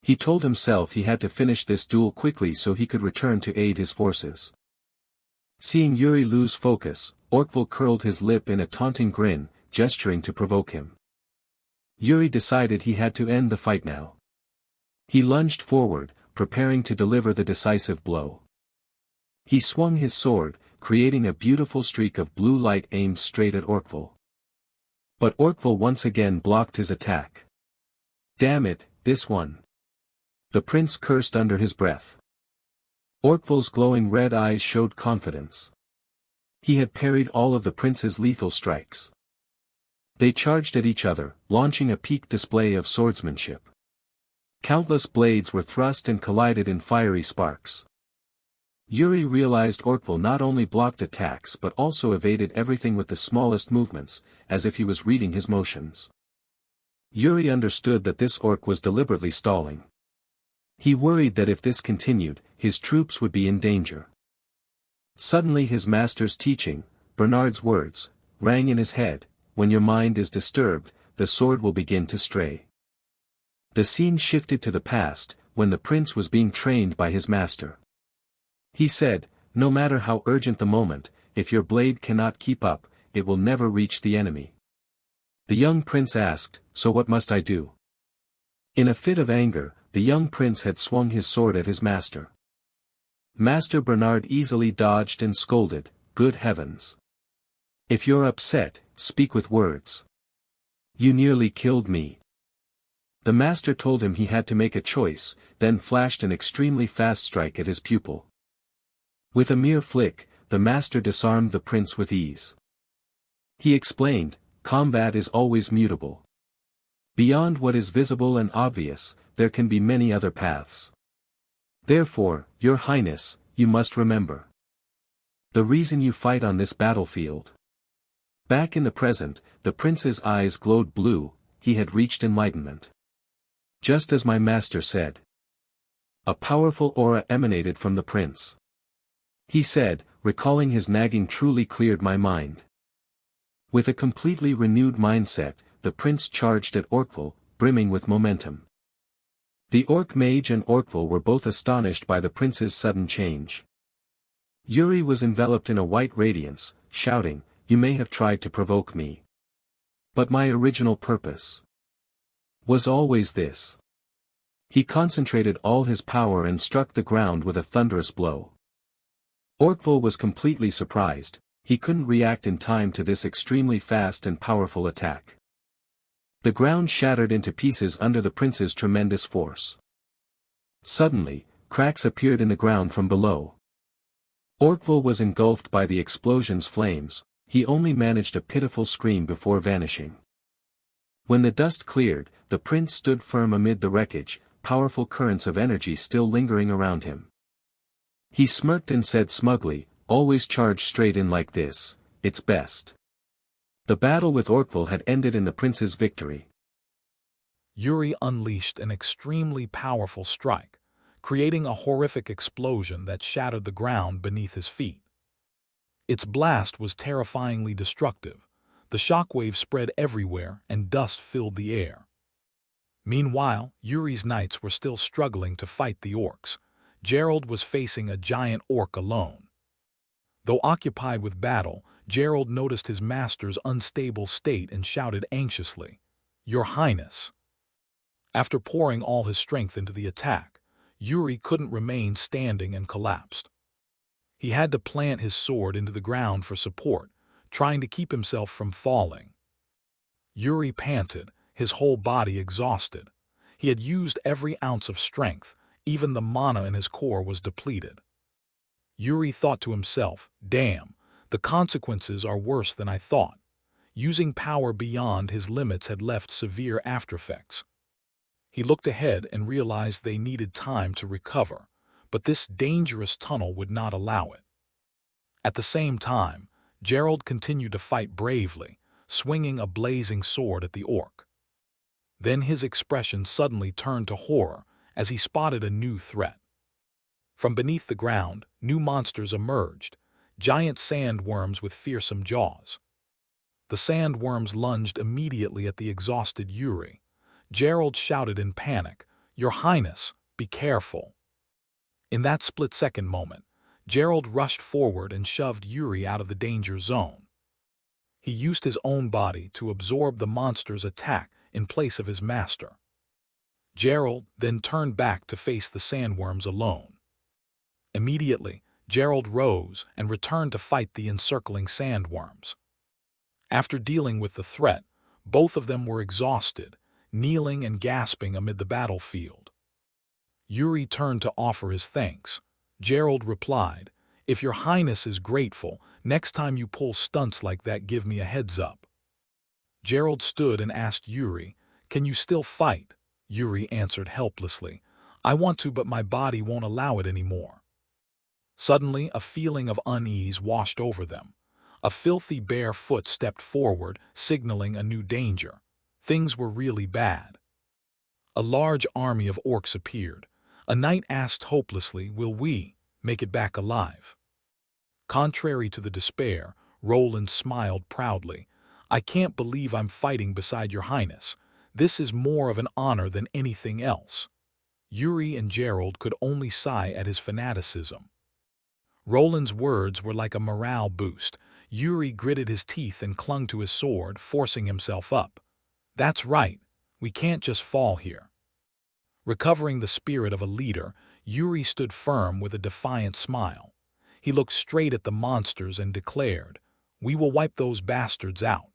He told himself he had to finish this duel quickly so he could return to aid his forces. Seeing Yuri lose focus, Orkvul curled his lip in a taunting grin, gesturing to provoke him. Yuri decided he had to end the fight now. He lunged forward, preparing to deliver the decisive blow. He swung his sword, creating a beautiful streak of blue light aimed straight at Orkvul. But Orkvul once again blocked his attack. "Damn it, this one!" The prince cursed under his breath. Orkvul's glowing red eyes showed confidence. He had parried all of the prince's lethal strikes. They charged at each other, launching a peak display of swordsmanship. Countless blades were thrust and collided in fiery sparks. Yuri realized Orkvul not only blocked attacks but also evaded everything with the smallest movements, as if he was reading his motions. Yuri understood that this orc was deliberately stalling. He worried that if this continued, his troops would be in danger. Suddenly his master's teaching, Bernard's words, rang in his head: "When your mind is disturbed, the sword will begin to stray." The scene shifted to the past, when the prince was being trained by his master. He said, "No matter how urgent the moment, if your blade cannot keep up, it will never reach the enemy." The young prince asked, "So what must I do?" In a fit of anger, the young prince had swung his sword at his master. Master Bernard easily dodged and scolded, "Good heavens! If you're upset, speak with words. You nearly killed me." The master told him he had to make a choice, then flashed an extremely fast strike at his pupil. With a mere flick, the master disarmed the prince with ease. He explained, "Combat is always mutable. Beyond what is visible and obvious, there can be many other paths. Therefore, Your Highness, you must remember the reason you fight on this battlefield." Back in the present, the prince's eyes glowed blue. He had reached enlightenment. Just as my master said. A powerful aura emanated from the prince. He said, "Recalling his nagging truly cleared my mind." With a completely renewed mindset, the prince charged at Orkvul, brimming with momentum. The orc mage and Orkvul were both astonished by the prince's sudden change. Yuri was enveloped in a white radiance, shouting, "You may have tried to provoke me. But my original purpose was always this." He concentrated all his power and struck the ground with a thunderous blow. Orkvul was completely surprised. He couldn't react in time to this extremely fast and powerful attack. The ground shattered into pieces under the prince's tremendous force. Suddenly, cracks appeared in the ground from below. Orkvul was engulfed by the explosion's flames. He only managed a pitiful scream before vanishing. When the dust cleared, the prince stood firm amid the wreckage, powerful currents of energy still lingering around him. He smirked and said smugly, "Always charge straight in like this, it's best." The battle with Orkvul had ended in the prince's victory. Yuri unleashed an extremely powerful strike, creating a horrific explosion that shattered the ground beneath his feet. Its blast was terrifyingly destructive. The shockwave spread everywhere and dust filled the air. Meanwhile, Yuri's knights were still struggling to fight the orcs. Gerald was facing a giant orc alone. Though occupied with battle, Gerald noticed his master's unstable state and shouted anxiously, "Your Highness." After pouring all his strength into the attack, Yuri couldn't remain standing and collapsed. He had to plant his sword into the ground for support, trying to keep himself from falling. Yuri panted, his whole body exhausted. He had used every ounce of strength, even the mana in his core was depleted. Yuri thought to himself, "Damn, the consequences are worse than I thought." Using power beyond his limits had left severe aftereffects. He looked ahead and realized they needed time to recover, but this dangerous tunnel would not allow it. At the same time, Gerald continued to fight bravely, swinging a blazing sword at the orc. Then his expression suddenly turned to horror as he spotted a new threat. From beneath the ground, new monsters emerged, giant sandworms with fearsome jaws. The sandworms lunged immediately at the exhausted Yuri. Gerald shouted in panic, "Your Highness, be careful." In that split-second moment, Gerald rushed forward and shoved Yuri out of the danger zone. He used his own body to absorb the monster's attack in place of his master. Gerald then turned back to face the sandworms alone. Immediately, Gerald rose and returned to fight the encircling sandworms. After dealing with the threat, both of them were exhausted, kneeling and gasping amid the battlefield. Yuri turned to offer his thanks. Gerald replied, "If your Highness is grateful, next time you pull stunts like that, give me a heads up." Gerald stood and asked Yuri, "Can you still fight?" Yuri answered helplessly, "I want to, but my body won't allow it anymore." Suddenly, a feeling of unease washed over them. A filthy bare foot stepped forward, signaling a new danger. Things were really bad. A large army of orcs appeared. A knight asked hopelessly, "Will we make it back alive?" Contrary to the despair, Roland smiled proudly. "I can't believe I'm fighting beside your Highness. This is more of an honor than anything else." Yuri and Gerald could only sigh at his fanaticism. Roland's words were like a morale boost. Yuri gritted his teeth and clung to his sword, forcing himself up. "That's right. We can't just fall here." Recovering the spirit of a leader, Yuri stood firm with a defiant smile. He looked straight at the monsters and declared, "We will wipe those bastards out."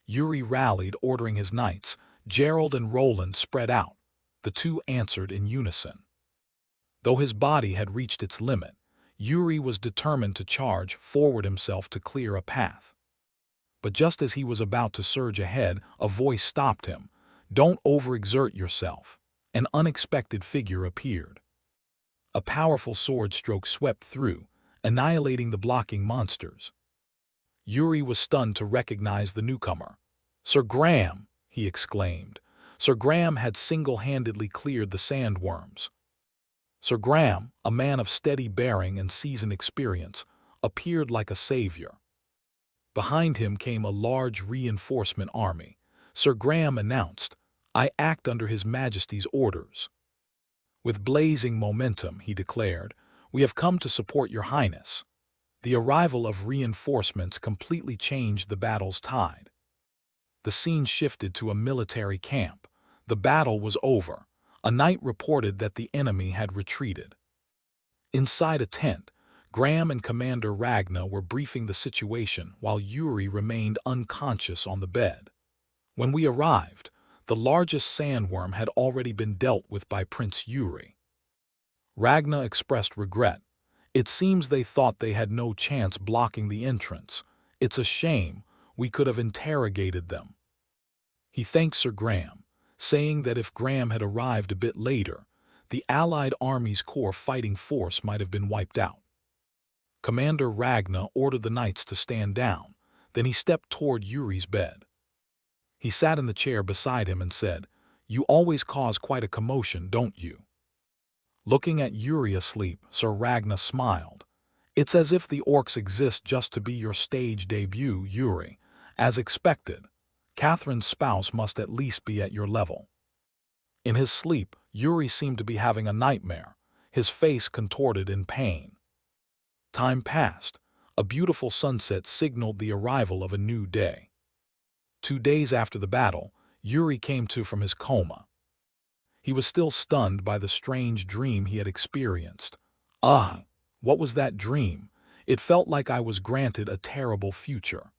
Yuri rallied, ordering his knights. Gerald and Roland spread out. The two answered in unison. Though his body had reached its limit, Yuri was determined to charge forward himself to clear a path. But just as he was about to surge ahead, a voice stopped him. "Don't overexert yourself." An unexpected figure appeared. A powerful sword stroke swept through, annihilating the blocking monsters. Yuri was stunned to recognize the newcomer. "Sir Graham!" he exclaimed. Sir Graham had single-handedly cleared the sandworms. Sir Graham, a man of steady bearing and seasoned experience, appeared like a savior. Behind him came a large reinforcement army. Sir Graham announced, "I act under His Majesty's orders." With blazing momentum, he declared, "We have come to support your Highness." The arrival of reinforcements completely changed the battle's tide. The scene shifted to a military camp. The battle was over. A knight reported that the enemy had retreated. Inside a tent, Graham and Commander Ragna were briefing the situation while Yuri remained unconscious on the bed. When we arrived, the largest sandworm had already been dealt with by Prince Yuri. Ragna expressed regret. "It seems they thought they had no chance blocking the entrance. It's a shame. We could have interrogated them." He thanked Sir Graham, saying that if Graham had arrived a bit later, the Allied Army's core fighting force might have been wiped out. Commander Ragna ordered the knights to stand down. Then he stepped toward Yuri's bed. He sat in the chair beside him and said, "You always cause quite a commotion, don't you?" Looking at Yuri asleep, Sir Ragna smiled. "It's as if the orcs exist just to be your stage debut, Yuri. As expected. Catherine's spouse must at least be at your level." In his sleep, Yuri seemed to be having a nightmare, his face contorted in pain. Time passed. A beautiful sunset signaled the arrival of a new day. 2 days after the battle, Yuri came to from his coma. He was still stunned by the strange dream he had experienced. What was that dream? It felt like I was granted a terrible future.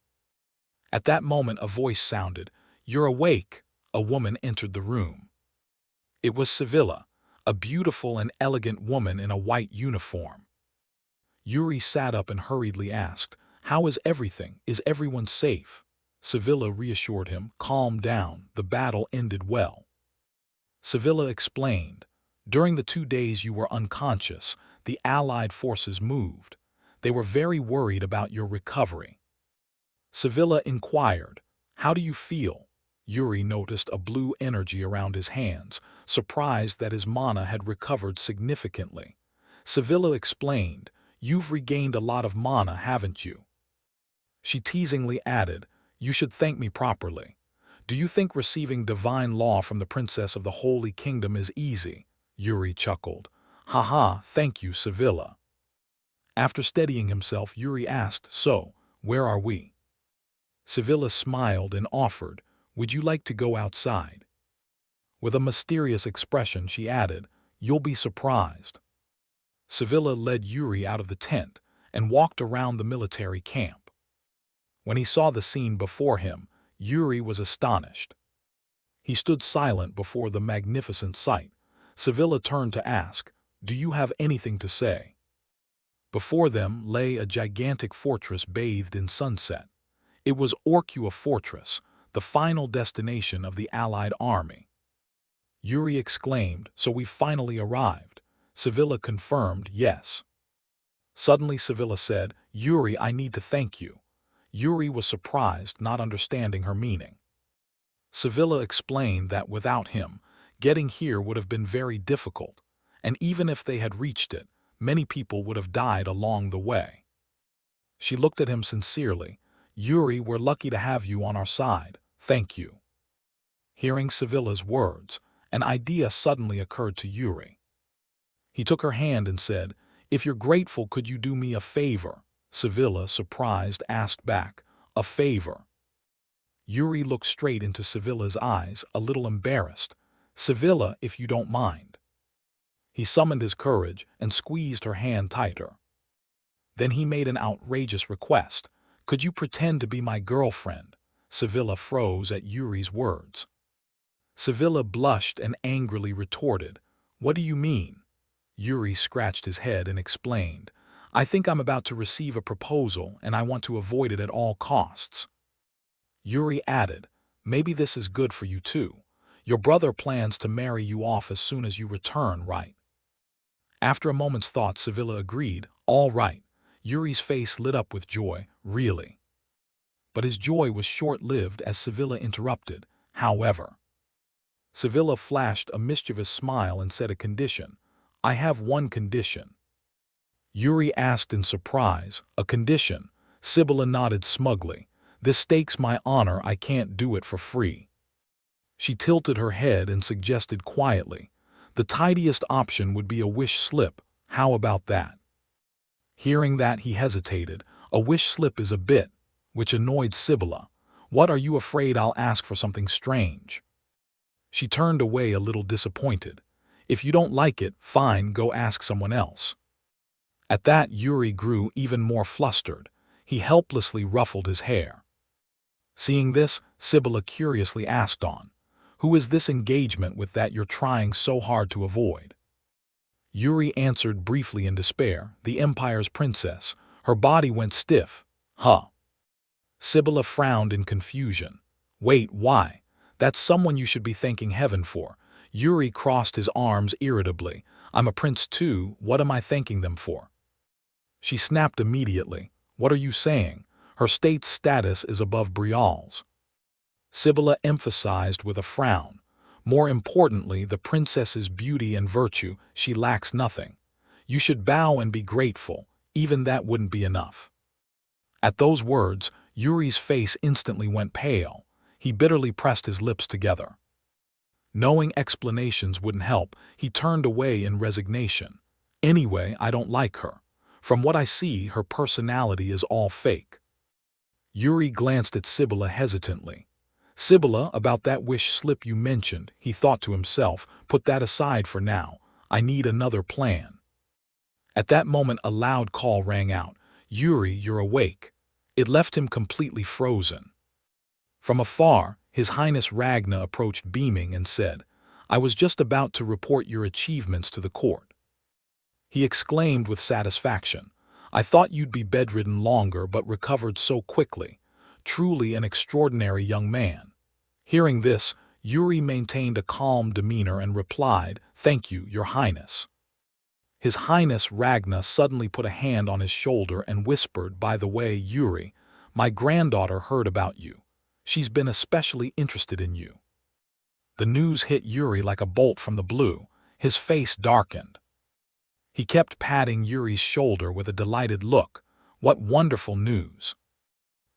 At that moment a voice sounded, "You're awake." A woman entered the room. It was Sevilla, a beautiful and elegant woman in a white uniform. Yuri sat up and hurriedly asked, "How is everything? Is everyone safe?" Sevilla reassured him, "Calm down, the battle ended well." Sevilla explained, during the 2 days you were unconscious, the Allied forces moved. They were very worried about your recovery. Sevilla inquired, how do you feel? Yuri noticed a blue energy around his hands, surprised that his mana had recovered significantly. Sevilla explained, you've regained a lot of mana, haven't you? She teasingly added, you should thank me properly. Do you think receiving divine law from the princess of the Holy Kingdom is easy? Yuri chuckled. Haha, thank you, Sevilla. After steadying himself, Yuri asked, so, where are we? Sevilla smiled and offered, would you like to go outside? With a mysterious expression, she added, you'll be surprised. Sevilla led Yuri out of the tent and walked around the military camp. When he saw the scene before him, Yuri was astonished. He stood silent before the magnificent sight. Sevilla turned to ask, do you have anything to say? Before them lay a gigantic fortress bathed in sunset. It was Orkua Fortress, the final destination of the Allied army. Yuri exclaimed, so we've finally arrived. Sevilla confirmed, yes. Suddenly Sevilla said, Yuri, I need to thank you. Yuri was surprised, not understanding her meaning. Sevilla explained that without him, getting here would have been very difficult, and even if they had reached it, many people would have died along the way. She looked at him sincerely. Yuri, we're lucky to have you on our side. Thank you. Hearing Sevilla's words, an idea suddenly occurred to Yuri. He took her hand and said, if you're grateful, could you do me a favor? Sevilla, surprised, asked back, a favor? Yuri looked straight into Sevilla's eyes, a little embarrassed. Sevilla, if you don't mind. He summoned his courage and squeezed her hand tighter. Then he made an outrageous request. Could you pretend to be my girlfriend? Sevilla froze at Yuri's words. Sevilla blushed and angrily retorted, what do you mean? Yuri scratched his head and explained, I think I'm about to receive a proposal and I want to avoid it at all costs. Yuri added, maybe this is good for you too. Your brother plans to marry you off as soon as you return, right? After a moment's thought, Sevilla agreed, all right. Yuri's face lit up with joy, really. But his joy was short-lived as Sevilla interrupted, however. Sevilla flashed a mischievous smile and said a condition. I have one condition. Yuri asked in surprise, a condition? Sevilla nodded smugly. This stakes my honor, I can't do it for free. She tilted her head and suggested quietly, the tidiest option would be a wish slip, how about that? Hearing that, he hesitated. A wish slip is a bit, which annoyed Sevilla. What, are you afraid I'll ask for something strange? She turned away a little disappointed. If you don't like it, fine, go ask someone else. At that, Yuri grew even more flustered. He helplessly ruffled his hair. Seeing this, Sevilla curiously asked on, who is this engagement with that you're trying so hard to avoid? Yuri answered briefly in despair, the Empire's princess. Her body went stiff. Huh. Sevilla frowned in confusion. Wait, why? That's someone you should be thanking heaven for. Yuri crossed his arms irritably. I'm a prince too, what am I thanking them for? She snapped immediately. What are you saying? Her state's status is above Brial's. Sevilla emphasized with a frown. More importantly, the princess's beauty and virtue, she lacks nothing. You should bow and be grateful, even that wouldn't be enough. At those words, Yuri's face instantly went pale. He bitterly pressed his lips together. Knowing explanations wouldn't help, he turned away in resignation. Anyway, I don't like her. From what I see, her personality is all fake. Yuri glanced at Sevilla hesitantly. Sevilla, about that wish slip you mentioned, he thought to himself, put that aside for now. I need another plan. At that moment, a loud call rang out. Yuri, you're awake. It left him completely frozen. From afar, His Highness Ragna approached beaming and said, I was just about to report your achievements to the court. He exclaimed with satisfaction, I thought you'd be bedridden longer but recovered so quickly. Truly an extraordinary young man. Hearing this, Yuri maintained a calm demeanor and replied, "Thank you, Your Highness." His Highness Ragna suddenly put a hand on his shoulder and whispered, "By the way, Yuri, my granddaughter heard about you. She's been especially interested in you." The news hit Yuri like a bolt from the blue. His face darkened. He kept patting Yuri's shoulder with a delighted look. What wonderful news!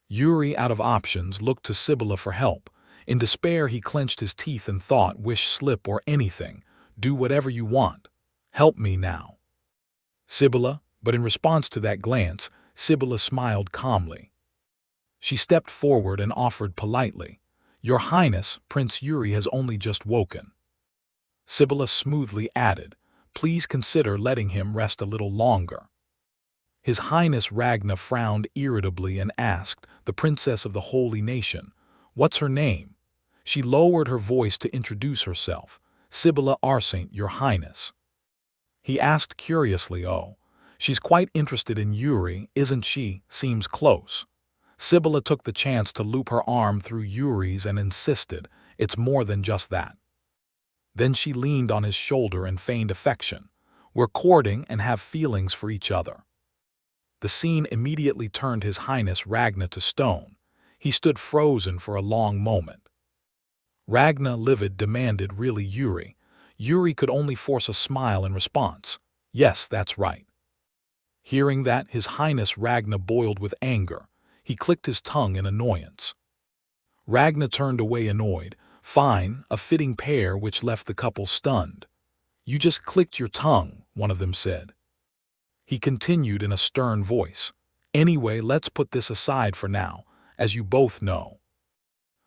Yuri, out of options, looked to Sibylla for help. In despair, he clenched his teeth and thought, "Wish, slip, or anything. Do whatever you want. Help me now." Sibylla, but in response to that glance, Sibylla smiled calmly. She stepped forward and offered politely, "Your Highness, Prince Yuri has only just woken." Sibylla smoothly added, "Please consider letting him rest a little longer." His Highness Ragna frowned irritably and asked, "The Princess of the Holy Nation, what's her name?" She lowered her voice to introduce herself, "Sibylla Arsene, Your Highness." He asked curiously, "Oh, she's quite interested in Yuri, isn't she? Seems close." Sibylla took the chance to loop her arm through Yuri's and insisted, "It's more than just that." Then she leaned on his shoulder and feigned affection. "We're courting and have feelings for each other." The scene immediately turned His Highness Ragna to stone. He stood frozen for a long moment. Ragna, livid, demanded, "Really, Yuri?" Yuri could only force a smile in response. "Yes, that's right." Hearing that, His Highness Ragna boiled with anger. He clicked his tongue in annoyance. Ragna turned away annoyed. "Fine, a fitting pair," which left the couple stunned. "You just clicked your tongue," one of them said. He continued in a stern voice, "Anyway, let's put this aside for now. As you both know,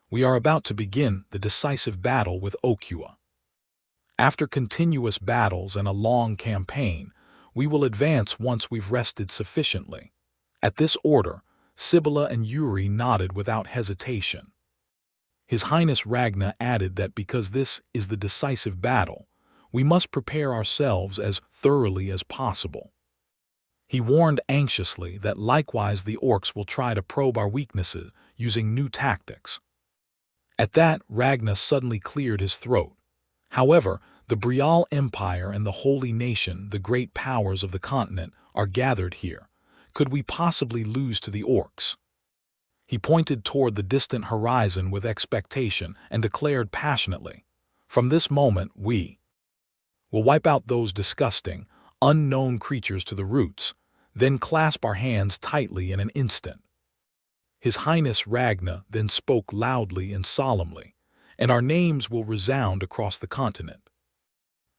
we are about to begin the decisive battle with Okua. After continuous battles and a long campaign, we will advance once we've rested sufficiently." At this order, Sibylla and Yuri nodded without hesitation. His Highness Ragna added that because this is the decisive battle, we must prepare ourselves as thoroughly as possible. He warned anxiously that likewise the orcs will try to probe our weaknesses using new tactics. At that, Ragna suddenly cleared his throat. "However, the Brial Empire and the Holy Nation, the great powers of the continent, are gathered here. Could we possibly lose to the orcs?" He pointed toward the distant horizon with expectation and declared passionately, "From this moment we will wipe out those disgusting, unknown creatures to the roots, then clasp our hands tightly in an instant." His Highness Ragna then spoke loudly and solemnly, "And our names will resound across the continent."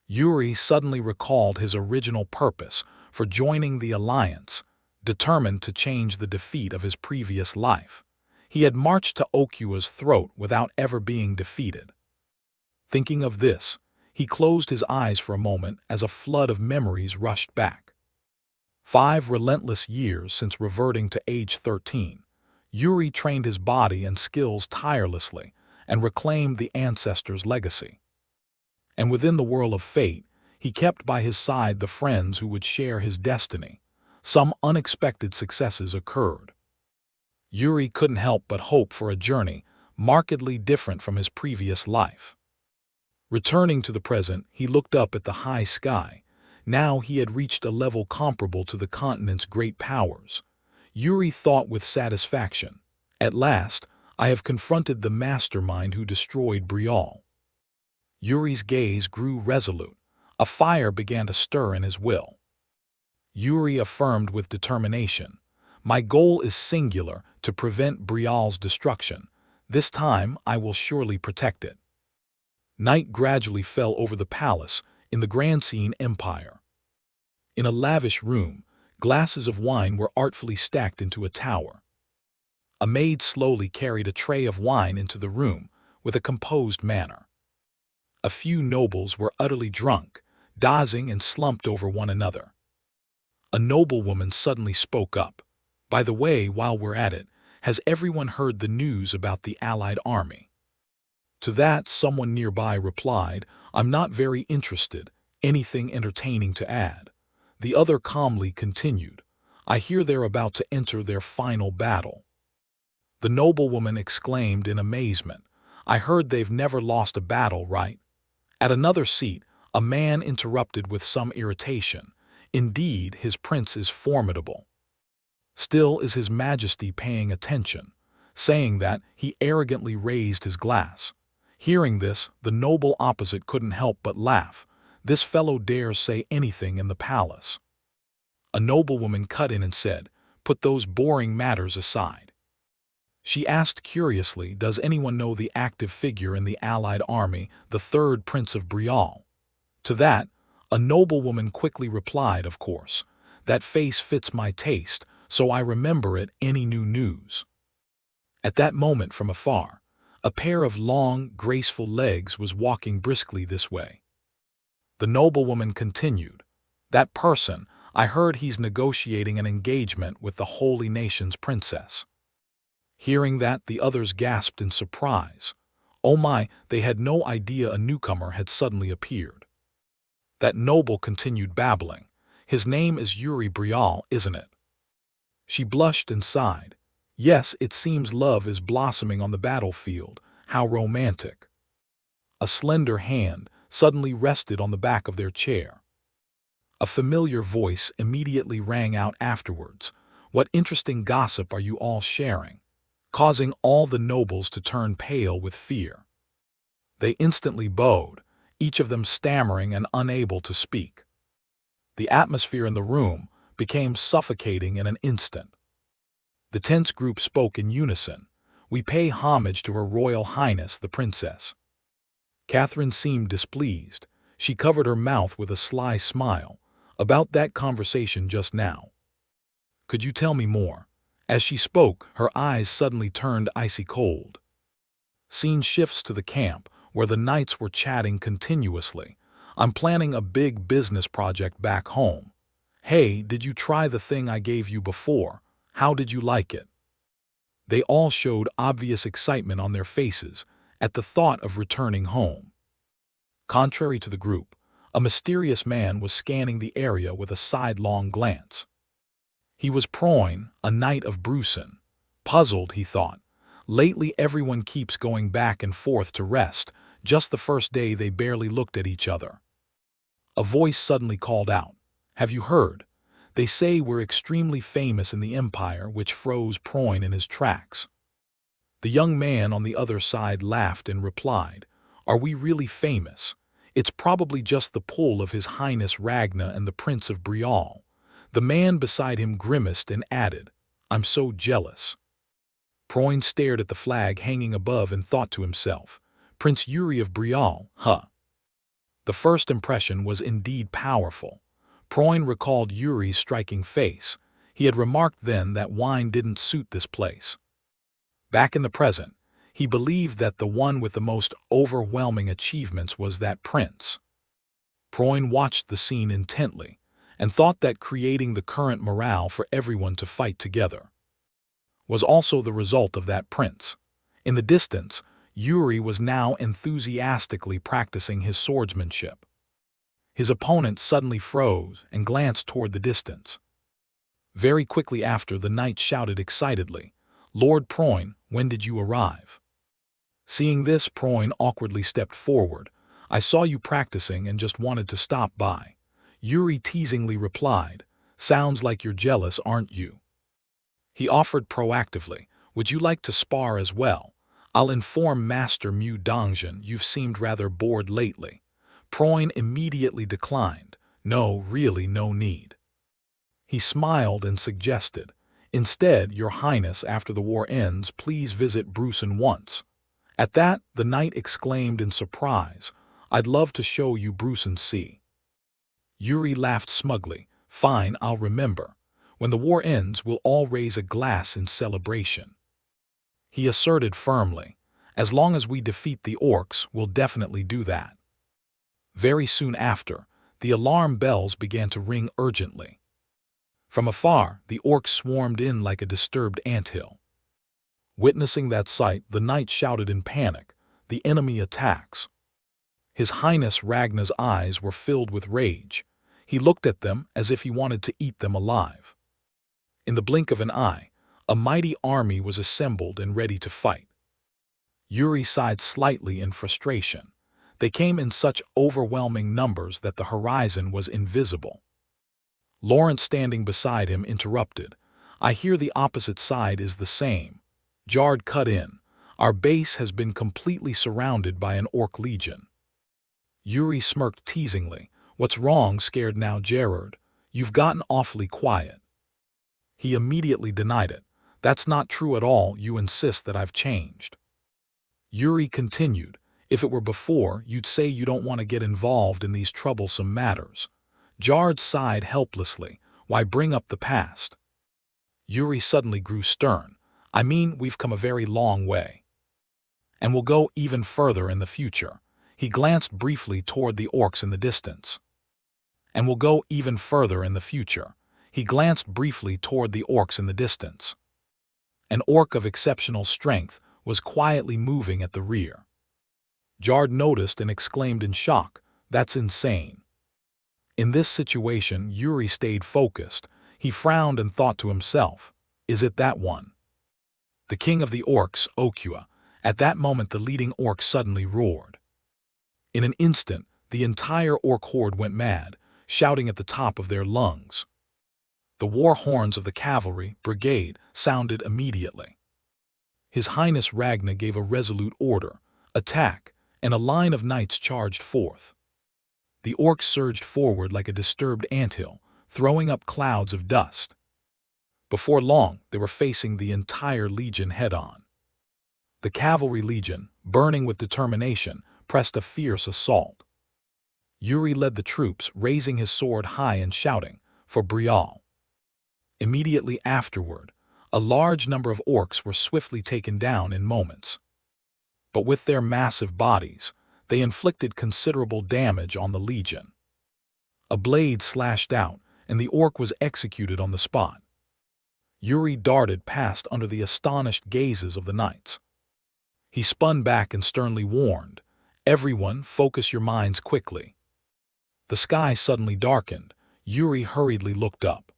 Yuri suddenly recalled his original purpose for joining the alliance, determined to change the defeat of his previous life. He had marched to Okua's throat without ever being defeated. Thinking of this, he closed his eyes for a moment as a flood of memories rushed back. 5 relentless years since reverting to age 13, Yuri trained his body and skills tirelessly and reclaimed the ancestors' legacy. And within the whirl of fate, he kept by his side the friends who would share his destiny. Some unexpected successes occurred. Yuri couldn't help but hope for a journey markedly different from his previous life. Returning to the present, he looked up at the high sky. Now he had reached a level comparable to the continent's great powers. Yuri thought with satisfaction, "At last, I have confronted the mastermind who destroyed Brial." Yuri's gaze grew resolute. A fire began to stir in his will. Yuri affirmed with determination, "My goal is singular, to prevent Brial's destruction. This time I will surely protect it." Night gradually fell over the palace in the Grandseen Empire. In a lavish room, glasses of wine were artfully stacked into a tower. A maid slowly carried a tray of wine into the room with a composed manner. A few nobles were utterly drunk, dozing and slumped over one another. A noblewoman suddenly spoke up. "By the way, while we're at it, has everyone heard the news about the Allied army?" To that, someone nearby replied, "I'm not very interested. Anything entertaining to add?" The other calmly continued, "I hear they're about to enter their final battle." The noblewoman exclaimed in amazement, I heard they've never lost a battle, right? At another seat, a man interrupted with some irritation. Indeed, his prince is formidable. Still is his majesty paying attention. Saying that, he arrogantly raised his glass. Hearing this, the noble opposite couldn't help but laugh. This fellow dares say anything in the palace. A noblewoman cut in and said, "Put those boring matters aside." She asked curiously, does anyone know the active figure in the Allied army, the third Prince of Brial? To that, a noblewoman quickly replied, of course. That face fits my taste, so I remember it. Any new news? At that moment from afar, a pair of long, graceful legs was walking briskly this way. The noblewoman continued, "That person, I heard he's negotiating an engagement with the holy nation's princess." Hearing that, the others gasped in surprise. Oh my, they had no idea a newcomer had suddenly appeared. That noble continued babbling. "His name is Yuri Brial, isn't it?" She blushed and sighed. "Yes, it seems love is blossoming on the battlefield. How romantic." A slender hand suddenly rested on the back of their chair. A familiar voice immediately rang out afterwards. "What interesting gossip are you all sharing?" Causing all the nobles to turn pale with fear. They instantly bowed, each of them stammering and unable to speak. The atmosphere in the room became suffocating in an instant. The tense group spoke in unison. "We pay homage to Her Royal Highness the Princess." Catherine seemed displeased. She covered her mouth with a sly smile. "About that conversation just now. Could you tell me more?" As she spoke, her eyes suddenly turned icy cold. Scene shifts to the camp, where the knights were chatting continuously. "I'm planning a big business project back home. Hey, did you try the thing I gave you before? How did you like it?" They all showed obvious excitement on their faces at the thought of returning home. Contrary to the group, a mysterious man was scanning the area with a sidelong glance. He was Proin, a knight of Brusen. Puzzled, he thought. Lately everyone keeps going back and forth to rest. Just the first day they barely looked at each other. A voice suddenly called out, "Have you heard? They say we're extremely famous in the Empire," which froze Proin in his tracks. The young man on the other side laughed and replied, "Are we really famous? It's probably just the pull of His Highness Ragna and the Prince of Brial." The man beside him grimaced and added, "I'm so jealous." Proin stared at the flag hanging above and thought to himself, "Prince Yuri of Brial, huh?" The first impression was indeed powerful. Proin recalled Yuri's striking face. He had remarked then that wine didn't suit this place. Back in the present, he believed that the one with the most overwhelming achievements was that prince. Proin watched the scene intently and thought that creating the current morale for everyone to fight together was also the result of that prince. In the distance, Yuri was now enthusiastically practicing his swordsmanship. His opponent suddenly froze and glanced toward the distance. Very quickly after, the knight shouted excitedly, "Lord Proin, when did you arrive?" Seeing this, Proin awkwardly stepped forward. "I saw you practicing and just wanted to stop by." Yuri teasingly replied, "Sounds like you're jealous, aren't you?" He offered proactively, "Would you like to spar as well? I'll inform Master Mu Dongzhen you've seemed rather bored lately." Proin immediately declined. "No, really no need." He smiled and suggested, "Instead, Your Highness, after the war ends, please visit Brusen once." At that, the knight exclaimed in surprise, "I'd love to show you Brusen see." Yuri laughed smugly. "Fine, I'll remember. When the war ends, we'll all raise a glass in celebration." He asserted firmly, "As long as we defeat the orcs, we'll definitely do that." Very soon after, the alarm bells began to ring urgently. From afar, the orcs swarmed in like a disturbed anthill. Witnessing that sight, the knight shouted in panic, "The enemy attacks!" His Highness Ragna's eyes were filled with rage. He looked at them as if he wanted to eat them alive. In the blink of an eye, a mighty army was assembled and ready to fight. Yuri sighed slightly in frustration. They came in such overwhelming numbers that the horizon was invisible. Lawrence, standing beside him, interrupted. "I hear the opposite side is the same." Jard cut in. "Our base has been completely surrounded by an orc legion." Yuri smirked teasingly. "What's wrong?" scared now Gerard. "You've gotten awfully quiet." He immediately denied it. "That's not true at all. You insist that I've changed." Yuri continued. "If it were before, you'd say you don't want to get involved in these troublesome matters." Jard sighed helplessly. "Why bring up the past?" Yuri suddenly grew stern. "I mean, we've come a very long way. And we'll go even further in the future." He glanced briefly toward the orcs in the distance. "And we'll go even further in the future." He glanced briefly toward the orcs in the distance. An orc of exceptional strength was quietly moving at the rear. Jard noticed and exclaimed in shock, "That's insane." In this situation, Yuri stayed focused. He frowned and thought to himself, "Is it that one? The king of the orcs, Okua?" At that moment the leading orc suddenly roared. In an instant, the entire orc horde went mad, shouting at the top of their lungs. The war horns of the cavalry brigade sounded immediately. His Highness Ragna gave a resolute order, "Attack," and a line of knights charged forth. The orcs surged forward like a disturbed anthill, throwing up clouds of dust. Before long, they were facing the entire legion head-on. The cavalry legion, burning with determination, pressed a fierce assault. Yuri led the troops, raising his sword high and shouting, "For Brial." Immediately afterward, a large number of orcs were swiftly taken down in moments. But with their massive bodies, they inflicted considerable damage on the legion. A blade slashed out, and the orc was executed on the spot. Yuri darted past under the astonished gazes of the knights. He spun back and sternly warned, "Everyone, focus your minds quickly." The sky suddenly darkened. Yuri hurriedly looked up.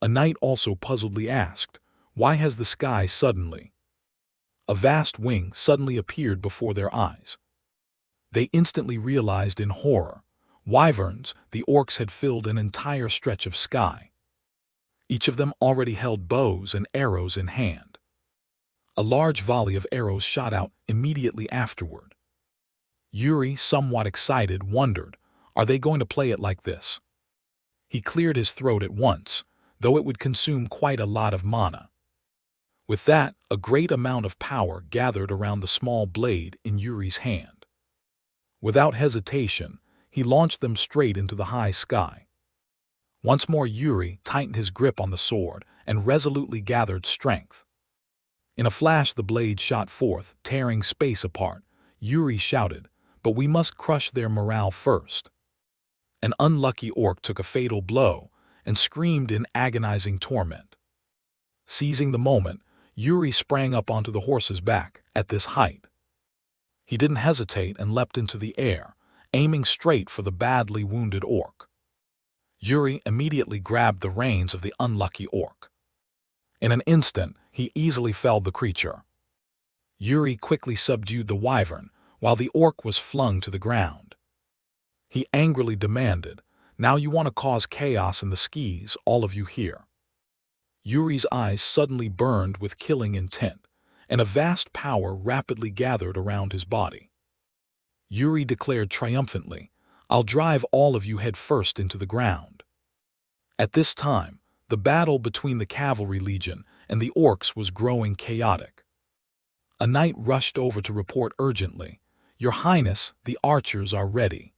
A knight also puzzledly asked, "Why has the sky suddenly?" A vast wing suddenly appeared before their eyes. They instantly realized in horror. Wyverns, the orcs had filled an entire stretch of sky. Each of them already held bows and arrows in hand. A large volley of arrows shot out immediately afterward. Yuri, somewhat excited, wondered, "Are they going to play it like this?" He cleared his throat at once, though it would consume quite a lot of mana. With that, a great amount of power gathered around the small blade in Yuri's hand. Without hesitation, he launched them straight into the high sky. Once more Yuri tightened his grip on the sword and resolutely gathered strength. In a flash the blade shot forth, tearing space apart. Yuri shouted, "But we must crush their morale first." An unlucky orc took a fatal blow and screamed in agonizing torment. Seizing the moment, Yuri sprang up onto the horse's back. At this height, he didn't hesitate and leapt into the air, aiming straight for the badly wounded orc. Yuri immediately grabbed the reins of the unlucky orc. In an instant, he easily felled the creature. Yuri quickly subdued the wyvern, while the orc was flung to the ground. He angrily demanded, "Now you want to cause chaos in the skis, all of you here." Yuri's eyes suddenly burned with killing intent, and a vast power rapidly gathered around his body. Yuri declared triumphantly, "I'll drive all of you head first into the ground." At this time, the battle between the cavalry legion and the orcs was growing chaotic. A knight rushed over to report urgently, "Your Highness, the archers are ready."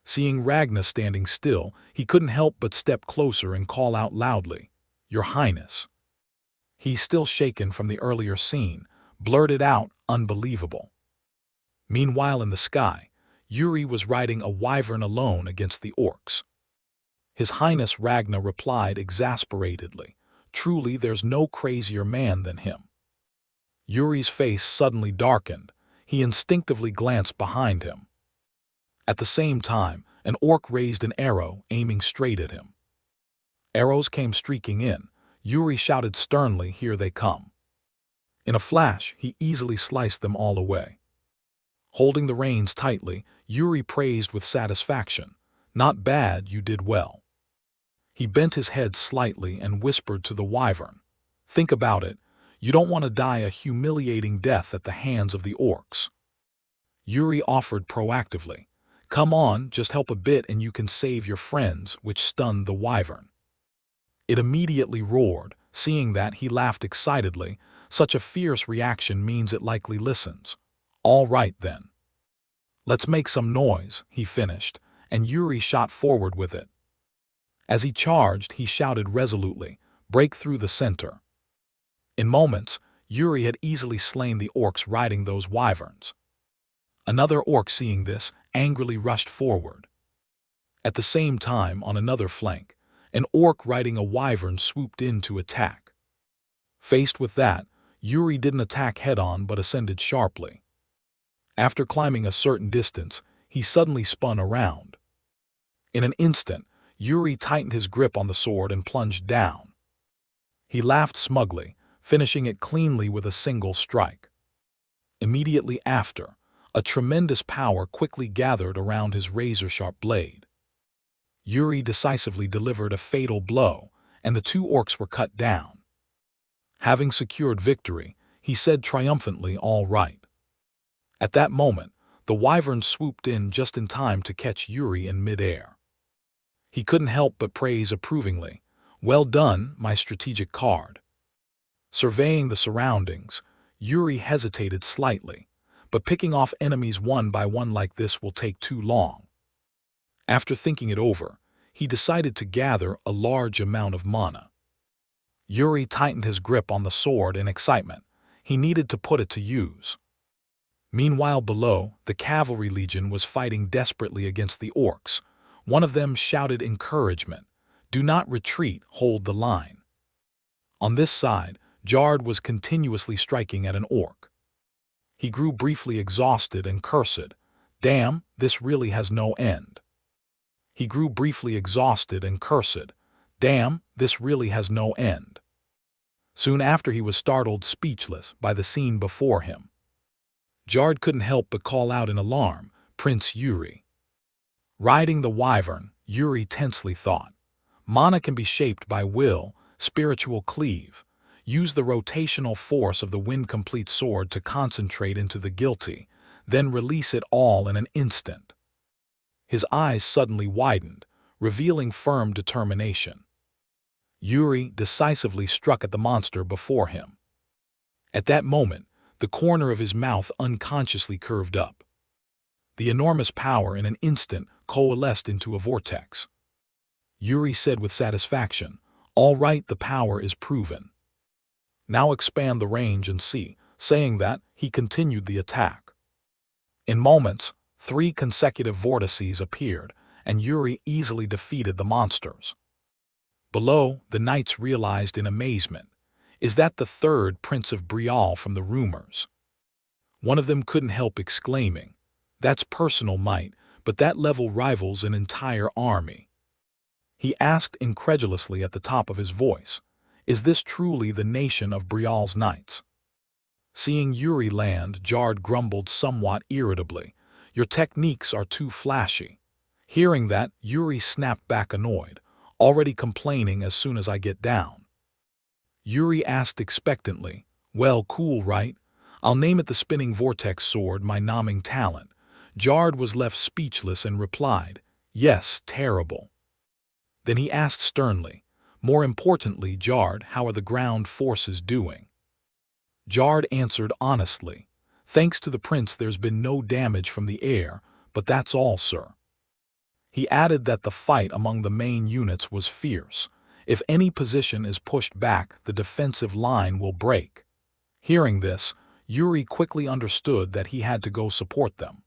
Seeing Ragna standing still, he couldn't help but step closer and call out loudly, "Your Highness." He, still shaken from the earlier scene, blurted out, "Unbelievable." Meanwhile in the sky, Yuri was riding a wyvern alone against the orcs. His Highness Ragna replied exasperatedly, "Truly there's no crazier man than him." Yuri's face suddenly darkened. He instinctively glanced behind him. At the same time, an orc raised an arrow, aiming straight at him. Arrows came streaking in. Yuri shouted sternly, "Here they come." In a flash, he easily sliced them all away. Holding the reins tightly, Yuri praised with satisfaction. "Not bad, you did well." He bent his head slightly and whispered to the wyvern, "Think about it. You don't want to die a humiliating death at the hands of the orcs." Yuri offered proactively, "Come on, just help a bit and you can save your friends," which stunned the wyvern. It immediately roared. Seeing that, he laughed excitedly. Such a fierce reaction means it likely listens. "All right then. Let's make some noise," he finished, and Yuri shot forward with it. As he charged, he shouted resolutely, "Break through the center." In moments, Yuri had easily slain the orcs riding those wyverns. Another orc, seeing this, angrily rushed forward. At the same time, on another flank, an orc riding a wyvern swooped in to attack. Faced with that, Yuri didn't attack head-on but ascended sharply. After climbing a certain distance, he suddenly spun around. In an instant, Yuri tightened his grip on the sword and plunged down. He laughed smugly, finishing it cleanly with a single strike. Immediately after, a tremendous power quickly gathered around his razor-sharp blade. Yuri decisively delivered a fatal blow, and the two orcs were cut down. Having secured victory, he said triumphantly, "All right." At that moment, the wyvern swooped in just in time to catch Yuri in mid-air. He couldn't help but praise approvingly, "Well done, my strategic card." Surveying the surroundings, Yuri hesitated slightly, but picking off enemies one by one like this will take too long. After thinking it over, he decided to gather a large amount of mana. Yuri tightened his grip on the sword in excitement. He needed to put it to use. Meanwhile below, the cavalry legion was fighting desperately against the orcs. One of them shouted encouragement, "Do not retreat, hold the line." On this side, Jard was continuously striking at an orc. He grew briefly exhausted and cursed, "Damn, this really has no end." He grew briefly exhausted and cursed, "Damn, this really has no end." Soon after, he was startled speechless by the scene before him. Jard couldn't help but call out in alarm, "Prince Yuri." Riding the wyvern, Yuri tensely thought, "Mana can be shaped by will, spiritual cleave. Use the rotational force of the wind-complete sword to concentrate into the guilty, then release it all in an instant." His eyes suddenly widened, revealing firm determination. Yuri decisively struck at the monster before him. At that moment, the corner of his mouth unconsciously curved up. The enormous power in an instant coalesced into a vortex. Yuri said with satisfaction, "All right, the power is proven. Now expand the range and see." Saying that, he continued the attack. In moments, 3 consecutive vortices appeared, and Yuri easily defeated the monsters. Below, the knights realized in amazement, "Is that the third Prince of Brial from the rumors?" One of them couldn't help exclaiming, "That's personal might, but that level rivals an entire army." He asked incredulously at the top of his voice, "Is this truly the nation of Brial's knights?" Seeing Yuri land, Jard grumbled somewhat irritably, "Your techniques are too flashy." Hearing that, Yuri snapped back annoyed, "Already complaining as soon as I get down." Yuri asked expectantly, "Well, cool, right? I'll name it the spinning vortex sword, my numbing talent." Jard was left speechless and replied, "Yes, terrible." Then he asked sternly, "More importantly, Jard, how are the ground forces doing?" Jard answered honestly, "Thanks to the prince, there's been no damage from the air, but that's all, sir." He added that the fight among the main units was fierce. If any position is pushed back, the defensive line will break. Hearing this, Yuri quickly understood that he had to go support them.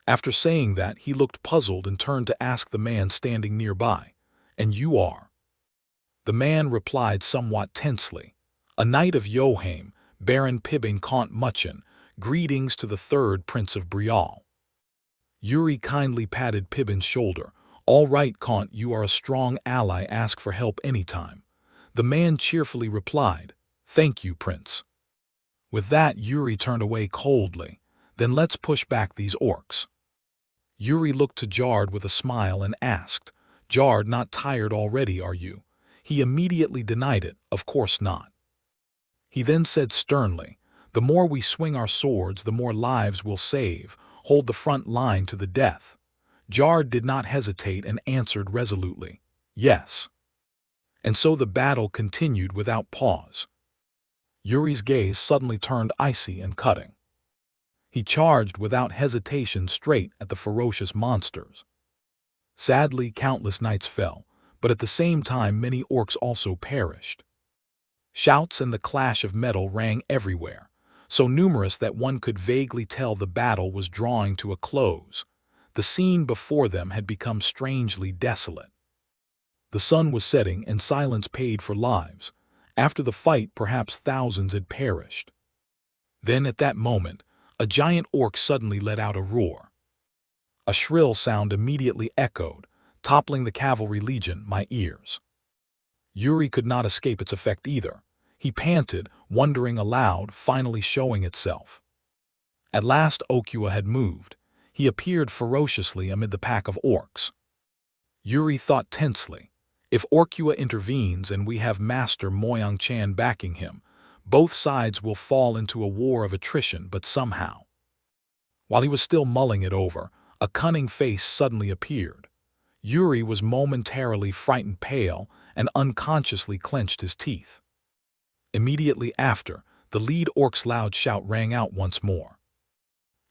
After saying that, he looked puzzled and turned to ask the man standing nearby, "And you are?" The man replied somewhat tensely, "A knight of Joheim, Baron Pibin Kant Muchen, greetings to the third Prince of Brial." Yuri kindly patted Pibin's shoulder. "All right, Kant, you are a strong ally, ask for help anytime." The man cheerfully replied, "Thank you, Prince." With that, Yuri turned away coldly. Then let's push back these orcs. Yuri looked to Jard with a smile and asked, Jard, not tired already, are you? He immediately denied it, of course not. He then said sternly, the more we swing our swords, the more lives we'll save, hold the front line to the death. Jard did not hesitate and answered resolutely, yes. And so the battle continued without pause. Yuri's gaze suddenly turned icy and cutting. He charged without hesitation straight at the ferocious monsters. Sadly, countless knights fell, but at the same time many orcs also perished. Shouts and the clash of metal rang everywhere, so numerous that one could vaguely tell the battle was drawing to a close. The scene before them had become strangely desolate. The sun was setting and silence paid for lives. After the fight, perhaps thousands had perished. Then at that moment, a giant orc suddenly let out a roar. A shrill sound immediately echoed, toppling the cavalry legion, my ears. Yuri could not escape its effect either. He panted, wondering aloud, finally showing itself. At last Okua had moved. He appeared ferociously amid the pack of orcs. Yuri thought tensely, if Okua intervenes and we have Master Moyang-chan backing him, both sides will fall into a war of attrition, but somehow. While he was still mulling it over, a cunning face suddenly appeared. Yuri was momentarily frightened pale and unconsciously clenched his teeth. Immediately after, the lead orc's loud shout rang out once more.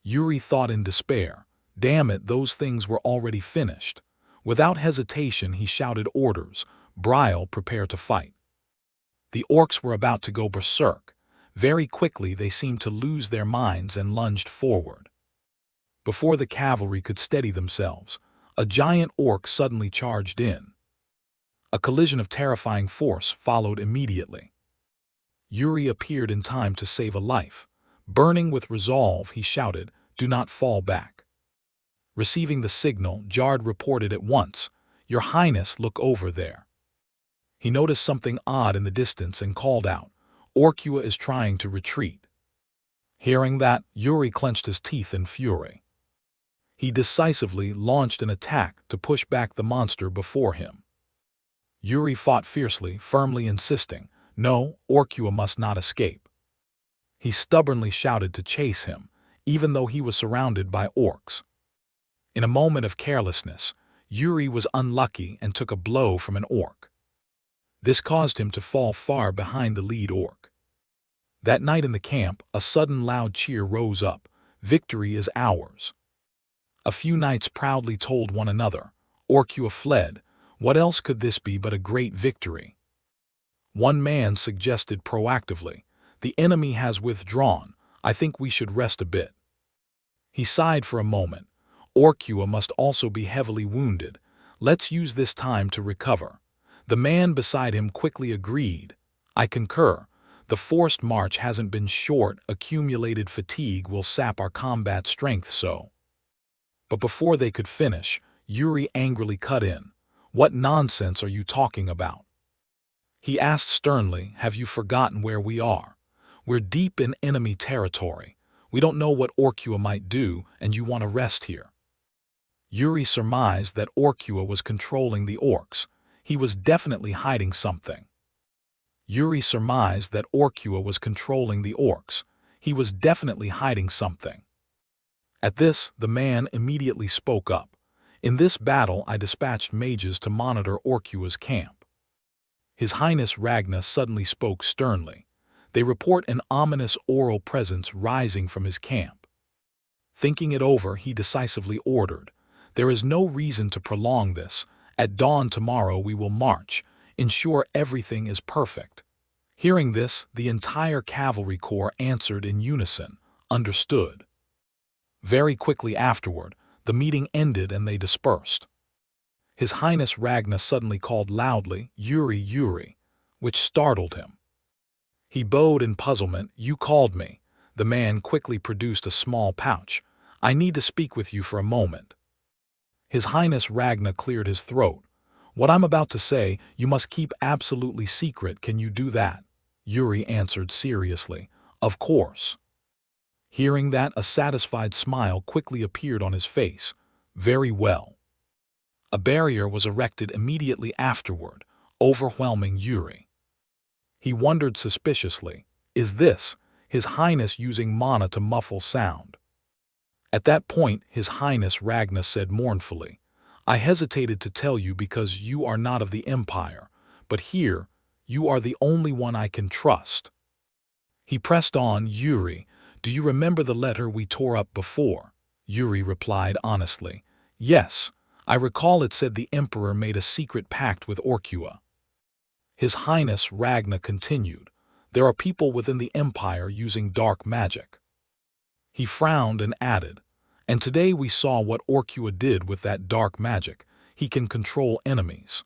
Yuri thought in despair, damn it, those things were already finished. Without hesitation he shouted orders, Bryle, prepare to fight. The orcs were about to go berserk. Very quickly they seemed to lose their minds and lunged forward. Before the cavalry could steady themselves, a giant orc suddenly charged in. A collision of terrifying force followed immediately. Yuri appeared in time to save a life. Burning with resolve, he shouted, do not fall back. Receiving the signal, Jard reported at once, Your Highness, look over there. He noticed something odd in the distance and called out, Okua is trying to retreat. Hearing that, Yuri clenched his teeth in fury. He decisively launched an attack to push back the monster before him. Yuri fought fiercely, firmly insisting, no, Okua must not escape. He stubbornly shouted to chase him, even though he was surrounded by orcs. In a moment of carelessness, Yuri was unlucky and took a blow from an orc. This caused him to fall far behind the lead orc. That night in the camp, a sudden loud cheer rose up, victory is ours. A few knights proudly told one another, Okua fled, what else could this be but a great victory? One man suggested proactively, the enemy has withdrawn, I think we should rest a bit. He sighed for a moment, Okua must also be heavily wounded, let's use this time to recover. The man beside him quickly agreed, I concur, the forced march hasn't been short, accumulated fatigue will sap our combat strength so. But before they could finish, Yuri angrily cut in, what nonsense are you talking about? He asked sternly, have you forgotten where we are? We're deep in enemy territory. We don't know what Okua might do, and you want to rest here. Yuri surmised that Okua was controlling the orcs. He was definitely hiding something. Yuri surmised that Okua was controlling the orcs. He was definitely hiding something. At this, the man immediately spoke up. In this battle, I dispatched mages to monitor Okua's camp. His Highness Ragna suddenly spoke sternly. They report an ominous oral presence rising from his camp. Thinking it over, he decisively ordered, there is no reason to prolong this. At dawn tomorrow we will march. Ensure everything is perfect. Hearing this, the entire cavalry corps answered in unison, understood. Very quickly afterward, the meeting ended and they dispersed. His Highness Ragna suddenly called loudly, Yuri, Yuri, which startled him. He bowed in puzzlement, you called me. The man quickly produced a small pouch. I need to speak with you for a moment. His Highness Ragna cleared his throat. What I'm about to say, you must keep absolutely secret, can you do that? Yuri answered seriously, Of course. Hearing that, a satisfied smile quickly appeared on his face. Very well. A barrier was erected immediately afterward, overwhelming Yuri. He wondered suspiciously, is this, His Highness using mana to muffle sound? At that point, His Highness Ragna said mournfully, I hesitated to tell you because you are not of the Empire, but here, you are the only one I can trust. He pressed on, Yuri, do you remember the letter we tore up before? Yuri replied honestly, yes, I recall it said the Emperor made a secret pact with Orkua. His Highness Ragna continued, there are people within the Empire using dark magic. He frowned and added, and today we saw what Orkua did with that dark magic. He can control enemies.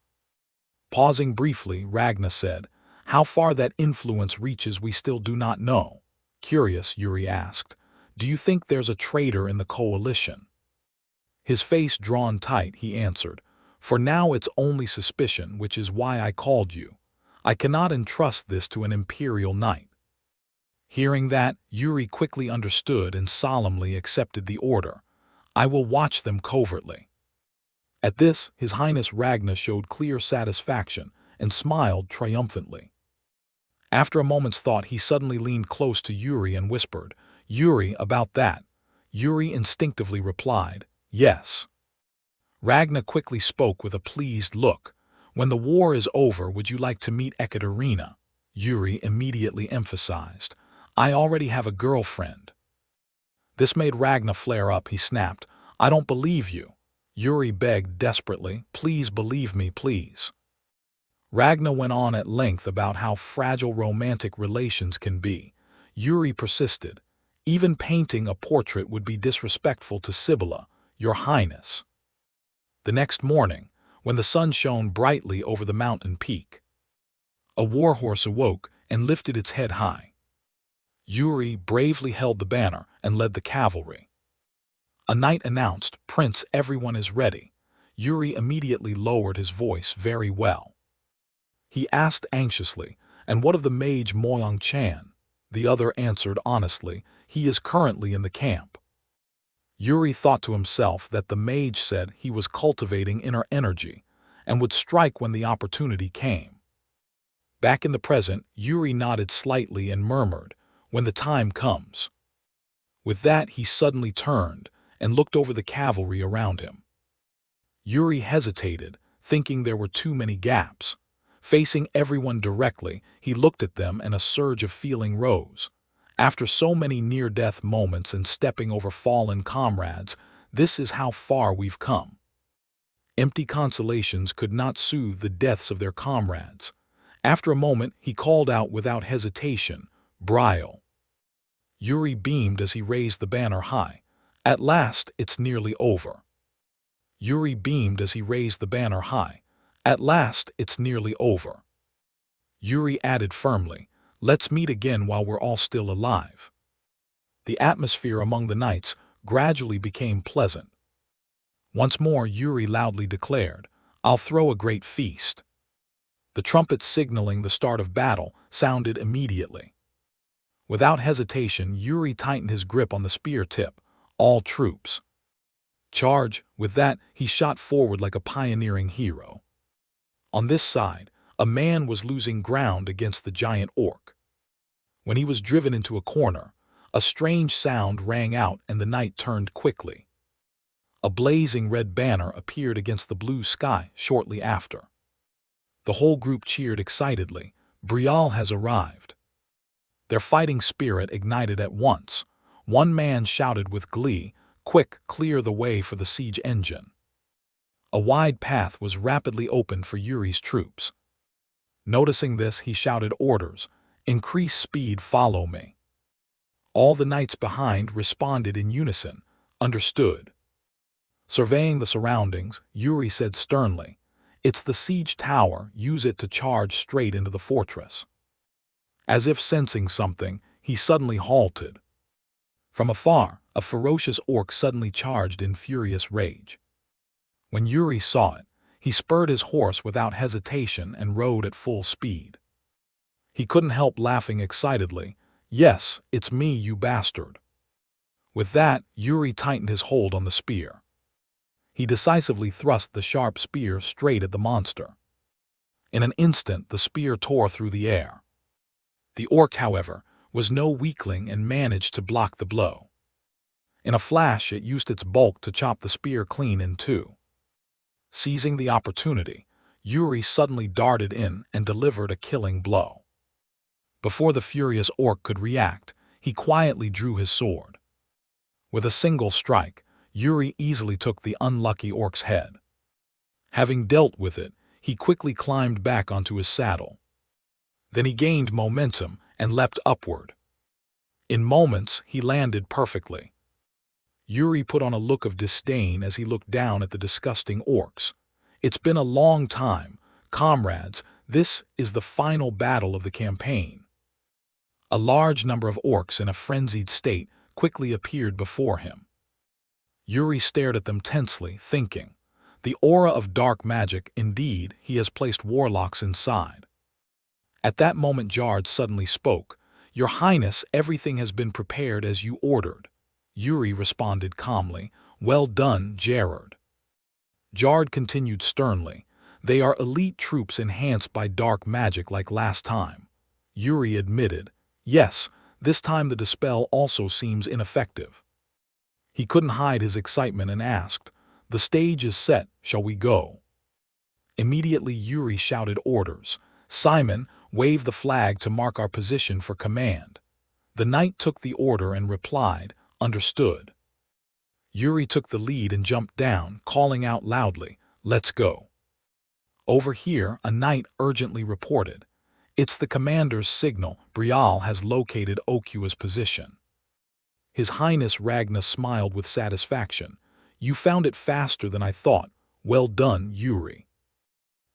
Pausing briefly, Ragna said, how far that influence reaches we still do not know. Curious, Yuri asked, do you think there's a traitor in the coalition? His face drawn tight, he answered, for now it's only suspicion, which is why I called you. I cannot entrust this to an imperial knight. Hearing that, Yuri quickly understood and solemnly accepted the order. I will watch them covertly. At this, His Highness Ragna showed clear satisfaction and smiled triumphantly. After a moment's thought, he suddenly leaned close to Yuri and whispered, Yuri, about that. Yuri instinctively replied, yes. Ragna quickly spoke with a pleased look. When the war is over, would you like to meet Ekaterina? Yuri immediately emphasized, I already have a girlfriend. This made Ragna flare up. He snapped, I don't believe you. Yuri begged desperately, please believe me, please. Ragna went on at length about how fragile romantic relations can be. Yuri persisted, even painting a portrait would be disrespectful to Sibylla, Your Highness. The next morning, when the sun shone brightly over the mountain peak, a warhorse awoke and lifted its head high. Yuri bravely held the banner and led the cavalry. A knight announced, Prince, everyone is ready. Yuri immediately lowered his voice. Very well. He asked anxiously, and what of the mage Moyang-chan? The other answered honestly, he is currently in the camp. Yuri thought to himself that the mage said he was cultivating inner energy and would strike when the opportunity came. Back in the present, Yuri nodded slightly and murmured, when the time comes. With that, he suddenly turned and looked over the cavalry around him. Yuri hesitated, thinking there were too many gaps. Facing everyone directly, he looked at them and a surge of feeling rose. After so many near-death moments and stepping over fallen comrades, this is how far we've come. Empty consolations could not soothe the deaths of their comrades. After a moment, he called out without hesitation, Brile. Yuri beamed as he raised the banner high. At last, it's nearly over. Yuri beamed as he raised the banner high. At last, it's nearly over. Yuri added firmly, let's meet again while we're all still alive. The atmosphere among the knights gradually became pleasant. Once more, Yuri loudly declared, I'll throw a great feast. The trumpet signaling the start of battle sounded immediately. Without hesitation, Yuri tightened his grip on the spear tip. All troops. Charge! With that, he shot forward like a pioneering hero. On this side, a man was losing ground against the giant orc. When he was driven into a corner, a strange sound rang out and the knight turned quickly. A blazing red banner appeared against the blue sky shortly after. The whole group cheered excitedly. Brial has arrived. Their fighting spirit ignited at once. One man shouted with glee, quick, clear the way for the siege engine. A wide path was rapidly opened for Yuri's troops. Noticing this, he shouted orders, increase speed, follow me. All the knights behind responded in unison, understood. Surveying the surroundings, Yuri said sternly, it's the siege tower, use it to charge straight into the fortress. As if sensing something, he suddenly halted. From afar, a ferocious orc suddenly charged in furious rage. When Yuri saw it, he spurred his horse without hesitation and rode at full speed. He couldn't help laughing excitedly. "Yes, it's me, you bastard." With that, Yuri tightened his hold on the spear. He decisively thrust the sharp spear straight at the monster. In an instant, the spear tore through the air. The orc, however, was no weakling and managed to block the blow. In a flash, it used its bulk to chop the spear clean in two. Seizing the opportunity, Yuri suddenly darted in and delivered a killing blow. Before the furious orc could react, he quietly drew his sword. With a single strike, Yuri easily took the unlucky orc's head. Having dealt with it, he quickly climbed back onto his saddle. Then he gained momentum and leapt upward. In moments, he landed perfectly. Yuri put on a look of disdain as he looked down at the disgusting orcs. "It's been a long time, comrades. This is the final battle of the campaign." A large number of orcs in a frenzied state quickly appeared before him. Yuri stared at them tensely, thinking, "The aura of dark magic, indeed, he has placed warlocks inside." At that moment Jard suddenly spoke. "Your Highness, everything has been prepared as you ordered." Yuri responded calmly, "Well done, Gerard." Jard continued sternly, "They are elite troops enhanced by dark magic like last time." Yuri admitted, "Yes, this time the dispel also seems ineffective." He couldn't hide his excitement and asked, "The stage is set, shall we go?" Immediately Yuri shouted orders. "Simon, wave the flag to mark our position for command." The knight took the order and replied, "Understood." Yuri took the lead and jumped down, calling out loudly, "Let's go." Over here, a knight urgently reported, "It's the commander's signal. Brial has located Okua's position." His Highness Ragna smiled with satisfaction. "You found it faster than I thought. Well done, Yuri."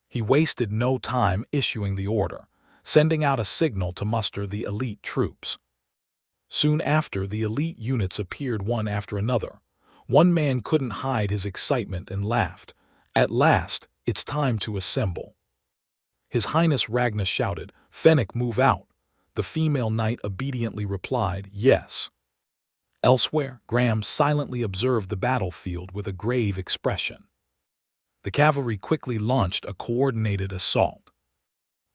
He wasted no time issuing the order, sending out a signal to muster the elite troops. Soon after, the elite units appeared one after another. One man couldn't hide his excitement and laughed. "At last, it's time to assemble." His Highness Ragna shouted, "Fennec, move out." The female knight obediently replied, "Yes." Elsewhere, Graham silently observed the battlefield with a grave expression. The cavalry quickly launched a coordinated assault.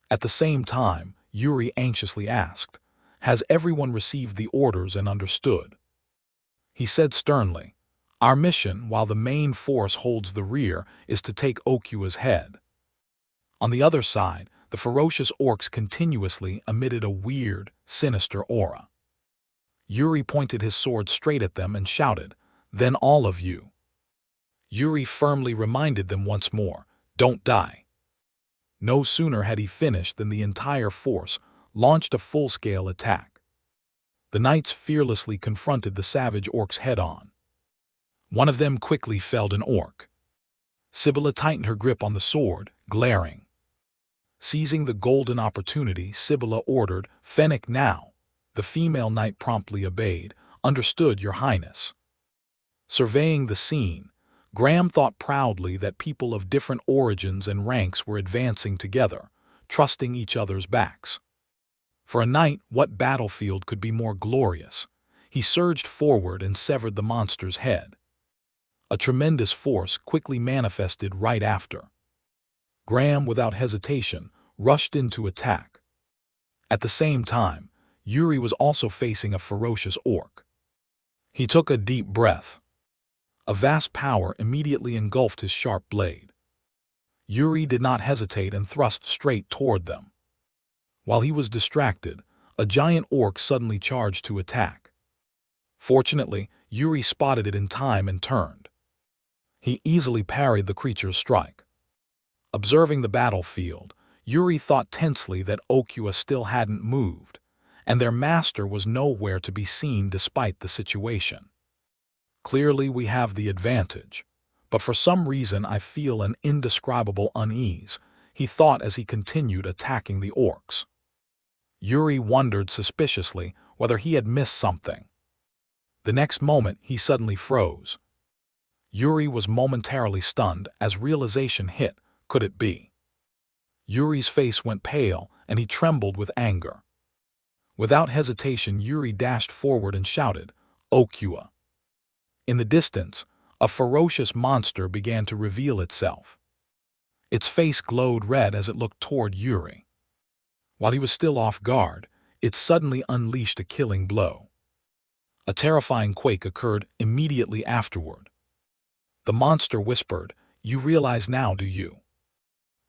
At the same time, Yuri anxiously asked, "Has everyone received the orders and understood?" He said sternly, "Our mission, while the main force holds the rear, is to take Okua's head." On the other side, the ferocious orcs continuously emitted a weird, sinister aura. Yuri pointed his sword straight at them and shouted, "Then all of you." Yuri firmly reminded them once more, "Don't die." No sooner had he finished than the entire force launched a full-scale attack. The knights fearlessly confronted the savage orcs head-on. One of them quickly felled an orc. Sibylla tightened her grip on the sword, glaring. Seizing the golden opportunity, Sibylla ordered, "Fennec now." The female knight promptly obeyed, "Understood, Your Highness." Surveying the scene, Graham thought proudly that people of different origins and ranks were advancing together, trusting each other's backs. For a knight, what battlefield could be more glorious? He surged forward and severed the monster's head. A tremendous force quickly manifested right after. Graham, without hesitation, rushed in to attack. At the same time, Yuri was also facing a ferocious orc. He took a deep breath. A vast power immediately engulfed his sharp blade. Yuri did not hesitate and thrust straight toward them. While he was distracted, a giant orc suddenly charged to attack. Fortunately, Yuri spotted it in time and turned. He easily parried the creature's strike. Observing the battlefield, Yuri thought tensely that Okua still hadn't moved, and their master was nowhere to be seen despite the situation. Clearly we have the advantage, but for some reason I feel an indescribable unease, he thought as he continued attacking the orcs. Yuri wondered suspiciously whether he had missed something. The next moment he suddenly froze. Yuri was momentarily stunned as realization hit. Could it be? Yuri's face went pale and he trembled with anger. Without hesitation, Yuri dashed forward and shouted, "Okua!" In the distance, a ferocious monster began to reveal itself. Its face glowed red as it looked toward Yuri. While he was still off guard, it suddenly unleashed a killing blow. A terrifying quake occurred immediately afterward. The monster whispered, "You realize now, do you?"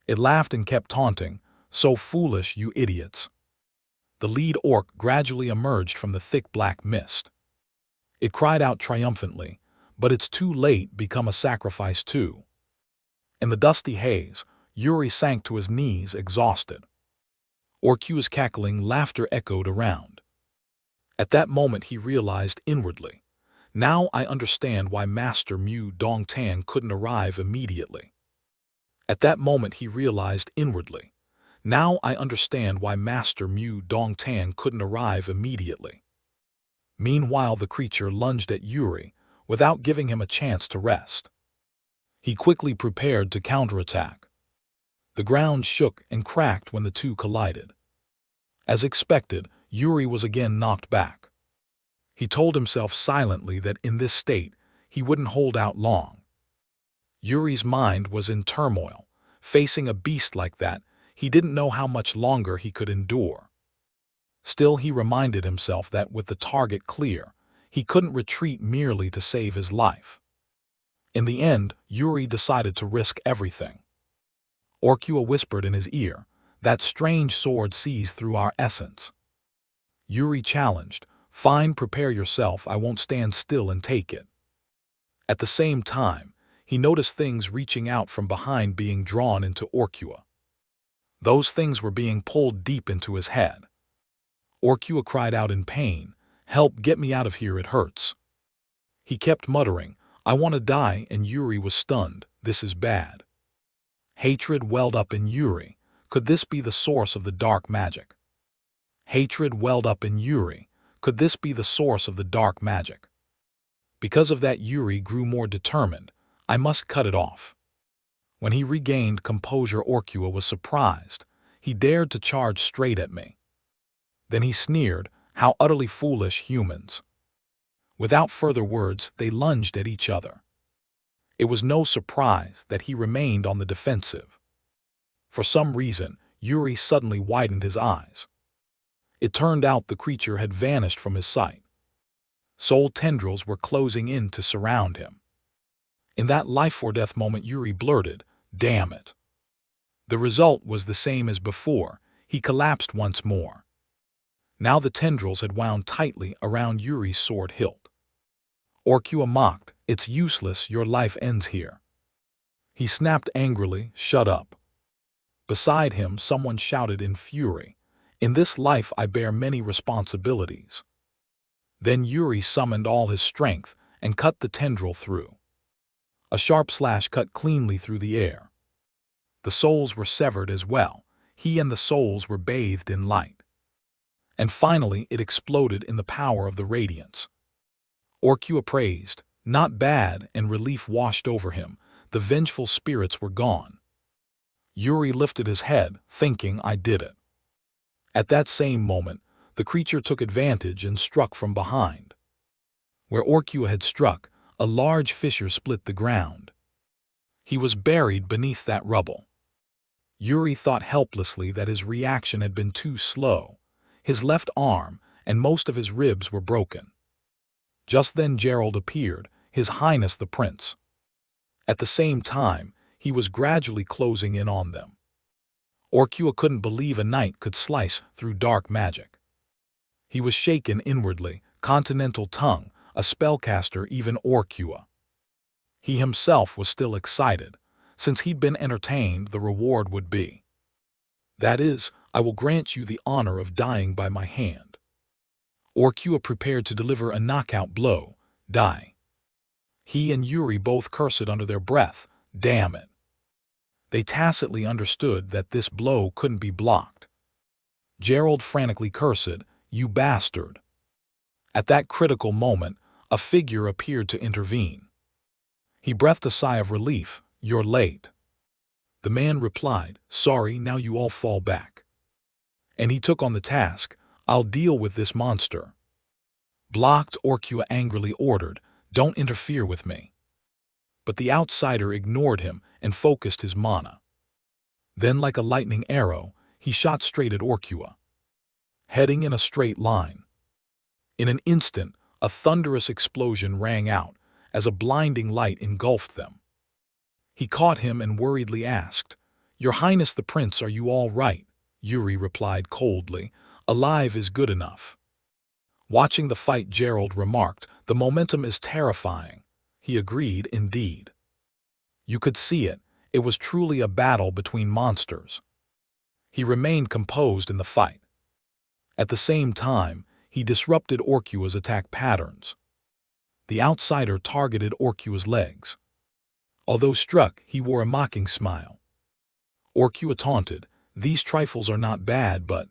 It laughed and kept taunting, "So foolish, you idiots." The lead orc gradually emerged from the thick black mist. It cried out triumphantly, "But it's too late, become a sacrifice too." In the dusty haze, Yuri sank to his knees, exhausted. Orcua's cackling laughter echoed around. At that moment he realized inwardly, "Now I understand why Master Mu Dongtan couldn't arrive immediately." At that moment he realized inwardly, "Now I understand why Master Mu Dongtan couldn't arrive immediately." Meanwhile the creature lunged at Yuri, without giving him a chance to rest. He quickly prepared to counterattack. The ground shook and cracked when the two collided. As expected, Yuri was again knocked back. He told himself silently that in this state, he wouldn't hold out long. Yuri's mind was in turmoil. Facing a beast like that, he didn't know how much longer he could endure. Still, he reminded himself that with the target clear, he couldn't retreat merely to save his life. In the end, Yuri decided to risk everything. Orcua whispered in his ear, "That strange sword sees through our essence." Yuri challenged, "Fine, prepare yourself, I won't stand still and take it." At the same time, he noticed things reaching out from behind being drawn into Orcua. Those things were being pulled deep into his head. Orcua cried out in pain, "Help, get me out of here, it hurts." He kept muttering, "I want to die," and Yuri was stunned, "This is bad." Hatred welled up in Yuri. Could this be the source of the dark magic? Hatred welled up in Yuri. Could this be the source of the dark magic? Because of that, Yuri grew more determined. "I must cut it off." When he regained composure, Orcua was surprised. "He dared to charge straight at me." Then he sneered, "How utterly foolish humans." Without further words, they lunged at each other. It was no surprise that he remained on the defensive. For some reason, Yuri suddenly widened his eyes. It turned out the creature had vanished from his sight. Soul tendrils were closing in to surround him. In that life-or-death moment, Yuri blurted, "Damn it." The result was the same as before. He collapsed once more. Now the tendrils had wound tightly around Yuri's sword hilt. Orcua mocked, "It's useless, your life ends here." He snapped angrily, "Shut up." Beside him, someone shouted in fury, "In this life I bear many responsibilities." Then Yuri summoned all his strength and cut the tendril through. A sharp slash cut cleanly through the air. The souls were severed as well. He and the souls were bathed in light. And finally it exploded in the power of the radiance. Orcua praised, "Not bad," and relief washed over him. The vengeful spirits were gone. Yuri lifted his head, thinking, "I did it." At that same moment, the creature took advantage and struck from behind. Where Orcua had struck, a large fissure split the ground. He was buried beneath that rubble. Yuri thought helplessly that his reaction had been too slow. His left arm and most of his ribs were broken. Just then Gerald appeared, His Highness the Prince. At the same time, he was gradually closing in on them. Orcua couldn't believe a knight could slice through dark magic. He was shaken inwardly, continental tongue, a spellcaster, even Orcua. He himself was still excited. Since he'd been entertained, the reward would be. That is, I will grant you the honor of dying by my hand. Orcua prepared to deliver a knockout blow. Die. He and Yuri both cursed under their breath. Damn it. They tacitly understood that this blow couldn't be blocked. Gerald frantically cursed, "You bastard." At that critical moment, a figure appeared to intervene. He breathed a sigh of relief. "You're late." The man replied, "Sorry, now you all fall back." And he took on the task, I'll deal with this monster. Blocked, Orkua angrily ordered, "Don't interfere with me." But the outsider ignored him and focused his mana. Then, like a lightning arrow, he shot straight at Orkua, heading in a straight line. In an instant, a thunderous explosion rang out as a blinding light engulfed them. He caught him and worriedly asked, "Your Highness the Prince, are you all right?" Yuri replied coldly, "Alive is good enough." Watching the fight, Gerald remarked, "The momentum is terrifying." He agreed, indeed. You could see it. It was truly a battle between monsters. He remained composed in the fight. At the same time, he disrupted Orkua's attack patterns. The outsider targeted Orkua's legs. Although struck, he wore a mocking smile. Orkua taunted, "These trifles are not bad, but—"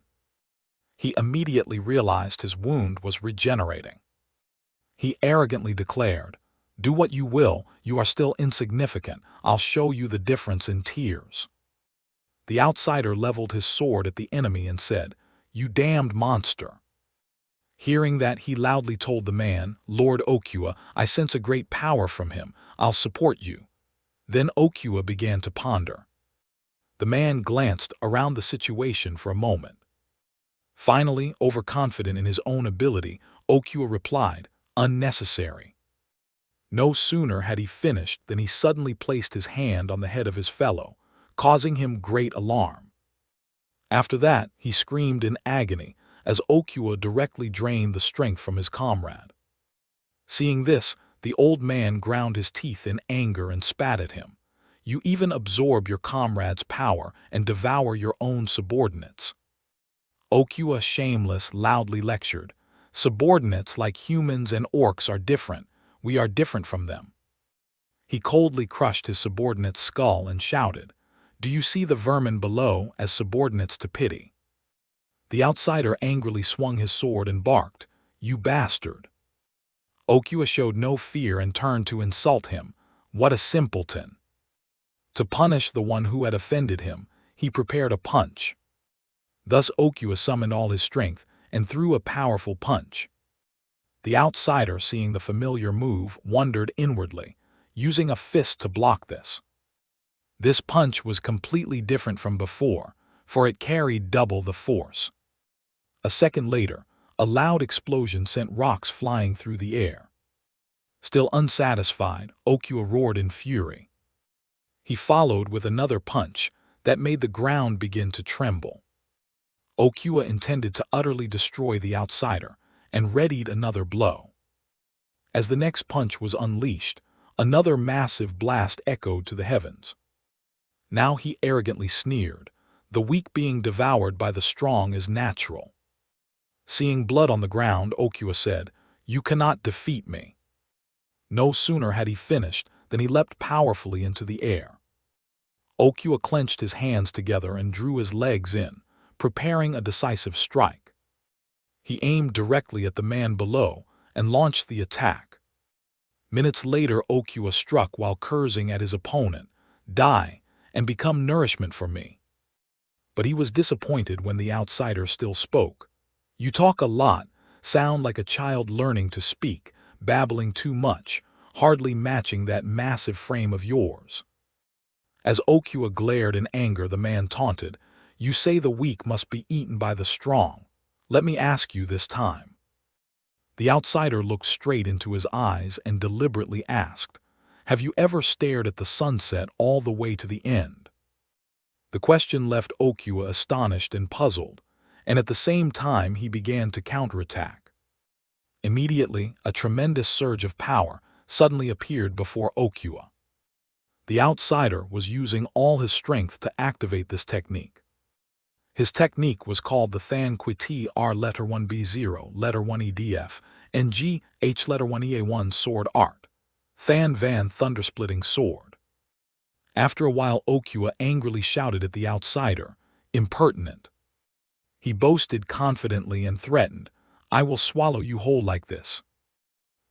He immediately realized his wound was regenerating. He arrogantly declared, "Do what you will, you are still insignificant. I'll show you the difference in tears." The outsider leveled his sword at the enemy and said, "You damned monster." Hearing that, he loudly told the man, "Lord Okua, I sense a great power from him. I'll support you." Then Okua began to ponder. The man glanced around the situation for a moment. Finally, overconfident in his own ability, Okua replied, "Unnecessary." No sooner had he finished than he suddenly placed his hand on the head of his fellow, causing him great alarm. After that, he screamed in agony as Okua directly drained the strength from his comrade. Seeing this, the old man ground his teeth in anger and spat at him. "You even absorb your comrade's power and devour your own subordinates." Okua, shameless, loudly lectured, "Subordinates, like humans and orcs, are different. We are different from them." He coldly crushed his subordinate's skull and shouted, "Do you see the vermin below as subordinates to pity?" The outsider angrily swung his sword and barked, "You bastard!" Okua showed no fear and turned to insult him. What a simpleton! To punish the one who had offended him, he prepared a punch. Thus Okua summoned all his strength and threw a powerful punch. The outsider, seeing the familiar move, wondered inwardly, using a fist to block this. This punch was completely different from before, for it carried double the force. A second later, a loud explosion sent rocks flying through the air. Still unsatisfied, Okua roared in fury. He followed with another punch that made the ground begin to tremble. Okua intended to utterly destroy the outsider and readied another blow. As the next punch was unleashed, another massive blast echoed to the heavens. Now he arrogantly sneered, "The weak being devoured by the strong is natural." Seeing blood on the ground, Okua said, "You cannot defeat me." No sooner had he finished than he leapt powerfully into the air. Okua clenched his hands together and drew his legs in, preparing a decisive strike. He aimed directly at the man below and launched the attack. Minutes later, Okua struck while cursing at his opponent, "Die and become nourishment for me." But he was disappointed when the outsider still spoke. "You talk a lot, sound like a child learning to speak, babbling too much, hardly matching that massive frame of yours." As Okua glared in anger, the man taunted, "You say the weak must be eaten by the strong. Let me ask you this time." The outsider looked straight into his eyes and deliberately asked, "Have you ever stared at the sunset all the way to the end?" The question left Okua astonished and puzzled, and at the same time he began to counterattack. Immediately, a tremendous surge of power suddenly appeared before Okua. The outsider was using all his strength to activate this technique. His technique was called the Than Quiti R letter 1B0 letter 1EDF and GH letter 1EA1 sword art. Than Van Thundersplitting Sword. After a while, Okua angrily shouted at the outsider, "Impertinent." He boasted confidently and threatened, "I will swallow you whole like this."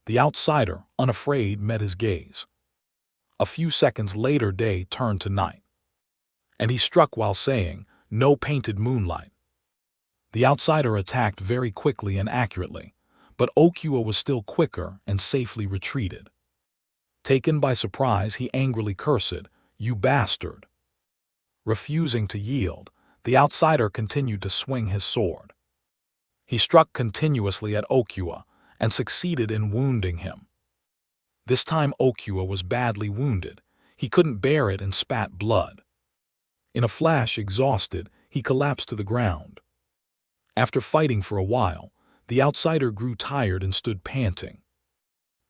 The outsider, unafraid, met his gaze. A few seconds later, day turned to night, and he struck while saying, "No painted moonlight." The outsider attacked very quickly and accurately, but Okua was still quicker and safely retreated. Taken by surprise, he angrily cursed, "You bastard!" Refusing to yield, the outsider continued to swing his sword. He struck continuously at Okua and succeeded in wounding him. This time Okua was badly wounded. He couldn't bear it and spat blood. In a flash, exhausted, he collapsed to the ground. After fighting for a while, the outsider grew tired and stood panting.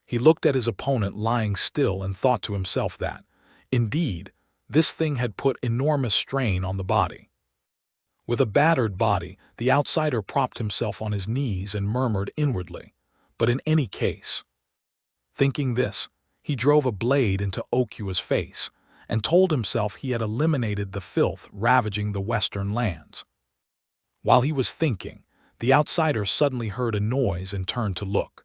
He looked at his opponent lying still and thought to himself that, indeed, this thing had put enormous strain on the body. With a battered body, the outsider propped himself on his knees and murmured inwardly, "But in any case." Thinking this, he drove a blade into Okua's face and told himself he had eliminated the filth ravaging the western lands. While he was thinking, the outsider suddenly heard a noise and turned to look.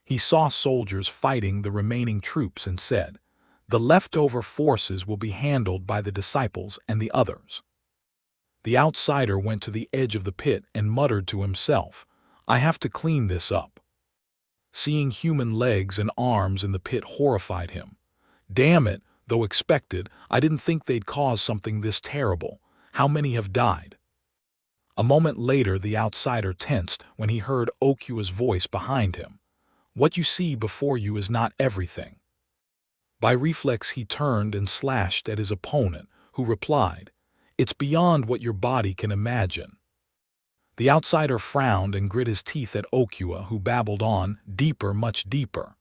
He saw soldiers fighting the remaining troops and said, "The leftover forces will be handled by the disciples and the others." The outsider went to the edge of the pit and muttered to himself, "I have to clean this up." Seeing human legs and arms in the pit horrified him. "Damn it, though expected, I didn't think they'd cause something this terrible. How many have died?" A moment later, the outsider tensed when he heard Okua's voice behind him. "What you see before you is not everything." By reflex, he turned and slashed at his opponent, who replied, "It's beyond what your body can imagine." The outsider frowned and grit his teeth at Okua, who babbled on, "Deeper, much deeper."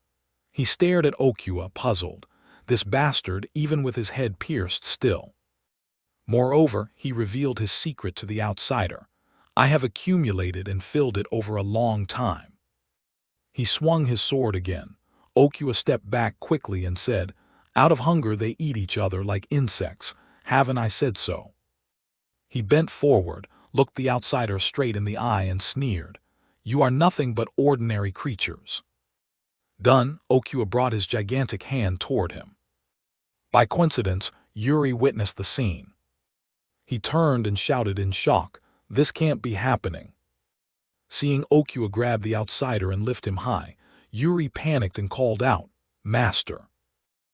He stared at Okua, puzzled. This bastard, even with his head pierced, still. Moreover, he revealed his secret to the outsider. "I have accumulated and filled it over a long time." He swung his sword again. Okua stepped back quickly and said, "Out of hunger they eat each other like insects. Haven't I said so?" He bent forward, looked the outsider straight in the eye and sneered, "You are nothing but ordinary creatures." Done, Okua brought his gigantic hand toward him. By coincidence, Yuri witnessed the scene. He turned and shouted in shock, "This can't be happening." Seeing Okua grab the outsider and lift him high, Yuri panicked and called out, "Master!"